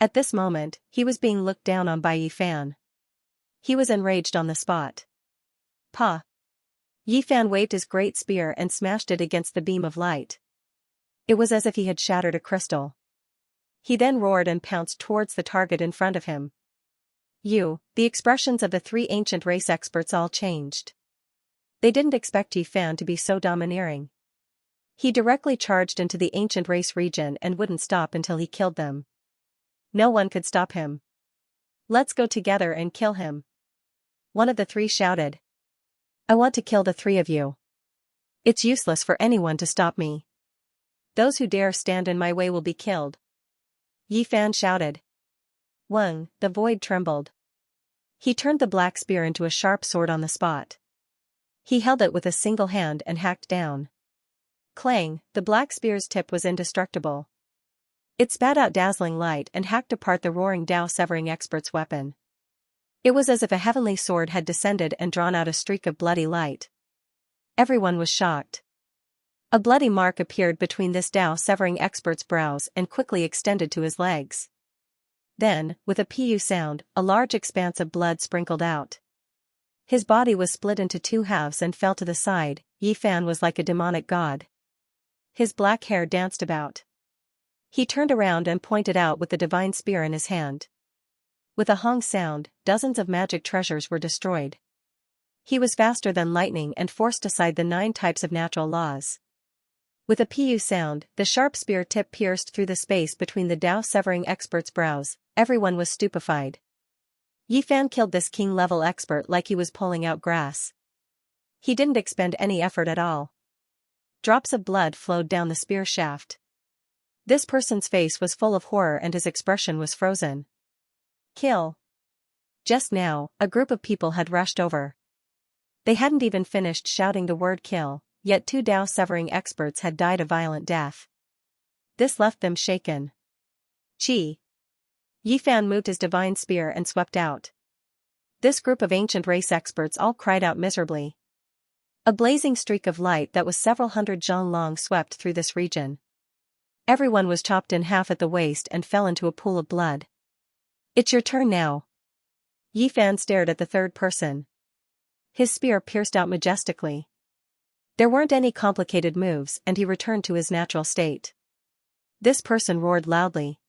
S1: At this moment, he was being looked down on by Yi Fan. He was enraged on the spot. Pah! Yi Fan waved his great spear and smashed it against the beam of light. It was as if he had shattered a crystal. He then roared and pounced towards the target in front of him. The expressions of the 3 ancient race experts all changed. They didn't expect Yi Fan to be so domineering. He directly charged into the ancient race region and wouldn't stop until he killed them. No one could stop him. Let's go together and kill him. One of the 3 shouted. I want to kill the 3 of you. It's useless for anyone to stop me. Those who dare stand in my way will be killed. Yi Fan shouted. Wang, the void trembled. He turned the black spear into a sharp sword on the spot. He held it with a single hand and hacked down. Clang, the black spear's tip was indestructible. It spat out dazzling light and hacked apart the roaring Dao-severing expert's weapon. It was as if a heavenly sword had descended and drawn out a streak of bloody light. Everyone was shocked. A bloody mark appeared between this Dao-severing expert's brows and quickly extended to his legs. Then, with a pu sound, a large expanse of blood sprinkled out. His body was split into 2 halves and fell to the side. Yi Fan was like a demonic god. His black hair danced about. He turned around and pointed out with the divine spear in his hand. With a hong sound, dozens of magic treasures were destroyed. He was faster than lightning and forced aside the 9 types of natural laws. With a pu sound, the sharp spear tip pierced through the space between the Dao-severing expert's brows. Everyone was stupefied. Yi Fan killed this king-level expert like he was pulling out grass. He didn't expend any effort at all. Drops of blood flowed down the spear shaft. This person's face was full of horror and his expression was frozen. Kill. Just now, a group of people had rushed over. They hadn't even finished shouting the word kill, yet 2 Dao-severing experts had died a violent death. This left them shaken. Chi. Yi Fan moved his divine spear and swept out. This group of ancient race experts all cried out miserably. A blazing streak of light that was several hundred zhang long swept through this region. Everyone was chopped in half at the waist and fell into a pool of blood. It's your turn now. Yi Fan stared at the third person. His spear pierced out majestically. There weren't any complicated moves and he returned to his natural state. This person roared loudly.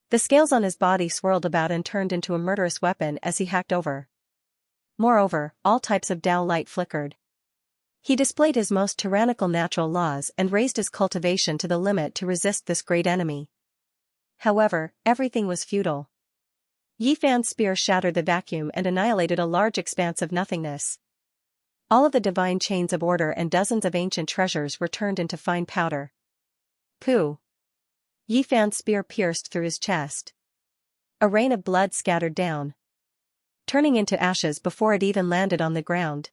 S1: The scales on his body swirled about and turned into a murderous weapon as he hacked over. Moreover, all types of Dao light flickered. He displayed his most tyrannical natural laws and raised his cultivation to the limit to resist this great enemy. However, everything was futile. Yi Fan's spear shattered the vacuum and annihilated a large expanse of nothingness. All of the divine chains of order and dozens of ancient treasures were turned into fine powder. Pooh! Yi Fan's spear pierced through his chest. A rain of blood scattered down, turning into ashes before it even landed on the ground.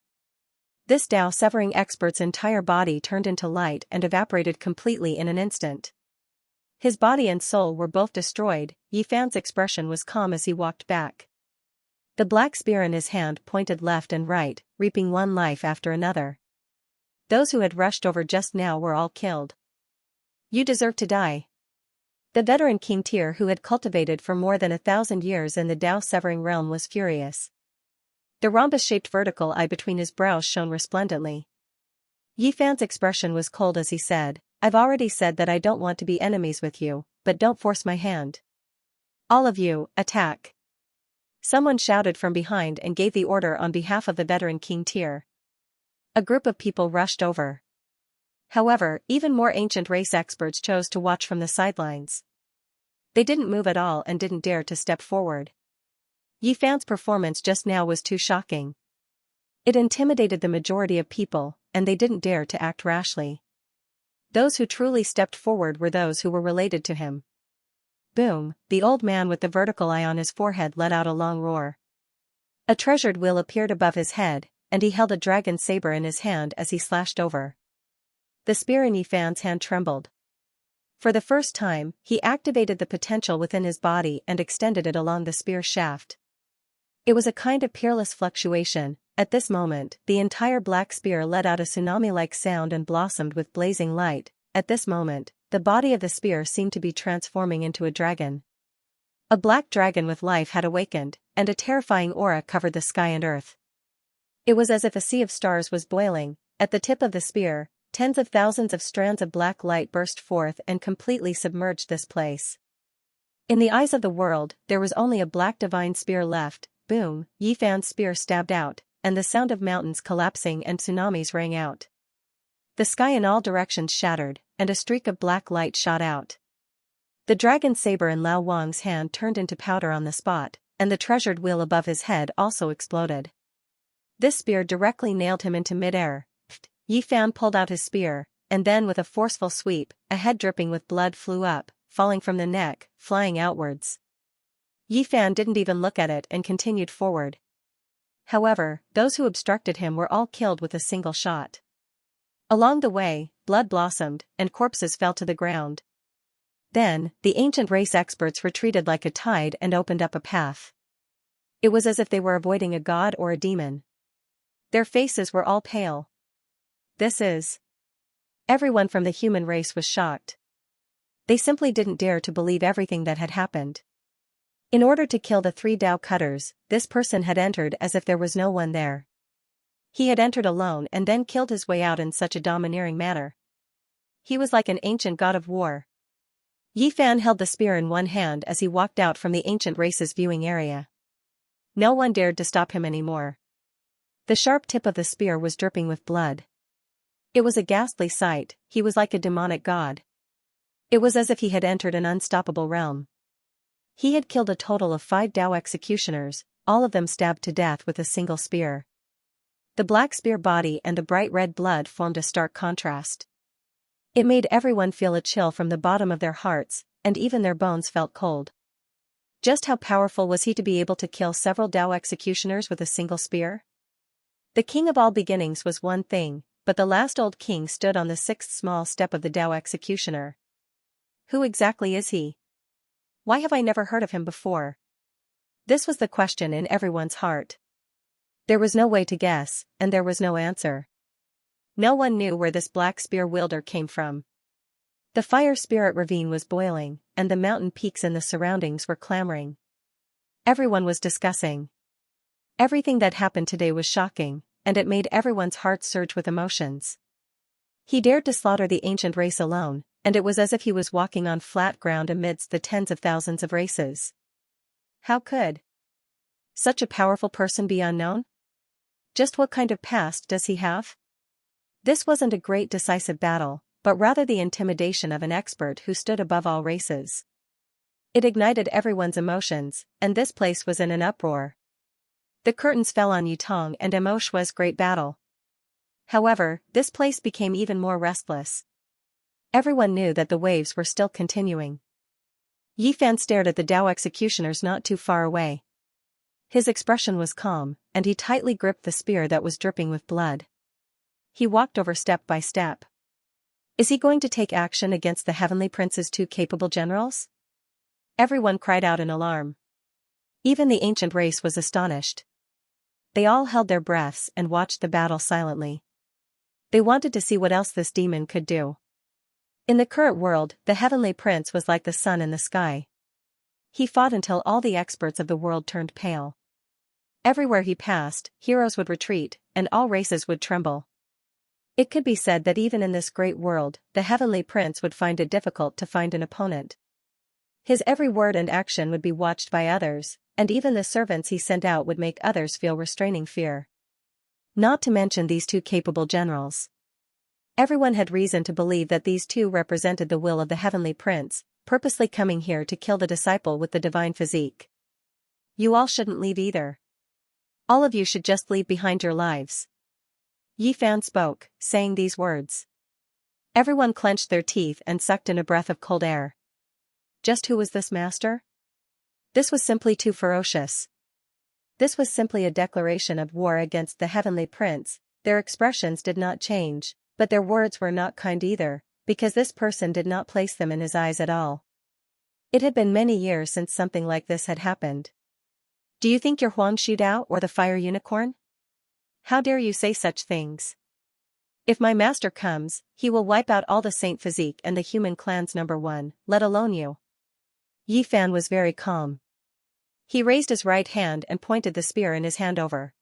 S1: This Dao-severing expert's entire body turned into light and evaporated completely in an instant. His body and soul were both destroyed. Yi Fan's expression was calm as he walked back. The black spear in his hand pointed left and right, reaping one life after another. Those who had rushed over just now were all killed. You deserve to die. The veteran King Tyr, who had cultivated for more than 1,000 years in the Dao-severing realm, was furious. The rhombus-shaped vertical eye between his brows shone resplendently. Yi Fan's expression was cold as he said, I've already said that I don't want to be enemies with you, but don't force my hand. All of you, attack. Someone shouted from behind and gave the order on behalf of the veteran King Tyr. A group of people rushed over. However, even more ancient race experts chose to watch from the sidelines. They didn't move at all and didn't dare to step forward. Yi Fan's performance just now was too shocking. It intimidated the majority of people, and they didn't dare to act rashly. Those who truly stepped forward were those who were related to him. Boom! The old man with the vertical eye on his forehead let out a long roar. A treasured wheel appeared above his head, and he held a dragon saber in his hand as he slashed over. The spear in Yi Fan's hand trembled. For the first time, he activated the potential within his body and extended it along the spear shaft. It was a kind of peerless fluctuation. At this moment, the entire black spear let out a tsunami-like sound and blossomed with blazing light. At this moment, the body of the spear seemed to be transforming into a dragon. A black dragon with life had awakened, and a terrifying aura covered the sky and earth. It was as if a sea of stars was boiling. At the tip of the spear, tens of thousands of strands of black light burst forth and completely submerged this place. In the eyes of the world, there was only a black divine spear left. Boom! Yi Fan's spear stabbed out, and the sound of mountains collapsing and tsunamis rang out. The sky in all directions shattered, and a streak of black light shot out. The dragon saber in Lao Wang's hand turned into powder on the spot, and the treasured wheel above his head also exploded. This spear directly nailed him into mid-air. Yi Fan pulled out his spear, and then with a forceful sweep, a head dripping with blood flew up, falling from the neck, flying outwards. Yi Fan didn't even look at it and continued forward. However, those who obstructed him were all killed with a single shot. Along the way, blood blossomed, and corpses fell to the ground. Then, the ancient race experts retreated like a tide and opened up a path. It was as if they were avoiding a god or a demon. Their faces were all pale. This is... Everyone from the human race was shocked. They simply didn't dare to believe everything that had happened. In order to kill the 3 Dao cutters, this person had entered as if there was no one there. He had entered alone and then killed his way out in such a domineering manner. He was like an ancient god of war. Yi Fan held the spear in one hand as he walked out from the ancient race's viewing area. No one dared to stop him anymore. The sharp tip of the spear was dripping with blood. It was a ghastly sight. He was like a demonic god. It was as if he had entered an unstoppable realm. He had killed a total of 5 Dao executioners, all of them stabbed to death with a single spear. The black spear body and the bright red blood formed a stark contrast. It made everyone feel a chill from the bottom of their hearts, and even their bones felt cold. Just how powerful was he to be able to kill several Dao executioners with a single spear? The king of all beginnings was one thing, but the last old king stood on the 6th small step of the Dao executioner. Who exactly is he? Why have I never heard of him before? This was the question in everyone's heart. There was no way to guess, and there was no answer. No one knew where this black spear wielder came from. The fire spirit ravine was boiling, and the mountain peaks in the surroundings were clamoring. Everyone was discussing. Everything that happened today was shocking, and it made everyone's hearts surge with emotions. He dared to slaughter the ancient race alone, and it was as if he was walking on flat ground amidst the tens of thousands of races. How could such a powerful person be unknown? Just what kind of past does he have? This wasn't a great decisive battle, but rather the intimidation of an expert who stood above all races. It ignited everyone's emotions, and this place was in an uproar. The curtains fell on Yutong and Emoshua's great battle. However, this place became even more restless. Everyone knew that the waves were still continuing. Yifan stared at the Dao executioners not too far away. His expression was calm, and he tightly gripped the spear that was dripping with blood. He walked over step by step. Is he going to take action against the Heavenly Prince's two capable generals? Everyone cried out in alarm. Even the ancient race was astonished. They all held their breaths and watched the battle silently. They wanted to see what else this demon could do. In the current world, the Heavenly Prince was like the sun in the sky. He fought until all the experts of the world turned pale. Everywhere he passed, heroes would retreat, and all races would tremble. It could be said that even in this great world, the Heavenly Prince would find it difficult to find an opponent. His every word and action would be watched by others, and even the servants he sent out would make others feel restraining fear. Not to mention these two capable generals. Everyone had reason to believe that these two represented the will of the Heavenly Prince, purposely coming here to kill the disciple with the divine physique. You all shouldn't leave either. All of you should just leave behind your lives. Yifan spoke, saying these words. Everyone clenched their teeth and sucked in a breath of cold air. Just who was this master? This was simply too ferocious. This was simply a declaration of war against the Heavenly Prince. Their expressions did not change, but their words were not kind either, because this person did not place them in his eyes at all. It had been many years since something like this had happened. Do you think you're Huang Shudao or the Fire Unicorn? How dare you say such things? If my master comes, he will wipe out all the Saint Physique and the human clans #1, let alone you. Yifan was very calm. He raised his right hand and pointed the spear in his hand over.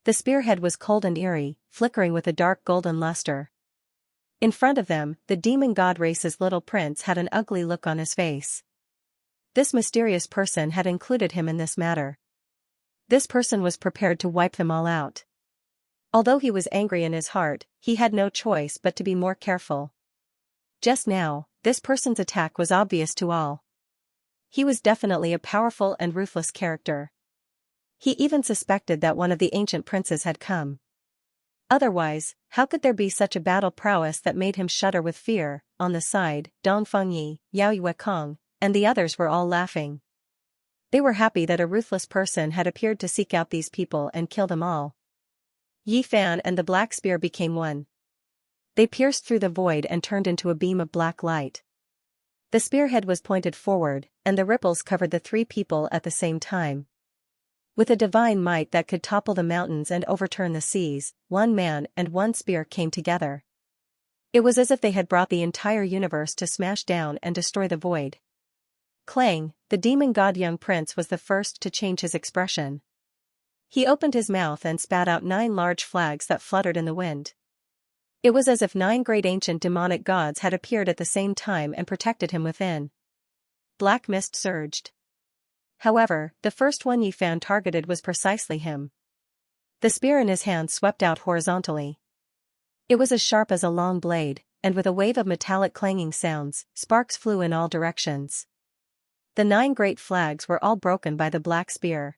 S1: The spearhead was cold and eerie, flickering with a dark golden luster. In front of them, the demon god race's little prince had an ugly look on his face. This mysterious person had included him in this matter. This person was prepared to wipe them all out. Although he was angry in his heart, he had no choice but to be more careful. Just now, this person's attack was obvious to all. He was definitely a powerful and ruthless character. He even suspected that one of the ancient princes had come. Otherwise, how could there be such a battle prowess that made him shudder with fear? On the side, Dong Fengyi, Yao Yuekong, and the others were all laughing. They were happy that a ruthless person had appeared to seek out these people and kill them all. Yifan and the black spear became one. They pierced through the void and turned into a beam of black light. The spearhead was pointed forward, and the ripples covered the three people at the same time. With a divine might that could topple the mountains and overturn the seas, one man and one spear came together. It was as if they had brought the entire universe to smash down and destroy the void. Clang, the demon god young prince was the first to change his expression. He opened his mouth and spat out 9 large flags that fluttered in the wind. It was as if 9 great ancient demonic gods had appeared at the same time and protected him within. Black mist surged. However, the first one Yifan targeted was precisely him. The spear in his hand swept out horizontally. It was as sharp as a long blade, and with a wave of metallic clanging sounds, sparks flew in all directions. The 9 great flags were all broken by the black spear.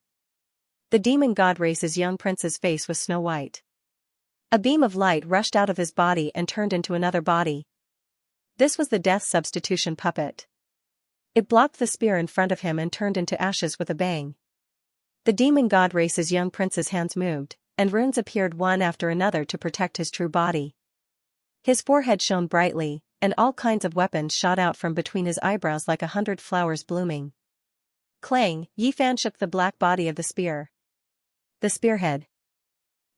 S1: The demon god race's young prince's face was snow white. A beam of light rushed out of his body and turned into another body. This was the death substitution puppet. It blocked the spear in front of him and turned into ashes with a bang. The demon god race's young prince's hands moved, and runes appeared one after another to protect his true body. His forehead shone brightly, and all kinds of weapons shot out from between his eyebrows like 100 flowers blooming. Clang, Yifan shook the black body of the spear. The spearhead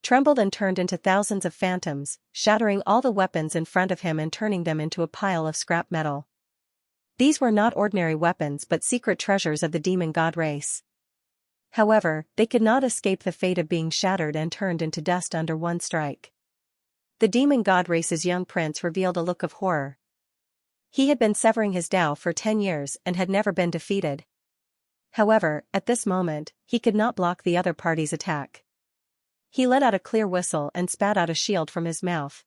S1: trembled and turned into thousands of phantoms, shattering all the weapons in front of him and turning them into a pile of scrap metal. These were not ordinary weapons but secret treasures of the demon god race. However, they could not escape the fate of being shattered and turned into dust under one strike. The demon god race's young prince revealed a look of horror. He had been severing his Tao for 10 years and had never been defeated. However, at this moment, he could not block the other party's attack. He let out a clear whistle and spat out a shield from his mouth.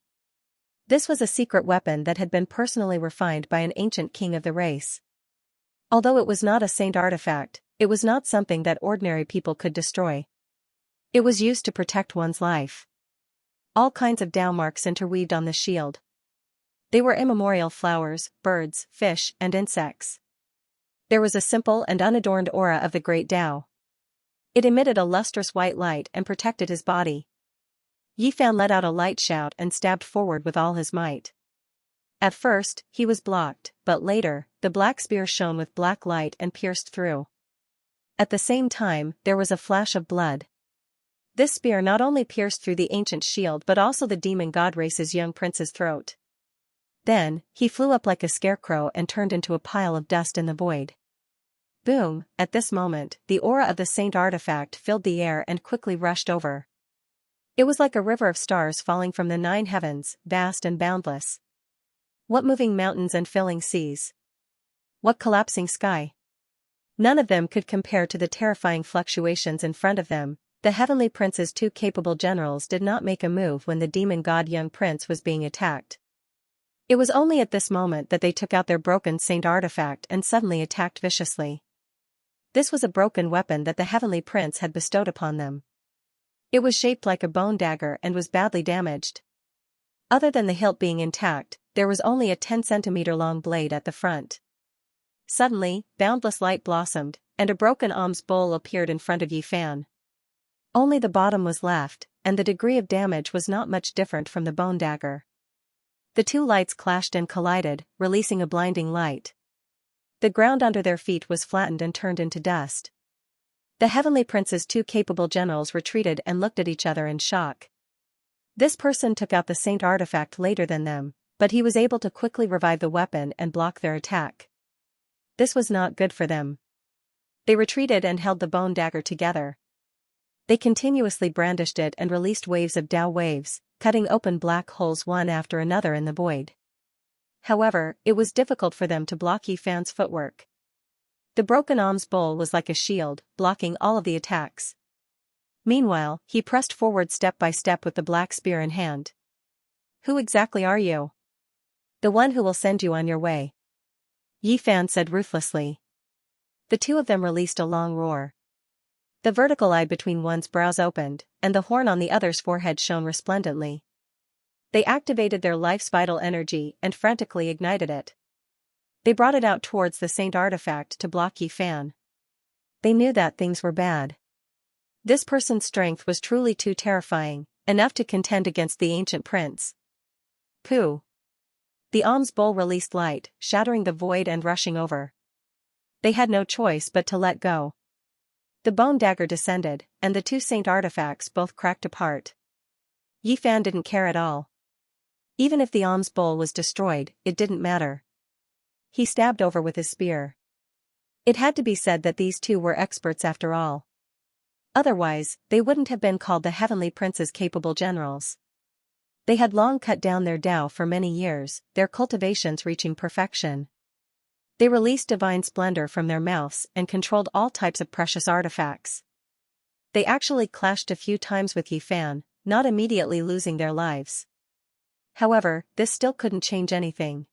S1: This was a secret weapon that had been personally refined by an ancient king of the race. Although it was not a saint artifact, it was not something that ordinary people could destroy. It was used to protect one's life. All kinds of Tao marks interweaved on the shield. They were immemorial flowers, birds, fish, and insects. There was a simple and unadorned aura of the great Tao. It emitted a lustrous white light and protected his body. Yifan let out a light shout and stabbed forward with all his might. At first, he was blocked, but later, the black spear shone with black light and pierced through. At the same time, there was a flash of blood. This spear not only pierced through the ancient shield but also the demon god race's young prince's throat. Then, he flew up like a scarecrow and turned into a pile of dust in the void. Boom! At this moment, the aura of the saint artifact filled the air and quickly rushed over. It was like a river of stars falling from the 9 heavens, vast and boundless. What moving mountains and filling seas! What collapsing sky! None of them could compare to the terrifying fluctuations in front of them. The heavenly prince's 2 capable generals did not make a move when the demon god young prince was being attacked. It was only at this moment that they took out their broken saint artifact and suddenly attacked viciously. This was a broken weapon that the heavenly prince had bestowed upon them. It was shaped like a bone dagger and was badly damaged. Other than the hilt being intact, there was only a 10-centimeter long blade at the front. Suddenly, boundless light blossomed, and a broken alms bowl appeared in front of Yifan. Only the bottom was left, and the degree of damage was not much different from the bone dagger. The 2 lights clashed and collided, releasing a blinding light. The ground under their feet was flattened and turned into dust. The heavenly prince's 2 capable generals retreated and looked at each other in shock. This person took out the saint artifact later than them, but he was able to quickly revive the weapon and block their attack. This was not good for them. They retreated and held the bone dagger together. They continuously brandished it and released waves of Tao waves, cutting open black holes one after another in the void. However, it was difficult for them to block Yifan's footwork. The broken alms bowl was like a shield, blocking all of the attacks. Meanwhile, he pressed forward step by step with the black spear in hand. Who exactly are you? The one who will send you on your way. Yifan said ruthlessly. The 2 of them released a long roar. The vertical eye between one's brows opened, and the horn on the other's forehead shone resplendently. They activated their life's vital energy and frantically ignited it. They brought it out towards the saint artifact to block Yifan. They knew that things were bad. This person's strength was truly too terrifying, enough to contend against the ancient prince. Pooh! The alms bowl released light, shattering the void and rushing over. They had no choice but to let go. The bone dagger descended, and the 2 saint artifacts both cracked apart. Yifan didn't care at all. Even if the alms bowl was destroyed, it didn't matter. He stabbed over with his spear. It had to be said that these 2 were experts after all. Otherwise, they wouldn't have been called the heavenly prince's capable generals. They had long cut down their Tao for many years, their cultivations reaching perfection. They released divine splendor from their mouths and controlled all types of precious artifacts. They actually clashed a few times with Yifan, not immediately losing their lives. However, this still couldn't change anything.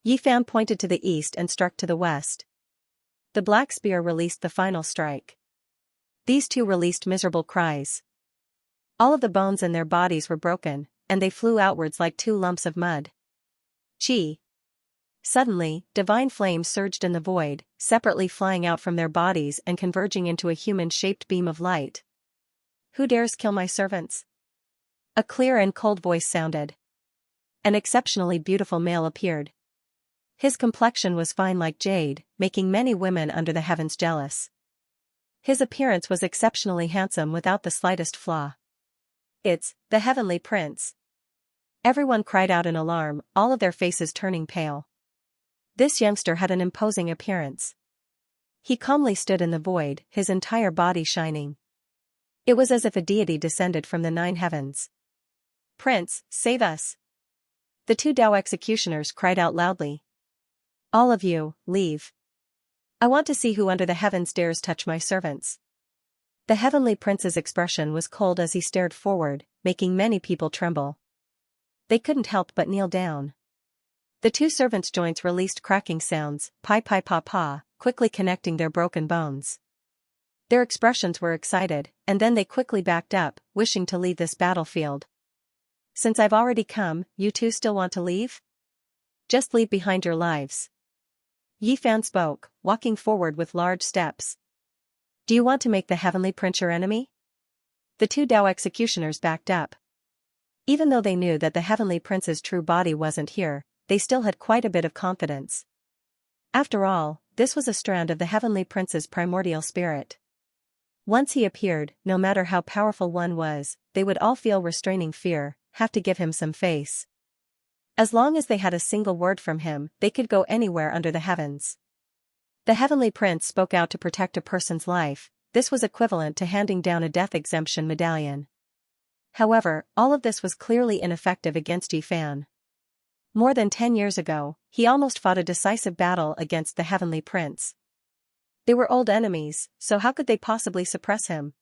S1: Yifan pointed to the east and struck to the west. The black spear released the final strike. These 2 released miserable cries. All of the bones in their bodies were broken, and they flew outwards like 2 lumps of mud. Chi! Suddenly, divine flames surged in the void, separately flying out from their bodies and converging into a human-shaped beam of light. Who dares kill my servants? A clear and cold voice sounded. An exceptionally beautiful male appeared. His complexion was fine like jade, making many women under the heavens jealous. His appearance was exceptionally handsome without the slightest flaw. It's the Heavenly Prince. Everyone cried out in alarm, all of their faces turning pale. This youngster had an imposing appearance. He calmly stood in the void, his entire body shining. It was as if a deity descended from the 9 heavens. "Prince, save us!" The 2 Dao executioners cried out loudly. "All of you, leave. I want to see who under the heavens dares touch my servants." The Heavenly Prince's expression was cold as he stared forward, making many people tremble. They couldn't help but kneel down. The 2 servants' joints released cracking sounds, pi pi pa pa, quickly connecting their broken bones. Their expressions were excited, and then they quickly backed up, wishing to leave this battlefield. "Since I've already come, you 2 still want to leave? Just leave behind your lives." Yi Fan spoke, walking forward with large steps. "Do you want to make the Heavenly Prince your enemy?" The 2 Dao executioners backed up. Even though they knew that the Heavenly Prince's true body wasn't here, they still had quite a bit of confidence. After all, this was a strand of the Heavenly Prince's primordial spirit. Once he appeared, no matter how powerful one was, they would all feel restraining fear, have to give him some face. As long as they had a single word from him, they could go anywhere under the heavens. The Heavenly Prince spoke out to protect a person's life. This was equivalent to handing down a death exemption medallion. However, all of this was clearly ineffective against Yi Fan. More than 10 years ago, he almost fought a decisive battle against the Heavenly Prince. They were old enemies, so how could they possibly suppress him?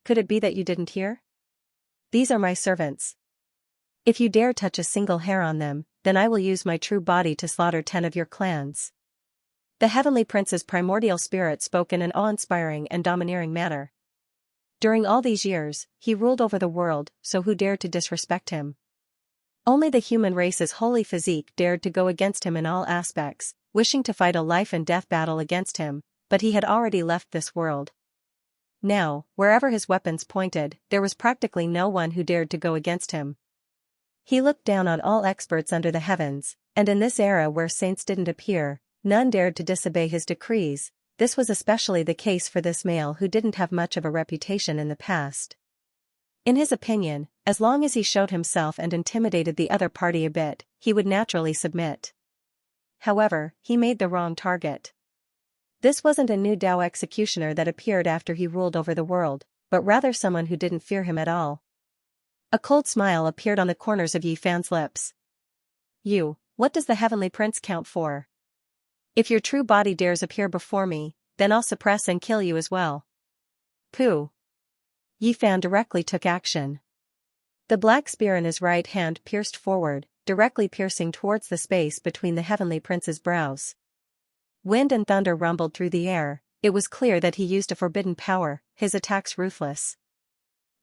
S1: "Could it be that you didn't hear? These are my servants. If you dare touch a single hair on them, then I will use my true body to slaughter 10 of your clans." The Heavenly Prince's primordial spirit spoke in an awe-inspiring and domineering manner. During all these years, he ruled over the world, so who dared to disrespect him? Only the human race's holy physique dared to go against him in all aspects, wishing to fight a life-and-death battle against him, but he had already left this world. Now, wherever his weapons pointed, there was practically no one who dared to go against him. He looked down on all experts under the heavens, and in this era where saints didn't appear, none dared to disobey his decrees. This was especially the case for this male who didn't have much of a reputation in the past. In his opinion, as long as he showed himself and intimidated the other party a bit, he would naturally submit. However, he made the wrong target. This wasn't a new Dao executioner that appeared after he ruled over the world, but rather someone who didn't fear him at all. A cold smile appeared on the corners of Yi Fan's lips. What does the Heavenly Prince count for? If your true body dares appear before me, then I'll suppress and kill you as well." "Pooh." Yi Fan directly took action. The black spear in his right hand pierced forward, directly piercing towards the space between the Heavenly Prince's brows. Wind and thunder rumbled through the air. It was clear that he used a forbidden power, his attacks ruthless.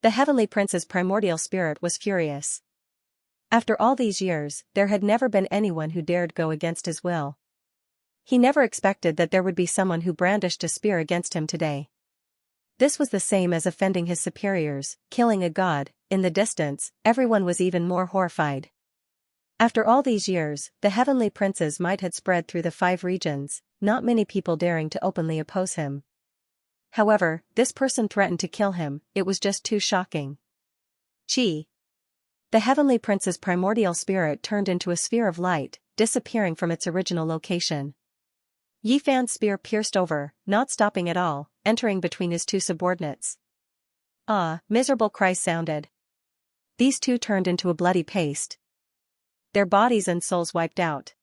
S1: The Heavenly Prince's primordial spirit was furious. After all these years, there had never been anyone who dared go against his will. He never expected that there would be someone who brandished a spear against him today. This was the same as offending his superiors, killing a god. In the distance, everyone was even more horrified. After all these years, the Heavenly Prince's might had spread through the 5 regions, not many people daring to openly oppose him. However, this person threatened to kill him. It was just too shocking. Chi. The Heavenly Prince's primordial spirit turned into a sphere of light, disappearing from its original location. Yi Fan's spear pierced over, not stopping at all, entering between his 2 subordinates. "Ah!" miserable cries sounded. These 2 turned into a bloody paste. Their bodies and souls wiped out.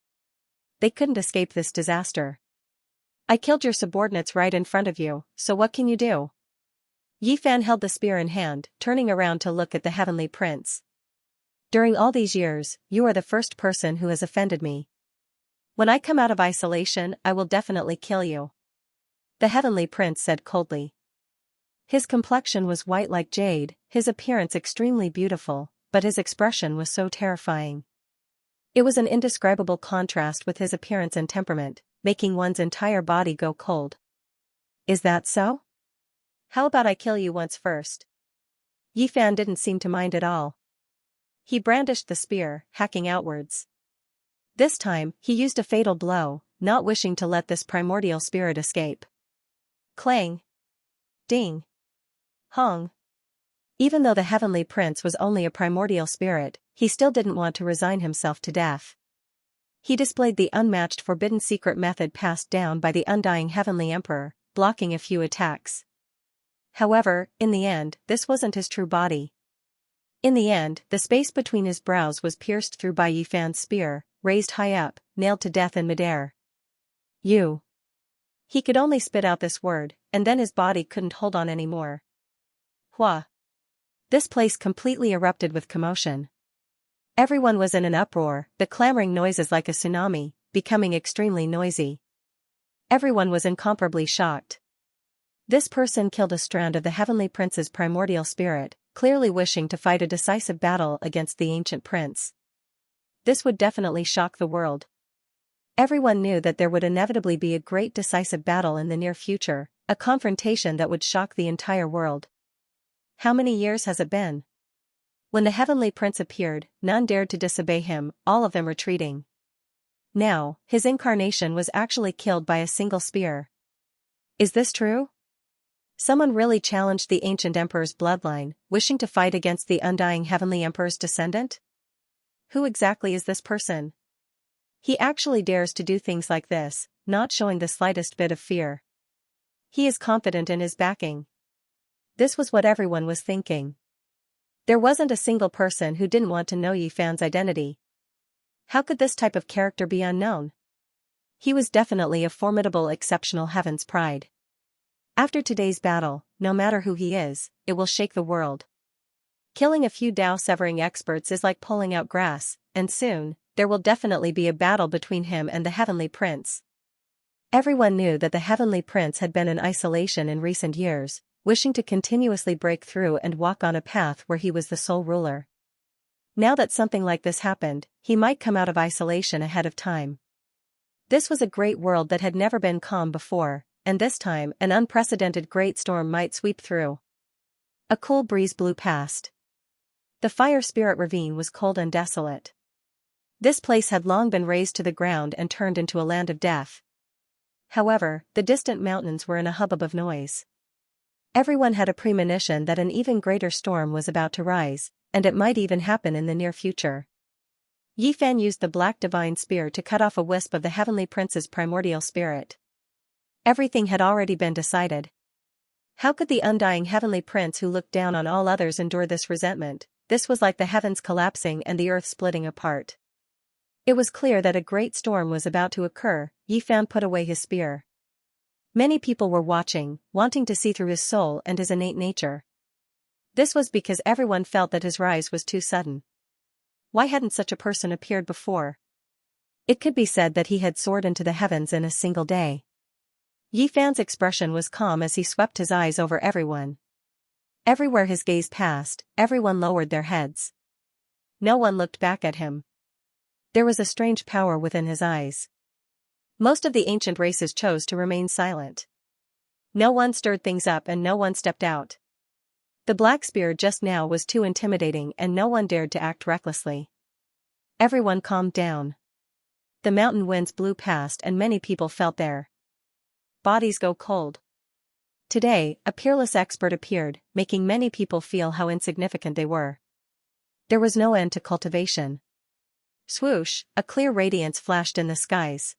S1: They couldn't escape this disaster. "I killed your subordinates right in front of you, so what can you do?" Yi Fan held the spear in hand, turning around to look at the Heavenly Prince. "During all these years, you are the first person who has offended me. When I come out of isolation, I will definitely kill you," the Heavenly Prince said coldly. His complexion was white like jade, his appearance extremely beautiful, but his expression was so terrifying. It was an indescribable contrast with his appearance and temperament, making one's entire body go cold. "Is that so? How about I kill you once first?" Yi Fan didn't seem to mind at all. He brandished the spear, hacking outwards. This time, he used a fatal blow, not wishing to let this primordial spirit escape. Clang! Ding! Hong! Even though the heavenly prince was only a primordial spirit, he still didn't want to resign himself to death. He displayed the unmatched forbidden secret method passed down by the undying heavenly emperor, blocking a few attacks. However, in the end, this wasn't his true body. In the end, the space between his brows was pierced through by Yifan's spear, raised high up, nailed to death in midair. You. He could only spit out this word, and then his body couldn't hold on anymore. Hua. This place completely erupted with commotion. Everyone was in an uproar, the clamoring noises like a tsunami, becoming extremely noisy. Everyone was incomparably shocked. This person killed a strand of the heavenly prince's primordial spirit, clearly wishing to fight a decisive battle against the ancient prince. This would definitely shock the world. Everyone knew that there would inevitably be a great decisive battle in the near future, a confrontation that would shock the entire world. How many years has it been? When the heavenly prince appeared, none dared to disobey him, all of them retreating. Now, his incarnation was actually killed by a single spear. Is this true? Someone really challenged the ancient emperor's bloodline, wishing to fight against the undying heavenly emperor's descendant? Who exactly is this person? He actually dares to do things like this, not showing the slightest bit of fear. He is confident in his backing. This was what everyone was thinking. There wasn't a single person who didn't want to know Yifan's identity. How could this type of character be unknown? He was definitely a formidable exceptional heaven's pride. After today's battle, no matter who he is, it will shake the world. Killing a few Dao-severing experts is like pulling out grass, and soon, there will definitely be a battle between him and the heavenly prince. Everyone knew that the heavenly prince had been in isolation in recent years, wishing to continuously break through and walk on a path where he was the sole ruler. Now that something like this happened, he might come out of isolation ahead of time. This was a great world that had never been calm before, and this time an unprecedented great storm might sweep through. A cool breeze blew past. The fire spirit ravine was cold and desolate. This place had long been razed to the ground and turned into a land of death. However, the distant mountains were in a hubbub of noise. Everyone had a premonition that an even greater storm was about to rise, and it might even happen in the near future. Yifan used the black divine spear to cut off a wisp of the heavenly prince's primordial spirit. Everything had already been decided. How could the undying heavenly prince who looked down on all others endure this resentment? This was like the heavens collapsing and the earth splitting apart. It was clear that a great storm was about to occur. Yifan put away his spear. Many people were watching, wanting to see through his soul and his innate nature. This was because everyone felt that his rise was too sudden. Why hadn't such a person appeared before? It could be said that he had soared into the heavens in a single day. Yifan's expression was calm as he swept his eyes over everyone. Everywhere his gaze passed, everyone lowered their heads. No one looked back at him. There was a strange power within his eyes. Most of the ancient races chose to remain silent. No one stirred things up and no one stepped out. The black spear just now was too intimidating and no one dared to act recklessly. Everyone calmed down. The mountain winds blew past and many people felt their bodies go cold. Today, a peerless expert appeared, making many people feel how insignificant they were. There was no end to cultivation. Swoosh, a clear radiance flashed in the skies.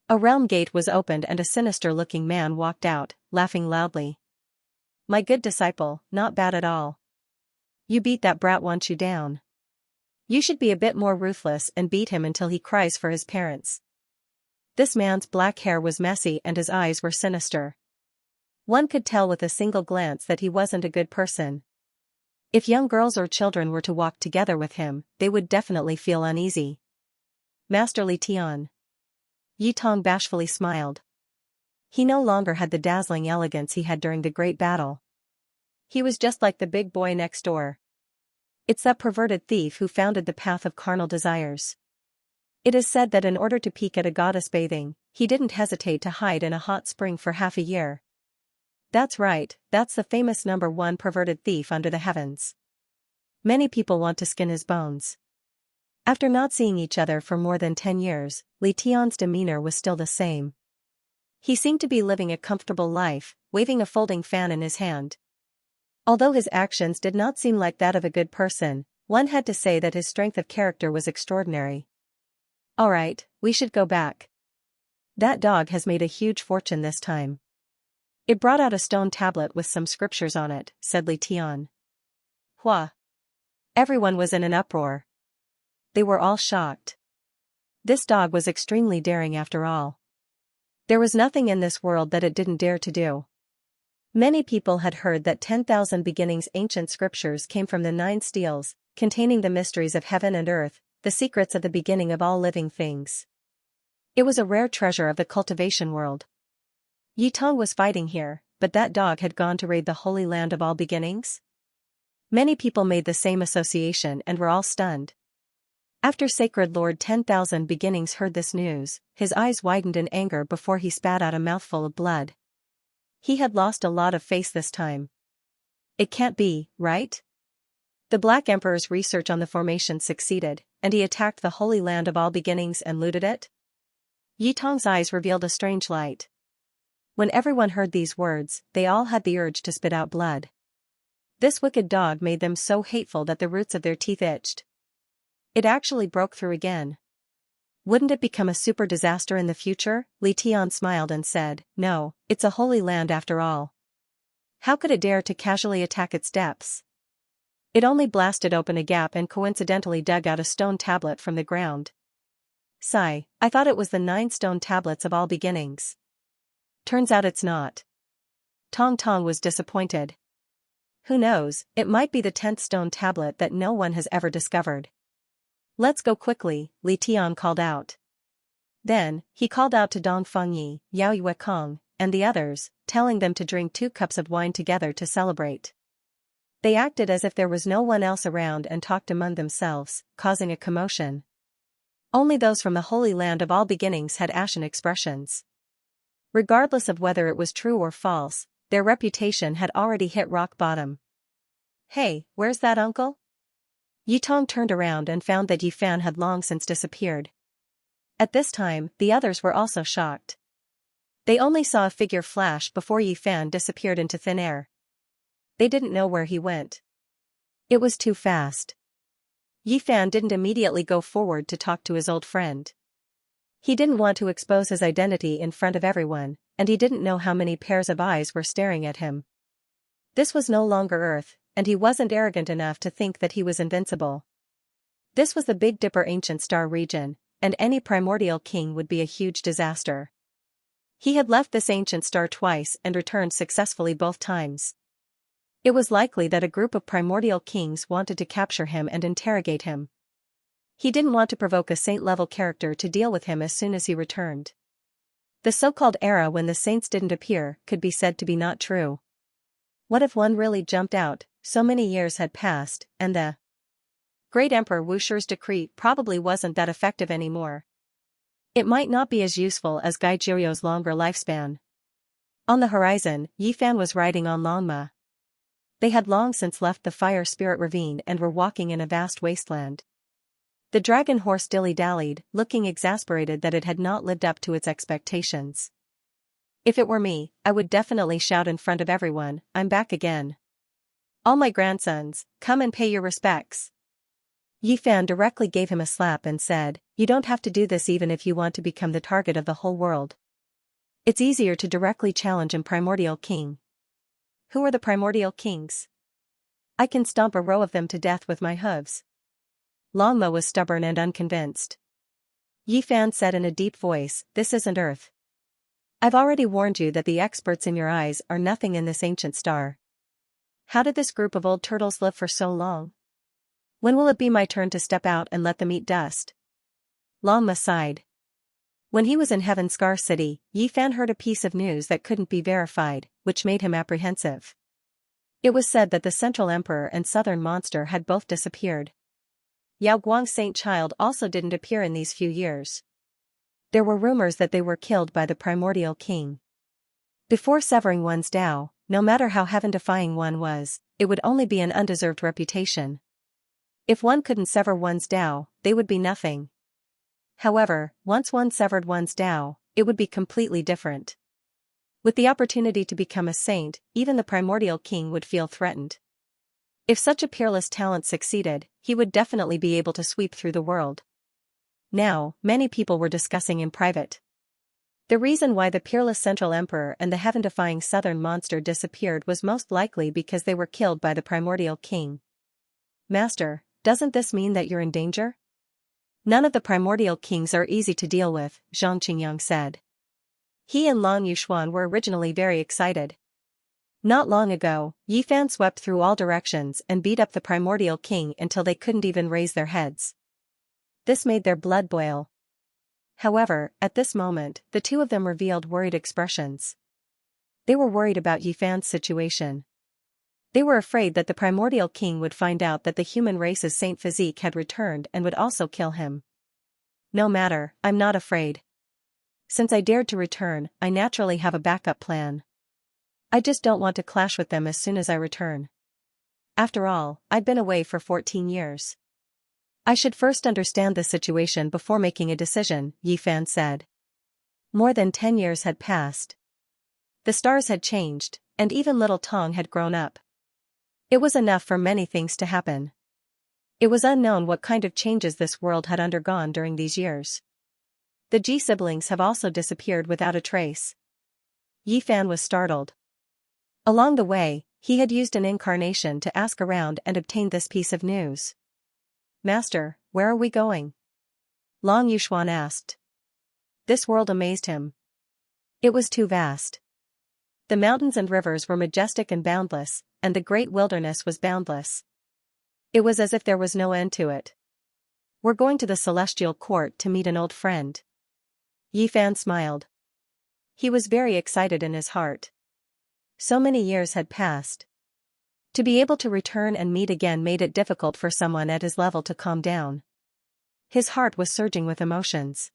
S1: A realm gate was opened and a sinister-looking man walked out, laughing loudly. My good disciple, not bad at all. You beat that brat once you down. You should be a bit more ruthless and beat him until he cries for his parents. This man's black hair was messy and his eyes were sinister. One could tell with a single glance that he wasn't a good person. If young girls or children were to walk together with him, they would definitely feel uneasy. Master Li Tian. Yi Tong bashfully smiled. He no longer had the dazzling elegance he had during the great battle. He was just like the big boy next door. It's that perverted thief who founded the path of carnal desires. It is said that in order to peek at a goddess bathing, he didn't hesitate to hide in a hot spring for half a year. That's right, that's the famous #1 perverted thief under the heavens. Many people want to skin his bones. After not seeing each other for more than 10 years, Li Tian's demeanor was still the same. He seemed to be living a comfortable life, waving a folding fan in his hand. Although his actions did not seem like that of a good person, one had to say that his strength of character was extraordinary. Alright, we should go back. That dog has made a huge fortune this time. It brought out a stone tablet with some scriptures on it, said Li Tian. Hua! Everyone was in an uproar. They were all shocked. This dog was extremely daring after all. There was nothing in this world that it didn't dare to do. Many people had heard that 10,000 beginnings ancient scriptures came from the 9 steels, containing the mysteries of heaven and earth, the secrets of the beginning of all living things. It was a rare treasure of the cultivation world. Yi Tong was fighting here, but that dog had gone to raid the holy land of all beginnings? Many people made the same association and were all stunned. After Sacred Lord 10,000 beginnings heard this news, his eyes widened in anger before he spat out a mouthful of blood. He had lost a lot of face this time. It can't be, right? The Black Emperor's research on the formation succeeded, and he attacked the holy land of all beginnings and looted it? Yi Tong's eyes revealed a strange light. When everyone heard these words, they all had the urge to spit out blood. This wicked dog made them so hateful that the roots of their teeth itched. It actually broke through again. Wouldn't it become a super disaster in the future? Li Tian smiled and said, no, it's a holy land after all. How could it dare to casually attack its depths? It only blasted open a gap and coincidentally dug out a stone tablet from the ground. Sigh, I thought it was the 9 stone tablets of all beginnings. Turns out it's not. Tong Tong was disappointed. Who knows, it might be the 10th stone tablet that no one has ever discovered. Let's go quickly, Li Tian called out. Then, he called out to Dong Fengyi, Yao Yuekong, and the others, telling them to drink 2 cups of wine together to celebrate. They acted as if there was no one else around and talked among themselves, causing a commotion. Only those from the Holy Land of all beginnings had ashen expressions. Regardless of whether it was true or false, their reputation had already hit rock bottom. Hey, where's that uncle? Yi Tong turned around and found that Yi Fan had long since disappeared. At this time, the others were also shocked. They only saw a figure flash before Yi Fan disappeared into thin air. They didn't know where he went. It was too fast. Yi Fan didn't immediately go forward to talk to his old friend. He didn't want to expose his identity in front of everyone, and he didn't know how many pairs of eyes were staring at him. This was no longer Earth, and he wasn't arrogant enough to think that he was invincible. This was the Big Dipper ancient star region, and any primordial king would be a huge disaster. He had left this ancient star twice and returned successfully both times. It was likely that a group of primordial kings wanted to capture him and interrogate him. He didn't want to provoke a saint-level character to deal with him as soon as he returned. The so-called era when the saints didn't appear could be said to be not true. What if one really jumped out? So many years had passed, and the Great Emperor Wushu's decree probably wasn't that effective anymore. It might not be as useful as Gai Jirio's longer lifespan. On the horizon, Yi Fan was riding on Longma. They had long since left the Fire Spirit Ravine and were walking in a vast wasteland. The dragon horse dilly-dallied, looking exasperated that it had not lived up to its expectations. If it were me, I would definitely shout in front of everyone, I'm back again. All my grandsons, come and pay your respects. Yi Fan directly gave him a slap and said, you don't have to do this even if you want to become the target of the whole world. It's easier to directly challenge a primordial king. Who are the primordial kings? I can stomp a row of them to death with my hooves. Longma was stubborn and unconvinced. Yi Fan said in a deep voice, this isn't Earth. I've already warned you that the experts in your eyes are nothing in this ancient star. How did this group of old turtles live for so long? When will it be my turn to step out and let them eat dust? Longma sighed. When he was in Heaven Scar City, Yi Fan heard a piece of news that couldn't be verified, which made him apprehensive. It was said that the Central Emperor and Southern Monster had both disappeared. Yao Guang's Saint Child also didn't appear in these few years. There were rumors that they were killed by the primordial king. Before severing one's Tao, no matter how heaven-defying one was, it would only be an undeserved reputation. If one couldn't sever one's Tao, they would be nothing. However, once one severed one's Tao, it would be completely different. With the opportunity to become a saint, even the primordial king would feel threatened. If such a peerless talent succeeded, he would definitely be able to sweep through the world. Now, many people were discussing in private. The reason why the peerless Central Emperor and the heaven-defying Southern Monster disappeared was most likely because they were killed by the primordial king. Master, doesn't this mean that you're in danger? None of the primordial kings are easy to deal with, Xianxia said. He and Long Yuxuan were originally very excited. Not long ago, Yifan swept through all directions and beat up the primordial king until they couldn't even raise their heads. This made their blood boil. However, at this moment, the two of them revealed worried expressions. They were worried about Yifan's situation. They were afraid that the primordial king would find out that the human race's saint physique had returned and would also kill him. No matter, I'm not afraid. Since I dared to return, I naturally have a backup plan. I just don't want to clash with them as soon as I return. After all, I've been away for 14 years. I should first understand the situation before making a decision, Yifan said. More than 10 years had passed. The stars had changed, and even little Tong had grown up. It was enough for many things to happen. It was unknown what kind of changes this world had undergone during these years. The Ji siblings have also disappeared without a trace. Yifan was startled. Along the way, he had used an incarnation to ask around and obtained this piece of news. Master, where are we going? Long Yuxuan asked. This world amazed him. It was too vast. The mountains and rivers were majestic and boundless, and the great wilderness was boundless. It was as if there was no end to it. We're going to the celestial court to meet an old friend. Yifan smiled. He was very excited in his heart. So many years had passed. To be able to return and meet again made it difficult for someone at his level to calm down. His heart was surging with emotions.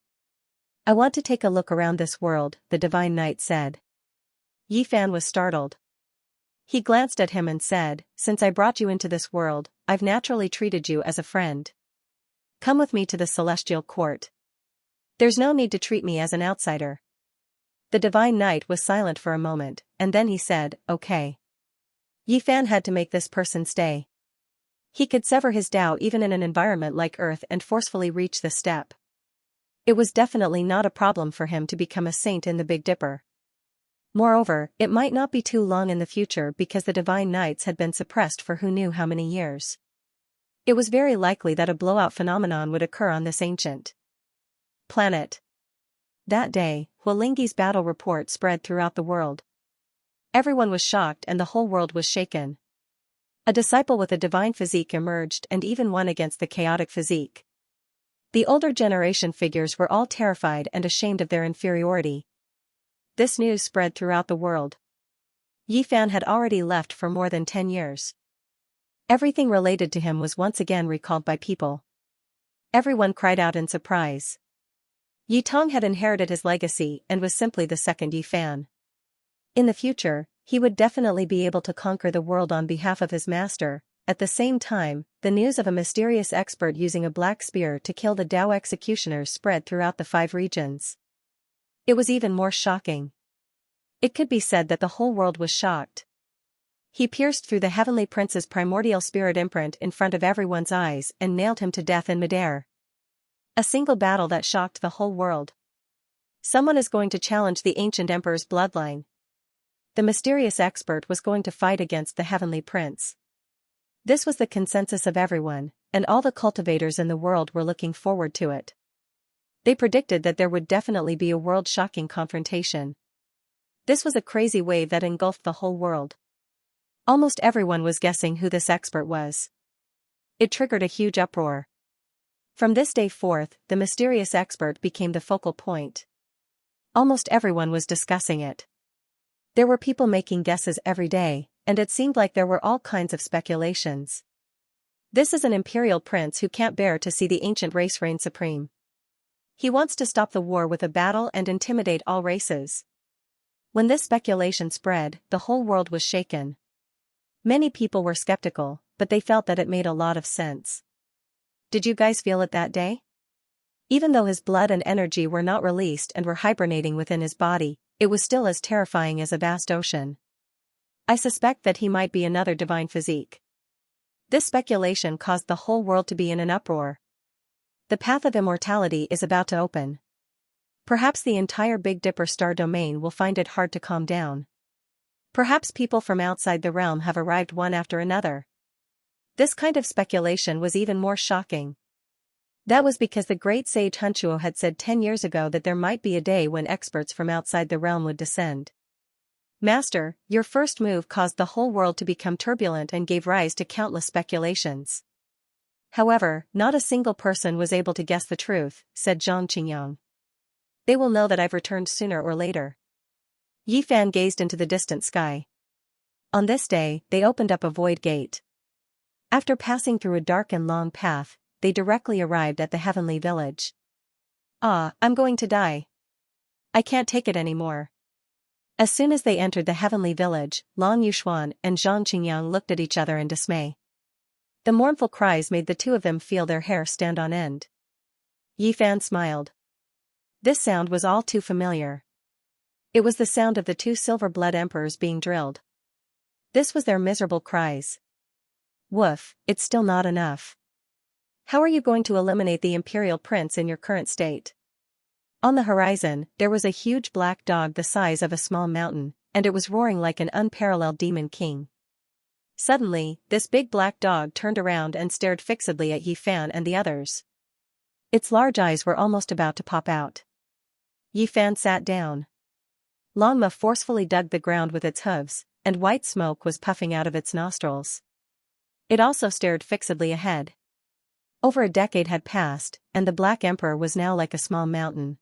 S1: I want to take a look around this world, the Divine Knight said. Yifan was startled. He glanced at him and said, Since I brought you into this world, I've naturally treated you as a friend. Come with me to the celestial court. There's no need to treat me as an outsider. The Divine Knight was silent for a moment, and then he said, Okay. Yifan had to make this person stay. He could sever his Tao even in an environment like Earth and forcefully reach the step. It was definitely not a problem for him to become a saint in the Big Dipper. Moreover, it might not be too long in the future because the Divine Knights had been suppressed for who knew how many years. It was very likely that a blowout phenomenon would occur on this ancient planet. That day, Hualingi's battle report spread throughout the world. Everyone was shocked and the whole world was shaken. A disciple with a divine physique emerged and even won against the chaotic physique. The older generation figures were all terrified and ashamed of their inferiority. This news spread throughout the world. Yifan had already left for more than 10 years. Everything related to him was once again recalled by people. Everyone cried out in surprise. Yi Tong had inherited his legacy and was simply the second Yifan. In the future, he would definitely be able to conquer the world on behalf of his master. At the same time, the news of a mysterious expert using a black spear to kill the Dao executioners spread throughout the 5 regions. It was even more shocking. It could be said that the whole world was shocked. He pierced through the heavenly prince's primordial spirit imprint in front of everyone's eyes and nailed him to death in midair. A single battle that shocked the whole world. Someone is going to challenge the ancient emperor's bloodline. The mysterious expert was going to fight against the heavenly prince. This was the consensus of everyone, and all the cultivators in the world were looking forward to it. They predicted that there would definitely be a world-shocking confrontation. This was a crazy wave that engulfed the whole world. Almost everyone was guessing who this expert was. It triggered a huge uproar. From this day forth, the mysterious expert became the focal point. Almost everyone was discussing it. There were people making guesses every day, and it seemed like there were all kinds of speculations. This is an imperial prince who can't bear to see the ancient race reign supreme. He wants to stop the war with a battle and intimidate all races. When this speculation spread, the whole world was shaken. Many people were skeptical, but they felt that it made a lot of sense. Did you guys feel it that day? Even though his blood and energy were not released and were hibernating within his body, it was still as terrifying as a vast ocean. I suspect that he might be another divine physique. This speculation caused the whole world to be in an uproar. The path of immortality is about to open. Perhaps the entire Big Dipper star domain will find it hard to calm down. Perhaps people from outside the realm have arrived one after another. This kind of speculation was even more shocking. That was because the great sage Hunchuo had said 10 years ago that there might be a day when experts from outside the realm would descend. Master, your first move caused the whole world to become turbulent and gave rise to countless speculations. However, not a single person was able to guess the truth, said Xianxia. They will know that I've returned sooner or later. Yi Fan gazed into the distant sky. On this day, they opened up a void gate. After passing through a dark and long path, they directly arrived at the heavenly village. Ah, I'm going to die. I can't take it anymore. As soon as they entered the heavenly village, Long Yuxuan and Zhang Qingyang looked at each other in dismay. The mournful cries made the two of them feel their hair stand on end. Yi Fan smiled. This sound was all too familiar. It was the sound of the two silver blood emperors being drilled. This was their miserable cries. Woof, it's still not enough. How are you going to eliminate the imperial prince in your current state? On the horizon, there was a huge black dog the size of a small mountain, and it was roaring like an unparalleled demon king. Suddenly, this big black dog turned around and stared fixedly at Yi Fan and the others. Its large eyes were almost about to pop out. Yi Fan sat down. Longma forcefully dug the ground with its hooves, and white smoke was puffing out of its nostrils. It also stared fixedly ahead. Over a decade had passed, and the Black Emperor was now like a small mountain.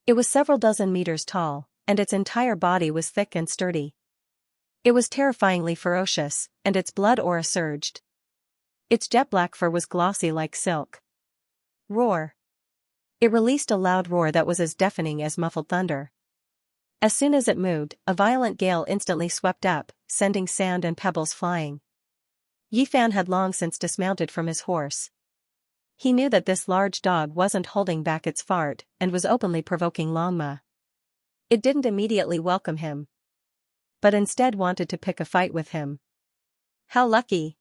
S1: It was several dozen meters tall, and its entire body was thick and sturdy. It was terrifyingly ferocious, and its blood aura surged. Its jet-black fur was glossy like silk. Roar! It released a loud roar that was as deafening as muffled thunder. As soon as it moved, a violent gale instantly swept up, sending sand and pebbles flying. Yi Fan had long since dismounted from his horse. He knew that this large dog wasn't holding back its fart, and was openly provoking Longma. It didn't immediately welcome him, but instead wanted to pick a fight with him. How lucky!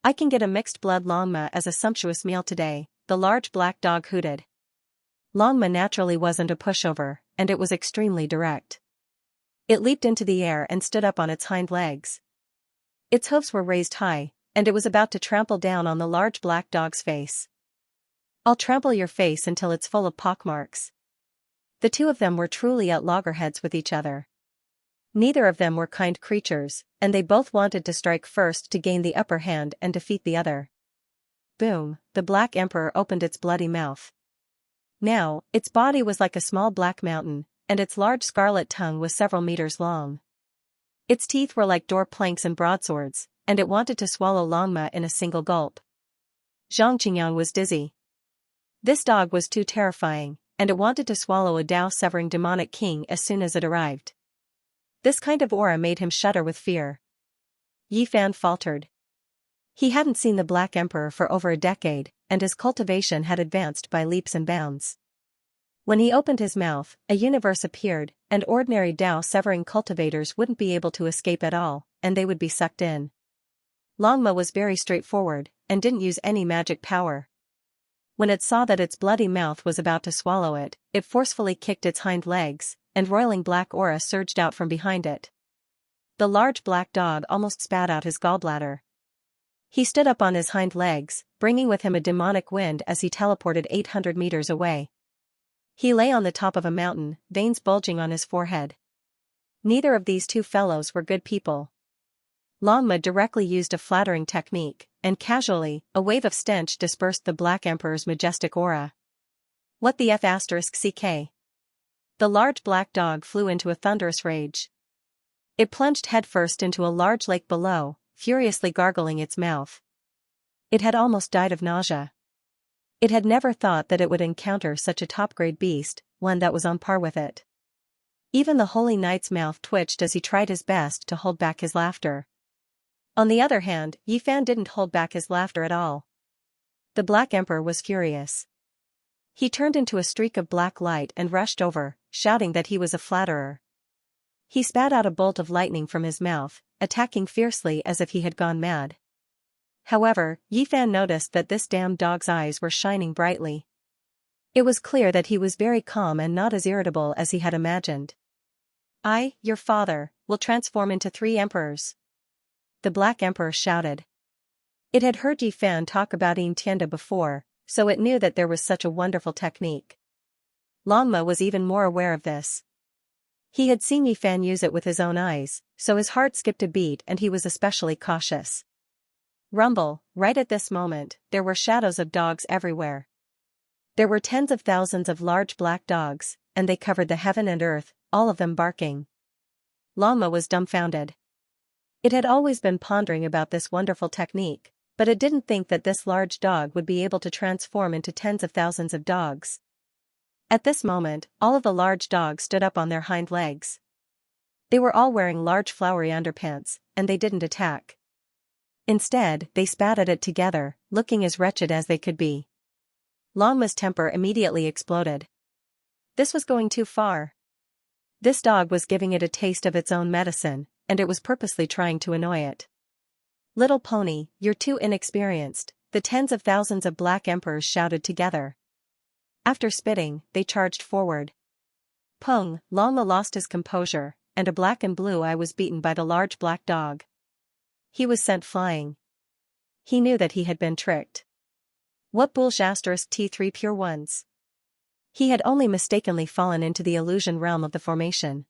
S1: I can get a mixed-blood Longma as a sumptuous meal today, the large black dog hooted. Longma naturally wasn't a pushover, and it was extremely direct. It leaped into the air and stood up on its hind legs. Its hooves were raised high, and it was about to trample down on the large black dog's face. I'll trample your face until it's full of pockmarks. The two of them were truly at loggerheads with each other. Neither of them were kind creatures, and they both wanted to strike first to gain the upper hand and defeat the other. Boom, the Black Emperor opened its bloody mouth. Now, its body was like a small black mountain, and its large scarlet tongue was several meters long. Its teeth were like door planks and broadswords, and it wanted to swallow Longma in a single gulp. Zhang Qingyang was dizzy. This dog was too terrifying, and it wanted to swallow a Tao-severing demonic king as soon as it arrived. This kind of aura made him shudder with fear. Yi Fan faltered. He hadn't seen the Black Emperor for over a decade, and his cultivation had advanced by leaps and bounds. When he opened his mouth, a universe appeared, and ordinary Tao-severing cultivators wouldn't be able to escape at all, and they would be sucked in. Longma was very straightforward, and didn't use any magic power. When it saw that its bloody mouth was about to swallow it, it forcefully kicked its hind legs, and roiling black aura surged out from behind it. The large black dog almost spat out his gallbladder. He stood up on his hind legs, bringing with him a demonic wind as he teleported 800 meters away. He lay on the top of a mountain, veins bulging on his forehead. Neither of these two fellows were good people. Longma directly used a flattering technique, and casually, a wave of stench dispersed the Black Emperor's majestic aura. What the F***ck? The large black dog flew into a thunderous rage. It plunged headfirst into a large lake below, furiously gargling its mouth. It had almost died of nausea. It had never thought that it would encounter such a top-grade beast, one that was on par with it. Even the Holy Knight's mouth twitched as he tried his best to hold back his laughter. On the other hand, Yi Fan didn't hold back his laughter at all. The Black Emperor was furious. He turned into a streak of black light and rushed over, shouting that he was a flatterer. He spat out a bolt of lightning from his mouth, attacking fiercely as if he had gone mad. However, Yifan noticed that this damned dog's eyes were shining brightly. It was clear that he was very calm and not as irritable as he had imagined. "I, your father, will transform into 3 emperors," the Black Emperor shouted. It had heard Yifan talk about Xianxia before, so it knew that there was such a wonderful technique. Longma was even more aware of this. He had seen Yifan use it with his own eyes, so his heart skipped a beat and he was especially cautious. Rumble, right at this moment, there were shadows of dogs everywhere. There were tens of thousands of large black dogs, and they covered the heaven and earth, all of them barking. Longma was dumbfounded. It had always been pondering about this wonderful technique, but it didn't think that this large dog would be able to transform into tens of thousands of dogs. At this moment, all of the large dogs stood up on their hind legs. They were all wearing large flowery underpants, and they didn't attack. Instead, they spat at it together, looking as wretched as they could be. Longma's temper immediately exploded. This was going too far. This dog was giving it a taste of its own medicine, and it was purposely trying to annoy it. "Little pony, you're too inexperienced," the tens of thousands of black emperors shouted together. After spitting, they charged forward. Pung, Longma lost his composure, and a black and blue eye was beaten by the large black dog. He was sent flying. He knew that he had been tricked. What bullsh T3 pure ones? He had only mistakenly fallen into the illusion realm of the formation.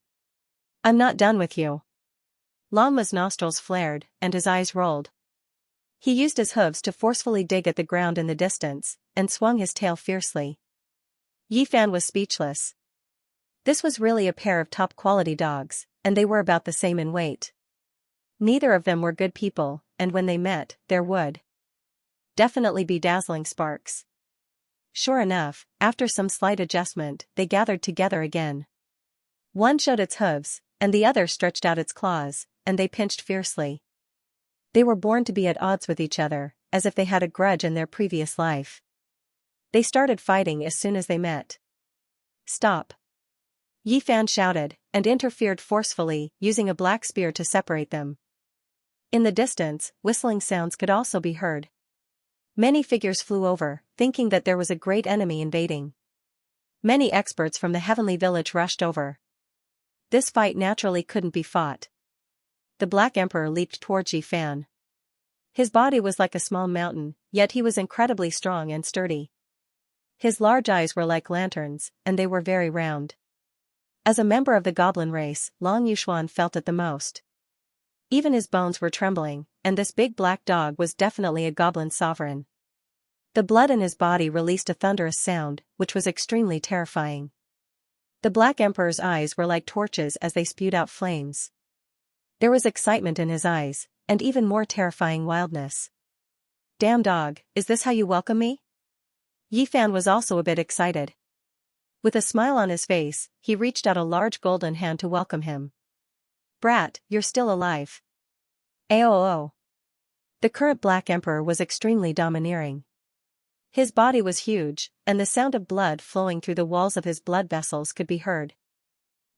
S1: "I'm not done with you." Longma's nostrils flared, and his eyes rolled. He used his hooves to forcefully dig at the ground in the distance, and swung his tail fiercely. Yifan was speechless. This was really a pair of top-quality dogs, and they were about the same in weight. Neither of them were good people, and when they met, there would definitely be dazzling sparks. Sure enough, after some slight adjustment, they gathered together again. One showed its hooves, and the other stretched out its claws, and they pinched fiercely. They were born to be at odds with each other, as if they had a grudge in their previous life. They started fighting as soon as they met. "Stop!" Yifan shouted, and interfered forcefully, using a black spear to separate them. In the distance, whistling sounds could also be heard. Many figures flew over, thinking that there was a great enemy invading. Many experts from the heavenly village rushed over. This fight naturally couldn't be fought. The Black Emperor leaped towards Yifan. His body was like a small mountain, yet he was incredibly strong and sturdy. His large eyes were like lanterns, and they were very round. As a member of the goblin race, Long Yushuan felt it the most. Even his bones were trembling, and this big black dog was definitely a goblin sovereign. The blood in his body released a thunderous sound, which was extremely terrifying. The Black Emperor's eyes were like torches as they spewed out flames. There was excitement in his eyes, and even more terrifying wildness. "Damn dog, is this how you welcome me?" Yifan was also a bit excited. With a smile on his face, he reached out a large golden hand to welcome him. "Brat, you're still alive." Aoo. The current Black Emperor was extremely domineering. His body was huge, and the sound of blood flowing through the walls of his blood vessels could be heard.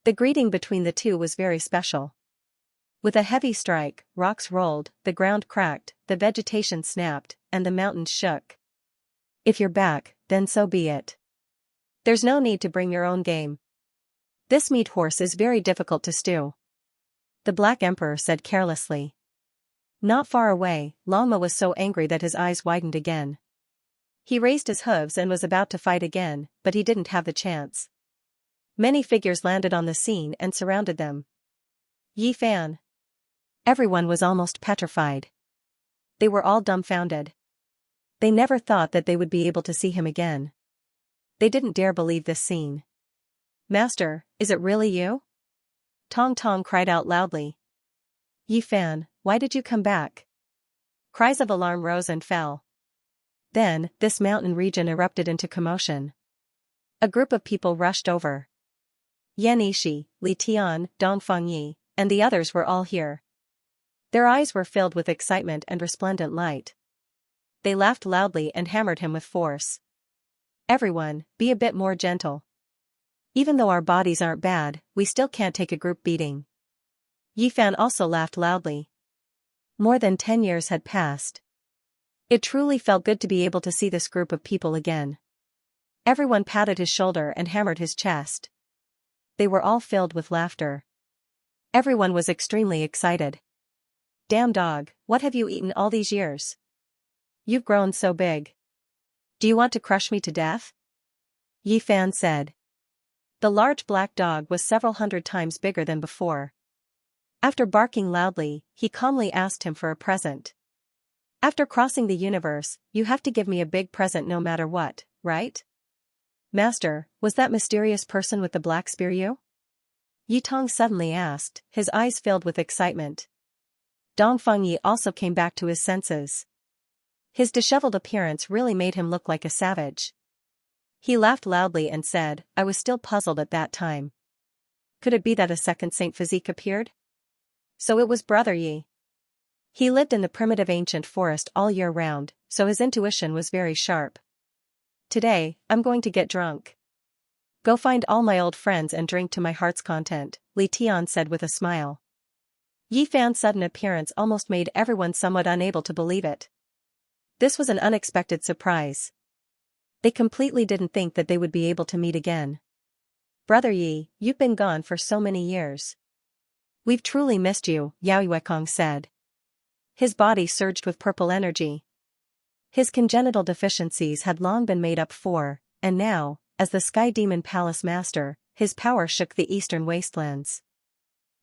S1: The greeting between the two was very special. With a heavy strike, rocks rolled, the ground cracked, the vegetation snapped, and the mountains shook. "If you're back, then so be it. There's no need to bring your own game. This meat horse is very difficult to stew," the Black Emperor said carelessly. Not far away, Longma was so angry that his eyes widened again. He raised his hooves and was about to fight again, but he didn't have the chance. Many figures landed on the scene and surrounded them. Yifan. Everyone was almost petrified. They were all dumbfounded. They never thought that they would be able to see him again. They didn't dare believe this scene. "Master, is it really you?" Tong Tong cried out loudly. "Yifan, why did you come back?" Cries of alarm rose and fell. Then, this mountain region erupted into commotion. A group of people rushed over. Yan Yishi, Li Tian, Dong Fengyi, and the others were all here. Their eyes were filled with excitement and resplendent light. They laughed loudly and hammered him with force. "Everyone, be a bit more gentle. Even though our bodies aren't bad, we still can't take a group beating. Yi Fan also laughed loudly. More than 10 years had passed. It truly felt good to be able to see this group of people again. Everyone patted his shoulder and hammered his chest. They were all filled with laughter. Everyone was extremely excited. Damn dog, what have you eaten all these years? You've grown so big. Do you want to crush me to death? Yi Fan said. The large black dog was several hundred times bigger than before. After barking loudly, he calmly asked him for a present. After crossing the universe, you have to give me a big present no matter what, right? Master, was that mysterious person with the black spear you? Yi Tong suddenly asked, his eyes filled with excitement. Dongfang Yi also came back to his senses. His disheveled appearance really made him look like a savage. He laughed loudly and said, I was still puzzled at that time. Could it be that a second Saint Physique appeared? So it was Brother Yi. He lived in the primitive ancient forest all year round, so his intuition was very sharp. Today, I'm going to get drunk. Go find all my old friends and drink to my heart's content, Li Tian said with a smile. Yi Fan's sudden appearance almost made everyone somewhat unable to believe it. This was an unexpected surprise. They completely didn't think that they would be able to meet again. Brother Yi, you've been gone for so many years. We've truly missed you, Yao Yuekong said. His body surged with purple energy. His congenital deficiencies had long been made up for, and now, as the Sky Demon Palace Master, his power shook the eastern wastelands.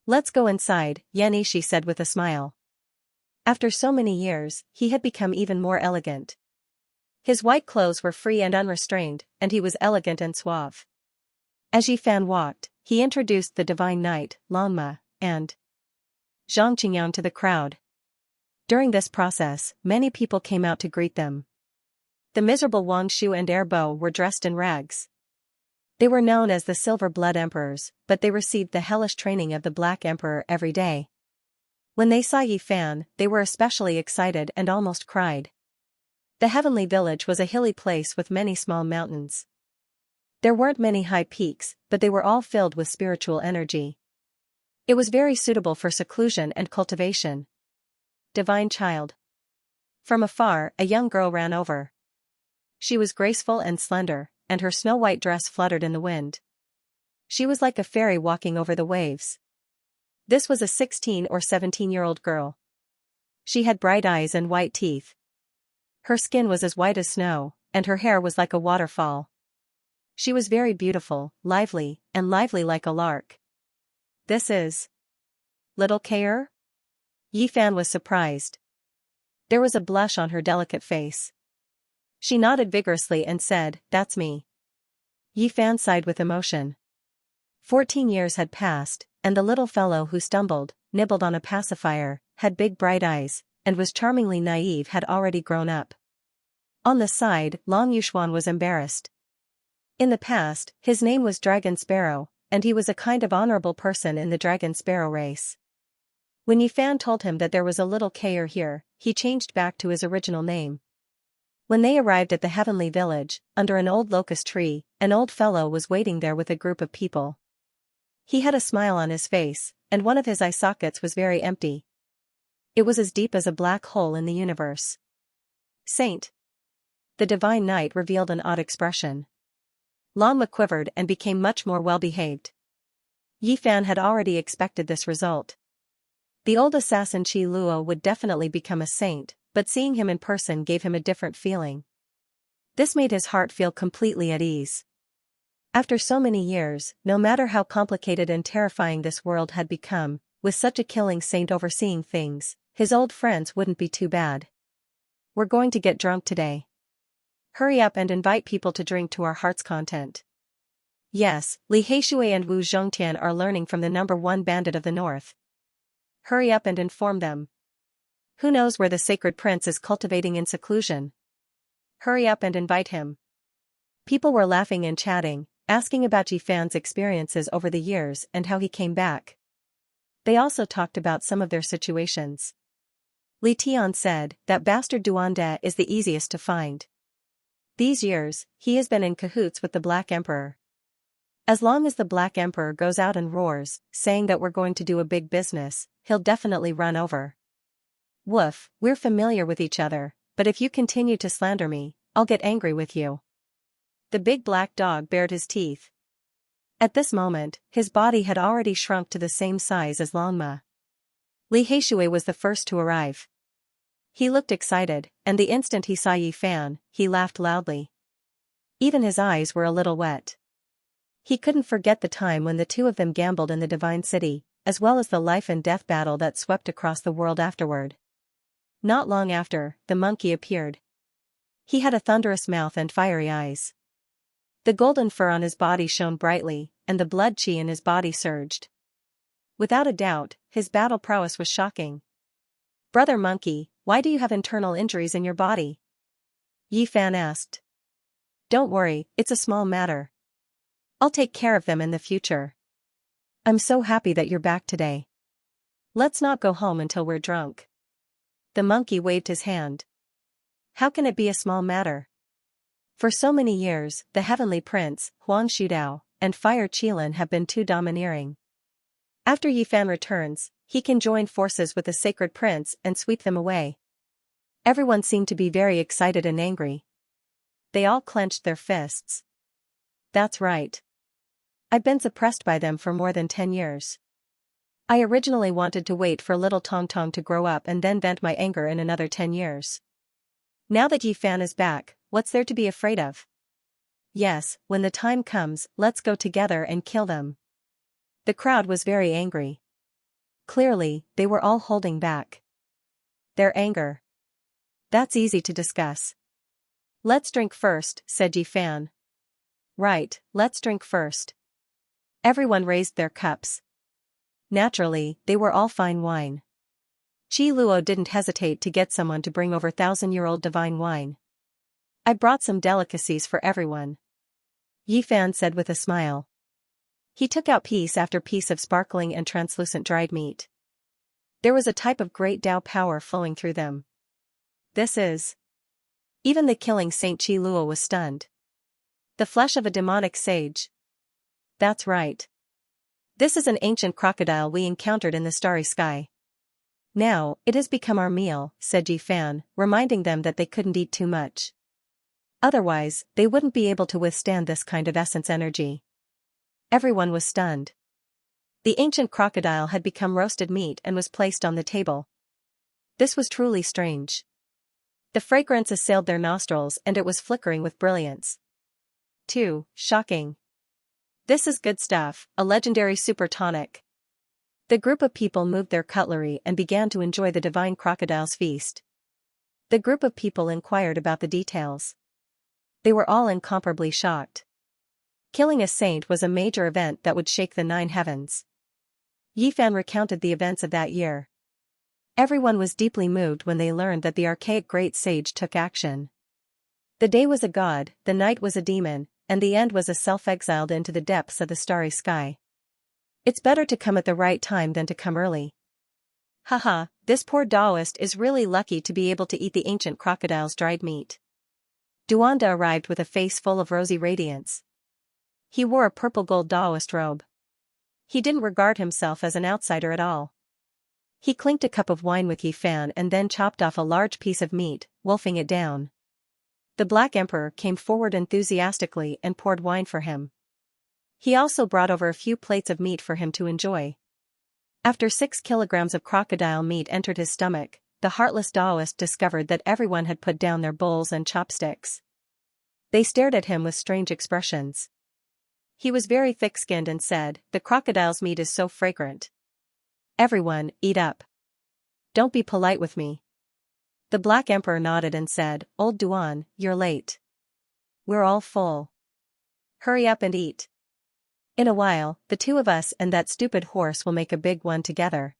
S1: Let's go inside, Yan Ishi said with a smile. After so many years, he had become even more elegant. His white clothes were free and unrestrained, and he was elegant and suave. As Yi Fan walked, he introduced the Divine Knight, Lanma, and Zhang Qingyang to the crowd. During this process, many people came out to greet them. The miserable Wang Shu and Erbo were dressed in rags. They were known as the Silver Blood Emperors, but they received the hellish training of the Black Emperor every day. When they saw Yi Fan, they were especially excited and almost cried. The Heavenly Village was a hilly place with many small mountains. There weren't many high peaks, but they were all filled with spiritual energy. It was very suitable for seclusion and cultivation. Divine child. From afar, a young girl ran over. She was graceful and slender, and her snow-white dress fluttered in the wind. She was like a fairy walking over the waves. This was a 16 or 17-year-old girl. She had bright eyes and white teeth. Her skin was as white as snow, and her hair was like a waterfall. She was very beautiful, lively like a lark. This is Little Kaer? Yi Fan was surprised. There was a blush on her delicate face. She nodded vigorously and said, That's me. Yi Fan sighed with emotion. 14 years had passed, and the little fellow who stumbled, nibbled on a pacifier, had big bright eyes, and was charmingly naive had already grown up. On the side, Long Yuxuan was embarrassed. In the past, his name was Dragon Sparrow, and he was a kind of honorable person in the Dragon Sparrow race. When Yi Fan told him that there was a little Kaer here, he changed back to his original name. When they arrived at the Heavenly Village, under an old locust tree, an old fellow was waiting there with a group of people. He had a smile on his face, and one of his eye sockets was very empty. It was as deep as a black hole in the universe. Saint. The Divine Knight revealed an odd expression. Lanma quivered and became much more well-behaved. Yi Fan had already expected this result. The old assassin Qi Luo would definitely become a saint, but seeing him in person gave him a different feeling. This made his heart feel completely at ease. After so many years, no matter how complicated and terrifying this world had become, with such a killing saint overseeing things, his old friends wouldn't be too bad. We're going to get drunk today. Hurry up and invite people to drink to our heart's content. Yes, Li Heishui and Wu Zhongtian are learning from the #1 bandit of the north. Hurry up and inform them. Who knows where the sacred prince is cultivating in seclusion? Hurry up and invite him. People were laughing and chatting, asking about Yi Fan's experiences over the years and how he came back. They also talked about some of their situations. Li Tian said, that bastard Duande is the easiest to find. These years, he has been in cahoots with the Black Emperor. As long as the Black Emperor goes out and roars, saying that we're going to do a big business, he'll definitely run over. Woof, we're familiar with each other, but if you continue to slander me, I'll get angry with you. The big black dog bared his teeth. At this moment, his body had already shrunk to the same size as Lanma. Li Heishui was the first to arrive. He looked excited, and the instant he saw Yi Fan, he laughed loudly. Even his eyes were a little wet. He couldn't forget the time when the two of them gambled in the Divine City, as well as the life and death battle that swept across the world afterward. Not long after, the monkey appeared. He had a thunderous mouth and fiery eyes. The golden fur on his body shone brightly, and the blood chi in his body surged. Without a doubt, his battle prowess was shocking. "Brother Monkey, why do you have internal injuries in your body?" Yi Fan asked. "Don't worry, it's a small matter. I'll take care of them in the future. I'm so happy that you're back today. Let's not go home until we're drunk." The monkey waved his hand. "How can it be a small matter? For so many years, the Heavenly Prince, Huang Shudao, and Fire Qilin have been too domineering. After Yi Fan returns, he can join forces with the Sacred Prince and sweep them away." Everyone seemed to be very excited and angry. They all clenched their fists. "That's right. I've been suppressed by them for more than 10 years. I originally wanted to wait for little Tong Tong to grow up and then vent my anger in another 10 years. Now that Yi Fan is back, what's there to be afraid of? Yes, when the time comes, let's go together and kill them." The crowd was very angry. Clearly, they were all holding back their anger. "That's easy to discuss. Let's drink first," said Yi Fan. "Right, let's drink first." Everyone raised their cups. Naturally, they were all fine wine. Qi Luo didn't hesitate to get someone to bring over 1,000-year-old divine wine. "I brought some delicacies for everyone," Yi Fan said with a smile. He took out piece after piece of sparkling and translucent dried meat. There was a type of great Tao power flowing through them. "This is..." Even the killing Saint Qi Luo was stunned. "The flesh of a demonic sage." "That's right. This is an ancient crocodile we encountered in the starry sky. Now, it has become our meal," said Yi Fan, reminding them that they couldn't eat too much. Otherwise, they wouldn't be able to withstand this kind of essence energy. Everyone was stunned. The ancient crocodile had become roasted meat and was placed on the table. This was truly strange. The fragrance assailed their nostrils and it was flickering with brilliance. 2. Shocking. "This is good stuff, a legendary super tonic." The group of people moved their cutlery and began to enjoy the divine crocodile's feast. The group of people inquired about the details. They were all incomparably shocked. Killing a saint was a major event that would shake the 9 heavens. Yi Fan recounted the events of that year. Everyone was deeply moved when they learned that the archaic great sage took action. The day was a god, the night was a demon, and the end was a self-exiled into the depths of the starry sky. It's better to come at the right time than to come early. Haha, this poor Taoist is really lucky to be able to eat the ancient crocodile's dried meat. Duanda arrived with a face full of rosy radiance. He wore a purple gold Taoist robe. He didn't regard himself as an outsider at all. He clinked a cup of wine with Yi Fan and then chopped off a large piece of meat, wolfing it down. The Black Emperor came forward enthusiastically and poured wine for him. He also brought over a few plates of meat for him to enjoy. After 6 kilograms of crocodile meat entered his stomach, the heartless Taoist discovered that everyone had put down their bowls and chopsticks. They stared at him with strange expressions. He was very thick-skinned and said, "The crocodile's meat is so fragrant. Everyone, eat up. Don't be polite with me." The Black Emperor nodded and said, "Old Duan, you're late. We're all full. Hurry up and eat. In a while, the two of us and that stupid horse will make a big one together."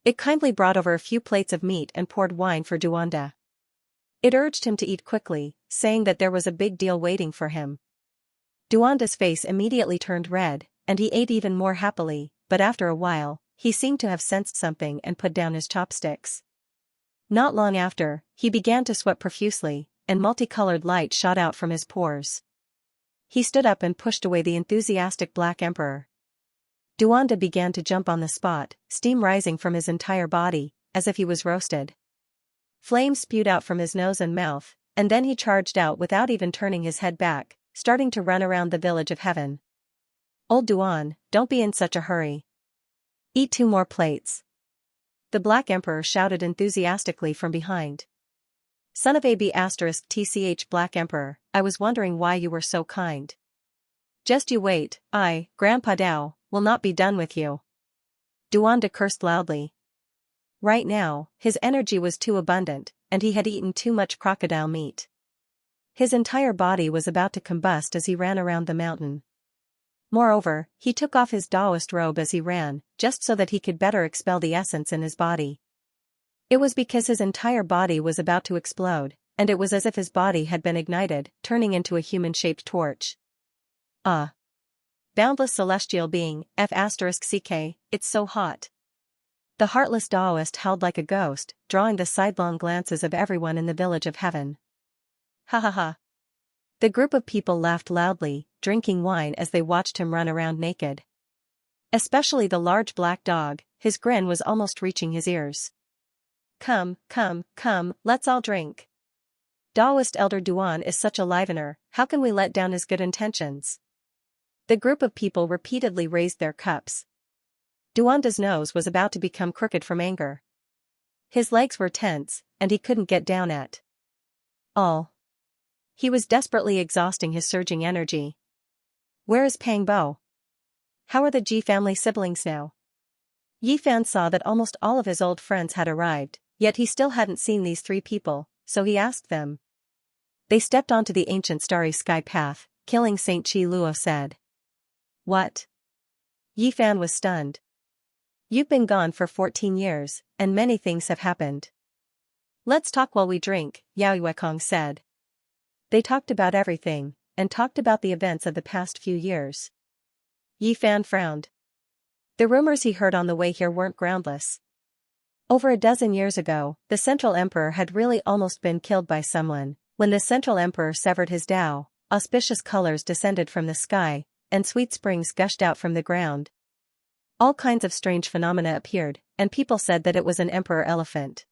S1: It kindly brought over a few plates of meat and poured wine for Duanda. It urged him to eat quickly, saying that there was a big deal waiting for him. Duanda's face immediately turned red, and he ate even more happily, but after a while, he seemed to have sensed something and put down his chopsticks. Not long after, he began to sweat profusely, and multicolored light shot out from his pores. He stood up and pushed away the enthusiastic Black Emperor. Duanda began to jump on the spot, steam rising from his entire body, as if he was roasted. Flames spewed out from his nose and mouth, and then he charged out without even turning his head back, starting to run around the village of heaven. Old Duan, don't be in such a hurry. Eat 2 more plates. The Black Emperor shouted enthusiastically from behind. Son of AB** tch Black Emperor, I was wondering why you were so kind. Just you wait, Grandpa Dao, will not be done with you. Duanda cursed loudly. Right now, his energy was too abundant, and he had eaten too much crocodile meat. His entire body was about to combust as he ran around the mountain. Moreover, he took off his Daoist robe as he ran, just so that he could better expel the essence in his body. It was because his entire body was about to explode, and it was as if his body had been ignited, turning into a human-shaped torch. Boundless celestial being, F*ck, it's so hot. The heartless Daoist howled like a ghost, drawing the sidelong glances of everyone in the village of heaven. Ha ha ha. The group of people laughed loudly, drinking wine as they watched him run around naked. Especially the large black dog, his grin was almost reaching his ears. Come, let's all drink. Daoist Elder Duan is such a livener, how can we let down his good intentions? The group of people repeatedly raised their cups. Duanda's nose was about to become crooked from anger. His legs were tense, and he couldn't get down at all. He was desperately exhausting his surging energy. Where is Pang Bo? How are the Ji family siblings now? Yi Fan saw that almost all of his old friends had arrived, yet he still hadn't seen these 3 people, so he asked them. They stepped onto the ancient starry sky path, killing Saint Chi Luo said. What? Yi Fan was stunned. You've been gone for 14 years, and many things have happened. Let's talk while we drink, Yao Yuekong said. They talked about everything, and talked about the events of the past few years. Yi Fan frowned. The rumors he heard on the way here weren't groundless. Over a dozen years ago, the Central Emperor had really almost been killed by someone. When the Central Emperor severed his Tao, auspicious colors descended from the sky, and sweet springs gushed out from the ground. All kinds of strange phenomena appeared, and people said that it was an emperor elephant.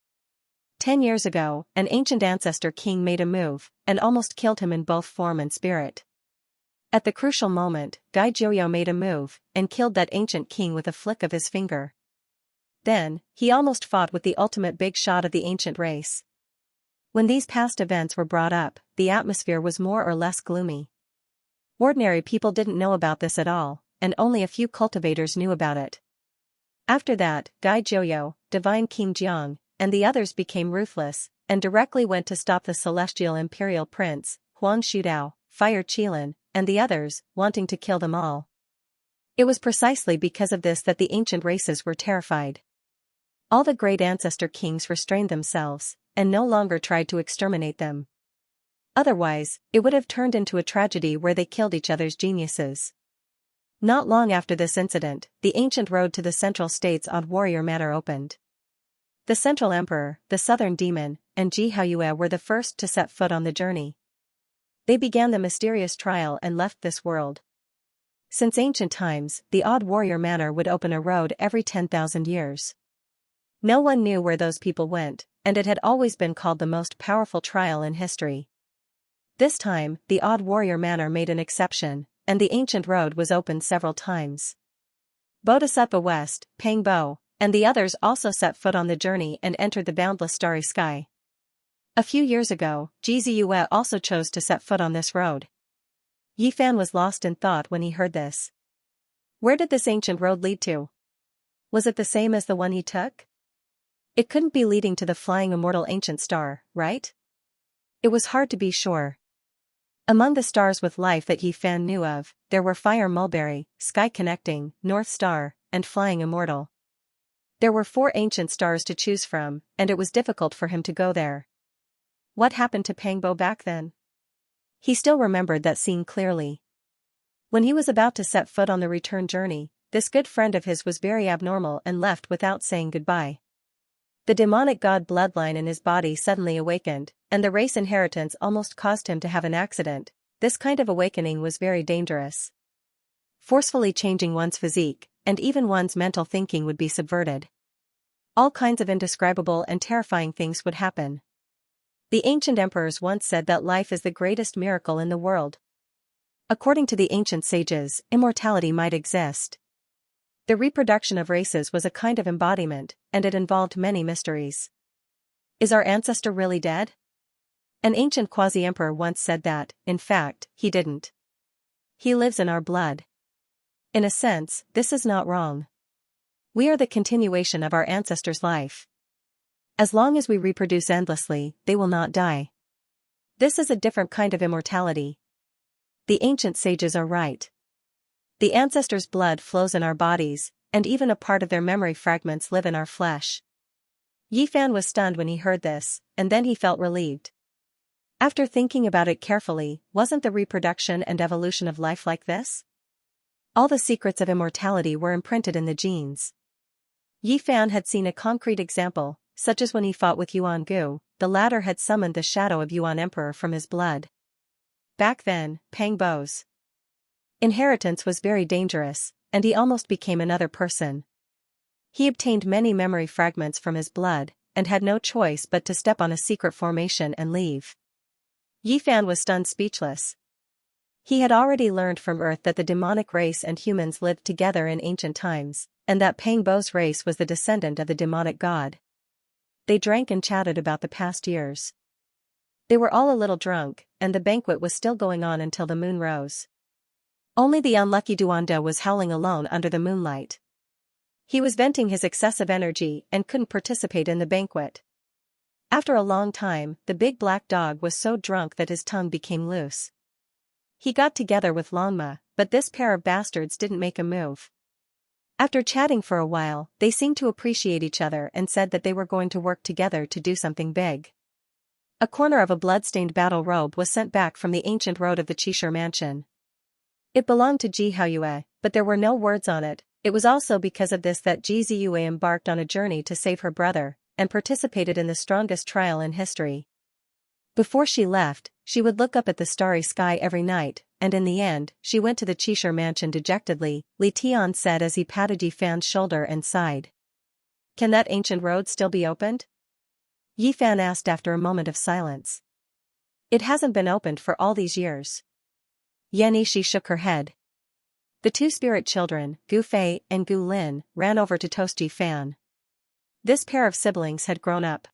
S1: 10 years ago, an ancient ancestor king made a move, and almost killed him in both form and spirit. At the crucial moment, Gai Joyo made a move, and killed that ancient king with a flick of his finger. Then, he almost fought with the ultimate big shot of the ancient race. When these past events were brought up, the atmosphere was more or less gloomy. Ordinary people didn't know about this at all, and only a few cultivators knew about it. After that, Gai Joyo, Divine King Jiang, and the others became ruthless, and directly went to stop the celestial imperial prince, Huang Shudao, Fire Qilin, and the others, wanting to kill them all. It was precisely because of this that the ancient races were terrified. All the great ancestor kings restrained themselves, and no longer tried to exterminate them. Otherwise, it would have turned into a tragedy where they killed each other's geniuses. Not long after this incident, the ancient road to the Central State's Odd Warrior Manor opened. The Central Emperor, the Southern Demon, and Ji Haoyue were the first to set foot on the journey. They began the mysterious trial and left this world. Since ancient times, the Odd Warrior Manor would open a road every 10,000 years. No one knew where those people went, and it had always been called the most powerful trial in history. This time, the Odd Warrior Manor made an exception, and the ancient road was opened several times. Bodhisattva West, Pang Bo, and the others also set foot on the journey and entered the boundless starry sky. A few years ago, Ji Ziyue also chose to set foot on this road. Yi Fan was lost in thought when he heard this. Where did this ancient road lead to? Was it the same as the one he took? It couldn't be leading to the flying immortal ancient star, right? It was hard to be sure. Among the stars with life that Yi Fan knew of, there were Fire Mulberry, Sky Connecting, North Star, and Flying Immortal. There were 4 ancient stars to choose from, and it was difficult for him to go there. What happened to Pang Bo back then? He still remembered that scene clearly. When he was about to set foot on the return journey, this good friend of his was very abnormal and left without saying goodbye. The demonic god bloodline in his body suddenly awakened, and the race inheritance almost caused him to have an accident, this kind of awakening was very dangerous. Forcefully changing one's physique, and even one's mental thinking would be subverted. All kinds of indescribable and terrifying things would happen. The ancient emperors once said that life is the greatest miracle in the world. According to the ancient sages, immortality might exist. The reproduction of races was a kind of embodiment, and it involved many mysteries. Is our ancestor really dead? An ancient quasi-emperor once said that, in fact, he didn't. He lives in our blood. In a sense, this is not wrong. We are the continuation of our ancestors' life. As long as we reproduce endlessly, they will not die. This is a different kind of immortality. The ancient sages are right. The ancestors' blood flows in our bodies, and even a part of their memory fragments live in our flesh. Yi Fan was stunned when he heard this, and then he felt relieved. After thinking about it carefully, wasn't the reproduction and evolution of life like this? All the secrets of immortality were imprinted in the genes. Yi Fan had seen a concrete example, such as when he fought with Yuan Gu, the latter had summoned the shadow of Yuan Emperor from his blood. Back then, Pang Bo's inheritance was very dangerous, and he almost became another person. He obtained many memory fragments from his blood, and had no choice but to step on a secret formation and leave. Yi Fan was stunned speechless. He had already learned from Earth that the demonic race and humans lived together in ancient times, and that Pang Bo's race was the descendant of the demonic god. They drank and chatted about the past years. They were all a little drunk, and the banquet was still going on until the moon rose. Only the unlucky Duanda was howling alone under the moonlight. He was venting his excessive energy and couldn't participate in the banquet. After a long time, the big black dog was so drunk that his tongue became loose. He got together with Longma, but this pair of bastards didn't make a move. After chatting for a while, they seemed to appreciate each other and said that they were going to work together to do something big. A corner of a blood-stained battle robe was sent back from the ancient road of the Qishir mansion. It belonged to Ji Haoyue, but there were no words on it. It was also because of this that Ji Ziyue embarked on a journey to save her brother, and participated in the strongest trial in history. Before she left, she would look up at the starry sky every night, and in the end, she went to the Qishir mansion dejectedly, Li Tian said as he patted Yi Fan's shoulder and sighed. Can that ancient road still be opened? Yi Fan asked after a moment of silence. It hasn't been opened for all these years. Yan Yishi shook her head. The two spirit children, Gu Fei and Gu Lin, ran over to toast Yi Fan. This pair of siblings had grown up.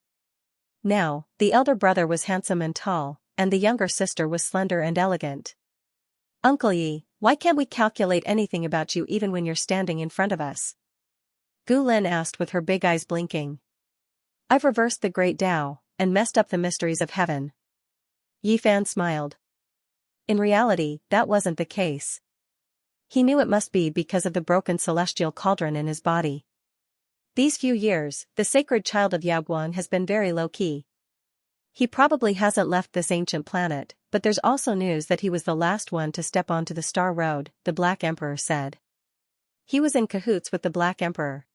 S1: Now, the elder brother was handsome and tall, and the younger sister was slender and elegant. Uncle Yi, why can't we calculate anything about you even when you're standing in front of us? Gu Lin asked with her big eyes blinking. I've reversed the great Tao, and messed up the mysteries of heaven. Yi Fan smiled. In reality, that wasn't the case. He knew it must be because of the broken celestial cauldron in his body. These few years, the sacred child of Yaoguang has been very low-key. He probably hasn't left this ancient planet, but there's also news that he was the last one to step onto the Star Road, the Black Emperor said. He was in cahoots with the Black Emperor.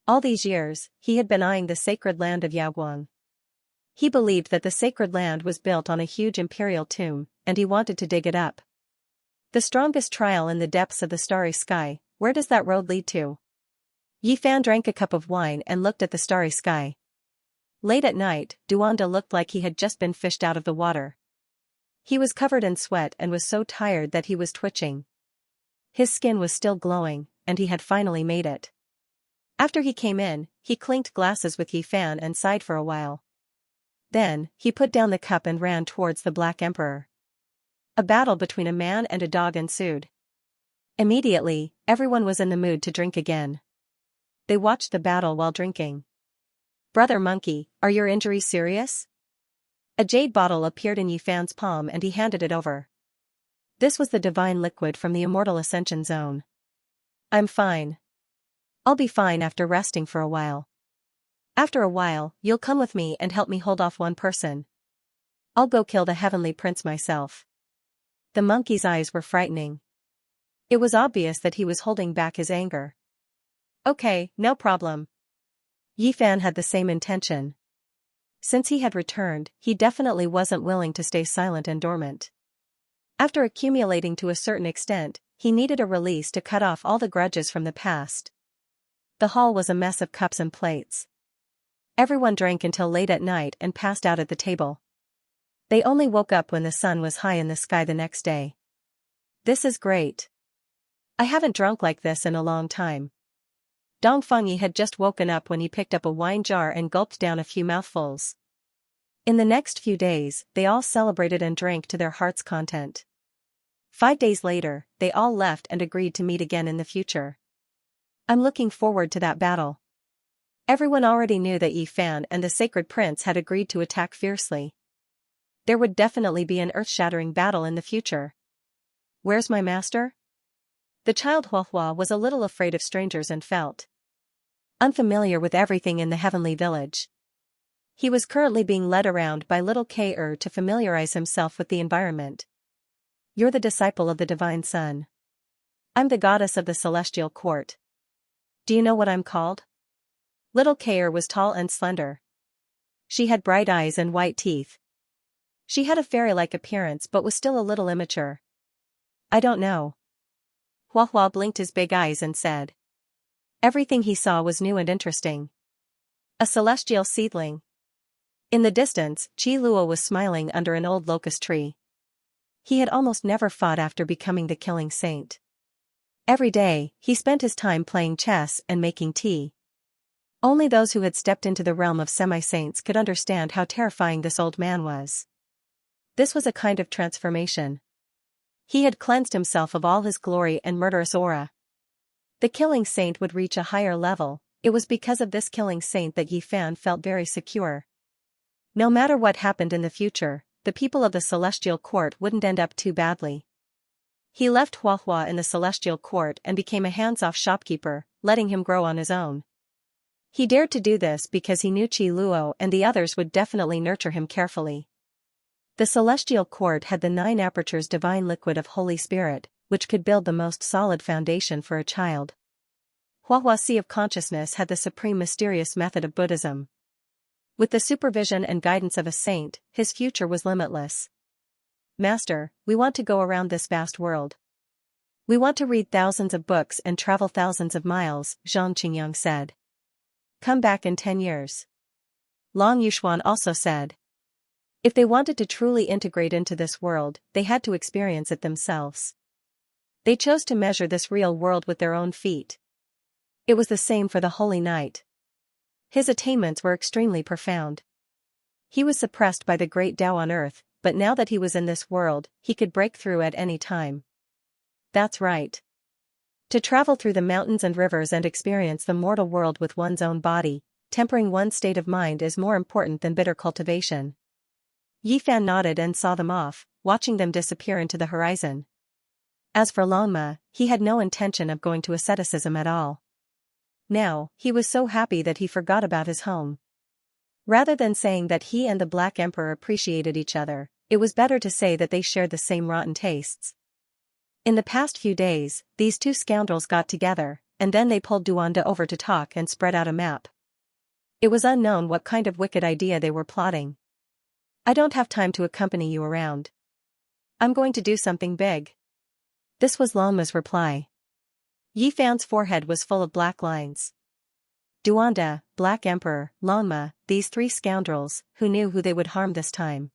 S1: All these years, he had been eyeing the sacred land of Yaoguang. He believed that the sacred land was built on a huge imperial tomb, and he wanted to dig it up. The strongest trial in the depths of the starry sky, where does that road lead to? Yi Fan drank a cup of wine and looked at the starry sky. Late at night, Duanda looked like he had just been fished out of the water. He was covered in sweat and was so tired that he was twitching. His skin was still glowing, and he had finally made it. After he came in, he clinked glasses with Yi Fan and sighed for a while. Then, he put down the cup and ran towards the Black Emperor. A battle between a man and a dog ensued. Immediately, everyone was in the mood to drink again. They watched the battle while drinking. Brother Monkey, are your injuries serious? A jade bottle appeared in Yi Fan's palm and he handed it over. This was the divine liquid from the immortal ascension zone. I'm fine. I'll be fine after resting for a while. After a while, you'll come with me and help me hold off one person. I'll go kill the heavenly prince myself. The monkey's eyes were frightening. It was obvious that he was holding back his anger. Okay, no problem. Yi Fan had the same intention. Since he had returned, he definitely wasn't willing to stay silent and dormant. After accumulating to a certain extent, he needed a release to cut off all the grudges from the past. The hall was a mess of cups and plates. Everyone drank until late at night and passed out at the table. They only woke up when the sun was high in the sky the next day. This is great. I haven't drunk like this in a long time. Dongfengyi had just woken up when he picked up a wine jar and gulped down a few mouthfuls. In the next few days, they all celebrated and drank to their heart's content. 5 days later, they all left and agreed to meet again in the future. I'm looking forward to that battle. Everyone already knew that Yi Fan and the Sacred Prince had agreed to attack fiercely. There would definitely be an earth-shattering battle in the future. Where's my master? The child Huahua was a little afraid of strangers and felt unfamiliar with everything in the heavenly village. He was currently being led around by little K-Er to familiarize himself with the environment. You're the disciple of the Divine Sun. I'm the goddess of the celestial court. Do you know what I'm called? Little K-Er was tall and slender. She had bright eyes and white teeth. She had a fairy-like appearance but was still a little immature. I don't know. Huahua blinked his big eyes and said. Everything he saw was new and interesting. A celestial seedling. In the distance, Qi Luo was smiling under an old locust tree. He had almost never fought after becoming the killing saint. Every day, he spent his time playing chess and making tea. Only those who had stepped into the realm of semi-saints could understand how terrifying this old man was. This was a kind of transformation. He had cleansed himself of all his glory and murderous aura. The killing saint would reach a higher level. It was because of this killing saint that Yi Fan felt very secure. No matter what happened in the future, the people of the celestial court wouldn't end up too badly. He left Huahua in the celestial court and became a hands-off shopkeeper, letting him grow on his own. He dared to do this because he knew Qi Luo and the others would definitely nurture him carefully. The celestial court had the 9 apertures divine liquid of Holy Spirit, which could build the most solid foundation for a child. Huahua Sea of Consciousness had the supreme mysterious method of Buddhism. With the supervision and guidance of a saint, his future was limitless. Master, we want to go around this vast world. We want to read thousands of books and travel thousands of miles, Zhang Qingyang said. Come back in 10 years. Long Yuxuan also said. If they wanted to truly integrate into this world, they had to experience it themselves. They chose to measure this real world with their own feet. It was the same for the Holy Knight. His attainments were extremely profound. He was suppressed by the great Tao on earth, but now that he was in this world, he could break through at any time. That's right. To travel through the mountains and rivers and experience the mortal world with one's own body, tempering one's state of mind is more important than bitter cultivation. Yi Fan nodded and saw them off, watching them disappear into the horizon. As for Longma, he had no intention of going to asceticism at all. Now, he was so happy that he forgot about his home. Rather than saying that he and the Black Emperor appreciated each other, it was better to say that they shared the same rotten tastes. In the past few days, these two scoundrels got together, and then they pulled Duanda over to talk and spread out a map. It was unknown what kind of wicked idea they were plotting. I don't have time to accompany you around. I'm going to do something big. This was Longma's reply. Yi Fan's forehead was full of black lines. Duanda, Black Emperor, Longma, these 3 scoundrels, who knew who they would harm this time.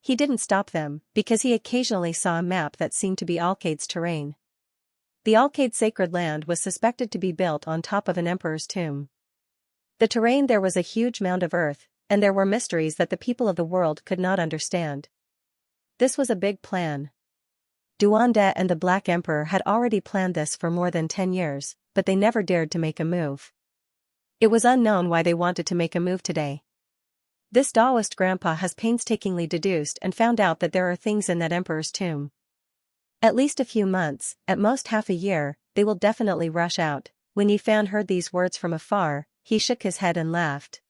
S1: He didn't stop them, because he occasionally saw a map that seemed to be Alcade's terrain. The Alcade sacred land was suspected to be built on top of an emperor's tomb. The terrain there was a huge mound of earth, and there were mysteries that the people of the world could not understand. This was a big plan. Duanda and the Black Emperor had already planned this for more than 10 years, but they never dared to make a move. It was unknown why they wanted to make a move today. This Taoist grandpa has painstakingly deduced and found out that there are things in that emperor's tomb. At least a few months, at most half a year, they will definitely rush out. When Yi Fan heard these words from afar, he shook his head and laughed.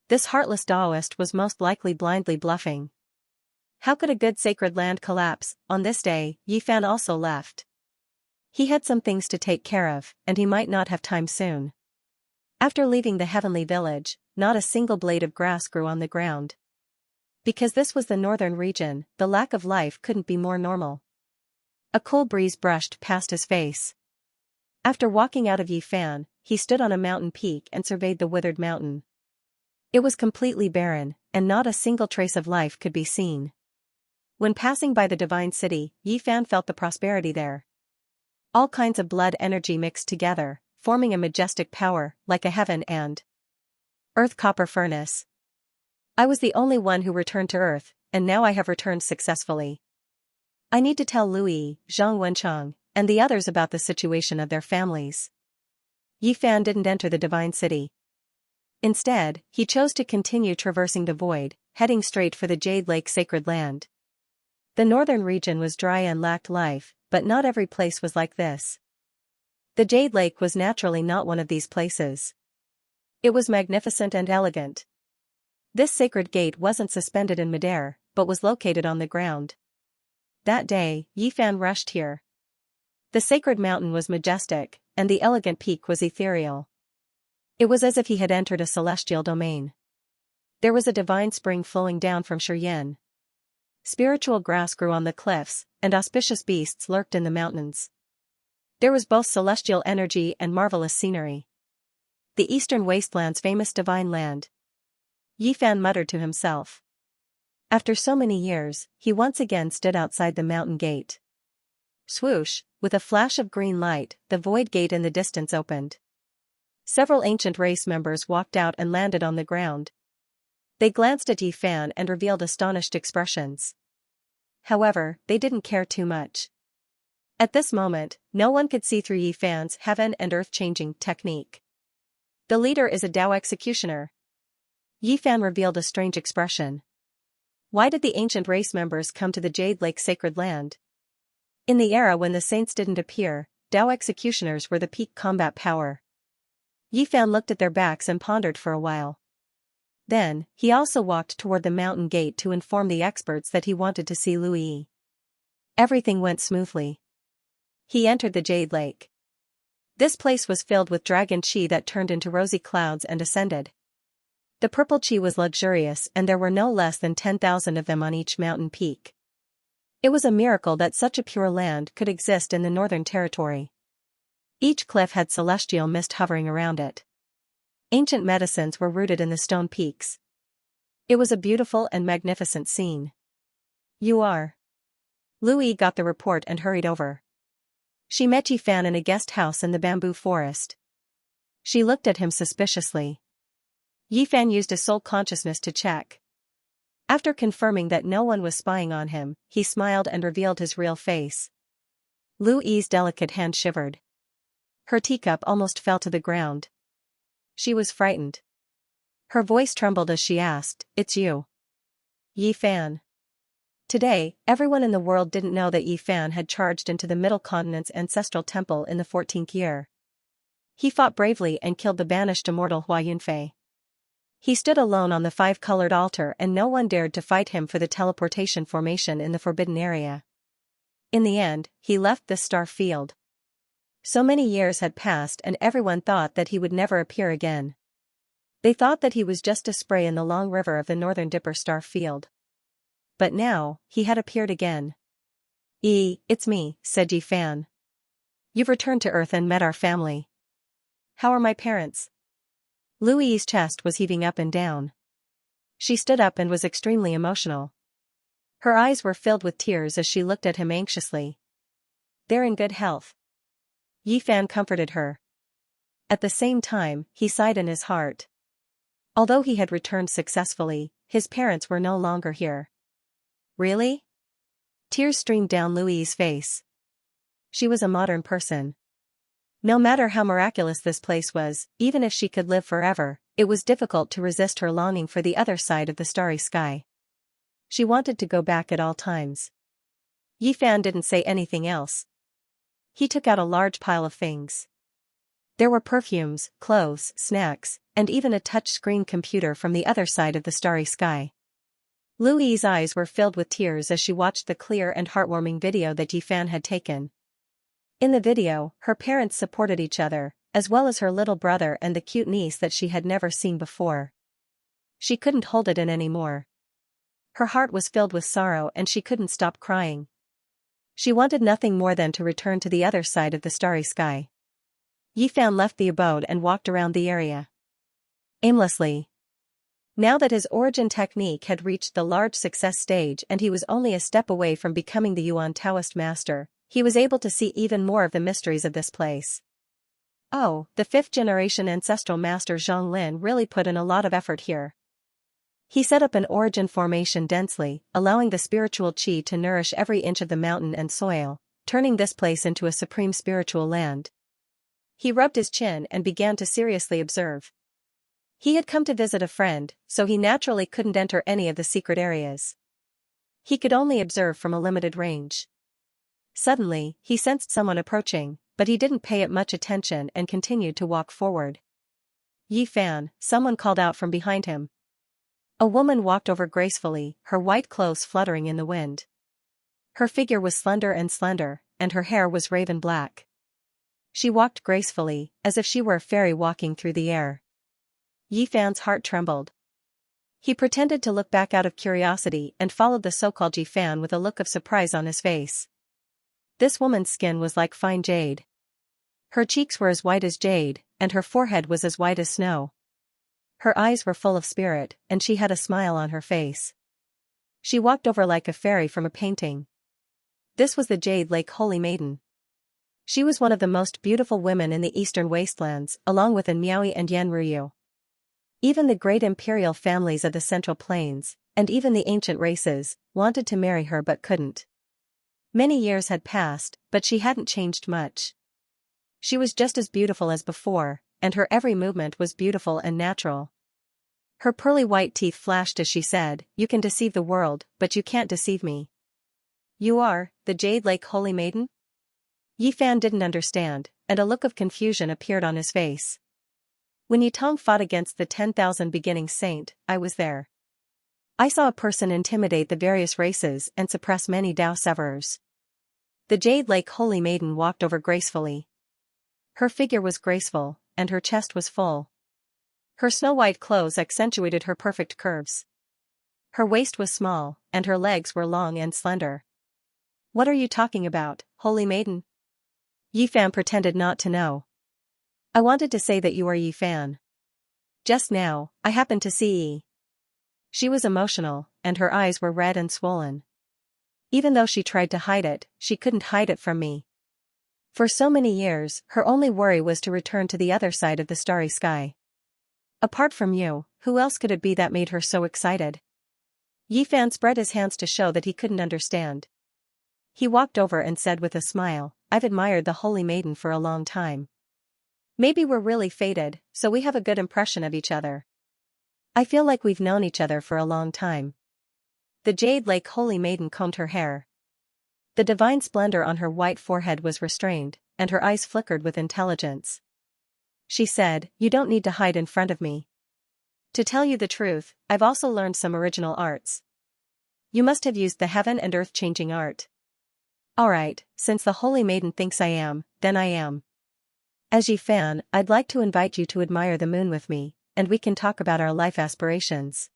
S1: This heartless Taoist was most likely blindly bluffing. How could a good sacred land collapse? On this day, Yi Fan also left. He had some things to take care of, and he might not have time soon. After leaving the heavenly village, not a single blade of grass grew on the ground. Because this was the northern region, the lack of life couldn't be more normal. A cool breeze brushed past his face. After walking out of Yifan, he stood on a mountain peak and surveyed the withered mountain. It was completely barren, and not a single trace of life could be seen. When passing by the divine city, Yifan felt the prosperity there. All kinds of blood energy mixed together, forming a majestic power, like a heaven and earth copper furnace. I was the only one who returned to Earth, and now I have returned successfully. I need to tell Lui, Zhang Wenchang, and the others about the situation of their families. Yifan didn't enter the divine city. Instead, he chose to continue traversing the void, heading straight for the Jade Lake sacred land. The northern region was dry and lacked life, but not every place was like this. The Jade Lake was naturally not one of these places. It was magnificent and elegant. This sacred gate wasn't suspended in midair, but was located on the ground. That day, Yifan rushed here. The sacred mountain was majestic, and the elegant peak was ethereal. It was as if he had entered a celestial domain. There was a divine spring flowing down from Shrouding. Spiritual grass grew on the cliffs, and auspicious beasts lurked in the mountains. There was both celestial energy and marvelous scenery. The eastern wasteland's famous divine land. Yifan muttered to himself. After so many years, he once again stood outside the mountain gate. Swoosh, with a flash of green light, the void gate in the distance opened. Several ancient race members walked out and landed on the ground. They glanced at Yifan and revealed astonished expressions. However, they didn't care too much. At this moment, no one could see through Yifan's heaven and earth changing technique. The leader is a Dao executioner. Yifan revealed a strange expression. Why did the ancient race members come to the Jade Lake sacred land? In the era when the saints didn't appear, Dao executioners were the peak combat power. Yifan looked at their backs and pondered for a while. Then, he also walked toward the mountain gate to inform the experts that he wanted to see Lui. Everything went smoothly. He entered the Jade Lake. This place was filled with dragon chi that turned into rosy clouds and ascended. The purple chi was luxurious and there were no less than 10,000 of them on each mountain peak. It was a miracle that such a pure land could exist in the Northern Territory. Each cliff had celestial mist hovering around it. Ancient medicines were rooted in the stone peaks. It was a beautiful and magnificent scene. You are. Lui got the report and hurried over. She met Yifan in a guest house in the bamboo forest. She looked at him suspiciously. Yifan used a soul consciousness to check. After confirming that no one was spying on him, he smiled and revealed his real face. Lui's delicate hand shivered. Her teacup almost fell to the ground. She was frightened. Her voice trembled as she asked, "It's you?" Yifan. Today, everyone in the world didn't know that Yifan had charged into the Middle Continent's ancestral temple in the 14th year. He fought bravely and killed the banished immortal Hua Yunfei. He stood alone on the five-colored altar and no one dared to fight him for the teleportation formation in the forbidden area. In the end, he left this star field. So many years had passed and everyone thought that he would never appear again. They thought that he was just a spray in the long river of the Northern Dipper star field. But now, he had appeared again. It's me," said Yifan. "You've returned to Earth and met our family. How are my parents?" Lui's chest was heaving up and down. She stood up and was extremely emotional. Her eyes were filled with tears as she looked at him anxiously. "They're in good health." Yifan comforted her. At the same time, he sighed in his heart. Although he had returned successfully, his parents were no longer here. Really? Tears streamed down Lui's face. She was a modern person. No matter how miraculous this place was, even if she could live forever, it was difficult to resist her longing for the other side of the starry sky. She wanted to go back at all times. Yifan didn't say anything else. He took out a large pile of things. There were perfumes, clothes, snacks, and even a touch-screen computer from the other side of the starry sky. Lui's eyes were filled with tears as she watched the clear and heartwarming video that Yifan had taken. In the video, her parents supported each other, as well as her little brother and the cute niece that she had never seen before. She couldn't hold it in anymore. Her heart was filled with sorrow and she couldn't stop crying. She wanted nothing more than to return to the other side of the starry sky. Yifan left the abode and walked around the area. Aimlessly. Now that his origin technique had reached the large success stage and he was only a step away from becoming the Yuan Taoist master, he was able to see even more of the mysteries of this place. Oh, the fifth-generation ancestral master Zhang Lin really put in a lot of effort here. He set up an origin formation densely, allowing the spiritual qi to nourish every inch of the mountain and soil, turning this place into a supreme spiritual land. He rubbed his chin and began to seriously observe. He had come to visit a friend, so he naturally couldn't enter any of the secret areas. He could only observe from a limited range. Suddenly, he sensed someone approaching, but he didn't pay it much attention and continued to walk forward. Yifan, someone called out from behind him. A woman walked over gracefully, her white clothes fluttering in the wind. Her figure was slender, and her hair was raven black. She walked gracefully, as if she were a fairy walking through the air. Yifan's heart trembled. He pretended to look back out of curiosity and followed the so-called Yifan with a look of surprise on his face. This woman's skin was like fine jade. Her cheeks were as white as jade, and her forehead was as white as snow. Her eyes were full of spirit, and she had a smile on her face. She walked over like a fairy from a painting. This was the Jade Lake Holy Maiden. She was one of the most beautiful women in the eastern wastelands, along with An Miaoi and Yan Ruyu. Even the great imperial families of the Central Plains, and even the ancient races, wanted to marry her but couldn't. Many years had passed, but she hadn't changed much. She was just as beautiful as before, and her every movement was beautiful and natural. Her pearly white teeth flashed as she said, "You can deceive the world, but you can't deceive me." "You are, the Jade Lake Holy Maiden?" Yifan didn't understand, and a look of confusion appeared on his face. "When Yitong fought against the 10,000 beginning saint, I was there. I saw a person intimidate the various races and suppress many Dao severers." The Jade Lake Holy Maiden walked over gracefully. Her figure was graceful, and her chest was full. Her snow-white clothes accentuated her perfect curves. Her waist was small, and her legs were long and slender. "What are you talking about, Holy Maiden?" Yifan pretended not to know. "I wanted to say that you are Yifan. Just now, I happened to see Yi." She was emotional, and her eyes were red and swollen. "Even though she tried to hide it, she couldn't hide it from me. For so many years, her only worry was to return to the other side of the starry sky. Apart from you, who else could it be that made her so excited?" Yifan spread his hands to show that he couldn't understand. He walked over and said with a smile, "I've admired the Holy Maiden for a long time. Maybe we're really fated, so we have a good impression of each other. I feel like we've known each other for a long time." The Jade Lake Holy Maiden combed her hair. The divine splendor on her white forehead was restrained, and her eyes flickered with intelligence. She said, "You don't need to hide in front of me. To tell you the truth, I've also learned some original arts. You must have used the heaven and earth changing art." "Alright, since the Holy Maiden thinks I am, then I am. As Yifan, I'd like to invite you to admire the moon with me, and we can talk about our life aspirations.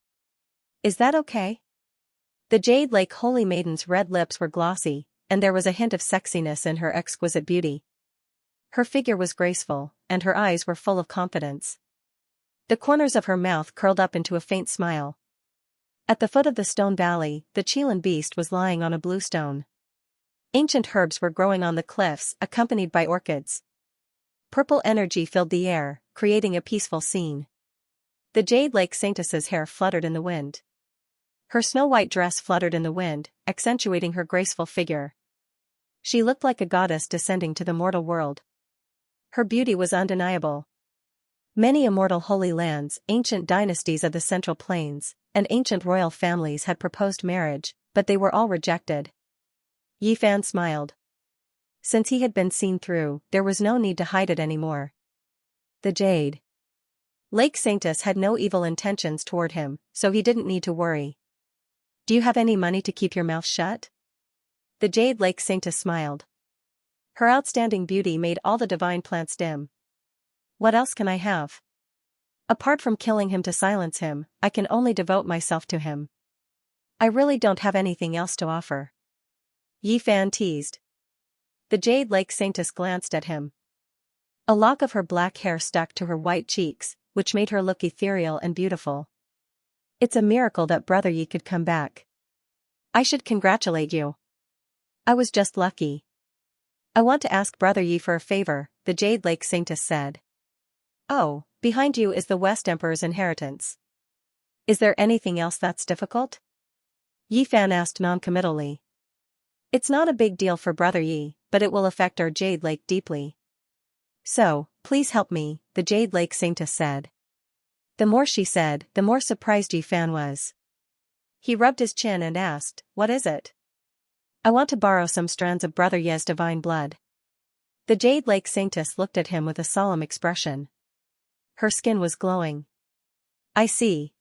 S1: Is that okay?" The Jade Lake Holy Maiden's red lips were glossy, and there was a hint of sexiness in her exquisite beauty. Her figure was graceful, and her eyes were full of confidence. The corners of her mouth curled up into a faint smile. At the foot of the stone valley, the Chilan beast was lying on a blue stone. Ancient herbs were growing on the cliffs, accompanied by orchids. Purple energy filled the air, creating a peaceful scene. The Jade Lake Saintess's hair fluttered in the wind. Her snow-white dress fluttered in the wind, accentuating her graceful figure. She looked like a goddess descending to the mortal world. Her beauty was undeniable. Many immortal holy lands, ancient dynasties of the Central Plains, and ancient royal families had proposed marriage, but they were all rejected. Yifan smiled. Since he had been seen through, there was no need to hide it anymore. The Jade Lake Saintess had no evil intentions toward him, so he didn't need to worry. "Do you have any money to keep your mouth shut?" The Jade Lake Saintess smiled. Her outstanding beauty made all the divine plants dim. "What else can I have? Apart from killing him to silence him, I can only devote myself to him." I really don't have anything else to offer. Yi Fan teased. The Jade Lake Saintess glanced at him. A lock of her black hair stuck to her white cheeks, which made her look ethereal and beautiful. It's a miracle that Brother Yi could come back. I should congratulate you. I was just lucky. I want to ask Brother Yi for a favor, the Jade Lake Saintess said. Oh, behind you is the West Emperor's inheritance. Is there anything else that's difficult? Yi Fan asked noncommittally. It's not a big deal for Brother Yi, but it will affect our Jade Lake deeply. So, please help me, the Jade Lake Saintess said. The more she said, the more surprised Yi Fan was. He rubbed his chin and asked, what is it? I want to borrow some strands of Brother Ye's divine blood. The Jade Lake Saintess looked at him with a solemn expression. Her skin was glowing. I see.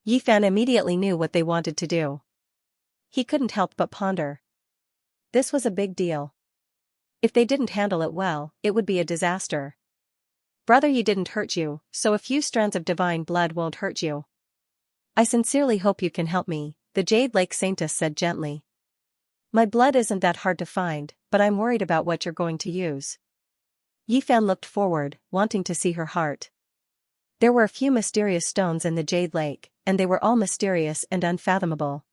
S1: Yi Fan immediately knew what they wanted to do. He couldn't help but ponder. This was a big deal. If they didn't handle it well, it would be a disaster. Brother Yi didn't hurt you, so a few strands of divine blood won't hurt you. I sincerely hope you can help me, the Jade Lake Saintess said gently. My blood isn't that hard to find, but I'm worried about what you're going to use. Yi Fan looked forward, wanting to see her heart. There were a few mysterious stones in the Jade Lake, and they were all mysterious and unfathomable.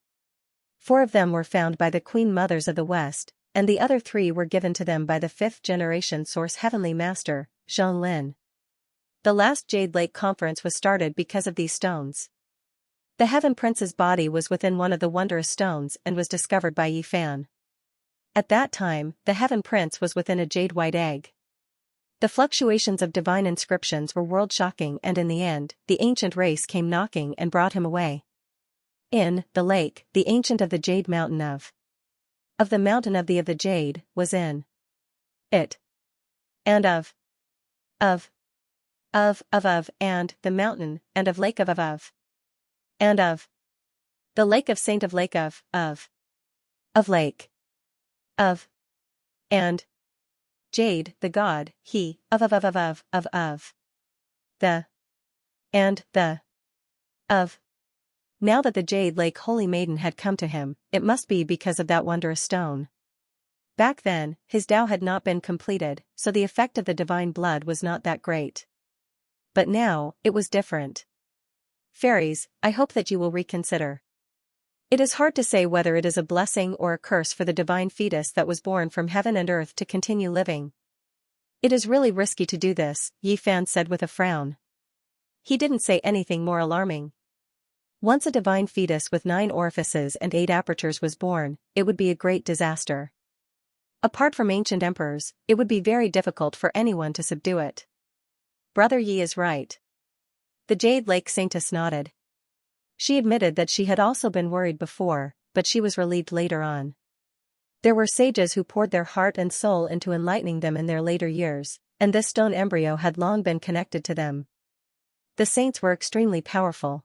S1: 4 of them were found by the Queen Mothers of the West, and the other 3 were given to them by the 5th-generation Source Heavenly Master, Zhonglin. The last Jade Lake Conference was started because of these stones. The Heaven Prince's body was within one of the wondrous stones and was discovered by Yi Fan. At that time, the Heaven Prince was within a jade-white egg. The fluctuations of divine inscriptions were world-shocking, and in the end, the ancient race came knocking and brought him away. In the lake, the ancient of the Jade Mountain of the mountain of the Jade, was in it. And of and the mountain, and of lake of and of the lake of Saint of lake of lake of and Jade, the god, he, of the and the of. Now that the Jade Lake Holy Maiden had come to him, it must be because of that wondrous stone. Back then, his Tao had not been completed, so the effect of the divine blood was not that great. But now, it was different. Fairies, I hope that you will reconsider. It is hard to say whether it is a blessing or a curse for the divine fetus that was born from heaven and earth to continue living. It is really risky to do this, Yi Fan said with a frown. He didn't say anything more alarming. Once a divine fetus with 9 orifices and 8 apertures was born, it would be a great disaster. Apart from ancient emperors, it would be very difficult for anyone to subdue it. Brother Yi is right. The Jade Lake Saintess nodded. She admitted that she had also been worried before, but she was relieved later on. There were sages who poured their heart and soul into enlightening them in their later years, and this stone embryo had long been connected to them. The saints were extremely powerful.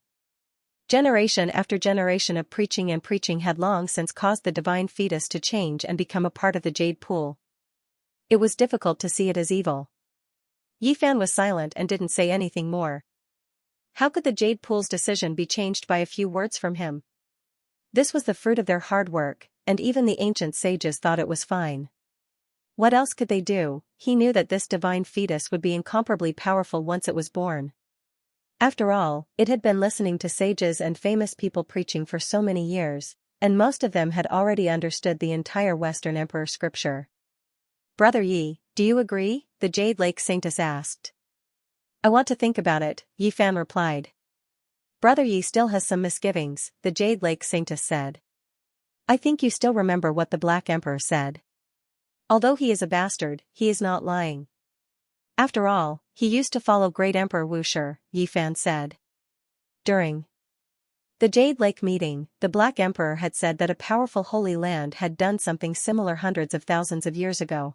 S1: Generation after generation of preaching and preaching had long since caused the divine fetus to change and become a part of the jade pool. It was difficult to see it as evil. Yi Fan was silent and didn't say anything more. How could the jade pool's decision be changed by a few words from him? This was the fruit of their hard work, and even the ancient sages thought it was fine. What else could they do? He knew that this divine fetus would be incomparably powerful once it was born. After all, it had been listening to sages and famous people preaching for so many years, and most of them had already understood the entire Western Emperor scripture. Brother Yi, do you agree? The Jade Lake Saintess asked. I want to think about it, Yi Fan replied. Brother Yi still has some misgivings, the Jade Lake Saintess said. I think you still remember what the Black Emperor said. Although he is a bastard, he is not lying. After all, he used to follow Great Emperor Wushi, Yi Fan said. During the Jade Lake meeting, the Black Emperor had said that a powerful Holy Land had done something similar hundreds of thousands of years ago.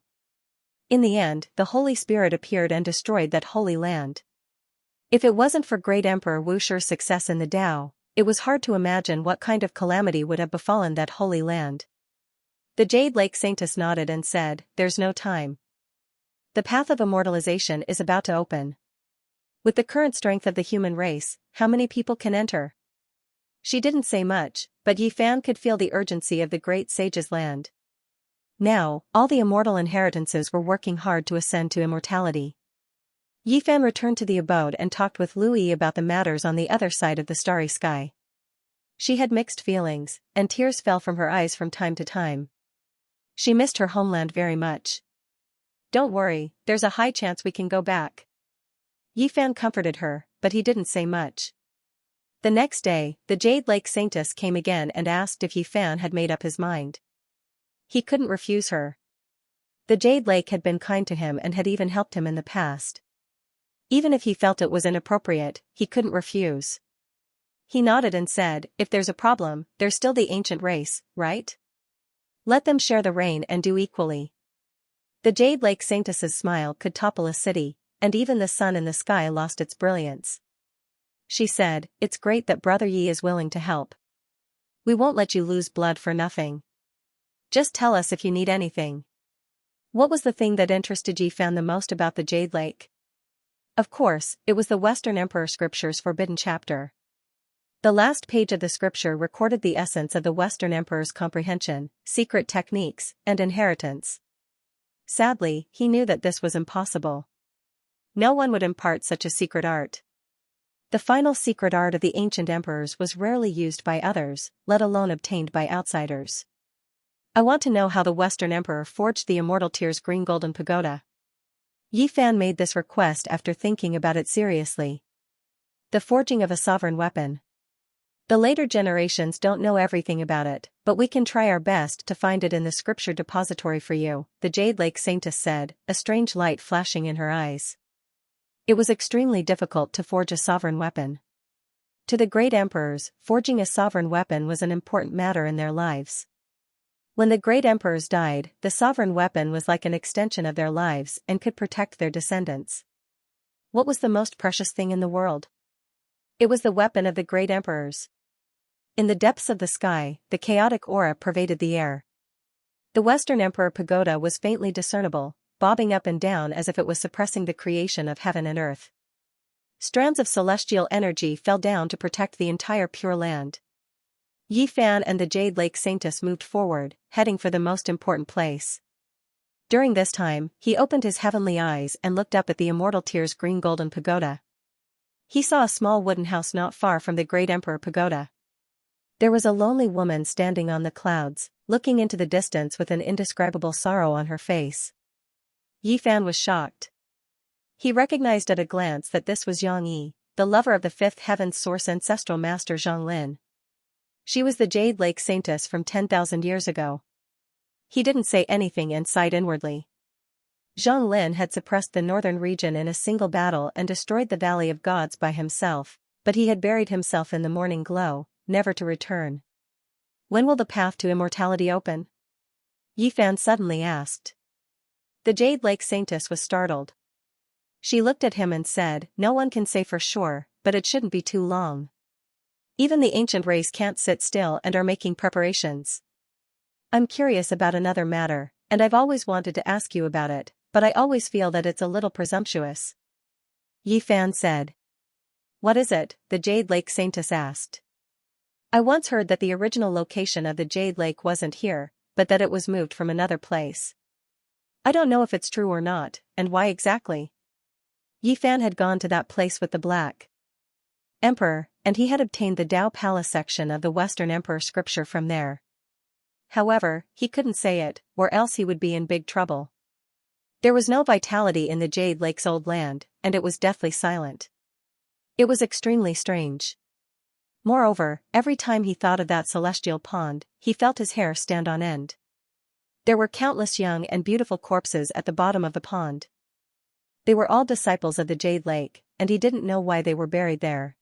S1: In the end, the Holy Spirit appeared and destroyed that Holy Land. If it wasn't for Great Emperor Wushi's success in the Tao, it was hard to imagine what kind of calamity would have befallen that Holy Land. The Jade Lake Saintess nodded and said, There's no time. The path of immortalization is about to open. With the current strength of the human race, how many people can enter? She didn't say much, but Yi Fan could feel the urgency of the great sage's land. Now, all the immortal inheritances were working hard to ascend to immortality. Yi Fan returned to the abode and talked with Lu Yi about the matters on the other side of the starry sky. She had mixed feelings, and tears fell from her eyes from time to time. She missed her homeland very much. "Don't worry, there's a high chance we can go back." Yi Fan comforted her, but he didn't say much. The next day, the Jade Lake Saintess came again and asked if Yi Fan had made up his mind. He couldn't refuse her. The Jade Lake had been kind to him and had even helped him in the past. Even if he felt it was inappropriate, he couldn't refuse. He nodded and said, "If there's a problem, there's still the ancient race, right? Let them share the rain and do equally." The Jade Lake Saintess's smile could topple a city, and even the sun in the sky lost its brilliance. She said, "It's great that Brother Yi is willing to help. We won't let you lose blood for nothing. Just tell us if you need anything." What was the thing that interested Yi Fan the most about the Jade Lake? Of course, it was the Western Emperor Scripture's forbidden chapter. The last page of the scripture recorded the essence of the Western Emperor's comprehension, secret techniques, and inheritance. Sadly, he knew that this was impossible. No one would impart such a secret art. The final secret art of the ancient emperors was rarely used by others, let alone obtained by outsiders. "I want to know how the Western Emperor forged the immortal tier's green golden pagoda." Yi Fan made this request after thinking about it seriously. The forging of a sovereign weapon. The later generations don't know everything about it, but we can try our best to find it in the scripture depository for you, the Jade Lake Saintess said, a strange light flashing in her eyes. It was extremely difficult to forge a sovereign weapon. To the great emperors, forging a sovereign weapon was an important matter in their lives. When the great emperors died, the sovereign weapon was like an extension of their lives and could protect their descendants. What was the most precious thing in the world? It was the weapon of the great emperors. In the depths of the sky, the chaotic aura pervaded the air. The Western Emperor Pagoda was faintly discernible, bobbing up and down as if it was suppressing the creation of heaven and earth. Strands of celestial energy fell down to protect the entire Pure Land. Yi Fan and the Jade Lake Saintess moved forward, heading for the most important place. During this time, he opened his heavenly eyes and looked up at the immortal tier's green golden pagoda. He saw a small wooden house not far from the great Emperor Pagoda. There was a lonely woman standing on the clouds, looking into the distance with an indescribable sorrow on her face. Yi Fan was shocked. He recognized at a glance that this was Yang Yi, the lover of the fifth heaven's source ancestral master Zhang Lin. She was the Jade Lake Saintess from 10,000 years ago. He didn't say anything and sighed inwardly. Zhang Lin had suppressed the northern region in a single battle and destroyed the Valley of Gods by himself, but he had buried himself in the morning glow, never to return. When will the path to immortality open? Yi Fan suddenly asked. The Jade Lake Saintess was startled. She looked at him and said, "No one can say for sure, but it shouldn't be too long. Even the ancient race can't sit still and are making preparations. I'm curious about another matter, and I've always wanted to ask you about it, but I always feel that it's a little presumptuous." Yi Fan said. "What is it?" the Jade Lake Saintess asked. "I once heard that the original location of the Jade Lake wasn't here, but that it was moved from another place. I don't know if it's true or not, and why exactly." Yi Fan had gone to that place with the Black Emperor, and he had obtained the Dao Palace section of the Western Emperor scripture from there. However, he couldn't say it, or else he would be in big trouble. There was no vitality in the Jade Lake's old land, and it was deathly silent. It was extremely strange. Moreover, every time he thought of that celestial pond, he felt his hair stand on end. There were countless young and beautiful corpses at the bottom of the pond. They were all disciples of the Jade Lake, and he didn't know why they were buried there.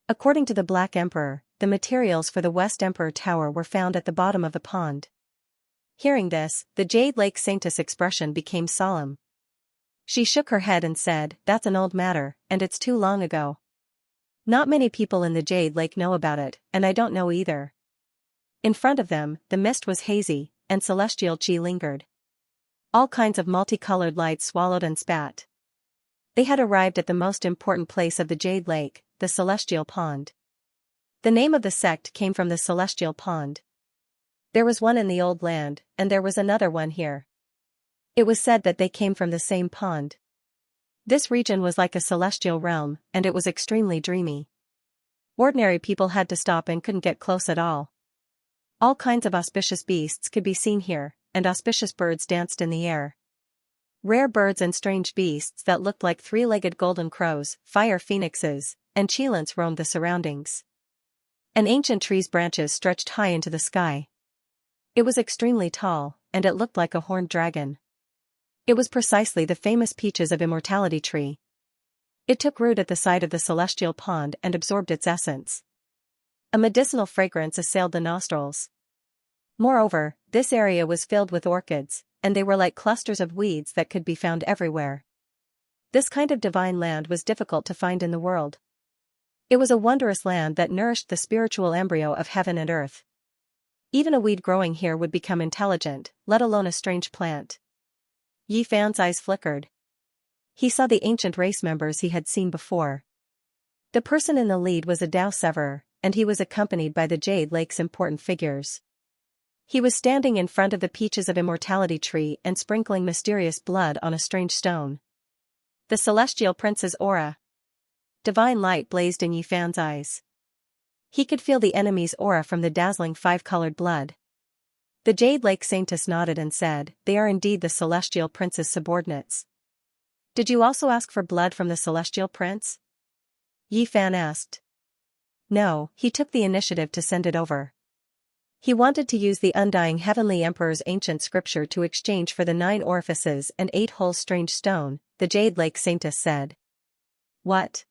S1: According to the Black Emperor, the materials for the West Emperor Tower were found at the bottom of the pond. Hearing this, the Jade Lake Saintess' expression became solemn. She shook her head and said, "That's an old matter, and it's too long ago. Not many people in the Jade Lake know about it, and I don't know either." In front of them, the mist was hazy, and celestial chi lingered. All kinds of multicolored lights swallowed and spat. They had arrived at the most important place of the Jade Lake, the celestial pond. The name of the sect came from the celestial pond. There was one in the old land, and there was another one here. It was said that they came from the same pond. This region was like a celestial realm, and it was extremely dreamy. Ordinary people had to stop and couldn't get close at all. All kinds of auspicious beasts could be seen here, and auspicious birds danced in the air. Rare birds and strange beasts that looked like three-legged golden crows, fire phoenixes, and cheilants roamed the surroundings. An ancient tree's branches stretched high into the sky. It was extremely tall, and it looked like a horned dragon. It was precisely the famous peaches of immortality tree. It took root at the side of the celestial pond and absorbed its essence. A medicinal fragrance assailed the nostrils. Moreover, this area was filled with orchids, and they were like clusters of weeds that could be found everywhere. This kind of divine land was difficult to find in the world. It was a wondrous land that nourished the spiritual embryo of heaven and earth. Even a weed growing here would become intelligent, let alone a strange plant. Yi Fan's eyes flickered. He saw the ancient race members he had seen before. The person in the lead was a Dao Severer, and he was accompanied by the Jade Lake's important figures. He was standing in front of the peaches of immortality tree and sprinkling mysterious blood on a strange stone. The celestial prince's aura. Divine light blazed in Yi Fan's eyes. He could feel the enemy's aura from the dazzling five-colored blood. The Jade Lake Saintess nodded and said, "They are indeed the celestial prince's subordinates." "Did you also ask for blood from the celestial prince?" Yi Fan asked. "No, he took the initiative to send it over. He wanted to use the undying Heavenly Emperor's ancient scripture to exchange for the 9 orifices and 8 holes strange stone," the Jade Lake Saintess said. "What?"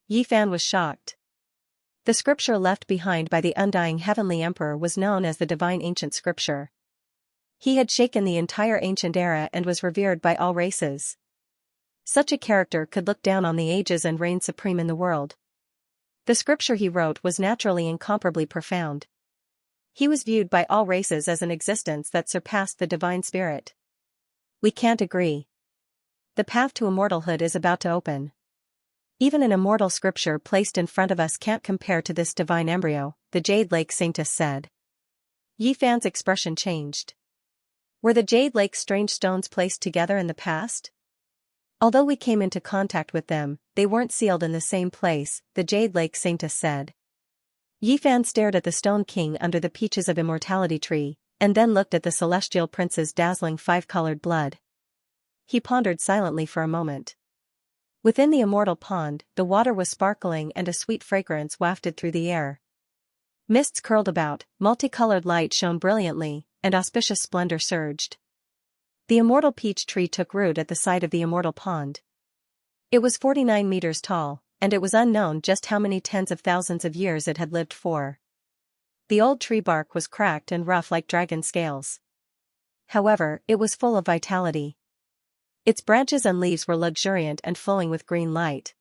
S1: Yi Fan was shocked. The scripture left behind by the undying Heavenly Emperor was known as the Divine Ancient Scripture. He had shaken the entire ancient era and was revered by all races. Such a character could look down on the ages and reign supreme in the world. The scripture he wrote was naturally incomparably profound. He was viewed by all races as an existence that surpassed the divine spirit. "We can't agree. The path to immortalhood is about to open. Even an immortal scripture placed in front of us can't compare to this divine embryo," the Jade Lake Saintess said. Yi Fan's expression changed. Were the Jade Lake's strange stones placed together in the past? "Although we came into contact with them, they weren't sealed in the same place," the Jade Lake Saintess said. Yi Fan stared at the Stone King under the peaches of immortality tree, and then looked at the celestial prince's dazzling 5-colored blood. He pondered silently for a moment. Within the immortal pond, the water was sparkling and a sweet fragrance wafted through the air. Mists curled about, multicolored light shone brilliantly, and auspicious splendor surged. The immortal peach tree took root at the side of the immortal pond. It was 49 meters tall, and it was unknown just how many tens of thousands of years it had lived for. The old tree bark was cracked and rough like dragon scales. However, it was full of vitality. Its branches and leaves were luxuriant and flowing with green light.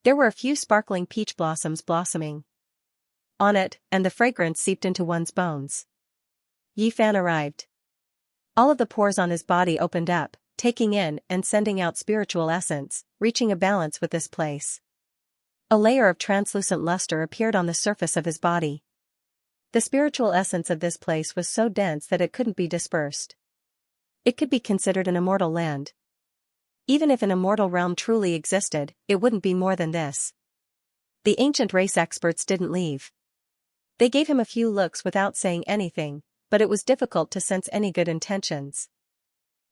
S1: There were a few sparkling peach blossoms blossoming on it, and the fragrance seeped into one's bones. Yi Fan arrived. All of the pores on his body opened up, taking in and sending out spiritual essence, reaching a balance with this place. A layer of translucent luster appeared on the surface of his body. The spiritual essence of this place was so dense that it couldn't be dispersed. It could be considered an immortal land. Even if an immortal realm truly existed, it wouldn't be more than this. The ancient race experts didn't leave. They gave him a few looks without saying anything, but it was difficult to sense any good intentions.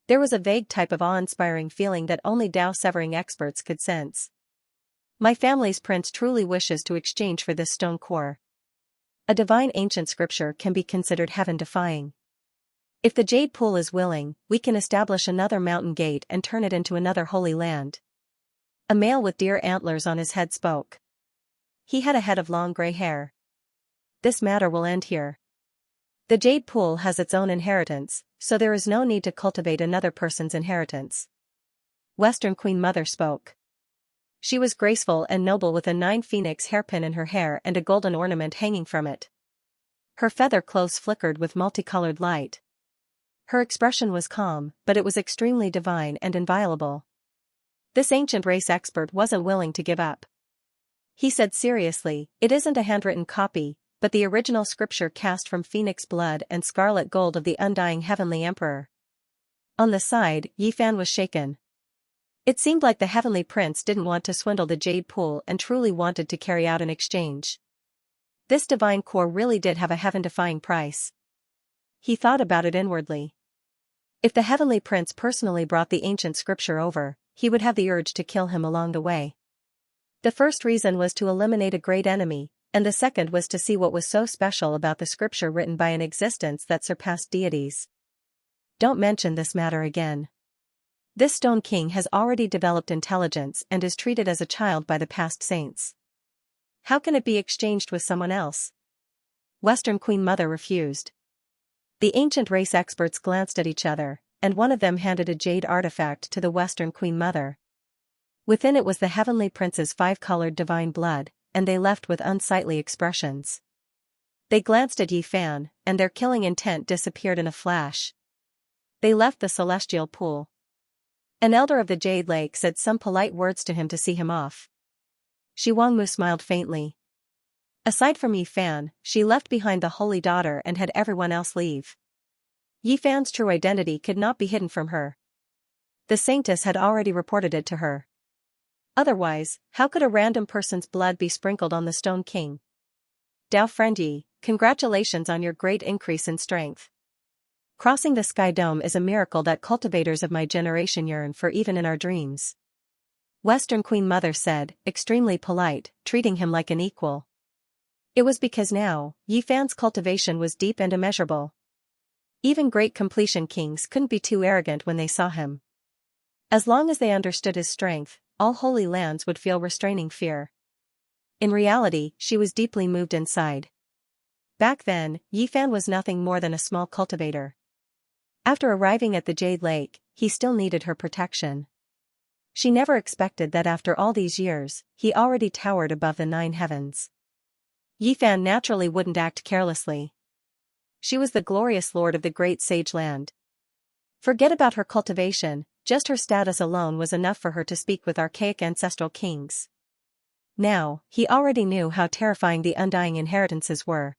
S1: There was a vague type of awe-inspiring feeling that only Dao-severing experts could sense. "My family's prince truly wishes to exchange for this stone core. A divine ancient scripture can be considered heaven-defying. If the jade pool is willing, we can establish another mountain gate and turn it into another holy land." A male with deer antlers on his head spoke. He had a head of long gray hair. "This matter will end here. The jade pool has its own inheritance, so there is no need to cultivate another person's inheritance." Western Queen Mother spoke. She was graceful and noble with a 9-phoenix hairpin in her hair and a golden ornament hanging from it. Her feather clothes flickered with multicolored light. Her expression was calm, but it was extremely divine and inviolable. This ancient race expert wasn't willing to give up. He said seriously, "It isn't a handwritten copy, but the original scripture cast from phoenix blood and scarlet gold of the undying heavenly emperor." On the side, Yi Fan was shaken. It seemed like the heavenly prince didn't want to swindle the jade pool and truly wanted to carry out an exchange. This divine core really did have a heaven-defying price. He thought about it inwardly. If the heavenly prince personally brought the ancient scripture over, he would have the urge to kill him along the way. The first reason was to eliminate a great enemy, and the second was to see what was so special about the scripture written by an existence that surpassed deities. Don't mention this matter again. This Stone King has already developed intelligence and is treated as a child by the past saints. How can it be exchanged with someone else? Western Queen Mother refused. The ancient race experts glanced at each other, and one of them handed a jade artifact to the Western Queen Mother. Within it was the heavenly prince's 5-colored divine blood, and they left with unsightly expressions. They glanced at Yi Fan, and their killing intent disappeared in a flash. They left the celestial pool. An elder of the Jade Lake said some polite words to him to see him off. Shi Wangmu smiled faintly. Aside from Yi Fan, she left behind the holy daughter and had everyone else leave. Yi Fan's true identity could not be hidden from her. The saintess had already reported it to her. Otherwise, how could a random person's blood be sprinkled on the Stone King? Dao friend Yi, congratulations on your great increase in strength. Crossing the sky dome is a miracle that cultivators of my generation yearn for even in our dreams. Western Queen Mother said, extremely polite, treating him like an equal. It was because now, Yi Fan's cultivation was deep and immeasurable. Even great completion kings couldn't be too arrogant when they saw him. As long as they understood his strength, all holy lands would feel restraining fear. In reality, she was deeply moved inside. Back then, Yi Fan was nothing more than a small cultivator. After arriving at the Jade Lake, he still needed her protection. She never expected that after all these years, he already towered above the 9 heavens. Yi Fan naturally wouldn't act carelessly. She was the glorious lord of the great sage land. Forget about her cultivation, just her status alone was enough for her to speak with archaic ancestral kings. Now, he already knew how terrifying the undying inheritances were.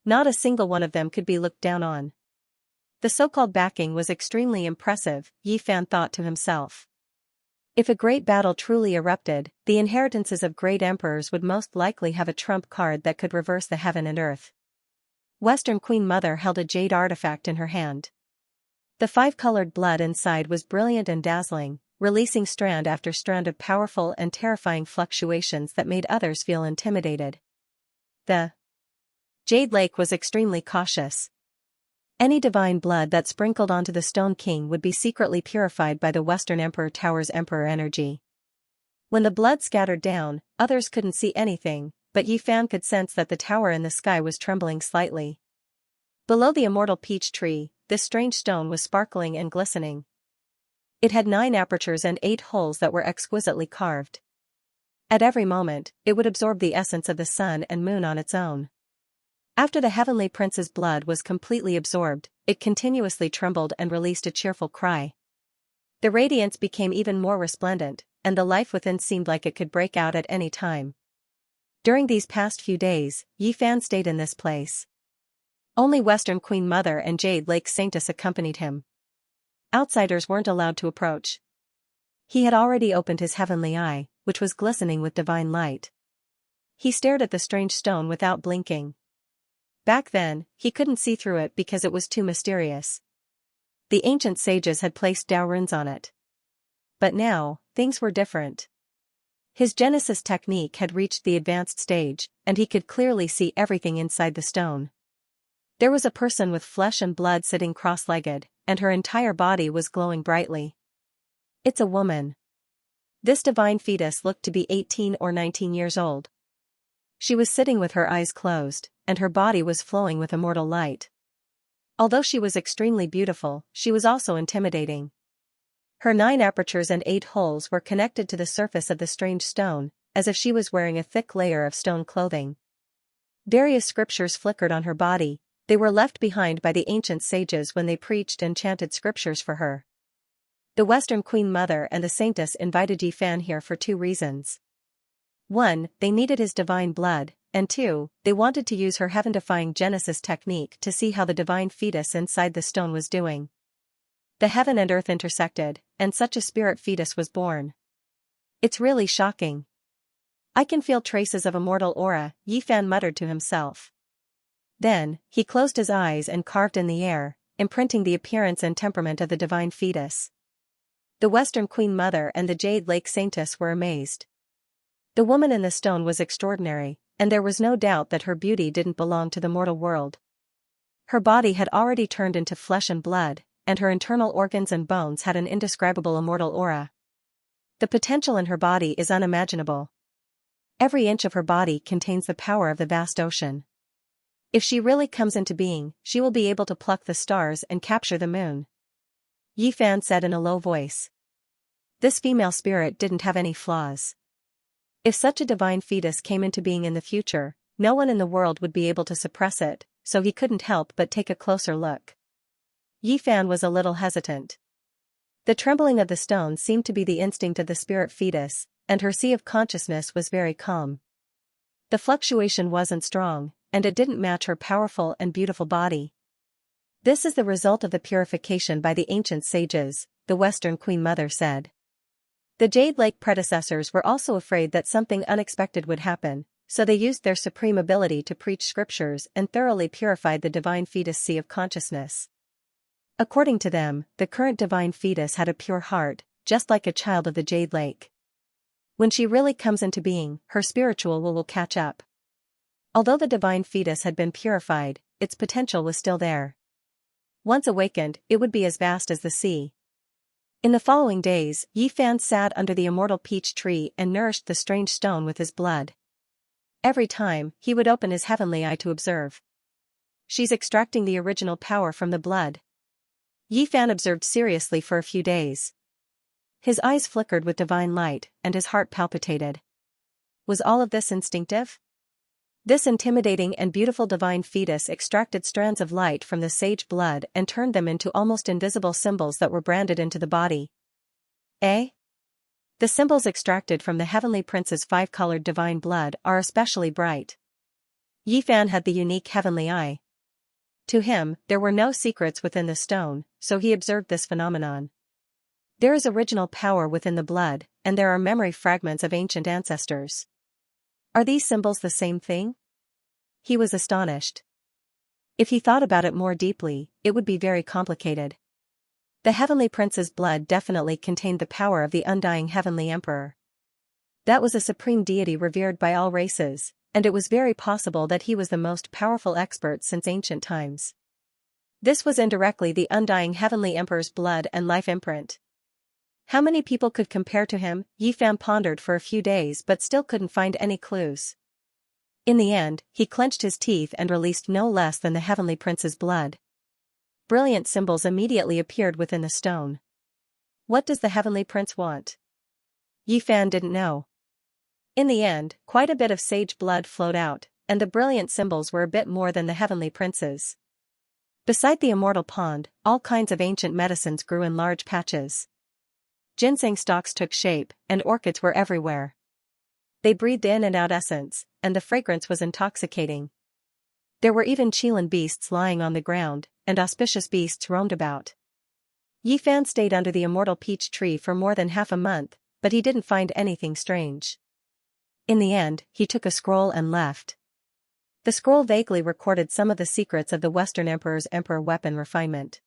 S1: Not a single one of them could be looked down on. The so-called backing was extremely impressive, Yi Fan thought to himself. If a great battle truly erupted, the inheritances of great emperors would most likely have a trump card that could reverse the heaven and earth. Western Queen Mother held a jade artifact in her hand. The 5-colored blood inside was brilliant and dazzling, releasing strand after strand of powerful and terrifying fluctuations that made others feel intimidated. The Jade Lake was extremely cautious. Any divine blood that sprinkled onto the Stone King would be secretly purified by the Western Emperor Tower's Emperor energy. When the blood scattered down, others couldn't see anything, but Yi Fan could sense that the tower in the sky was trembling slightly. Below the immortal peach tree, this strange stone was sparkling and glistening. It had 9 apertures and 8 holes that were exquisitely carved. At every moment, it would absorb the essence of the sun and moon on its own. After the heavenly prince's blood was completely absorbed, it continuously trembled and released a cheerful cry. The radiance became even more resplendent, and the life within seemed like it could break out at any time. During these past few days, Yi Fan stayed in this place. Only Western Queen Mother and Jade Lake Saintess accompanied him. Outsiders weren't allowed to approach. He had already opened his heavenly eye, which was glistening with divine light. He stared at the strange stone without blinking. Back then, he couldn't see through it because it was too mysterious. The ancient sages had placed Dao runes on it. But now, things were different. His Genesis technique had reached the advanced stage, and he could clearly see everything inside the stone. There was a person with flesh and blood sitting cross-legged, and her entire body was glowing brightly. It's a woman. This divine fetus looked to be 18 or 19 years old. She was sitting with her eyes closed, and her body was flowing with immortal light. Although she was extremely beautiful, she was also intimidating. Her 9 apertures and 8 holes were connected to the surface of the strange stone, as if she was wearing a thick layer of stone clothing. Various scriptures flickered on her body. They were left behind by the ancient sages when they preached and chanted scriptures for her. The Western Queen Mother and the Saintess invited Yi Fan here for 2 reasons. 1. They needed his divine blood, and 2. They wanted to use her heaven-defying Genesis technique to see how the divine fetus inside the stone was doing. The heaven and earth intersected, and such a spirit fetus was born. It's really shocking. I can feel traces of immortal aura, Yifan muttered to himself. Then, he closed his eyes and carved in the air, imprinting the appearance and temperament of the divine fetus. The Western Queen Mother and the Jade Lake Saintess were amazed. The woman in the stone was extraordinary, and there was no doubt that her beauty didn't belong to the mortal world. Her body had already turned into flesh and blood, and her internal organs and bones had an indescribable immortal aura. The potential in her body is unimaginable. Every inch of her body contains the power of the vast ocean. If she really comes into being, she will be able to pluck the stars and capture the moon. Yifan said in a low voice. This female spirit didn't have any flaws. If such a divine fetus came into being in the future, no one in the world would be able to suppress it, so he couldn't help but take a closer look. Yifan was a little hesitant. The trembling of the stone seemed to be the instinct of the spirit fetus, and her sea of consciousness was very calm. The fluctuation wasn't strong, and it didn't match her powerful and beautiful body. This is the result of the purification by the ancient sages, the Western Queen Mother said. The Jade Lake predecessors were also afraid that something unexpected would happen, so they used their supreme ability to preach scriptures and thoroughly purified the divine fetus sea of consciousness. According to them, the current divine fetus had a pure heart, just like a child of the Jade Lake. When she really comes into being, her spiritual will catch up. Although the divine fetus had been purified, its potential was still there. Once awakened, it would be as vast as the sea. In the following days, Yifan sat under the immortal peach tree and nourished the strange stone with his blood. Every time, he would open his heavenly eye to observe. She's extracting the original power from the blood. Yifan observed seriously for a few days. His eyes flickered with divine light, and his heart palpitated. Was all of this instinctive? This intimidating and beautiful divine fetus extracted strands of light from the sage blood and turned them into almost invisible symbols that were branded into the body. The symbols extracted from the heavenly prince's 5-colored divine blood are especially bright. Yifan had the unique heavenly eye. To him, there were no secrets within the stone, so he observed this phenomenon. There is original power within the blood, and there are memory fragments of ancient ancestors. Are these symbols the same thing? He was astonished. If he thought about it more deeply, it would be very complicated. The heavenly prince's blood definitely contained the power of the undying heavenly emperor. That was a supreme deity revered by all races, and it was very possible that he was the most powerful expert since ancient times. This was indirectly the undying heavenly emperor's blood and life imprint. How many people could compare to him? Yifan pondered for a few days but still couldn't find any clues. In the end, he clenched his teeth and released no less than the heavenly prince's blood. Brilliant symbols immediately appeared within the stone. What does the heavenly prince want? Yifan didn't know. In the end, quite a bit of sage blood flowed out, and the brilliant symbols were a bit more than the heavenly prince's. Beside the immortal pond, all kinds of ancient medicines grew in large patches. Ginseng stalks took shape, and orchids were everywhere. They breathed in and out essence, and the fragrance was intoxicating. There were even Qilin beasts lying on the ground, and auspicious beasts roamed about. Yifan stayed under the immortal peach tree for more than half a month, but he didn't find anything strange. In the end, he took a scroll and left. The scroll vaguely recorded some of the secrets of the Western Emperor's emperor weapon refinement.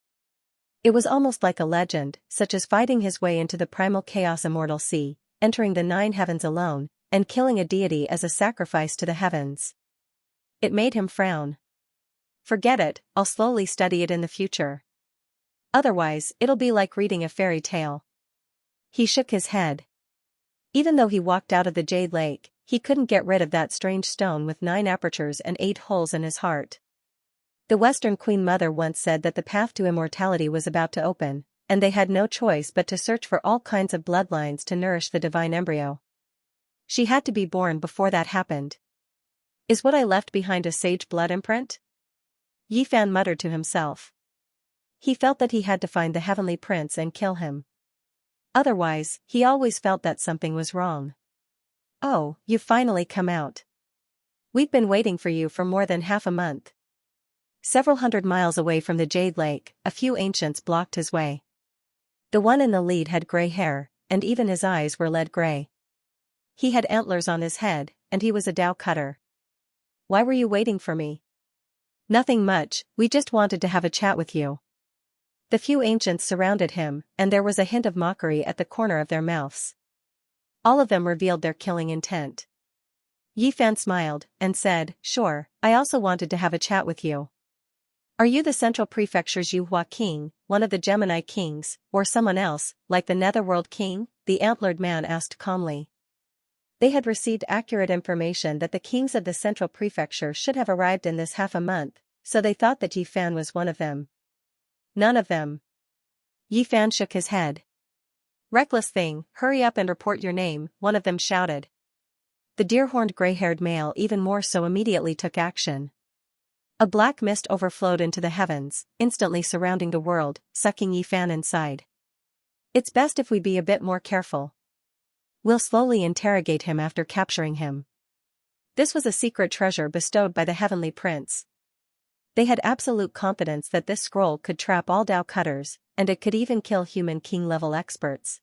S1: It was almost like a legend, such as fighting his way into the primal chaos immortal sea, entering the 9 heavens alone, and killing a deity as a sacrifice to the heavens. It made him frown. Forget it, I'll slowly study it in the future. Otherwise, it'll be like reading a fairy tale. He shook his head. Even though he walked out of the Jade Lake, he couldn't get rid of that strange stone with 9 apertures and 8 holes in his heart. The Western Queen Mother once said that the path to immortality was about to open, and they had no choice but to search for all kinds of bloodlines to nourish the divine embryo. She had to be born before that happened. Is what I left behind a sage blood imprint? Yifan muttered to himself. He felt that he had to find the heavenly prince and kill him. Otherwise, he always felt that something was wrong. Oh, you've finally come out. We've been waiting for you for more than half a month. Several hundred miles away from the Jade Lake, a few ancients blocked his way. The one in the lead had gray hair, and even his eyes were lead gray. He had antlers on his head, and he was a Dao cutter. Why were you waiting for me? Nothing much, we just wanted to have a chat with you. The few ancients surrounded him, and there was a hint of mockery at the corner of their mouths. All of them revealed their killing intent. Yi Fan smiled, and said, sure, I also wanted to have a chat with you. Are you the Central Prefecture's Yuhua King, one of the Gemini Kings, or someone else, like the Netherworld King? The antlered man asked calmly. They had received accurate information that the kings of the Central Prefecture should have arrived in this half a month, so they thought that Yi Fan was one of them. None of them. Yi Fan shook his head. Reckless thing, hurry up and report your name, one of them shouted. The deer-horned gray-haired male even more so immediately took action. A black mist overflowed into the heavens, instantly surrounding the world, sucking Yi Fan inside. It's best if we be a bit more careful. We'll slowly interrogate him after capturing him. This was a secret treasure bestowed by the Heavenly Prince. They had absolute confidence that this scroll could trap all Dao cutters, and it could even kill human king-level experts.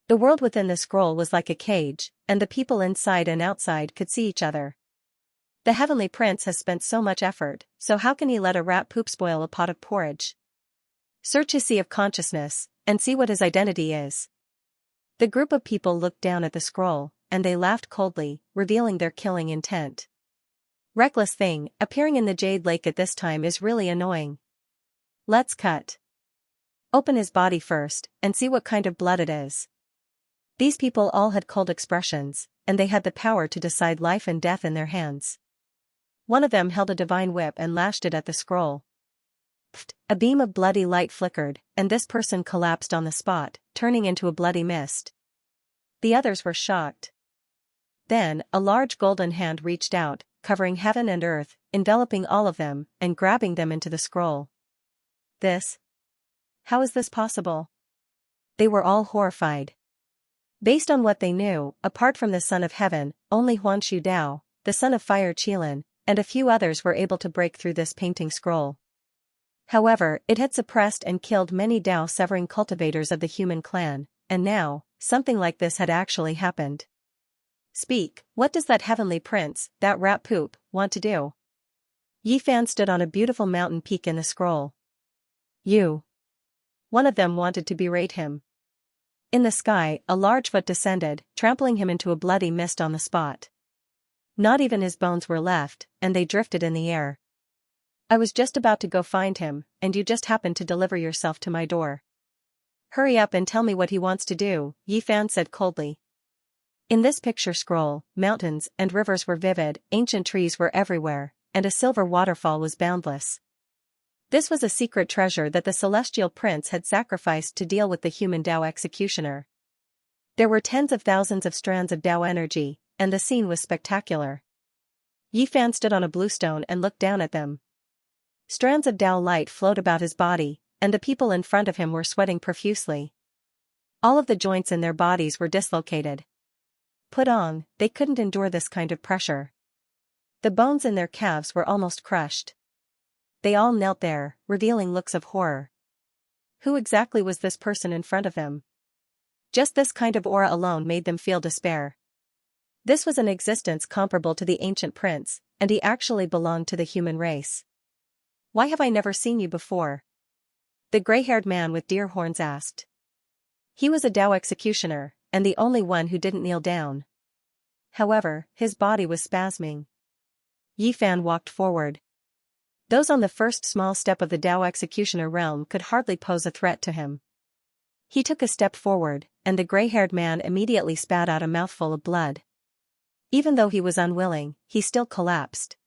S1: The world within the scroll was like a cage, and the people inside and outside could see each other. The Heavenly Prince has spent so much effort, so how can he let a rat poop spoil a pot of porridge? Search his sea of consciousness, and see what his identity is. The group of people looked down at the scroll, and they laughed coldly, revealing their killing intent. Reckless thing, appearing in the Jade Lake at this time is really annoying. Let's cut. Open his body first, and see what kind of blood it is. These people all had cold expressions, and they had the power to decide life and death in their hands. One of them held a divine whip and lashed it at the scroll. Pfft, a beam of bloody light flickered, and this person collapsed on the spot, turning into a bloody mist. The others were shocked. Then, a large golden hand reached out, covering heaven and earth, enveloping all of them, and grabbing them into the scroll. How is this possible? They were all horrified. Based on what they knew, apart from the Son of Heaven, only Huanshu Dao, the Son of Fire Qilin, and a few others were able to break through this painting scroll. However, it had suppressed and killed many Dao-severing cultivators of the human clan, and now, something like this had actually happened. Speak, what does that Heavenly Prince, that rat poop, want to do? Yi Fan stood on a beautiful mountain peak in the scroll. One of them wanted to berate him. In the sky, a large foot descended, trampling him into a bloody mist on the spot. Not even his bones were left, and they drifted in the air. I was just about to go find him, and you just happened to deliver yourself to my door. Hurry up and tell me what he wants to do, Yi Fan said coldly. In this picture scroll, mountains and rivers were vivid, ancient trees were everywhere, and a silver waterfall was boundless. This was a secret treasure that the Celestial Prince had sacrificed to deal with the human Dao executioner. There were tens of thousands of strands of Dao energy, and the scene was spectacular. Yi Fan stood on a bluestone and looked down at them. Strands of Dao light flowed about his body, and the people in front of him were sweating profusely. All of the joints in their bodies were dislocated. They couldn't endure this kind of pressure. The bones in their calves were almost crushed. They all knelt there, revealing looks of horror. Who exactly was this person in front of them? Just this kind of aura alone made them feel despair. This was an existence comparable to the ancient prince, and he actually belonged to the human race. Why have I never seen you before? The gray-haired man with deer horns asked. He was a Dao executioner, and the only one who didn't kneel down. However, his body was spasming. Yi Fan walked forward. Those on the first small step of the Dao executioner realm could hardly pose a threat to him. He took a step forward, and the gray-haired man immediately spat out a mouthful of blood. Even though he was unwilling, he still collapsed.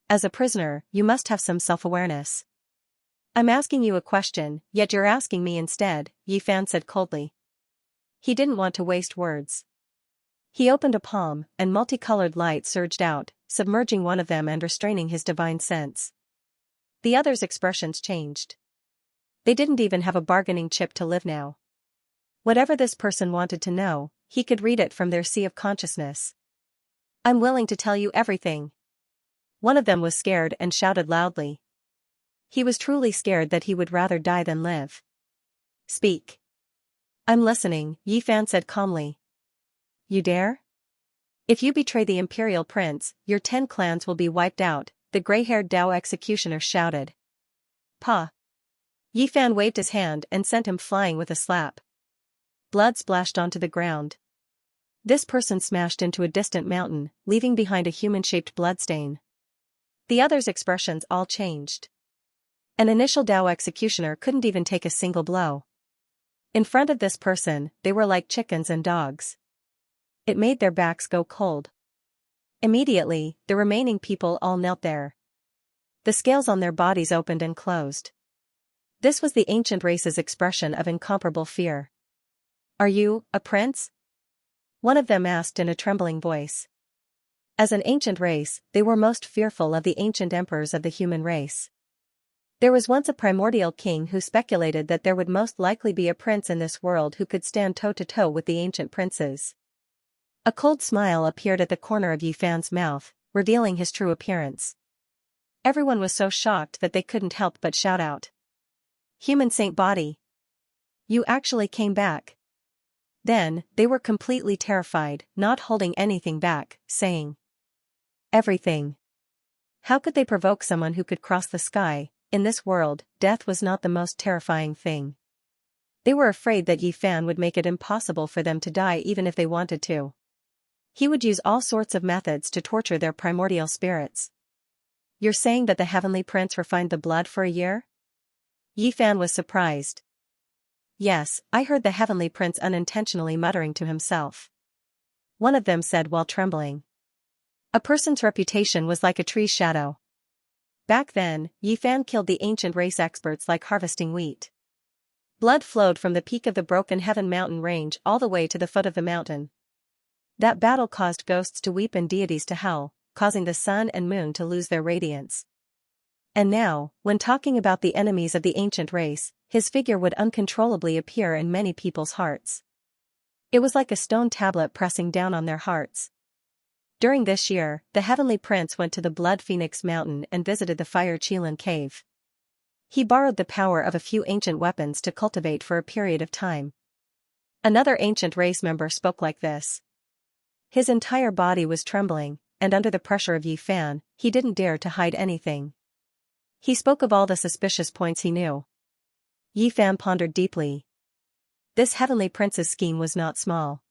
S1: As a prisoner, you must have some self-awareness. I'm asking you a question, yet you're asking me instead, Yi Fan said coldly. He didn't want to waste words. He opened a palm, and multicolored light surged out, submerging one of them and restraining his divine sense. The others' expressions changed. They didn't even have a bargaining chip to live now. Whatever this person wanted to know, he could read it from their sea of consciousness. I'm willing to tell you everything. One of them was scared and shouted loudly. He was truly scared that he would rather die than live. Speak. I'm listening, Yi Fan said calmly. You dare? If you betray the imperial prince, your 10 clans will be wiped out, the gray-haired Dao executioner shouted. Pa. Yi Fan waved his hand and sent him flying with a slap. Blood splashed onto the ground. This person smashed into a distant mountain, leaving behind a human-shaped bloodstain. The others' expressions all changed. An initial Dao executioner couldn't even take a single blow. In front of this person, they were like chickens and dogs. It made their backs go cold. Immediately, the remaining people all knelt there. The scales on their bodies opened and closed. This was the ancient race's expression of incomparable fear. Are you, a prince? One of them asked in a trembling voice. As an ancient race, they were most fearful of the ancient emperors of the human race. There was once a primordial king who speculated that there would most likely be a prince in this world who could stand toe-to-toe with the ancient princes. A cold smile appeared at the corner of Yi Fan's mouth, revealing his true appearance. Everyone was so shocked that they couldn't help but shout out. Human saint body! You actually came back. Then, they were completely terrified, not holding anything back, saying everything. How could they provoke someone who could cross the sky? In this world, death was not the most terrifying thing. They were afraid that Yi Fan would make it impossible for them to die even if they wanted to. He would use all sorts of methods to torture their primordial spirits. You're saying that the Heavenly Prince refined the blood for a year? Yi Fan was surprised. Yes, I heard the Heavenly Prince unintentionally muttering to himself. One of them said while trembling. A person's reputation was like a tree's shadow. Back then, Yi Fan killed the ancient race experts like harvesting wheat. Blood flowed from the peak of the Broken Heaven mountain range all the way to the foot of the mountain. That battle caused ghosts to weep and deities to howl, causing the sun and moon to lose their radiance. And now, when talking about the enemies of the ancient race, his figure would uncontrollably appear in many people's hearts. It was like a stone tablet pressing down on their hearts. During this year, the Heavenly Prince went to the Blood Phoenix Mountain and visited the Fire Qilin Cave. He borrowed the power of a few ancient weapons to cultivate for a period of time. Another ancient race member spoke like this. His entire body was trembling, and under the pressure of Yi Fan, he didn't dare to hide anything. He spoke of all the suspicious points he knew. Yi Fan pondered deeply. This Heavenly Prince's scheme was not small.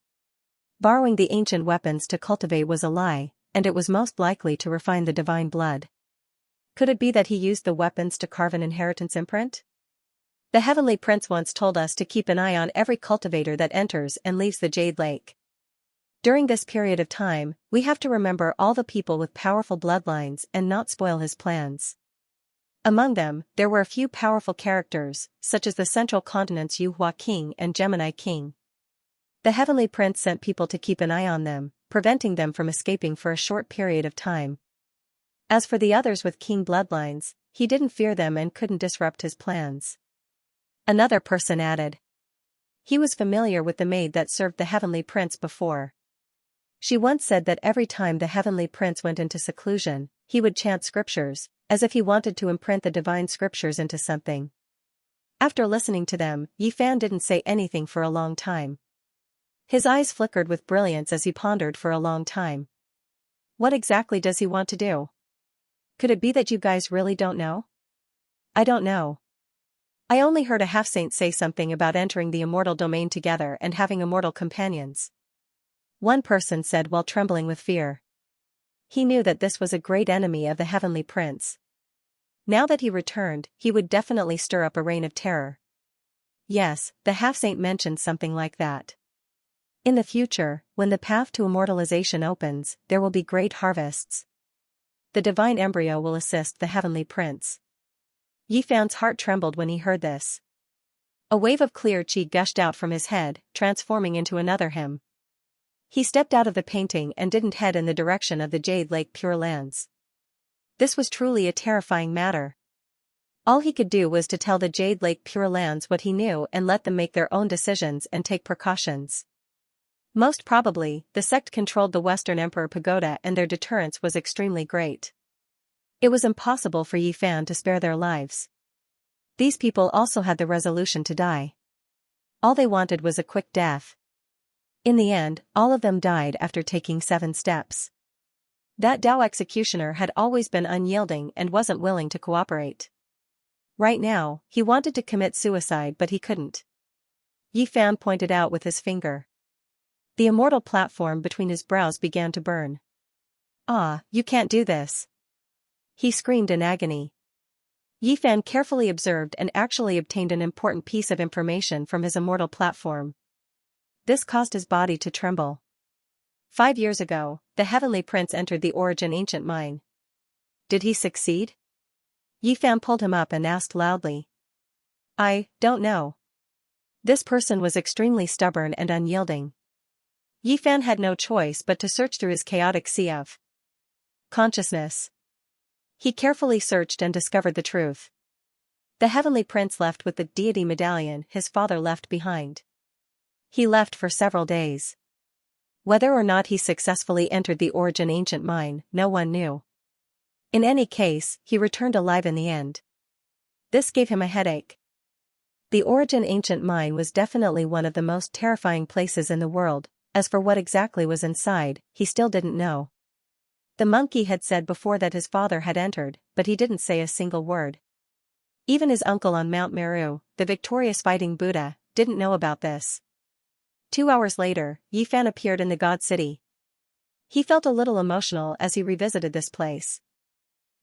S1: Borrowing the ancient weapons to cultivate was a lie, and it was most likely to refine the divine blood. Could it be that he used the weapons to carve an inheritance imprint? The Heavenly Prince once told us to keep an eye on every cultivator that enters and leaves the Jade Lake. During this period of time, we have to remember all the people with powerful bloodlines and not spoil his plans. Among them, there were a few powerful characters, such as the Central Continent's Yuhua King and Gemini King. The Heavenly Prince sent people to keep an eye on them, preventing them from escaping for a short period of time. As for the others with King bloodlines, he didn't fear them and couldn't disrupt his plans. Another person added. He was familiar with the maid that served the Heavenly Prince before. She once said that every time the Heavenly Prince went into seclusion, he would chant scriptures, as if he wanted to imprint the divine scriptures into something. After listening to them, Yi Fan didn't say anything for a long time. His eyes flickered with brilliance as he pondered for a long time. What exactly does he want to do? Could it be that you guys really don't know? I don't know. I only heard a half-saint say something about entering the immortal domain together and having immortal companions. One person said while trembling with fear. He knew that this was a great enemy of the Heavenly Prince. Now that he returned, he would definitely stir up a reign of terror. Yes, the half-saint mentioned something like that. In the future, when the path to immortalization opens, there will be great harvests. The divine embryo will assist the Heavenly Prince. Yi Fan's heart trembled when he heard this. A wave of clear chi gushed out from his head, transforming into another him. He stepped out of the painting and didn't head in the direction of the Jade Lake Pure Lands. This was truly a terrifying matter. All he could do was to tell the Jade Lake Pure Lands what he knew and let them make their own decisions and take precautions. Most probably, the sect controlled the Western Emperor Pagoda and their deterrence was extremely great. It was impossible for Yi Fan to spare their lives. These people also had the resolution to die. All they wanted was a quick death. In the end, all of them died after taking 7 steps. That Dao executioner had always been unyielding and wasn't willing to cooperate. Right now, he wanted to commit suicide but he couldn't. Yi Fan pointed out with his finger. The immortal platform between his brows began to burn. "Ah, you can't do this!" he screamed in agony. Yi Fan carefully observed and actually obtained an important piece of information from his immortal platform. This caused his body to tremble. 5 years ago, the Heavenly Prince entered the Origin Ancient Mine. Did he succeed? Yi Fan pulled him up and asked loudly. "I don't know." This person was extremely stubborn and unyielding. Yi Fan had no choice but to search through his chaotic sea of consciousness. He carefully searched and discovered the truth. The Heavenly Prince left with the deity medallion his father left behind. He left for several days. Whether or not he successfully entered the Origin Ancient Mine, no one knew. In any case, he returned alive in the end. This gave him a headache. The Origin Ancient Mine was definitely one of the most terrifying places in the world. As for what exactly was inside, he still didn't know. The monkey had said before that his father had entered, but he didn't say a single word. Even his uncle on Mount Meru, the victorious fighting Buddha, didn't know about this. 2 hours later, Yi Fan appeared in the God City. He felt a little emotional as he revisited this place.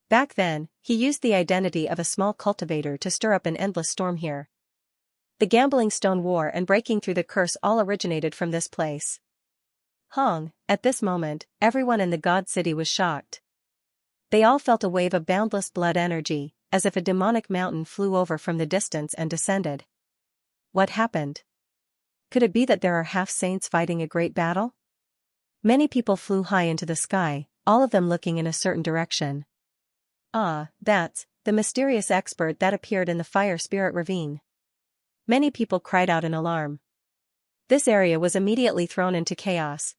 S1: Back then, he used the identity of a small cultivator to stir up an endless storm here. The gambling stone war and breaking through the curse all originated from this place. At this moment, everyone in the God City was shocked. They all felt a wave of boundless blood energy, as if a demonic mountain flew over from the distance and descended. What happened? Could it be that there are half-saints fighting a great battle? Many people flew high into the sky, all of them looking in a certain direction. That's the mysterious expert that appeared in the Fire Spirit Ravine. Many people cried out in alarm. This area was immediately thrown into chaos.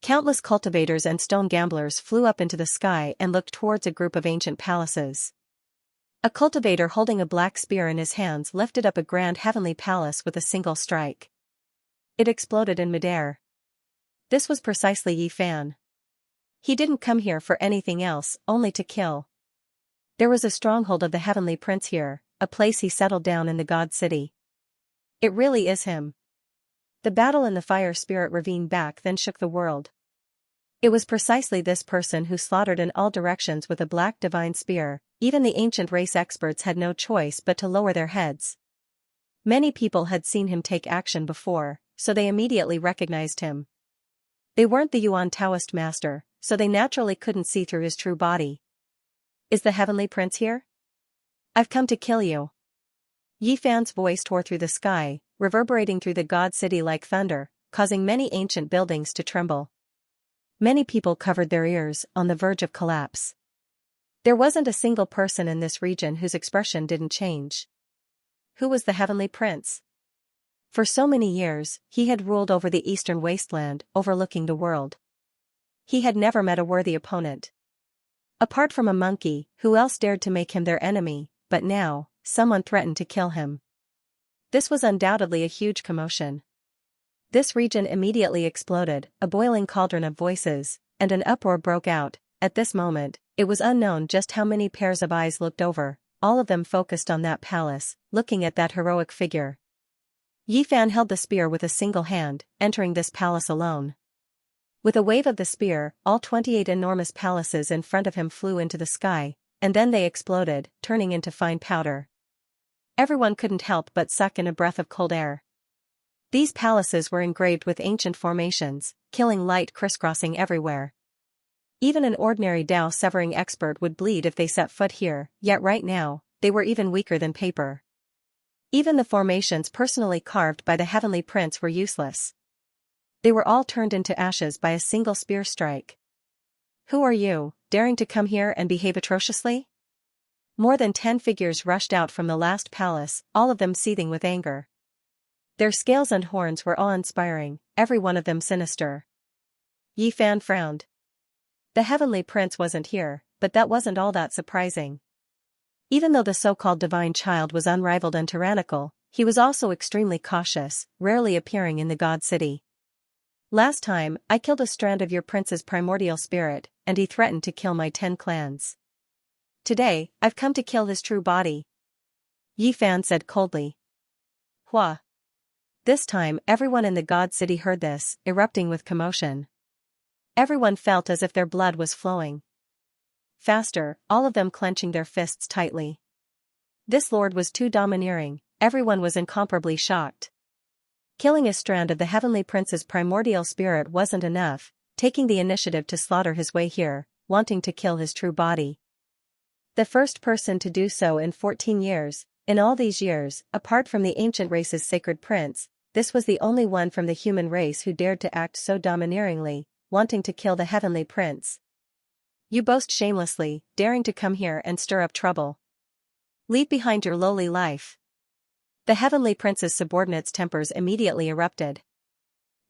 S1: Countless cultivators and stone gamblers flew up into the sky and looked towards a group of ancient palaces. A cultivator holding a black spear in his hands lifted up a grand heavenly palace with a single strike. It exploded in midair. This was precisely Yi Fan. He didn't come here for anything else, only to kill. There was a stronghold of the Heavenly Prince here, a place he settled down in the God City. It really is him. The battle in the Fire Spirit Ravine back then shook the world. It was precisely this person who slaughtered in all directions with a black divine spear. Even the ancient race experts had no choice but to lower their heads. Many people had seen him take action before, so they immediately recognized him. They weren't the Yuan Taoist master, so they naturally couldn't see through his true body. "Is the Heavenly Prince here? I've come to kill you." Yi Fan's voice tore through the sky, reverberating through the God City like thunder, causing many ancient buildings to tremble. Many people covered their ears, on the verge of collapse. There wasn't a single person in this region whose expression didn't change. Who was the Heavenly Prince? For so many years, he had ruled over the eastern wasteland, overlooking the world. He had never met a worthy opponent. Apart from a monkey, who else dared to make him their enemy, but now, someone threatened to kill him. This was undoubtedly a huge commotion. This region immediately exploded, a boiling cauldron of voices, and an uproar broke out. At this moment, it was unknown just how many pairs of eyes looked over, all of them focused on that palace, looking at that heroic figure. Yi Fan held the spear with a single hand, entering this palace alone. With a wave of the spear, all 28 enormous palaces in front of him flew into the sky, and then they exploded, turning into fine powder. Everyone couldn't help but suck in a breath of cold air. These palaces were engraved with ancient formations, killing light crisscrossing everywhere. Even an ordinary Dao severing expert would bleed if they set foot here, yet right now, they were even weaker than paper. Even the formations personally carved by the Heavenly Prince were useless. They were all turned into ashes by a single spear strike. "Who are you, daring to come here and behave atrociously?" More than 10 figures rushed out from the last palace, all of them seething with anger. Their scales and horns were awe-inspiring, every one of them sinister. Yi Fan frowned. The heavenly prince wasn't here, but that wasn't all that surprising. Even though the so-called divine child was unrivaled and tyrannical, he was also extremely cautious, rarely appearing in the God City. Last time, I killed a strand of your prince's primordial spirit, and he threatened to kill my 10 clans. Today, I've come to kill his true body. Yi Fan said coldly. Hua. This time, everyone in the God City heard this, erupting with commotion. Everyone felt as if their blood was flowing. Faster, all of them clenching their fists tightly. This lord was too domineering, everyone was incomparably shocked. Killing a strand of the heavenly prince's primordial spirit wasn't enough, taking the initiative to slaughter his way here, wanting to kill his true body. The first person to do so in 14 years, in all these years, apart from the ancient race's sacred prince, this was the only one from the human race who dared to act so domineeringly, wanting to kill the heavenly prince. You boast shamelessly, daring to come here and stir up trouble. Leave behind your lowly life. The heavenly prince's subordinates' tempers immediately erupted.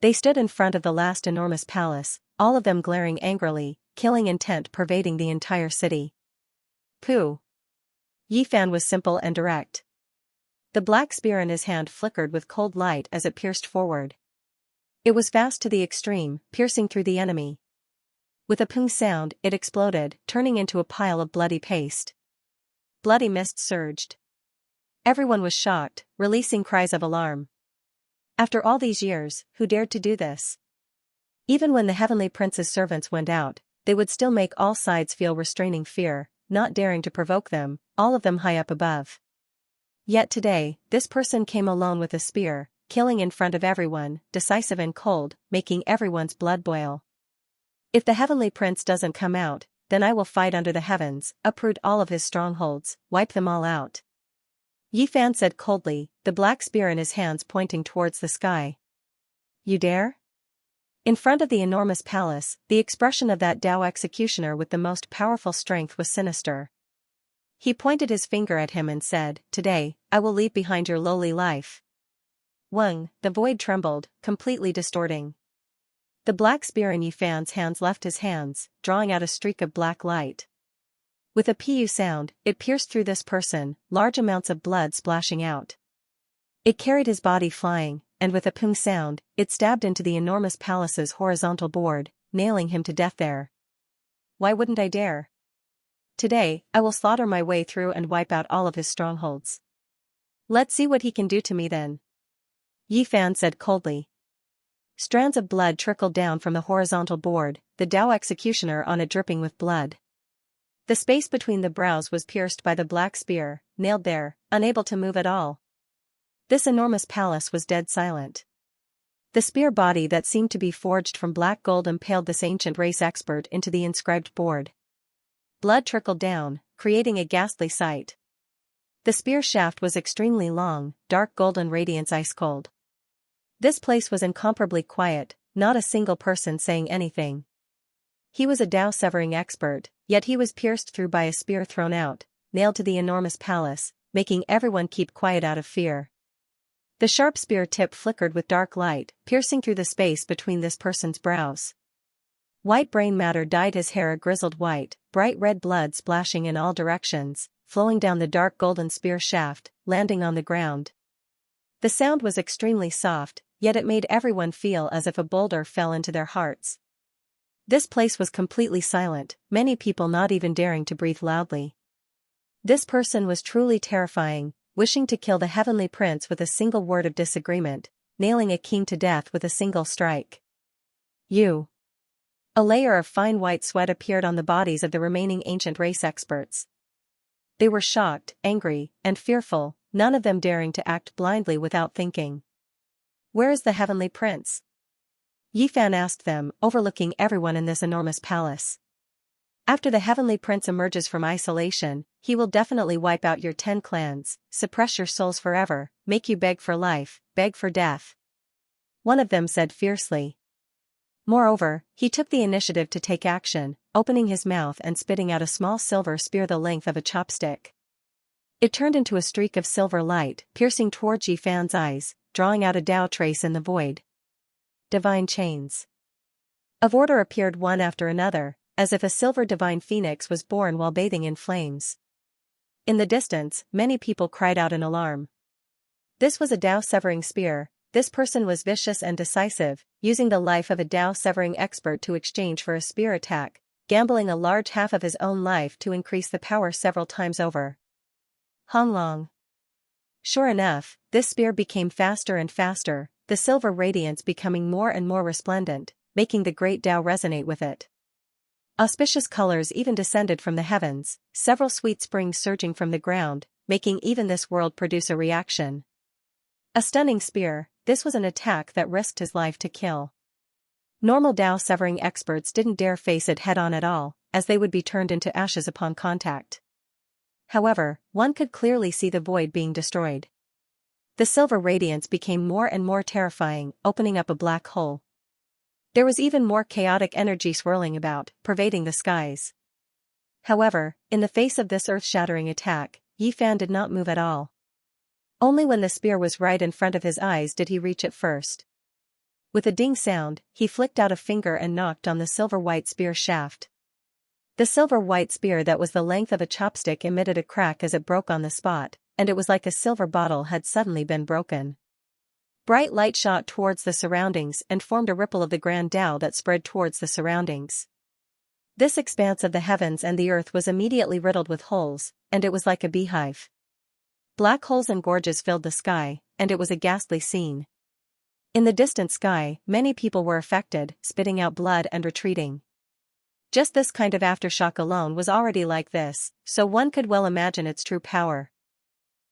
S1: They stood in front of the last enormous palace, all of them glaring angrily, killing intent pervading the entire city. Pooh. Yi Fan was simple and direct. The black spear in his hand flickered with cold light as it pierced forward. It was fast to the extreme, piercing through the enemy. With a pung sound, it exploded, turning into a pile of bloody paste. Bloody mist surged. Everyone was shocked, releasing cries of alarm. After all these years, who dared to do this? Even when the heavenly prince's servants went out, they would still make all sides feel restraining fear, not daring to provoke them, all of them high up above. Yet today, this person came alone with a spear, killing in front of everyone, decisive and cold, making everyone's blood boil. If the heavenly prince doesn't come out, then I will fight under the heavens, uproot all of his strongholds, wipe them all out. Yi Fan said coldly, the black spear in his hands pointing towards the sky. You dare? In front of the enormous palace, the expression of that Dao executioner with the most powerful strength was sinister. He pointed his finger at him and said, Today, I will leave behind your lowly life. Weng, the void trembled, completely distorting. The black spear in Yi Fan's hands left his hands, drawing out a streak of black light. With a pu sound, it pierced through this person, large amounts of blood splashing out. It carried his body flying, and with a pung sound, it stabbed into the enormous palace's horizontal board, nailing him to death there. Why wouldn't I dare? Today, I will slaughter my way through and wipe out all of his strongholds. Let's see what he can do to me then. Yi Fan said coldly. Strands of blood trickled down from the horizontal board, the Dao executioner on it dripping with blood. The space between the brows was pierced by the black spear, nailed there, unable to move at all. This enormous palace was dead silent. The spear body that seemed to be forged from black gold impaled this ancient race expert into the inscribed board. Blood trickled down, creating a ghastly sight. The spear shaft was extremely long, dark golden radiance ice cold. This place was incomparably quiet, not a single person saying anything. He was a Dao-severing expert, yet he was pierced through by a spear thrown out, nailed to the enormous palace, making everyone keep quiet out of fear. The sharp spear tip flickered with dark light, piercing through the space between this person's brows. White brain matter dyed his hair a grizzled white, bright red blood splashing in all directions, flowing down the dark golden spear shaft, landing on the ground. The sound was extremely soft, yet it made everyone feel as if a boulder fell into their hearts. This place was completely silent, many people not even daring to breathe loudly. This person was truly terrifying, wishing to kill the heavenly prince with a single word of disagreement, nailing a king to death with a single strike. You. A layer of fine white sweat appeared on the bodies of the remaining ancient race experts. They were shocked, angry, and fearful, none of them daring to act blindly without thinking. Where is the heavenly prince? Yi Fan asked them, overlooking everyone in this enormous palace. After the heavenly prince emerges from isolation, he will definitely wipe out your 10 clans, suppress your souls forever, make you beg for life, beg for death. One of them said fiercely. Moreover, he took the initiative to take action, opening his mouth and spitting out a small silver spear the length of a chopstick. It turned into a streak of silver light, piercing towards Yi Fan's eyes, drawing out a Tao trace in the void. Divine chains of order appeared one after another, as if a silver divine phoenix was born while bathing in flames. In the distance, many people cried out in alarm. This was a Tao-severing spear. This person was vicious and decisive, using the life of a Tao-severing expert to exchange for a spear attack, gambling a large half of his own life to increase the power several times over. Honglong. Sure enough, this spear became faster and faster, the silver radiance becoming more and more resplendent, making the great Tao resonate with it. Auspicious colors even descended from the heavens, several sweet springs surging from the ground, making even this world produce a reaction. A stunning spear, this was an attack that risked his life to kill. Normal Tao-severing experts didn't dare face it head-on at all, as they would be turned into ashes upon contact. However, one could clearly see the void being destroyed. The silver radiance became more and more terrifying, opening up a black hole. There was even more chaotic energy swirling about, pervading the skies. However, in the face of this earth-shattering attack, Yi Fan did not move at all. Only when the spear was right in front of his eyes did he reach it first. With a ding sound, he flicked out a finger and knocked on the silver-white spear shaft. The silver-white spear that was the length of a chopstick emitted a crack as it broke on the spot, and it was like a silver bottle had suddenly been broken. Bright light shot towards the surroundings and formed a ripple of the grand Tao that spread towards the surroundings. This expanse of the heavens and the earth was immediately riddled with holes, and it was like a beehive. Black holes and gorges filled the sky, and it was a ghastly scene. In the distant sky, many people were affected, spitting out blood and retreating. Just this kind of aftershock alone was already like this, so one could well imagine its true power.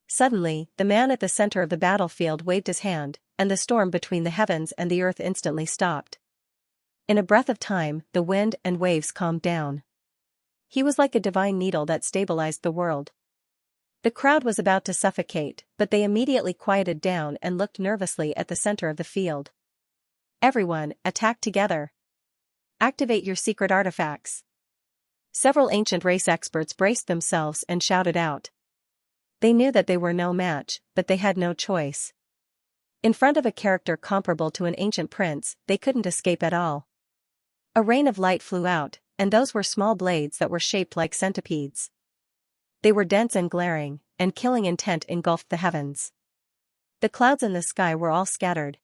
S1: Suddenly, the man at the center of the battlefield waved his hand, and the storm between the heavens and the earth instantly stopped. In a breath of time, the wind and waves calmed down. He was like a divine needle that stabilized the world. The crowd was about to suffocate, but they immediately quieted down and looked nervously at the center of the field. Everyone, attack together. Activate your secret artifacts. Several ancient race experts braced themselves and shouted out. They knew that they were no match, but they had no choice. In front of a character comparable to an ancient prince, they couldn't escape at all. A rain of light flew out, and those were small blades that were shaped like centipedes. They were dense and glaring, and killing intent engulfed the heavens. The clouds in the sky were all scattered.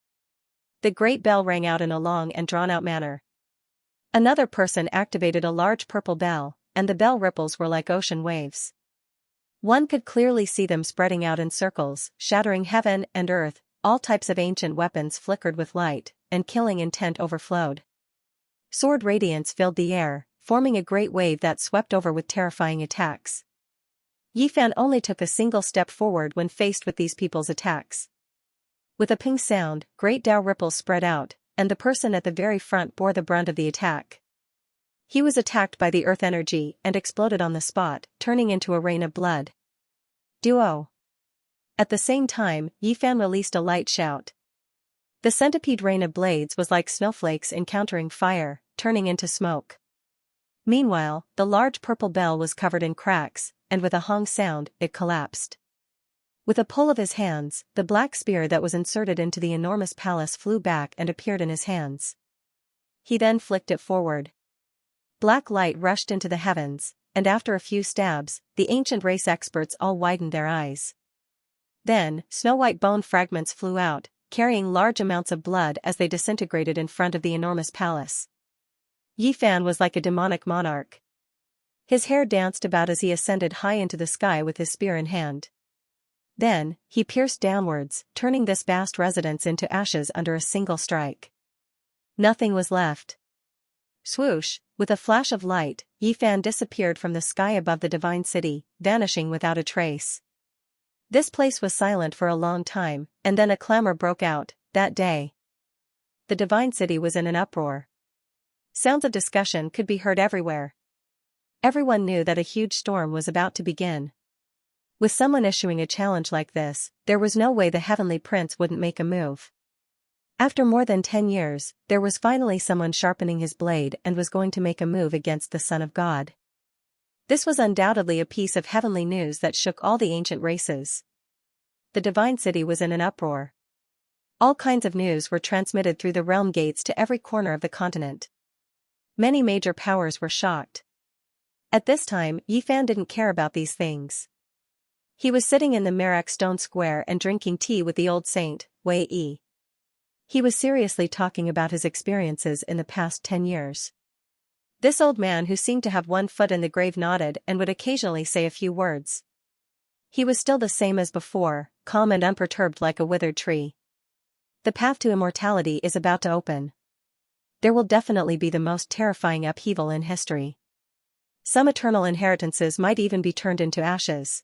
S1: The great bell rang out in a long and drawn-out manner. Another person activated a large purple bell, and the bell ripples were like ocean waves. One could clearly see them spreading out in circles, shattering heaven and earth. All types of ancient weapons flickered with light, and killing intent overflowed. Sword radiance filled the air, forming a great wave that swept over with terrifying attacks. Yi Fan only took a single step forward when faced with these people's attacks. With a ping sound, great Tao ripples spread out, and the person at the very front bore the brunt of the attack. He was attacked by the earth energy and exploded on the spot, turning into a rain of blood. Duo. At the same time, Yi Fan released a light shout. The centipede rain of blades was like snowflakes encountering fire, turning into smoke. Meanwhile, the large purple bell was covered in cracks, and with a hong sound, it collapsed. With a pull of his hands, the black spear that was inserted into the enormous palace flew back and appeared in his hands. He then flicked it forward. Black light rushed into the heavens, and after a few stabs, the ancient race experts all widened their eyes. Then, snow-white bone fragments flew out, carrying large amounts of blood as they disintegrated in front of the enormous palace. Yi Fan was like a demonic monarch. His hair danced about as he ascended high into the sky with his spear in hand. Then, he pierced downwards, turning this vast residence into ashes under a single strike. Nothing was left. Swoosh, with a flash of light, Yi Fan disappeared from the sky above the divine city, vanishing without a trace. This place was silent for a long time, and then a clamor broke out, that day. The divine city was in an uproar. Sounds of discussion could be heard everywhere. Everyone knew that a huge storm was about to begin. With someone issuing a challenge like this, there was no way the heavenly prince wouldn't make a move. After more than 10 years, there was finally someone sharpening his blade and was going to make a move against the Son of God. This was undoubtedly a piece of heavenly news that shook all the ancient races. The divine city was in an uproar. All kinds of news were transmitted through the realm gates to every corner of the continent. Many major powers were shocked. At this time, Yifan didn't care about these things. He was sitting in the Merak stone square and drinking tea with the old saint, Wei Yi. He was seriously talking about his experiences in the past 10 years. This old man who seemed to have one foot in the grave nodded and would occasionally say a few words. He was still the same as before, calm and unperturbed like a withered tree. The path to immortality is about to open. There will definitely be the most terrifying upheaval in history. Some eternal inheritances might even be turned into ashes.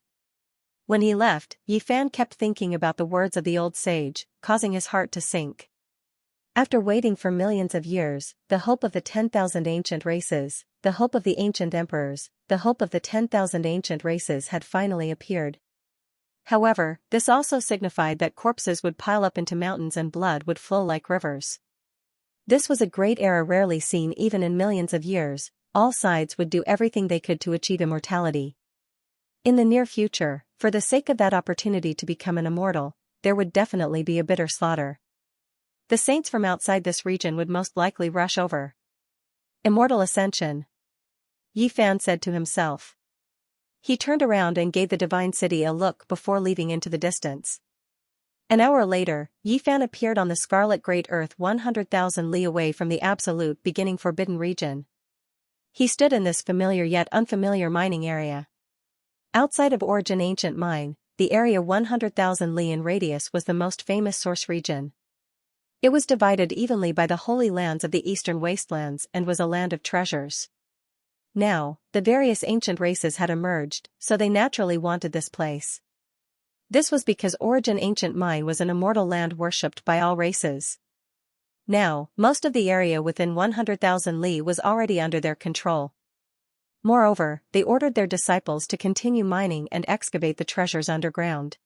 S1: When he left, Yifan kept thinking about the words of the old sage, causing his heart to sink. After waiting for millions of years, the hope of the 10,000 ancient races, the hope of the ancient emperors, the hope of the 10,000 ancient races had finally appeared. However, this also signified that corpses would pile up into mountains and blood would flow like rivers. This was a great era rarely seen even in millions of years. All sides would do everything they could to achieve immortality. In the near future, for the sake of that opportunity to become an immortal, there would definitely be a bitter slaughter. The saints from outside this region would most likely rush over. Immortal ascension, Yifan said to himself. He turned around and gave the divine city a look before leaving into the distance. An hour later, Yifan appeared on the scarlet great earth 100,000 li away from the absolute beginning forbidden region. He stood in this familiar yet unfamiliar mining area. Outside of Origin Ancient Mine, the area 100,000 li in radius was the most famous source region. It was divided evenly by the holy lands of the eastern wastelands and was a land of treasures. Now, the various ancient races had emerged, so they naturally wanted this place. This was because Origin Ancient Mine was an immortal land worshipped by all races. Now, most of the area within 100,000 li was already under their control. Moreover, they ordered their disciples to continue mining and excavate the treasures underground.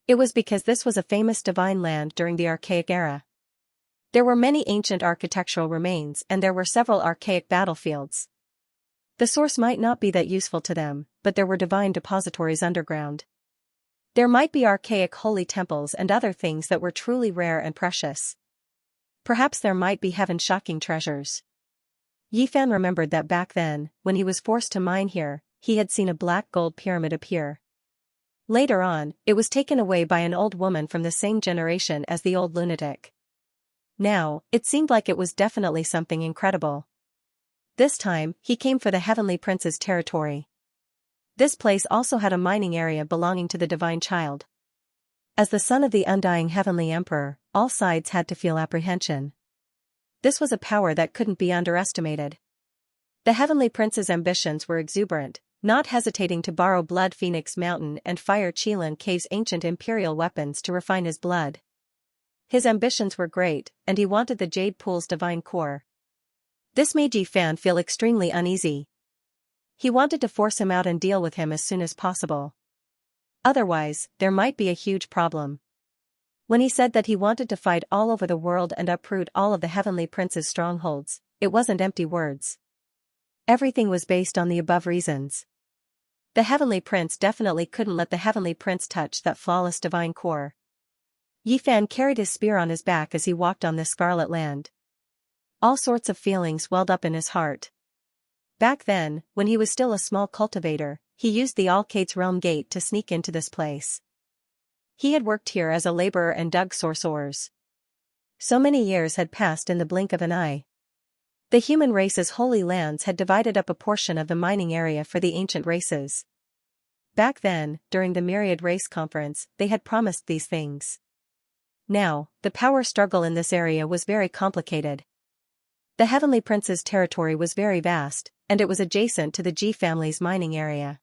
S1: It was because this was a famous divine land during the Archaic era. There were many ancient architectural remains and there were several archaic battlefields. The source might not be that useful to them, but there were divine depositories underground. There might be archaic holy temples and other things that were truly rare and precious. Perhaps there might be heaven-shocking treasures. Yifan remembered that back then, when he was forced to mine here, he had seen a black gold pyramid appear. Later on, it was taken away by an old woman from the same generation as the old lunatic. Now, it seemed like it was definitely something incredible. This time, he came for the Heavenly Prince's territory. This place also had a mining area belonging to the Divine Child. As the son of the undying Heavenly Emperor, all sides had to feel apprehension. This was a power that couldn't be underestimated. The Heavenly Prince's ambitions were exuberant, not hesitating to borrow Blood Phoenix Mountain and Fire Qilin Cave's ancient imperial weapons to refine his blood. His ambitions were great, and he wanted the Jade Pool's divine core. This made Yifan feel extremely uneasy. He wanted to force him out and deal with him as soon as possible. Otherwise, there might be a huge problem. When he said that he wanted to fight all over the world and uproot all of the Heavenly Prince's strongholds, it wasn't empty words. Everything was based on the above reasons. The Heavenly Prince definitely couldn't let the Heavenly Prince touch that flawless divine core. Yifan carried his spear on his back as he walked on this scarlet land. All sorts of feelings welled up in his heart. Back then, when he was still a small cultivator, he used the Alkate's Realm Gate to sneak into this place. He had worked here as a laborer and dug source ores. So many years had passed in the blink of an eye. The human race's holy lands had divided up a portion of the mining area for the ancient races. Back then, during the Myriad Race Conference, they had promised these things. Now, the power struggle in this area was very complicated. The Heavenly Prince's territory was very vast, and it was adjacent to the Ji family's mining area.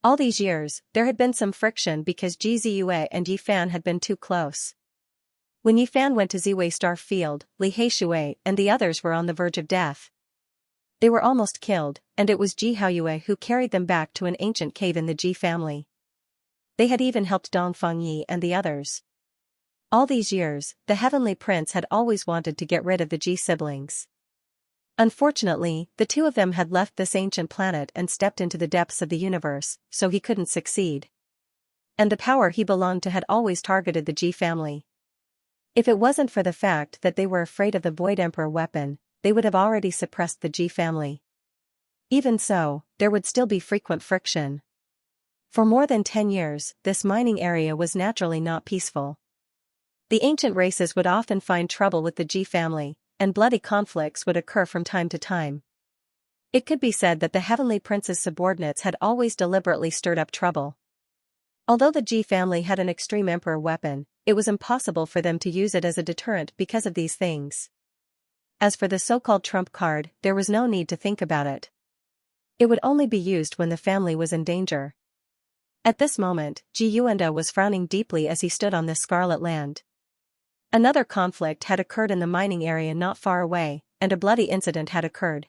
S1: All these years, there had been some friction because Ji Ziyue and Yifan had been too close. When Yifan went to Ziwei Star Field, Li Heishui and the others were on the verge of death. They were almost killed, and it was Ji Haoyue who carried them back to an ancient cave in the Ji family. They had even helped Dong Fengyi and the others. All these years, the Heavenly Prince had always wanted to get rid of the Ji siblings. Unfortunately, the two of them had left this ancient planet and stepped into the depths of the universe, so he couldn't succeed. And the power he belonged to had always targeted the Ji family. If it wasn't for the fact that they were afraid of the Void Emperor weapon, they would have already suppressed the Ji family. Even so, there would still be frequent friction. For more than 10 years, this mining area was naturally not peaceful. The ancient races would often find trouble with the Ji family, and bloody conflicts would occur from time to time. It could be said that the Heavenly Prince's subordinates had always deliberately stirred up trouble. Although the Ji family had an extreme emperor weapon, it was impossible for them to use it as a deterrent because of these things. As for the so-called trump card, there was no need to think about it. It would only be used when the family was in danger. At this moment, Ji Yuanda was frowning deeply as he stood on this scarlet land. Another conflict had occurred in the mining area not far away, and a bloody incident had occurred.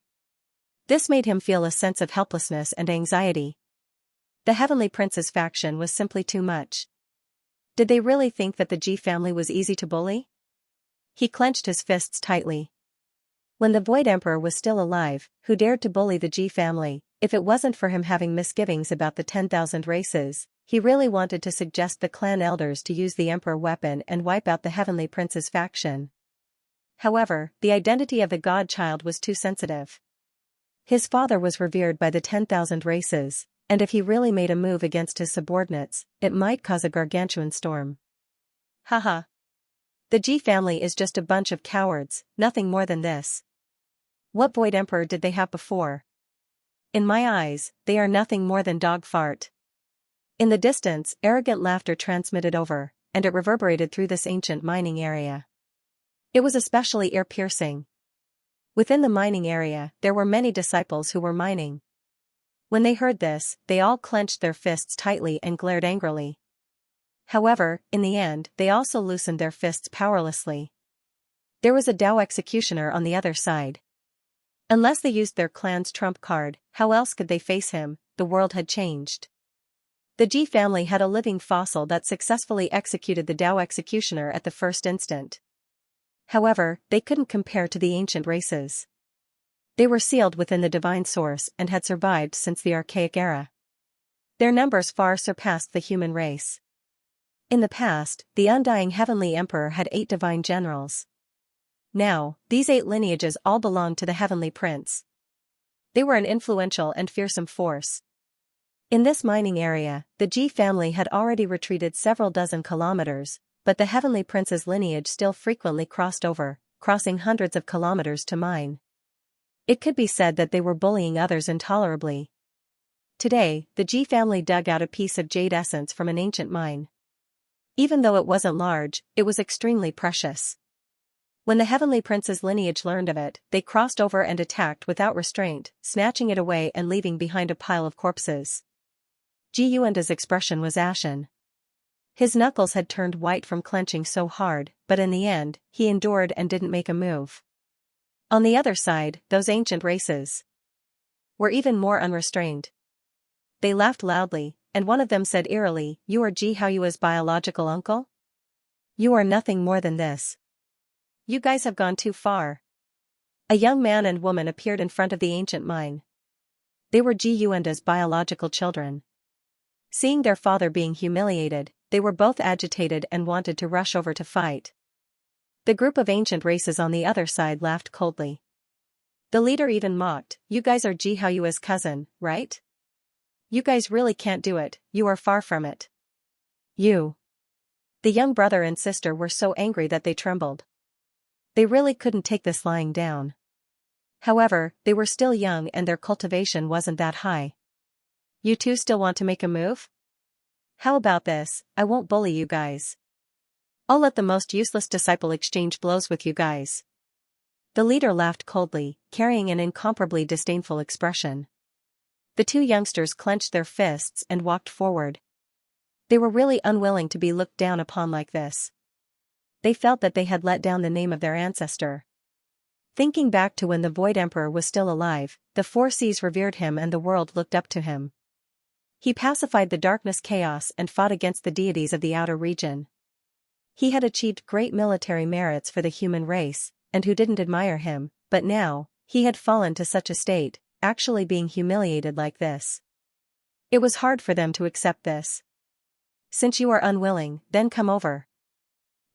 S1: This made him feel a sense of helplessness and anxiety. The Heavenly Prince's faction was simply too much. Did they really think that the Ji family was easy to bully? He clenched his fists tightly. When the Void Emperor was still alive, who dared to bully the Ji family? If it wasn't for him having misgivings about the 10,000 races, he really wanted to suggest the clan elders to use the Emperor weapon and wipe out the Heavenly Prince's faction. However, the identity of the godchild was too sensitive. His father was revered by the 10,000 races, and if he really made a move against his subordinates, it might cause a gargantuan storm. Haha. The Ji family is just a bunch of cowards, nothing more than this. What Void Emperor did they have before? In my eyes, they are nothing more than dog fart. In the distance, arrogant laughter transmitted over, and it reverberated through this ancient mining area. It was especially ear-piercing. Within the mining area, there were many disciples who were mining. When they heard this, they all clenched their fists tightly and glared angrily. However, in the end, they also loosened their fists powerlessly. There was a Dao executioner on the other side. Unless they used their clan's trump card, how else could they face him? The world had changed. The Ji family had a living fossil that successfully executed the Dao executioner at the first instant. However, they couldn't compare to the ancient races. They were sealed within the divine source and had survived since the archaic era. Their numbers far surpassed the human race. In the past, the undying Heavenly Emperor had 8 divine generals. Now, these 8 lineages all belonged to the Heavenly Prince. They were an influential and fearsome force. In this mining area, the Ji family had already retreated several dozen kilometers, but the Heavenly Prince's lineage still frequently crossed over, crossing hundreds of kilometers to mine. It could be said that they were bullying others intolerably. Today, the Ji family dug out a piece of jade essence from an ancient mine. Even though it wasn't large, it was extremely precious. When the Heavenly Prince's lineage learned of it, they crossed over and attacked without restraint, snatching it away and leaving behind a pile of corpses. Ji Yuanda's expression was ashen. His knuckles had turned white from clenching so hard, but in the end, he endured and didn't make a move. On the other side, those ancient races were even more unrestrained. They laughed loudly, and one of them said eerily, "You are Ji Haoyua's biological uncle? You are nothing more than this. You guys have gone too far." A young man and woman appeared in front of the ancient mine. They were Ji Yuanda's biological children. Seeing their father being humiliated, they were both agitated and wanted to rush over to fight. The group of ancient races on the other side laughed coldly. The leader even mocked, "You guys are Ji Haoyua's cousin, right? You guys really can't do it, you are far from it. You." The young brother and sister were so angry that they trembled. They really couldn't take this lying down. However, they were still young and their cultivation wasn't that high. "You two still want to make a move? How about this, I won't bully you guys. I'll let the most useless disciple exchange blows with you guys." The leader laughed coldly, carrying an incomparably disdainful expression. The 2 youngsters clenched their fists and walked forward. They were really unwilling to be looked down upon like this. They felt that they had let down the name of their ancestor. Thinking back to when the Void Emperor was still alive, the 4 seas revered him and the world looked up to him. He pacified the darkness chaos and fought against the deities of the outer region. He had achieved great military merits for the human race, and who didn't admire him, but now, he had fallen to such a state, actually being humiliated like this. It was hard for them to accept this. "Since you are unwilling, then come over.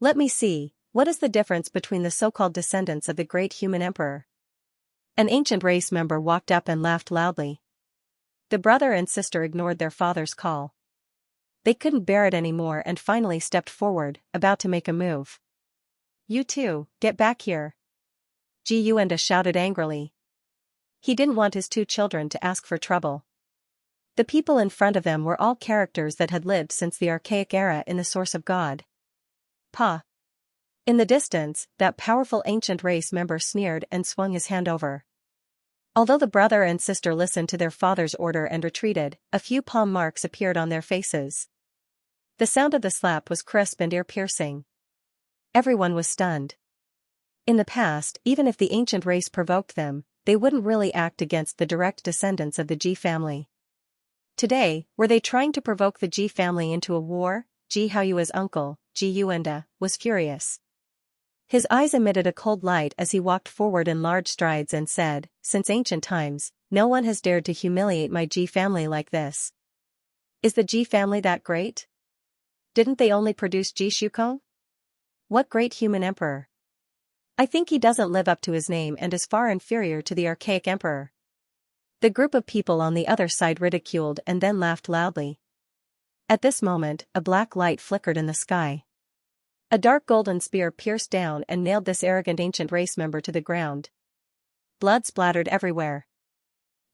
S1: Let me see, What is the difference between the so-called descendants of the great human emperor? An ancient race member walked up and laughed loudly. The brother and sister ignored their father's call. They couldn't bear it anymore and finally stepped forward, about to make a move. You two, get back here. Xianxia shouted angrily. He didn't want his two children to ask for trouble. The people in front of them were all characters that had lived since the archaic era in the source of God. Pa. In the distance, that powerful ancient race member sneered and swung his hand over. Although the brother and sister listened to their father's order and retreated, a few palm marks appeared on their faces. The sound of the slap was crisp and ear-piercing. Everyone was stunned. In the past, even if the ancient race provoked them, they wouldn't really act against the direct descendants of the Ji family. Today, were they trying to provoke the Ji family into a war? Ji Haoyue's uncle, Xianxia, was furious. His eyes emitted a cold light as he walked forward in large strides and said, "Since ancient times, no one has dared to humiliate my Ji family like this. Is the Ji family that great? Didn't they only produce Ji Shukong? What great human emperor? I think he doesn't live up to his name and is far inferior to the archaic emperor." The group of people on the other side ridiculed and then laughed loudly. At this moment, a black light flickered in the sky. A dark golden spear pierced down and nailed this arrogant ancient race member to the ground. Blood splattered everywhere.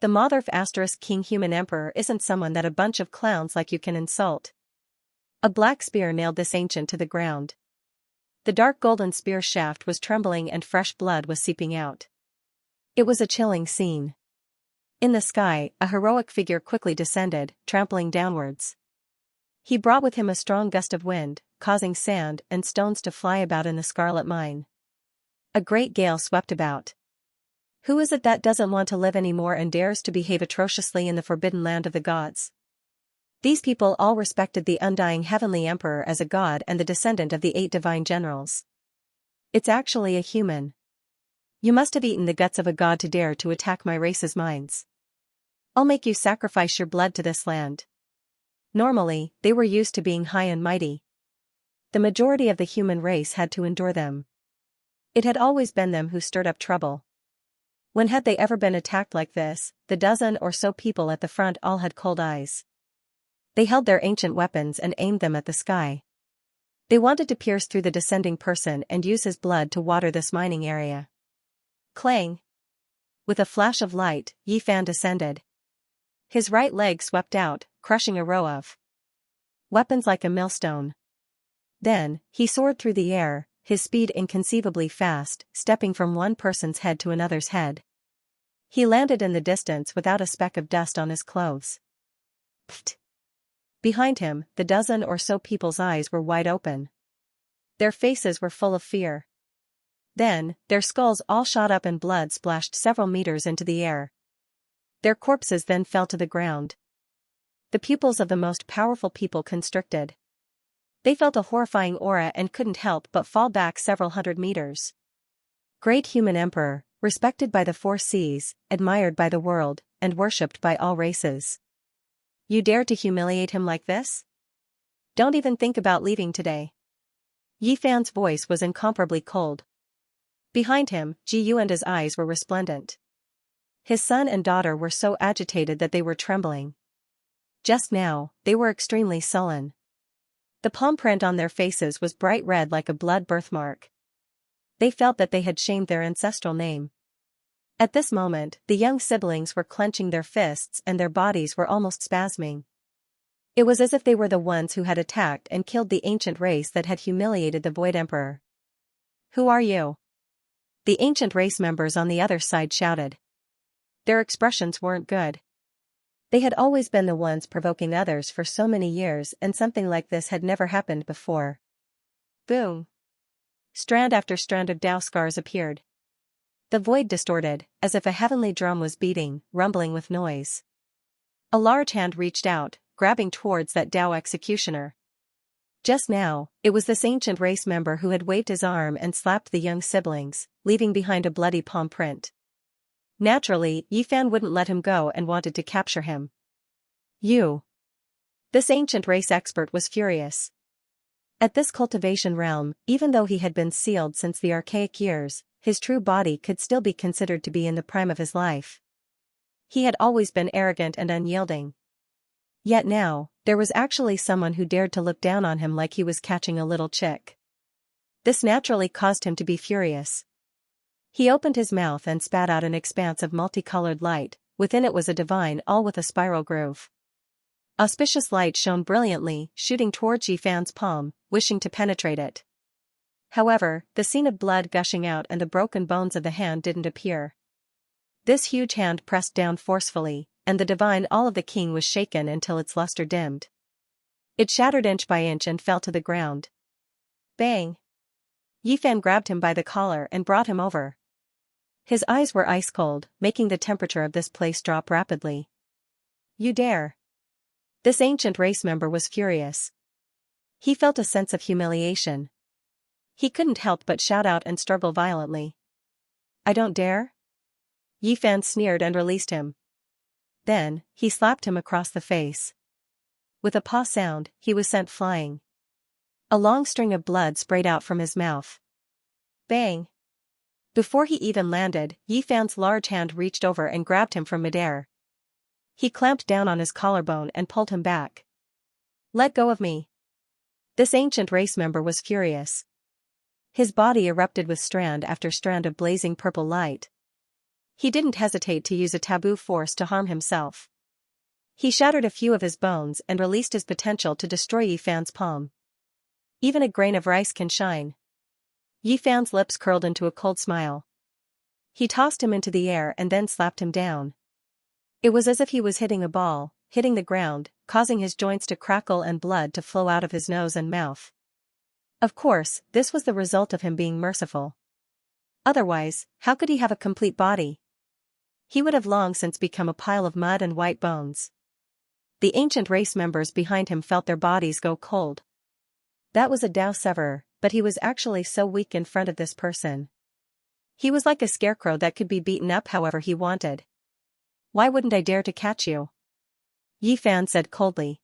S1: The Motherf * King Human Emperor isn't someone that a bunch of clowns like you can insult. A black spear nailed this ancient to the ground. The dark golden spear shaft was trembling and fresh blood was seeping out. It was a chilling scene. In the sky, a heroic figure quickly descended, trampling downwards. He brought with him a strong gust of wind, causing sand and stones to fly about in the Scarlet Mine. A great gale swept about. Who is it that doesn't want to live anymore and dares to behave atrociously in the forbidden land of the gods? These people all respected the undying heavenly emperor as a god and the descendant of the 8 divine generals. It's actually a human. You must have eaten the guts of a god to dare to attack my race's minds. I'll make you sacrifice your blood to this land. Normally, they were used to being high and mighty. The majority of the human race had to endure them. It had always been them who stirred up trouble. When had they ever been attacked like this? The dozen or so people at the front all had cold eyes. They held their ancient weapons and aimed them at the sky. They wanted to pierce through the descending person and use his blood to water this mining area. Clang! With a flash of light, Yi Fan descended. His right leg swept out, crushing a row of weapons like a millstone. Then, he soared through the air, his speed inconceivably fast, stepping from one person's head to another's head. He landed in the distance without a speck of dust on his clothes. Pfft! Behind him, the dozen or so people's eyes were wide open. Their faces were full of fear. Then, their skulls all shot up and blood splashed several meters into the air. Their corpses then fell to the ground. The pupils of the most powerful people constricted. They felt a horrifying aura and couldn't help but fall back several hundred meters. Great human emperor, respected by the 4 seas, admired by the world, and worshipped by all races. You dare to humiliate him like this? Don't even think about leaving today. Yi Fan's voice was incomparably cold. Behind him, Xianxia's eyes were resplendent. His son and daughter were so agitated that they were trembling. Just now, they were extremely sullen. The palm print on their faces was bright red like a blood birthmark. They felt that they had shamed their ancestral name. At this moment, the young siblings were clenching their fists and their bodies were almost spasming. It was as if they were the ones who had attacked and killed the ancient race that had humiliated the Void Emperor. Who are you? The ancient race members on the other side shouted. Their expressions weren't good. They had always been the ones provoking others for so many years and something like this had never happened before. Boom! Strand after strand of Dao scars appeared. The void distorted, as if a heavenly drum was beating, rumbling with noise. A large hand reached out, grabbing towards that Dao executioner. Just now, it was this ancient race member who had waved his arm and slapped the young siblings, leaving behind a bloody palm print. Naturally, Yi Fan wouldn't let him go and wanted to capture him. You! This ancient race expert was furious. At this cultivation realm, even though he had been sealed since the archaic years, his true body could still be considered to be in the prime of his life. He had always been arrogant and unyielding. Yet now, there was actually someone who dared to look down on him like he was catching a little chick. This naturally caused him to be furious. He opened his mouth and spat out an expanse of multicolored light. Within it was a divine all with a spiral groove. Auspicious light shone brilliantly, shooting towards Yifan's palm, wishing to penetrate it. However, the scene of blood gushing out and the broken bones of the hand didn't appear. This huge hand pressed down forcefully, and the divine all of the king was shaken until its luster dimmed. It shattered inch by inch and fell to the ground. Bang! Yifan grabbed him by the collar and brought him over. His eyes were ice cold, making the temperature of this place drop rapidly. You dare! This ancient race member was furious. He felt a sense of humiliation. He couldn't help but shout out and struggle violently. I don't dare? Yifan sneered and released him. Then, he slapped him across the face. With a paw sound, he was sent flying. A long string of blood sprayed out from his mouth. Bang! Before he even landed, Yifan's large hand reached over and grabbed him from midair. He clamped down on his collarbone and pulled him back. Let go of me! This ancient race member was furious. His body erupted with strand after strand of blazing purple light. He didn't hesitate to use a taboo force to harm himself. He shattered a few of his bones and released his potential to destroy Yifan's palm. Even a grain of rice can shine. Yifan's lips curled into a cold smile. He tossed him into the air and then slapped him down. It was as if he was hitting a ball, hitting the ground, causing his joints to crackle and blood to flow out of his nose and mouth. Of course, this was the result of him being merciful. Otherwise, how could he have a complete body? He would have long since become a pile of mud and white bones. The ancient race members behind him felt their bodies go cold. That was a Dao Severer, but he was actually so weak in front of this person. He was like a scarecrow that could be beaten up however he wanted. Why wouldn't I dare to catch you? Yifan said coldly.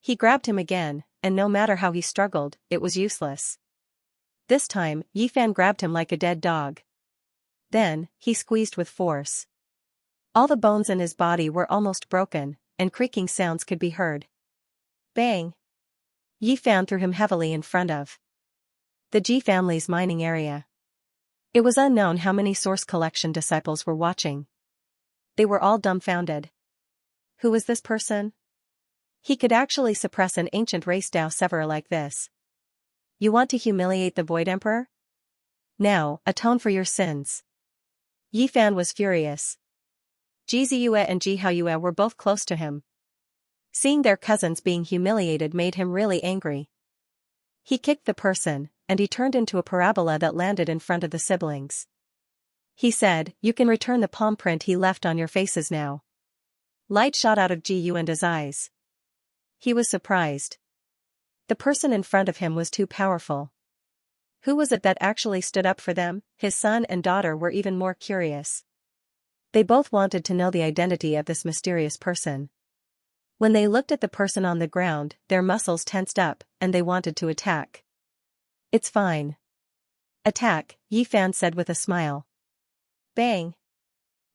S1: He grabbed him again, and no matter how he struggled, it was useless. This time, Yifan grabbed him like a dead dog. Then, he squeezed with force. All the bones in his body were almost broken, and creaking sounds could be heard. Bang! Yifan threw him heavily in front of the Ji family's mining area. It was unknown how many source collection disciples were watching. They were all dumbfounded. Who was this person? He could actually suppress an ancient race Dao Severer like this. You want to humiliate the Void Emperor? Now, atone for your sins. Yifan was furious. Ji Ziyue and Ji Haoyue were both close to him. Seeing their cousins being humiliated made him really angry. He kicked the person, and he turned into a parabola that landed in front of the siblings. He said, "You can return the palm print he left on your faces now." Light shot out of Ji Yuan's eyes. He was surprised. The person in front of him was too powerful. Who was it that actually stood up for them? His son and daughter were even more curious. They both wanted to know the identity of this mysterious person. When they looked at the person on the ground, their muscles tensed up, and they wanted to attack. It's fine. Attack, Yifan said with a smile. Bang!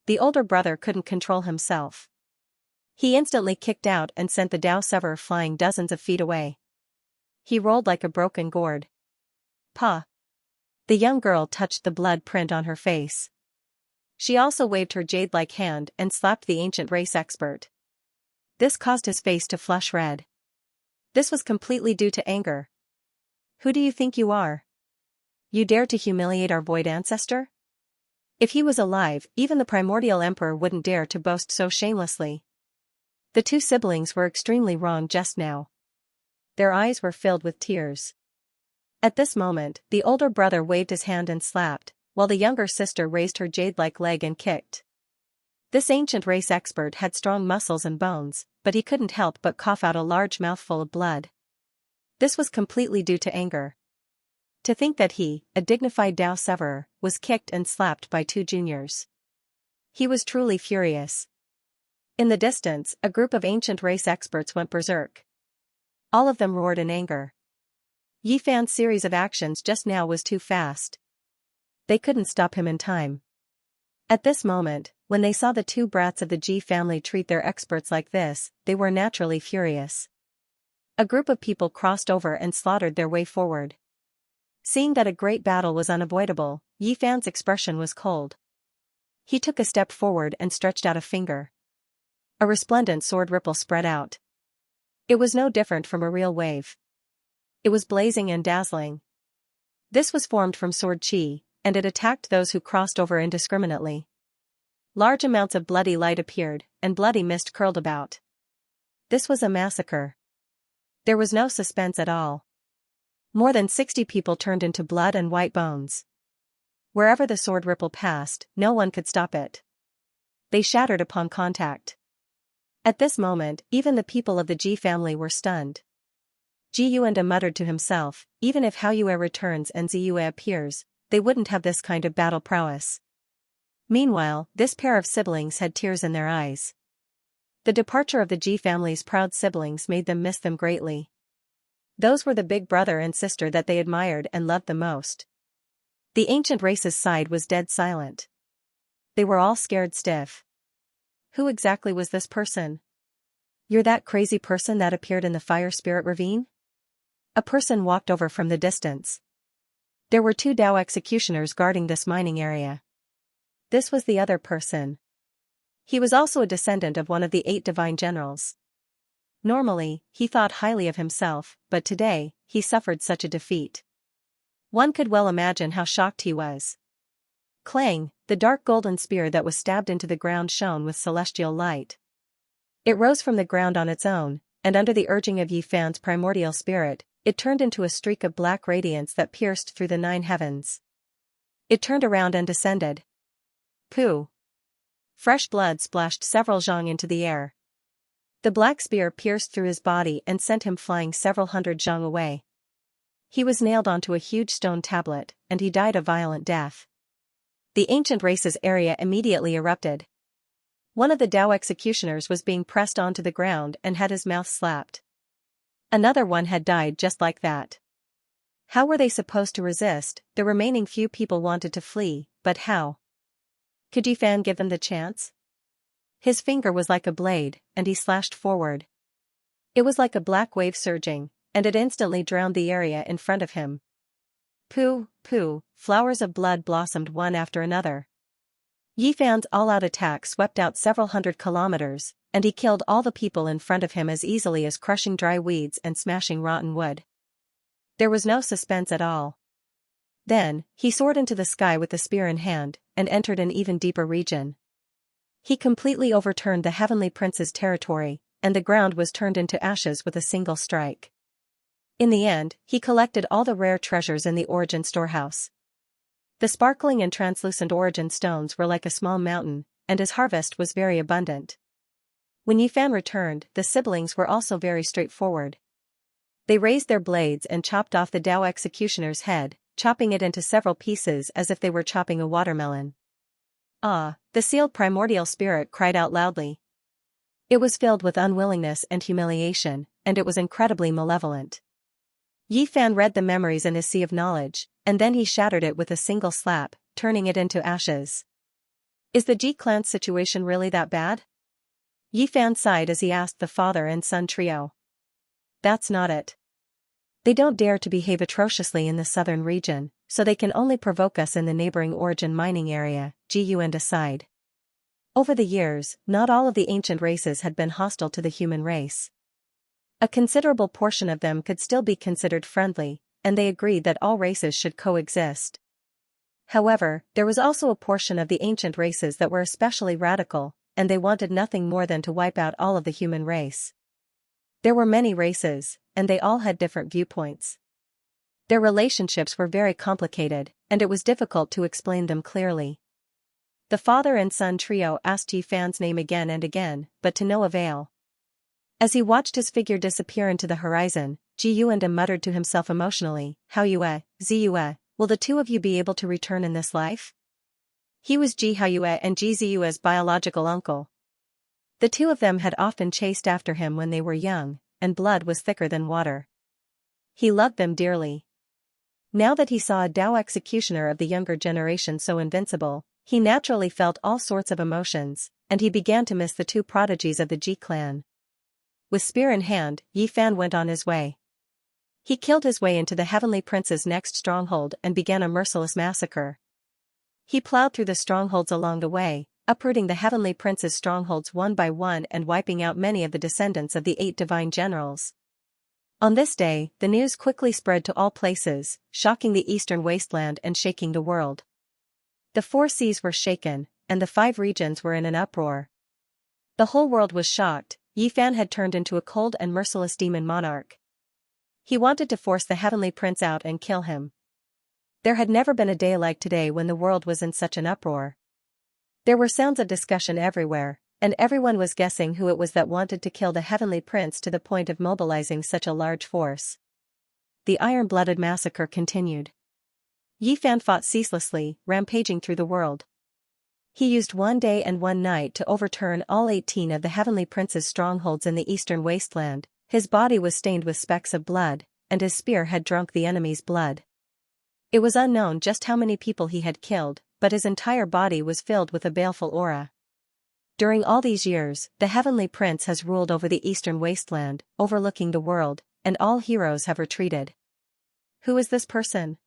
S1: The older brother couldn't control himself. He instantly kicked out and sent the Dao Severer flying dozens of feet away. He rolled like a broken gourd. Pa! The young girl touched the blood print on her face. She also waved her jade-like hand and slapped the ancient race expert. This caused his face to flush red. This was completely due to anger. Who do you think you are? You dare to humiliate our void ancestor? If he was alive, even the primordial emperor wouldn't dare to boast so shamelessly. The two siblings were extremely wrong just now. Their eyes were filled with tears. At this moment, the older brother waved his hand and slapped, while the younger sister raised her jade-like leg and kicked. This ancient race expert had strong muscles and bones, but he couldn't help but cough out a large mouthful of blood. This was completely due to anger. To think that he, a dignified Dao Severer, was kicked and slapped by two juniors. He was truly furious. In the distance, a group of ancient race experts went berserk. All of them roared in anger. Yi Fan's series of actions just now was too fast. They couldn't stop him in time. At this moment, when they saw the two brats of the Ji family treat their experts like this, they were naturally furious. A group of people crossed over and slaughtered their way forward. Seeing that a great battle was unavoidable, Yi Fan's expression was cold. He took a step forward and stretched out a finger. A resplendent sword ripple spread out. It was no different from a real wave. It was blazing and dazzling. This was formed from sword chi, and it attacked those who crossed over indiscriminately. Large amounts of bloody light appeared, and bloody mist curled about. This was a massacre. There was no suspense at all. More than 60 people turned into blood and white bones. Wherever the sword ripple passed, no one could stop it. They shattered upon contact. At this moment, even the people of the Ji family were stunned. Ji Yuanda muttered to himself, even if Hao Yue returns and Zi Yue appears, they wouldn't have this kind of battle prowess. Meanwhile, this pair of siblings had tears in their eyes. The departure of the Ji family's proud siblings made them miss them greatly. Those were the big brother and sister that they admired and loved the most. The ancient race's side was dead silent. They were all scared stiff. Who exactly was this person? You're that crazy person that appeared in the fire spirit ravine? A person walked over from the distance. There were 2 Dao executioners guarding this mining area. This was the other person. He was also a descendant of one of the 8 divine generals. Normally, he thought highly of himself, but today, he suffered such a defeat. One could well imagine how shocked he was. Clang, the dark golden spear that was stabbed into the ground shone with celestial light. It rose from the ground on its own, and under the urging of Yi Fan's primordial spirit, it turned into a streak of black radiance that pierced through the 9 heavens. It turned around and descended. Pooh! Fresh blood splashed several zhang into the air. The black spear pierced through his body and sent him flying several hundred zhang away. He was nailed onto a huge stone tablet, and he died a violent death. The ancient race's area immediately erupted. One of the Dao executioners was being pressed onto the ground and had his mouth slapped. Another one had died just like that. How were they supposed to resist? The remaining few people wanted to flee, but how? Could Yi Fan give them the chance? His finger was like a blade, and he slashed forward. It was like a black wave surging, and it instantly drowned the area in front of him. Pooh, pooh, flowers of blood blossomed one after another. Yi Fan's all-out attack swept out several hundred kilometers, and he killed all the people in front of him as easily as crushing dry weeds and smashing rotten wood. There was no suspense at all. Then, he soared into the sky with the spear in hand, and entered an even deeper region. He completely overturned the heavenly prince's territory, and the ground was turned into ashes with a single strike. In the end, he collected all the rare treasures in the origin storehouse. The sparkling and translucent origin stones were like a small mountain, and his harvest was very abundant. When Yi Fan returned, the siblings were also very straightforward. They raised their blades and chopped off the Dao executioner's head, chopping it into several pieces as if they were chopping a watermelon. Ah, the sealed primordial spirit cried out loudly. It was filled with unwillingness and humiliation, and it was incredibly malevolent. Yi Fan read the memories in his sea of knowledge, and then he shattered it with a single slap, turning it into ashes. Is the Ji clan's situation really that bad? Yi Fan sighed as he asked the father and son trio. That's not it. They don't dare to behave atrociously in the southern region, so they can only provoke us in the neighboring origin mining area, Ji Yuanda sighed. Over the years, not all of the ancient races had been hostile to the human race. A considerable portion of them could still be considered friendly, and they agreed that all races should coexist. However, there was also a portion of the ancient races that were especially radical, and they wanted nothing more than to wipe out all of the human race. There were many races, and they all had different viewpoints. Their relationships were very complicated, and it was difficult to explain them clearly. The father and son trio asked Yi Fan's name again and again, but to no avail. As he watched his figure disappear into the horizon, Ji Yuanda muttered to himself emotionally, Hao Yue, Zi Yue, will the two of you be able to return in this life? He was Ji Hao Yue and Ji Zi Yue's biological uncle. The two of them had often chased after him when they were young, and blood was thicker than water. He loved them dearly. Now that he saw a Dao executioner of the younger generation so invincible, he naturally felt all sorts of emotions, and he began to miss the two prodigies of the Ji clan. With spear in hand, Yi Fan went on his way. He killed his way into the Heavenly Prince's next stronghold and began a merciless massacre. He plowed through the strongholds along the way, uprooting the Heavenly Prince's strongholds one by one and wiping out many of the descendants of the 8 divine generals. On this day, the news quickly spread to all places, shocking the eastern wasteland and shaking the world. The 4 seas were shaken, and the 5 regions were in an uproar. The whole world was shocked. Yi Fan had turned into a cold and merciless demon monarch. He wanted to force the Heavenly Prince out and kill him. There had never been a day like today when the world was in such an uproar. There were sounds of discussion everywhere, and everyone was guessing who it was that wanted to kill the Heavenly Prince to the point of mobilizing such a large force. The iron-blooded massacre continued. Yi Fan fought ceaselessly, rampaging through the world. He used one day and one night to overturn all 18 of the Heavenly Prince's strongholds in the eastern wasteland. His body was stained with specks of blood, and his spear had drunk the enemy's blood. It was unknown just how many people he had killed, but his entire body was filled with a baleful aura. During all these years, the Heavenly Prince has ruled over the eastern wasteland, overlooking the world, and all heroes have retreated. Who is this person?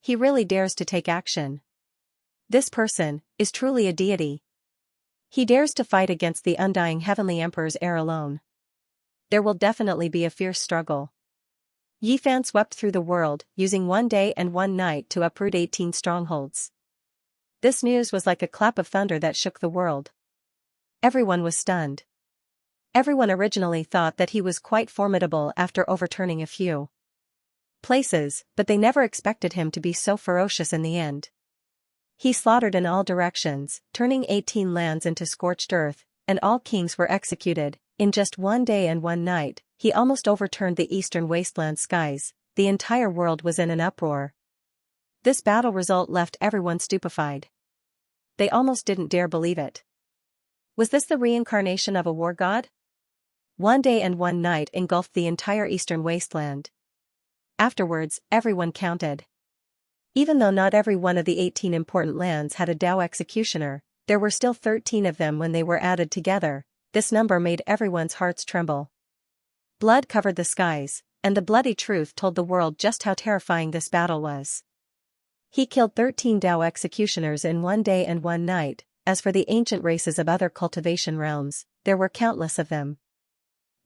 S1: He really dares to take action. This person is truly a deity. He dares to fight against the undying Heavenly Emperor's heir alone. There will definitely be a fierce struggle. Yi Fan swept through the world, using one day and one night to uproot 18 strongholds. This news was like a clap of thunder that shook the world. Everyone was stunned. Everyone originally thought that he was quite formidable after overturning a few places, but they never expected him to be so ferocious in the end. He slaughtered in all directions, turning 18 lands into scorched earth, and all kings were executed. In just one day and one night, he almost overturned the eastern wasteland skies. The entire world was in an uproar. This battle result left everyone stupefied. They almost didn't dare believe it. Was this the reincarnation of a war god? One day and one night engulfed the entire eastern wasteland. Afterwards, everyone counted. Even though not every one of the 18 important lands had a Dao executioner, there were still 13 of them when they were added together. This number made everyone's hearts tremble. Blood covered the skies, and the bloody truth told the world just how terrifying this battle was. He killed 13 Dao executioners in one day and one night. As for the ancient races of other cultivation realms, there were countless of them.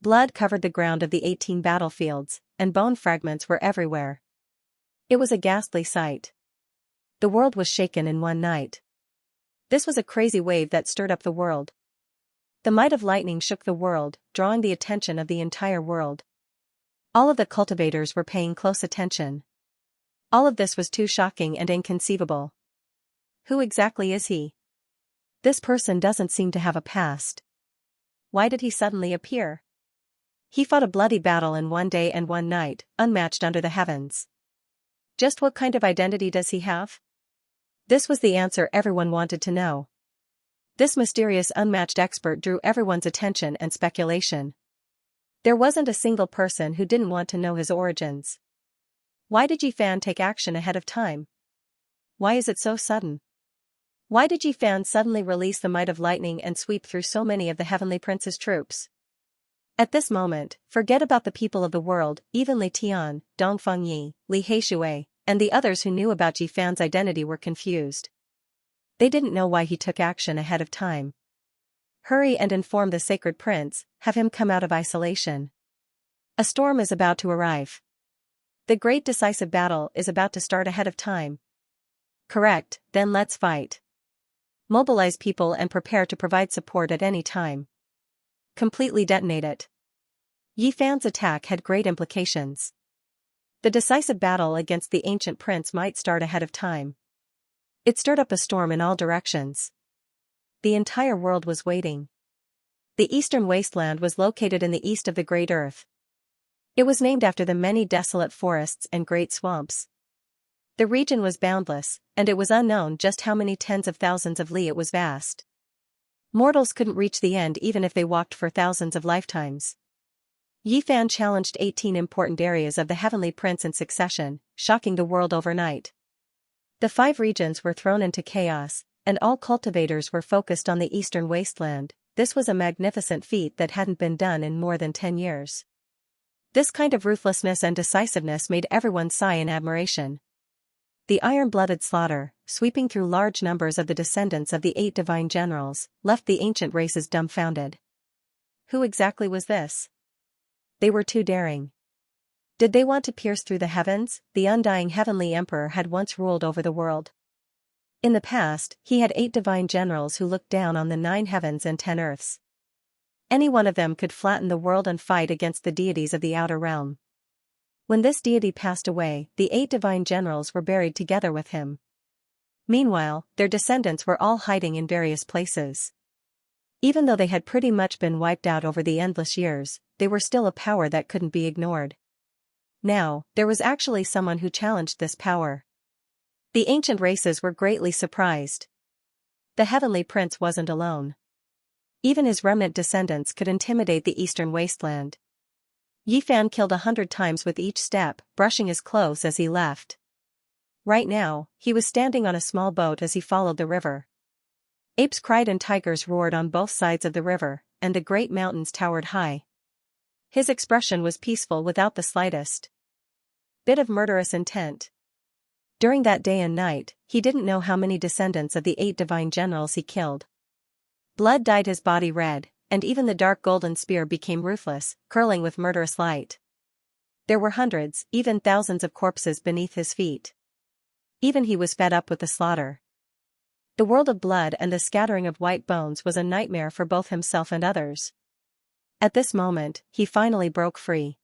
S1: Blood covered the ground of the 18 battlefields, and bone fragments were everywhere. It was a ghastly sight. The world was shaken in one night. This was a crazy wave that stirred up the world. The might of lightning shook the world, drawing the attention of the entire world. All of the cultivators were paying close attention. All of this was too shocking and inconceivable. Who exactly is he? This person doesn't seem to have a past. Why did he suddenly appear? He fought a bloody battle in one day and one night, unmatched under the heavens. Just what kind of identity does he have? This was the answer everyone wanted to know. This mysterious unmatched expert drew everyone's attention and speculation. There wasn't a single person who didn't want to know his origins. Why did Yi Fan take action ahead of time? Why is it so sudden? Why did Yi Fan suddenly release the might of lightning and sweep through so many of the Heavenly Prince's troops? At this moment, forget about the people of the world, even Li Tian, Dongfeng Yi, Li Heishui, and the others who knew about Yi Fan's identity were confused. They didn't know why he took action ahead of time. Hurry and inform the sacred prince, have him come out of isolation. A storm is about to arrive. The great decisive battle is about to start ahead of time. Correct, then let's fight. Mobilize people and prepare to provide support at any time. Completely detonate it. Yi Fan's attack had great implications. The decisive battle against the ancient prince might start ahead of time. It stirred up a storm in all directions. The entire world was waiting. The eastern wasteland was located in the east of the Great Earth. It was named after the many desolate forests and great swamps. The region was boundless, and it was unknown just how many tens of thousands of li it was vast. Mortals couldn't reach the end even if they walked for thousands of lifetimes. Yi Fan challenged 18 important areas of the Heavenly Prince in succession, shocking the world overnight. The 5 regions were thrown into chaos, and all cultivators were focused on the eastern wasteland. This was a magnificent feat that hadn't been done in more than 10 years. This kind of ruthlessness and decisiveness made everyone sigh in admiration. The iron-blooded slaughter, sweeping through large numbers of the descendants of the 8 divine generals, left the ancient races dumbfounded. Who exactly was this? They were too daring. Did they want to pierce through the heavens? The undying heavenly emperor had once ruled over the world. In the past, he had 8 divine generals who looked down on the 9 heavens and 10 earths. Any one of them could flatten the world and fight against the deities of the outer realm. When this deity passed away, the 8 divine generals were buried together with him. Meanwhile, their descendants were all hiding in various places. Even though they had pretty much been wiped out over the endless years, they were still a power that couldn't be ignored. Now, there was actually someone who challenged this power. The ancient races were greatly surprised. The Heavenly Prince wasn't alone. Even his remnant descendants could intimidate the eastern wasteland. Yi Fan killed 100 times with each step, brushing his clothes as he left. Right now, he was standing on a small boat as he followed the river. Apes cried and tigers roared on both sides of the river, and the great mountains towered high. His expression was peaceful without the slightest bit of murderous intent. During that day and night, he didn't know how many descendants of the 8 divine generals he killed. Blood dyed his body red, and even the dark golden spear became ruthless, curling with murderous light. There were hundreds, even thousands of corpses beneath his feet. Even he was fed up with the slaughter. The world of blood and the scattering of white bones was a nightmare for both himself and others. At this moment, he finally broke free.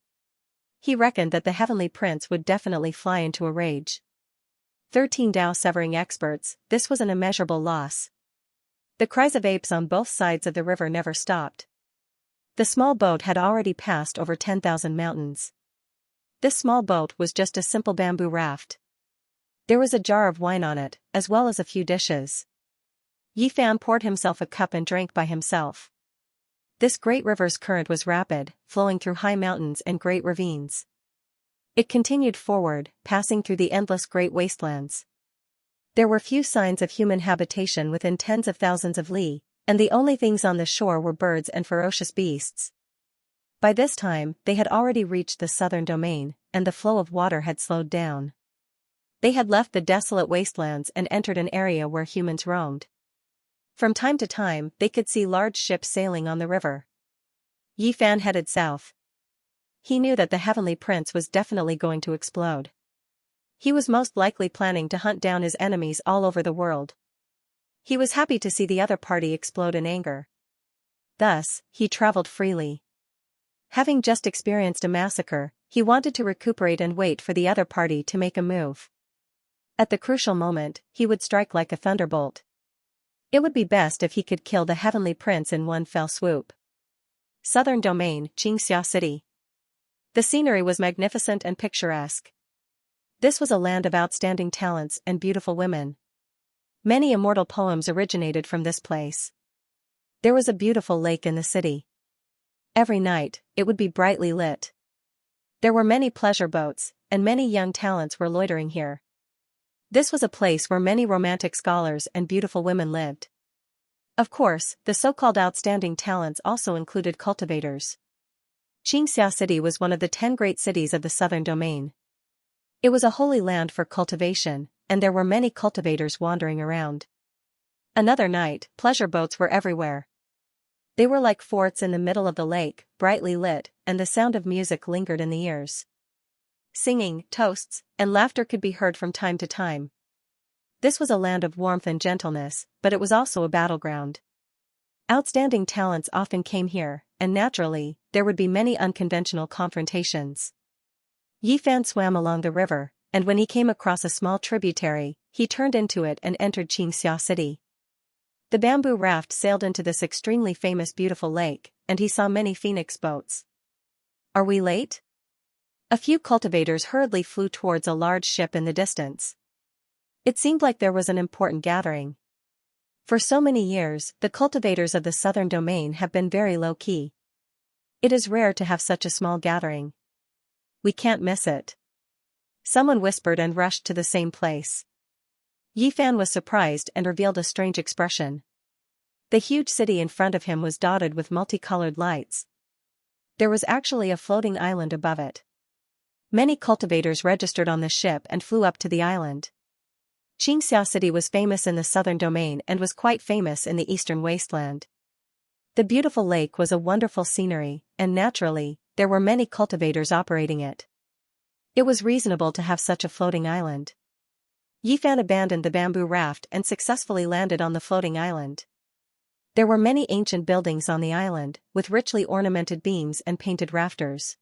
S1: He reckoned that the Heavenly Prince would definitely fly into a rage. 13 Dao-severing experts, this was an immeasurable loss. The cries of apes on both sides of the river never stopped. The small boat had already passed over 10,000 mountains. This small boat was just a simple bamboo raft. There was a jar of wine on it, as well as a few dishes. Yi Fan poured himself a cup and drank by himself. This great river's current was rapid, flowing through high mountains and great ravines. It continued forward, passing through the endless great wastelands. There were few signs of human habitation within tens of thousands of li, and the only things on the shore were birds and ferocious beasts. By this time, they had already reached the southern domain, and the flow of water had slowed down. They had left the desolate wastelands and entered an area where humans roamed. From time to time, they could see large ships sailing on the river. Yi Fan headed south. He knew that the Heavenly Prince was definitely going to explode. He was most likely planning to hunt down his enemies all over the world. He was happy to see the other party explode in anger. Thus, he traveled freely. Having just experienced a massacre, he wanted to recuperate and wait for the other party to make a move. At the crucial moment, he would strike like a thunderbolt. It would be best if he could kill the Heavenly Prince in one fell swoop. Southern Domain, Xianxia City. The scenery was magnificent and picturesque. This was a land of outstanding talents and beautiful women. Many immortal poems originated from this place. There was a beautiful lake in the city. Every night, it would be brightly lit. There were many pleasure boats, and many young talents were loitering here. This was a place where many romantic scholars and beautiful women lived. Of course, the so-called outstanding talents also included cultivators. Xianxia City was one of the 10 great cities of the southern domain. It was a holy land for cultivation, and there were many cultivators wandering around. Another night, pleasure boats were everywhere. They were like forts in the middle of the lake, brightly lit, and the sound of music lingered in the ears. Singing, toasts, and laughter could be heard from time to time. This was a land of warmth and gentleness, but it was also a battleground. Outstanding talents often came here, and naturally, there would be many unconventional confrontations. Yi Fan swam along the river, and when he came across a small tributary, he turned into it and entered Xianxia City. The bamboo raft sailed into this extremely famous beautiful lake, and he saw many phoenix boats. Are we late? A few cultivators hurriedly flew towards a large ship in the distance. It seemed like there was an important gathering. For so many years, the cultivators of the southern domain have been very low-key. It is rare to have such a small gathering. We can't miss it. Someone whispered and rushed to the same place. Yifan was surprised and revealed a strange expression. The huge city in front of him was dotted with multicolored lights. There was actually a floating island above it. Many cultivators registered on the ship and flew up to the island. Xianxia city was famous in the southern domain and was quite famous in the eastern wasteland. The beautiful lake was a wonderful scenery, and naturally, there were many cultivators operating it. It was reasonable to have such a floating island. Yifan abandoned the bamboo raft and successfully landed on the floating island. There were many ancient buildings on the island, with richly ornamented beams and painted rafters.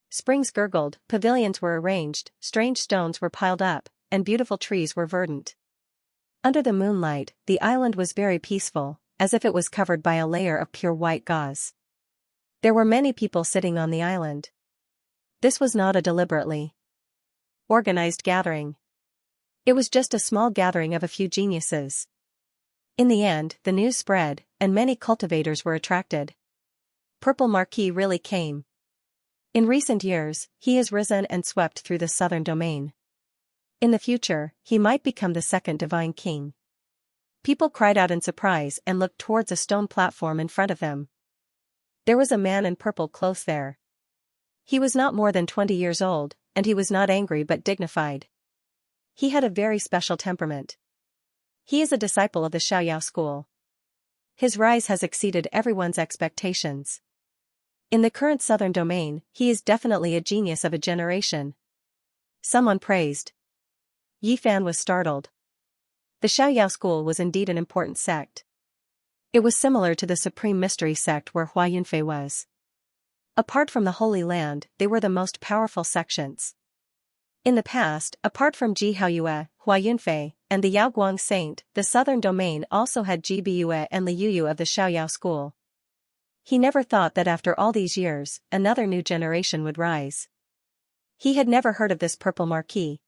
S1: Springs gurgled, pavilions were arranged, strange stones were piled up, and beautiful trees were verdant. Under the moonlight, the island was very peaceful, as if it was covered by a layer of pure white gauze. There were many people sitting on the island. This was not a deliberately organized gathering. It was just a small gathering of a few geniuses. In the end, the news spread, and many cultivators were attracted. Purple Marquis really came. In recent years, he has risen and swept through the southern domain. In the future, he might become the second divine king. People cried out in surprise and looked towards a stone platform in front of them. There was a man in purple clothes there. He was not more than 20 years old, and he was not angry but dignified. He had a very special temperament. He is a disciple of the Xiaoyao school. His rise has exceeded everyone's expectations. In the current southern domain, he is definitely a genius of a generation. Someone praised. Yifan was startled. The Xiaoyao school was indeed an important sect. It was similar to the Supreme Mystery sect where Hua Yunfei was. Apart from the Holy Land, they were the most powerful sections. In the past, apart from Ji Haoyue, Hua Yunfei, and the Yaoguang Saint, the southern domain also had Ji Biyue and Li Yuyu of the Xiaoyao school. He never thought that after all these years, another new generation would rise. He had never heard of this purple marquis.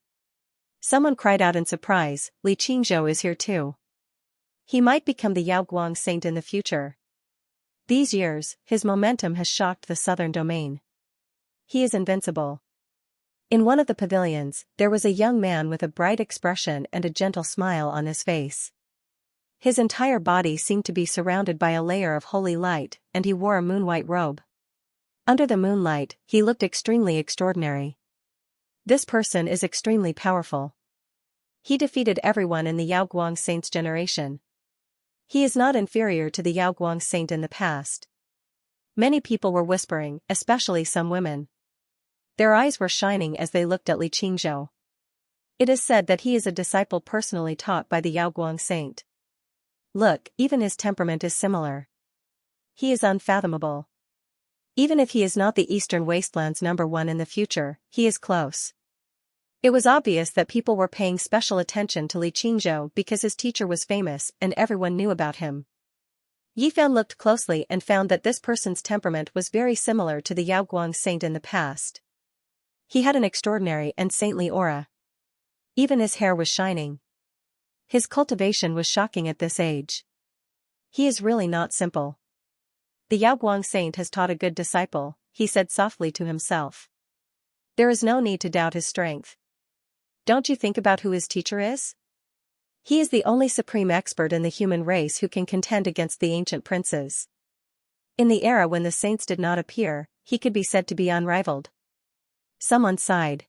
S1: Someone cried out in surprise, Li Qingzhou is here too. He might become the Yaoguang Saint in the future. These years, his momentum has shocked the southern domain. He is invincible. In one of the pavilions, there was a young man with a bright expression and a gentle smile on his face. His entire body seemed to be surrounded by a layer of holy light, and he wore a moon-white robe. Under the moonlight, he looked extremely extraordinary. This person is extremely powerful. He defeated everyone in the Yaoguang Saint's generation. He is not inferior to the Yaoguang Saint in the past. Many people were whispering, especially some women. Their eyes were shining as they looked at Li Qingzhou. It is said that he is a disciple personally taught by the Yaoguang Saint. Look, even his temperament is similar. He is unfathomable. Even if he is not the Eastern Wasteland's #1 in the future, he is close. It was obvious that people were paying special attention to Li Qingzhou because his teacher was famous and everyone knew about him. Yifan looked closely and found that this person's temperament was very similar to the Yaoguang Saint in the past. He had an extraordinary and saintly aura. Even his hair was shining. His cultivation was shocking at this age. He is really not simple. The Yaoguang Saint has taught a good disciple, he said softly to himself. There is no need to doubt his strength. Don't you think about who his teacher is? He is the only supreme expert in the human race who can contend against the ancient princes. In the era when the saints did not appear, he could be said to be unrivaled. Someone sighed.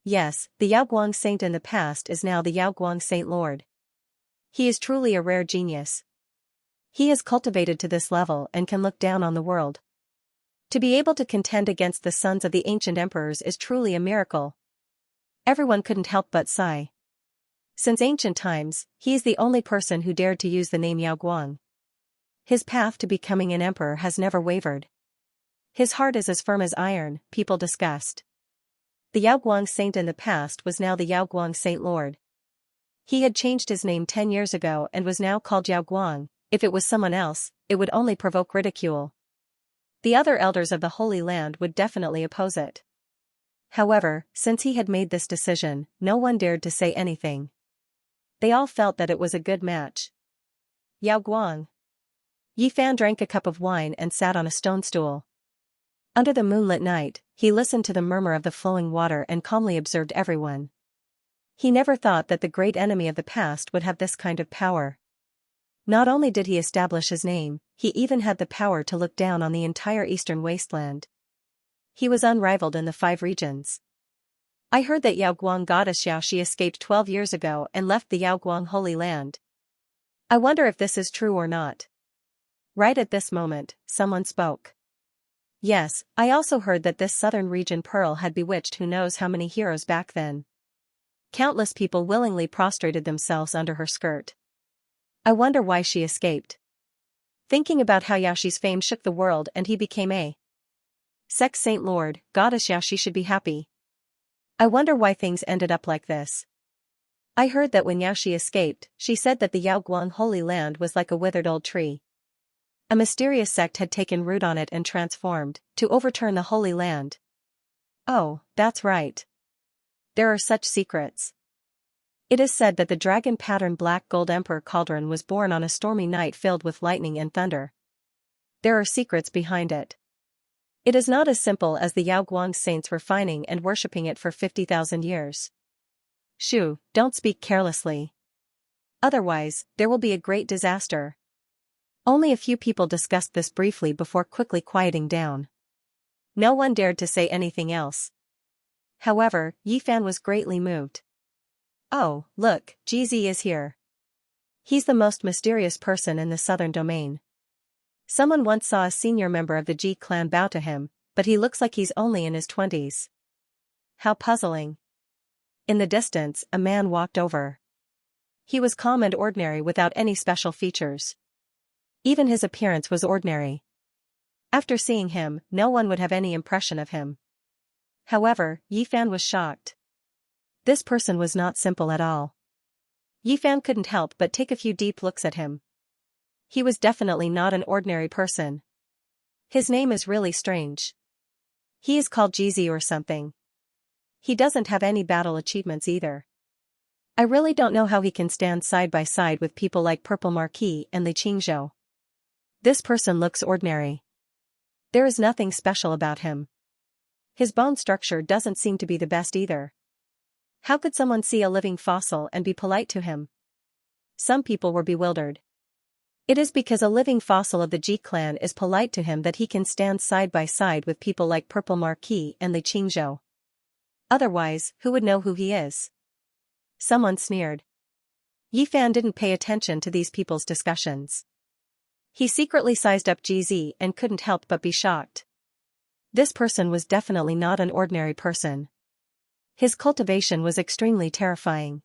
S1: Yes, the Yaoguang Saint in the past is now the Yaoguang Saint Lord. He is truly a rare genius. He has cultivated to this level and can look down on the world. To be able to contend against the sons of the ancient emperors is truly a miracle. Everyone couldn't help but sigh. Since ancient times, he is the only person who dared to use the name Yaoguang. His path to becoming an emperor has never wavered. His heart is as firm as iron, people discussed. The Yaoguang Saint in the past was now the Yaoguang Saint Lord. He had changed his name 10 years ago and was now called Yaoguang. If it was someone else, it would only provoke ridicule. The other elders of the Holy Land would definitely oppose it. However, since he had made this decision, no one dared to say anything. They all felt that it was a good match. Yaoguang. Yifan drank a cup of wine and sat on a stone stool. Under the moonlit night, he listened to the murmur of the flowing water and calmly observed everyone. He never thought that the great enemy of the past would have this kind of power. Not only did he establish his name, he even had the power to look down on the entire eastern wasteland. He was unrivaled in the 5 regions. I heard that Yaoguang goddess Xiaoxi escaped 12 years ago and left the Yaoguang Holy Land. I wonder if this is true or not. Right at this moment, someone spoke. Yes, I also heard that this southern region Pearl had bewitched who knows how many heroes back then. Countless people willingly prostrated themselves under her skirt. I wonder why she escaped. Thinking about how Yaoxi's fame shook the world and he became a sex saint lord, goddess Xiaoxi should be happy. I wonder why things ended up like this. I heard that when Xiaoxi escaped, she said that the Yaoguang Holy Land was like a withered old tree. A mysterious sect had taken root on it and transformed, to overturn the Holy Land. Oh, that's right. There are such secrets. It is said that the dragon-patterned black gold emperor cauldron was born on a stormy night filled with lightning and thunder. There are secrets behind it. It is not as simple as the Yaoguang saints refining and worshipping it for 50,000 years. Shoo, don't speak carelessly. Otherwise, there will be a great disaster. Only a few people discussed this briefly before quickly quieting down. No one dared to say anything else. However, Yifan was greatly moved. Oh, look, GZ is here. He's the most mysterious person in the southern domain. Someone once saw a senior member of the G clan bow to him, but he looks like he's only in his 20s. How puzzling. In the distance, a man walked over. He was calm and ordinary without any special features. Even his appearance was ordinary. After seeing him, no one would have any impression of him. However, Yifan was shocked. This person was not simple at all. Yifan couldn't help but take a few deep looks at him. He was definitely not an ordinary person. His name is really strange. He is called GZ or something. He doesn't have any battle achievements either. I really don't know how he can stand side by side with people like Purple Marquis and Li Qingzhou. This person looks ordinary. There is nothing special about him. His bone structure doesn't seem to be the best either. How could someone see a living fossil and be polite to him? Some people were bewildered. It is because a living fossil of the Ji clan is polite to him that he can stand side by side with people like Purple Marquis and Li Qingzhou. Otherwise, who would know who he is? Someone sneered. Yifan didn't pay attention to these people's discussions. He secretly sized up GZ and couldn't help but be shocked. This person was definitely not an ordinary person. His cultivation was extremely terrifying.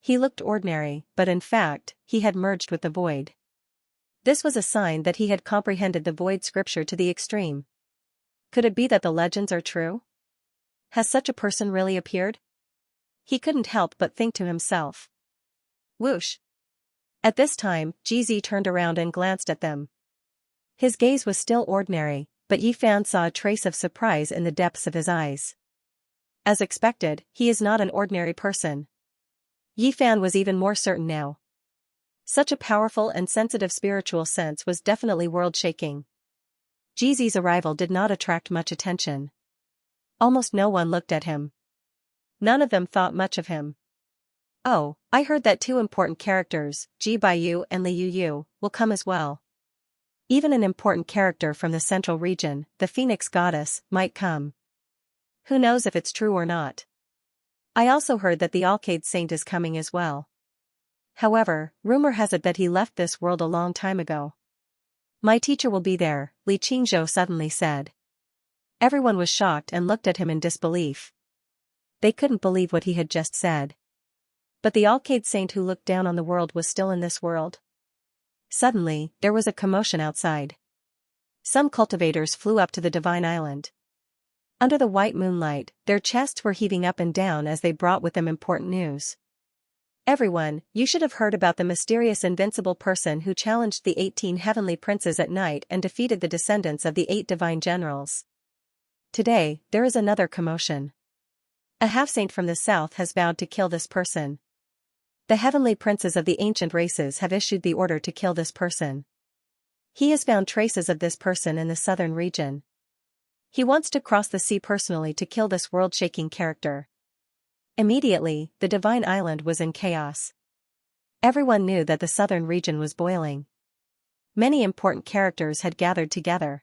S1: He looked ordinary, but in fact, he had merged with the void. This was a sign that he had comprehended the void scripture to the extreme. Could it be that the legends are true? Has such a person really appeared? He couldn't help but think to himself. Whoosh! At this time, GZ turned around and glanced at them. His gaze was still ordinary, but Yifan saw a trace of surprise in the depths of his eyes. As expected, he is not an ordinary person. Yifan was even more certain now. Such a powerful and sensitive spiritual sense was definitely world-shaking. GZ's arrival did not attract much attention. Almost no one looked at him. None of them thought much of him. Oh, I heard that 2 important characters, Ji Baiyu and Li Yuyu, will come as well. Even an important character from the central region, the Phoenix Goddess, might come. Who knows if it's true or not? I also heard that the Alcade Saint is coming as well. However, rumor has it that he left this world a long time ago. My teacher will be there, Li Qingzhou suddenly said. Everyone was shocked and looked at him in disbelief. They couldn't believe what he had just said. But the Alcade Saint who looked down on the world was still in this world. Suddenly, there was a commotion outside. Some cultivators flew up to the Divine Island. Under the white moonlight, their chests were heaving up and down as they brought with them important news. Everyone, you should have heard about the mysterious invincible person who challenged the 18 heavenly princes at night and defeated the descendants of the 8 divine generals. Today, there is another commotion. A half-saint from the south has vowed to kill this person. The heavenly princes of the ancient races have issued the order to kill this person. He has found traces of this person in the southern region. He wants to cross the sea personally to kill this world-shaking character. Immediately, the divine island was in chaos. Everyone knew that the southern region was boiling. Many important characters had gathered together.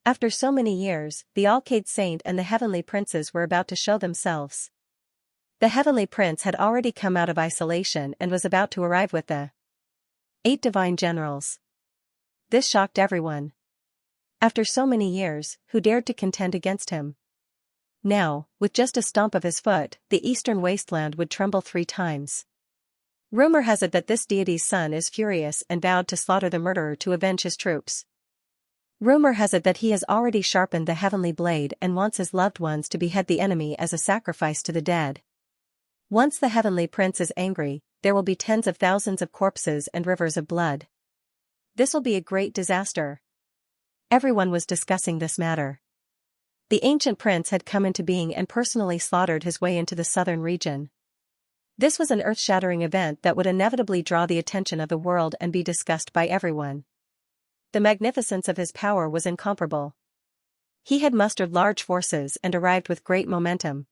S1: After so many years, the Alcade Saint and the heavenly princes were about to show themselves. The heavenly prince had already come out of isolation and was about to arrive with the 8 divine generals. This shocked everyone. After so many years, who dared to contend against him? Now, with just a stomp of his foot, the eastern wasteland would tremble 3 times. Rumor has it that this deity's son is furious and vowed to slaughter the murderer to avenge his troops. Rumor has it that he has already sharpened the heavenly blade and wants his loved ones to behead the enemy as a sacrifice to the dead. Once the heavenly prince is angry, there will be tens of thousands of corpses and rivers of blood. This will be a great disaster. Everyone was discussing this matter. The ancient prince had come into being and personally slaughtered his way into the southern region. This was an earth-shattering event that would inevitably draw the attention of the world and be discussed by everyone. The magnificence of his power was incomparable. He had mustered large forces and arrived with great momentum.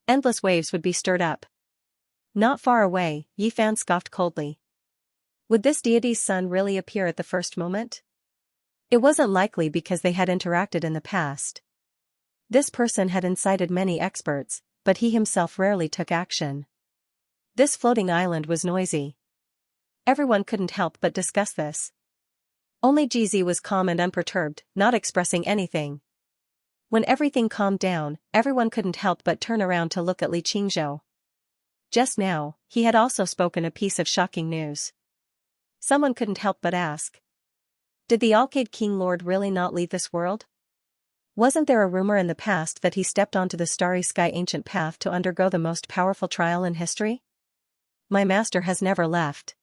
S1: Endless waves would be stirred up. Not far away, Yi Fan scoffed coldly. Would this deity's son really appear at the first moment? It wasn't likely because they had interacted in the past. This person had incited many experts, but he himself rarely took action. This floating island was noisy. Everyone couldn't help but discuss this. Only Jizi was calm and unperturbed, not expressing anything. When everything calmed down, everyone couldn't help but turn around to look at Li Qingzhou. Just now, he had also spoken a piece of shocking news. Someone couldn't help but ask. Did the Alcade King Lord really not leave this world? Wasn't there a rumor in the past that he stepped onto the starry sky ancient path to undergo the most powerful trial in history? My master has never left.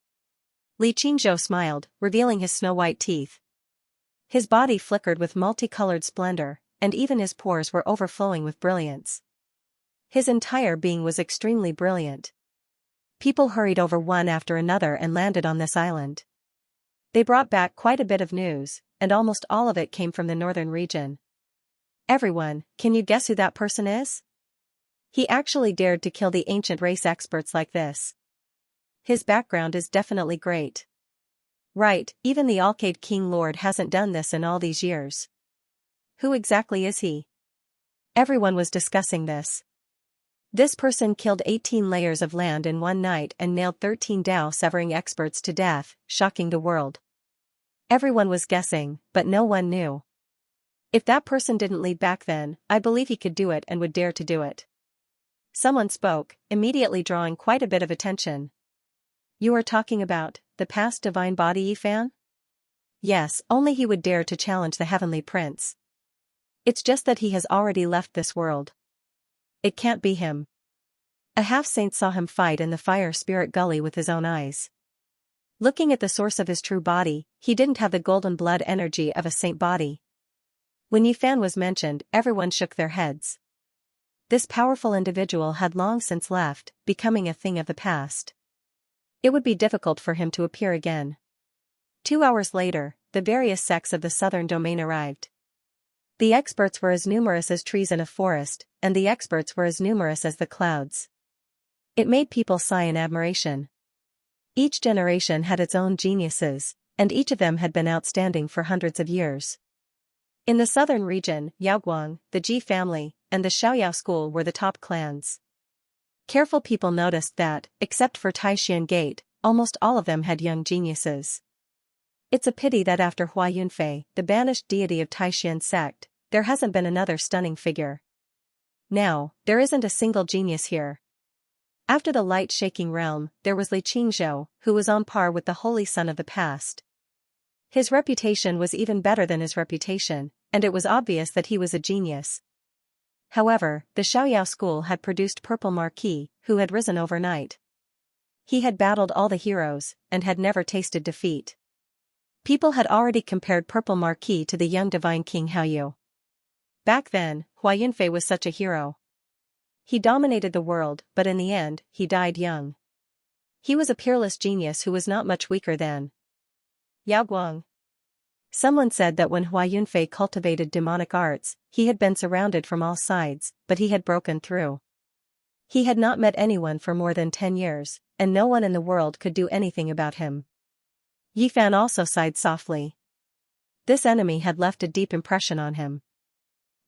S1: Li Qingzhou smiled, revealing his snow-white teeth. His body flickered with multicolored splendor, and even his pores were overflowing with brilliance. His entire being was extremely brilliant. People hurried over one after another and landed on this island. They brought back quite a bit of news, and almost all of it came from the northern region. Everyone, can you guess who that person is? He actually dared to kill the ancient race experts like this. His background is definitely great. Right, even the Alcade King Lord hasn't done this in all these years. Who exactly is he? Everyone was discussing this. This person killed 18 layers of land in one night and nailed 13 Dao-severing experts to death, shocking the world. Everyone was guessing, but no one knew. If that person didn't lead back then, I believe he could do it and would dare to do it. Someone spoke, immediately drawing quite a bit of attention. You are talking about the past divine body Yi Fan? Yes, only he would dare to challenge the heavenly prince. It's just that he has already left this world. It can't be him. A half-saint saw him fight in the fire spirit gully with his own eyes. Looking at the source of his true body, he didn't have the golden blood energy of a saint body. When Yi Fan was mentioned, everyone shook their heads. This powerful individual had long since left, becoming a thing of the past. It would be difficult for him to appear again. 2 hours later, the various sects of the southern domain arrived. The experts were as numerous as trees in a forest, and the experts were as numerous as the clouds. It made people sigh in admiration. Each generation had its own geniuses, and each of them had been outstanding for hundreds of years. In the southern region, Yaoguang, the Ji family, and the Xiaoyao school were the top clans. Careful people noticed that, except for Taishan Gate, almost all of them had young geniuses. It's a pity that after Hua Yunfei, the banished deity of Taishan sect, there hasn't been another stunning figure. Now, there isn't a single genius here. After the light-shaking realm, there was Li Qingzhou, who was on par with the holy son of the past. His reputation was even better than his reputation, and it was obvious that he was a genius. However, the Xiaoyao school had produced Purple Marquis, who had risen overnight. He had battled all the heroes, and had never tasted defeat. People had already compared Purple Marquis to the young divine King Haoyu. Back then, Hua Yunfei was such a hero. He dominated the world, but in the end, he died young. He was a peerless genius who was not much weaker than Yaoguang. Someone said that when Hua Yunfei cultivated demonic arts, he had been surrounded from all sides, but he had broken through. He had not met anyone for more than 10 years, and no one in the world could do anything about him. Yi Fan also sighed softly. This enemy had left a deep impression on him.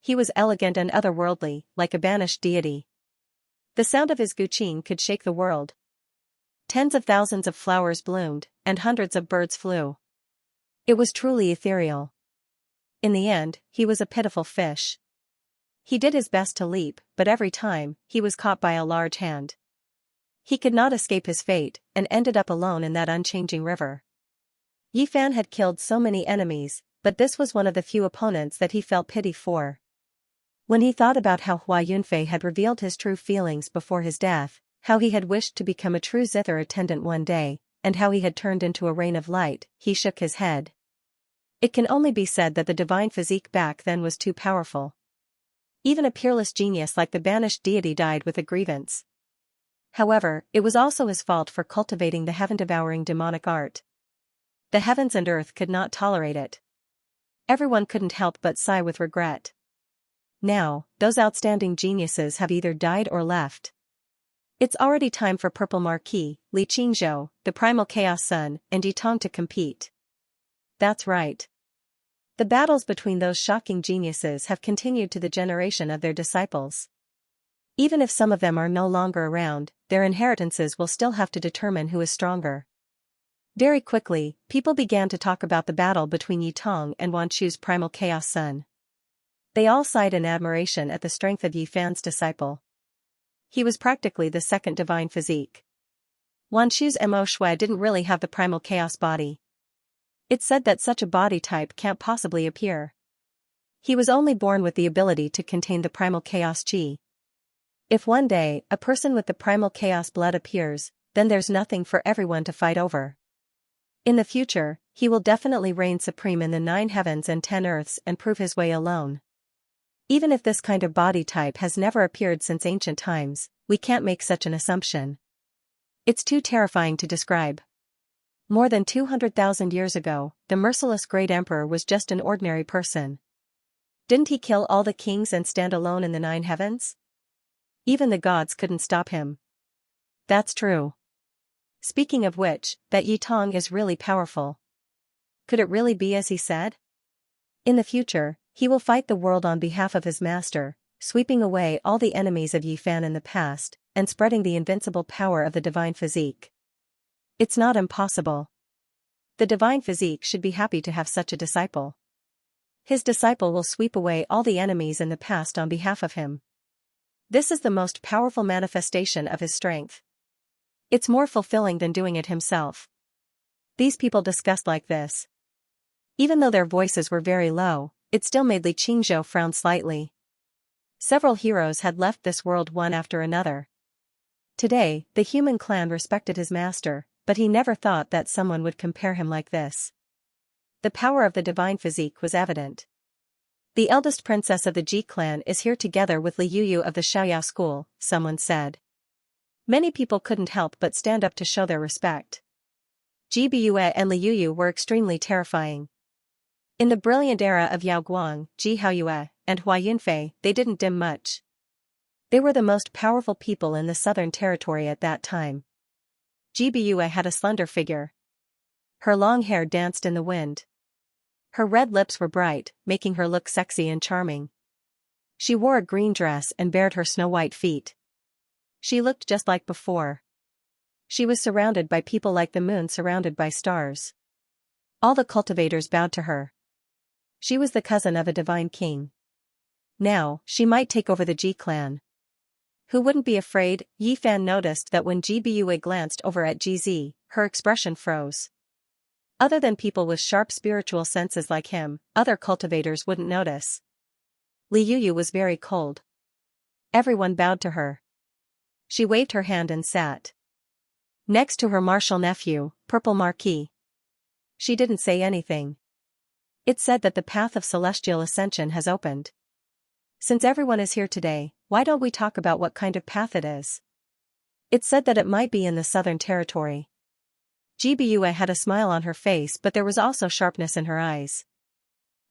S1: He was elegant and otherworldly, like a banished deity. The sound of his guqin could shake the world. Tens of thousands of flowers bloomed, and hundreds of birds flew. It was truly ethereal. In the end, he was a pitiful fish. He did his best to leap, but every time, he was caught by a large hand. He could not escape his fate, and ended up alone in that unchanging river. Yi Fan had killed so many enemies, but this was one of the few opponents that he felt pity for. When he thought about how Hua Yunfei had revealed his true feelings before his death, how he had wished to become a true zither attendant one day, and how he had turned into a rain of light, he shook his head. It can only be said that the divine physique back then was too powerful. Even a peerless genius like the banished deity died with a grievance. However, it was also his fault for cultivating the heaven-devouring demonic art. The heavens and earth could not tolerate it. Everyone couldn't help but sigh with regret. Now, those outstanding geniuses have either died or left. It's already time for Purple Marquis, Li Qingzhou, the Primal Chaos Sun, and Yitong to compete. That's right. The battles between those shocking geniuses have continued to the generation of their disciples. Even if some of them are no longer around, their inheritances will still have to determine who is stronger. Very quickly, people began to talk about the battle between Yitong and Wanchu's Primal Chaos Sun. They all sighed in admiration at the strength of Yi Fan's disciple. He was practically the second divine physique. Wanchu's Mo Shui didn't really have the primal chaos body. It's said that such a body type can't possibly appear. He was only born with the ability to contain the primal chaos chi. If one day, a person with the primal chaos blood appears, then there's nothing for everyone to fight over. In the future, he will definitely reign supreme in the 9 heavens and 10 earths and prove his way alone. Even if this kind of body type has never appeared since ancient times, we can't make such an assumption. It's too terrifying to describe. More than 200,000 years ago, the merciless Great Emperor was just an ordinary person. Didn't he kill all the kings and stand alone in the 9 heavens? Even the gods couldn't stop him. That's true. Speaking of which, that Yitong is really powerful. Could it really be as he said? In the future, he will fight the world on behalf of his master, sweeping away all the enemies of Yi Fan in the past, and spreading the invincible power of the divine physique. It's not impossible. The divine physique should be happy to have such a disciple. His disciple will sweep away all the enemies in the past on behalf of him. This is the most powerful manifestation of his strength. It's more fulfilling than doing it himself. These people discussed like this. Even though their voices were very low, it still made Li Qingzhou frown slightly. Several heroes had left this world one after another. Today, the human clan respected his master, but he never thought that someone would compare him like this. The power of the divine physique was evident. The eldest princess of the Ji clan is here together with Li Yuyu of the Xiaoyao school, someone said. Many people couldn't help but stand up to show their respect. Ji Biyue and Li Yuyu were extremely terrifying. In the brilliant era of Yao Guang, Ji Haoyue, and Hua Yunfei, they didn't dim much. They were the most powerful people in the southern territory at that time. Ji Biyue had a slender figure. Her long hair danced in the wind. Her red lips were bright, making her look sexy and charming. She wore a green dress and bared her snow-white feet. She looked just like before. She was surrounded by people like the moon surrounded by stars. All the cultivators bowed to her. She was the cousin of a divine king. Now, she might take over the Ji clan. Who wouldn't be afraid? Yi Fan noticed that when Ji Biyue glanced over at Ji Zi, her expression froze. Other than people with sharp spiritual senses like him, other cultivators wouldn't notice. Li Yuyu was very cold. Everyone bowed to her. She waved her hand and sat next to her martial nephew, Purple Marquis. She didn't say anything. It's said that the path of celestial ascension has opened. Since everyone is here today, why don't we talk about what kind of path it is? It's said that it might be in the southern territory. Ji Biyue had a smile on her face, but there was also sharpness in her eyes.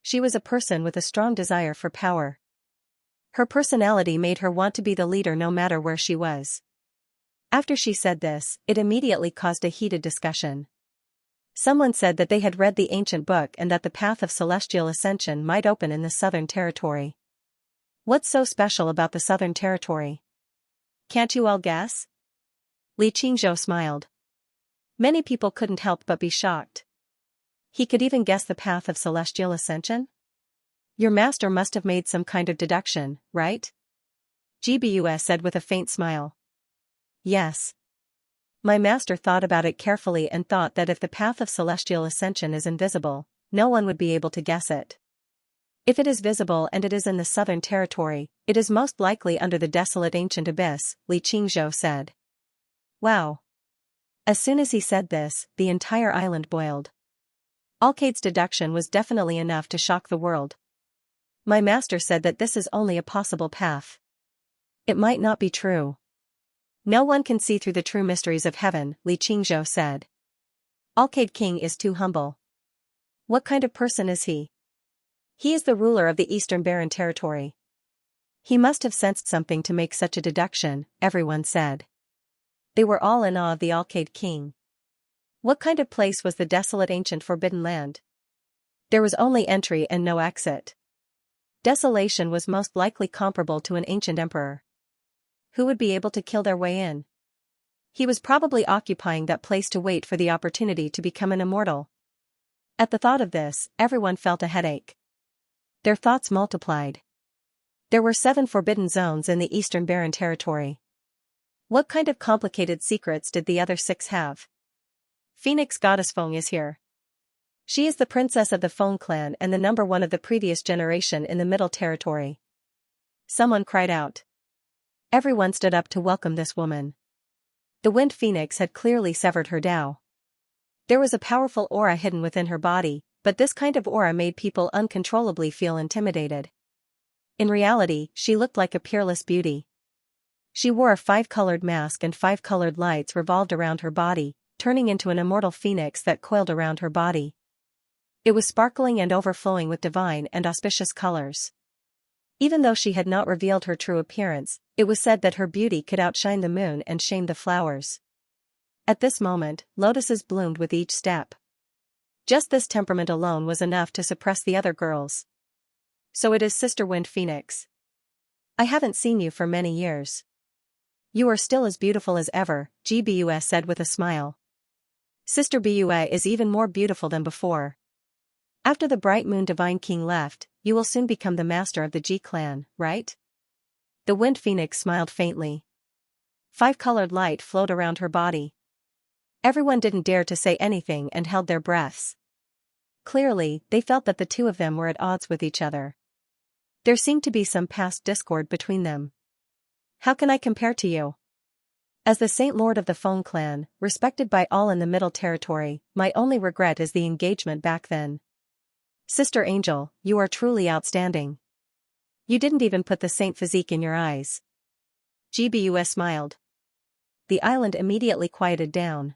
S1: She was a person with a strong desire for power. Her personality made her want to be the leader no matter where she was. After she said this, it immediately caused a heated discussion. Someone said that they had read the ancient book and that the path of celestial ascension might open in the Southern Territory. What's so special about the Southern Territory? Can't you all guess? Li Qingzhou smiled. Many people couldn't help but be shocked. He could even guess the path of celestial ascension? Your master must have made some kind of deduction, right? GBUS said with a faint smile. Yes. My master thought about it carefully and thought that if the path of celestial ascension is invisible, no one would be able to guess it. If it is visible and it is in the Southern Territory, it is most likely under the desolate ancient abyss, Li Qingzhou said. Wow. As soon as he said this, the entire island boiled. Alcade's deduction was definitely enough to shock the world. My master said that this is only a possible path. It might not be true. No one can see through the true mysteries of heaven, Li Qingzhou said. Alcade King is too humble. What kind of person is he? He is the ruler of the Eastern Barren Territory. He must have sensed something to make such a deduction, everyone said. They were all in awe of the Alcade King. What kind of place was the desolate ancient forbidden land? There was only entry and no exit. Desolation was most likely comparable to an ancient emperor. Who would be able to kill their way in? He was probably occupying that place to wait for the opportunity to become an immortal. At the thought of this, everyone felt a headache. Their thoughts multiplied. There were 7 forbidden zones in the Eastern Barren Territory. What kind of complicated secrets did the other 6 have? Phoenix Goddess Feng is here. She is the princess of the Feng clan and the number 1 of the previous generation in the Middle Territory. Someone cried out. Everyone stood up to welcome this woman. The Wind Phoenix had clearly severed her Tao. There was a powerful aura hidden within her body, but this kind of aura made people uncontrollably feel intimidated. In reality, she looked like a peerless beauty. She wore a 5-colored mask and 5 colored lights revolved around her body, turning into an immortal phoenix that coiled around her body. It was sparkling and overflowing with divine and auspicious colors. Even though she had not revealed her true appearance, it was said that her beauty could outshine the moon and shame the flowers. At this moment, lotuses bloomed with each step. Just this temperament alone was enough to suppress the other girls. So it is Sister Wind Phoenix. I haven't seen you for many years. You are still as beautiful as ever, GBUS said with a smile. Sister Bua is even more beautiful than before. After the Bright Moon Divine King left, you will soon become the master of the G clan, right? The Wind Phoenix smiled faintly. 5-colored light flowed around her body. Everyone didn't dare to say anything and held their breaths. Clearly, they felt that the two of them were at odds with each other. There seemed to be some past discord between them. How can I compare to you? As the Saint Lord of the Feng clan, respected by all in the Middle Territory, my only regret is the engagement back then. Sister Angel, you are truly outstanding. You didn't even put the saint physique in your eyes. GBUS smiled. The island immediately quieted down.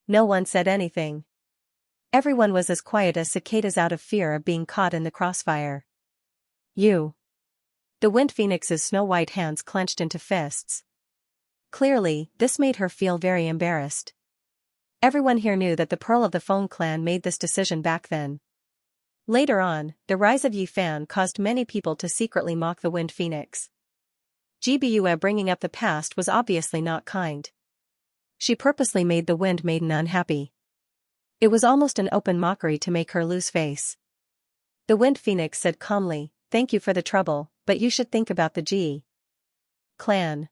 S1: No one said anything. Everyone was as quiet as cicadas out of fear of being caught in the crossfire. You. The Wind Phoenix's snow-white hands clenched into fists. Clearly, this made her feel very embarrassed. Everyone here knew that the Pearl of the Feng clan made this decision back then. Later on, the rise of Yi Fan caused many people to secretly mock the Wind Phoenix. GBUA bringing up the past was obviously not kind. She purposely made the Wind Maiden unhappy. It was almost an open mockery to make her lose face. The Wind Phoenix said calmly, "Thank you for the trouble, but you should think about the G clan.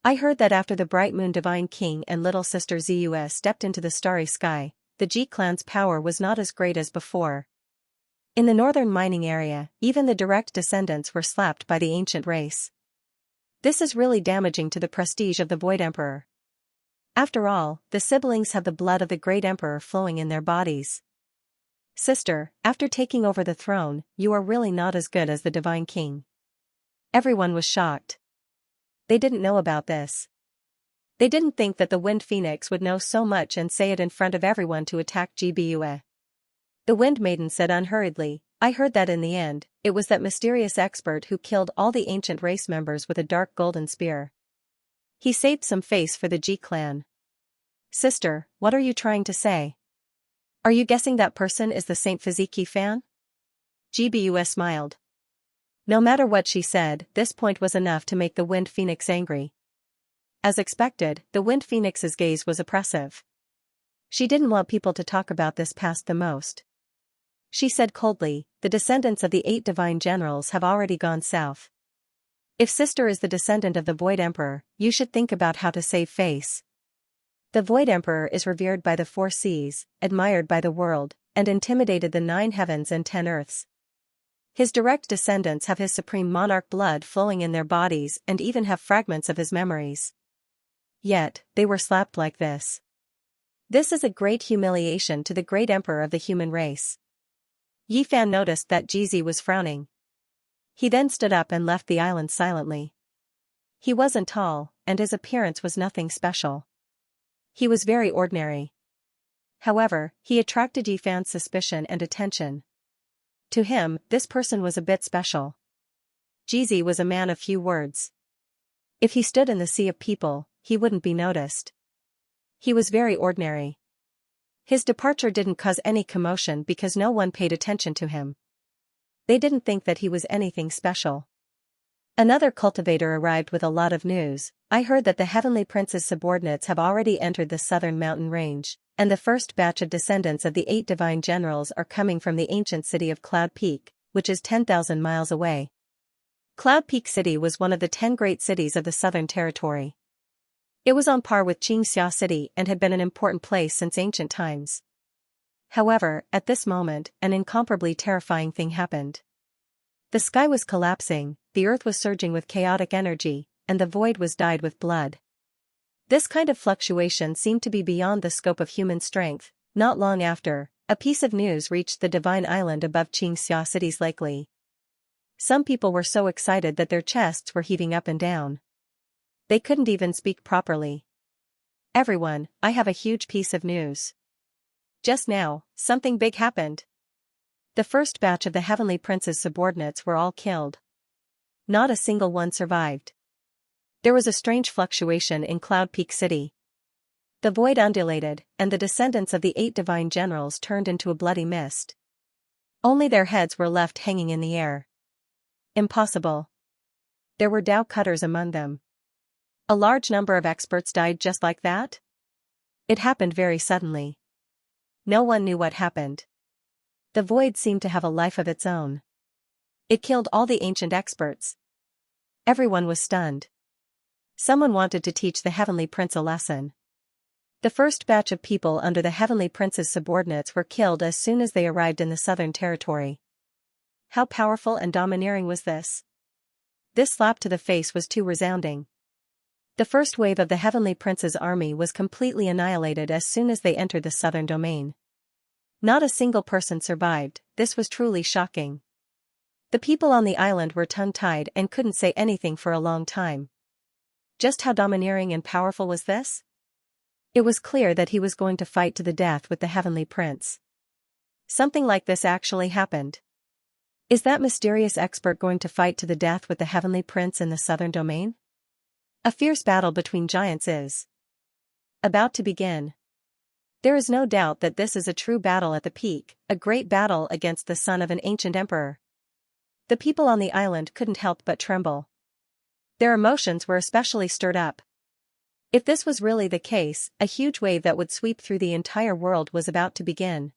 S1: I heard that after the Bright Moon Divine King and Little Sister Zua stepped into the starry sky, the G clan's power was not as great as before. In the northern mining area, even the direct descendants were slapped by the ancient race. This is really damaging to the prestige of the Void Emperor. After all, the siblings have the blood of the Great Emperor flowing in their bodies. Sister, after taking over the throne, you are really not as good as the Divine King." Everyone was shocked. They didn't know about this. They didn't think that the Wind Phoenix would know so much and say it in front of everyone to attack GBUA. The Wind Maiden said unhurriedly, I heard that in the end, it was that mysterious expert who killed all the ancient race members with a dark golden spear. He saved some face for the Ji clan. Sister, what are you trying to say? Are you guessing that person is the Saint Fiziki fan? GBUS smiled. No matter what she said, this point was enough to make the Wind Phoenix angry. As expected, the Wind Phoenix's gaze was oppressive. She didn't want people to talk about this past the most. She said coldly, the descendants of the 8 divine generals have already gone south. If sister is the descendant of the Void Emperor, you should think about how to save face. The Void Emperor is revered by the 4 seas, admired by the world, and intimidated the 9 heavens and 10 earths. His direct descendants have his supreme monarch blood flowing in their bodies and even have fragments of his memories. Yet, they were slapped like this. This is a great humiliation to the great emperor of the human race. Yi Fan noticed that Jizi was frowning. He then stood up and left the island silently. He wasn't tall, and his appearance was nothing special. He was very ordinary. However, he attracted Yi Fan's suspicion and attention. To him, this person was a bit special. Jizi was a man of few words. If he stood in the sea of people, he wouldn't be noticed. He was very ordinary. His departure didn't cause any commotion because no one paid attention to him. They didn't think that he was anything special. Another cultivator arrived with a lot of news. I heard that the Heavenly Prince's subordinates have already entered the southern mountain range, and the first batch of descendants of the 8 divine generals are coming from the ancient city of Cloud Peak, which is 10,000 miles away. Cloud Peak City was one of the 10 great cities of the Southern Territory. It was on par with Xianxia City and had been an important place since ancient times. However, at this moment, an incomparably terrifying thing happened. The sky was collapsing, the earth was surging with chaotic energy, and the void was dyed with blood. This kind of fluctuation seemed to be beyond the scope of human strength. Not long after, a piece of news reached the divine island above Xianxia City's Lakely. Some people were so excited that their chests were heaving up and down. They couldn't even speak properly. Everyone, I have a huge piece of news. Just now, something big happened. The first batch of the Heavenly Prince's subordinates were all killed. Not a single one survived. There was a strange fluctuation in Cloud Peak City. The void undulated, and the descendants of the 8 divine generals turned into a bloody mist. Only their heads were left hanging in the air. Impossible. There were Dao cutters among them. A large number of experts died just like that? It happened very suddenly. No one knew what happened. The void seemed to have a life of its own. It killed all the ancient experts. Everyone was stunned. Someone wanted to teach the Heavenly Prince a lesson. The first batch of people under the Heavenly Prince's subordinates were killed as soon as they arrived in the Southern Territory. How powerful and domineering was this? This slap to the face was too resounding. The first wave of the Heavenly Prince's army was completely annihilated as soon as they entered the southern domain. Not a single person survived. This was truly shocking. The people on the island were tongue-tied and couldn't say anything for a long time. Just how domineering and powerful was this? It was clear that he was going to fight to the death with the Heavenly Prince. Something like this actually happened. Is that mysterious expert going to fight to the death with the Heavenly Prince in the southern domain? A fierce battle between giants is about to begin. There is no doubt that this is a true battle at the peak, a great battle against the son of an ancient emperor. The people on the island couldn't help but tremble. Their emotions were especially stirred up. If this was really the case, a huge wave that would sweep through the entire world was about to begin.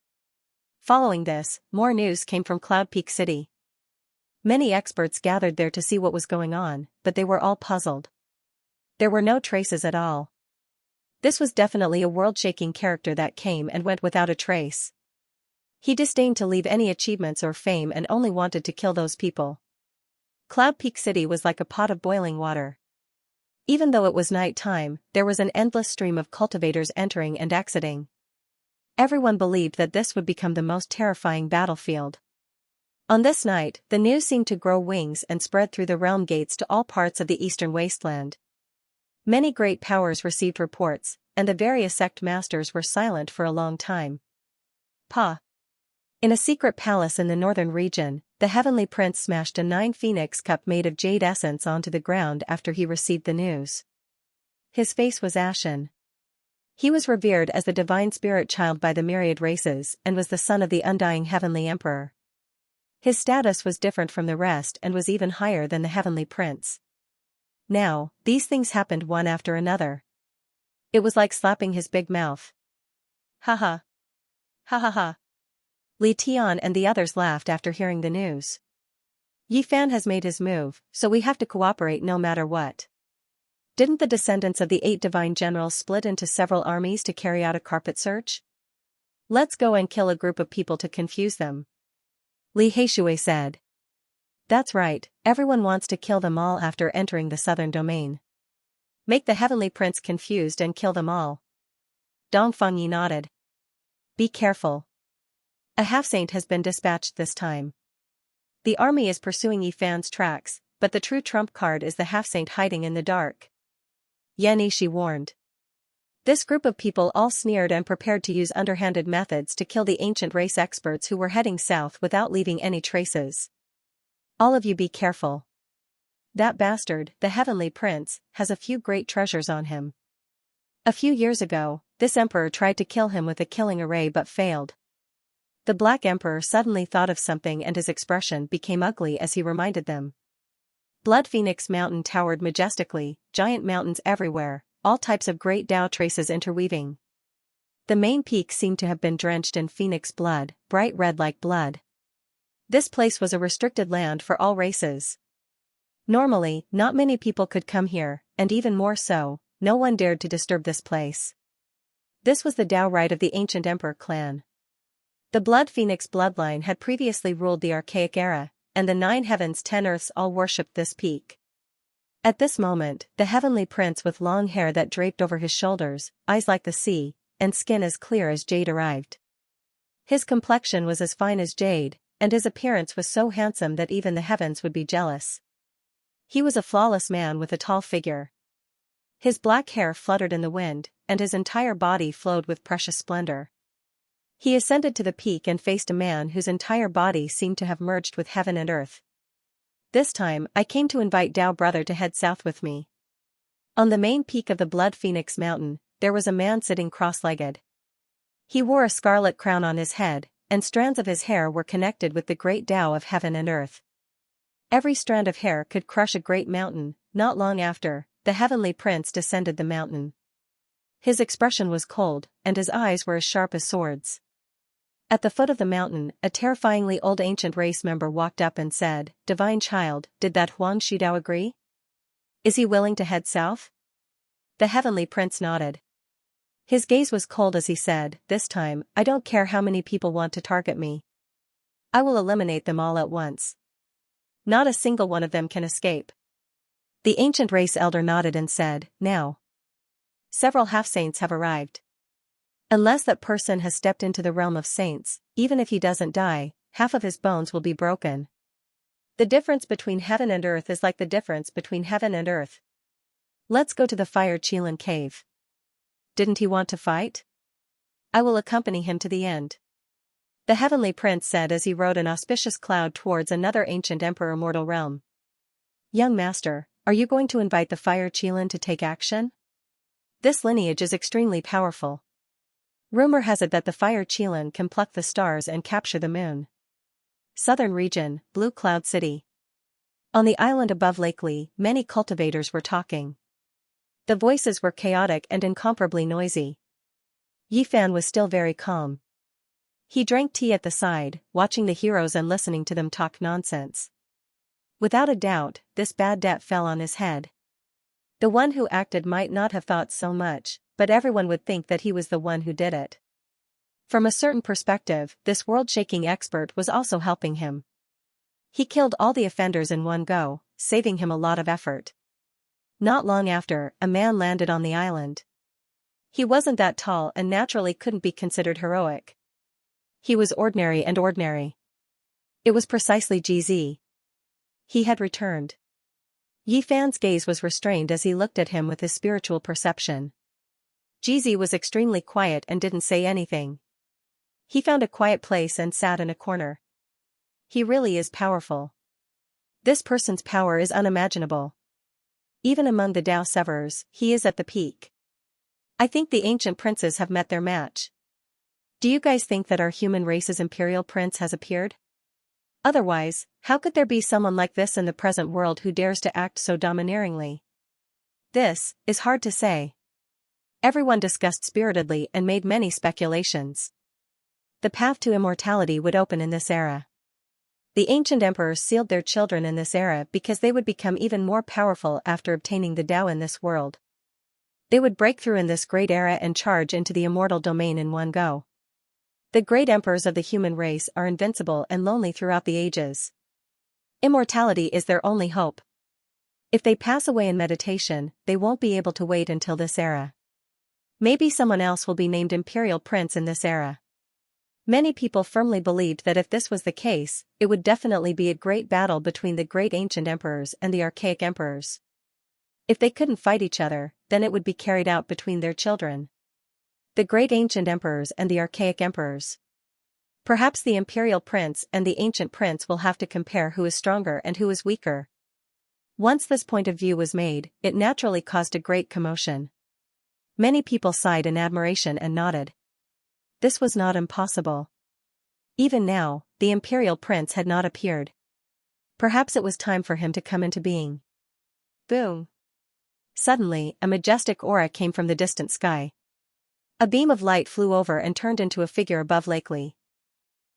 S1: Following this, more news came from Cloud Peak City. Many experts gathered there to see what was going on, but they were all puzzled. There were no traces at all. This was definitely a world-shaking character that came and went without a trace. He disdained to leave any achievements or fame and only wanted to kill those people. Cloud Peak City was like a pot of boiling water. Even though it was night time, there was an endless stream of cultivators entering and exiting. Everyone believed that this would become the most terrifying battlefield. On this night, the news seemed to grow wings and spread through the realm gates to all parts of the eastern wasteland. Many great powers received reports, and the various sect masters were silent for a long time. Pa. In a secret palace in the northern region, the heavenly prince smashed a 9-phoenix cup made of jade essence onto the ground after he received the news. His face was ashen. He was revered as the divine spirit child by the myriad races and was the son of the undying heavenly emperor. His status was different from the rest and was even higher than the heavenly prince. Now, these things happened one after another. It was like slapping his big mouth. Ha ha. Ha ha ha. Li Tian and the others laughed after hearing the news. Yi Fan has made his move, so we have to cooperate no matter what. Didn't the descendants of the 8 divine generals split into several armies to carry out a carpet search? Let's go and kill a group of people to confuse them. Li Heishui said. That's right, everyone wants to kill them all after entering the southern domain. Make the heavenly prince confused and kill them all. Dong Fengyi nodded. Be careful. A half-saint has been dispatched this time. The army is pursuing Yi Fan's tracks, but the true trump card is the half-saint hiding in the dark. Yan Yishi warned. This group of people all sneered and prepared to use underhanded methods to kill the ancient race experts who were heading south without leaving any traces. All of you be careful. That bastard, the heavenly prince, has a few great treasures on him. A few years ago, this emperor tried to kill him with a killing array but failed. The Black Emperor suddenly thought of something and his expression became ugly as he reminded them. Blood Phoenix Mountain towered majestically, giant mountains everywhere, all types of great Tao traces interweaving. The main peak seemed to have been drenched in phoenix blood, bright red like blood. This place was a restricted land for all races. Normally, not many people could come here, and even more so, no one dared to disturb this place. This was the Tao right of the ancient Emperor clan. The Blood Phoenix bloodline had previously ruled the Archaic era, and the 9 heavens 10 earths all worshipped this peak. At this moment, the heavenly prince with long hair that draped over his shoulders, eyes like the sea, and skin as clear as jade arrived. His complexion was as fine as jade, and his appearance was so handsome that even the heavens would be jealous. He was a flawless man with a tall figure. His black hair fluttered in the wind, and his entire body flowed with precious splendor. He ascended to the peak and faced a man whose entire body seemed to have merged with heaven and earth. This time, I came to invite Tao brother to head south with me. On the main peak of the Blood Phoenix Mountain, there was a man sitting cross-legged. He wore a scarlet crown on his head, and strands of his hair were connected with the great Tao of heaven and earth. Every strand of hair could crush a great mountain. Not long after, the heavenly prince descended the mountain. His expression was cold, and his eyes were as sharp as swords. At the foot of the mountain, a terrifyingly old ancient race member walked up and said, "Divine child, did that Huang Shidao agree? Is he willing to head south?" The heavenly prince nodded. His gaze was cold as he said, "This time, I don't care how many people want to target me. I will eliminate them all at once. Not a single one of them can escape." The ancient race elder nodded and said, "Now. Several half-saints have arrived. Unless that person has stepped into the realm of saints, even if he doesn't die, half of his bones will be broken. The difference between heaven and earth is like the difference between heaven and earth. Let's go to the Fire Qilin cave. Didn't he want to fight? I will accompany him to the end." The heavenly prince said as he rode an auspicious cloud towards another ancient emperor mortal realm. "Young master, are you going to invite the Fire Qilin to take action? This lineage is extremely powerful. Rumor has it that the Fire Qilin can pluck the stars and capture the moon." Southern region, Blue Cloud City. On the island above Lake Li, many cultivators were talking. The voices were chaotic and incomparably noisy. Yi Fan was still very calm. He drank tea at the side, watching the heroes and listening to them talk nonsense. Without a doubt, this bad debt fell on his head. The one who acted might not have thought so much, but everyone would think that he was the one who did it. From a certain perspective, this world-shaking expert was also helping him. He killed all the offenders in one go, saving him a lot of effort. Not long after, a man landed on the island. He wasn't that tall and naturally couldn't be considered heroic. He was ordinary and ordinary. It was precisely GZ. He had returned. Yi Fan's gaze was restrained as he looked at him with his spiritual perception. GZ was extremely quiet and didn't say anything. He found a quiet place and sat in a corner. He really is powerful. This person's power is unimaginable. Even among the Dao Severers, he is at the peak. I think the ancient princes have met their match. Do you guys think that our human race's imperial prince has appeared? Otherwise, how could there be someone like this in the present world who dares to act so domineeringly? This is hard to say. Everyone discussed spiritedly and made many speculations. The path to immortality would open in this era. The ancient emperors sealed their children in this era because they would become even more powerful after obtaining the Tao in this world. They would break through in this great era and charge into the immortal domain in one go. The great emperors of the human race are invincible and lonely throughout the ages. Immortality is their only hope. If they pass away in meditation, they won't be able to wait until this era. Maybe someone else will be named imperial prince in this era. Many people firmly believed that if this was the case, it would definitely be a great battle between the great ancient emperors and the archaic emperors. If they couldn't fight each other, then it would be carried out between their children. The great ancient emperors and the archaic emperors. Perhaps the imperial prince and the ancient prince will have to compare who is stronger and who is weaker. Once this point of view was made, it naturally caused a great commotion. Many people sighed in admiration and nodded. This was not impossible. Even now, the imperial prince had not appeared. Perhaps it was time for him to come into being. Boom! Suddenly, a majestic aura came from the distant sky. A beam of light flew over and turned into a figure above Lakely.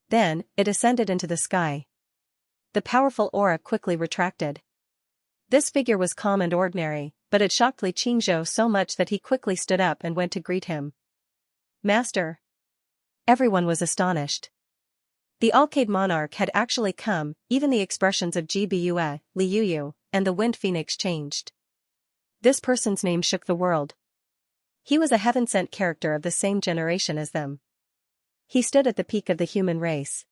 S1: Then, it ascended into the sky. The powerful aura quickly retracted. This figure was calm and ordinary, but it shocked Li Qingzhou so much that he quickly stood up and went to greet him. Master! Everyone was astonished. The Alcade monarch had actually come, even the expressions of Ji Bue, Li Yuyu, and the Wind Phoenix changed. This person's name shook the world. He was a heaven-sent character of the same generation as them. He stood at the peak of the human race.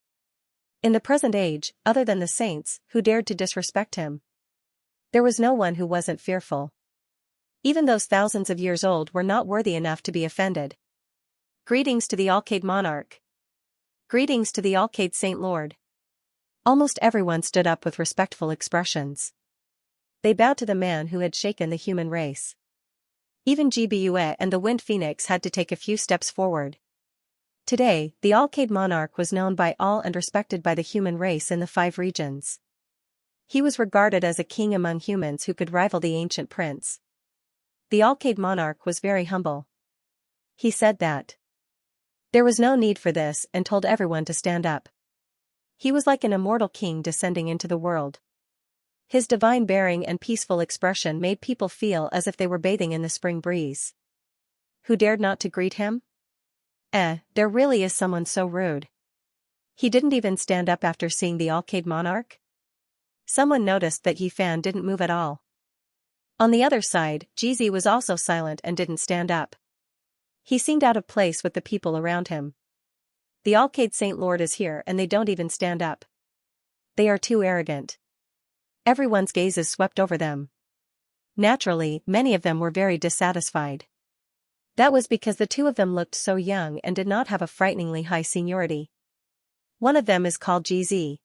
S1: In the present age, other than the saints, who dared to disrespect him? There was no one who wasn't fearful. Even those thousands of years old were not worthy enough to be offended. Greetings to the Alcade monarch. Greetings to the Alcade Saint Lord. Almost everyone stood up with respectful expressions. They bowed to the man who had shaken the human race. Even Ji Bue and the Wind Phoenix had to take a few steps forward. Today, the Alcade monarch was known by all and respected by the human race in the 5 regions. He was regarded as a king among humans who could rival the ancient prince. The Alcade monarch was very humble. He said that there was no need for this and told everyone to stand up. He was like an immortal king descending into the world. His divine bearing and peaceful expression made people feel as if they were bathing in the spring breeze. Who dared not to greet him? There really is someone so rude. He didn't even stand up after seeing the Alcade monarch? Someone noticed that Yi Fan didn't move at all. On the other side, Jizi was also silent and didn't stand up. He seemed out of place with the people around him. The Alcade Saint Lord is here and they don't even stand up. They are too arrogant. Everyone's gazes swept over them. Naturally, many of them were very dissatisfied. That was because the two of them looked so young and did not have a frighteningly high seniority. One of them is called Jizi.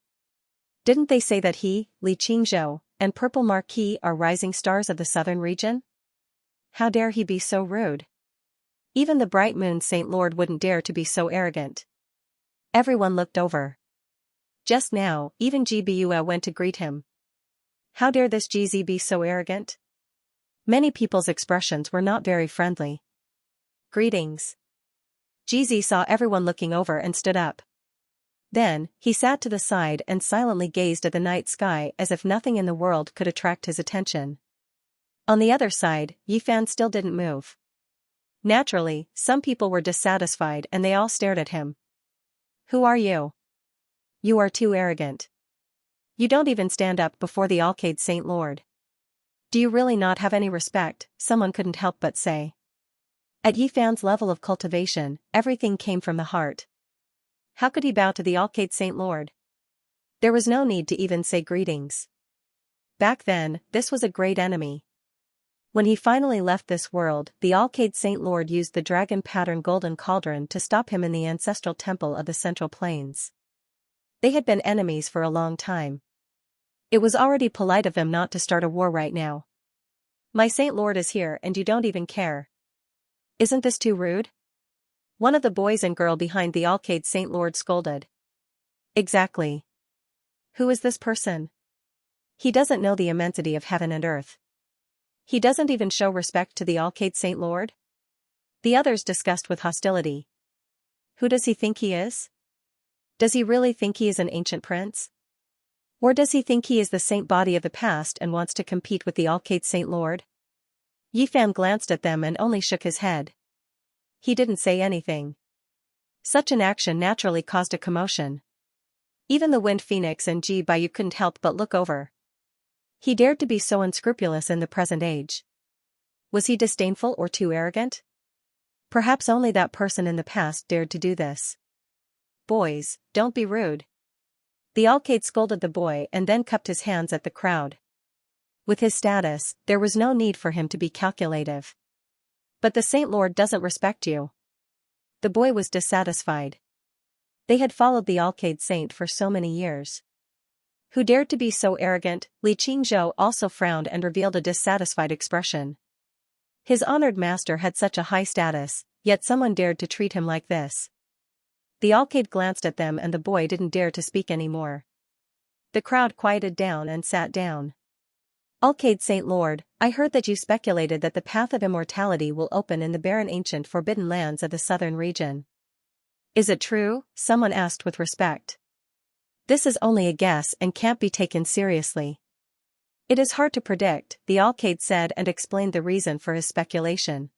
S1: Didn't they say that he, Li Qingzhou, and Purple Marquis are rising stars of the southern region? How dare he be so rude? Even the Bright Moon Saint Lord wouldn't dare to be so arrogant. Everyone looked over. Just now, even Ji Bue went to greet him. How dare this Jizi be so arrogant? Many people's expressions were not very friendly. Greetings. Jizi saw everyone looking over and stood up. Then, he sat to the side and silently gazed at the night sky as if nothing in the world could attract his attention. On the other side, Yi Fan still didn't move. Naturally, some people were dissatisfied and they all stared at him. Who are you? You are too arrogant. You don't even stand up before the Alcade Saint Lord. Do you really not have any respect? Someone couldn't help but say. At Yi Fan's level of cultivation, everything came from the heart. How could he bow to the Alcade Saint Lord? There was no need to even say greetings. Back then, this was a great enemy. When he finally left this world, the Alcade Saint Lord used the dragon-patterned golden cauldron to stop him in the ancestral temple of the Central Plains. They had been enemies for a long time. It was already polite of them not to start a war right now. My Saint Lord is here and you don't even care. Isn't this too rude? One of the boys and girl behind the Alcade Saint Lord scolded. Exactly. Who is this person? He doesn't know the immensity of heaven and earth. He doesn't even show respect to the Alcade Saint Lord? The others discussed with hostility. Who does he think he is? Does he really think he is an ancient prince? Or does he think he is the saint body of the past and wants to compete with the Alcade Saint Lord? Yifan glanced at them and only shook his head. He didn't say anything. Such an action naturally caused a commotion. Even the Wind Phoenix and Ji Baiyu couldn't help but look over. He dared to be so unscrupulous in the present age. Was he disdainful or too arrogant? Perhaps only that person in the past dared to do this. Boys, don't be rude. The Alcade scolded the boy and then cupped his hands at the crowd. With his status, there was no need for him to be calculative. But the Saint Lord doesn't respect you. The boy was dissatisfied. They had followed the Alcade Saint for so many years. Who dared to be so arrogant? Li Qingzhou also frowned and revealed a dissatisfied expression. His honored master had such a high status, yet someone dared to treat him like this. The Alcade glanced at them and the boy didn't dare to speak anymore. The crowd quieted down and sat down. Alcade Saint Lord, I heard that you speculated that the path of immortality will open in the barren ancient forbidden lands of the southern region. Is it true? Someone asked with respect. This is only a guess and can't be taken seriously. It is hard to predict, the Alcade said and explained the reason for his speculation.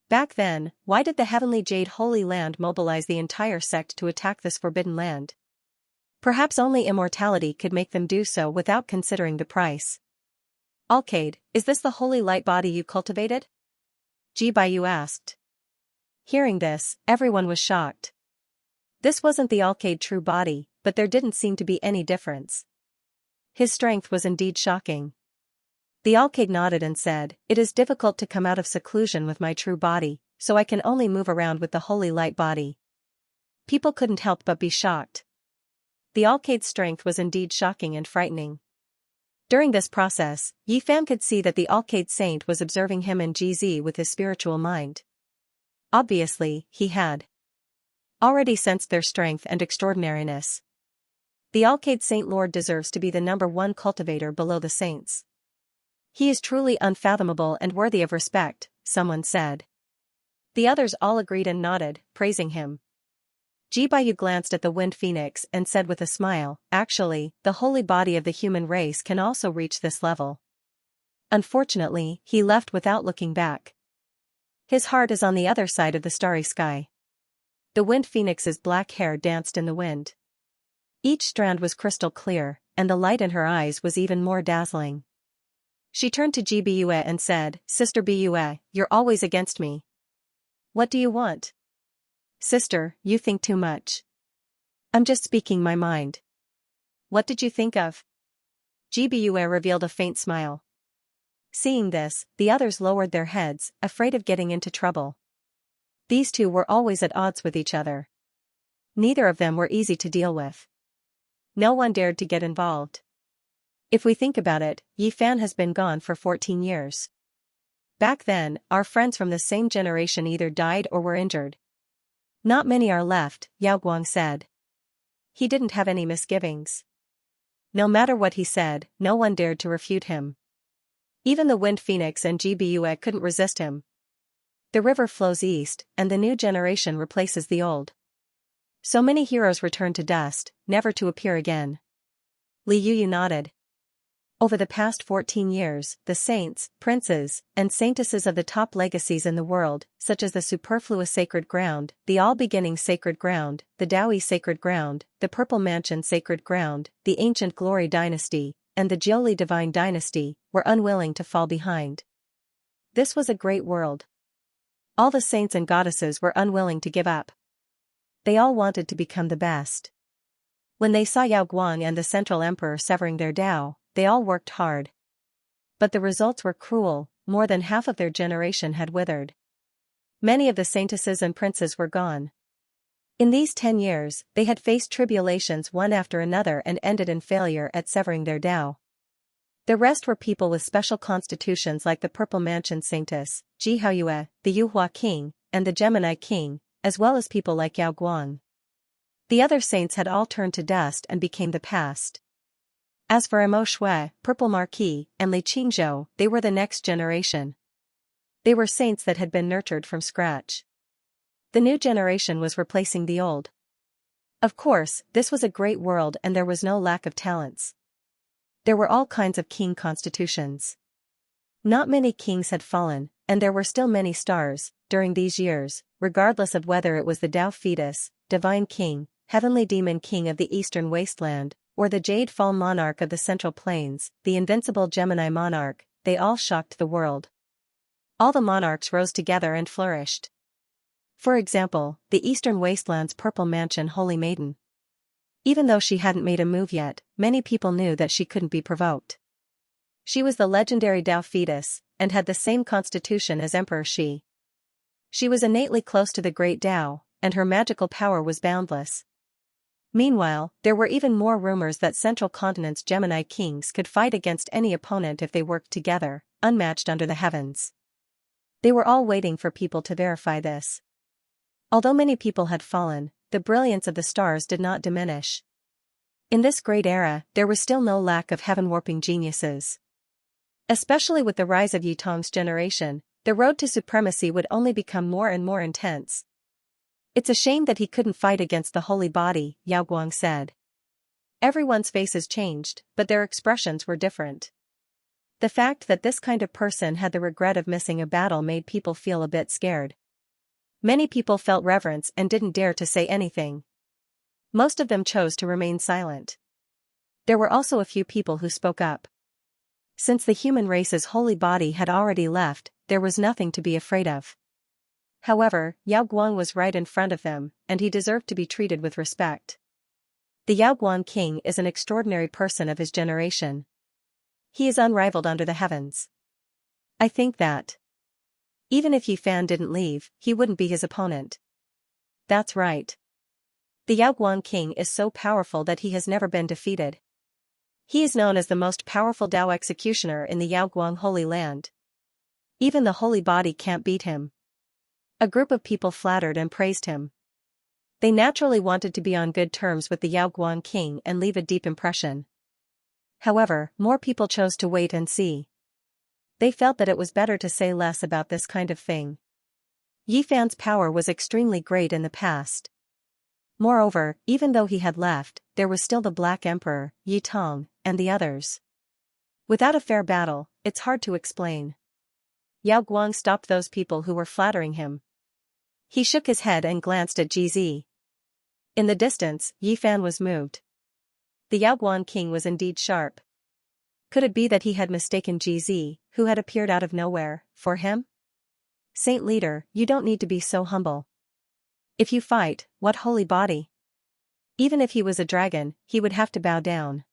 S1: Back then, why did the Heavenly Jade Holy Land mobilize the entire sect to attack this forbidden land? Perhaps only immortality could make them do so without considering the price. Alcade, is this the holy light body you cultivated? Ji Baiyu asked. Hearing this, everyone was shocked. This wasn't the Alcade true body, but there didn't seem to be any difference. His strength was indeed shocking. The Alcade nodded and said, It is difficult to come out of seclusion with my true body, so I can only move around with the holy light body. People couldn't help but be shocked. The Alcade's strength was indeed shocking and frightening. During this process, Yifan could see that the Alcade Saint was observing him and GZ with his spiritual mind. Obviously, he had already sensed their strength and extraordinariness. The Alcade Saint Lord deserves to be the #1 cultivator below the saints. He is truly unfathomable and worthy of respect, someone said. The others all agreed and nodded, praising him. Ji Baiyu glanced at the Wind Phoenix and said with a smile, Actually, the holy body of the human race can also reach this level. Unfortunately, he left without looking back. His heart is on the other side of the starry sky. The Wind Phoenix's black hair danced in the wind. Each strand was crystal clear, and the light in her eyes was even more dazzling. She turned to Ji Baiyu and said, Sister Baiyu, you're always against me. What do you want? Sister, you think too much. I'm just speaking my mind. What did you think of? Ji Baiyu revealed a faint smile. Seeing this, the others lowered their heads, afraid of getting into trouble. These two were always at odds with each other. Neither of them were easy to deal with. No one dared to get involved. If we think about it, Yifan has been gone for 14 years. Back then, our friends from the same generation either died or were injured. Not many are left, Yao Guang said. He didn't have any misgivings. No matter what he said, no one dared to refute him. Even the Wind Phoenix and Ji Baiyu couldn't resist him. The river flows east, and the new generation replaces the old. So many heroes return to dust, never to appear again. Li Yuyu nodded. Over the past 14 years, the saints, princes, and saintesses of the top legacies in the world, such as the superfluous sacred ground, the all-beginning sacred ground, the Daoi sacred ground, the Purple Mansion sacred ground, the ancient glory dynasty, and the Jiuli divine dynasty, were unwilling to fall behind. This was a great world. All the saints and goddesses were unwilling to give up. They all wanted to become the best. When they saw Yao Guang and the Central Emperor severing their Dao, they all worked hard. But the results were cruel, more than half of their generation had withered. Many of the saintesses and princes were gone. In these 10 years, they had faced tribulations one after another and ended in failure at severing their Tao. The rest were people with special constitutions like the Purple Mansion Saintess, Jihaoyue, the Yuhua King, and the Gemini King, as well as people like Yao Guang. The other saints had all turned to dust and became the past. As for Mo Shui, Purple Marquis, and Li Qingzhou, they were the next generation. They were saints that had been nurtured from scratch. The new generation was replacing the old. Of course, this was a great world and there was no lack of talents. There were all kinds of king constitutions. Not many kings had fallen, and there were still many stars, during these years, regardless of whether it was the Tao Fetus, Divine King, Heavenly Demon King of the Eastern Wasteland, or the Jade Fall Monarch of the Central Plains, the invincible Gemini Monarch, they all shocked the world. All the monarchs rose together and flourished. For example, the Eastern Wasteland's Purple Mansion Holy Maiden. Even though she hadn't made a move yet, many people knew that she couldn't be provoked. She was the legendary Tao Fetus, and had the same constitution as Emperor Shi. She was innately close to the great Tao, and her magical power was boundless. Meanwhile, there were even more rumors that Central Continent's Gemini Kings could fight against any opponent if they worked together, unmatched under the heavens. They were all waiting for people to verify this. Although many people had fallen, the brilliance of the stars did not diminish. In this great era, there was still no lack of heaven-warping geniuses. Especially with the rise of Yutong's generation, the road to supremacy would only become more and more intense. It's a shame that he couldn't fight against the holy body, Yao Guang said. Everyone's faces changed, but their expressions were different. The fact that this kind of person had the regret of missing a battle made people feel a bit scared. Many people felt reverence and didn't dare to say anything. Most of them chose to remain silent. There were also a few people who spoke up. Since the human race's holy body had already left, there was nothing to be afraid of. However, Yao Guang was right in front of them, and he deserved to be treated with respect. The Yao Guang King is an extraordinary person of his generation. He is unrivaled under the heavens. I think that even if Yi Fan didn't leave, he wouldn't be his opponent. That's right. The Yao Guang King is so powerful that he has never been defeated. He is known as the most powerful Tao executioner in the Yao Guang Holy Land. Even the holy body can't beat him. A group of people flattered and praised him. They naturally wanted to be on good terms with the Yao Guang King and leave a deep impression. However, more people chose to wait and see. They felt that it was better to say less about this kind of thing. Yi Fan's power was extremely great in the past. Moreover, even though he had left, there was still the Black Emperor, Yi Tong, and the others. Without a fair battle, it's hard to explain. Yao Guang stopped those people who were flattering him. He shook his head and glanced at Ji. In the distance, Yi Fan was moved. The Yao Guang King was indeed sharp. Could it be that he had mistaken Ji, who had appeared out of nowhere, for him? Saint Leader, you don't need to be so humble. If you fight, what holy body? Even if he was a dragon, he would have to bow down.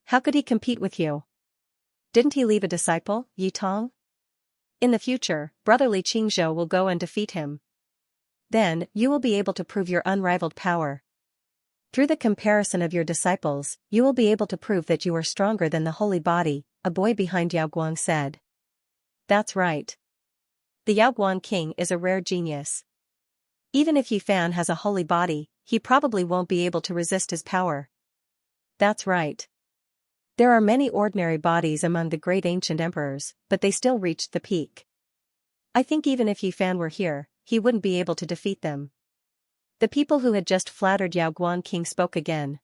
S1: How could he compete with you? Didn't he leave a disciple, Yi Tong? In the future, Brother Li Qingzhou will go and defeat him. Then, you will be able to prove your unrivaled power. Through the comparison of your disciples, you will be able to prove that you are stronger than the holy body, a boy behind Yao Guang said. That's right. The Yao Guang King is a rare genius. Even if Yi Fan has a holy body, he probably won't be able to resist his power. That's right. There are many ordinary bodies among the great ancient emperors, but they still reached the peak. I think even if Yi Fan were here, he wouldn't be able to defeat them. The people who had just flattered Yao Guang King spoke again.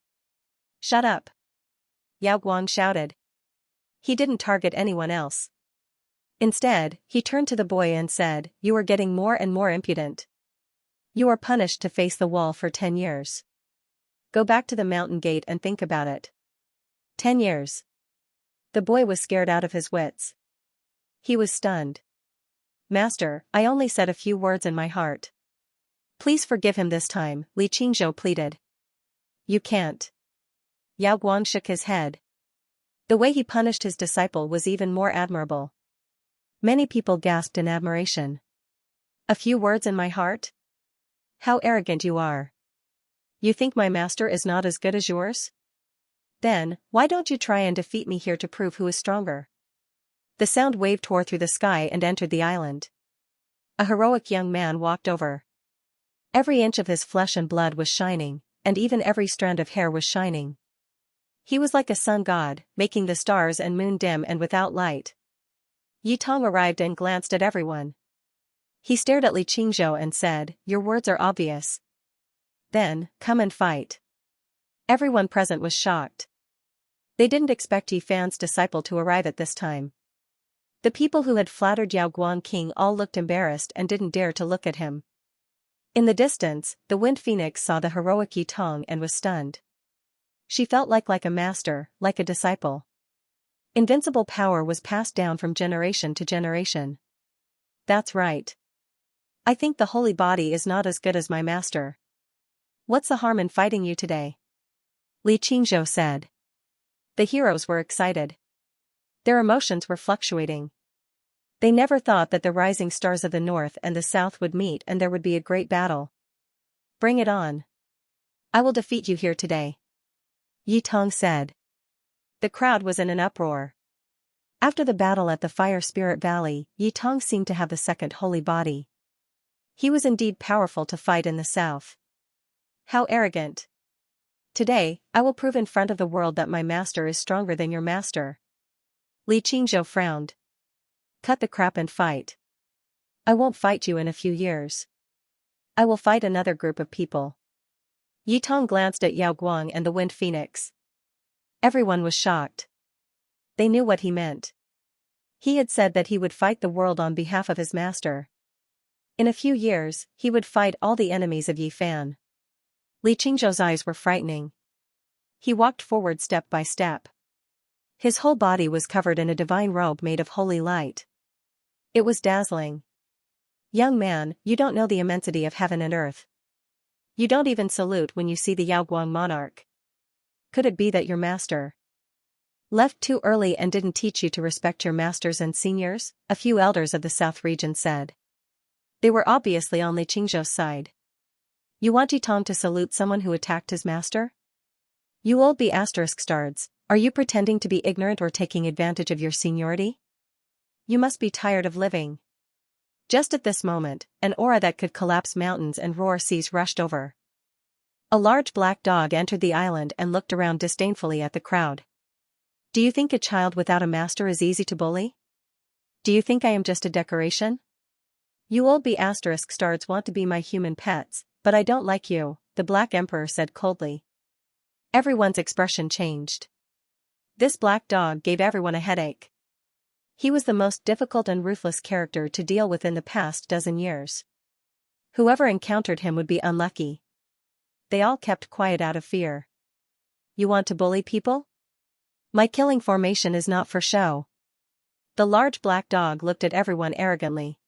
S1: Shut up! Yao Guang shouted. He didn't target anyone else. Instead, he turned to the boy and said, "You are getting more and more impudent. You are punished to face the wall for 10 years. Go back to the mountain gate and think about it." 10 years. The boy was scared out of his wits. He was stunned. "Master, I only said a few words in my heart. Please forgive him this time," Li Qingzhou pleaded. "You can't." Yao Guang shook his head. The way he punished his disciple was even more admirable. Many people gasped in admiration. A few words in my heart? How arrogant you are. You think my master is not as good as yours? Then, why don't you try and defeat me here to prove who is stronger? The sound wave tore through the sky and entered the island. A heroic young man walked over. Every inch of his flesh and blood was shining, and even every strand of hair was shining. He was like a sun god, making the stars and moon dim and without light. Yi Tong arrived and glanced at everyone. He stared at Li Qingzhou and said, "Your words are obvious. Then, come and fight." Everyone present was shocked. They didn't expect Yi Fan's disciple to arrive at this time. The people who had flattered Yao Guang King all looked embarrassed and didn't dare to look at him. In the distance, the Wind Phoenix saw the heroic Yi Tong and was stunned. She felt like a master, like a disciple. Invincible power was passed down from generation to generation. That's right. I think the holy body is not as good as my master. What's the harm in fighting you today? Li Qingzhou said. The heroes were excited. Their emotions were fluctuating. They never thought that the rising stars of the north and the south would meet and there would be a great battle. Bring it on. I will defeat you here today. Yi Tong said. The crowd was in an uproar. After the battle at the Fire Spirit Valley, Yi Tong seemed to have the second holy body. He was indeed powerful to fight in the south. How arrogant. Today, I will prove in front of the world that my master is stronger than your master. Li Qingzhou frowned. Cut the crap and fight. I won't fight you in a few years. I will fight another group of people. Yi Tong glanced at Yao Guang and the Wind Phoenix. Everyone was shocked. They knew what he meant. He had said that he would fight the world on behalf of his master. In a few years, he would fight all the enemies of Yi Fan. Li Qingzhou's eyes were frightening. He walked forward step by step. His whole body was covered in a divine robe made of holy light. It was dazzling. Young man, you don't know the immensity of heaven and earth. You don't even salute when you see the Yaoguang monarch. Could it be that your master left too early and didn't teach you to respect your masters and seniors? A few elders of the South region said. They were obviously on Li Qingzhou's side. You want Yi Tong to salute someone who attacked his master? You old B***stards, are you pretending to be ignorant or taking advantage of your seniority? You must be tired of living. Just at this moment, an aura that could collapse mountains and roar seas rushed over. A large black dog entered the island and looked around disdainfully at the crowd. Do you think a child without a master is easy to bully? Do you think I am just a decoration? You old B***stards want to be my human pets, but I don't like you, the Black Emperor said coldly. Everyone's expression changed. This black dog gave everyone a headache. He was the most difficult and ruthless character to deal with in the past dozen years. Whoever encountered him would be unlucky. They all kept quiet out of fear. You want to bully people? My killing formation is not for show. The large black dog looked at everyone arrogantly.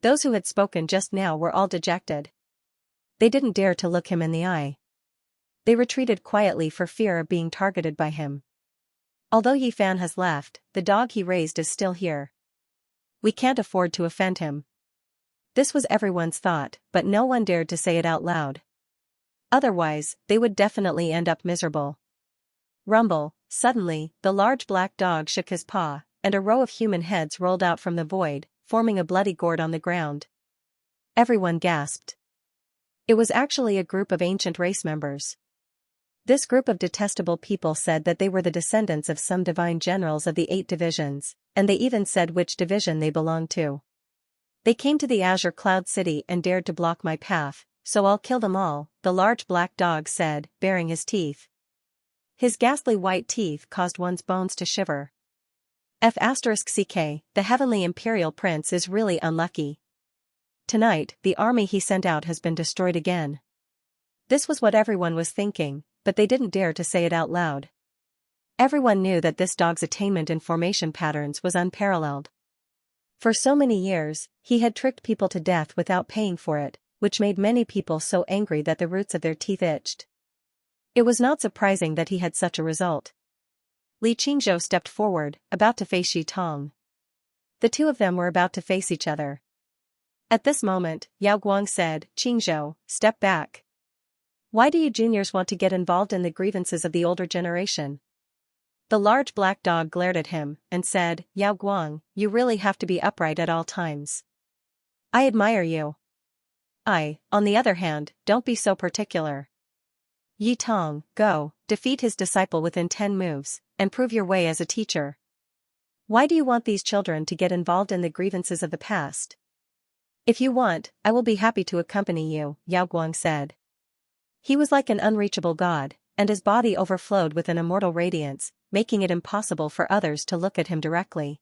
S1: Those who had spoken just now were all dejected. They didn't dare to look him in the eye. They retreated quietly for fear of being targeted by him. Although Yi Fan has left, the dog he raised is still here. We can't afford to offend him. This was everyone's thought, but no one dared to say it out loud. Otherwise, they would definitely end up miserable. Rumble, suddenly, the large black dog shook his paw, and a row of human heads rolled out from the void, forming a bloody gourd on the ground. Everyone gasped. It was actually a group of ancient race members. This group of detestable people said that they were the descendants of some divine generals of the 8 divisions, and they even said which division they belonged to. They came to the Azure Cloud City and dared to block my path, so I'll kill them all, the large black dog said, baring his teeth. His ghastly white teeth caused one's bones to shiver. F***ck, the heavenly imperial prince is really unlucky. Tonight, the army he sent out has been destroyed again. This was what everyone was thinking, but they didn't dare to say it out loud. Everyone knew that this dog's attainment in formation patterns was unparalleled. For so many years, he had tricked people to death without paying for it, which made many people so angry that the roots of their teeth itched. It was not surprising that he had such a result. Li Qingzhou stepped forward, about to face Yi Tong. The two of them were about to face each other. At this moment, Yao Guang said, "Qingzhou, step back. Why do you juniors want to get involved in the grievances of the older generation?" The large black dog glared at him and said, "Yao Guang, you really have to be upright at all times. I admire you. I, on the other hand, don't be so particular. Yi Tong, go, defeat his disciple within 10 moves, and prove your way as a teacher. Why do you want these children to get involved in the grievances of the past?" "If you want, I will be happy to accompany you," Yao Guang said. He was like an unreachable god, and his body overflowed with an immortal radiance, making it impossible for others to look at him directly.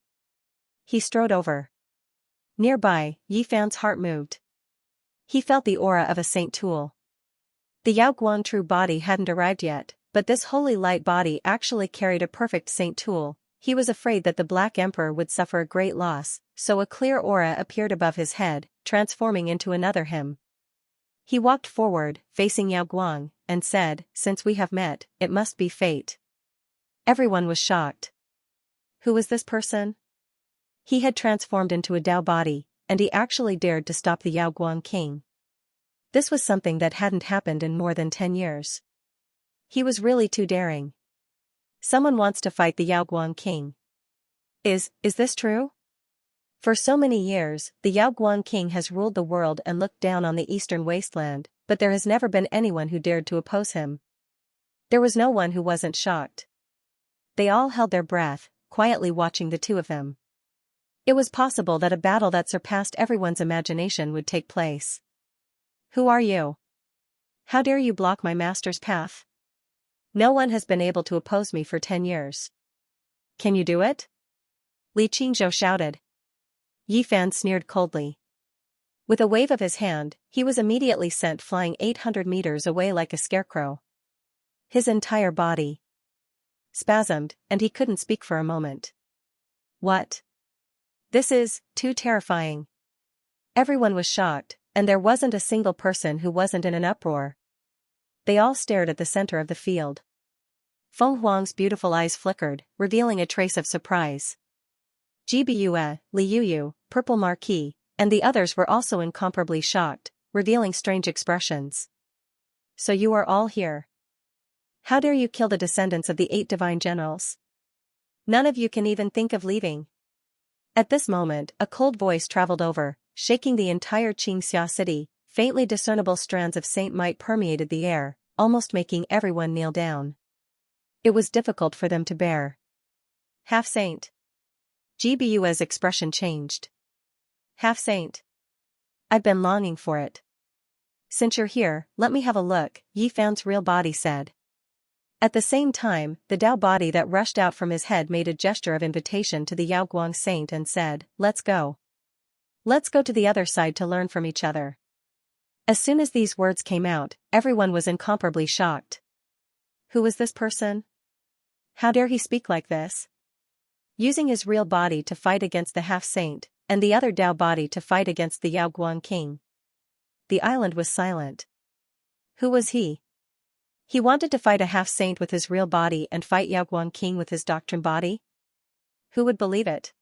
S1: He strode over. Nearby, Yi Fan's heart moved. He felt the aura of a Saint Tool. The Yao Guang true body hadn't arrived yet, but this holy light body actually carried a perfect Saint Tool. He was afraid that the Black Emperor would suffer a great loss, so a clear aura appeared above his head, transforming into another him. He walked forward, facing Yao Guang, and said, "Since we have met, it must be fate." Everyone was shocked. Who was this person? He had transformed into a Dao body, and he actually dared to stop the Yao Guang king. This was something that hadn't happened in more than 10 years. He was really too daring. Someone wants to fight the Yao Guang king. Is this true? For so many years, the Yao Guang king has ruled the world and looked down on the eastern wasteland, but there has never been anyone who dared to oppose him. There was no one who wasn't shocked. They all held their breath, quietly watching the two of them. It was possible that a battle that surpassed everyone's imagination would take place. "Who are you? How dare you block my master's path? No one has been able to oppose me for 10 years. Can you do it?" Li Qingzhou shouted. Yi Fan sneered coldly. With a wave of his hand, he was immediately sent flying 800 meters away like a scarecrow. His entire body spasmed, and he couldn't speak for a moment. What? This is too terrifying. Everyone was shocked, and there wasn't a single person who wasn't in an uproar. They all stared at the center of the field. Feng Huang's beautiful eyes flickered, revealing a trace of surprise. Ji Biyue, Li Yuyu, Purple Marquis, and the others were also incomparably shocked, revealing strange expressions. "So you are all here. How dare you kill the descendants of the 8 divine generals? None of you can even think of leaving." At this moment, a cold voice traveled over, shaking the entire Xianxia city. Faintly discernible strands of saint might permeated the air, almost making everyone kneel down. It was difficult for them to bear. "Half saint." Ji Biyue's expression changed. "Half saint. I've been longing for it. Since you're here, let me have a look," Yi Fan's real body said. At the same time, the Dao body that rushed out from his head made a gesture of invitation to the Yao Guang saint and said, "Let's go. Let's go to the other side to learn from each other." As soon as these words came out, everyone was incomparably shocked. Who was this person? How dare he speak like this? Using his real body to fight against the half-saint, and the other Dao body to fight against the Yao Guang king. The island was silent. Who was he? He wanted to fight a half-saint with his real body and fight Yao Guang king with his doctrine body? Who would believe it?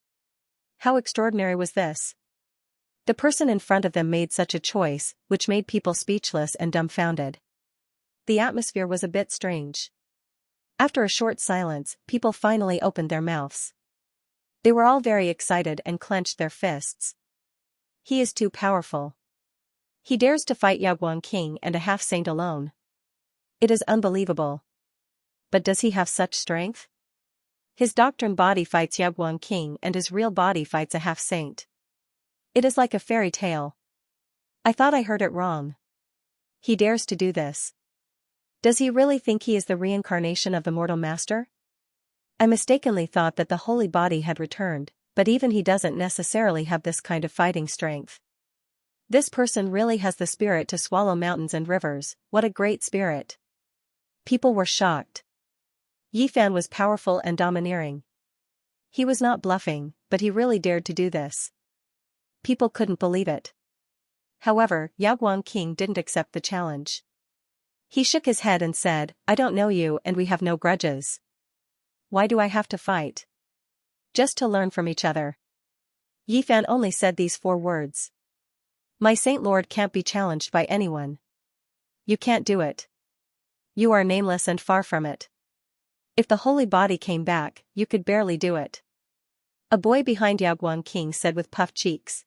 S1: How extraordinary was this? The person in front of them made such a choice, which made people speechless and dumbfounded. The atmosphere was a bit strange. After a short silence, people finally opened their mouths. They were all very excited and clenched their fists. He is too powerful. He dares to fight Yao Guang king and a half-saint alone. It is unbelievable. But does he have such strength? His doctrine body fights Yao Guang king and his real body fights a half-saint. It is like a fairy tale. I thought I heard it wrong. He dares to do this. Does he really think he is the reincarnation of the mortal master? I mistakenly thought that the holy body had returned, but even he doesn't necessarily have this kind of fighting strength. This person really has the spirit to swallow mountains and rivers. What a great spirit. People were shocked. Yi Fan was powerful and domineering. He was not bluffing, but he really dared to do this. People couldn't believe it. However, Yao Guang king didn't accept the challenge. He shook his head and said, "I don't know you and we have no grudges. Why do I have to fight? Just to learn from each other." Yi Fan only said these 4 words. My Saint Lord can't be challenged by anyone. You can't do it. You are nameless and far from it. If the holy body came back, you could barely do it. A boy behind Yaoguang King said with puffed cheeks.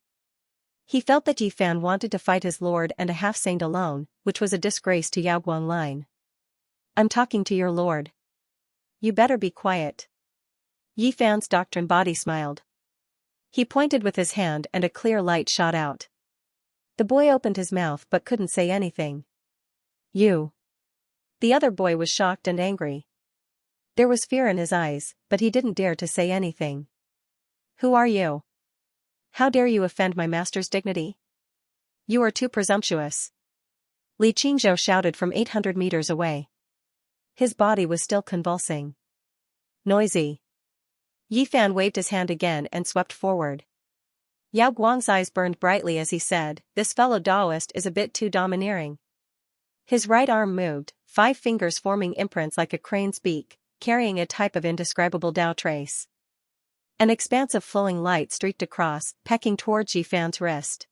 S1: He felt that Yi Fan wanted to fight his lord and a half-saint alone, which was a disgrace to Yaoguang line. I'm talking to your lord. You better be quiet. Yi Fan's doctrine body smiled. He pointed with his hand and a clear light shot out. The boy opened his mouth but couldn't say anything. You. The other boy was shocked and angry. There was fear in his eyes, but he didn't dare to say anything. Who are you? How dare you offend my master's dignity? You are too presumptuous. Li Qingzhou shouted from 800 meters away. His body was still convulsing. Noisy. Yi Fan waved his hand again and swept forward. Yao Guang's eyes burned brightly as he said, this fellow Taoist is a bit too domineering. His right arm moved, 5 fingers forming imprints like a crane's beak, carrying a type of indescribable Tao trace. An expanse of flowing light streaked across, pecking towards Yi Fan's wrist.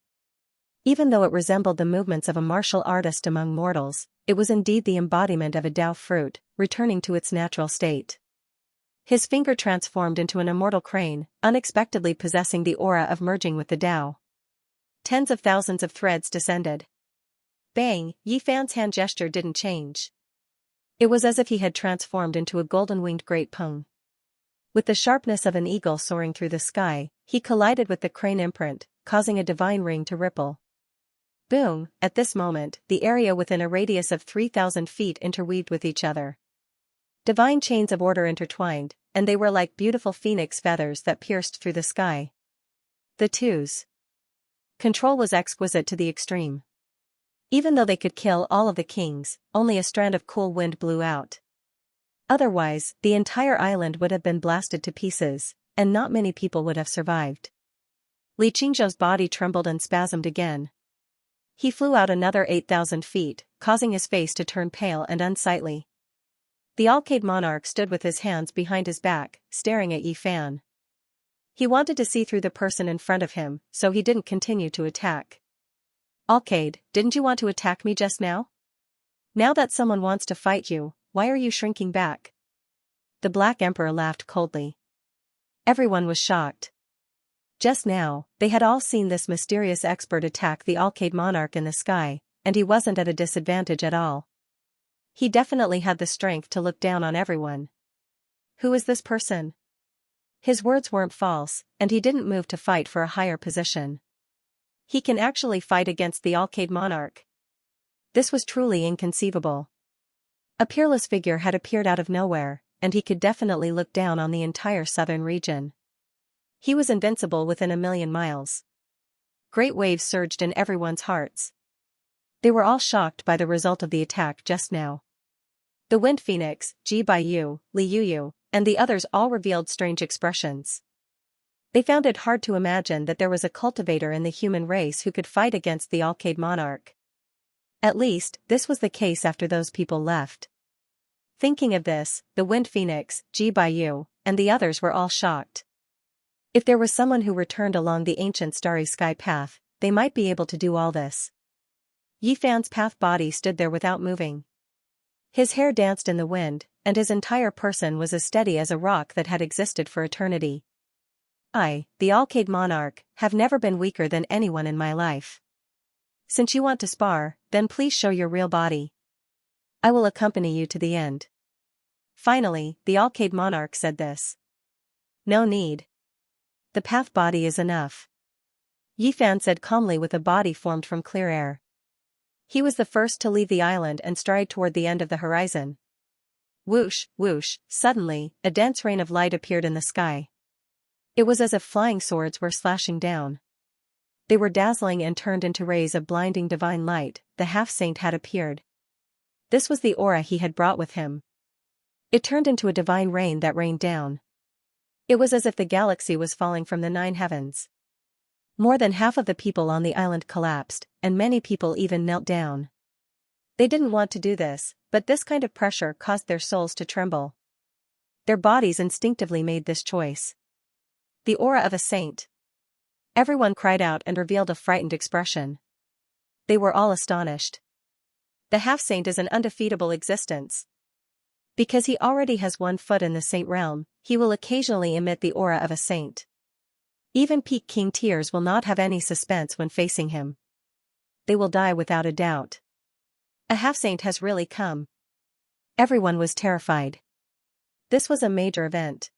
S1: Even though it resembled the movements of a martial artist among mortals, it was indeed the embodiment of a Tao fruit, returning to its natural state. His finger transformed into an immortal crane, unexpectedly possessing the aura of merging with the Tao. Tens of thousands of threads descended. Bang, Yi Fan's hand gesture didn't change. It was as if he had transformed into a golden-winged great peng. With the sharpness of an eagle soaring through the sky, he collided with the crane imprint, causing a divine ring to ripple. Boom, at this moment, the area within a radius of 3,000 feet interweaved with each other. Divine chains of order intertwined, and they were like beautiful phoenix feathers that pierced through the sky. The Two's control was exquisite to the extreme. Even though they could kill all of the kings, only a strand of cool wind blew out. Otherwise, the entire island would have been blasted to pieces, and not many people would have survived. Li Qingzhou's body trembled and spasmed again. He flew out another 8,000 feet, causing his face to turn pale and unsightly. The Alcade monarch stood with his hands behind his back, staring at Yi Fan. He wanted to see through the person in front of him, so he didn't continue to attack. Alcade, didn't you want to attack me just now? Now that someone wants to fight you, why are you shrinking back? The Black Emperor laughed coldly. Everyone was shocked. Just now, they had all seen this mysterious expert attack the Alcade monarch in the sky, and he wasn't at a disadvantage at all. He definitely had the strength to look down on everyone. Who is this person? His words weren't false, and he didn't move to fight for a higher position. He can actually fight against the Alcade monarch. This was truly inconceivable. A peerless figure had appeared out of nowhere, and he could definitely look down on the entire southern region. He was invincible within a million miles. Great waves surged in everyone's hearts. They were all shocked by the result of the attack just now. The Wind Phoenix, Ji Baiyu, Li Yuyu, and the others all revealed strange expressions. They found it hard to imagine that there was a cultivator in the human race who could fight against the Alcade monarch. At least, this was the case after those people left. Thinking of this, the Wind Phoenix, Ji Baiyu, and the others were all shocked. If there was someone who returned along the ancient starry sky path, they might be able to do all this. Yi Fan's path body stood there without moving. His hair danced in the wind, and his entire person was as steady as a rock that had existed for eternity. I, the Alcade monarch, have never been weaker than anyone in my life. Since you want to spar, then please show your real body. I will accompany you to the end. Finally, the Alcade monarch said this. No need. The path body is enough. Yi Fan said calmly with a body formed from clear air. He was the first to leave the island and stride toward the end of the horizon. Whoosh, whoosh, suddenly, a dense rain of light appeared in the sky. It was as if flying swords were slashing down. They were dazzling and turned into rays of blinding divine light. The half-saint had appeared. This was the aura he had brought with him. It turned into a divine rain that rained down. It was as if the galaxy was falling from the 9 heavens. More than half of the people on the island collapsed, and many people even knelt down. They didn't want to do this, but this kind of pressure caused their souls to tremble. Their bodies instinctively made this choice. The aura of a saint. Everyone cried out and revealed a frightened expression. They were all astonished. The half-saint is an undefeatable existence. Because he already has 1 foot in the saint realm, he will occasionally emit the aura of a saint. Even peak King Tears will not have any suspense when facing him. They will die without a doubt. A half-saint has really come. Everyone was terrified. This was a major event.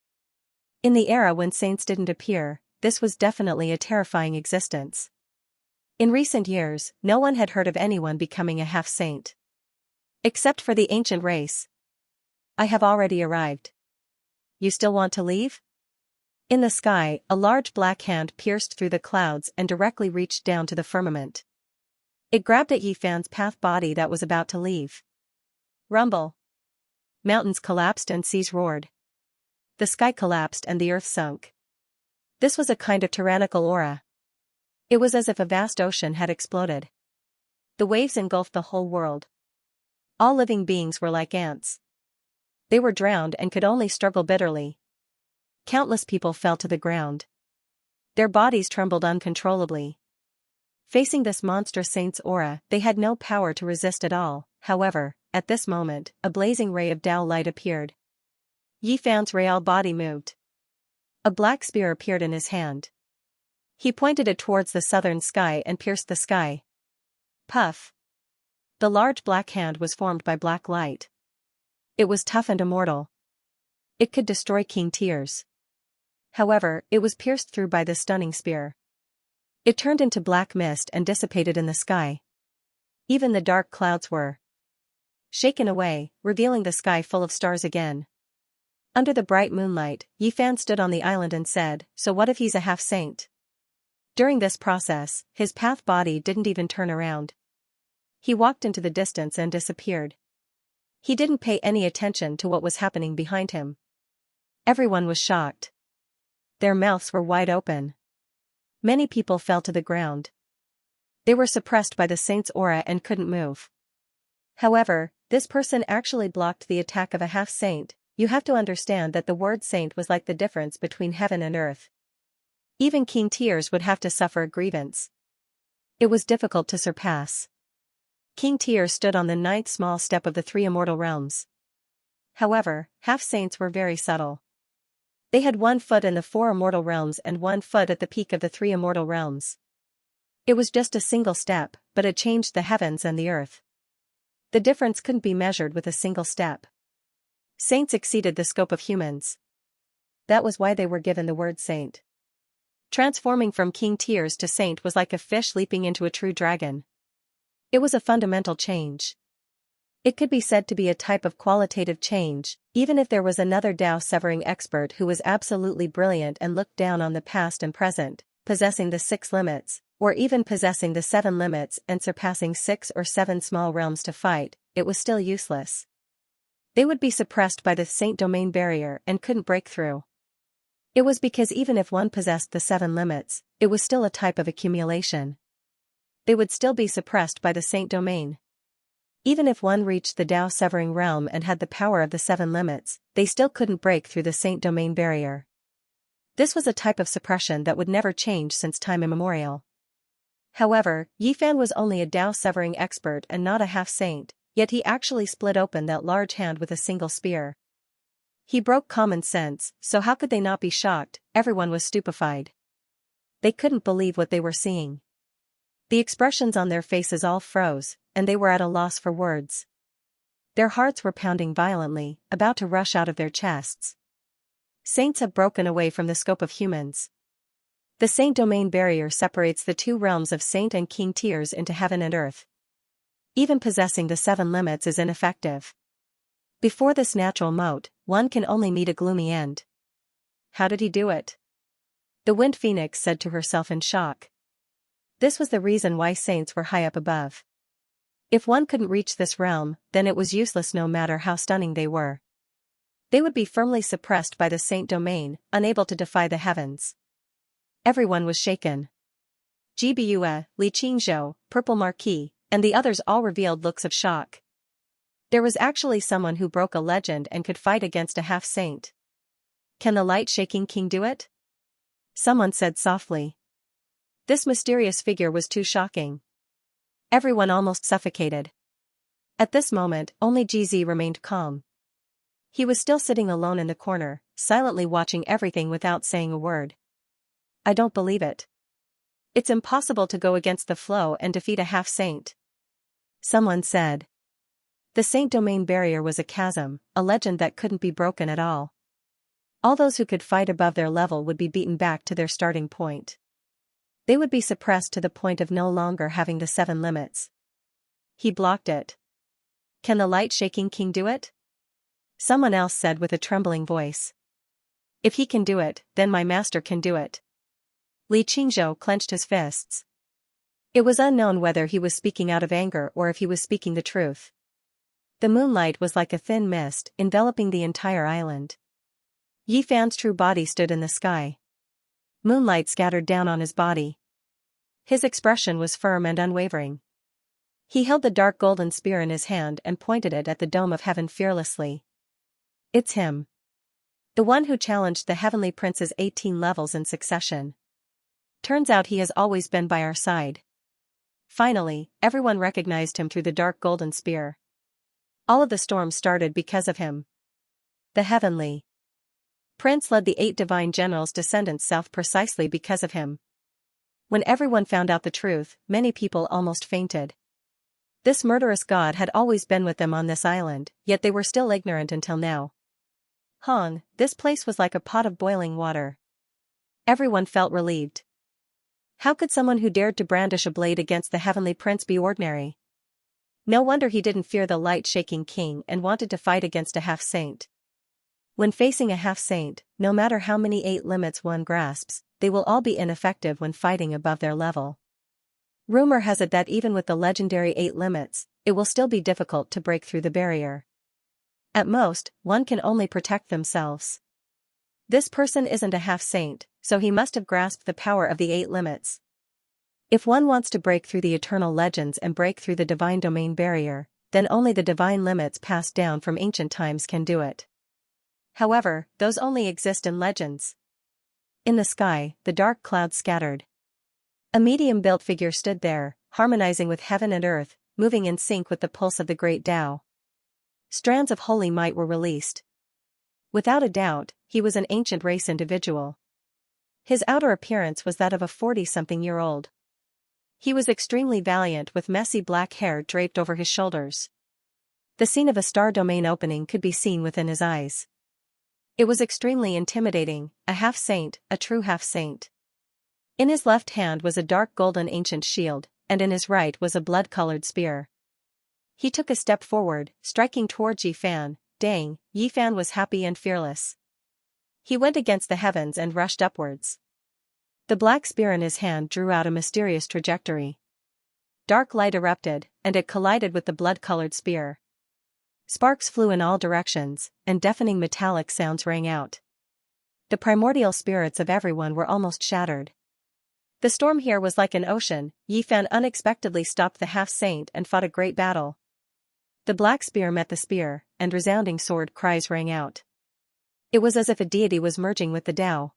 S1: In the era when saints didn't appear, this was definitely a terrifying existence. In recent years, no one had heard of anyone becoming a half-saint. Except for the ancient race. I have already arrived. You still want to leave? In the sky, a large black hand pierced through the clouds and directly reached down to the firmament. It grabbed at Yifan's path body that was about to leave. Rumble. Mountains collapsed and seas roared. The sky collapsed and the earth sunk. This was a kind of tyrannical aura. It was as if a vast ocean had exploded. The waves engulfed the whole world. All living beings were like ants. They were drowned and could only struggle bitterly. Countless people fell to the ground. Their bodies trembled uncontrollably. Facing this monstrous saint's aura, they had no power to resist at all. However, at this moment, a blazing ray of Tao light appeared. Yifan's real body moved. A black spear appeared in his hand. He pointed it towards the southern sky and pierced the sky. Puff. The large black hand was formed by black light. It was tough and immortal. It could destroy King Tears. However, it was pierced through by the stunning spear. It turned into black mist and dissipated in the sky. Even the dark clouds were shaken away, revealing the sky full of stars again. Under the bright moonlight, Yifan stood on the island and said, "So what if he's a half-saint?" During this process, his path body didn't even turn around. He walked into the distance and disappeared. He didn't pay any attention to what was happening behind him. Everyone was shocked. Their mouths were wide open. Many people fell to the ground. They were suppressed by the saint's aura and couldn't move. However, this person actually blocked the attack of a half-saint. You have to understand that the word saint was like the difference between heaven and earth. Even King Tears would have to suffer a grievance. It was difficult to surpass. King Tears stood on the 9th small step of the 3 immortal realms. However, half-saints were very subtle. They had 1 foot in the 4 immortal realms and 1 foot at the peak of the 3 immortal realms. It was just a single step, but it changed the heavens and the earth. The difference couldn't be measured with a single step. Saints exceeded the scope of humans. That was why they were given the word saint. Transforming from King Tears to saint was like a fish leaping into a true dragon. It was a fundamental change. It could be said to be a type of qualitative change, even if there was another Tao-severing expert who was absolutely brilliant and looked down on the past and present, possessing the 6 limits, or even possessing the 7 limits and surpassing 6 or 7 small realms to fight, it was still useless. They would be suppressed by the saint domain barrier and couldn't break through. It was because even if one possessed the 7 limits, it was still a type of accumulation. They would still be suppressed by the saint domain. Even if one reached the Tao-severing realm and had the power of the 7 limits, they still couldn't break through the saint domain barrier. This was a type of suppression that would never change since time immemorial. However, Yifan was only a Tao-severing expert and not a half-saint, yet he actually split open that large hand with a single spear. He broke common sense, so how could they not be shocked? Everyone was stupefied. They couldn't believe what they were seeing. The expressions on their faces all froze, and they were at a loss for words. Their hearts were pounding violently, about to rush out of their chests. Saints have broken away from the scope of humans. The saint domain barrier separates the 2 realms of saint and King Tears into heaven and earth. Even possessing the 7 limits is ineffective. Before this natural moat, one can only meet a gloomy end. How did he do it? The Wind Phoenix said to herself in shock. This was the reason why saints were high up above. If one couldn't reach this realm, then it was useless no matter how stunning they were. They would be firmly suppressed by the saint domain, unable to defy the heavens. Everyone was shaken. Jibue, Li Qingzhou, Purple Marquis, and the others all revealed looks of shock. There was actually someone who broke a legend and could fight against a half-saint. Can the light-shaking king do it? Someone said softly. This mysterious figure was too shocking. Everyone almost suffocated. At this moment, only GZ remained calm. He was still sitting alone in the corner, silently watching everything without saying a word. I don't believe it. It's impossible to go against the flow and defeat a half-saint. Someone said. The Saint Domain barrier was a chasm, a legend that couldn't be broken at all. All those who could fight above their level would be beaten back to their starting point. They would be suppressed to the point of no longer having the 7 limits. He blocked it. Can the light-shaking king do it? Someone else said with a trembling voice. If he can do it, then my master can do it. Li Qingzhou clenched his fists. It was unknown whether he was speaking out of anger or if he was speaking the truth. The moonlight was like a thin mist, enveloping the entire island. Yi Fan's true body stood in the sky. Moonlight scattered down on his body. His expression was firm and unwavering. He held the dark golden spear in his hand and pointed it at the dome of heaven fearlessly. It's him. The one who challenged the Heavenly Prince's 18 levels in succession. Turns out he has always been by our side. Finally, everyone recognized him through the dark golden spear. All of the storms started because of him. The Heavenly Prince led the 8 divine generals' descendants south precisely because of him. When everyone found out the truth, many people almost fainted. This murderous god had always been with them on this island, yet they were still ignorant until now. Hong, this place was like a pot of boiling water. Everyone felt relieved. How could someone who dared to brandish a blade against the Heavenly Prince be ordinary? No wonder he didn't fear the light-shaking king and wanted to fight against a half-saint. When facing a half-saint, no matter how many 8 limits one grasps, they will all be ineffective when fighting above their level. Rumor has it that even with the legendary 8 limits, it will still be difficult to break through the barrier. At most, one can only protect themselves. This person isn't a half-saint, so he must have grasped the power of the 8 limits. If one wants to break through the eternal legends and break through the divine domain barrier, then only the divine limits passed down from ancient times can do it. However, those only exist in legends. In the sky, the dark clouds scattered. A medium-built figure stood there, harmonizing with heaven and earth, moving in sync with the pulse of the great Tao. Strands of holy might were released. Without a doubt, he was an ancient race individual. His outer appearance was that of a 40-something-year-old. He was extremely valiant with messy black hair draped over his shoulders. The scene of a star domain opening could be seen within his eyes. It was extremely intimidating, a half-saint, a true half-saint. In his left hand was a dark golden ancient shield, and in his right was a blood-colored spear. He took a step forward, striking towards Yi Fan. Dang, Yi Fan was happy and fearless. He went against the heavens and rushed upwards. The black spear in his hand drew out a mysterious trajectory. Dark light erupted, and it collided with the blood-colored spear. Sparks flew in all directions, and deafening metallic sounds rang out. The primordial spirits of everyone were almost shattered. The storm here was like an ocean. Yi Fan unexpectedly stopped the half-saint and fought a great battle. The black spear met the spear, and resounding sword cries rang out. It was as if a deity was merging with the Tao.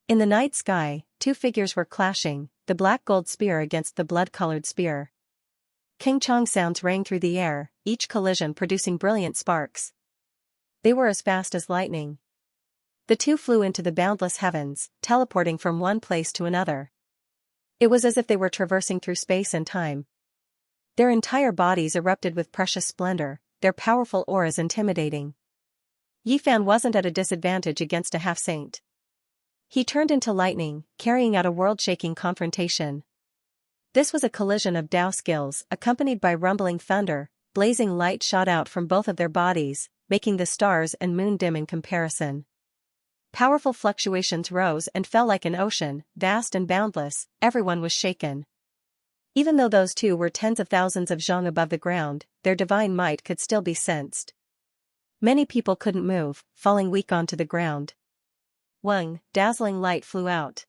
S1: In the night sky, 2 figures were clashing, the black gold spear against the blood-colored spear. King Chong sounds rang through the air, each collision producing brilliant sparks. They were as fast as lightning. The 2 flew into the boundless heavens, teleporting from one place to another. It was as if they were traversing through space and time. Their entire bodies erupted with precious splendor, their powerful auras intimidating. Yi Fan wasn't at a disadvantage against a half-saint. He turned into lightning, carrying out a world-shaking confrontation. This was a collision of Tao skills, accompanied by rumbling thunder. Blazing light shot out from both of their bodies, making the stars and moon dim in comparison. Powerful fluctuations rose and fell like an ocean, vast and boundless. Everyone was shaken. Even though those 2 were tens of thousands of zhong above the ground, their divine might could still be sensed. Many people couldn't move, falling weak onto the ground. Wang, dazzling light flew out.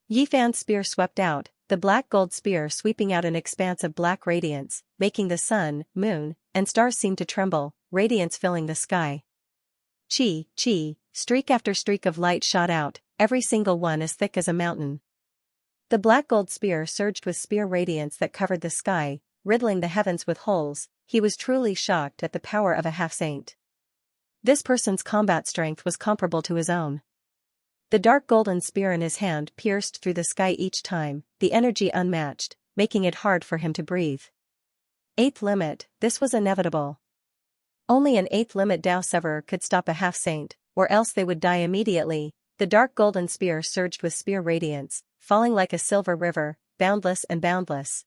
S1: Yi Fan's spear swept out, the black gold spear sweeping out an expanse of black radiance, making the sun, moon, and stars seem to tremble, radiance filling the sky. Chi, streak after streak of light shot out, every single one as thick as a mountain. The black gold spear surged with spear radiance that covered the sky, riddling the heavens with holes. He was truly shocked at the power of a half-saint. This person's combat strength was comparable to his own. The dark golden spear in his hand pierced through the sky each time, the energy unmatched, making it hard for him to breathe. Eighth limit, this was inevitable. Only an eighth limit Dao Severer could stop a half-saint, or else they would die immediately. The dark golden spear surged with spear radiance, falling like a silver river, boundless and boundless.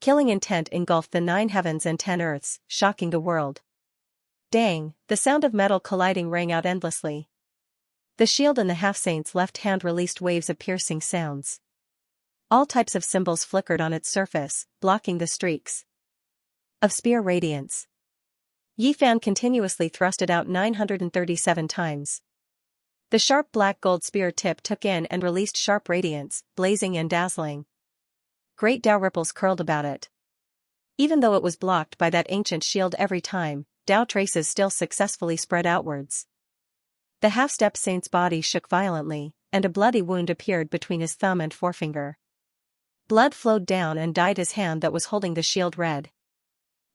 S1: Killing intent engulfed the 9 heavens and 10 earths, shocking the world. Dang, the sound of metal colliding rang out endlessly. The shield in the half-saint's left hand released waves of piercing sounds. All types of symbols flickered on its surface, blocking the streaks of spear radiance. Yi Fan continuously thrust it out 937 times. The sharp black gold spear tip took in and released sharp radiance, blazing and dazzling. Great Dao ripples curled about it. Even though it was blocked by that ancient shield every time, Dao traces still successfully spread outwards. The half-step saint's body shook violently, and a bloody wound appeared between his thumb and forefinger. Blood flowed down and dyed his hand that was holding the shield red.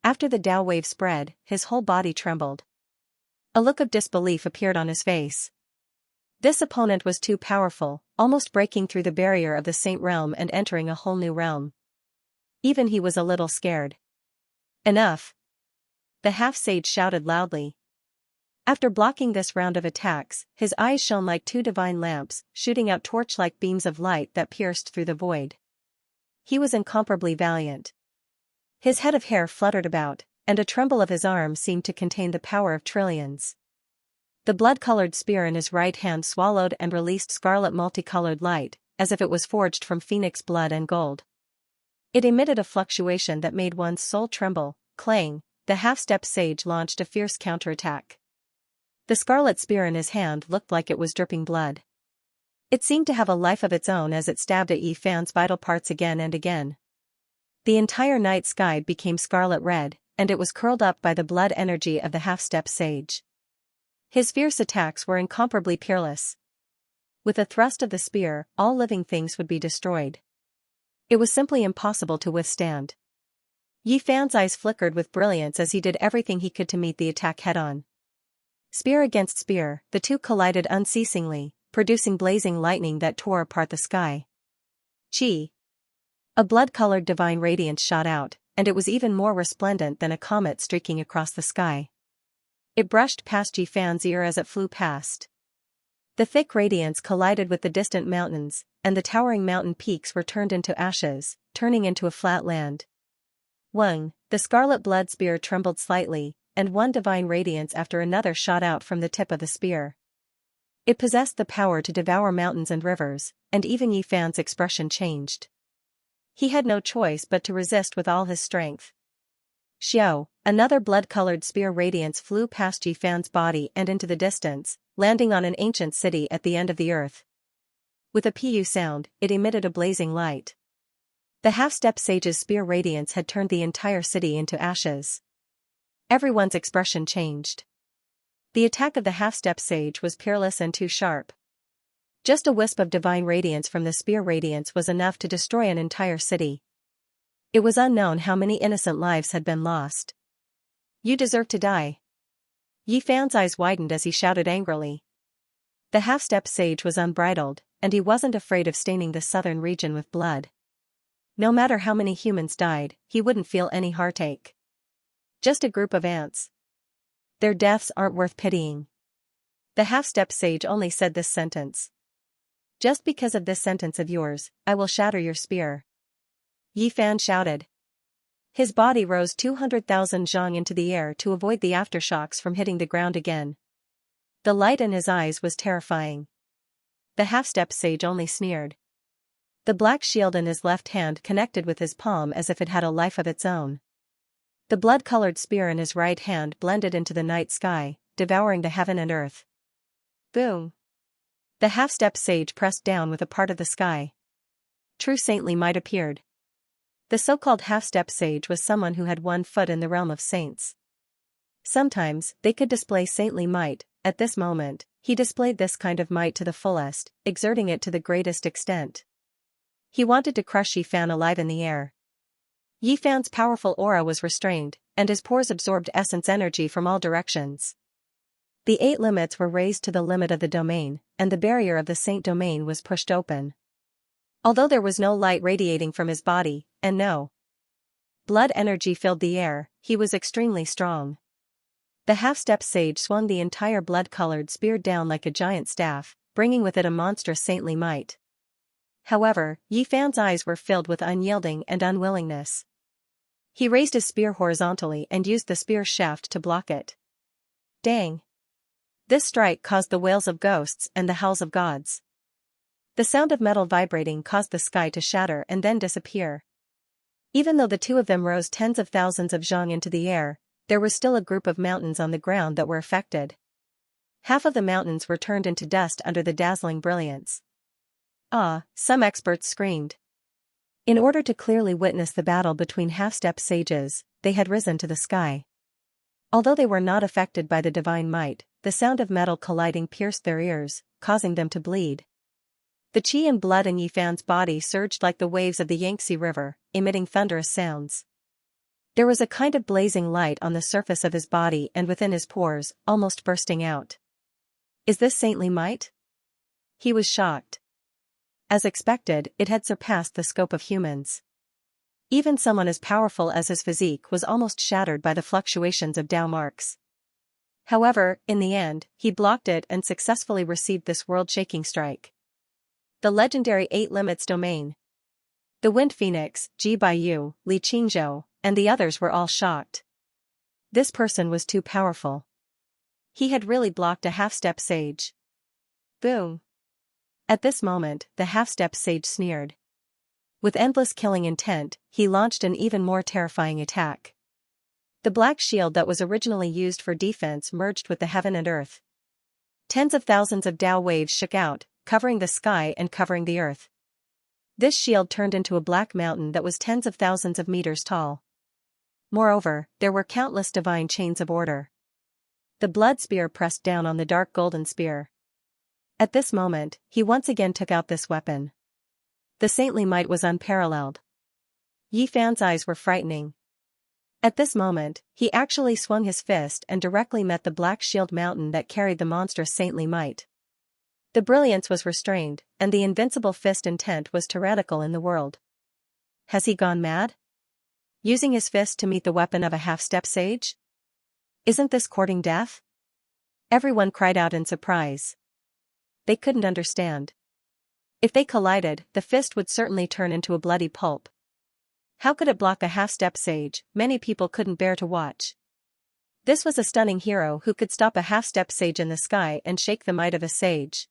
S1: After the Dao wave spread, his whole body trembled. A look of disbelief appeared on his face. This opponent was too powerful, almost breaking through the barrier of the saint realm and entering a whole new realm. Even he was a little scared. Enough! The half-sage shouted loudly. After blocking this round of attacks, his eyes shone like 2 divine lamps, shooting out torch-like beams of light that pierced through the void. He was incomparably valiant. His head of hair fluttered about, and a tremble of his arm seemed to contain the power of trillions. The blood-colored spear in his right hand swallowed and released scarlet multicolored light, as if it was forged from phoenix blood and gold. It emitted a fluctuation that made one's soul tremble. Clang, the half-step sage launched a fierce counterattack. The scarlet spear in his hand looked like it was dripping blood. It seemed to have a life of its own as it stabbed at Yi Fan's vital parts again and again. The entire night sky became scarlet red, and it was curled up by the blood energy of the half-step sage. His fierce attacks were incomparably peerless. With a thrust of the spear, all living things would be destroyed. It was simply impossible to withstand. Yi Fan's eyes flickered with brilliance as he did everything he could to meet the attack head-on. Spear against spear, the two collided unceasingly, producing blazing lightning that tore apart the sky. Chi! A blood-colored divine radiance shot out, and it was even more resplendent than a comet streaking across the sky. It brushed past Yi Fan's ear as it flew past. The thick radiance collided with the distant mountains, and the towering mountain peaks were turned into ashes, turning into a flat land. Wang, the scarlet blood spear trembled slightly, and one divine radiance after another shot out from the tip of the spear. It possessed the power to devour mountains and rivers, and even Yi Fan's expression changed. He had no choice but to resist with all his strength. Xiao, another blood-colored spear radiance flew past Yi Fan's body and into the distance, landing on an ancient city at the end of the earth. With a pu sound, it emitted a blazing light. The half-step sage's spear radiance had turned the entire city into ashes. Everyone's expression changed. The attack of the half-step sage was peerless and too sharp. Just a wisp of divine radiance from the spear radiance was enough to destroy an entire city. It was unknown how many innocent lives had been lost. You deserve to die. Yi Fan's eyes widened as he shouted angrily. The half-step sage was unbridled, and he wasn't afraid of staining the southern region with blood. No matter how many humans died, he wouldn't feel any heartache. Just a group of ants. Their deaths aren't worth pitying. The half-step sage only said this sentence. Just because of this sentence of yours, I will shatter your spear. Yi Fan shouted. His body rose 200,000 zhang into the air to avoid the aftershocks from hitting the ground again. The light in his eyes was terrifying. The half-step sage only sneered. The black shield in his left hand connected with his palm as if it had a life of its own. The blood-colored spear in his right hand blended into the night sky, devouring the heaven and earth. Boom! The half-step sage pressed down with a part of the sky. True saintly might appeared. The so-called half-step sage was someone who had 1 foot in the realm of saints. Sometimes, they could display saintly might. At this moment, he displayed this kind of might to the fullest, exerting it to the greatest extent. He wanted to crush Yi Fan alive in the air. Yi Fan's powerful aura was restrained, and his pores absorbed essence energy from all directions. The 8 limits were raised to the limit of the domain, and the barrier of the Saint domain was pushed open. Although there was no light radiating from his body, and no blood energy filled the air, he was extremely strong. The half-step sage swung the entire blood-colored spear down like a giant staff, bringing with it a monstrous saintly might. However, Yi Fan's eyes were filled with unyielding and unwillingness. He raised his spear horizontally and used the spear shaft to block it. Dang! This strike caused the wails of ghosts and the howls of gods. The sound of metal vibrating caused the sky to shatter and then disappear. Even though the two of them rose tens of thousands of zhang into the air, there was still a group of mountains on the ground that were affected. Half of the mountains were turned into dust under the dazzling brilliance. Ah, some experts screamed. In order to clearly witness the battle between half-step sages, they had risen to the sky. Although they were not affected by the divine might, the sound of metal colliding pierced their ears, causing them to bleed. The qi and blood in Yi Fan's body surged like the waves of the Xianxia river, emitting thunderous sounds. There was a kind of blazing light on the surface of his body and within his pores, almost bursting out. Is this saintly might? He was shocked. As expected, it had surpassed the scope of humans. Even someone as powerful as his physique was almost shattered by the fluctuations of Dao marks. However, in the end, he blocked it and successfully received this world-shaking strike. The legendary 8 limits domain. The Wind Phoenix, Ji Baiyu, Li Qingzhou, and the others were all shocked. This person was too powerful. He had really blocked a half-step sage. Boom! At this moment, the half-step sage sneered. With endless killing intent, he launched an even more terrifying attack. The black shield that was originally used for defense merged with the heaven and earth. Tens of thousands of Dao waves shook out, covering the sky and covering the earth. This shield turned into a black mountain that was tens of thousands of meters tall. Moreover, there were countless divine chains of order. The blood spear pressed down on the dark golden spear. At this moment, he once again took out this weapon. The saintly might was unparalleled. Yi Fan's eyes were frightening. At this moment, he actually swung his fist and directly met the black shield mountain that carried the monstrous saintly might. The brilliance was restrained, and the invincible fist intent was tyrannical in the world. Has he gone mad? Using his fist to meet the weapon of a half-step sage? Isn't this courting death? Everyone cried out in surprise. They couldn't understand. If they collided, the fist would certainly turn into a bloody pulp. How could it block a half-step sage? Many people couldn't bear to watch. This was a stunning hero who could stop a half-step sage in the sky and shake the might of a sage.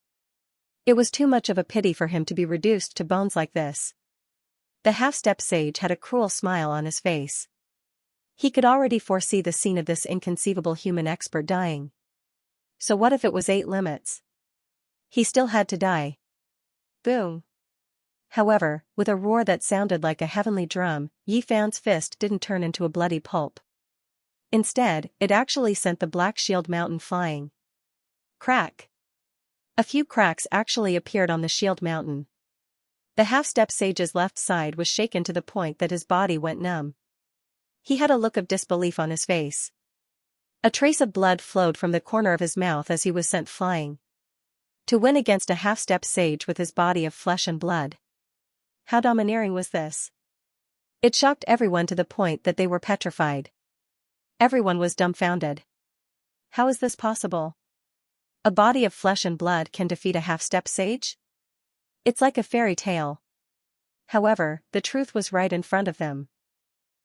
S1: It was too much of a pity for him to be reduced to bones like this. The half-step sage had a cruel smile on his face. He could already foresee the scene of this inconceivable human expert dying. So what if it was 8 limits? He still had to die. Boom. However, with a roar that sounded like a heavenly drum, Yi Fan's fist didn't turn into a bloody pulp. Instead, it actually sent the black shield mountain flying. Crack. A few cracks actually appeared on the shield mountain. The half-step sage's left side was shaken to the point that his body went numb. He had a look of disbelief on his face. A trace of blood flowed from the corner of his mouth as he was sent flying. To win against a half-step sage with his body of flesh and blood. How domineering was this? It shocked everyone to the point that they were petrified. Everyone was dumbfounded. How is this possible? A body of flesh and blood can defeat a half-step sage? It's like a fairy tale. However, the truth was right in front of them.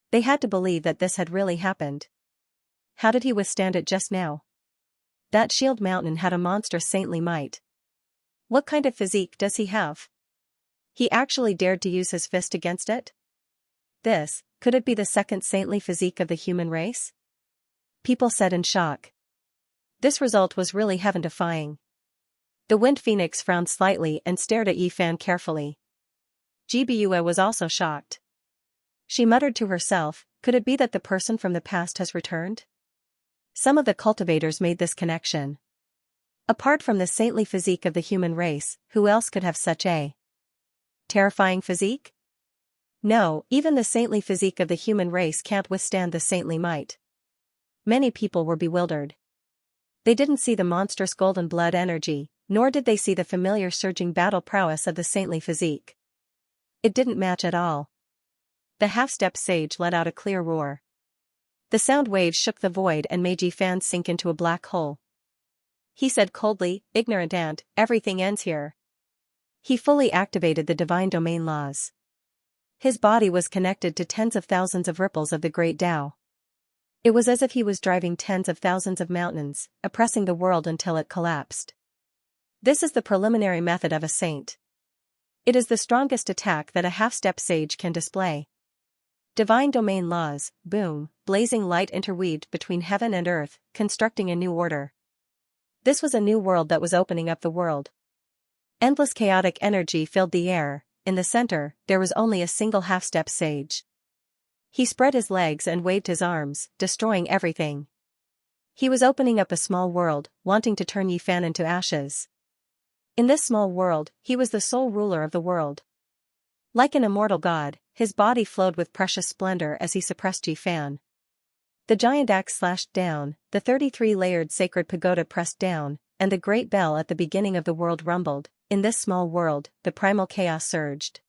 S1: They had to believe that this had really happened. How did he withstand it just now? That shield mountain had a monstrous saintly might. What kind of physique does he have? He actually dared to use his fist against it? Could it be the second saintly physique of the human race? People said in shock. This result was really heaven-defying. The Wind Phoenix frowned slightly and stared at Yi Fan carefully. Ji Baiyu was also shocked. She muttered to herself, could it be that the person from the past has returned? Some of the cultivators made this connection. Apart from the saintly physique of the human race, who else could have such a Terrifying physique? No, even the saintly physique of the human race can't withstand the saintly might. Many people were bewildered. They didn't see the monstrous golden blood energy, nor did they see the familiar surging battle prowess of the saintly physique. It didn't match at all. The half-step sage let out a clear roar. The sound waves shook the void and made Yifan sink into a black hole. He said coldly, "Ignorant ant, everything ends here." He fully activated the divine domain laws. His body was connected to tens of thousands of ripples of the great Tao. It was as if he was driving tens of thousands of mountains, oppressing the world until it collapsed. This is the preliminary method of a saint. It is the strongest attack that a half-step sage can display. Divine domain laws, boom, blazing light interweaved between heaven and earth, constructing a new order. This was a new world that was opening up the world. Endless chaotic energy filled the air. In the center, there was only a single half-step sage. He spread his legs and waved his arms, destroying everything. He was opening up a small world, wanting to turn Yifan into ashes. In this small world, he was the sole ruler of the world. Like an immortal god, his body flowed with precious splendor as he suppressed Yifan. The giant axe slashed down, the 33-layered sacred pagoda pressed down, and the great bell at the beginning of the world rumbled. In this small world, the primal chaos surged.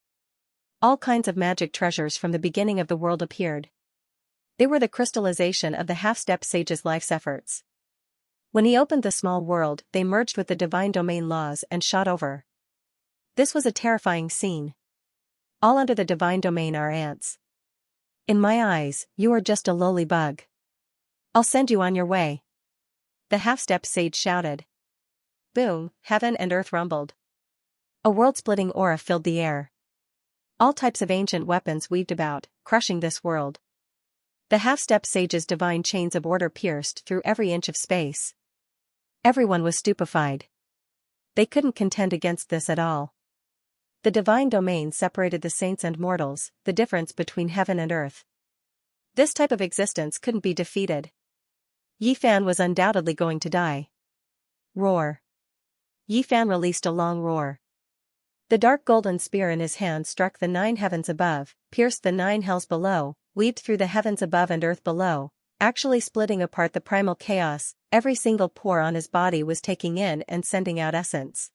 S1: All kinds of magic treasures from the beginning of the world appeared. They were the crystallization of the half-step sage's life's efforts. When he opened the small world, they merged with the divine domain laws and shot over. This was a terrifying scene. All under the divine domain are ants. In my eyes, you are just a lowly bug. I'll send you on your way. The half-step sage shouted. Boom, heaven and earth rumbled. A world-splitting aura filled the air. All types of ancient weapons weaved about, crushing this world. The half-step sage's divine chains of order pierced through every inch of space. Everyone was stupefied. They couldn't contend against this at all. The divine domain separated the saints and mortals, the difference between heaven and earth. This type of existence couldn't be defeated. Yifan was undoubtedly going to die. Roar. Yifan released a long roar. The dark golden spear in his hand struck the 9 heavens above, pierced the 9 hells below, weaved through the heavens above and earth below, actually splitting apart the primal chaos. Every single pore on his body was taking in and sending out essence.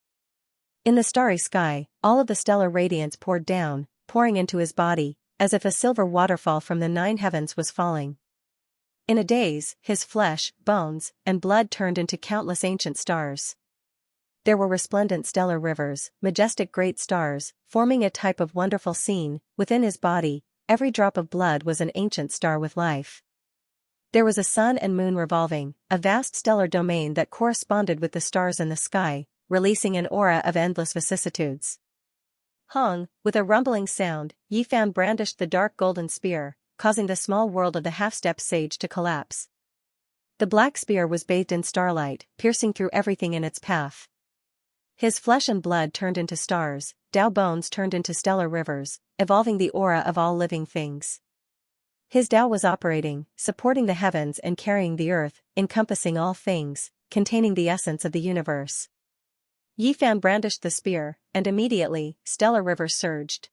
S1: In the starry sky, all of the stellar radiance poured down, pouring into his body, as if a silver waterfall from the 9 heavens was falling. In a daze, his flesh, bones, and blood turned into countless ancient stars. There were resplendent stellar rivers, majestic great stars, forming a type of wonderful scene. Within his body, every drop of blood was an ancient star with life. There was a sun and moon revolving, a vast stellar domain that corresponded with the stars in the sky, releasing an aura of endless vicissitudes. Hung, with a rumbling sound, Yifan brandished the dark golden spear, causing the small world of the half-step sage to collapse. The black spear was bathed in starlight, piercing through everything in its path. His flesh and blood turned into stars, Tao bones turned into stellar rivers, evolving the aura of all living things. His Tao was operating, supporting the heavens and carrying the earth, encompassing all things, containing the essence of the universe. Yifan brandished the spear, and immediately, stellar rivers surged.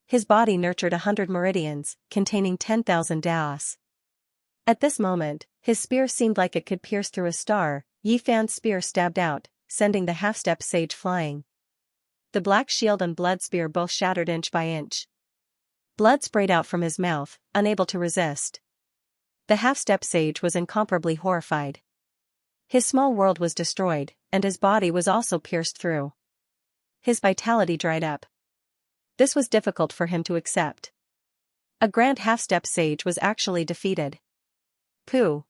S1: His body nurtured 100 meridians, containing 10,000 Taos. At this moment, his spear seemed like it could pierce through a star. Yifan's spear stabbed out, sending the half-step sage flying. The black shield and blood spear both shattered inch by inch. Blood sprayed out from his mouth, unable to resist. The half-step sage was incomparably horrified. His small world was destroyed, and his body was also pierced through. His vitality dried up. This was difficult for him to accept. A grand half-step sage was actually defeated. Pooh!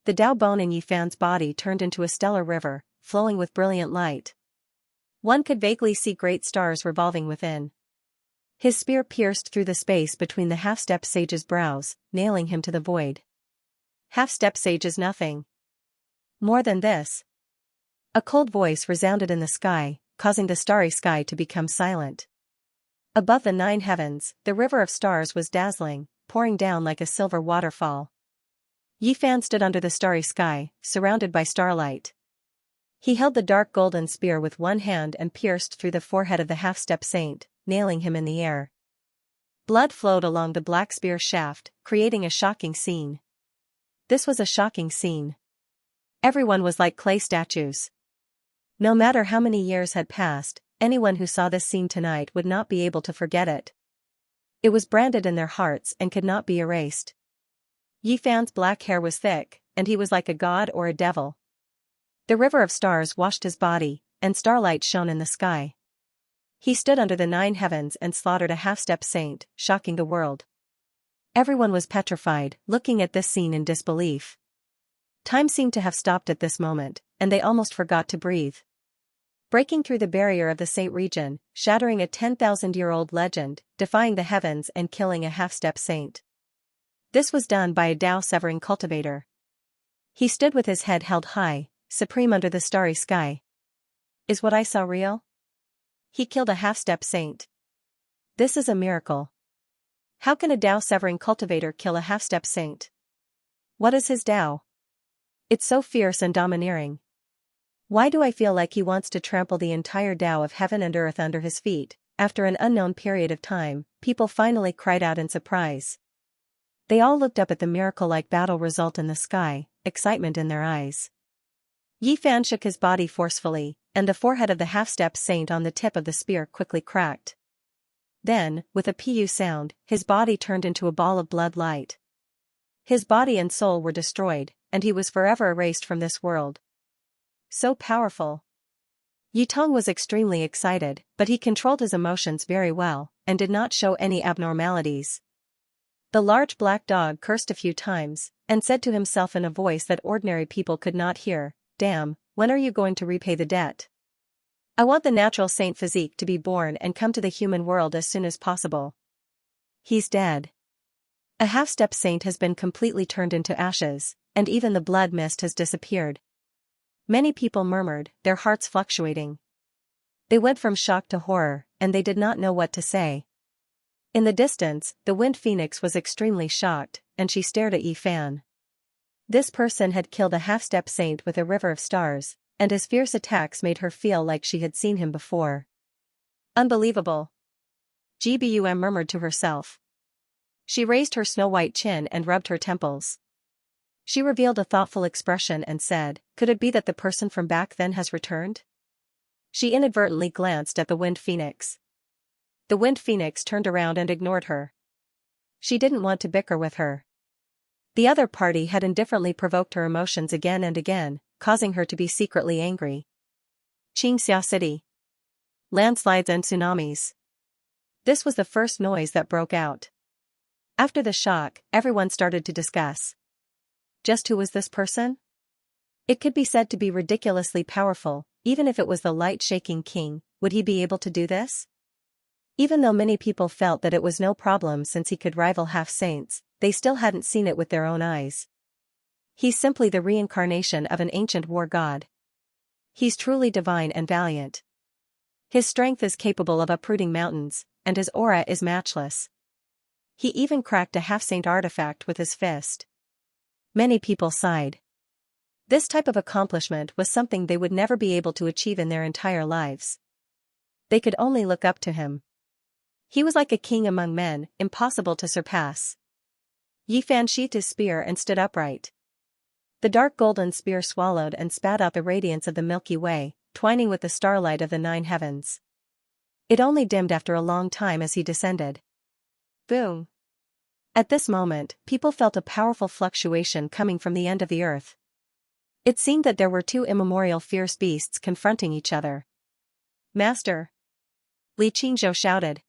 S1: The Tao bone in Yifan's body turned into a stellar river, flowing with brilliant light. One could vaguely see great stars revolving within. His spear pierced through the space between the half-step sage's brows, nailing him to the void. Half-step sage is nothing. More than this. A cold voice resounded in the sky, causing the starry sky to become silent. Above the 9 heavens, the river of stars was dazzling, pouring down like a silver waterfall. Yifan stood under the starry sky, surrounded by starlight. He held the dark golden spear with one hand and pierced through the forehead of the half-step saint, nailing him in the air. Blood flowed along the black spear shaft, creating a shocking scene. This was a shocking scene. Everyone was like clay statues. No matter how many years had passed, anyone who saw this scene tonight would not be able to forget it. It was branded in their hearts and could not be erased. Yi Fan's black hair was thick, and he was like a god or a devil. The river of stars washed his body, and starlight shone in the sky. He stood under the 9 heavens and slaughtered a half-step saint, shocking the world. Everyone was petrified, looking at this scene in disbelief. Time seemed to have stopped at this moment, and they almost forgot to breathe. Breaking through the barrier of the saint region, shattering a 10,000-year-old legend, defying the heavens and killing a half-step saint. This was done by a Tao-severing cultivator. He stood with his head held high, supreme under the starry sky. Is what I saw real? He killed a half-step saint. This is a miracle. How can a Tao-severing cultivator kill a half-step saint? What is his Tao? It's so fierce and domineering. Why do I feel like he wants to trample the entire Tao of heaven and earth under his feet? After an unknown period of time, people finally cried out in surprise. They all looked up at the miracle-like battle result in the sky, excitement in their eyes. Yi Fan shook his body forcefully, and the forehead of the half-step saint on the tip of the spear quickly cracked. Then, with a pu sound, his body turned into a ball of blood light. His body and soul were destroyed, and he was forever erased from this world. So powerful. Yi Tong was extremely excited, but he controlled his emotions very well, and did not show any abnormalities. The large black dog cursed a few times, and said to himself in a voice that ordinary people could not hear, "Damn, when are you going to repay the debt? I want the natural saint physique to be born and come to the human world as soon as possible." He's dead. A half-step saint has been completely turned into ashes, and even the blood mist has disappeared. Many people murmured, their hearts fluctuating. They went from shock to horror, and they did not know what to say. In the distance, the Wind Phoenix was extremely shocked, and she stared at Yi Fan. This person had killed a half-step saint with a river of stars, and his fierce attacks made her feel like she had seen him before. Unbelievable. Gbum murmured to herself. She raised her snow-white chin and rubbed her temples. She revealed a thoughtful expression and said, "Could it be that the person from back then has returned?" She inadvertently glanced at the Wind Phoenix. The Wind Phoenix turned around and ignored her. She didn't want to bicker with her. The other party had indifferently provoked her emotions again and again, causing her to be secretly angry. Xianxia City. Landslides and tsunamis. This was the first noise that broke out. After the shock, everyone started to discuss. Just who was this person? It could be said to be ridiculously powerful, even if it was the light-shaking king. Would he be able to do this? Even though many people felt that it was no problem since he could rival half-saints, they still hadn't seen it with their own eyes. He's simply the reincarnation of an ancient war god. He's truly divine and valiant. His strength is capable of uprooting mountains, and his aura is matchless. He even cracked a half-saint artifact with his fist. Many people sighed. This type of accomplishment was something they would never be able to achieve in their entire lives. They could only look up to him. He was like a king among men, impossible to surpass. Yi Fan sheathed his spear and stood upright. The dark golden spear swallowed and spat out the radiance of the Milky Way, twining with the starlight of the 9 heavens. It only dimmed after a long time as he descended. Boom! At this moment, people felt a powerful fluctuation coming from the end of the earth. It seemed that there were 2 immemorial fierce beasts confronting each other. "Master!" Li Qingzhou shouted.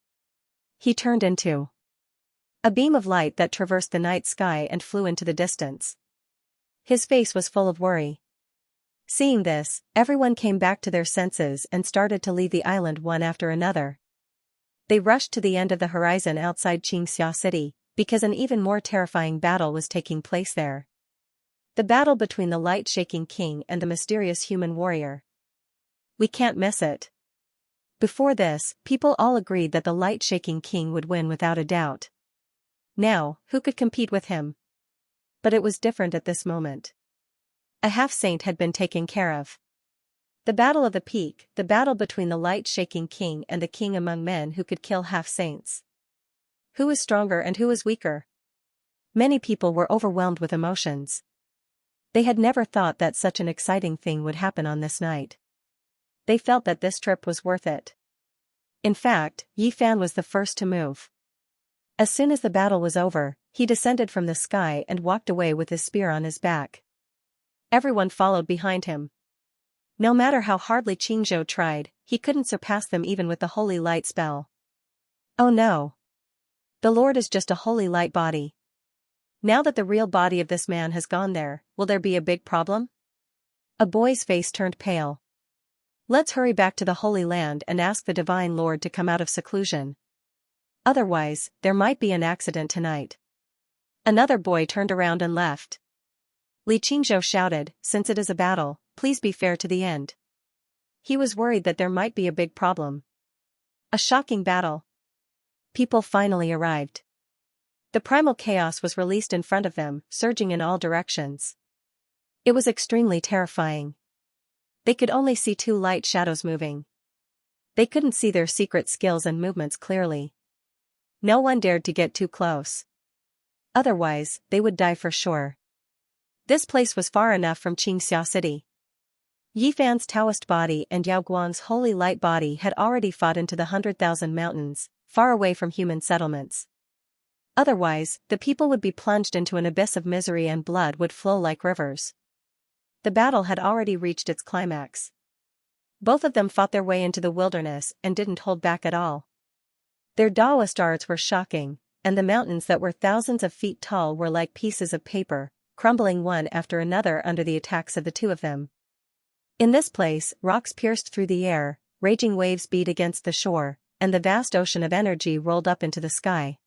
S1: He turned into a beam of light that traversed the night sky and flew into the distance. His face was full of worry. Seeing this, everyone came back to their senses and started to leave the island one after another. They rushed to the end of the horizon outside Xianxia City, because an even more terrifying battle was taking place there. The battle between the light-shaking king and the mysterious human warrior. We can't miss it. Before this, people all agreed that the light-shaking king would win without a doubt. Now, who could compete with him? But it was different at this moment. A half-saint had been taken care of. The Battle of the Peak, the battle between the light-shaking king and the king among men who could kill half-saints. Who is stronger and who is weaker? Many people were overwhelmed with emotions. They had never thought that such an exciting thing would happen on this night. They felt that this trip was worth it. In fact, Yi Fan was the first to move. As soon as the battle was over, he descended from the sky and walked away with his spear on his back. Everyone followed behind him. No matter how hard Li Qingzhou tried, he couldn't surpass them even with the holy light spell. Oh no! The Lord is just a holy light body. Now that the real body of this man has gone there, will there be a big problem? A boy's face turned pale. Let's hurry back to the Holy Land and ask the Divine Lord to come out of seclusion. Otherwise, there might be an accident tonight. Another boy turned around and left. Li Qingzhou shouted, since it is a battle, please be fair to the end. He was worried that there might be a big problem. A shocking battle. People finally arrived. The primal chaos was released in front of them, surging in all directions. It was extremely terrifying. They could only see two light shadows moving. They couldn't see their secret skills and movements clearly. No one dared to get too close. Otherwise, they would die for sure. This place was far enough from Xianxia city. Yi Fan's Taoist body and Yao Guang's holy light body had already fought into the 100,000 mountains, far away from human settlements. Otherwise, the people would be plunged into an abyss of misery and blood would flow like rivers. The battle had already reached its climax. Both of them fought their way into the wilderness and didn't hold back at all. Their Taoist arts were shocking, and the mountains that were thousands of feet tall were like pieces of paper, crumbling one after another under the attacks of the two of them. In this place, rocks pierced through the air, raging waves beat against the shore, and the vast ocean of energy rolled up into the sky.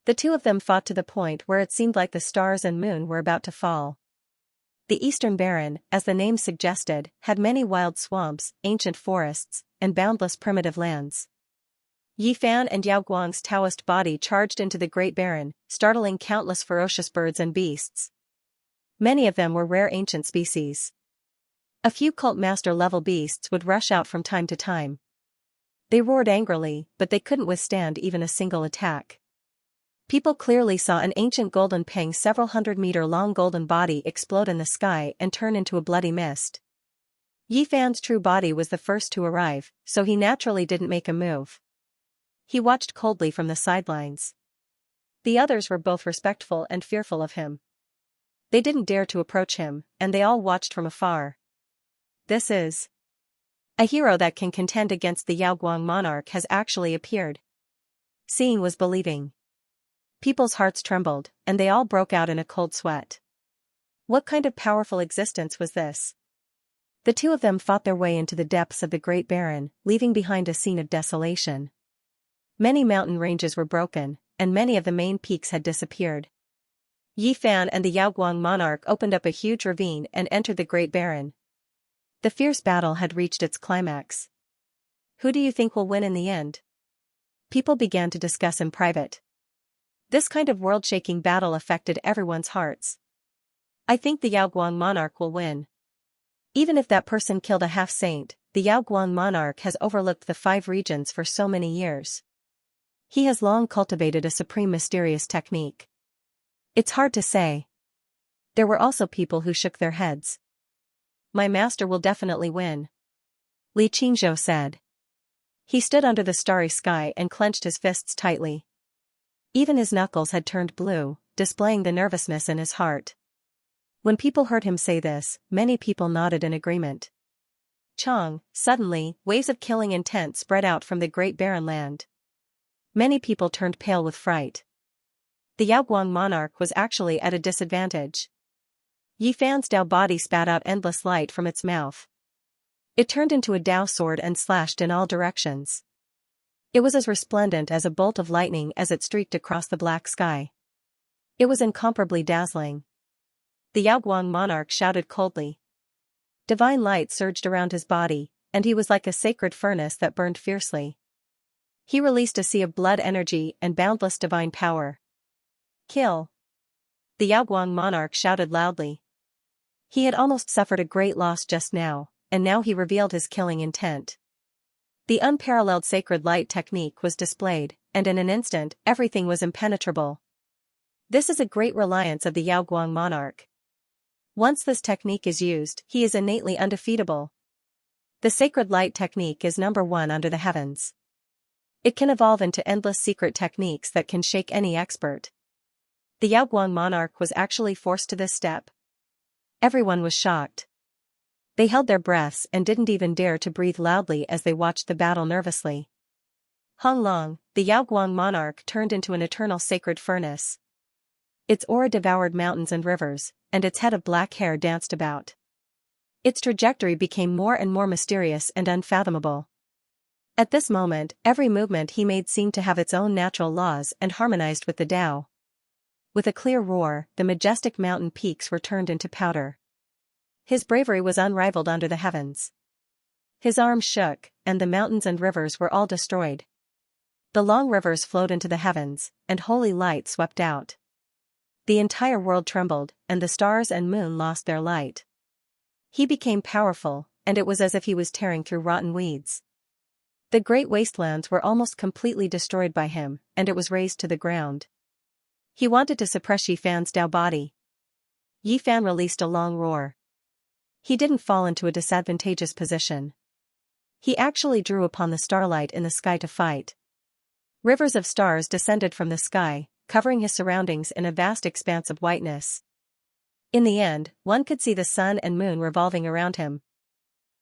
S1: The two of them fought to the point where it seemed like the stars and moon were about to fall. The Eastern Barren, as the name suggested, had many wild swamps, ancient forests, and boundless primitive lands. Yi Fan and Yao Guang's Taoist body charged into the Great Barren, startling countless ferocious birds and beasts. Many of them were rare ancient species. A few cult master-level beasts would rush out from time to time. They roared angrily, but they couldn't withstand even a single attack. People clearly saw an ancient golden pang several 100-meter-long golden body explode in the sky and turn into a bloody mist. Yi Fan's true body was the first to arrive, so he naturally didn't make a move. He watched coldly from the sidelines. The others were both respectful and fearful of him. They didn't dare to approach him, and they all watched from afar. This is a hero that can contend against the Yao Guang monarch has actually appeared. Seeing was believing. People's hearts trembled, and they all broke out in a cold sweat. What kind of powerful existence was this? The two of them fought their way into the depths of the Great Barren, leaving behind a scene of desolation. Many mountain ranges were broken, and many of the main peaks had disappeared. Yi Fan and the Yao Guang monarch opened up a huge ravine and entered the Great Barren. The fierce battle had reached its climax. Who do you think will win in the end? People began to discuss in private. This kind of world-shaking battle affected everyone's hearts. I think the Yao Guang monarch will win. Even if that person killed a half-saint, the Yao Guang monarch has overlooked the 5 regions for so many years. He has long cultivated a supreme mysterious technique. It's hard to say. There were also people who shook their heads. My master will definitely win. Li Qingzhou said. He stood under the starry sky and clenched his fists tightly. Even his knuckles had turned blue, displaying the nervousness in his heart. When people heard him say this, many people nodded in agreement. Suddenly, waves of killing intent spread out from the Great Barren Land. Many people turned pale with fright. The Yao Guang monarch was actually at a disadvantage. Yi Fan's Dao body spat out endless light from its mouth. It turned into a Dao sword and slashed in all directions. It was as resplendent as a bolt of lightning as it streaked across the black sky. It was incomparably dazzling. The Yao Guang monarch shouted coldly. Divine light surged around his body, and he was like a sacred furnace that burned fiercely. He released a sea of blood energy and boundless divine power. Kill! The Yao Guang monarch shouted loudly. He had almost suffered a great loss just now, and now he revealed his killing intent. The unparalleled sacred light technique was displayed, and in an instant, everything was impenetrable. This is a great reliance of the Yaoguang monarch. Once this technique is used, he is innately undefeatable. The sacred light technique is number one under the heavens. It can evolve into endless secret techniques that can shake any expert. The Yaoguang monarch was actually forced to this step. Everyone was shocked. They held their breaths and didn't even dare to breathe loudly as they watched the battle nervously. Hong Long, the Yaoguang monarch, turned into an eternal sacred furnace. Its aura devoured mountains and rivers, and its head of black hair danced about. Its trajectory became more and more mysterious and unfathomable. At this moment, every movement he made seemed to have its own natural laws and harmonized with the Tao. With a clear roar, the majestic mountain peaks were turned into powder. His bravery was unrivaled under the heavens. His arms shook, and the mountains and rivers were all destroyed. The long rivers flowed into the heavens, and holy light swept out. The entire world trembled, and the stars and moon lost their light. He became powerful, and it was as if he was tearing through rotten weeds. The great wastelands were almost completely destroyed by him, and it was razed to the ground. He wanted to suppress Yi Fan's Tao body. Yi Fan released a long roar. He didn't fall into a disadvantageous position. He actually drew upon the starlight in the sky to fight. Rivers of stars descended from the sky, covering his surroundings in a vast expanse of whiteness. In the end, one could see the sun and moon revolving around him.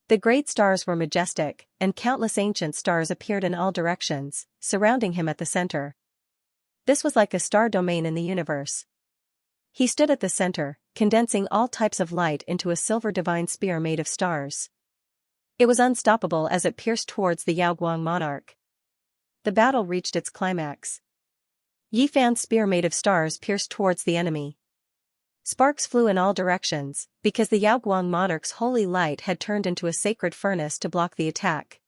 S1: The great stars were majestic, and countless ancient stars appeared in all directions, surrounding him at the center. This was like a star domain in the universe. He stood at the center, condensing all types of light into a silver divine spear made of stars. It was unstoppable as it pierced towards the Yaoguang monarch. The battle reached its climax. Yi Fan's spear made of stars pierced towards the enemy. Sparks flew in all directions, because the Yaoguang monarch's holy light had turned into a sacred furnace to block the attack.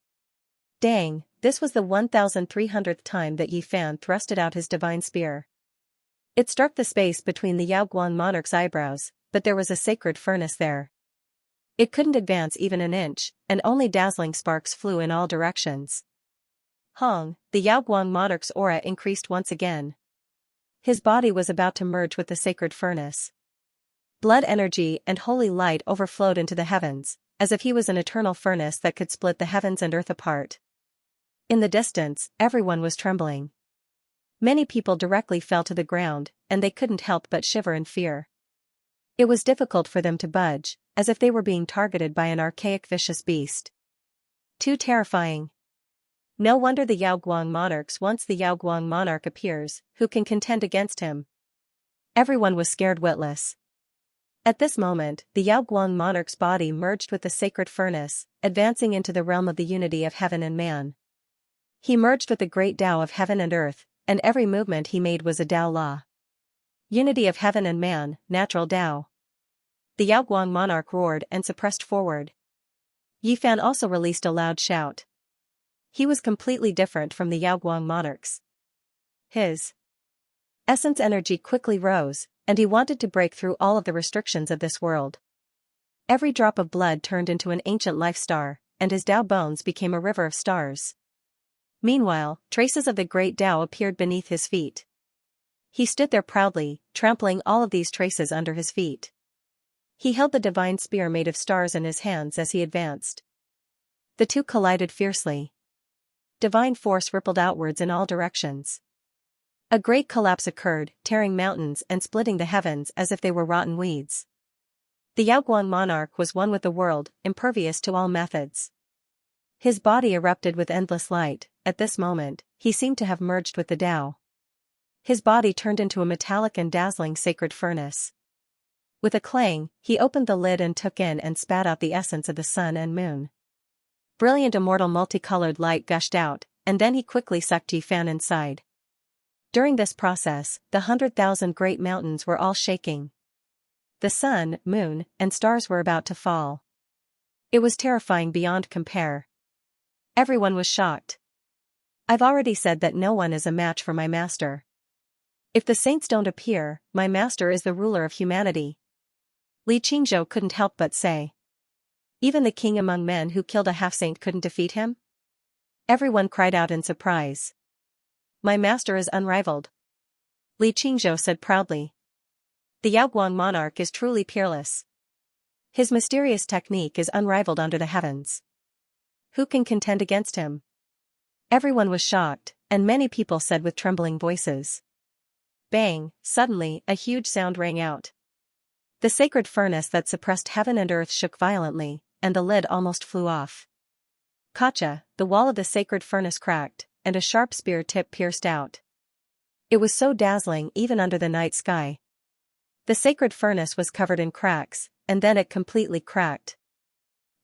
S1: Dang, this was the 1,300th time that Yi Fan thrusted out his divine spear. It struck the space between the Yaoguang monarch's eyebrows, but there was a sacred furnace there. It couldn't advance even an inch, and only dazzling sparks flew in all directions. Hong, the Yaoguang monarch's aura increased once again. His body was about to merge with the sacred furnace. Blood energy and holy light overflowed into the heavens, as if he was an eternal furnace that could split the heavens and earth apart. In the distance, everyone was trembling. Many people directly fell to the ground, and they couldn't help but shiver in fear. It was difficult for them to budge, as if they were being targeted by an archaic vicious beast. Too terrifying. No wonder the Yaoguang monarchs. Once the Yaoguang monarch appears, who can contend against him? Everyone was scared witless. At this moment, the Yaoguang monarch's body merged with the sacred furnace, advancing into the realm of the unity of heaven and man. He merged with the great Tao of heaven and earth, and every movement he made was a Tao law. Unity of heaven and man, natural Tao. The Yaoguang monarch roared and suppressed forward. Yi Fan also released a loud shout. He was completely different from the Yaoguang monarchs. His essence energy quickly rose, and he wanted to break through all of the restrictions of this world. Every drop of blood turned into an ancient life star, and his Tao bones became a river of stars. Meanwhile, traces of the great Tao appeared beneath his feet. He stood there proudly, trampling all of these traces under his feet. He held the divine spear made of stars in his hands as he advanced. The two collided fiercely. Divine force rippled outwards in all directions. A great collapse occurred, tearing mountains and splitting the heavens as if they were rotten weeds. The Yaoguang monarch was one with the world, impervious to all methods. His body erupted with endless light. At this moment, he seemed to have merged with the Tao. His body turned into a metallic and dazzling sacred furnace. With a clang, he opened the lid and took in and spat out the essence of the sun and moon. Brilliant immortal multicolored light gushed out, and then he quickly sucked Yi Fan inside. During this process, the 100,000 great mountains were all shaking. The sun, moon, and stars were about to fall. It was terrifying beyond compare. Everyone was shocked. I've already said that no one is a match for my master. If the saints don't appear, my master is the ruler of humanity. Li Qingzhou couldn't help but say. Even the king among men who killed a half-saint couldn't defeat him? Everyone cried out in surprise. My master is unrivaled. Li Qingzhou said proudly. The Yaoguang monarch is truly peerless. His mysterious technique is unrivaled under the heavens. Who can contend against him? Everyone was shocked, and many people said with trembling voices. Bang! Suddenly, a huge sound rang out. The sacred furnace that suppressed heaven and earth shook violently, and the lid almost flew off. Gotcha! The wall of the sacred furnace cracked, and a sharp spear tip pierced out. It was so dazzling even under the night sky. The sacred furnace was covered in cracks, and then it completely cracked.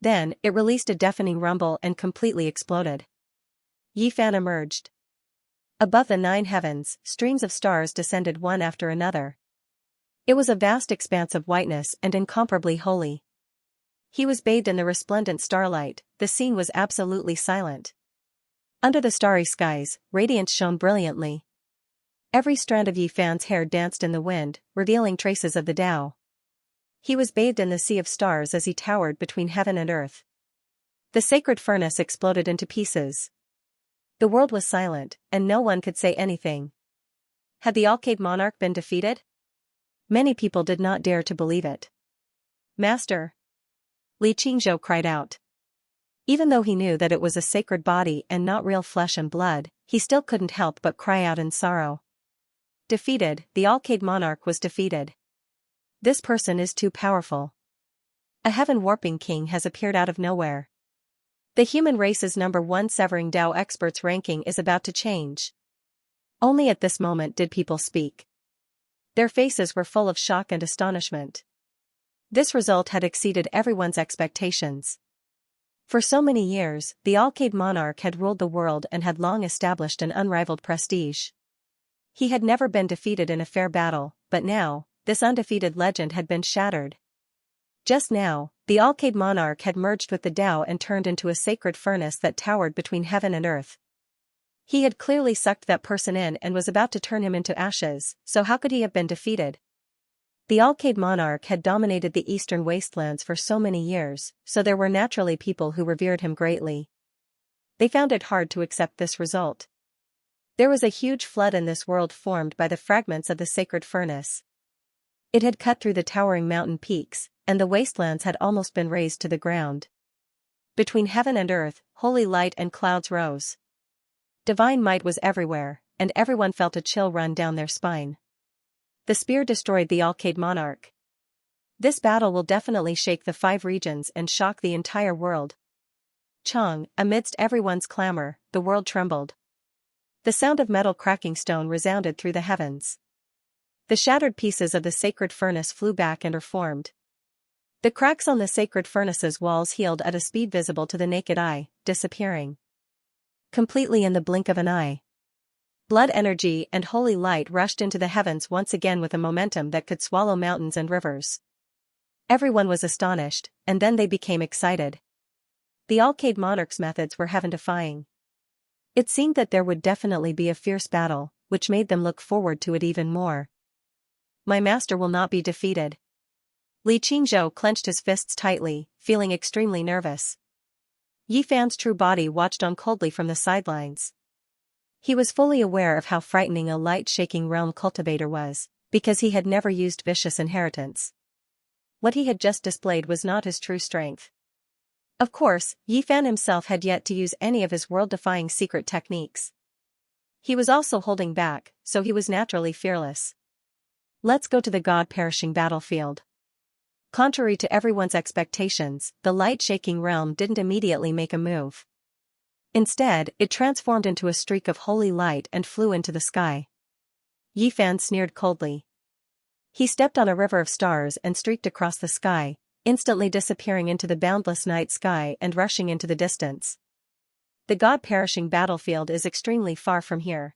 S1: Then, it released a deafening rumble and completely exploded. Yi Fan emerged. Above the 9 heavens, streams of stars descended one after another. It was a vast expanse of whiteness and incomparably holy. He was bathed in the resplendent starlight, the scene was absolutely silent. Under the starry skies, radiance shone brilliantly. Every strand of Yi Fan's hair danced in the wind, revealing traces of the Tao. He was bathed in the sea of stars as he towered between heaven and earth. The sacred furnace exploded into pieces. The world was silent, and no one could say anything. Had the Alcade monarch been defeated? Many people did not dare to believe it. Master! Li Qingzhou cried out. Even though he knew that it was a sacred body and not real flesh and blood, he still couldn't help but cry out in sorrow. Defeated, the Alcade monarch was defeated. This person is too powerful. A heaven-warping king has appeared out of nowhere. The human race's #1 severing Tao experts ranking is about to change. Only at this moment did people speak. Their faces were full of shock and astonishment. This result had exceeded everyone's expectations. For so many years, the Alcade monarch had ruled the world and had long established an unrivaled prestige. He had never been defeated in a fair battle, but now, this undefeated legend had been shattered. Just now, the Alcade monarch had merged with the Tao and turned into a sacred furnace that towered between heaven and earth. He had clearly sucked that person in and was about to turn him into ashes, so how could he have been defeated? The Alcade monarch had dominated the eastern wastelands for so many years, so there were naturally people who revered him greatly. They found it hard to accept this result. There was a huge flood in this world formed by the fragments of the sacred furnace. It had cut through the towering mountain peaks, and the wastelands had almost been razed to the ground. Between heaven and earth, holy light and clouds rose. Divine might was everywhere, and everyone felt a chill run down their spine. The spear destroyed the Alcade monarch. This battle will definitely shake the 5 regions and shock the entire world. Chong, amidst everyone's clamor, the world trembled. The sound of metal cracking stone resounded through the heavens. The shattered pieces of the sacred furnace flew back and reformed. The cracks on the sacred furnace's walls healed at a speed visible to the naked eye, disappearing completely in the blink of an eye. Blood energy and holy light rushed into the heavens once again with a momentum that could swallow mountains and rivers. Everyone was astonished, and then they became excited. The Alcade monarch's methods were heaven-defying. It seemed that there would definitely be a fierce battle, which made them look forward to it even more. My master will not be defeated. Li Qingzhou clenched his fists tightly, feeling extremely nervous. Yi Fan's true body watched on coldly from the sidelines. He was fully aware of how frightening a light-shaking realm cultivator was, because he had never used vicious inheritance. What he had just displayed was not his true strength. Of course, Yi Fan himself had yet to use any of his world-defying secret techniques. He was also holding back, so he was naturally fearless. Let's go to the god-perishing battlefield. Contrary to everyone's expectations, the light-shaking realm didn't immediately make a move. Instead, it transformed into a streak of holy light and flew into the sky. Yi Fan sneered coldly. He stepped on a river of stars and streaked across the sky, instantly disappearing into the boundless night sky and rushing into the distance. The god-perishing battlefield is extremely far from here.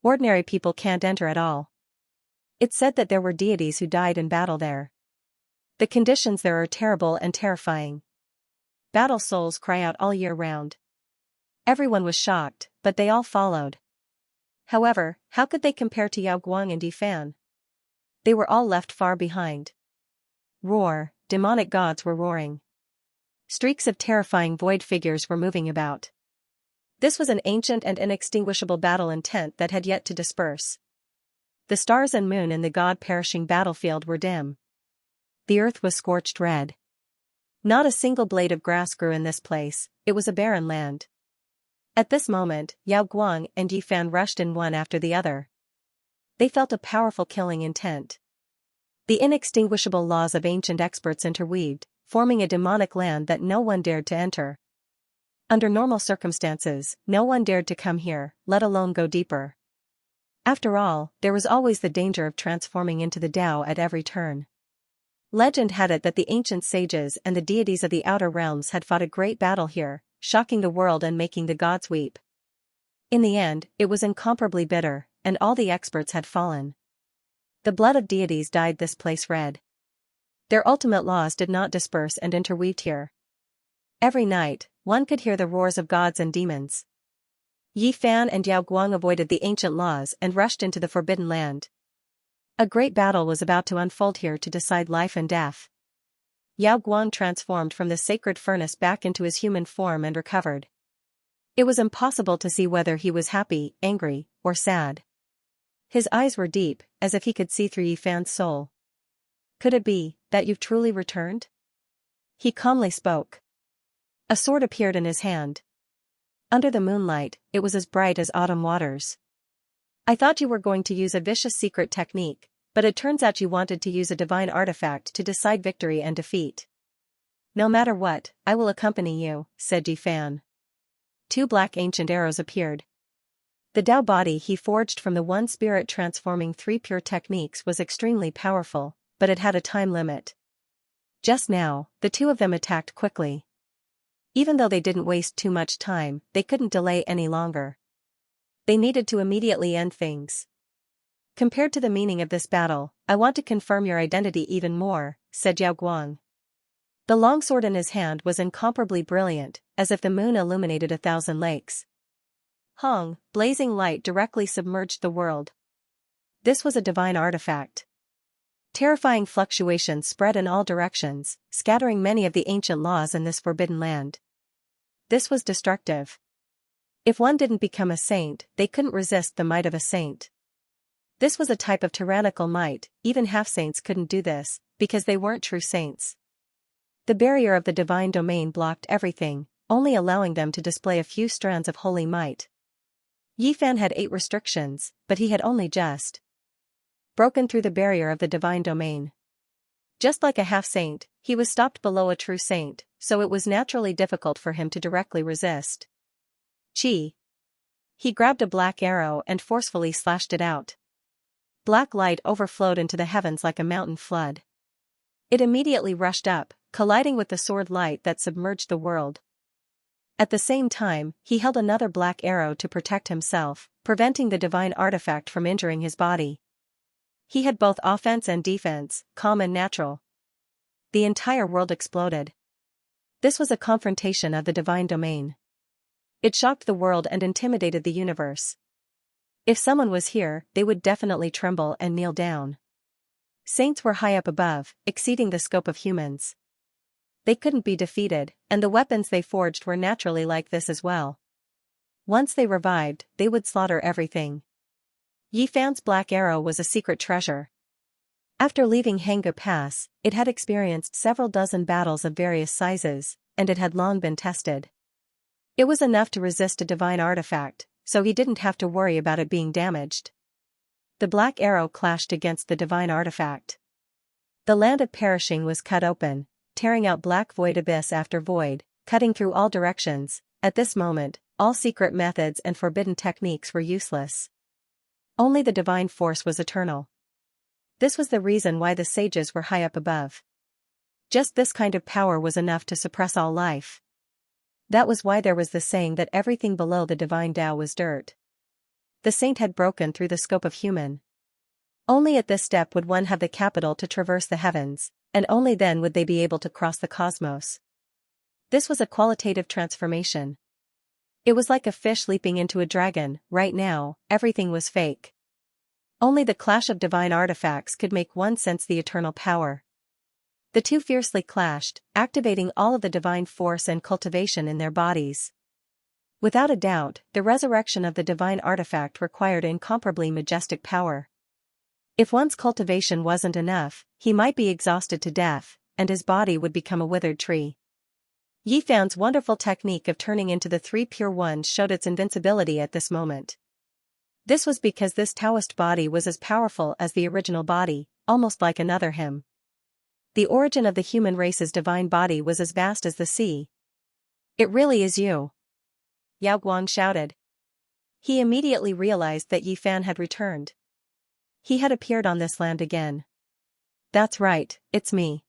S1: Ordinary people can't enter at all. It's said that there were deities who died in battle there. The conditions there are terrible and terrifying. Battle souls cry out all year round. Everyone was shocked, but they all followed. However, how could they compare to Yao Guang and Yi Fan? They were all left far behind. Roar, demonic gods were roaring. streaks of terrifying void figures were moving about. This was an ancient and inextinguishable battle intent that had yet to disperse. The stars and moon in the god-perishing battlefield were dim. The earth was scorched red. Not a single blade of grass grew in this place, it was a barren land. At this moment, Yao Guang and Yi Fan rushed in one after the other. They felt a powerful killing intent. The inextinguishable laws of ancient experts interweaved, forming a demonic land that no one dared to enter. Under normal circumstances, no one dared to come here, let alone go deeper. After all, there was always the danger of transforming into the Tao at every turn. Legend had it that the ancient sages and the deities of the outer realms had fought a great battle here, shocking the world and making the gods weep. In the end, it was incomparably bitter, and all the experts had fallen. The blood of deities dyed this place red. Their ultimate laws did not disperse and interweaved here. Every night, one could hear the roars of gods and demons. Yi Fan and Yao Guang avoided the ancient laws and rushed into the forbidden land. A great battle was about to unfold here to decide life and death. Yao Guang transformed from the sacred furnace back into his human form and recovered. It was impossible to see whether he was happy, angry, or sad. His eyes were deep, as if he could see through Yi Fan's soul. "Could it be that you've truly returned?" He calmly spoke. A sword appeared in his hand. Under the moonlight, it was as bright as autumn waters. "I thought you were going to use a vicious secret technique, but it turns out you wanted to use a divine artifact to decide victory and defeat." "No matter what, I will accompany you," said Yi Fan. 2 black ancient arrows appeared. The Tao body he forged from the one spirit transforming 3 pure techniques was extremely powerful, but it had a time limit. Just now, the 2 of them attacked quickly. Even though they didn't waste too much time, they couldn't delay any longer. They needed to immediately end things. "Compared to the meaning of this battle, I want to confirm your identity even more," said Yao Guang. The longsword in his hand was incomparably brilliant, as if the moon illuminated 1,000 lakes. Hong, blazing light directly submerged the world. This was a divine artifact. Terrifying fluctuations spread in all directions, scattering many of the ancient laws in this forbidden land. This was destructive. If one didn't become a saint, they couldn't resist the might of a saint. This was a type of tyrannical might, even half-saints couldn't do this, because they weren't true saints. The barrier of the divine domain blocked everything, only allowing them to display a few strands of holy might. Yi Fan had 8 restrictions, but he had only just broken through the barrier of the divine domain. Just like a half-saint, he was stopped below a true saint, so it was naturally difficult for him to directly resist. Chi. He grabbed a black arrow and forcefully slashed it out. Black light overflowed into the heavens like a mountain flood. It immediately rushed up, colliding with the sword light that submerged the world. At the same time, he held another black arrow to protect himself, preventing the divine artifact from injuring his body. He had both offense and defense, calm and natural. The entire world exploded. This was a confrontation of the divine domain. It shocked the world and intimidated the universe. If someone was here, they would definitely tremble and kneel down. Saints were high up above, exceeding the scope of humans. They couldn't be defeated, and the weapons they forged were naturally like this as well. Once they revived, they would slaughter everything. Yi Fan's black arrow was a secret treasure. After leaving Hanggu Pass, it had experienced several dozen battles of various sizes, and it had long been tested. It was enough to resist a divine artifact, so he didn't have to worry about it being damaged. The black arrow clashed against the divine artifact. The land of perishing was cut open, tearing out black void abyss after void, cutting through all directions. At this moment, all secret methods and forbidden techniques were useless. Only the divine force was eternal. This was the reason why the sages were high up above. Just this kind of power was enough to suppress all life. That was why there was the saying that everything below the divine Tao was dirt. The saint had broken through the scope of human. Only at this step would one have the capital to traverse the heavens, and only then would they be able to cross the cosmos. This was a qualitative transformation. It was like a fish leaping into a dragon. Right now, everything was fake. Only the clash of divine artifacts could make one sense the eternal power. The two fiercely clashed, activating all of the divine force and cultivation in their bodies. Without a doubt, the resurrection of the divine artifact required incomparably majestic power. If one's cultivation wasn't enough, he might be exhausted to death, and his body would become a withered tree. Yi Fan's wonderful technique of turning into the three pure ones showed its invincibility at this moment. This was because this Taoist body was as powerful as the original body, almost like another him. The origin of the human race's divine body was as vast as the sea. It really is you. Yao Guang shouted. He immediately realized that Yi Fan had returned. He had appeared on this land again. That's right, it's me.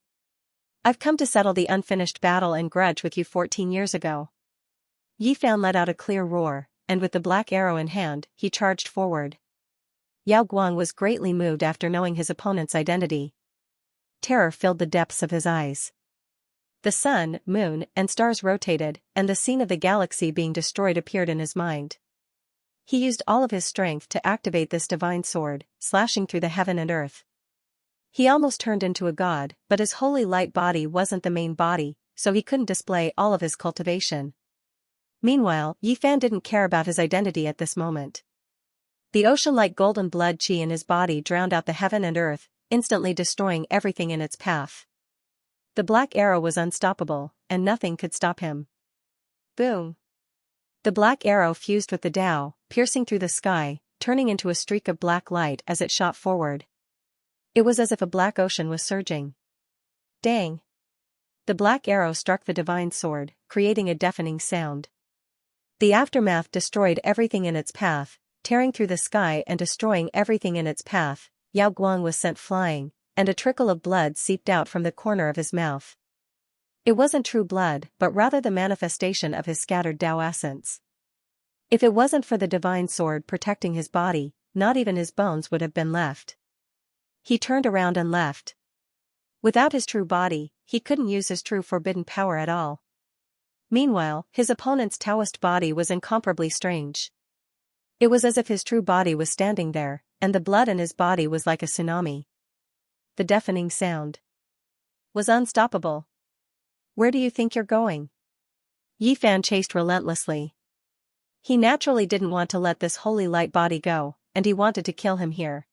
S1: I've come to settle the unfinished battle and grudge with you 14 years ago. Yi Fan let out a clear roar, and with the black arrow in hand, he charged forward. Yao Guang was greatly moved after knowing his opponent's identity. Terror filled the depths of his eyes. The sun, moon, and stars rotated, and the scene of the galaxy being destroyed appeared in his mind. He used all of his strength to activate this divine sword, slashing through the heaven and earth. He almost turned into a god, but his holy light body wasn't the main body, so he couldn't display all of his cultivation. Meanwhile, Yi Fan didn't care about his identity at this moment. The ocean-like golden blood qi in his body drowned out the heaven and earth, instantly destroying everything in its path. The black arrow was unstoppable, and nothing could stop him. Boom! The black arrow fused with the Tao, piercing through the sky, turning into a streak of black light as it shot forward. It was as if a black ocean was surging. Dang! The black arrow struck the divine sword, creating a deafening sound. The aftermath destroyed everything in its path, tearing through the sky and destroying everything in its path. Yao Guang was sent flying, and a trickle of blood seeped out from the corner of his mouth. It wasn't true blood, but rather the manifestation of his scattered Tao essence. If it wasn't for the divine sword protecting his body, not even his bones would have been left. He turned around and left. Without his true body, he couldn't use his true forbidden power at all. Meanwhile, his opponent's Taoist body was incomparably strange. It was as if his true body was standing there, and the blood in his body was like a tsunami. The deafening sound was unstoppable. Where do you think you're going? Yi Fan chased relentlessly. He naturally didn't want to let this holy light body go, and he wanted to kill him here.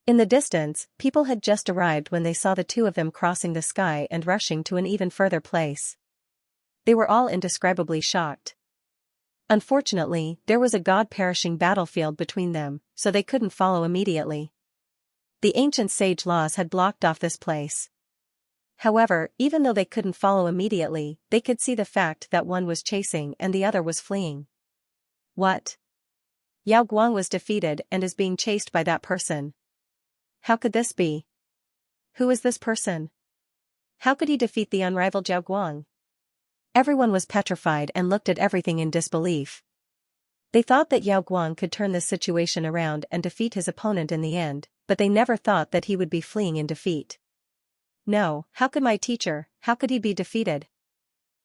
S1: In the distance, people had just arrived when they saw the two of them crossing the sky and rushing to an even further place. They were all indescribably shocked. Unfortunately, there was a god-perishing battlefield between them, so they couldn't follow immediately. The ancient sage laws had blocked off this place. However, even though they couldn't follow immediately, they could see the fact that one was chasing and the other was fleeing. What? Yao Guang was defeated and is being chased by that person. How could this be? Who is this person? How could he defeat the unrivaled Yao Guang? Everyone was petrified and looked at everything in disbelief. They thought that Yao Guang could turn this situation around and defeat his opponent in the end, but they never thought that he would be fleeing in defeat. No, how could my teacher, how could he be defeated?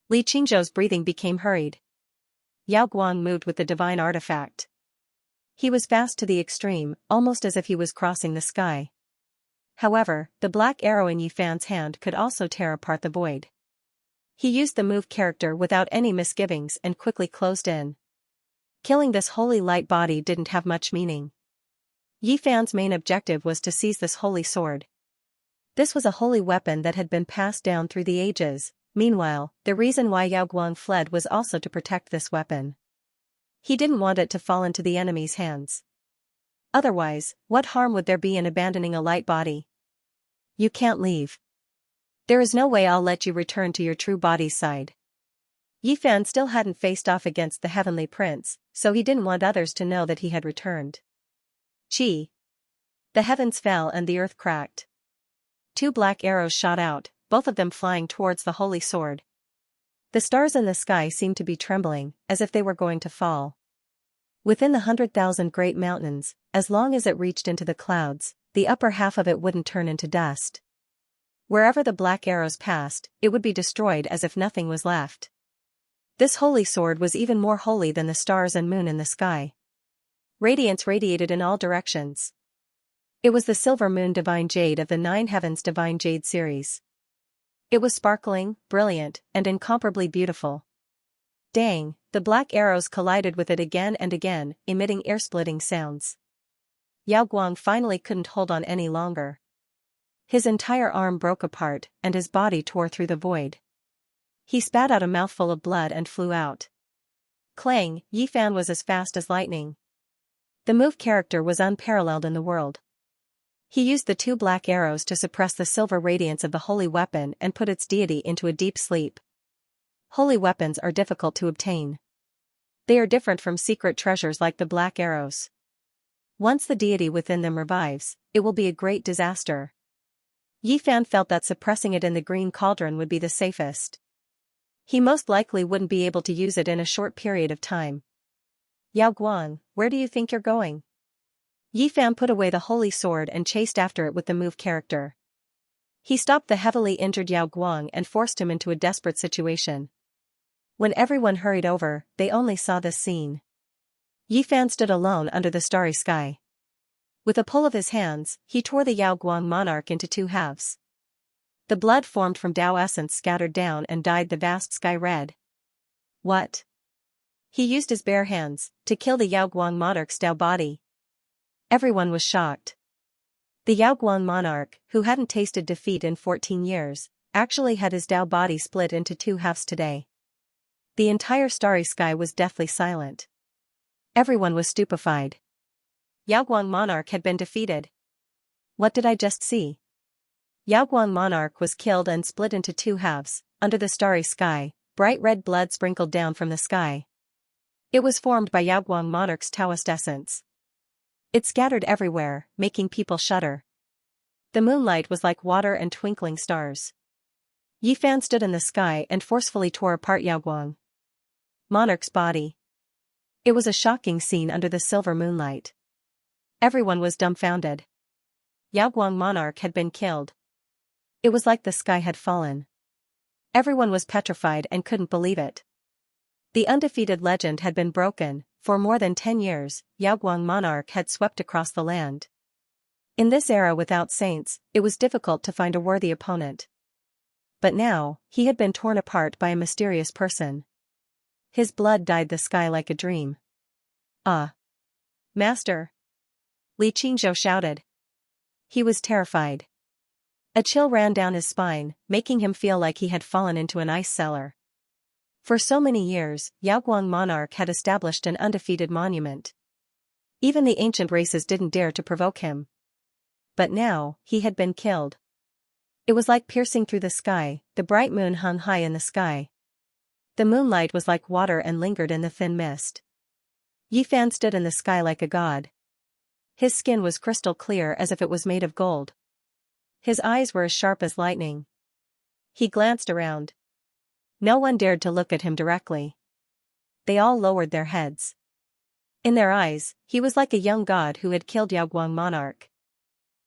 S1: Li Qingzhou's breathing became hurried. Yao Guang moved with the divine artifact. He was fast to the extreme, almost as if he was crossing the sky. However, the black arrow in Yi Fan's hand could also tear apart the void. He used the move character without any misgivings and quickly closed in. Killing this holy light body didn't have much meaning. Yi Fan's main objective was to seize this holy sword. This was a holy weapon that had been passed down through the ages. Meanwhile, the reason why Yao Guang fled was also to protect this weapon. He didn't want it to fall into the enemy's hands. Otherwise, what harm would there be in abandoning a light body? You can't leave. There is no way I'll let you return to your true body's side. Yi Fan still hadn't faced off against the heavenly prince, so he didn't want others to know that he had returned. Chi. The heavens fell and the earth cracked. Two black arrows shot out, both of them flying towards the holy sword. The stars in the sky seemed to be trembling, as if they were going to fall. Within the 100,000 great mountains, as long as it reached into the clouds, the upper half of it wouldn't turn into dust. Wherever the black arrows passed, it would be destroyed as if nothing was left. This holy sword was even more holy than the stars and moon in the sky. Radiance radiated in all directions. It was the silver moon divine jade of the 9 heavens divine jade series. It was sparkling, brilliant, and incomparably beautiful. Dang, the black arrows collided with it again and again, emitting ear-splitting sounds. Yao Guang finally couldn't hold on any longer. His entire arm broke apart, and his body tore through the void. He spat out a mouthful of blood and flew out. Clang, Yi Fan was as fast as lightning. The move character was unparalleled in the world. He used the 2 black arrows to suppress the silver radiance of the holy weapon and put its deity into a deep sleep. Holy weapons are difficult to obtain. They are different from secret treasures like the black arrows. Once the deity within them revives, it will be a great disaster. Yi Fan felt that suppressing it in the green cauldron would be the safest. He most likely wouldn't be able to use it in a short period of time. Yao Guang, where do you think you're going? Yi Fan put away the holy sword and chased after it with the move character. He stopped the heavily injured Yao Guang and forced him into a desperate situation. When everyone hurried over, they only saw this scene. Yi Fan stood alone under the starry sky. With a pull of his hands, he tore the Yao Guang monarch into 2 halves. The blood formed from Tao essence scattered down and dyed the vast sky red. What? He used his bare hands to kill the Yao Guang monarch's Tao body. Everyone was shocked. The Yao Guang monarch, who hadn't tasted defeat in 14 years, actually had his Tao body split into 2 halves today. The entire starry sky was deathly silent. Everyone was stupefied. Yao Guang monarch had been defeated. What did I just see? Yao Guang monarch was killed and split into 2 halves. Under the starry sky, bright red blood sprinkled down from the sky. It was formed by Yao Guang monarch's Taoist essence. It scattered everywhere, making people shudder. The moonlight was like water and twinkling stars. Yi Fan stood in the sky and forcefully tore apart Yao Guang monarch's body. It was a shocking scene under the silver moonlight. Everyone was dumbfounded. Yao Guang monarch had been killed. It was like the sky had fallen. Everyone was petrified and couldn't believe it. The undefeated legend had been broken. For more than 10 years, Yao Guang monarch had swept across the land. In this era without saints, it was difficult to find a worthy opponent. But now, he had been torn apart by a mysterious person. His blood dyed the sky like a dream. Ah! Master! Li Qingzhou shouted. He was terrified. A chill ran down his spine, making him feel like he had fallen into an ice cellar. For so many years, Yao Guang monarch had established an undefeated monument. Even the ancient races didn't dare to provoke him. But now, he had been killed. It was like piercing through the sky. The bright moon hung high in the sky. The moonlight was like water and lingered in the thin mist. Yi Fan stood in the sky like a god. His skin was crystal clear as if it was made of gold. His eyes were as sharp as lightning. He glanced around. No one dared to look at him directly. They all lowered their heads. In their eyes, he was like a young god who had killed Yao Guang monarch.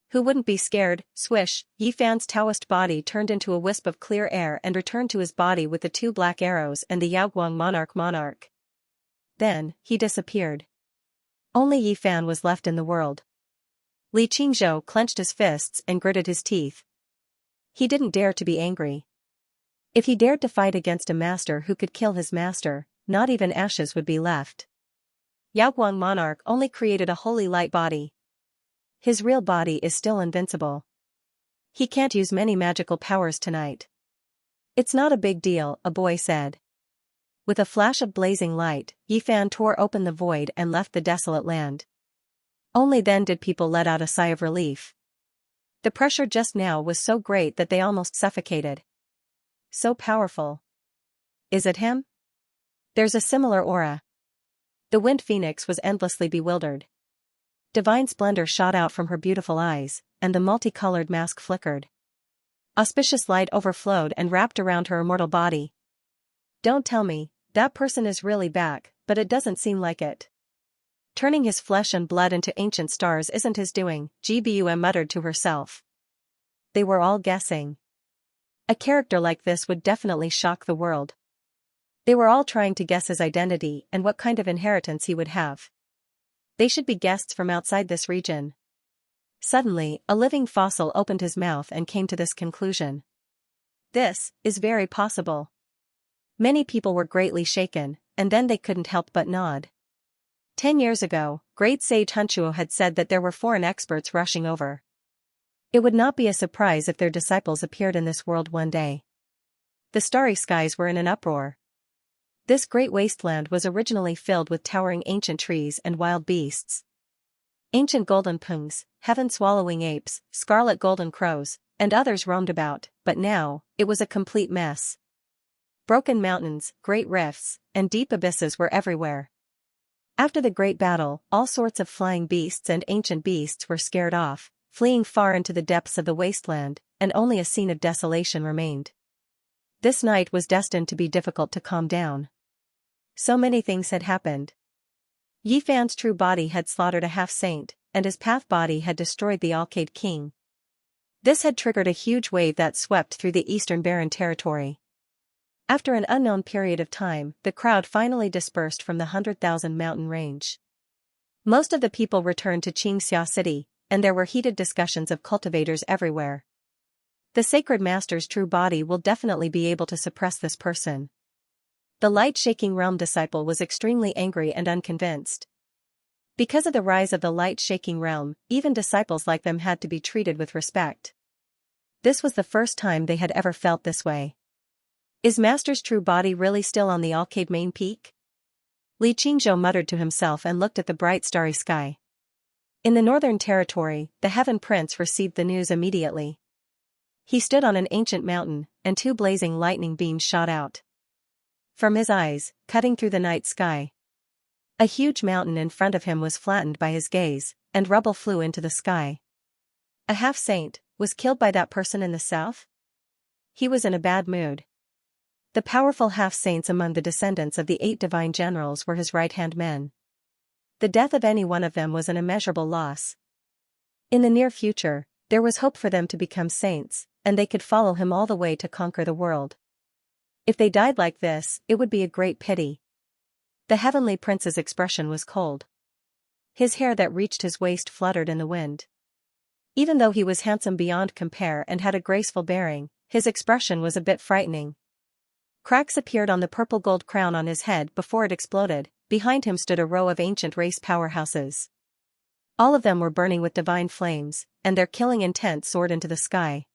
S1: Who wouldn't be scared? Swish, Yi Fan's Taoist body turned into a wisp of clear air and returned to his body with the 2 black arrows and the Yao Guang monarch. Then, he disappeared. Only Yi Fan was left in the world. Li Qingzhou clenched his fists and gritted his teeth. He didn't dare to be angry. If he dared to fight against a master who could kill his master, not even ashes would be left. Yao Guang monarch only created a holy light body. His real body is still invincible. He can't use many magical powers tonight. It's not a big deal, a boy said. With a flash of blazing light, Yi Fan tore open the void and left the desolate land. Only then did people let out a sigh of relief. The pressure just now was so great that they almost suffocated. So powerful. Is it him? There's a similar aura. The wind phoenix was endlessly bewildered. Divine splendor shot out from her beautiful eyes, and the multicolored mask flickered. Auspicious light overflowed and wrapped around her immortal body. Don't tell me, that person is really back, but it doesn't seem like it. Turning his flesh and blood into ancient stars isn't his doing, Gbum muttered to herself. They were all guessing. A character like this would definitely shock the world. They were all trying to guess his identity and what kind of inheritance he would have. They should be guests from outside this region. Suddenly, a living fossil opened his mouth and came to this conclusion. This is very possible. Many people were greatly shaken, and then they couldn't help but nod. 10 years ago, great sage Hunchuo had said that there were foreign experts rushing over. It would not be a surprise if their disciples appeared in this world one day. The starry skies were in an uproar. This great wasteland was originally filled with towering ancient trees and wild beasts. Ancient golden pungs, heaven-swallowing apes, scarlet golden crows, and others roamed about, but now, it was a complete mess. Broken mountains, great rifts, and deep abysses were everywhere. After the great battle, all sorts of flying beasts and ancient beasts were scared off, fleeing far into the depths of the wasteland, and only a scene of desolation remained. This night was destined to be difficult to calm down. So many things had happened. Yi Fan's true body had slaughtered a half-saint, and his path body had destroyed the Alcade king. This had triggered a huge wave that swept through the eastern barren territory. After an unknown period of time, the crowd finally dispersed from the 100,000 mountain range. Most of the people returned to Xianxia city, and there were heated discussions of cultivators everywhere. The sacred master's true body will definitely be able to suppress this person. The light-shaking realm disciple was extremely angry and unconvinced. Because of the rise of the light-shaking realm, even disciples like them had to be treated with respect. This was the first time they had ever felt this way. Is Master's true body really still on the Alcade main peak? Li Qingzhou muttered to himself and looked at the bright starry sky. In the northern territory, the Heaven Prince received the news immediately. He stood on an ancient mountain, and 2 blazing lightning beams shot out from his eyes, cutting through the night sky. A huge mountain in front of him was flattened by his gaze, and rubble flew into the sky. A half-saint was killed by that person in the south? He was in a bad mood. The powerful half-saints among the descendants of the 8 divine generals were his right-hand men. The death of any one of them was an immeasurable loss. In the near future, there was hope for them to become saints, and they could follow him all the way to conquer the world. If they died like this, it would be a great pity. The heavenly prince's expression was cold. His hair that reached his waist fluttered in the wind. Even though he was handsome beyond compare and had a graceful bearing, his expression was a bit frightening. Cracks appeared on the purple gold crown on his head before it exploded. Behind him stood a row of ancient race powerhouses. All of them were burning with divine flames, and their killing intent soared into the sky.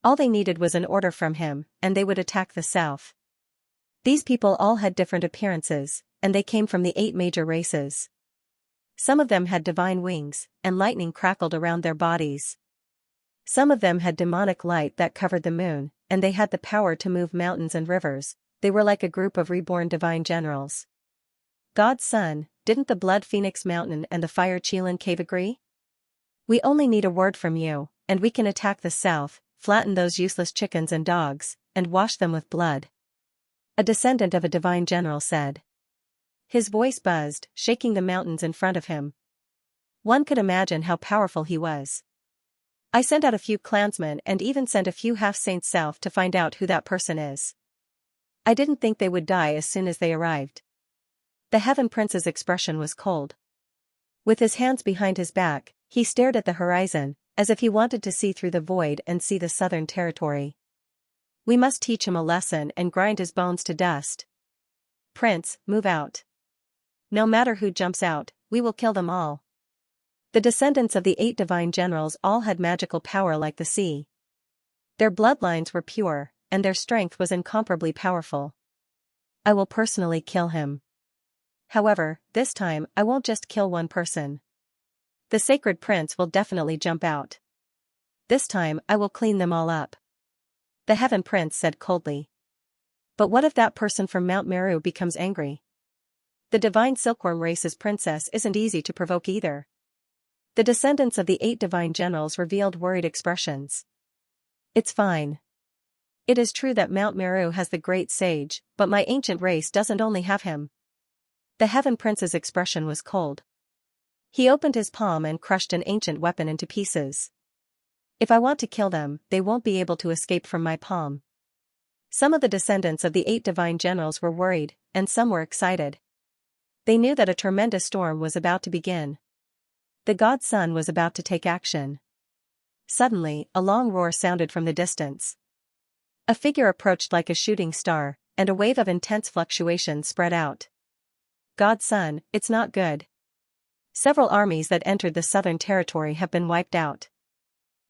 S1: All they needed was an order from him, and they would attack the south. These people all had different appearances, and they came from the 8 major races. Some of them had divine wings, and lightning crackled around their bodies. Some of them had demonic light that covered the moon, and they had the power to move mountains and rivers. They were like a group of reborn divine generals. God's son, didn't the Blood Phoenix Mountain and the Fire Qilin Cave agree? We only need a word from you, and we can attack the south, flatten those useless chickens and dogs, and wash them with blood. A descendant of a divine general said. His voice buzzed, shaking the mountains in front of him. One could imagine how powerful he was. I sent out a few clansmen and even sent a few half-saints south to find out who that person is. I didn't think they would die as soon as they arrived. The Heaven Prince's expression was cold. With his hands behind his back, he stared at the horizon, as if he wanted to see through the void and see the southern territory. We must teach him a lesson and grind his bones to dust. Prince, move out. No matter who jumps out, we will kill them all. The descendants of the 8 divine generals all had magical power like the sea. Their bloodlines were pure, and their strength was incomparably powerful. I will personally kill him. However, this time I won't just kill one person. The sacred prince will definitely jump out. This time I will clean them all up. The Heaven Prince said coldly. But what if that person from Mount Meru becomes angry? The divine silkworm race's princess isn't easy to provoke either. The descendants of the 8 divine generals revealed worried expressions. It's fine. It is true that Mount Meru has the great sage, but my ancient race doesn't only have him. The Heaven Prince's expression was cold. He opened his palm and crushed an ancient weapon into pieces. If I want to kill them, they won't be able to escape from my palm. Some of the descendants of the 8 divine generals were worried, and some were excited. They knew that a tremendous storm was about to begin. The God Son was about to take action. Suddenly, a long roar sounded from the distance. A figure approached like a shooting star, and a wave of intense fluctuation spread out. God's son, it's not good. Several armies that entered the southern territory have been wiped out.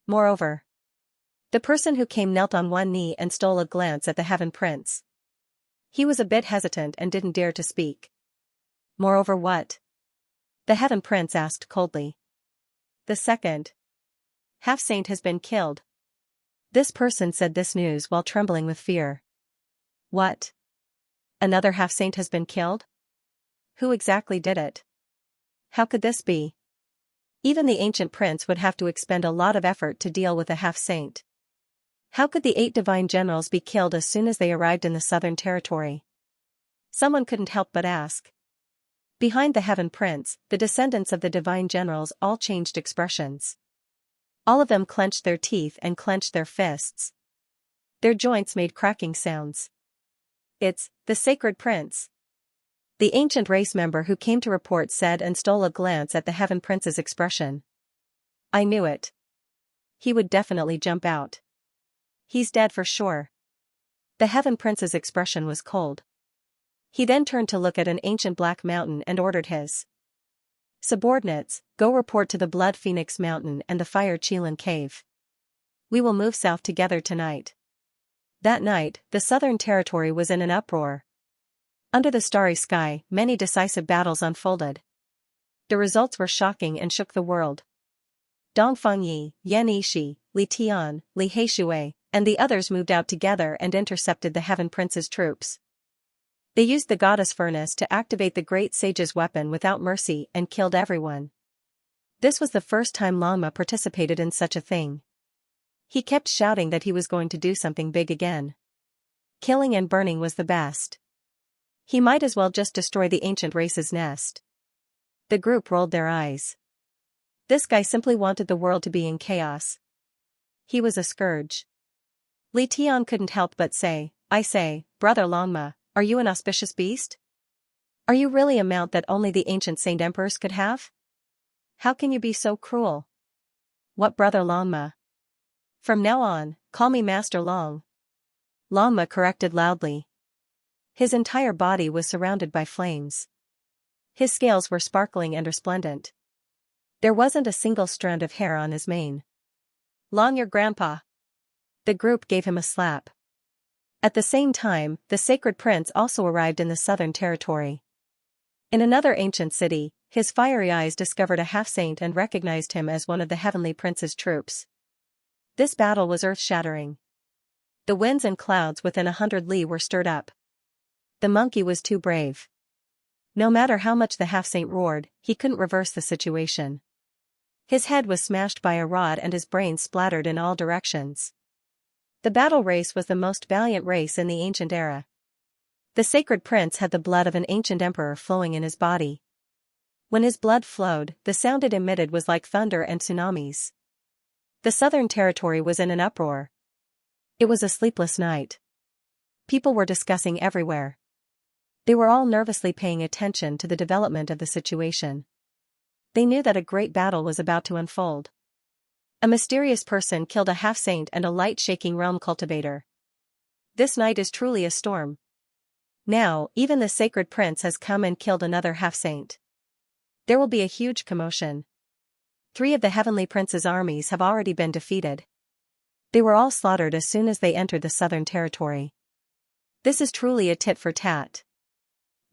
S1: Moreover, the person who came knelt on one knee and stole a glance at the Heaven Prince. He was a bit hesitant and didn't dare to speak. Moreover what? The Heaven Prince asked coldly. The second half-saint has been killed. This person said this news while trembling with fear. What? Another half-saint has been killed? Who exactly did it? How could this be? Even the ancient prince would have to expend a lot of effort to deal with a half-saint. How could the 8 divine generals be killed as soon as they arrived in the southern territory? Someone couldn't help but ask. Behind the Heaven Prince, the descendants of the divine generals all changed expressions. All of them clenched their teeth and clenched their fists. Their joints made cracking sounds. It's the sacred prince. The ancient race member who came to report said and stole a glance at the Heaven Prince's expression. I knew it. He would definitely jump out. He's dead for sure. The Heaven Prince's expression was cold. He then turned to look at an ancient black mountain and ordered his subordinates, go report to the Blood Phoenix Mountain and the Fire Chelan Cave. We will move south together tonight. That night, the southern territory was in an uproar. Under the starry sky, many decisive battles unfolded. The results were shocking and shook the world. Dongfeng Yi, Yan Yishi, Li Tian, Li Heishui, and the others moved out together and intercepted the Heaven Prince's troops. They used the goddess furnace to activate the great sage's weapon without mercy and killed everyone. This was the first time Longma participated in such a thing. He kept shouting that he was going to do something big again. Killing and burning was the best. He might as well just destroy the ancient race's nest. The group rolled their eyes. This guy simply wanted the world to be in chaos. He was a scourge. Li Tian couldn't help but say, I say, Brother Longma, are you an auspicious beast? Are you really a mount that only the ancient saint emperors could have? How can you be so cruel? What Brother Longma? From now on, call me Master Long. Longma corrected loudly. His entire body was surrounded by flames. His scales were sparkling and resplendent. There wasn't a single strand of hair on his mane. Long your grandpa. The group gave him a slap. At the same time, the sacred prince also arrived in the southern territory. In another ancient city, his fiery eyes discovered a half-saint and recognized him as one of the heavenly prince's troops. This battle was earth-shattering. The winds and clouds within 100 li were stirred up. The monkey was too brave. No matter how much the half-saint roared, he couldn't reverse the situation. His head was smashed by a rod and his brains splattered in all directions. The battle race was the most valiant race in the ancient era. The sacred prince had the blood of an ancient emperor flowing in his body. When his blood flowed, the sound it emitted was like thunder and tsunamis. The southern territory was in an uproar. It was a sleepless night. People were discussing everywhere. They were all nervously paying attention to the development of the situation. They knew that a great battle was about to unfold. A mysterious person killed a half-saint and a light-shaking realm cultivator. This night is truly a storm. Now, even the sacred prince has come and killed another half-saint. There will be a huge commotion. 3 of the heavenly prince's armies have already been defeated. They were all slaughtered as soon as they entered the southern territory. This is truly a tit for tat.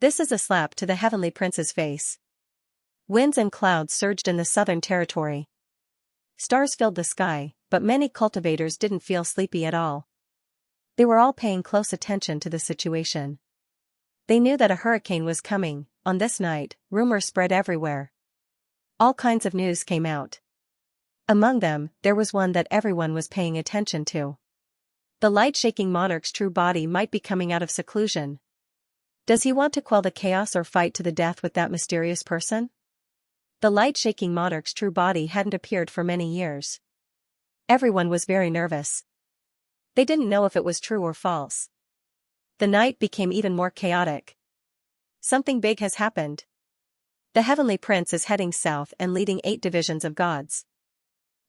S1: This is a slap to the heavenly prince's face. Winds and clouds surged in the southern territory. Stars filled the sky, but many cultivators didn't feel sleepy at all. They were all paying close attention to the situation. They knew that a hurricane was coming. On this night, rumors spread everywhere. All kinds of news came out. Among them, there was one that everyone was paying attention to. The light-shaking monarch's true body might be coming out of seclusion. Does he want to quell the chaos or fight to the death with that mysterious person? The light-shaking monarch's true body hadn't appeared for many years. Everyone was very nervous. They didn't know if it was true or false. The night became even more chaotic. Something big has happened. The heavenly prince is heading south and leading 8 divisions of gods.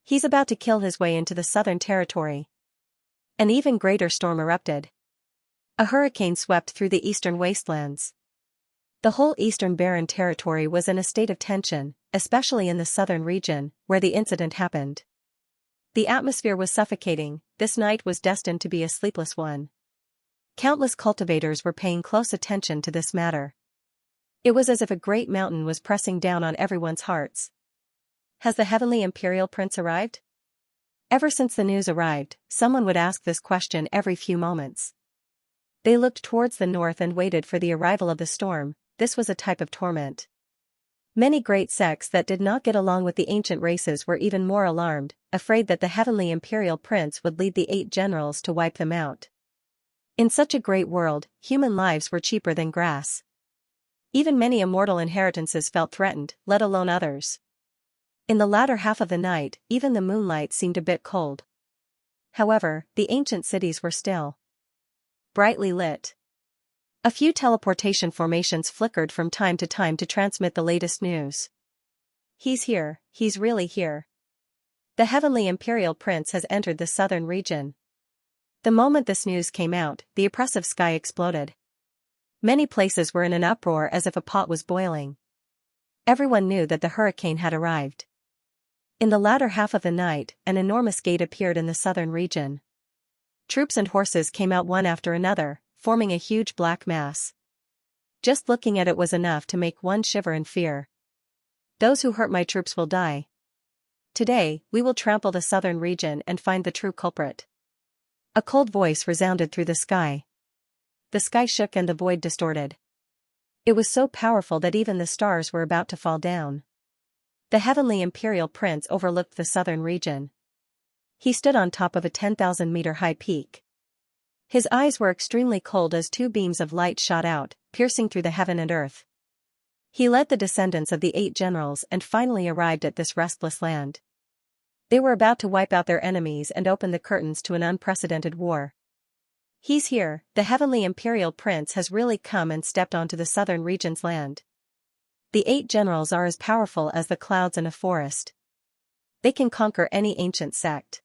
S1: He's about to kill his way into the southern territory. An even greater storm erupted. A hurricane swept through the eastern wastelands. The whole eastern barren territory was in a state of tension, especially in the southern region, where the incident happened. The atmosphere was suffocating. This night was destined to be a sleepless one. Countless cultivators were paying close attention to this matter. It was as if a great mountain was pressing down on everyone's hearts. Has the heavenly imperial prince arrived? Ever since the news arrived, someone would ask this question every few moments. They looked towards the north and waited for the arrival of the storm. This was a type of torment. Many great sects that did not get along with the ancient races were even more alarmed, afraid that the heavenly imperial prince would lead the 8 generals to wipe them out. In such a great world, human lives were cheaper than grass. Even many immortal inheritances felt threatened, let alone others. In the latter half of the night, even the moonlight seemed a bit cold. However, the ancient cities were still brightly lit. A few teleportation formations flickered from time to transmit the latest news. He's here, he's really here. The heavenly imperial prince has entered the southern region. The moment this news came out, the oppressive sky exploded. Many places were in an uproar as if a pot was boiling. Everyone knew that the hurricane had arrived. In the latter half of the night, an enormous gate appeared in the southern region. Troops and horses came out one after another, forming a huge black mass. Just looking at it was enough to make one shiver in fear. Those who hurt my troops will die. Today, we will trample the southern region and find the true culprit. A cold voice resounded through the sky. The sky shook and the void distorted. It was so powerful that even the stars were about to fall down. The heavenly imperial prince overlooked the southern region. He stood on top of a 10,000-meter high peak. His eyes were extremely cold as 2 beams of light shot out, piercing through the heaven and earth. He led the descendants of the 8 generals and finally arrived at this restless land. They were about to wipe out their enemies and open the curtains to an unprecedented war. He's here, the heavenly imperial prince has really come and stepped onto the southern region's land. The 8 generals are as powerful as the clouds in a forest. They can conquer any ancient sect.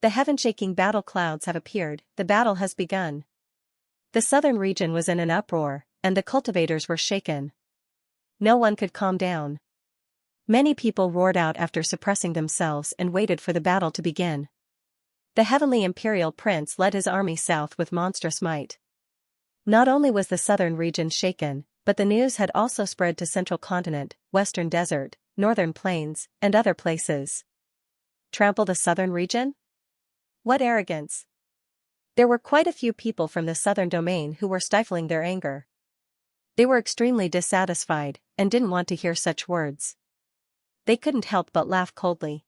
S1: The heaven-shaking battle clouds have appeared, the battle has begun. The southern region was in an uproar, and the cultivators were shaken. No one could calm down. Many people roared out after suppressing themselves and waited for the battle to begin. The heavenly imperial prince led his army south with monstrous might. Not only was the southern region shaken, but the news had also spread to central continent, western desert, northern plains, and other places. Trample the southern region? What arrogance! There were quite a few people from the southern domain who were stifling their anger. They were extremely dissatisfied, and didn't want to hear such words. They couldn't help but laugh coldly.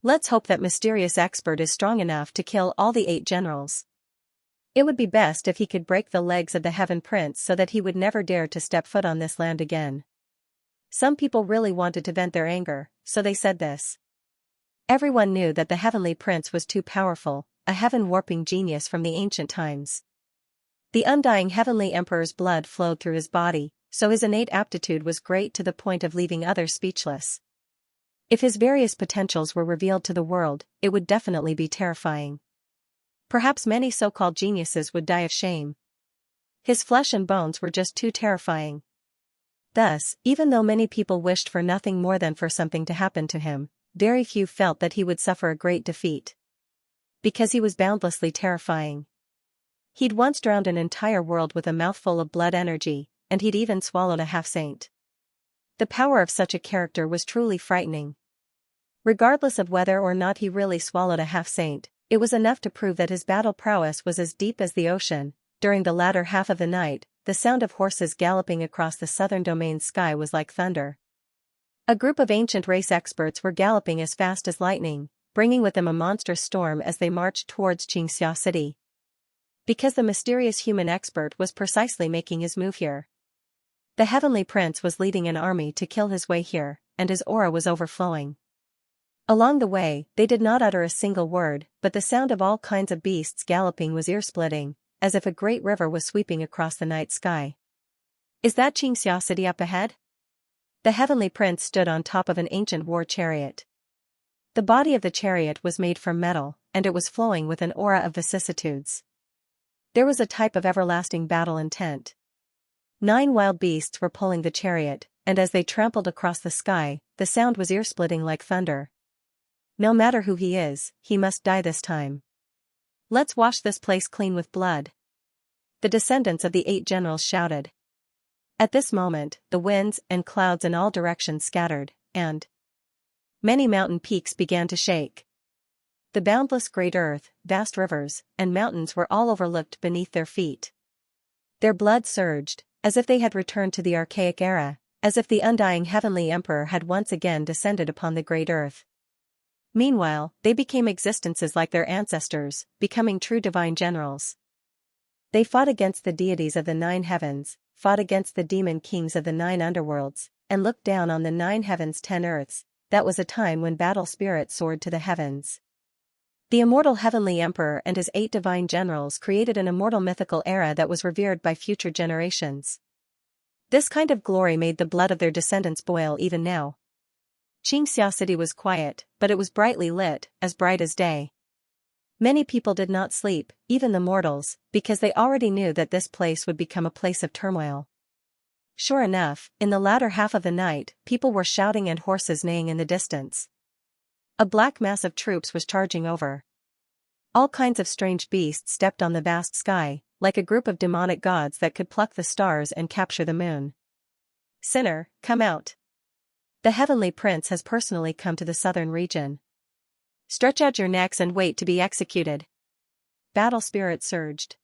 S1: Let's hope that mysterious expert is strong enough to kill all the 8 generals. It would be best if he could break the legs of the Heaven Prince so that he would never dare to step foot on this land again. Some people really wanted to vent their anger, so they said this. Everyone knew that the Heavenly Prince was too powerful, a heaven-warping genius from the ancient times. The undying Heavenly Emperor's blood flowed through his body, so his innate aptitude was great to the point of leaving others speechless. If his various potentials were revealed to the world, it would definitely be terrifying. Perhaps many so-called geniuses would die of shame. His flesh and bones were just too terrifying. Thus, even though many people wished for nothing more than for something to happen to him, very few felt that he would suffer a great defeat. Because he was boundlessly terrifying. He'd once drowned an entire world with a mouthful of blood energy, and he'd even swallowed a half-saint. The power of such a character was truly frightening. Regardless of whether or not he really swallowed a half-saint, it was enough to prove that his battle prowess was as deep as the ocean. During the latter half of the night, the sound of horses galloping across the southern domain's sky was like thunder. A group of ancient race experts were galloping as fast as lightning, bringing with them a monstrous storm as they marched towards Xianxia city. Because the mysterious human expert was precisely making his move here. The Heavenly Prince was leading an army to kill his way here, and his aura was overflowing. Along the way, they did not utter a single word, but the sound of all kinds of beasts galloping was ear-splitting, as if a great river was sweeping across the night sky. Is that Xianxia city up ahead? The Heavenly Prince stood on top of an ancient war chariot. The body of the chariot was made from metal, and it was flowing with an aura of vicissitudes. There was a type of everlasting battle intent. 9 wild beasts were pulling the chariot, and as they trampled across the sky, the sound was ear-splitting like thunder. No matter who he is, he must die this time. Let's wash this place clean with blood. The descendants of the 8 generals shouted. At this moment, the winds and clouds in all directions scattered, and many mountain peaks began to shake. The boundless great earth, vast rivers, and mountains were all overlooked beneath their feet. Their blood surged, as if they had returned to the archaic era, as if the undying heavenly emperor had once again descended upon the great earth. Meanwhile, they became existences like their ancestors, becoming true divine generals. They fought against the deities of the 9 heavens, fought against the demon kings of the 9 underworlds, and looked down on the 9 heavens 10 earths. That was a time when battle spirit soared to the heavens. The immortal heavenly emperor and his 8 divine generals created an immortal mythical era that was revered by future generations. This kind of glory made the blood of their descendants boil even now. Xianxia city was quiet, but it was brightly lit, as bright as day. Many people did not sleep, even the mortals, because they already knew that this place would become a place of turmoil. Sure enough, in the latter half of the night, people were shouting and horses neighing in the distance. A black mass of troops was charging over. All kinds of strange beasts stepped on the vast sky, like a group of demonic gods that could pluck the stars and capture the moon. Sinner, come out. The heavenly prince has personally come to the southern region. Stretch out your necks and wait to be executed. Battle spirit surged.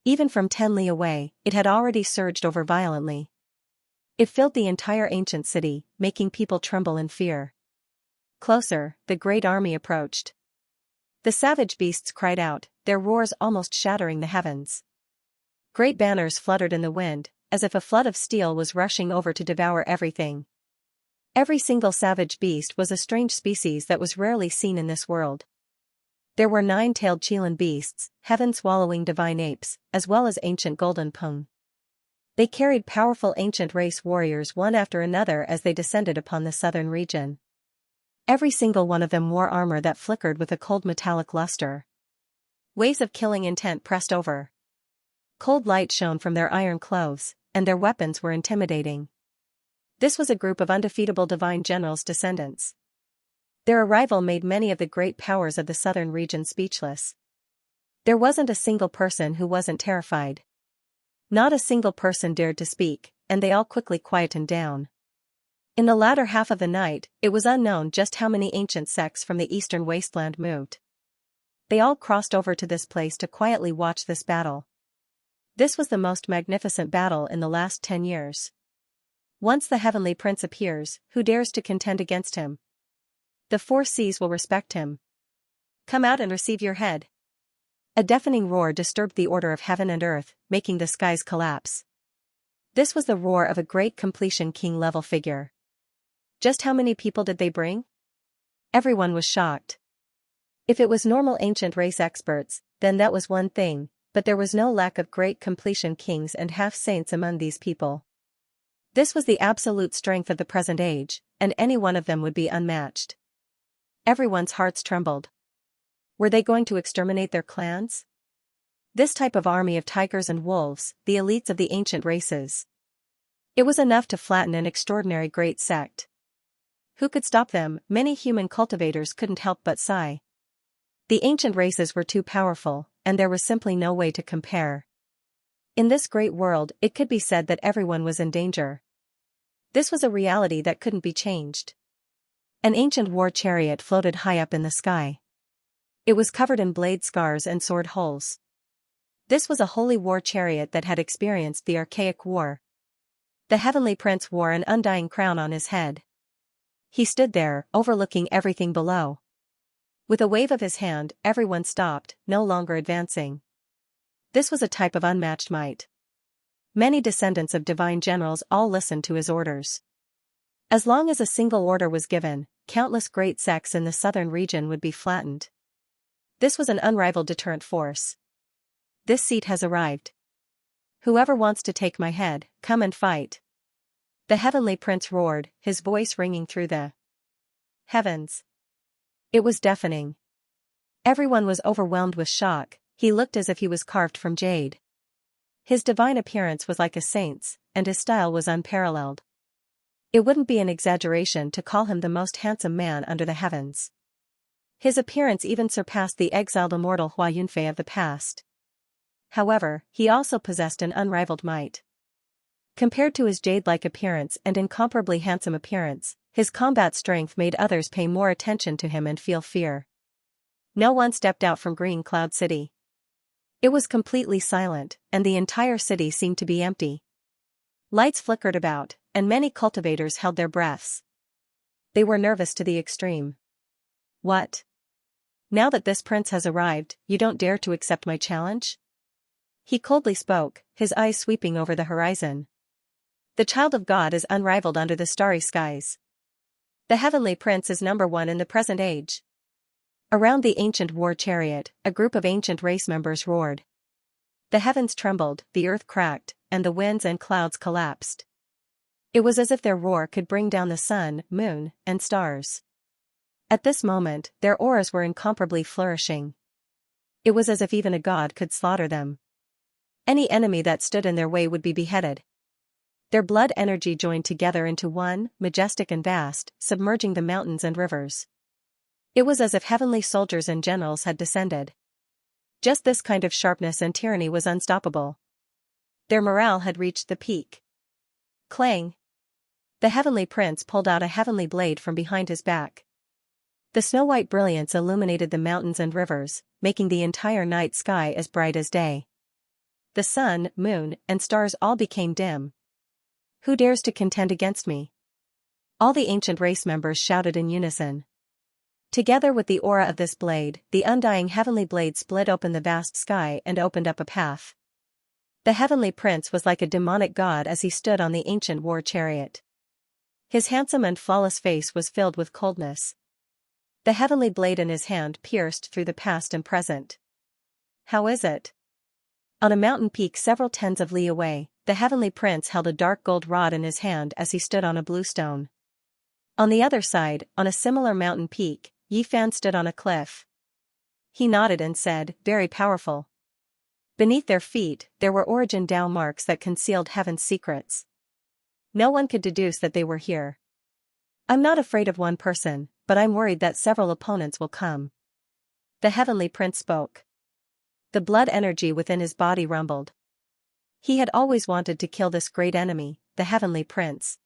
S1: Even from 10 li away, it had already surged over violently. It filled the entire ancient city, making people tremble in fear. Closer, the great army approached. The savage beasts cried out, their roars almost shattering the heavens. Great banners fluttered in the wind, as if a flood of steel was rushing over to devour everything. Every single savage beast was a strange species that was rarely seen in this world. There were 9-tailed Chilan beasts, heaven-swallowing divine apes, as well as ancient golden pung. They carried powerful ancient race warriors one after another as they descended upon the southern region. Every single one of them wore armor that flickered with a cold metallic luster. Waves of killing intent pressed over. Cold light shone from their iron clothes, and their weapons were intimidating. This was a group of undefeatable divine generals' descendants. Their arrival made many of the great powers of the southern region speechless. There wasn't a single person who wasn't terrified. Not a single person dared to speak, and they all quickly quietened down. In the latter half of the night, it was unknown just how many ancient sects from the eastern wasteland moved. They all crossed over to this place to quietly watch this battle. This was the most magnificent battle in the last 10 years. Once the heavenly prince appears, who dares to contend against him? The 4 seas will respect him. Come out and receive your head. A deafening roar disturbed the order of heaven and earth, making the skies collapse. This was the roar of a great completion king-level figure. Just how many people did they bring? Everyone was shocked. If it was normal ancient race experts, then that was one thing, but there was no lack of great completion kings and half-saints among these people. This was the absolute strength of the present age, and any one of them would be unmatched. Everyone's hearts trembled. Were they going to exterminate their clans? This type of army of tigers and wolves, the elites of the ancient races. It was enough to flatten an extraordinary great sect. Who could stop them? Many human cultivators couldn't help but sigh. The ancient races were too powerful, and there was simply no way to compare. In this great world, it could be said that everyone was in danger. This was a reality that couldn't be changed. An ancient war chariot floated high up in the sky. It was covered in blade scars and sword holes. This was a holy war chariot that had experienced the archaic war. The heavenly prince wore an undying crown on his head. He stood there, overlooking everything below. With a wave of his hand, everyone stopped, no longer advancing. This was a type of unmatched might. Many descendants of divine generals all listened to his orders. As long as a single order was given, countless great sects in the southern region would be flattened. This was an unrivaled deterrent force. This seat has arrived. Whoever wants to take my head, come and fight. The heavenly prince roared, his voice ringing through the heavens. It was deafening. Everyone was overwhelmed with shock. He looked as if he was carved from jade. His divine appearance was like a saint's, and his style was unparalleled. It wouldn't be an exaggeration to call him the most handsome man under the heavens. His appearance even surpassed the exiled immortal Hua Yunfei of the past. However, he also possessed an unrivaled might. Compared to his jade-like appearance and incomparably handsome appearance, his combat strength made others pay more attention to him and feel fear. No one stepped out from Green Cloud City. It was completely silent, and the entire city seemed to be empty. Lights flickered about, and many cultivators held their breaths. They were nervous to the extreme. What? Now that this prince has arrived, you don't dare to accept my challenge? He coldly spoke, his eyes sweeping over the horizon. The child of God is unrivaled under the starry skies. The heavenly prince is number one in the present age. Around the ancient war chariot, a group of ancient race members roared. The heavens trembled, the earth cracked, and the winds and clouds collapsed. It was as if their roar could bring down the sun, moon, and stars. At this moment, their auras were incomparably flourishing. It was as if even a god could slaughter them. Any enemy that stood in their way would be beheaded. Their blood energy joined together into one, majestic and vast, submerging the mountains and rivers. It was as if heavenly soldiers and generals had descended. Just this kind of sharpness and tyranny was unstoppable. Their morale had reached the peak. Clang! The heavenly prince pulled out a heavenly blade from behind his back. The snow-white brilliance illuminated the mountains and rivers, making the entire night sky as bright as day. The sun, moon, and stars all became dim. Who dares to contend against me? All the ancient race members shouted in unison. Together with the aura of this blade, the undying heavenly blade split open the vast sky and opened up a path. The heavenly prince was like a demonic god as he stood on the ancient war chariot. His handsome and flawless face was filled with coldness. The heavenly blade in his hand pierced through the past and present. How is it? On a mountain peak several tens of li away, the heavenly prince held a dark gold rod in his hand as he stood on a blue stone. On the other side, on a similar mountain peak, Yi Fan stood on a cliff. He nodded and said, "Very powerful." Beneath their feet, there were origin Tao marks that concealed heaven's secrets. No one could deduce that they were here. I'm not afraid of one person, but I'm worried that several opponents will come. The heavenly prince spoke. The blood energy within his body rumbled. He had always wanted to kill this great enemy, the heavenly prince.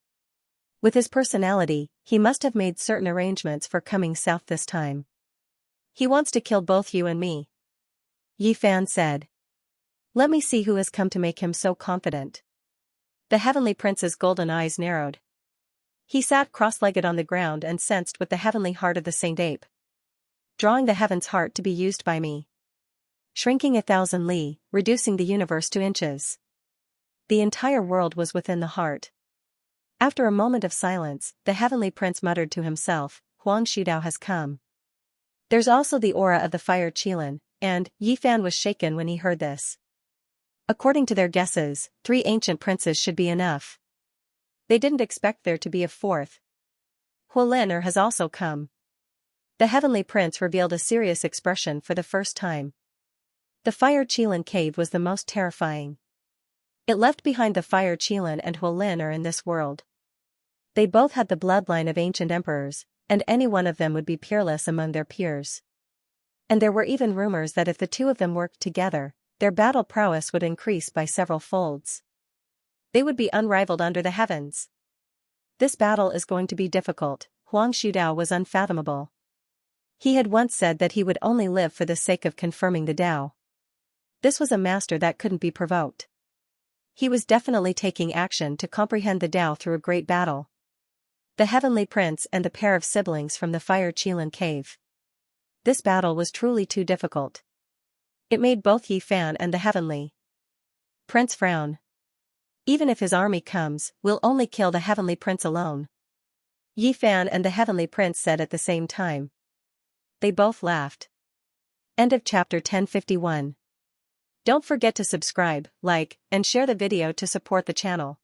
S1: With his personality, he must have made certain arrangements for coming south this time. He wants to kill both you and me. Yi Fan said. Let me see who has come to make him so confident. The heavenly prince's golden eyes narrowed. He sat cross-legged on the ground and sensed with the heavenly heart of the saint ape. Drawing the heaven's heart to be used by me. Shrinking 1,000 li, reducing the universe to inches. The entire world was within the heart. After a moment of silence, the heavenly prince muttered to himself, Huang Shudao has come. There's also the aura of the fire Qilin, and Yi Fan was shaken when he heard this. According to their guesses, 3 ancient princes should be enough. They didn't expect there to be a 4th. Huolin has also come. The heavenly prince revealed a serious expression for the first time. The fire Qilin cave was the most terrifying. It left behind the fire Qilin and Huolin in this world. They both had the bloodline of ancient emperors, and any one of them would be peerless among their peers. And there were even rumors that if the two of them worked together, their battle prowess would increase by several folds. They would be unrivaled under the heavens. This battle is going to be difficult. Huang Shudao was unfathomable. He had once said that he would only live for the sake of confirming the Tao. This was a master that couldn't be provoked. He was definitely taking action to comprehend the Tao through a great battle. The heavenly prince and the pair of siblings from the fire Qilin cave. This battle was truly too difficult. It made both Yi Fan and the heavenly prince frown. Even if his army comes, we'll only kill the heavenly prince alone. Yi Fan and the heavenly prince said at the same time. They both laughed. End of chapter 1051. Don't forget to subscribe, like, and share the video to support the channel.